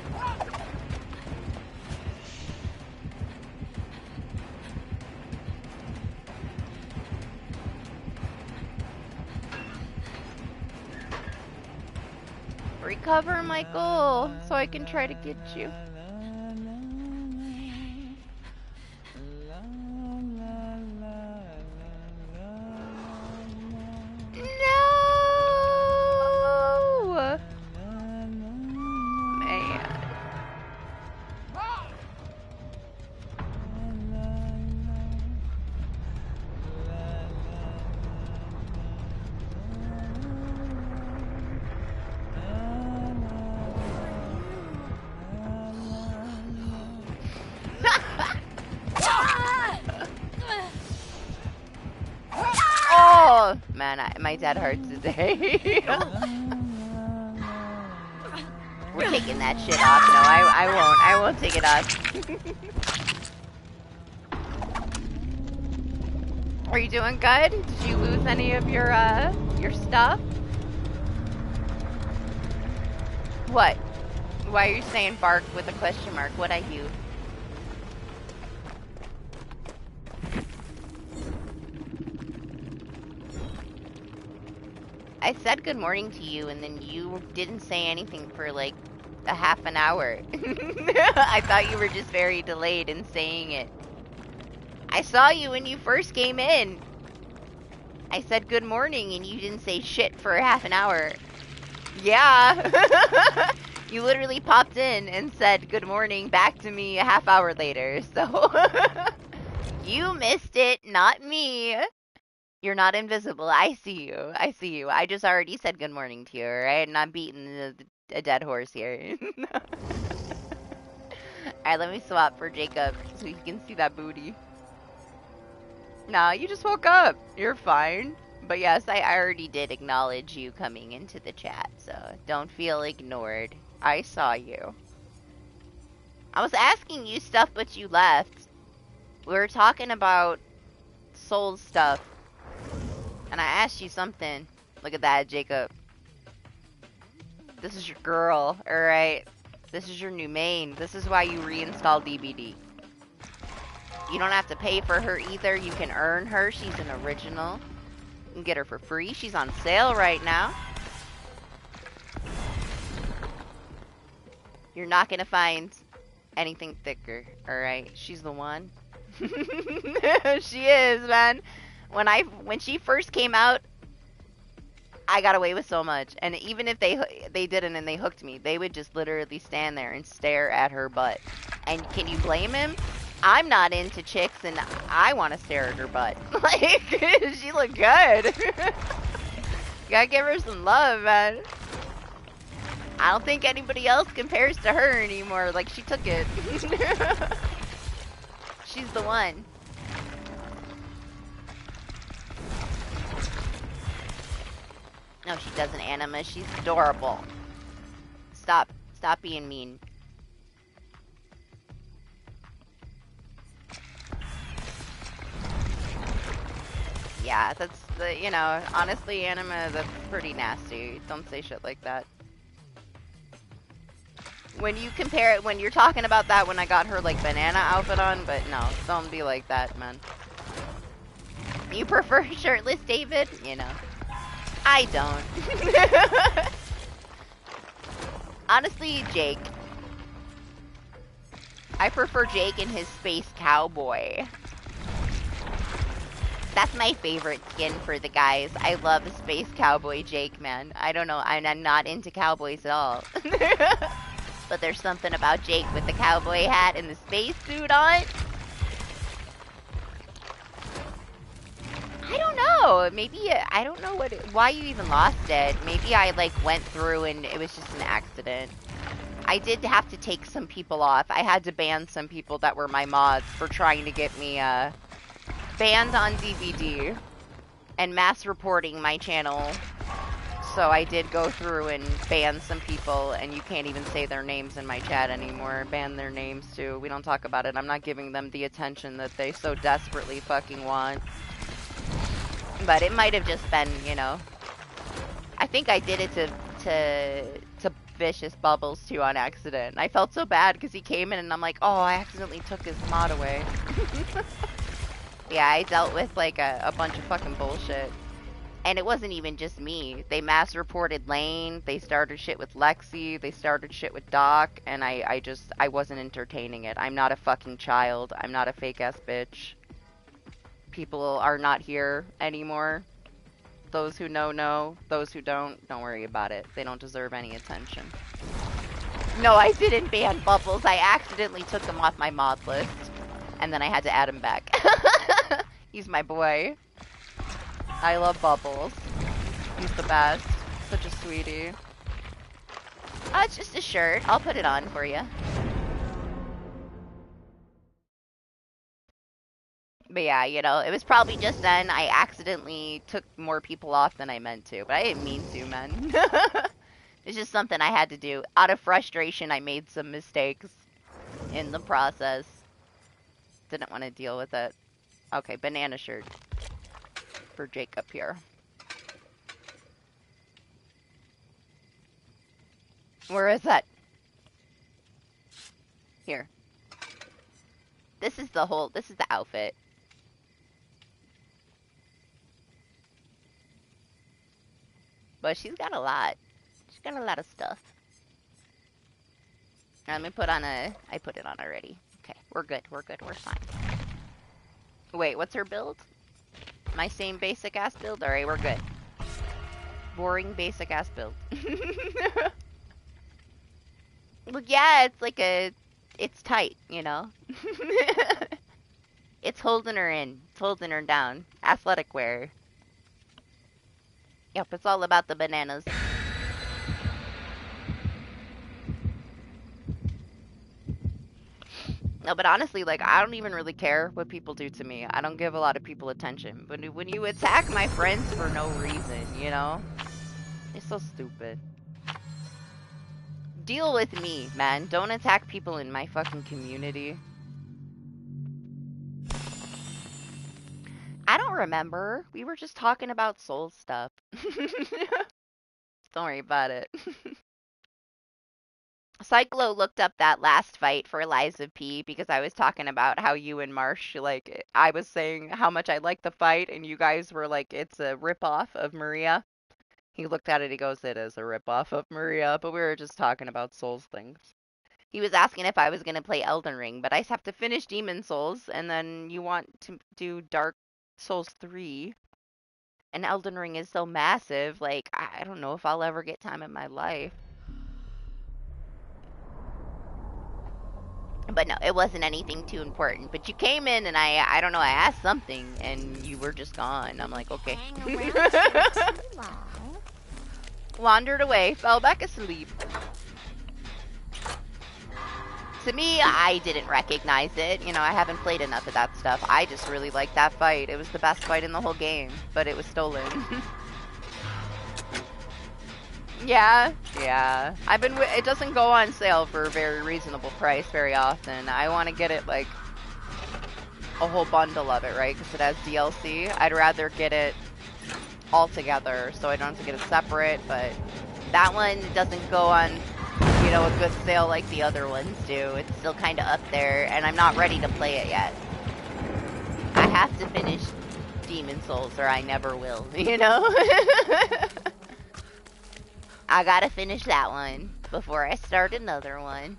Recover, Michael, so I can try to get you. No! Man. Oh man, my dad hurts today. We're taking that shit off. No, I won't take it off. Are you doing good? Did you lose any of your stuff? What? Why are you saying bark with a question mark? What I do? I said good morning to you, and then you didn't say anything for like a half an hour. I thought you were just very delayed in saying it. I saw you when you first came in. I said good morning, and you didn't say shit for a half an hour. Yeah. You literally popped in and said good morning back to me a half hour later, so... You missed it, not me. You're not invisible. I see you. I see you. I just already said good morning to you, alright? And I'm beating a dead horse here. Alright, let me swap for Jacob so you can see that booty. Nah, you just woke up. You're fine. But yes, I already did acknowledge you coming into the chat, so don't feel ignored. I saw you. I was asking you stuff, but you left. We were talking about soul stuff. And I asked you something. Look at that, Jacob. This is your girl, alright? This is your new main. This is why you reinstall DBD. You don't have to pay for her either. You can earn her. She's an original. You can get her for free. She's on sale right now. You're not gonna find anything thicker, alright? She's the one. She is, man. When she first came out, I got away with so much. And even if they didn't and they hooked me, they would just literally stand there and stare at her butt. And can you blame him? I'm not into chicks and I want to stare at her butt. Like, she looked good. You gotta give her some love, man. I don't think anybody else compares to her anymore. Like, she took it. She's the one. No, she doesn't, Anima. She's adorable. Stop being mean. Yeah, that's the, you know, honestly, anime, that's pretty nasty. Don't say shit like that. When you compare it, when you're talking about that, when I got her, like, banana outfit on, but no, don't be like that, man. You prefer shirtless David? You know. I don't. Honestly, Jake. I prefer Jake and his space cowboy. That's my favorite skin for the guys. I love Space Cowboy Jake, man. I don't know. I'm not into cowboys at all. But there's something about Jake with the cowboy hat and the space suit on. I don't know. Maybe, I don't know why you even lost it. Maybe I, like, went through and it was just an accident. I did have to take some people off. I had to ban some people that were my mods for trying to get me, banned on DBD and mass reporting my channel. So I did go through and ban some people, and you can't even say their names in my chat anymore. Ban their names too. We don't talk about it. I'm not giving them the attention that they so desperately fucking want. But it might have just been, you know. I think I did it to Vicious Bubbles too on accident. I felt so bad because he came in and I'm like, oh, I accidentally took his mod away. Yeah, I dealt with, like, a bunch of fucking bullshit. And it wasn't even just me. They mass reported Lane, they started shit with Lexi, they started shit with Doc, and I wasn't entertaining it. I'm not a fucking child. I'm not a fake-ass bitch. People are not here anymore. Those who know. Those who don't worry about it. They don't deserve any attention. No, I didn't ban Bubbles. I accidentally took him off my mod list. And then I had to add him back. He's my boy. I love Bubbles. He's the best. Such a sweetie. Oh, it's just a shirt. I'll put it on for you. But yeah, you know, it was probably just then I accidentally took more people off than I meant to. But I didn't mean to, man. It's just something I had to do. Out of frustration, I made some mistakes in the process. Didn't want to deal with it. Okay, banana shirt for Jacob here. Where is that? Here. This is the outfit. But she's got a lot. She's got a lot of stuff. Let me put on I put it on already. Okay, we're good, we're fine. Wait, what's her build? My same basic ass build? Alright, we're good. Boring basic ass build. Look, yeah, it's like it's tight, you know? It's holding her in. It's holding her down. Athletic wear. Yep, it's all about the bananas. No, but honestly, like, I don't even really care what people do to me. I don't give a lot of people attention. But when you attack my friends for no reason, you know? It's so stupid. Deal with me, man. Don't attack people in my fucking community. I don't remember. We were just talking about soul stuff. Don't worry about it. Cyclo looked up that last fight for Eliza P because I was talking about how you and Marsh, like, I was saying how much I liked the fight and you guys were like, it's a ripoff of Maria. He looked at it, he goes, it is a ripoff of Maria, but we were just talking about Souls things. He was asking if I was going to play Elden Ring, but I have to finish Demon Souls, and then you want to do Dark Souls 3. And Elden Ring is so massive, like, I don't know if I'll ever get time in my life. But no, it wasn't anything too important. But you came in and I don't know, I asked something and you were just gone. I'm like, okay. Wandered away, fell back asleep. To me, I didn't recognize it. You know, I haven't played enough of that stuff. I just really liked that fight. It was the best fight in the whole game, but it was stolen. Yeah. It doesn't go on sale for a very reasonable price very often. I want to get it, like, a whole bundle of it, right? Because it has DLC. I'd rather get it all together so I don't have to get it separate, but that one doesn't go on, you know, a good sale like the other ones do. It's still kind of up there, and I'm not ready to play it yet. I have to finish Demon Souls or I never will, you know? I gotta finish that one before I start another one.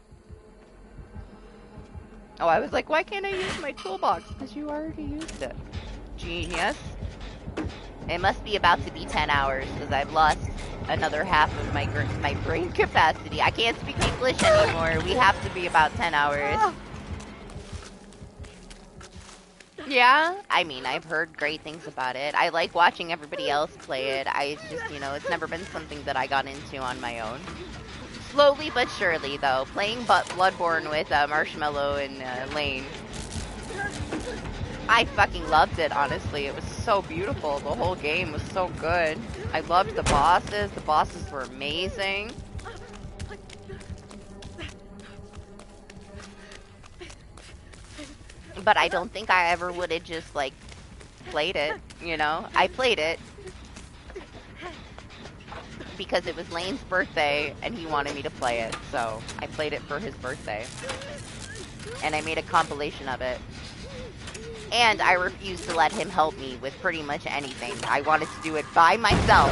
Oh, I was like, why can't I use my toolbox? Because you already used it. Genius. It must be about to be 10 hours because I've lost another half of my brain capacity. I can't speak English anymore. We have to be about 10 hours. Yeah, I mean, I've heard great things about it. I like watching everybody else play it. I just, you know, it's never been something that I got into on my own. Slowly but surely, though. Playing Bloodborne with Marshmallow and Lane. I fucking loved it, honestly. It was so beautiful. The whole game was so good. I loved the bosses. The bosses were amazing. But I don't think I ever would have just, like, played it, you know? I played it because it was Lane's birthday and he wanted me to play it, so I played it for his birthday. And I made a compilation of it. And I refused to let him help me with pretty much anything. I wanted to do it by myself.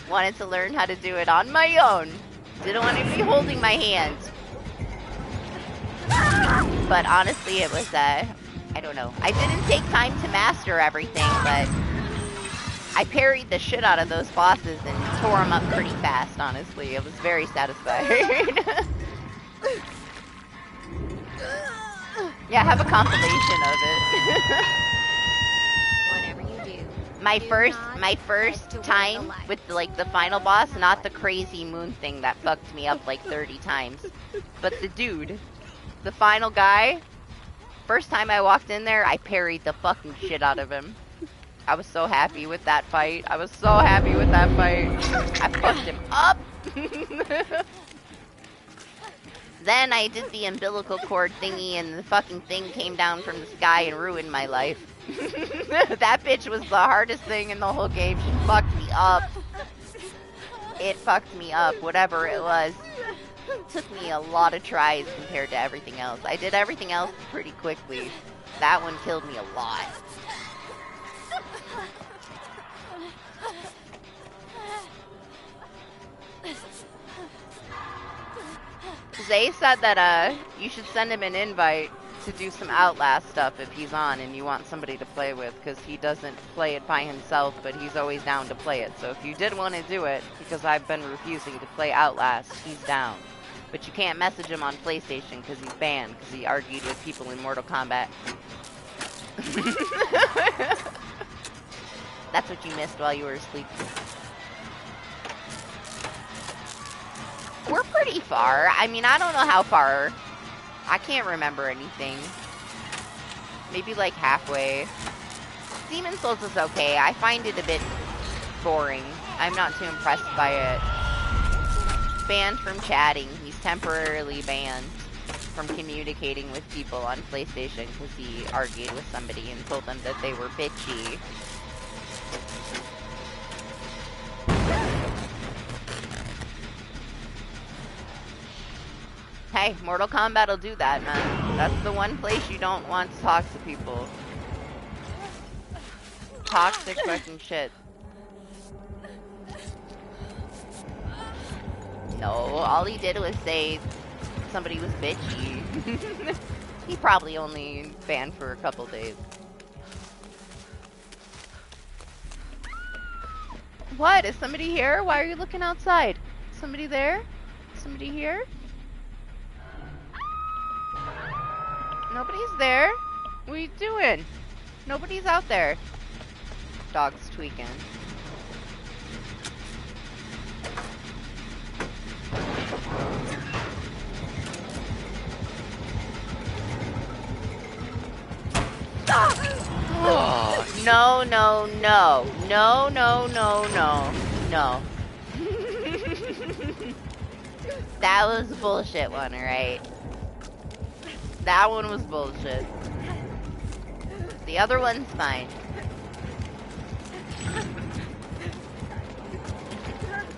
Wanted to learn how to do it on my own. Didn't want anybody holding my hand. But honestly, it was, I don't know. I didn't take time to master everything, but I parried the shit out of those bosses and tore them up pretty fast, honestly. It was very satisfying. Yeah, I have a compilation of it. Whatever you do. My first time with, like, the final boss, not the crazy moon thing that fucked me up like 30 times, but the dude. The final guy, first time I walked in there, I parried the fucking shit out of him. I was so happy with that fight. I fucked him up. Then I did the umbilical cord thingy and the fucking thing came down from the sky and ruined my life. That bitch was the hardest thing in the whole game. She fucked me up. It fucked me up, whatever it was. Took me a lot of tries compared to everything else. I did everything else pretty quickly. That one killed me a lot. Zay said that you should send him an invite to do some Outlast stuff if he's on and you want somebody to play with, because he doesn't play it by himself, but he's always down to play it. So if you did want to do it, because I've been refusing to play Outlast, he's down. But you can't message him on PlayStation because he's banned, because he argued with people in Mortal Kombat. That's what you missed while you were asleep. We're pretty far. I mean, I don't know how far. I can't remember anything. Maybe like halfway. Demon Souls is okay. I find it a bit boring. I'm not too impressed by it. Banned from chatting. He's temporarily banned from communicating with people on PlayStation because he argued with somebody and told them that they were bitchy. Hey, Mortal Kombat will do that, man. That's the one place you don't want to talk to people. Toxic fucking shit. No, all he did was say somebody was bitchy. He probably only banned for a couple days. What? Is somebody here? Why are you looking outside? Somebody there? Somebody here? Nobody's there. What are you doing? Nobody's out there. Dog's tweaking. Oh, no, no, no. No, no, no, no. No. That was a bullshit one, alright? That one was bullshit. The other one's fine.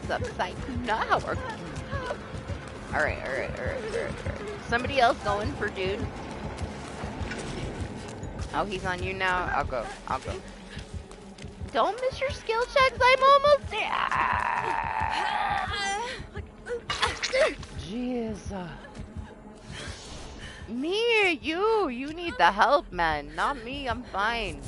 What's up, Psycho? Now we're... Alright. Somebody else going for dude. Oh, he's on you now? I'll go. Don't miss your skill checks, I'm almost there. Jesus. Me or you? You need the help, man. Not me, I'm fine.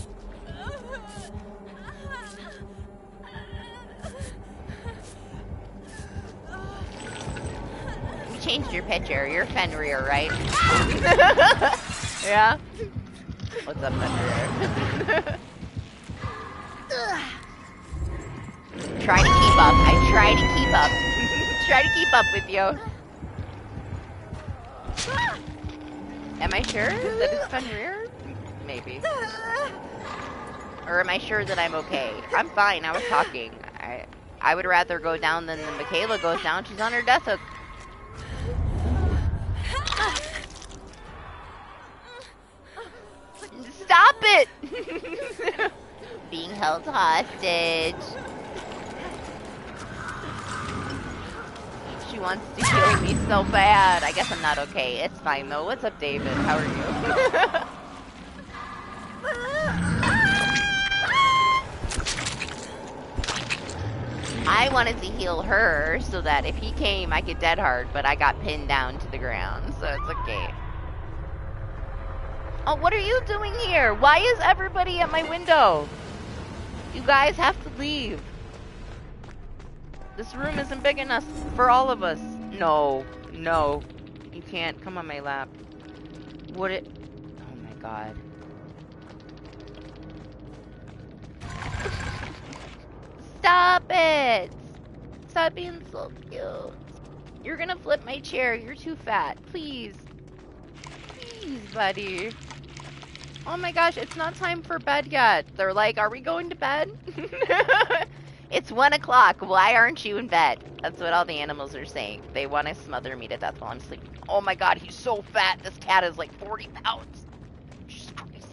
You changed your picture. You're Fenrir, right? Yeah? What's up, Fenrir? Try to keep up. I try to keep up. Try to keep up with you. Am I sure that it's Fenrir? Maybe. Or am I sure that I'm okay? I'm fine. I was talking. I would rather go down than Michaela goes down. She's on her death hook. Stop it! Being held hostage. She wants to kill me so bad. I guess I'm not okay. It's fine though. What's up, David? How are you? I wanted to heal her so that if he came, I could dead hard, but I got pinned down to the ground, so it's okay. Oh, what are you doing here? Why is everybody at my window? You guys have to leave. This room isn't big enough for all of us. No. You can't come on my lap. Would it? Oh my god. Stop it! Stop being so cute. You're gonna flip my chair. You're too fat. Please. Please, buddy. Oh my gosh, it's not time for bed yet. They're like, are we going to bed? It's 1 o'clock. Why aren't you in bed? That's what all the animals are saying. They want to smother me to death while I'm sleeping. Oh my god, he's so fat. This cat is like 40 pounds. Jesus Christ.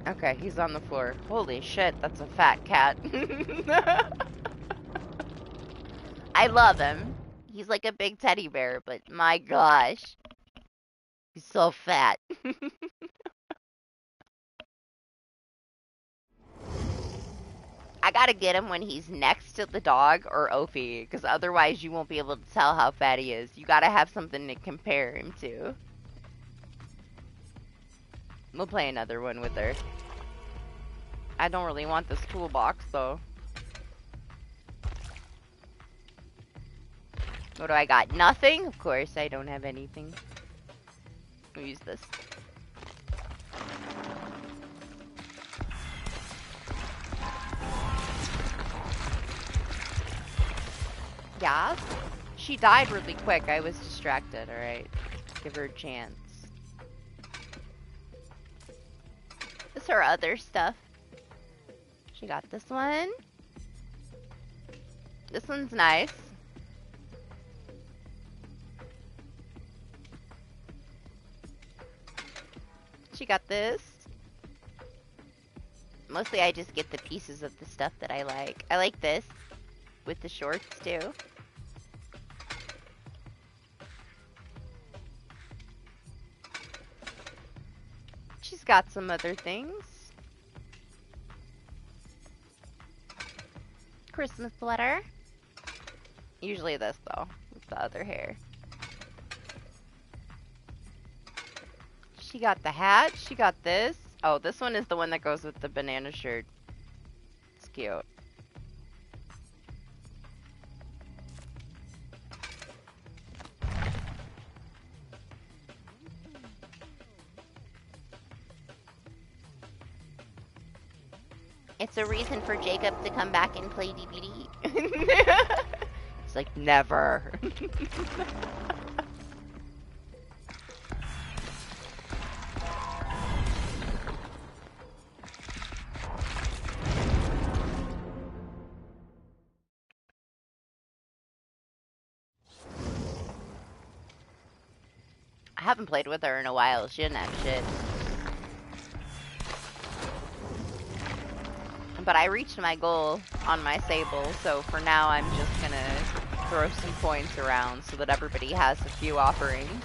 Okay, he's on the floor. Holy shit, that's a fat cat. I love him. He's like a big teddy bear, but my gosh. He's so fat. I gotta get him when he's next to the dog or Ophi, because otherwise you won't be able to tell how fat he is. You gotta have something to compare him to. We'll play another one with her. I don't really want this toolbox, though. What do I got? Nothing? Of course, I don't have anything. We'll use this. Yeah? She died really quick. I was distracted, alright. Give her a chance. This is her other stuff. She got this one. This one's nice. She got this. Mostly I just get the pieces of the stuff that I like. I like this. With the shorts too. She's got some other things. Christmas sweater. Usually this though, with the other hair. She got the hat. She got this. Oh, this one is the one that goes with the banana shirt. It's cute. It's a reason for Jacob to come back and play DBD. It's like, never. haven't played with her in a while. She didn't have shit. But I reached my goal on my Sable, so for now I'm just gonna throw some points around so that everybody has a few offerings.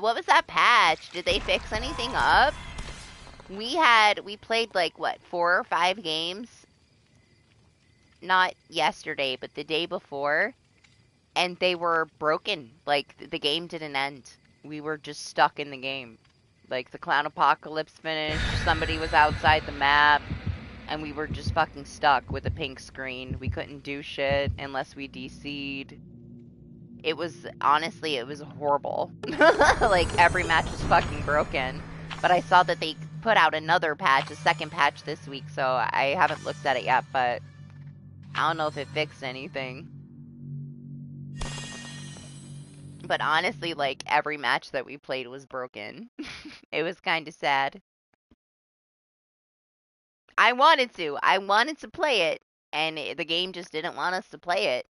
What was that patch? Did they fix anything up? We played like, what, 4 or 5 games? Not yesterday, but the day before. And they were broken. Like, the game didn't end. We were just stuck in the game. Like, the clown apocalypse finished, somebody was outside the map, and we were just fucking stuck with a pink screen. We couldn't do shit unless we DC'd. It was, honestly, it was horrible. Like, every match was fucking broken. But I saw that they put out another patch, a second patch this week, so I haven't looked at it yet, but I don't know if it fixed anything. But honestly, like, every match that we played was broken. It was kind of sad. I wanted to play it, and the game just didn't want us to play it.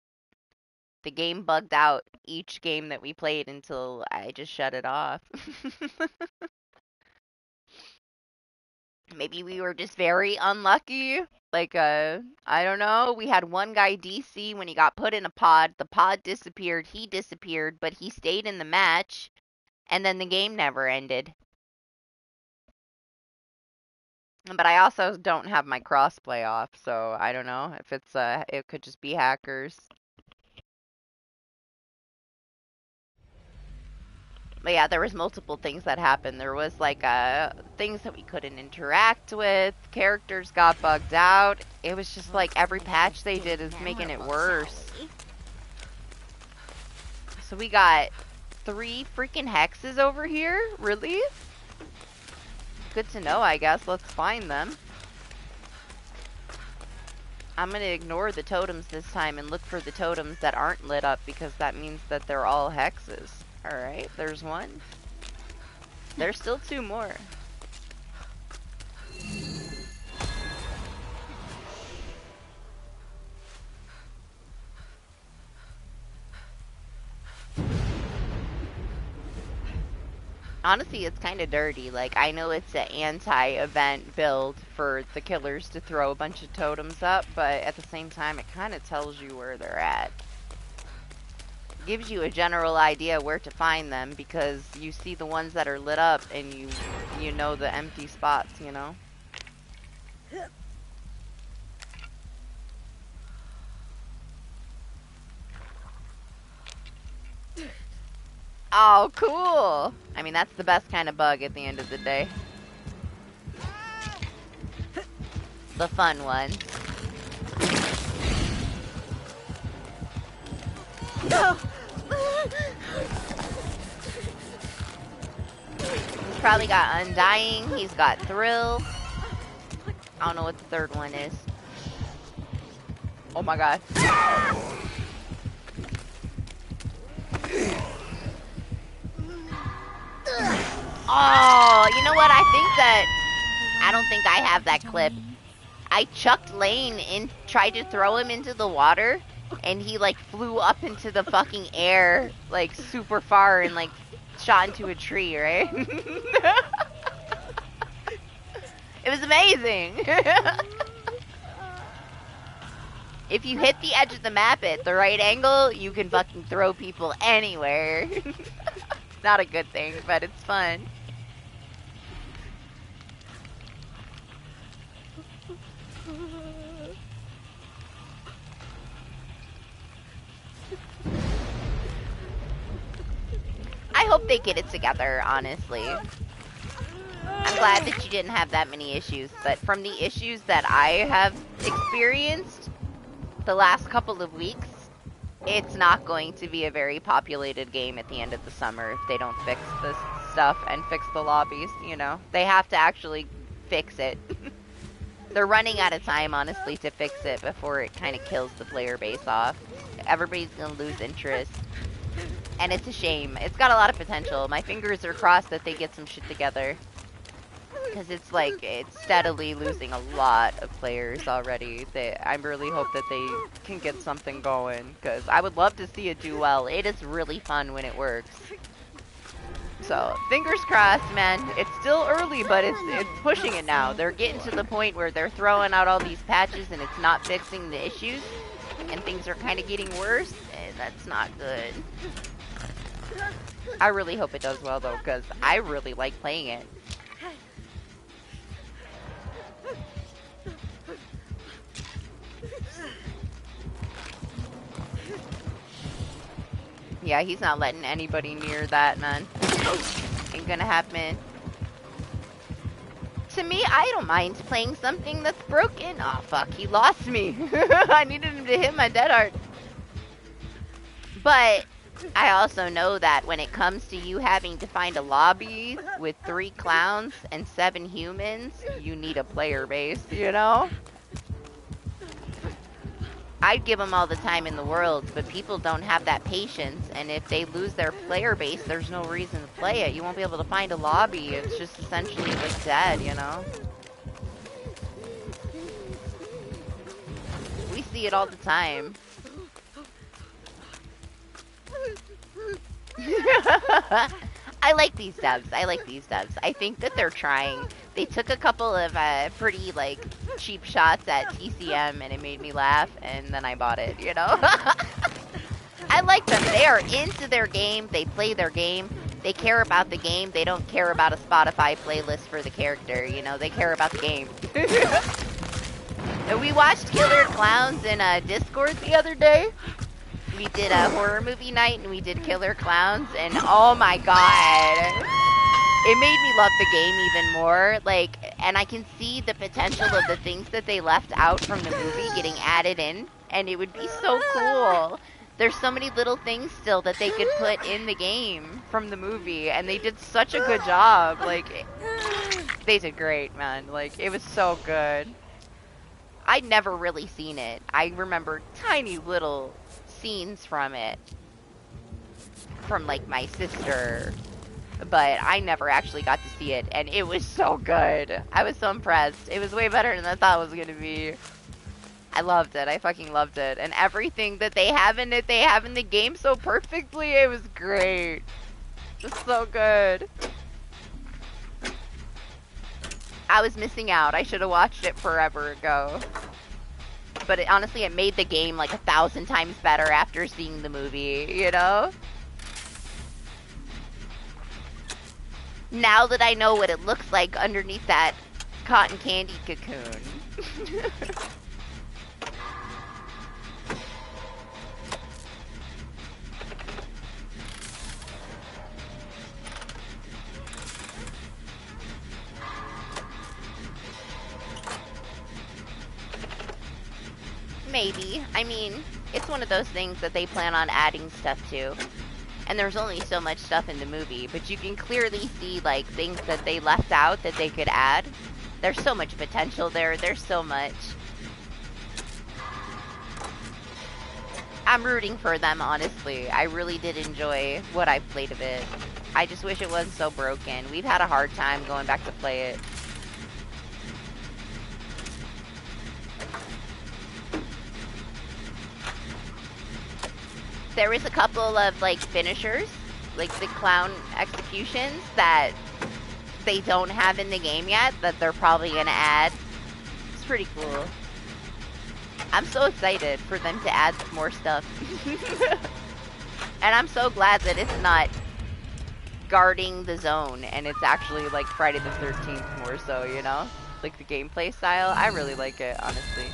The game bugged out each game that we played until I just shut it off. Maybe we were just very unlucky. Like, I don't know. We had one guy DC when he got put in a pod. The pod disappeared. He disappeared, but he stayed in the match. And then the game never ended. But I also don't have my crossplay off, so I don't know if it's, it could just be hackers. But yeah, there was multiple things that happened. There was like things that we couldn't interact with. Characters got bugged out. It was just like every patch they did is making it worse. So we got 3 freaking hexes over here? Really? Good to know, I guess. Let's find them. I'm gonna ignore the totems this time and look for the totems that aren't lit up because that means that they're all hexes. Alright, there's one. There's still 2 more. Honestly, it's kind of dirty. Like, I know it's an anti-event build for the killers to throw a bunch of totems up, but at the same time, it kind of tells you where they're at. Gives you a general idea where to find them because you see the ones that are lit up and you know the empty spots, you know? Oh, cool! I mean, that's the best kind of bug at the end of the day. The fun one. No! He's probably got Undying, he's got Thrill. I don't know what the third one is. Oh my god. Oh, you know what? I don't think I have that clip. I chucked Lane in, tried to throw him into the water, and he like flew up into the fucking air, like super far, and like shot into a tree, right? It was amazing. If you hit the edge of the map at the right angle, you can fucking throw people anywhere. Not a good thing, but it's fun. I hope they get it together, honestly. I'm glad that you didn't have that many issues, but from the issues that I have experienced the last couple of weeks, it's not going to be a very populated game at the end of the summer if they don't fix this stuff and fix the lobbies, you know? They have to actually fix it. They're running out of time, honestly, to fix it before it kind of kills the player base off. Everybody's gonna lose interest. And it's a shame. It's got a lot of potential. My fingers are crossed that they get some shit together. Because it's like, it's steadily losing a lot of players already. I really hope that they can get something going. Because I would love to see it do well. It is really fun when it works. So, fingers crossed, man. It's still early, but it's pushing it now. They're getting to the point where they're throwing out all these patches and it's not fixing the issues. And things are kind of getting worse. And that's not good. I really hope it does well, though, because I really like playing it. Yeah, he's not letting anybody near that, man. Ain't gonna happen. To me, I don't mind playing something that's broken. Oh, fuck, he lost me. I needed him to hit my dead heart. But I also know that when it comes to you having to find a lobby with 3 clowns and 7 humans, you need a player base, you know? I'd give them all the time in the world, but people don't have that patience, and if they lose their player base, there's no reason to play it. You won't be able to find a lobby. It's just essentially like dead, you know? We see it all the time. I like these devs. I think that they're trying. They took a couple of pretty, like, cheap shots at TCM, and it made me laugh, and then I bought it, you know? I like them. They are into their game. They play their game. They care about the game. They don't care about a Spotify playlist for the character, you know? They care about the game. And we watched Killer Clowns in Discord the other day. We did a horror movie night, and we did Killer Clowns, and oh my god. It made me love the game even more, like, and I can see the potential of the things that they left out from the movie getting added in, and it would be so cool. There's so many little things still that they could put in the game from the movie, and they did such a good job. Like, they did great, man. Like, it was so good. I'd never really seen it. I remember tiny little scenes from it, from, like, my sister, but I never actually got to see it, and it was so good. I was so impressed. It was way better than I thought it was gonna be. I loved it. I fucking loved it. And everything that they have in it, they have in the game so perfectly. It was great. Just so good. I was missing out. I should have watched it forever ago. But it, honestly, it made the game like 1,000 times better after seeing the movie, you know? Now that I know what it looks like underneath that cotton candy cocoon. Maybe. I mean, it's one of those things that they plan on adding stuff to. And there's only so much stuff in the movie, but you can clearly see, like, things that they left out that they could add. There's so much potential there. There's so much. I'm rooting for them, honestly. I really did enjoy what I played of it. I just wish it wasn't so broken. We've had a hard time going back to play it. There was a couple of, like, finishers, like the clown executions that they don't have in the game yet, that they're probably gonna add. It's pretty cool. I'm so excited for them to add more stuff. And I'm so glad that it's not guarding the zone, and it's actually, like, Friday the 13th more so, you know? Like, the gameplay style. I really like it, honestly.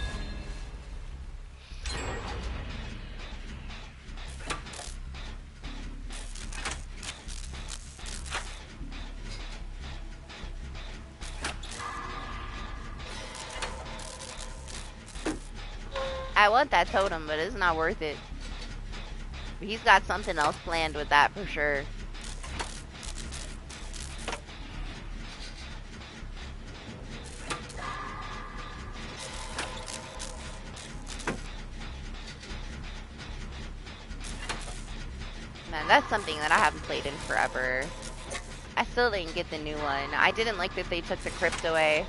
I want that totem, but it's not worth it. He's got something else planned with that for sure. Man, that's something that I haven't played in forever. I still didn't get the new one. I didn't like that they took the crypt away.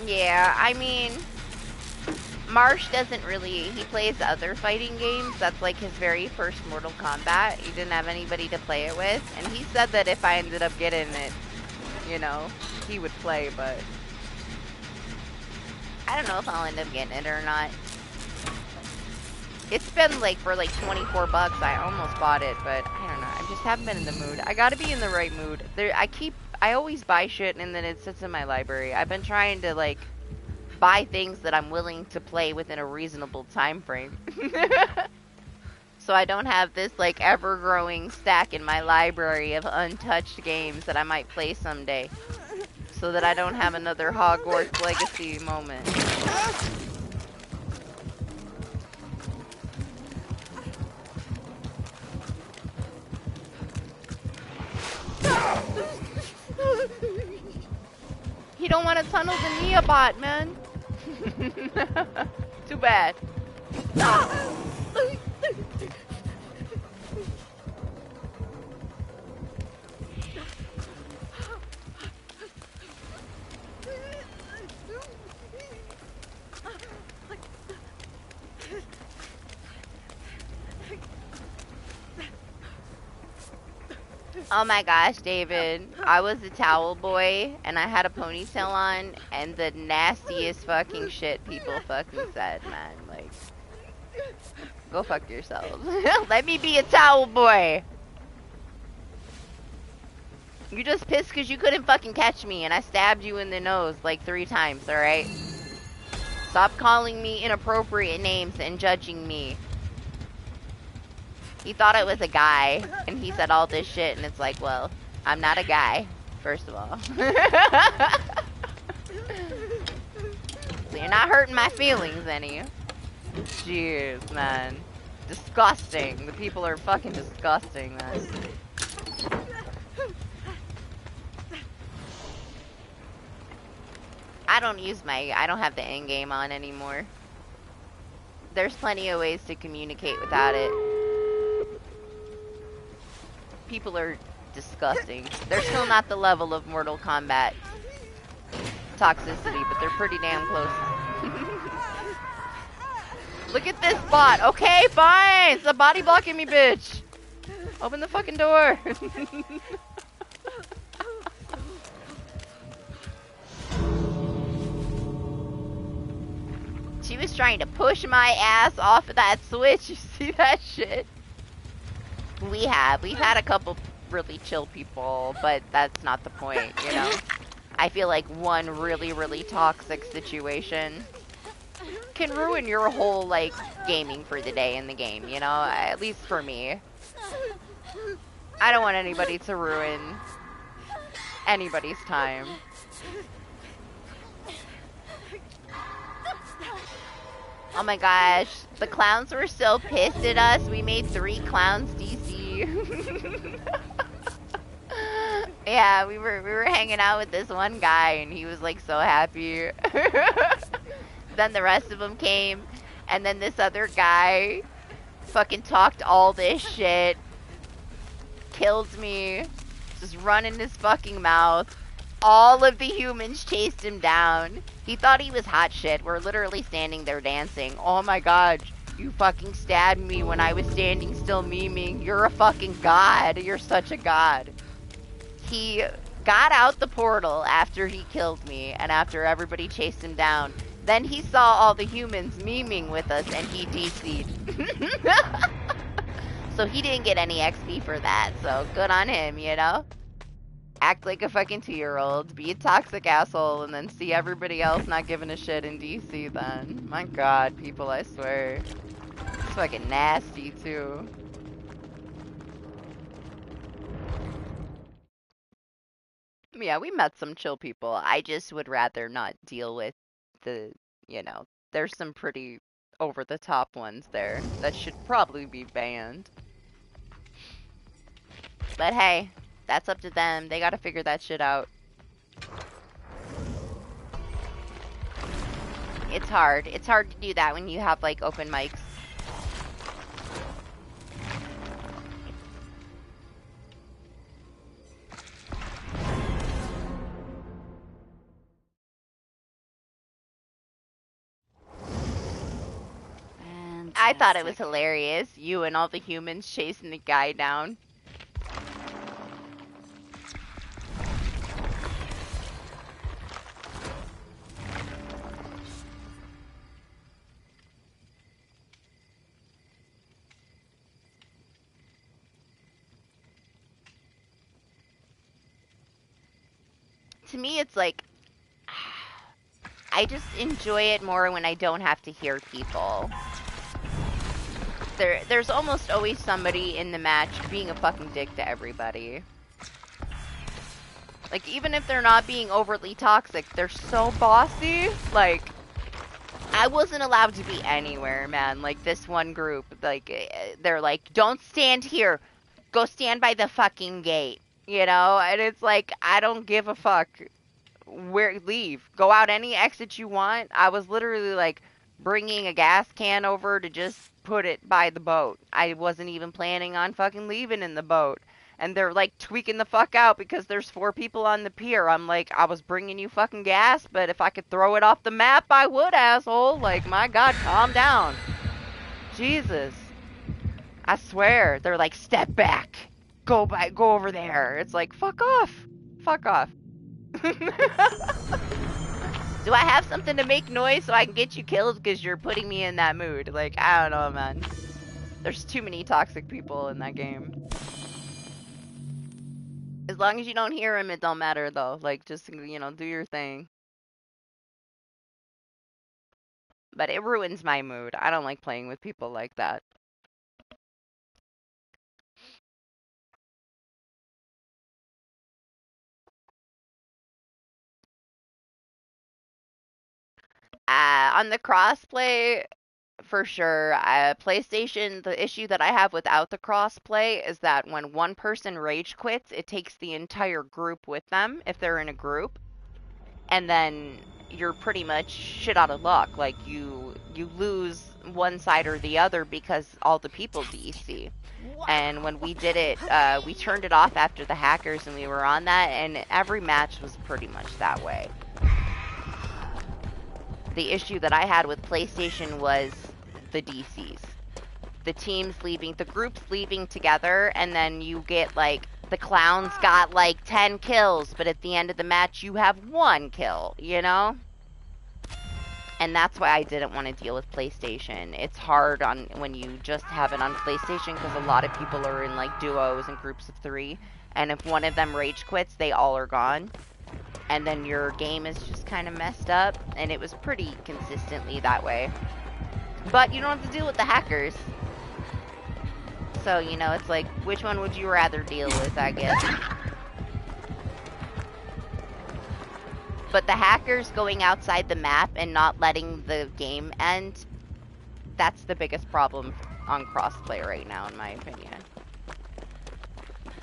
Yeah, I mean, Marsh doesn't really, he plays other fighting games. That's like his very first Mortal Kombat. He didn't have anybody to play it with. And he said that if I ended up getting it, you know, he would play, but I don't know if I'll end up getting it or not. It's been like for like 24 bucks. I almost bought it, but I don't know. I just haven't been in the mood. I gotta be in the right mood. I always buy shit and then it sits in my library. I've been trying to like buy things that I'm willing to play within a reasonable time frame. So I don't have this like ever-growing stack in my library of untouched games that I might play someday. So that I don't have another Hogwarts Legacy moment. He don't want to tunnel the Neobot, man. Too bad. Oh my gosh, David. I was a towel boy, and I had a ponytail on, and the nastiest fucking shit people fucking said, man. Like, go fuck yourselves. Let me be a towel boy. You just pissed because you couldn't fucking catch me, and I stabbed you in the nose like 3 times, alright? Stop calling me inappropriate names and judging me. He thought I was a guy, and he said all this shit, and it's like, well, I'm not a guy, first of all. So you're not hurting my feelings any. Jeez, man. Disgusting. The people are fucking disgusting, man. I don't have the end game on anymore. There's plenty of ways to communicate without it. People are disgusting. They're still not the level of Mortal Kombat toxicity, but they're pretty damn close. Look at this bot. Okay, fine. It's a body blocking me, bitch. Open the fucking door. She was trying to push my ass off of that switch. You see that shit? We've had a couple really chill people, but that's not the point, you know? I feel like one really, really toxic situation can ruin your whole, like, gaming for the day in the game, you know? At least for me. I don't want anybody to ruin anybody's time. Oh my gosh, the clowns were so pissed at us. We made 3 clowns DC. Yeah, we were hanging out with this one guy and he was like so happy. Then the rest of them came and then this other guy fucking talked all this shit. Killed me. Just running his fucking mouth. All of the humans chased him down. He thought he was hot shit. We're literally standing there dancing. Oh my god, you fucking stabbed me when I was standing still memeing. You're a fucking god. You're such a god. He got out the portal after he killed me and after everybody chased him down. Then he saw all the humans memeing with us and he DC'd. So he didn't get any XP for that. So good on him, you know? Act like a fucking 2-year-old, be a toxic asshole, and then see everybody else not giving a shit in DC then. My god, people, I swear. It's fucking nasty, too. Yeah, we met some chill people. I just would rather not deal with the, there's some pretty over-the-top ones there that should probably be banned. But hey, that's up to them. They gotta figure that shit out. It's hard. It's hard to do that when you have, like, open mics. I thought it was hilarious. You and all the humans chasing the guy down. To me, it's like, I just enjoy it more when I don't have to hear people. There's almost always somebody in the match being a fucking dick to everybody. Like, even if they're not being overtly toxic, they're so bossy. Like, I wasn't allowed to be anywhere, man. Like, this one group, like, they're like, don't stand here. Go stand by the fucking gate. You know? And it's like, I don't give a fuck. Leave. Go out any exit you want. I was literally, like, bringing a gas can over to just put it by the boat. I wasn't even planning on fucking leaving in the boat. And they're, like, tweaking the fuck out because there's 4 people on the pier. I'm like, I was bringing you fucking gas, but if I could throw it off the map, I would, asshole. Like, my God, calm down. Jesus. I swear. They're like, step back. Go over there. It's like, fuck off. Fuck off. Do I have something to make noise so I can get you killed because you're putting me in that mood? Like, I don't know, man. There's too many toxic people in that game. As long as you don't hear him, it don't matter, though. Like, just, do your thing. But it ruins my mood. I don't like playing with people like that. On the crossplay, for sure. PlayStation, the issue that I have without the crossplay is that when one person rage quits, it takes the entire group with them, if they're in a group. And then you're pretty much shit out of luck. Like, you lose one side or the other because all the people DC. And when we did it, we turned it off after the hackers and we were on that, and every match was pretty much that way. The issue that I had with PlayStation was the DCs. The teams leaving, the groups leaving together, and then you get, like, the clowns got, like, 10 kills, but at the end of the match you have 1 kill, you know? And that's why I didn't want to deal with PlayStation. It's hard on when you just have it on PlayStation because a lot of people are in, like, duos and groups of 3, and if one of them rage quits, they all are gone. And then your game is just kind of messed up, and it was pretty consistently that way. But you don't have to deal with the hackers. So, it's like, which one would you rather deal with, I guess? But the hackers going outside the map and not letting the game end, that's the biggest problem on crossplay right now, in my opinion.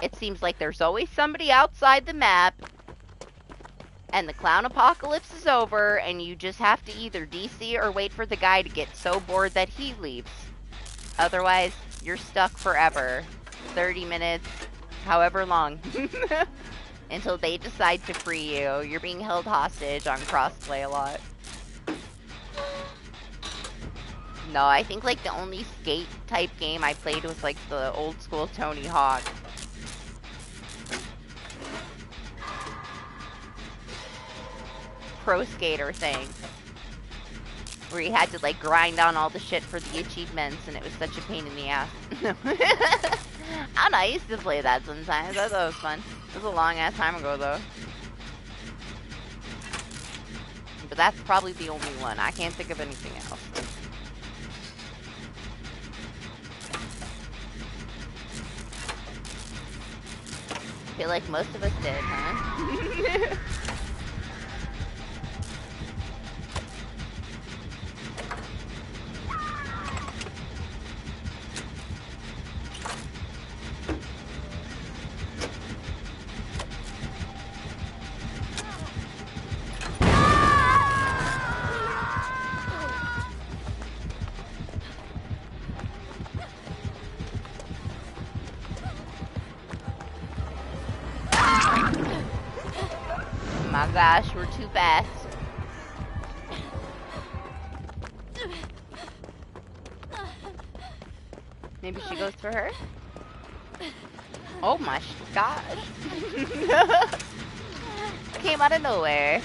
It seems like there's always somebody outside the map, and the clown apocalypse is over, and you just have to either DC or wait for the guy to get so bored that he leaves. Otherwise, you're stuck forever. 30 minutes, however long. Until they decide to free you. You're being held hostage on crossplay a lot. No, I think, like, the only skate-type game I played was, like, the old-school Tony Hawk. Pro skater thing. Where you had to, like, grind on all the shit for the achievements, and it was such a pain in the ass. I don't know, I used to play that sometimes. I thought it was fun. It was a long-ass time ago, though. But that's probably the only one. I can't think of anything else. feel like most of us did, huh? My gosh, we're too fast. Maybe she goes for her? Oh my gosh. Came out of nowhere.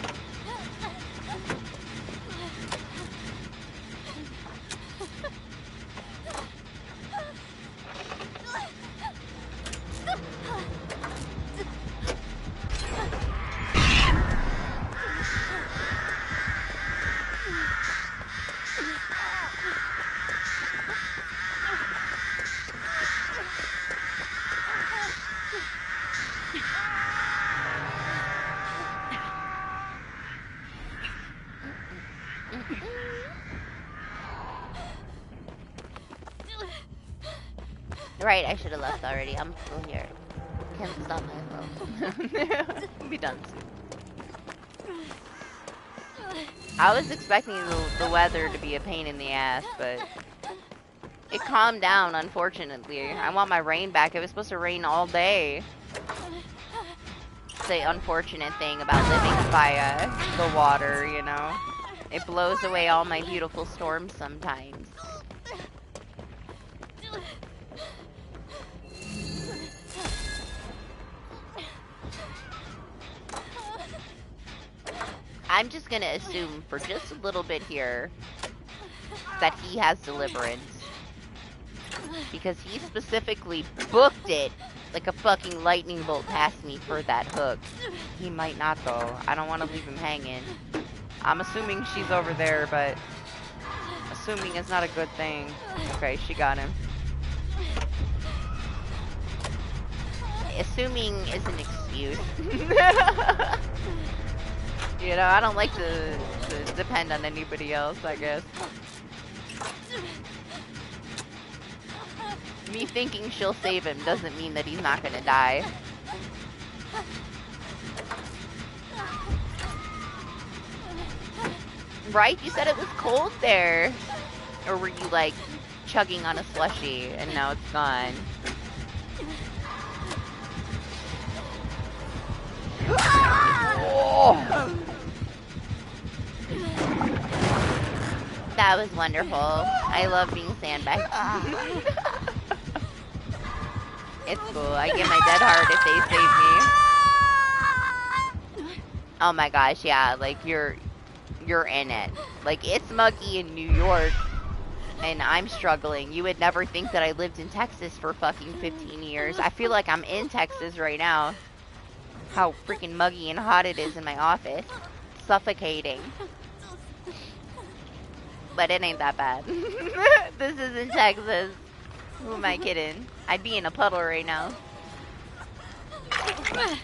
Right, I should have left already. I'm still here. Can't stop myself. Be done soon. I was expecting the weather to be a pain in the ass, but it calmed down, unfortunately. I want my rain back. It was supposed to rain all day. It's the unfortunate thing about living by the water, you know. It blows away all my beautiful storms sometimes. I'm just gonna assume for just a little bit here that he has deliverance. Because he specifically booked it like a fucking lightning bolt past me for that hook. He might not though. I don't want to leave him hanging. I'm assuming she's over there, but assuming is not a good thing. Okay, she got him. Assuming is an excuse. You know, I don't like to depend on anybody else, I guess. Me thinking she'll save him doesn't mean that he's not gonna die. Right? You said it was cold there. Or were you like chugging on a slushie and now it's gone? Oh. That was wonderful. I love being sandbagged. It's cool. I get my dead heart if they save me. Oh my gosh, yeah. Like you're in it. Like it's muggy in New York, and I'm struggling. You would never think that I lived in Texas for fucking 15 years. I feel like I'm in Texas right now. How freaking muggy and hot it is in my office. Suffocating. But it ain't that bad. This isn't Texas. Who am I kidding? I'd be in a puddle right now.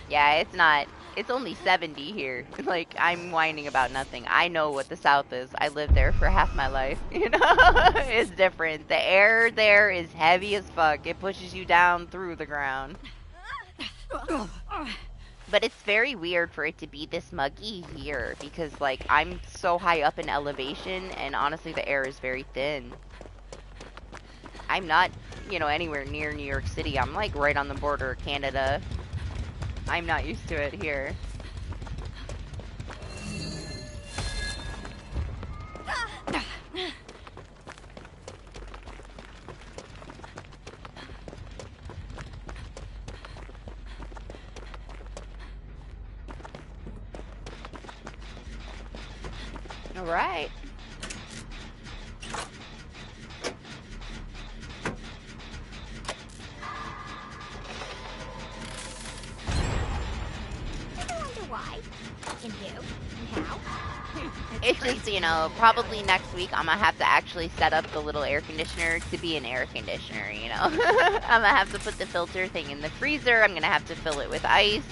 Yeah, it's not. It's only 70 here. Like, I'm whining about nothing. I know what the South is. I lived there for half my life. You know? It's different. The air there is heavy as fuck. It pushes you down through the ground. But it's very weird for it to be this muggy here because, like, I'm so high up in elevation and honestly the air is very thin. I'm not, you know, anywhere near New York City. I'm, like, right on the border of Canada. I'm not used to it here. All right. Ever wonder why? And who? And how? It's just, you know, probably next week I'm gonna have to actually set up the little air conditioner to be an air conditioner, you know. I'm gonna have to put the filter thing in the freezer. I'm gonna have to fill it with ice.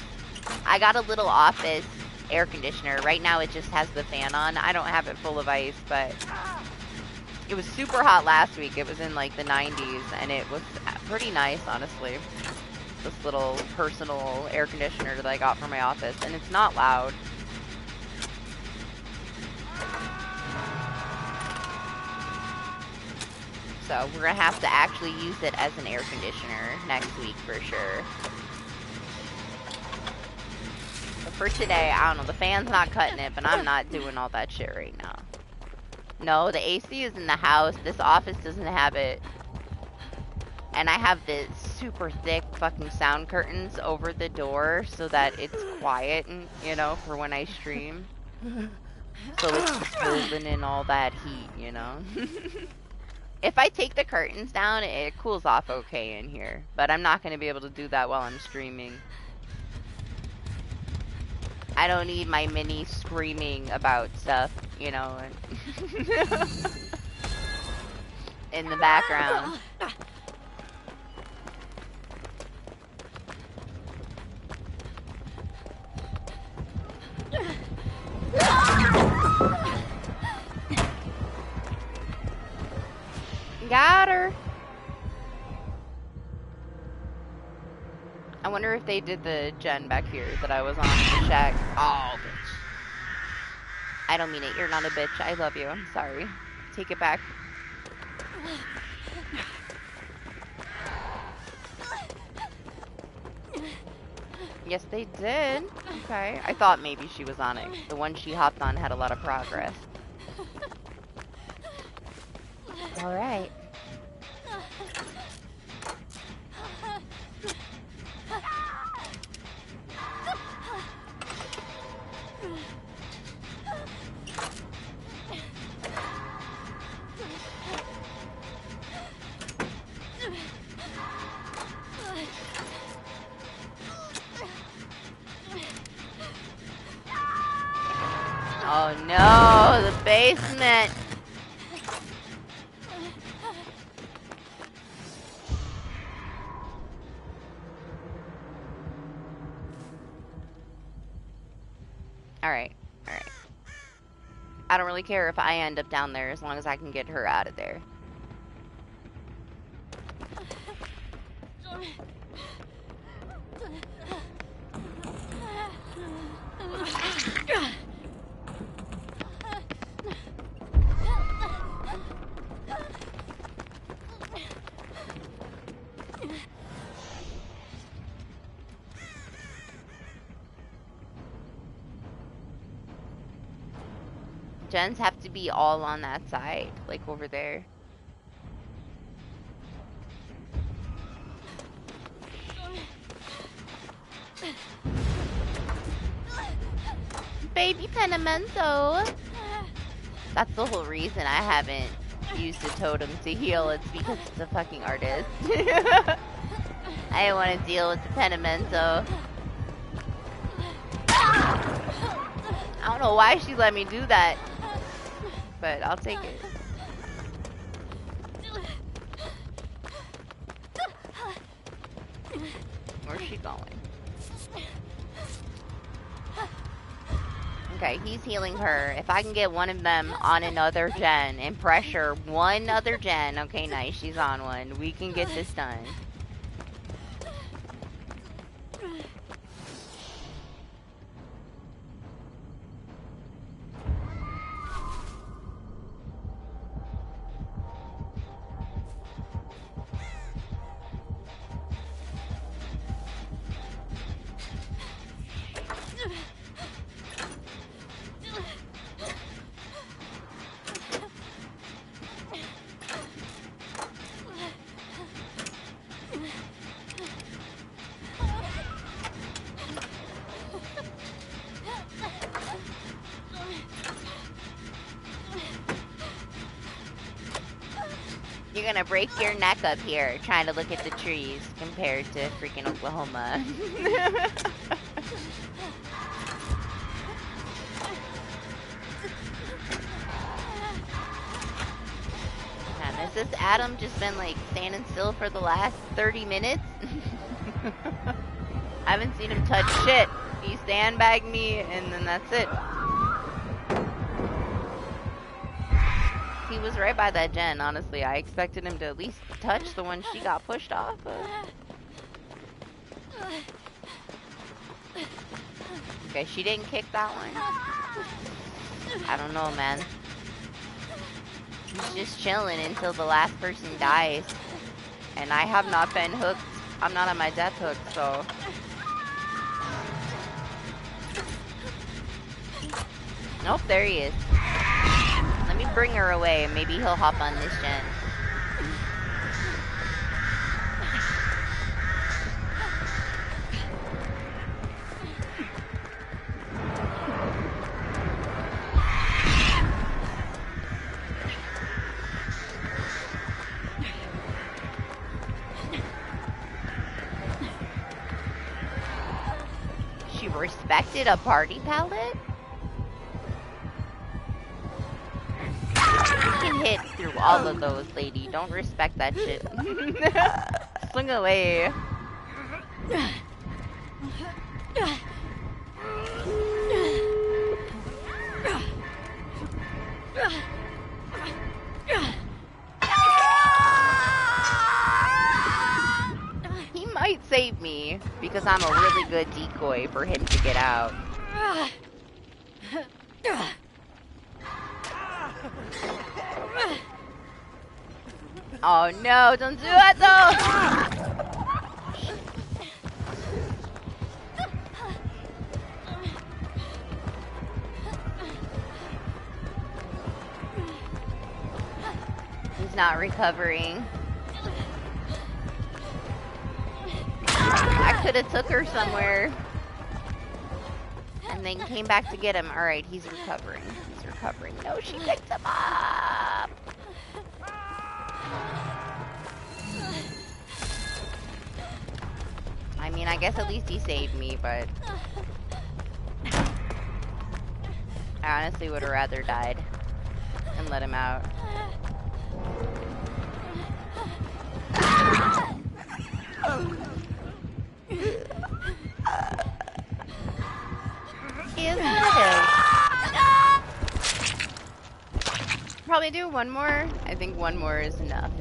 I got a little office air conditioner. Right now it just has the fan on. I don't have it full of ice, but it was super hot last week. It was in like the 90s and it was pretty nice, honestly. This little personal air conditioner that I got for my office, and it's not loud. So we're gonna have to actually use it as an air conditioner next week for sure. But for today, I don't know, the fan's not cutting it, but I'm not doing all that shit right now. No, the AC is in the house. This office doesn't have it. And I have the super thick fucking sound curtains over the door so that it's quiet, and, you know, for when I stream. So it's just holding in all that heat, you know? If I take the curtains down, it cools off okay in here. But I'm not going to be able to do that while I'm streaming. I don't need my mini screaming about stuff, you know, in the background. Got her. I wonder if they did the gen back here that I was on in the shack. Oh, bitch. I don't mean it. You're not a bitch. I love you. I'm sorry. Take it back. Yes, they did. Okay. I thought maybe she was on it. The one she hopped on had a lot of progress. Alright. Oh no, the basement. Alright, alright. I don't really care if I end up down there as long as I can get her out of there. Gens have to be all on that side, like over there. Baby Penamento. That's the whole reason I haven't used a totem to heal. It's because it's a fucking artist. I didn't want to deal with the Penamento. I don't know why she let me do that, but I'll take it. Where's she going? Okay, he's healing her. If I can get one of them on another gen and pressure one other gen, okay, nice, she's on one. We can get this done. You're gonna break your neck up here trying to look at the trees compared to freaking Oklahoma. this Adam just been like standing still for the last 30 minutes? I haven't seen him touch shit. He sandbagged me and then that's it. He was right by that gen, honestly. I expected him to at least touch the one she got pushed off of. Okay, she didn't kick that one. I don't know, man. He's just chilling until the last person dies. And I have not been hooked. I'm not on my death hook, so... Nope, there he is. Let me bring her away. Maybe he'll hop on this gen. She respected a party palette? You can hit through all of those, lady. Don't respect that shit. Swing away. He might save me because I'm a really good decoy for him to get out. Oh no, don't do that though! He's not recovering. I could have took her somewhere. And then came back to get him. Alright, he's recovering. He's recovering. No, she picked him up! I mean, I guess at least he saved me, but... I honestly would have rather died and let him out. He is what it is. Probably do one more. I think one more is enough.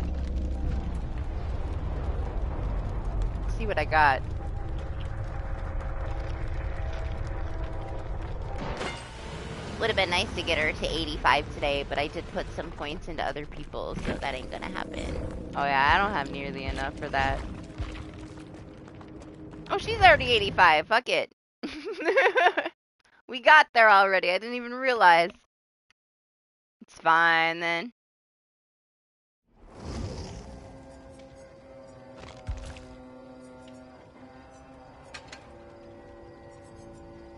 See what I got. Would have been nice to get her to 85 today, but I did put some points into other people, so that ain't gonna happen. Oh yeah, I don't have nearly enough for that. Oh, she's already 85. Fuck it. We got there already. I didn't even realize. It's fine then.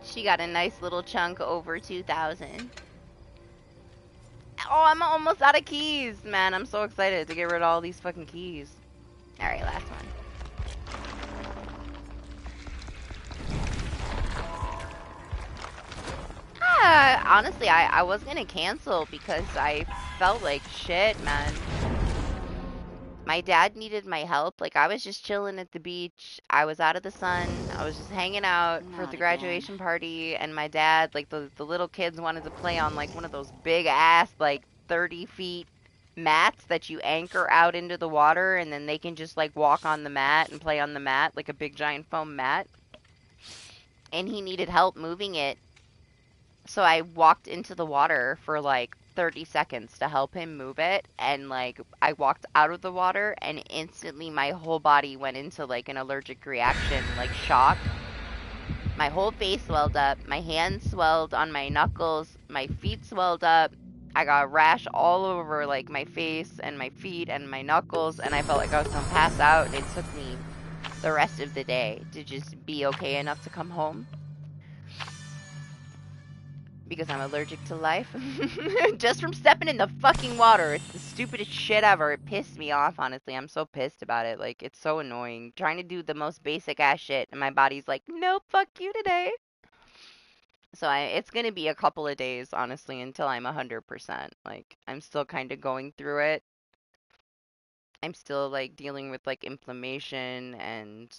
She got a nice little chunk over 2,000. Oh, I'm almost out of keys, man. I'm so excited to get rid of all these fucking keys. Alright, last one. Honestly, I was gonna cancel because I felt like shit, man. My dad needed my help. Like, I was just chilling at the beach. I was out of the sun. I was just hanging out for the graduation party. And my dad, like, the little kids wanted to play on, like, one of those big-ass, like, 30-feet mats that you anchor out into the water. And then they can just, like, walk on the mat and play on the mat, like a big, giant foam mat. And he needed help moving it. So I walked into the water for, like, 30 seconds to help him move it, and like I walked out of the water and instantly my whole body went into like an allergic reaction, like shock. My whole face swelled up, my hands swelled on my knuckles, my feet swelled up. I got a rash all over like my face and my feet and my knuckles, and I felt like I was gonna pass out, and it took me the rest of the day to just be okay enough to come home. Because I'm allergic to life. Just from stepping in the fucking water. It's the stupidest shit ever. It pissed me off, honestly. I'm so pissed about it. Like, it's so annoying. Trying to do the most basic ass shit, and my body's like, nope, fuck you today. So it's gonna be a couple of days, honestly, until I'm 100%. Like, I'm still kind of going through it. I'm still like dealing with like inflammation and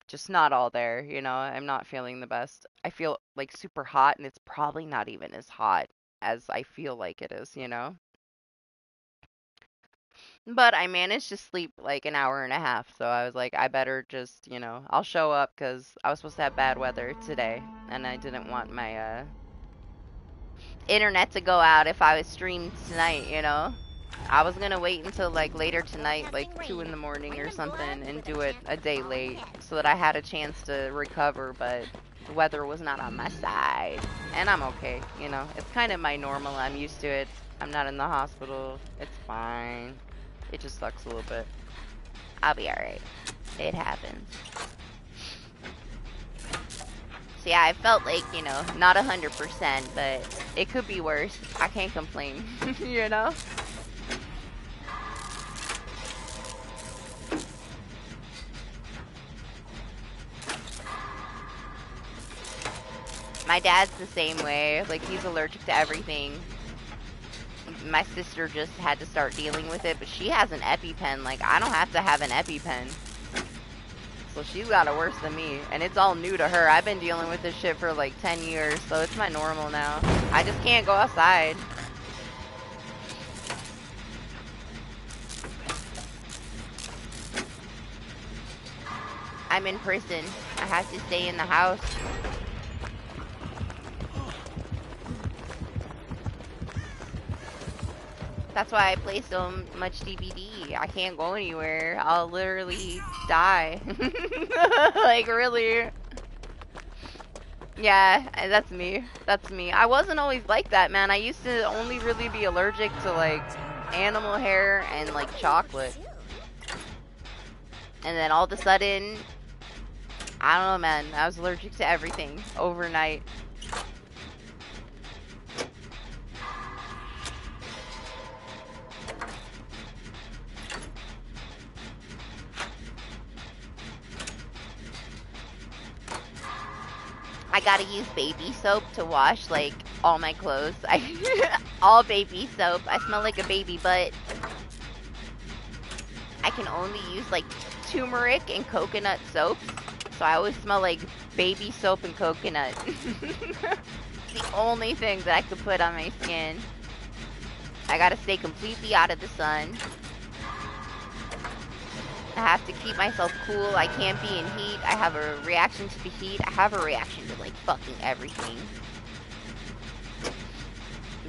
just not all there, you know. I'm not feeling the best. I feel like super hot and it's probably not even as hot as I feel like it is, you know. But I managed to sleep like an hour and a half, so I was like, I better just, you know, I'll show up because I was supposed to have bad weather today, and I didn't want my internet to go out if I was streamed tonight, you know. I was gonna wait until like later tonight, like 2 in the morning or something, and do it a day late so that I had a chance to recover, but the weather was not on my side. And I'm okay, you know. It's kind of my normal. I'm used to it. I'm not in the hospital. It's fine. It just sucks a little bit. I'll be alright. It happens. So yeah, I felt like, you know, not 100%, but it could be worse. I can't complain, you know? My dad's the same way. Like, he's allergic to everything. My sister just had to start dealing with it, but she has an EpiPen. Like, I don't have to have an EpiPen. So she's got it worse than me. And it's all new to her. I've been dealing with this shit for like 10 years, so it's my normal now. I just can't go outside. I'm in prison. I have to stay in the house. That's why I play so much DBD. I can't go anywhere. I'll literally die. Like, really. Yeah, that's me. That's me. I wasn't always like that, man. I used to only really be allergic to, like, animal hair and, like, chocolate. And then all of a sudden, I don't know, man. I was allergic to everything overnight. I gotta use baby soap to wash, like, all my clothes. All baby soap. I smell like a baby butt. I can only use, like, turmeric and coconut soaps. So I always smell like baby soap and coconut. It's the only thing that I could put on my skin. I gotta stay completely out of the sun. I have to keep myself cool. I can't be in heat. I have a reaction to the heat. I have a reaction to, like, fucking everything.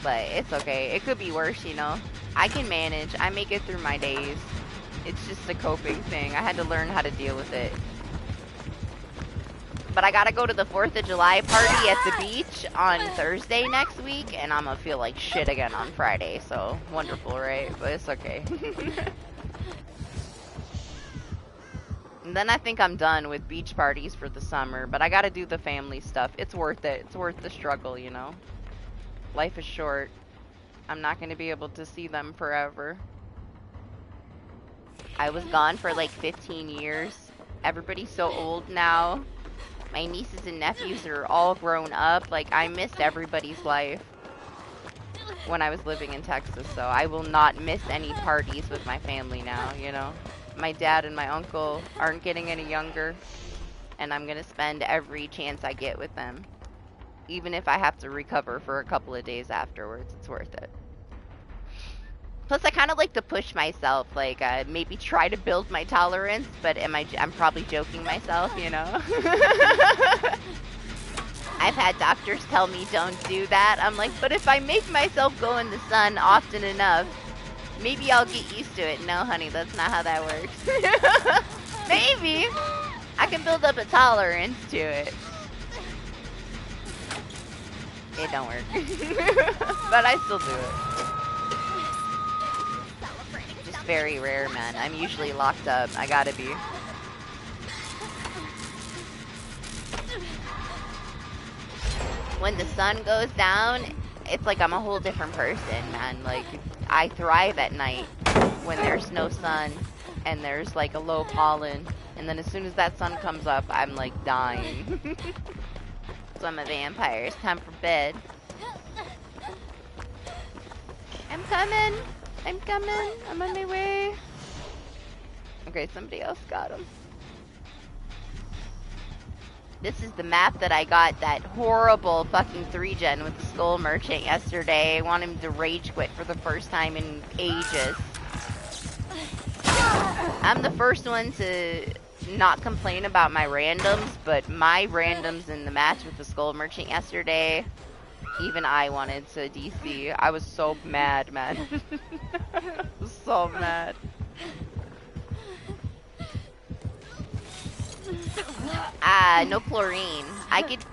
But it's okay. It could be worse, you know? I can manage. I make it through my days. It's just a coping thing. I had to learn how to deal with it. But I gotta go to the 4th of July party at the beach on Thursday next week, and I'm gonna feel like shit again on Friday. So, wonderful, right? But it's okay. And then I think I'm done with beach parties for the summer, but I gotta do the family stuff. It's worth it. It's worth the struggle, you know? Life is short. I'm not gonna be able to see them forever. I was gone for like 15 years. Everybody's so old now. My nieces and nephews are all grown up. Like, I missed everybody's life when I was living in Texas, so I will not miss any parties with my family now, you know? My dad and my uncle aren't getting any younger, and I'm gonna spend every chance I get with them. Even if I have to recover for a couple of days afterwards, it's worth it. Plus, I kind of like to push myself, like, maybe try to build my tolerance, but I'm probably joking myself, you know? I've had doctors tell me don't do that. I'm like, but if I make myself go in the sun often enough, maybe I'll get used to it. No, honey, that's not how that works. Maybe. I can build up a tolerance to it. It don't work. But I still do it. Just very rare, man. I'm usually locked up. I gotta be. When the sun goes down, it's like I'm a whole different person, man. Like, I thrive at night when there's no sun and there's like a low pollen. And then as soon as that sun comes up, I'm like dying. So I'm a vampire. It's time for bed. I'm coming. I'm coming. I'm on my way. Okay, somebody else got him. This is the map that I got that horrible fucking 3-gen with the Skull Merchant yesterday. I want him to rage quit for the first time in ages. I'm the first one to not complain about my randoms, but my randoms in the match with the Skull Merchant yesterday, even I wanted to DC. I was so mad, man. I was so mad. No chlorine.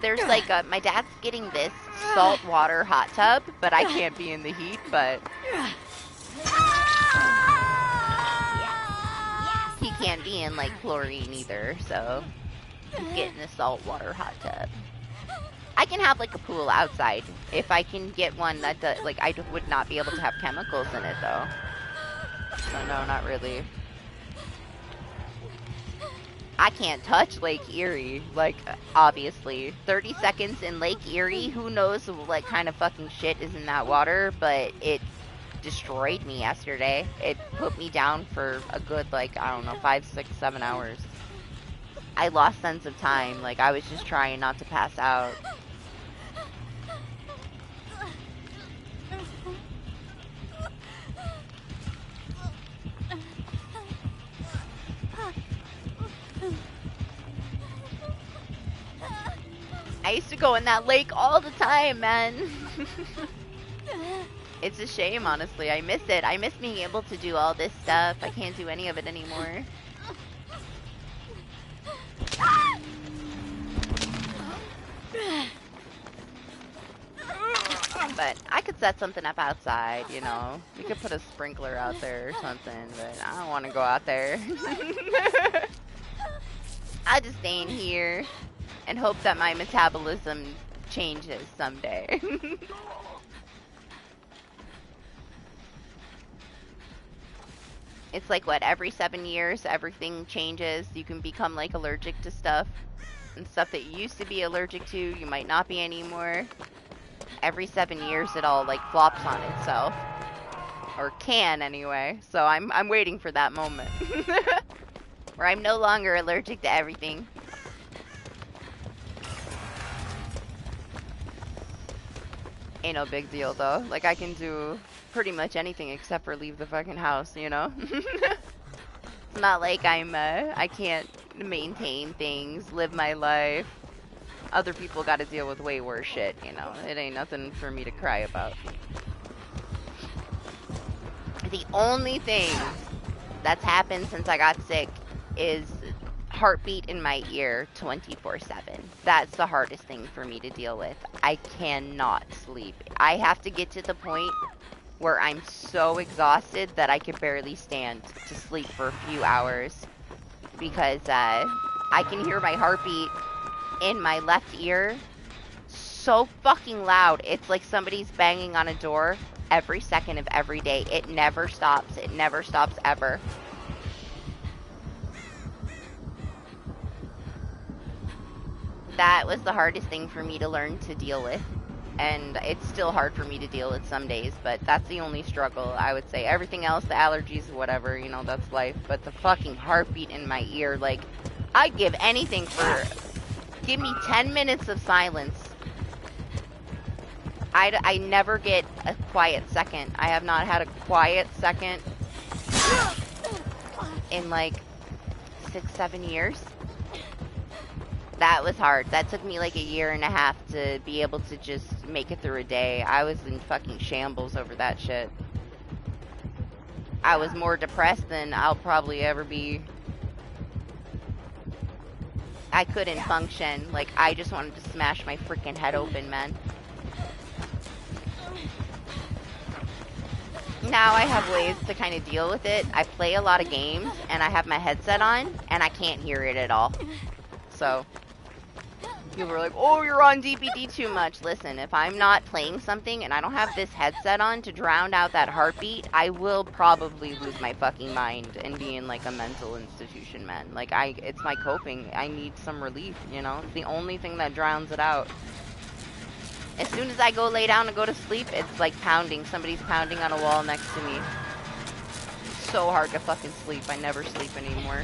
There's like my dad's getting this saltwater hot tub, but I can't be in the heat, but he can't be in like chlorine either, so he's getting a saltwater hot tub. I can have like a pool outside if I can get one that like I would not be able to have chemicals in it though. So no, not really. I can't touch Lake Erie, like, obviously. 30 seconds in Lake Erie, who knows what kind of fucking shit is in that water, but it destroyed me yesterday. It put me down for a good, like, I don't know, 5, 6, 7 hours. I lost sense of time, like, I was just trying not to pass out. I used to go in that lake all the time, man. It's a shame, honestly. I miss it. I miss being able to do all this stuff. I can't do any of it anymore. But I could set something up outside, you know. We could put a sprinkler out there or something, but I don't want to go out there. I'll just stay in here and hope that my metabolism changes someday. It's like, what, every 7 years, everything changes. You can become, like, allergic to stuff. And stuff that you used to be allergic to, you might not be anymore. Every 7 years, it all, like, flops on itself. Or can, anyway. So I'm waiting for that moment. Where I'm no longer allergic to everything. Ain't no big deal, though. Like, I can do pretty much anything except for leave the fucking house, you know? It's not like I can't maintain things, live my life. Other people gotta deal with way worse shit, you know? It ain't nothing for me to cry about. The only thing that's happened since I got sick is heartbeat in my ear 24/7. That's the hardest thing for me to deal with. I cannot sleep. I have to get to the point where I'm so exhausted that I can barely stand to sleep for a few hours because I can hear my heartbeat in my left ear so fucking loud. It's like somebody's banging on a door every second of every day. It never stops. It never stops ever. That was the hardest thing for me to learn to deal with. And it's still hard for me to deal with some days, but that's the only struggle, I would say. Everything else, the allergies, whatever, you know, that's life. But the fucking heartbeat in my ear, like, I'd give anything for... Give me 10 minutes of silence. I never get a quiet second. I have not had a quiet second in, like, 6, 7 years. That was hard. That took me like a year and a half to be able to just make it through a day. I was in fucking shambles over that shit. I was more depressed than I'll probably ever be. I couldn't function. Like, I just wanted to smash my freaking head open, man. Now I have ways to kind of deal with it. I play a lot of games, and I have my headset on, and I can't hear it at all. So... people are like, oh, you're on DBD too much. Listen, if I'm not playing something and I don't have this headset on to drown out that heartbeat, I will probably lose my fucking mind and be in, like, a mental institution, man. Like, it's my coping. I need some relief, you know? It's the only thing that drowns it out. As soon as I go lay down and go to sleep, it's like pounding. Somebody's pounding on a wall next to me. so hard to fucking sleep. I never sleep anymore.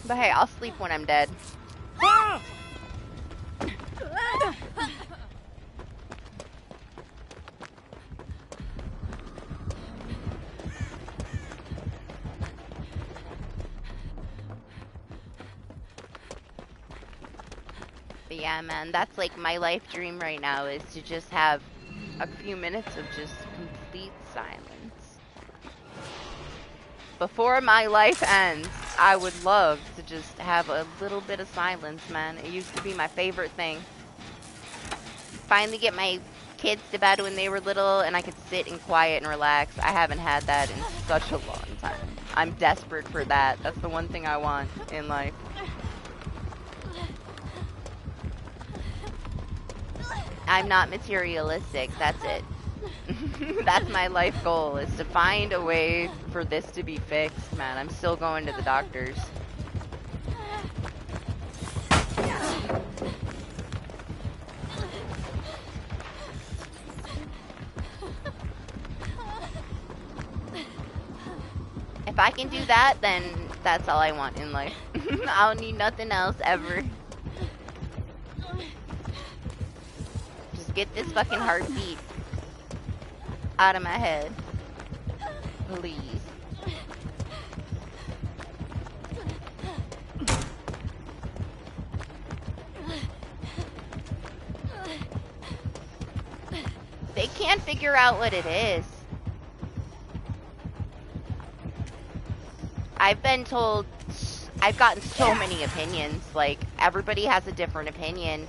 But hey, I'll sleep when I'm dead. But yeah, man, that's like my life dream right now, is to just have a few minutes of just complete silence. Before my life ends, I would love to just have a little bit of silence, man. It used to be my favorite thing. Finally get my kids to bed when they were little and I could sit and quiet and relax. I haven't had that in such a long time. I'm desperate for that. That's the one thing I want in life. I'm not materialistic, that's it. That's my life goal, is to find a way for this to be fixed, man. I'm still going to the doctors. If I can do that, then that's all I want in life. I don't need nothing else ever. Just get this fucking heartbeat out of my head. Please. They can't figure out what it is. I've been told, I've gotten so many opinions, like, everybody has a different opinion.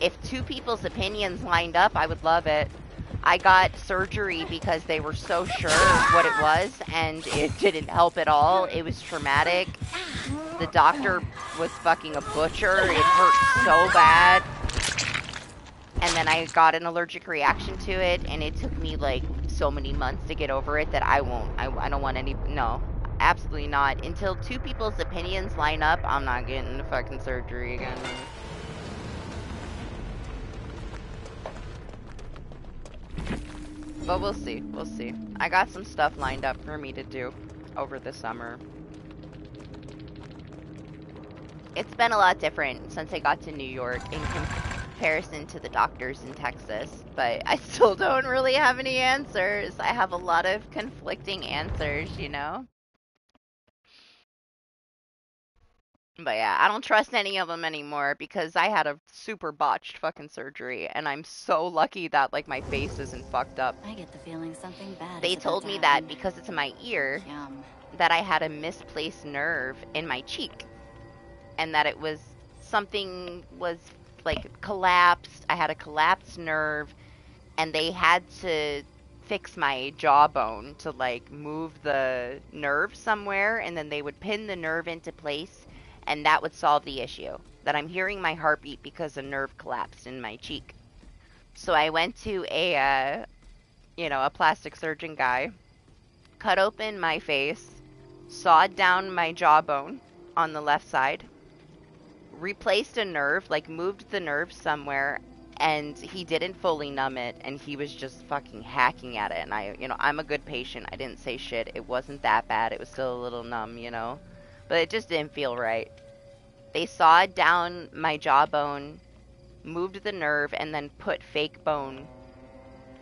If two people's opinions lined up, I would love it. I got surgery because they were so sure of what it was, and it didn't help at all. It was traumatic. The doctor was fucking a butcher. It hurt so bad. And then I got an allergic reaction to it, and it took me, like, so many months to get over it that I don't want any, no. Absolutely not. Until two people's opinions line up, I'm not getting the fucking surgery again. But we'll see. We'll see. I got some stuff lined up for me to do over the summer. It's been a lot different since I got to New York in comparison to the doctors in Texas, but I still don't really have any answers. I have a lot of conflicting answers, you know? But yeah, I don't trust any of them anymore because I had a super botched fucking surgery, and I'm so lucky that, like, my face isn't fucked up. I get the feeling something bad. They told me that because it's in my ear, that I had a misplaced nerve in my cheek, and that it was something was like collapsed. I had a collapsed nerve, and they had to fix my jawbone to like move the nerve somewhere, and then they would pin the nerve into place, and that would solve the issue. That I'm hearing my heartbeat because a nerve collapsed in my cheek. So I went to a plastic surgeon guy, cut open my face, sawed down my jawbone on the left side, replaced a nerve, like moved the nerve somewhere, and he didn't fully numb it, and he was just fucking hacking at it. And I'm a good patient. I didn't say shit. It wasn't that bad. It was still a little numb, but it just didn't feel right. They sawed down my jawbone, moved the nerve, and then put fake bone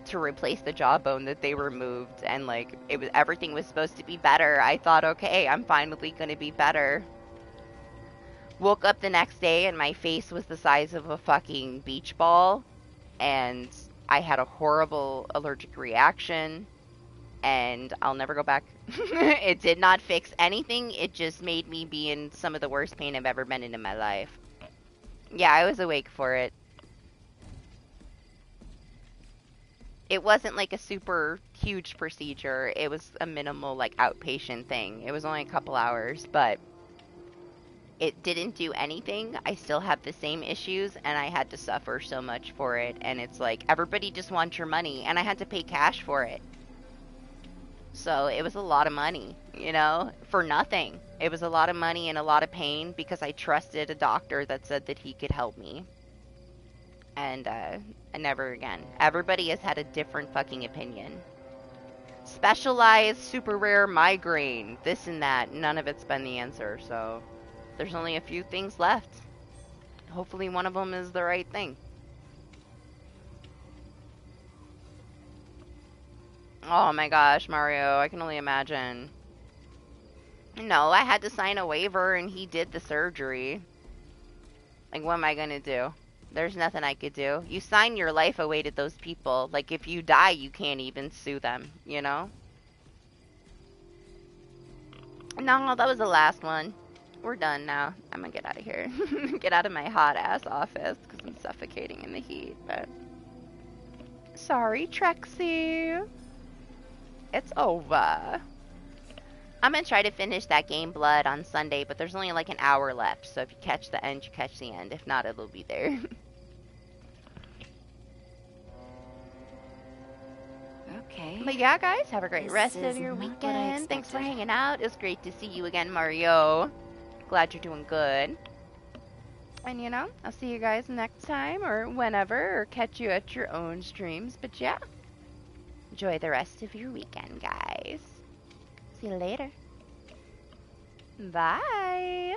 to replace the jawbone that they removed, and like everything was supposed to be better. I thought, okay, I'm finally gonna be better. Woke up the next day and my face was the size of a fucking beach ball, and I had a horrible allergic reaction, and I'll never go back. It did not fix anything. It just made me be in some of the worst pain I've ever been in my life. Yeah, I was awake for it. It wasn't like a super huge procedure. It was a minimal, like, outpatient thing. It was only a couple hours, but it didn't do anything. I still have the same issues, and I had to suffer so much for it. And it's like, everybody just wants your money, and I had to pay cash for it. So it was a lot of money, you know, for nothing. It was a lot of money and a lot of pain because I trusted a doctor that said that he could help me. And never again. Everybody has had a different fucking opinion. Specialized, super rare migraine, this and that. None of it's been the answer, so there's only a few things left. Hopefully one of them is the right thing. Oh my gosh, Mario, I can only imagine. No, I had to sign a waiver and he did the surgery. Like, what am I gonna do? There's nothing I could do. You sign your life away to those people. Like, if you die, you can't even sue them, you know? No, that was the last one. We're done now. I'm gonna get out of here. Get out of my hot-ass office, because I'm suffocating in the heat, but... Sorry, Trexie. It's over. I'm gonna try to finish that game Blood on Sunday, but there's only like an hour left, so if you catch the end, you catch the end. If not, it'll be there. Okay. But yeah, guys, have a great This rest of is your not what I weekend. Thanks for expected. hanging out. It's great to see you again, Mario. Glad you're doing good. And, you know, I'll see you guys next time or whenever, or catch you at your own streams. But yeah, enjoy the rest of your weekend, guys. See you later. Bye.